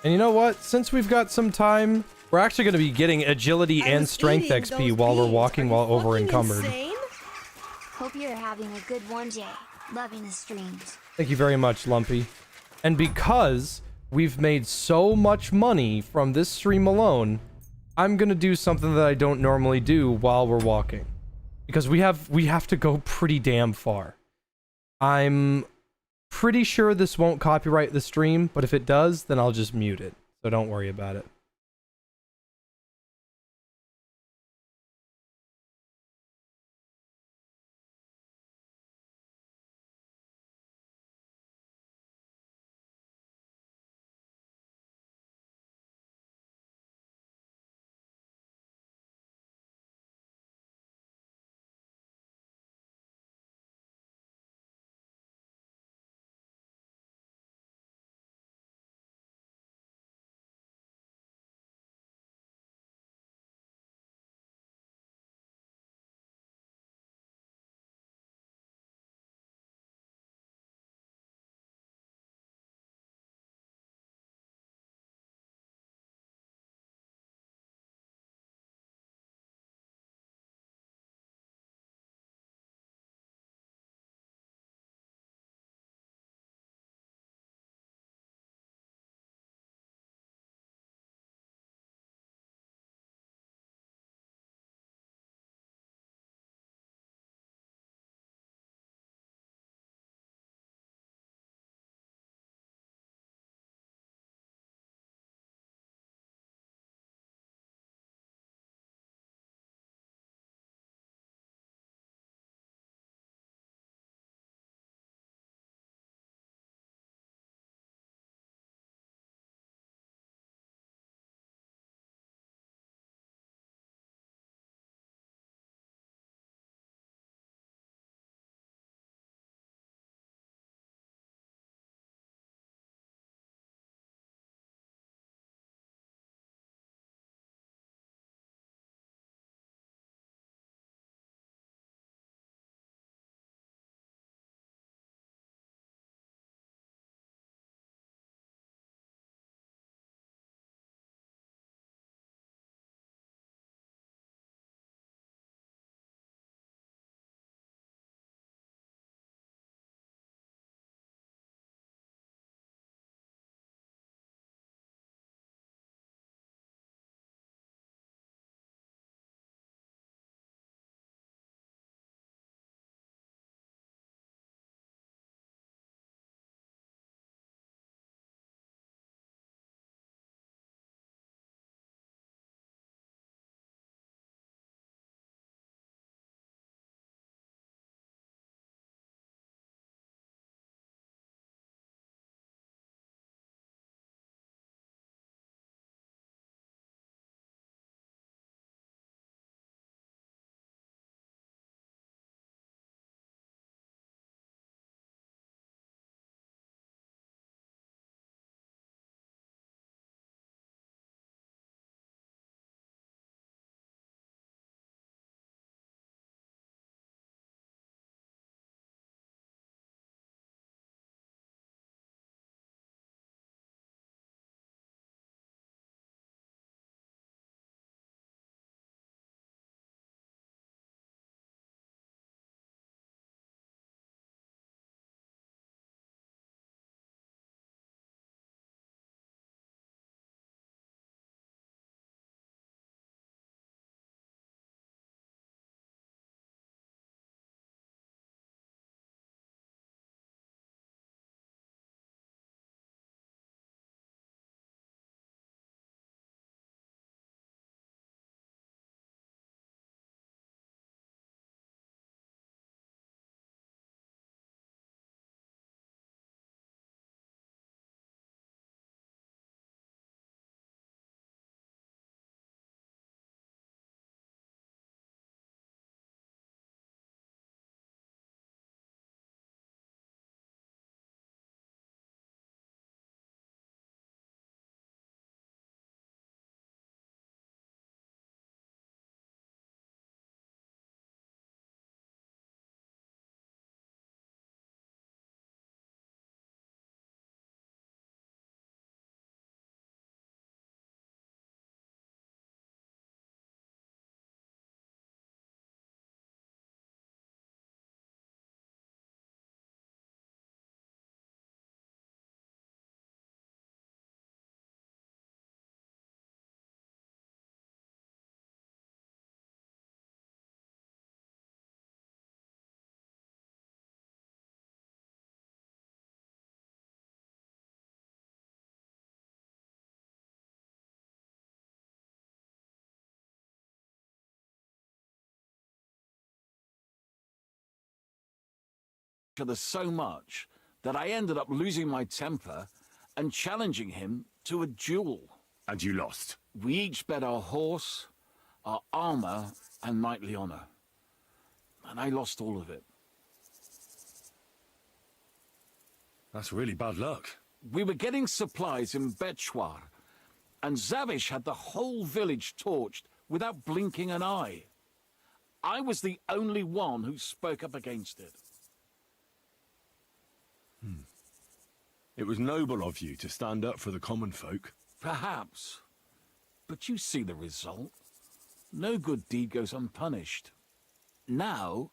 And you know what? Since we've got some time, we're actually going to be getting agility and strength XP while we're walking while over encumbered. Hope you're having a good one, Jay. Loving the streams. Thank you very much, Lumpy. And because we've made so much money from this stream alone, I'm going to do something that I don't normally do while we're walking. Because we have to go pretty damn far. I'm pretty sure this won't copyright the stream, but if it does, then I'll just mute it. So don't worry about it. other so much that I ended up losing my temper and challenging him to a duel. And you lost? We each bet our horse, our armor, and knightly honor. And I lost all of it. That's really bad luck. We were getting supplies in Betchwar, and Zavish had the whole village torched without blinking an eye. I was the only one who spoke up against it. It was noble of you to stand up for the common folk. Perhaps. But you see the result. No good deed goes unpunished. Now,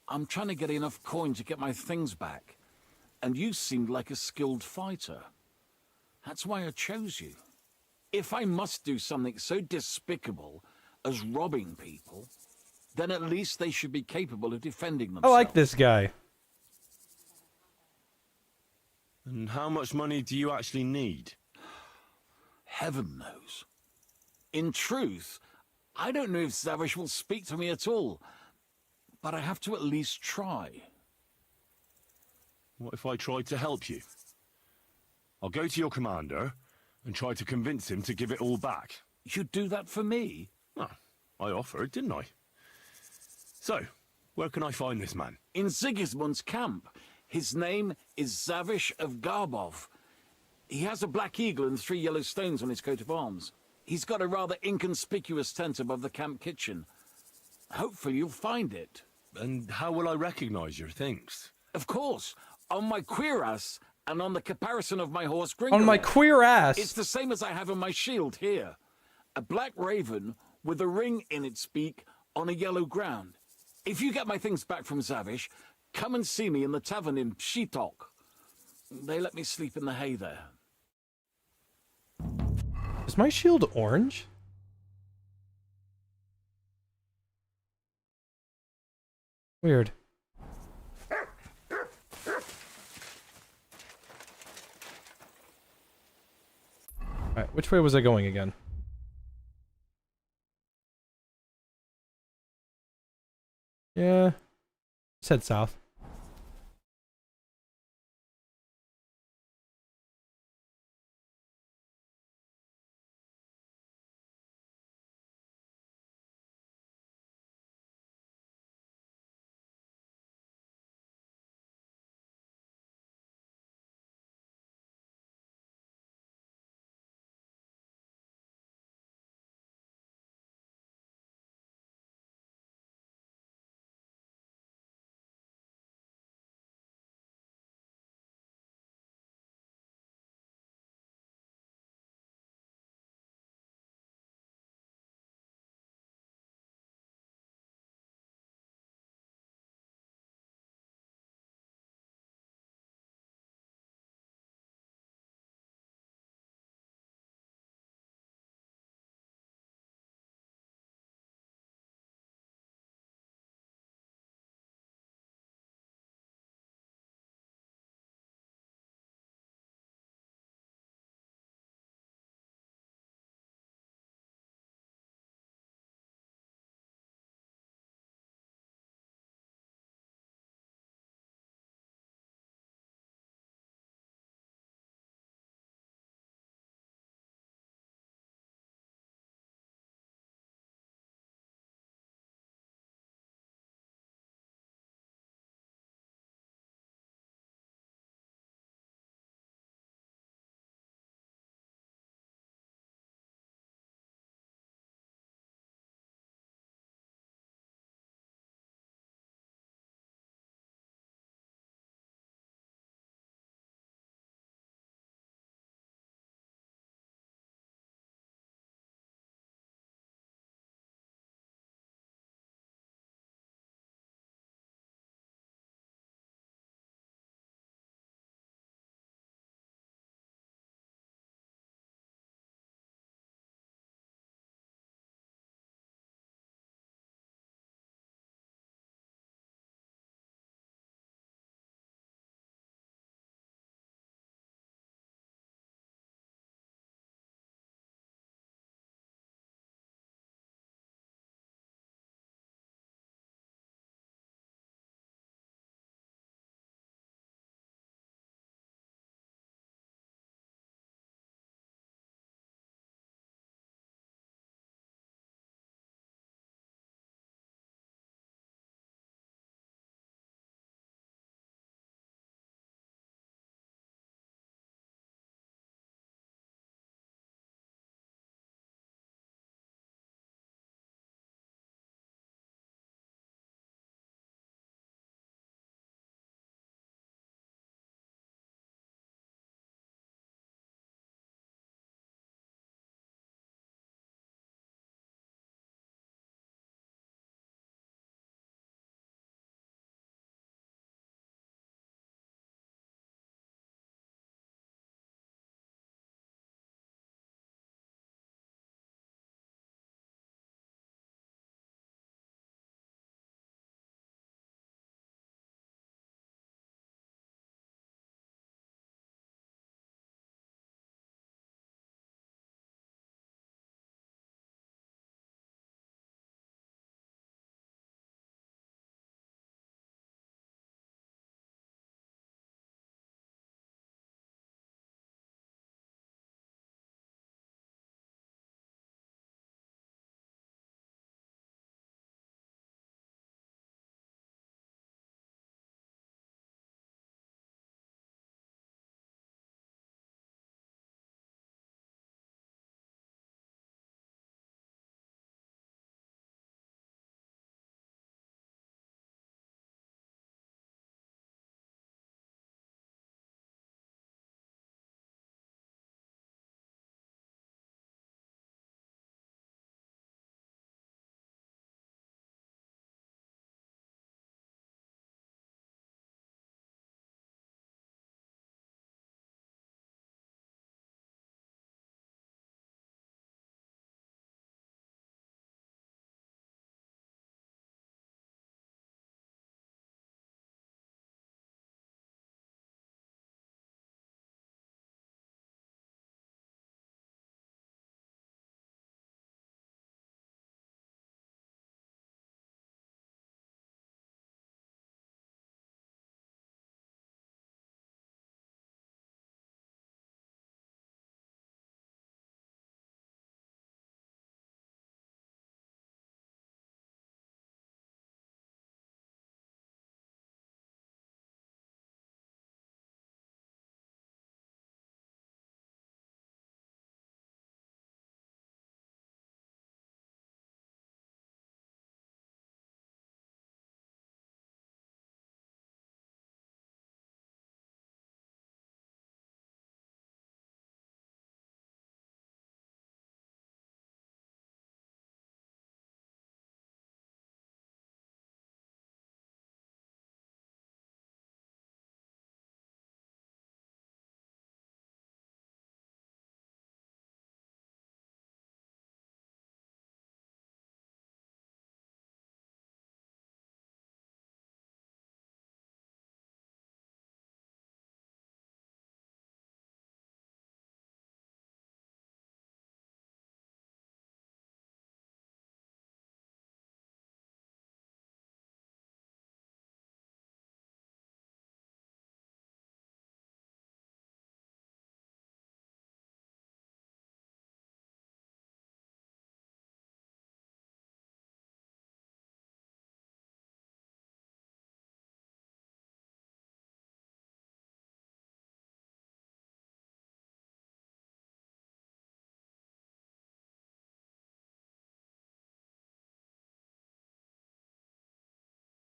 I'm trying to get enough coin to get my things back. And you seemed like a skilled fighter. That's why I chose you. If I must do something so despicable as robbing people, then at least they should be capable of defending I themselves. like this guy. And how much money do you actually need? Heaven knows. In truth, I don't know if Zavish will speak to me at all, but I have to at least try. What if I tried to help you? I'll go to your commander and try to convince him to give it all back. You'd do that for me? Well, I offered, didn't I? So, where can I find this man? In Sigismund's camp. His name is Zavish of Garbov. He has a black eagle and 3 yellow stones on his coat of arms. He's got a rather inconspicuous tent above the camp kitchen. Hopefully you'll find it. And how will I recognize your things? Of course, on my cuirass and on the caparison of my horse Gringo. On my queer ass. It's the same as I have on my shield here. A black raven with a ring in its beak on a yellow ground. If you get my things back from Zavish, come and see me in the tavern in Pshitok. They let me sleep in the hay there. Is my shield orange? Weird. Alright, which way was I going again? Yeah. Let's head south.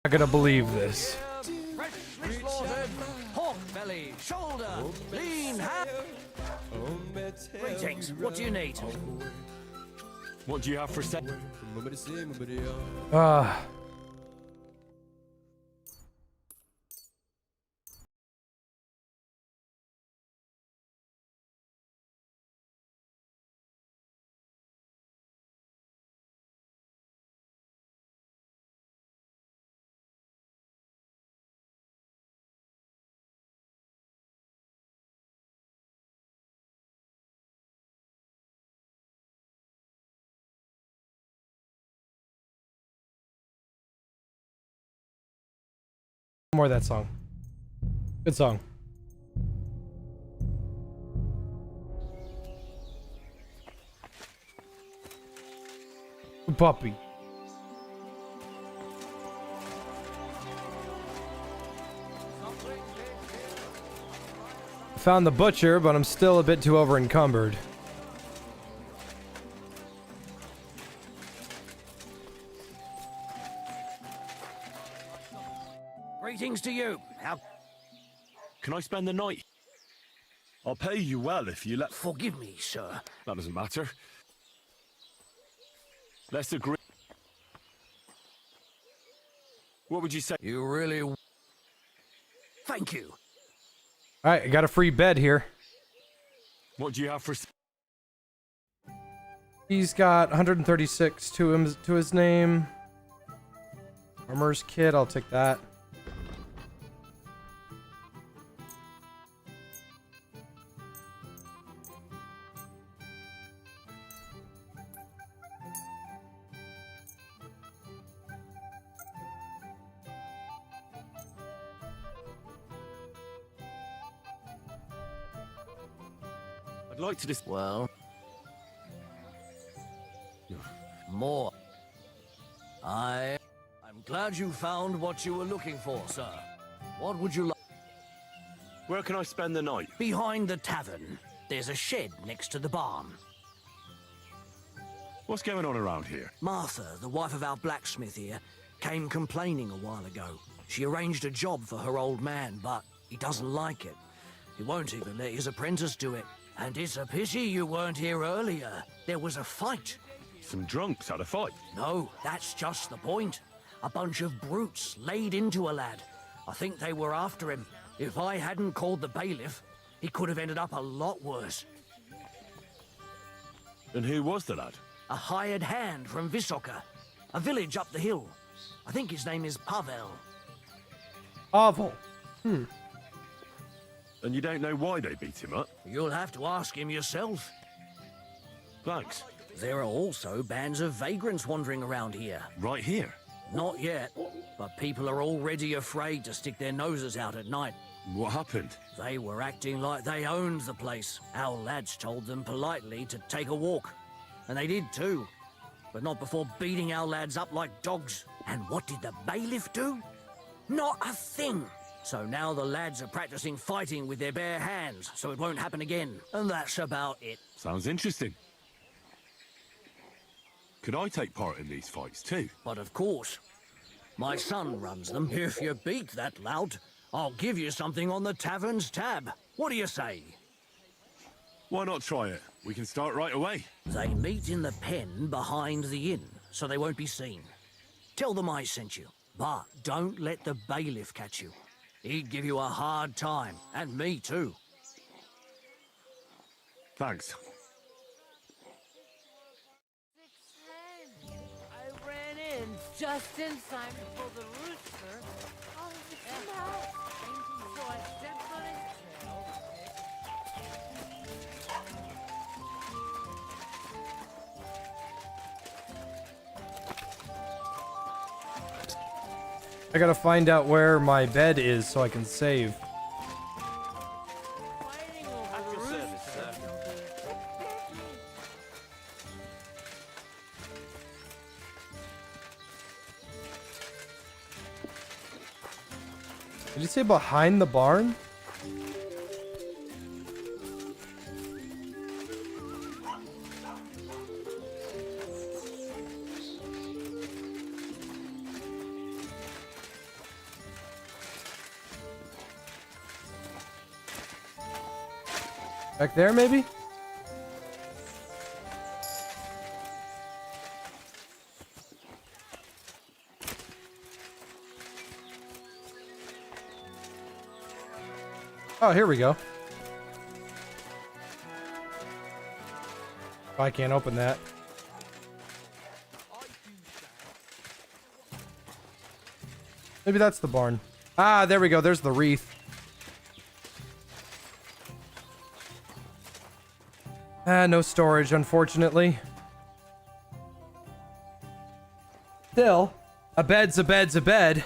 Not gonna believe this. Freshly slaughtered, pork belly, shoulder, lean ham. Greetings. What do you need? What do you have for set? Ah. More of that song. Good song. Good puppy. Found the butcher, but I'm still a bit too over encumbered. Greetings to you. How Can I spend the night? I'll pay you well if you let... Forgive me, sir. That doesn't matter. Let's agree. What would you say? You really... Thank you. Alright, I got a free bed here. What do you have for... He's got 136 to his name. Armor's kit, I'll take that. I'd like to just... Well... More. I'm glad you found what you were looking for, sir. What would you like? Where can I spend the night? Behind the tavern. There's a shed next to the barn. What's going on around here? Martha, the wife of our blacksmith here, came complaining a while ago. She arranged a job for her old man, but he doesn't like it. He won't even let his apprentice do it. And it's a pity you weren't here earlier. There was a fight. Some drunks had a fight. No, that's just the point. A bunch of brutes laid into a lad. I think they were after him. If I hadn't called the bailiff, he could have ended up a lot worse. And who was the lad? A hired hand from Vysoka, a village up the hill. I think his name is Pavel. Pavel. And you don't know why they beat him up? You'll have to ask him yourself. Thanks. There are also bands of vagrants wandering around here. Right here? Not yet, but people are already afraid to stick their noses out at night. What happened? They were acting like they owned the place. Our lads told them politely to take a walk. And they did too. But not before beating our lads up like dogs. And what did the bailiff do? Not a thing. So now the lads are practicing fighting with their bare hands, so it won't happen again. And that's about it. Sounds interesting. Could I take part in these fights too? But of course. My son runs them. If you beat that lout, I'll give you something on the tavern's tab. What do you say? Why not try it? We can start right away. They meet in the pen behind the inn, so they won't be seen. Tell them I sent you. But don't let the bailiff catch you. He'd give you a hard time, and me too. Thanks. I ran in just in time before the rooster. Oh, so I stepped on his tail. I gotta find out where my bed is so I can save. At your service, sir. Did you say behind the barn? Back there, maybe? Oh, here we go. Oh, I can't open that. Maybe that's the barn. Ah, there we go. There's the wreath. Ah, no storage, unfortunately. Still, a bed's a bed's a bed.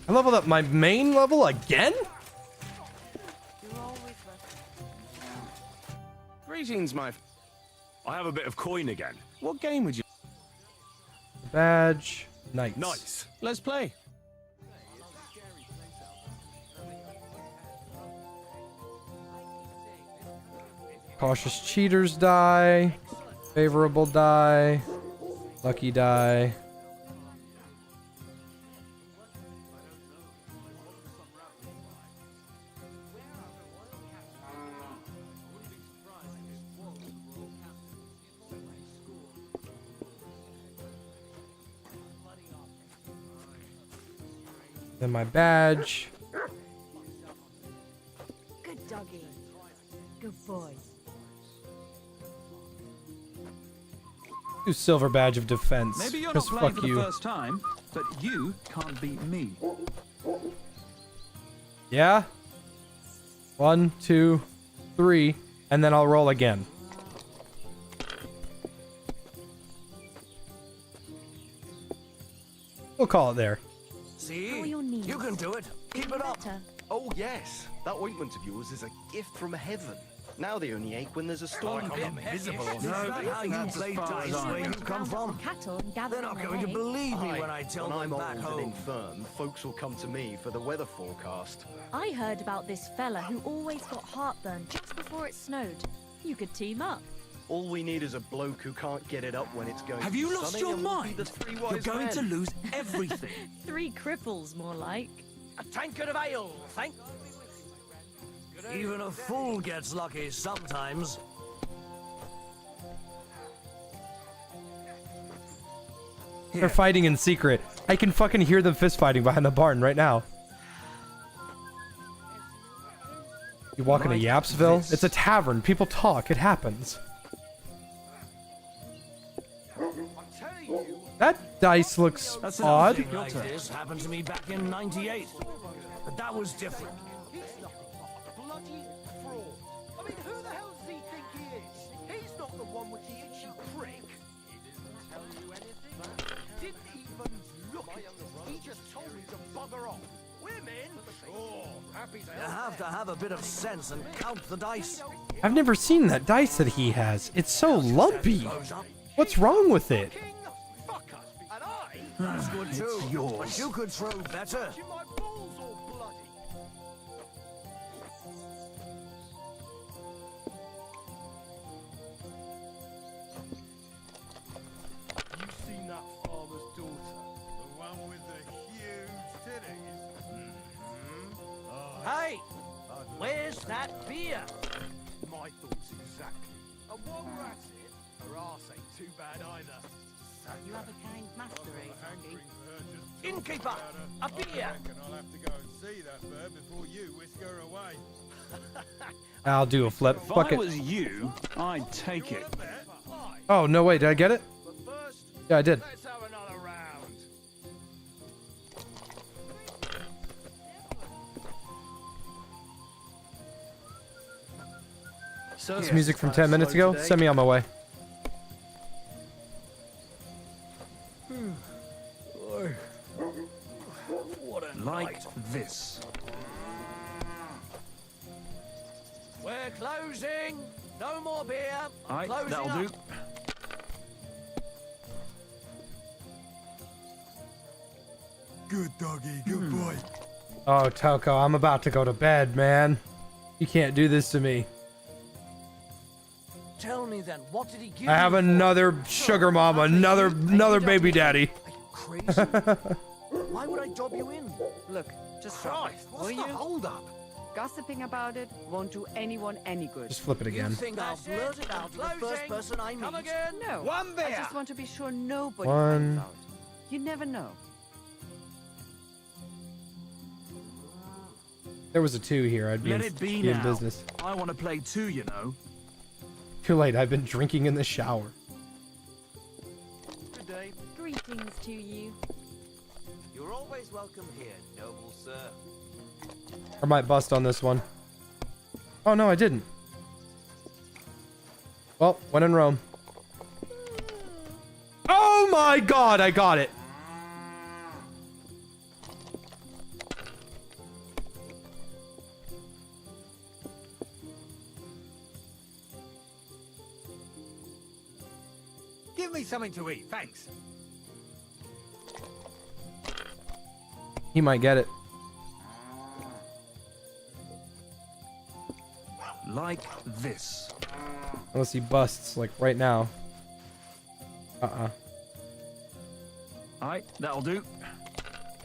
I leveled up my main level again? Greetings, my... I have a bit of coin again. What game would you... Badge. Knights. Nice. Let's play. Cautious cheaters die. Favorable die. Lucky die. Then my badge. Good doggy. Good boy. Do silver badge of defense. Maybe you're not Just playing fuck for you. the first time, but you can't beat me. Yeah? 1, 2, 3, and then I'll roll again. We'll call it there. See? You can do it. Keep it up. Oh, yes. That ointment of yours is a gift from heaven. Now they only ache when there's a storm coming. Invisible. No, how you play dice where you come from. They're not going to believe me when I tell them back home. When I'm old and infirm, folks will come to me for the weather forecast. I heard about this fella who always got heartburn just before it snowed. You could team up. All we need is a bloke who can't get it up when it's going. Have you lost sunny, your and we'll be mind? the three You're wise going men. to lose everything. 3 cripples, more like. A tankard of ale, thank. Even a fool gets lucky sometimes. They're fighting in secret. I can fucking hear them fist fighting behind the barn right now. You walk into Yapsville? It's a tavern. People talk. It happens. That dice looks That's odd. Something like this happened to me back in '98, but that was different. Bloody fraud. I mean, who the hell does he think he is? He's not the one with the itchy prick. He didn't tell you anything? Didn't even look at it. He just told me to bugger off. Women? Sure, happy to You have to have a bit of sense and count the dice. I've never seen that dice that he has. It's so lumpy. What's wrong with it? That's good too. It's yours. But you could throw better. You've seen that farmer's daughter? The one with the huge titties? Hey, where's that beer? My thoughts exactly. And while we're at it, her arse ain't too bad either. You have a kind mastery. Innkeeper, a beer. I'll have to go and see that bird before you whisk her away. I'll do a flip. If Fuck I it. was you, I'd take it. Oh, no, wait. Did I get it? Yeah, I did. Let's have another round. This music from 10 minutes ago? Send me on my way. What a like this. We're closing. No more beer. Aye, Closing that'll up. do. Good doggy, good boy. Oh, Toko, I'm about to go to bed, man. You can't do this to me. Tell me then, what did he give I have you for? another sugar mama, another baby daddy. Crazy? Why would I dob you in? Look, just drop it, Christ, will what's the you? hold up? Gossiping about it won't do anyone any good. Just flip it again. You think I'll blurt it out to the first person I meet? Come again? No. One beer. I just want to be sure nobody One. finds out. You never know. There was a 2 here. I'd be, Let it be in now. business. I want to play too, you know. Too late. I've been drinking in the shower. Good day. Greetings to you. You're always welcome here, noble sir. I might bust on this one. Oh, no, I didn't. Well, when in Rome. Oh my god, I got it. Give me something to eat, thanks. He might get it. Like this. Unless he busts, like, right now. Alright, that'll do.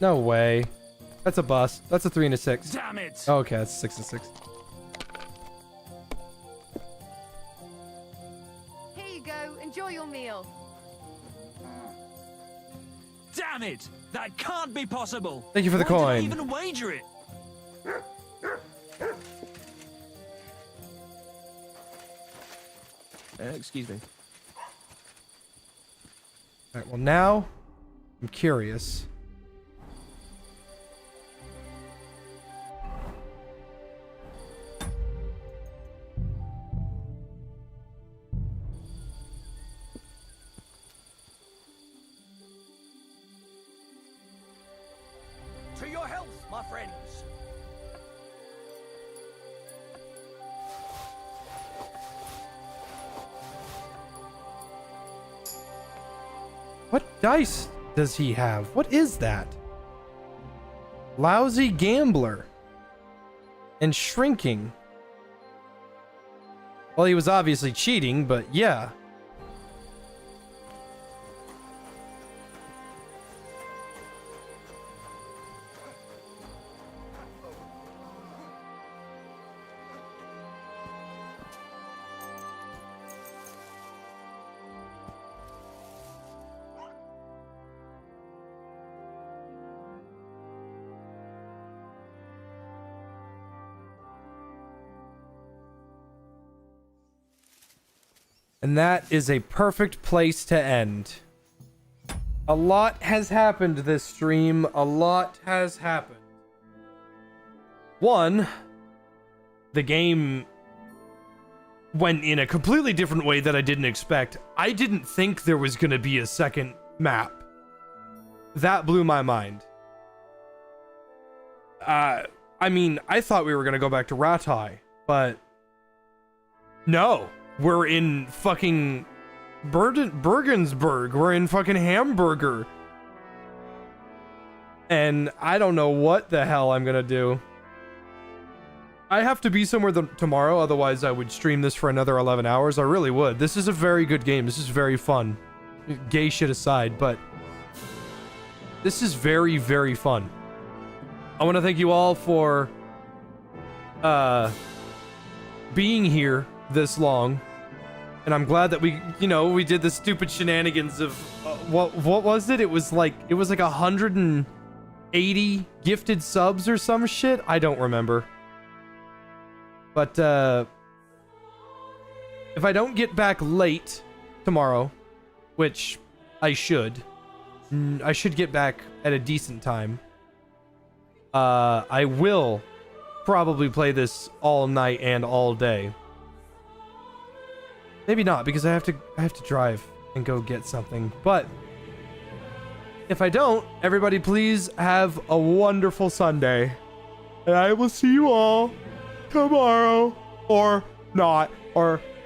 No way. That's a bust. That's a 3 and a 6. Damn it! Okay, that's 6 and 6. Here you go. Enjoy your meal. Damn it! That can't be possible! Thank you for the Why did I coin. even wager it? Excuse me. Alright, well now, I'm curious. To your health, my friends. What dice does he have? What is that? Lousy gambler. And shrinking. Well, he was obviously cheating, but yeah. And that is a perfect place to end. A lot has happened this stream. A lot has happened. One, the game went in a completely different way that I didn't expect. I didn't think there was going to be a second map. That blew my mind. I mean, I thought we were going to go back to Ratai, but no. We're in fucking Bergensburg. We're in fucking Hamburger. And I don't know what the hell I'm gonna do. I have to be somewhere tomorrow, otherwise I would stream this for another 11 hours. I really would. This is a very good game. This is very fun. Gay shit aside, but this is very, very fun. I want to thank you all for being here this long. And I'm glad that we did the stupid shenanigans of what was it? It was like 180 gifted subs or some shit. I don't remember. But if I don't get back late tomorrow, which I should get back at a decent time. I will probably play this all night and all day. Maybe not, because I have to drive and go get something. But if I don't, everybody please have a wonderful Sunday. And I will see you all tomorrow. Or not. Or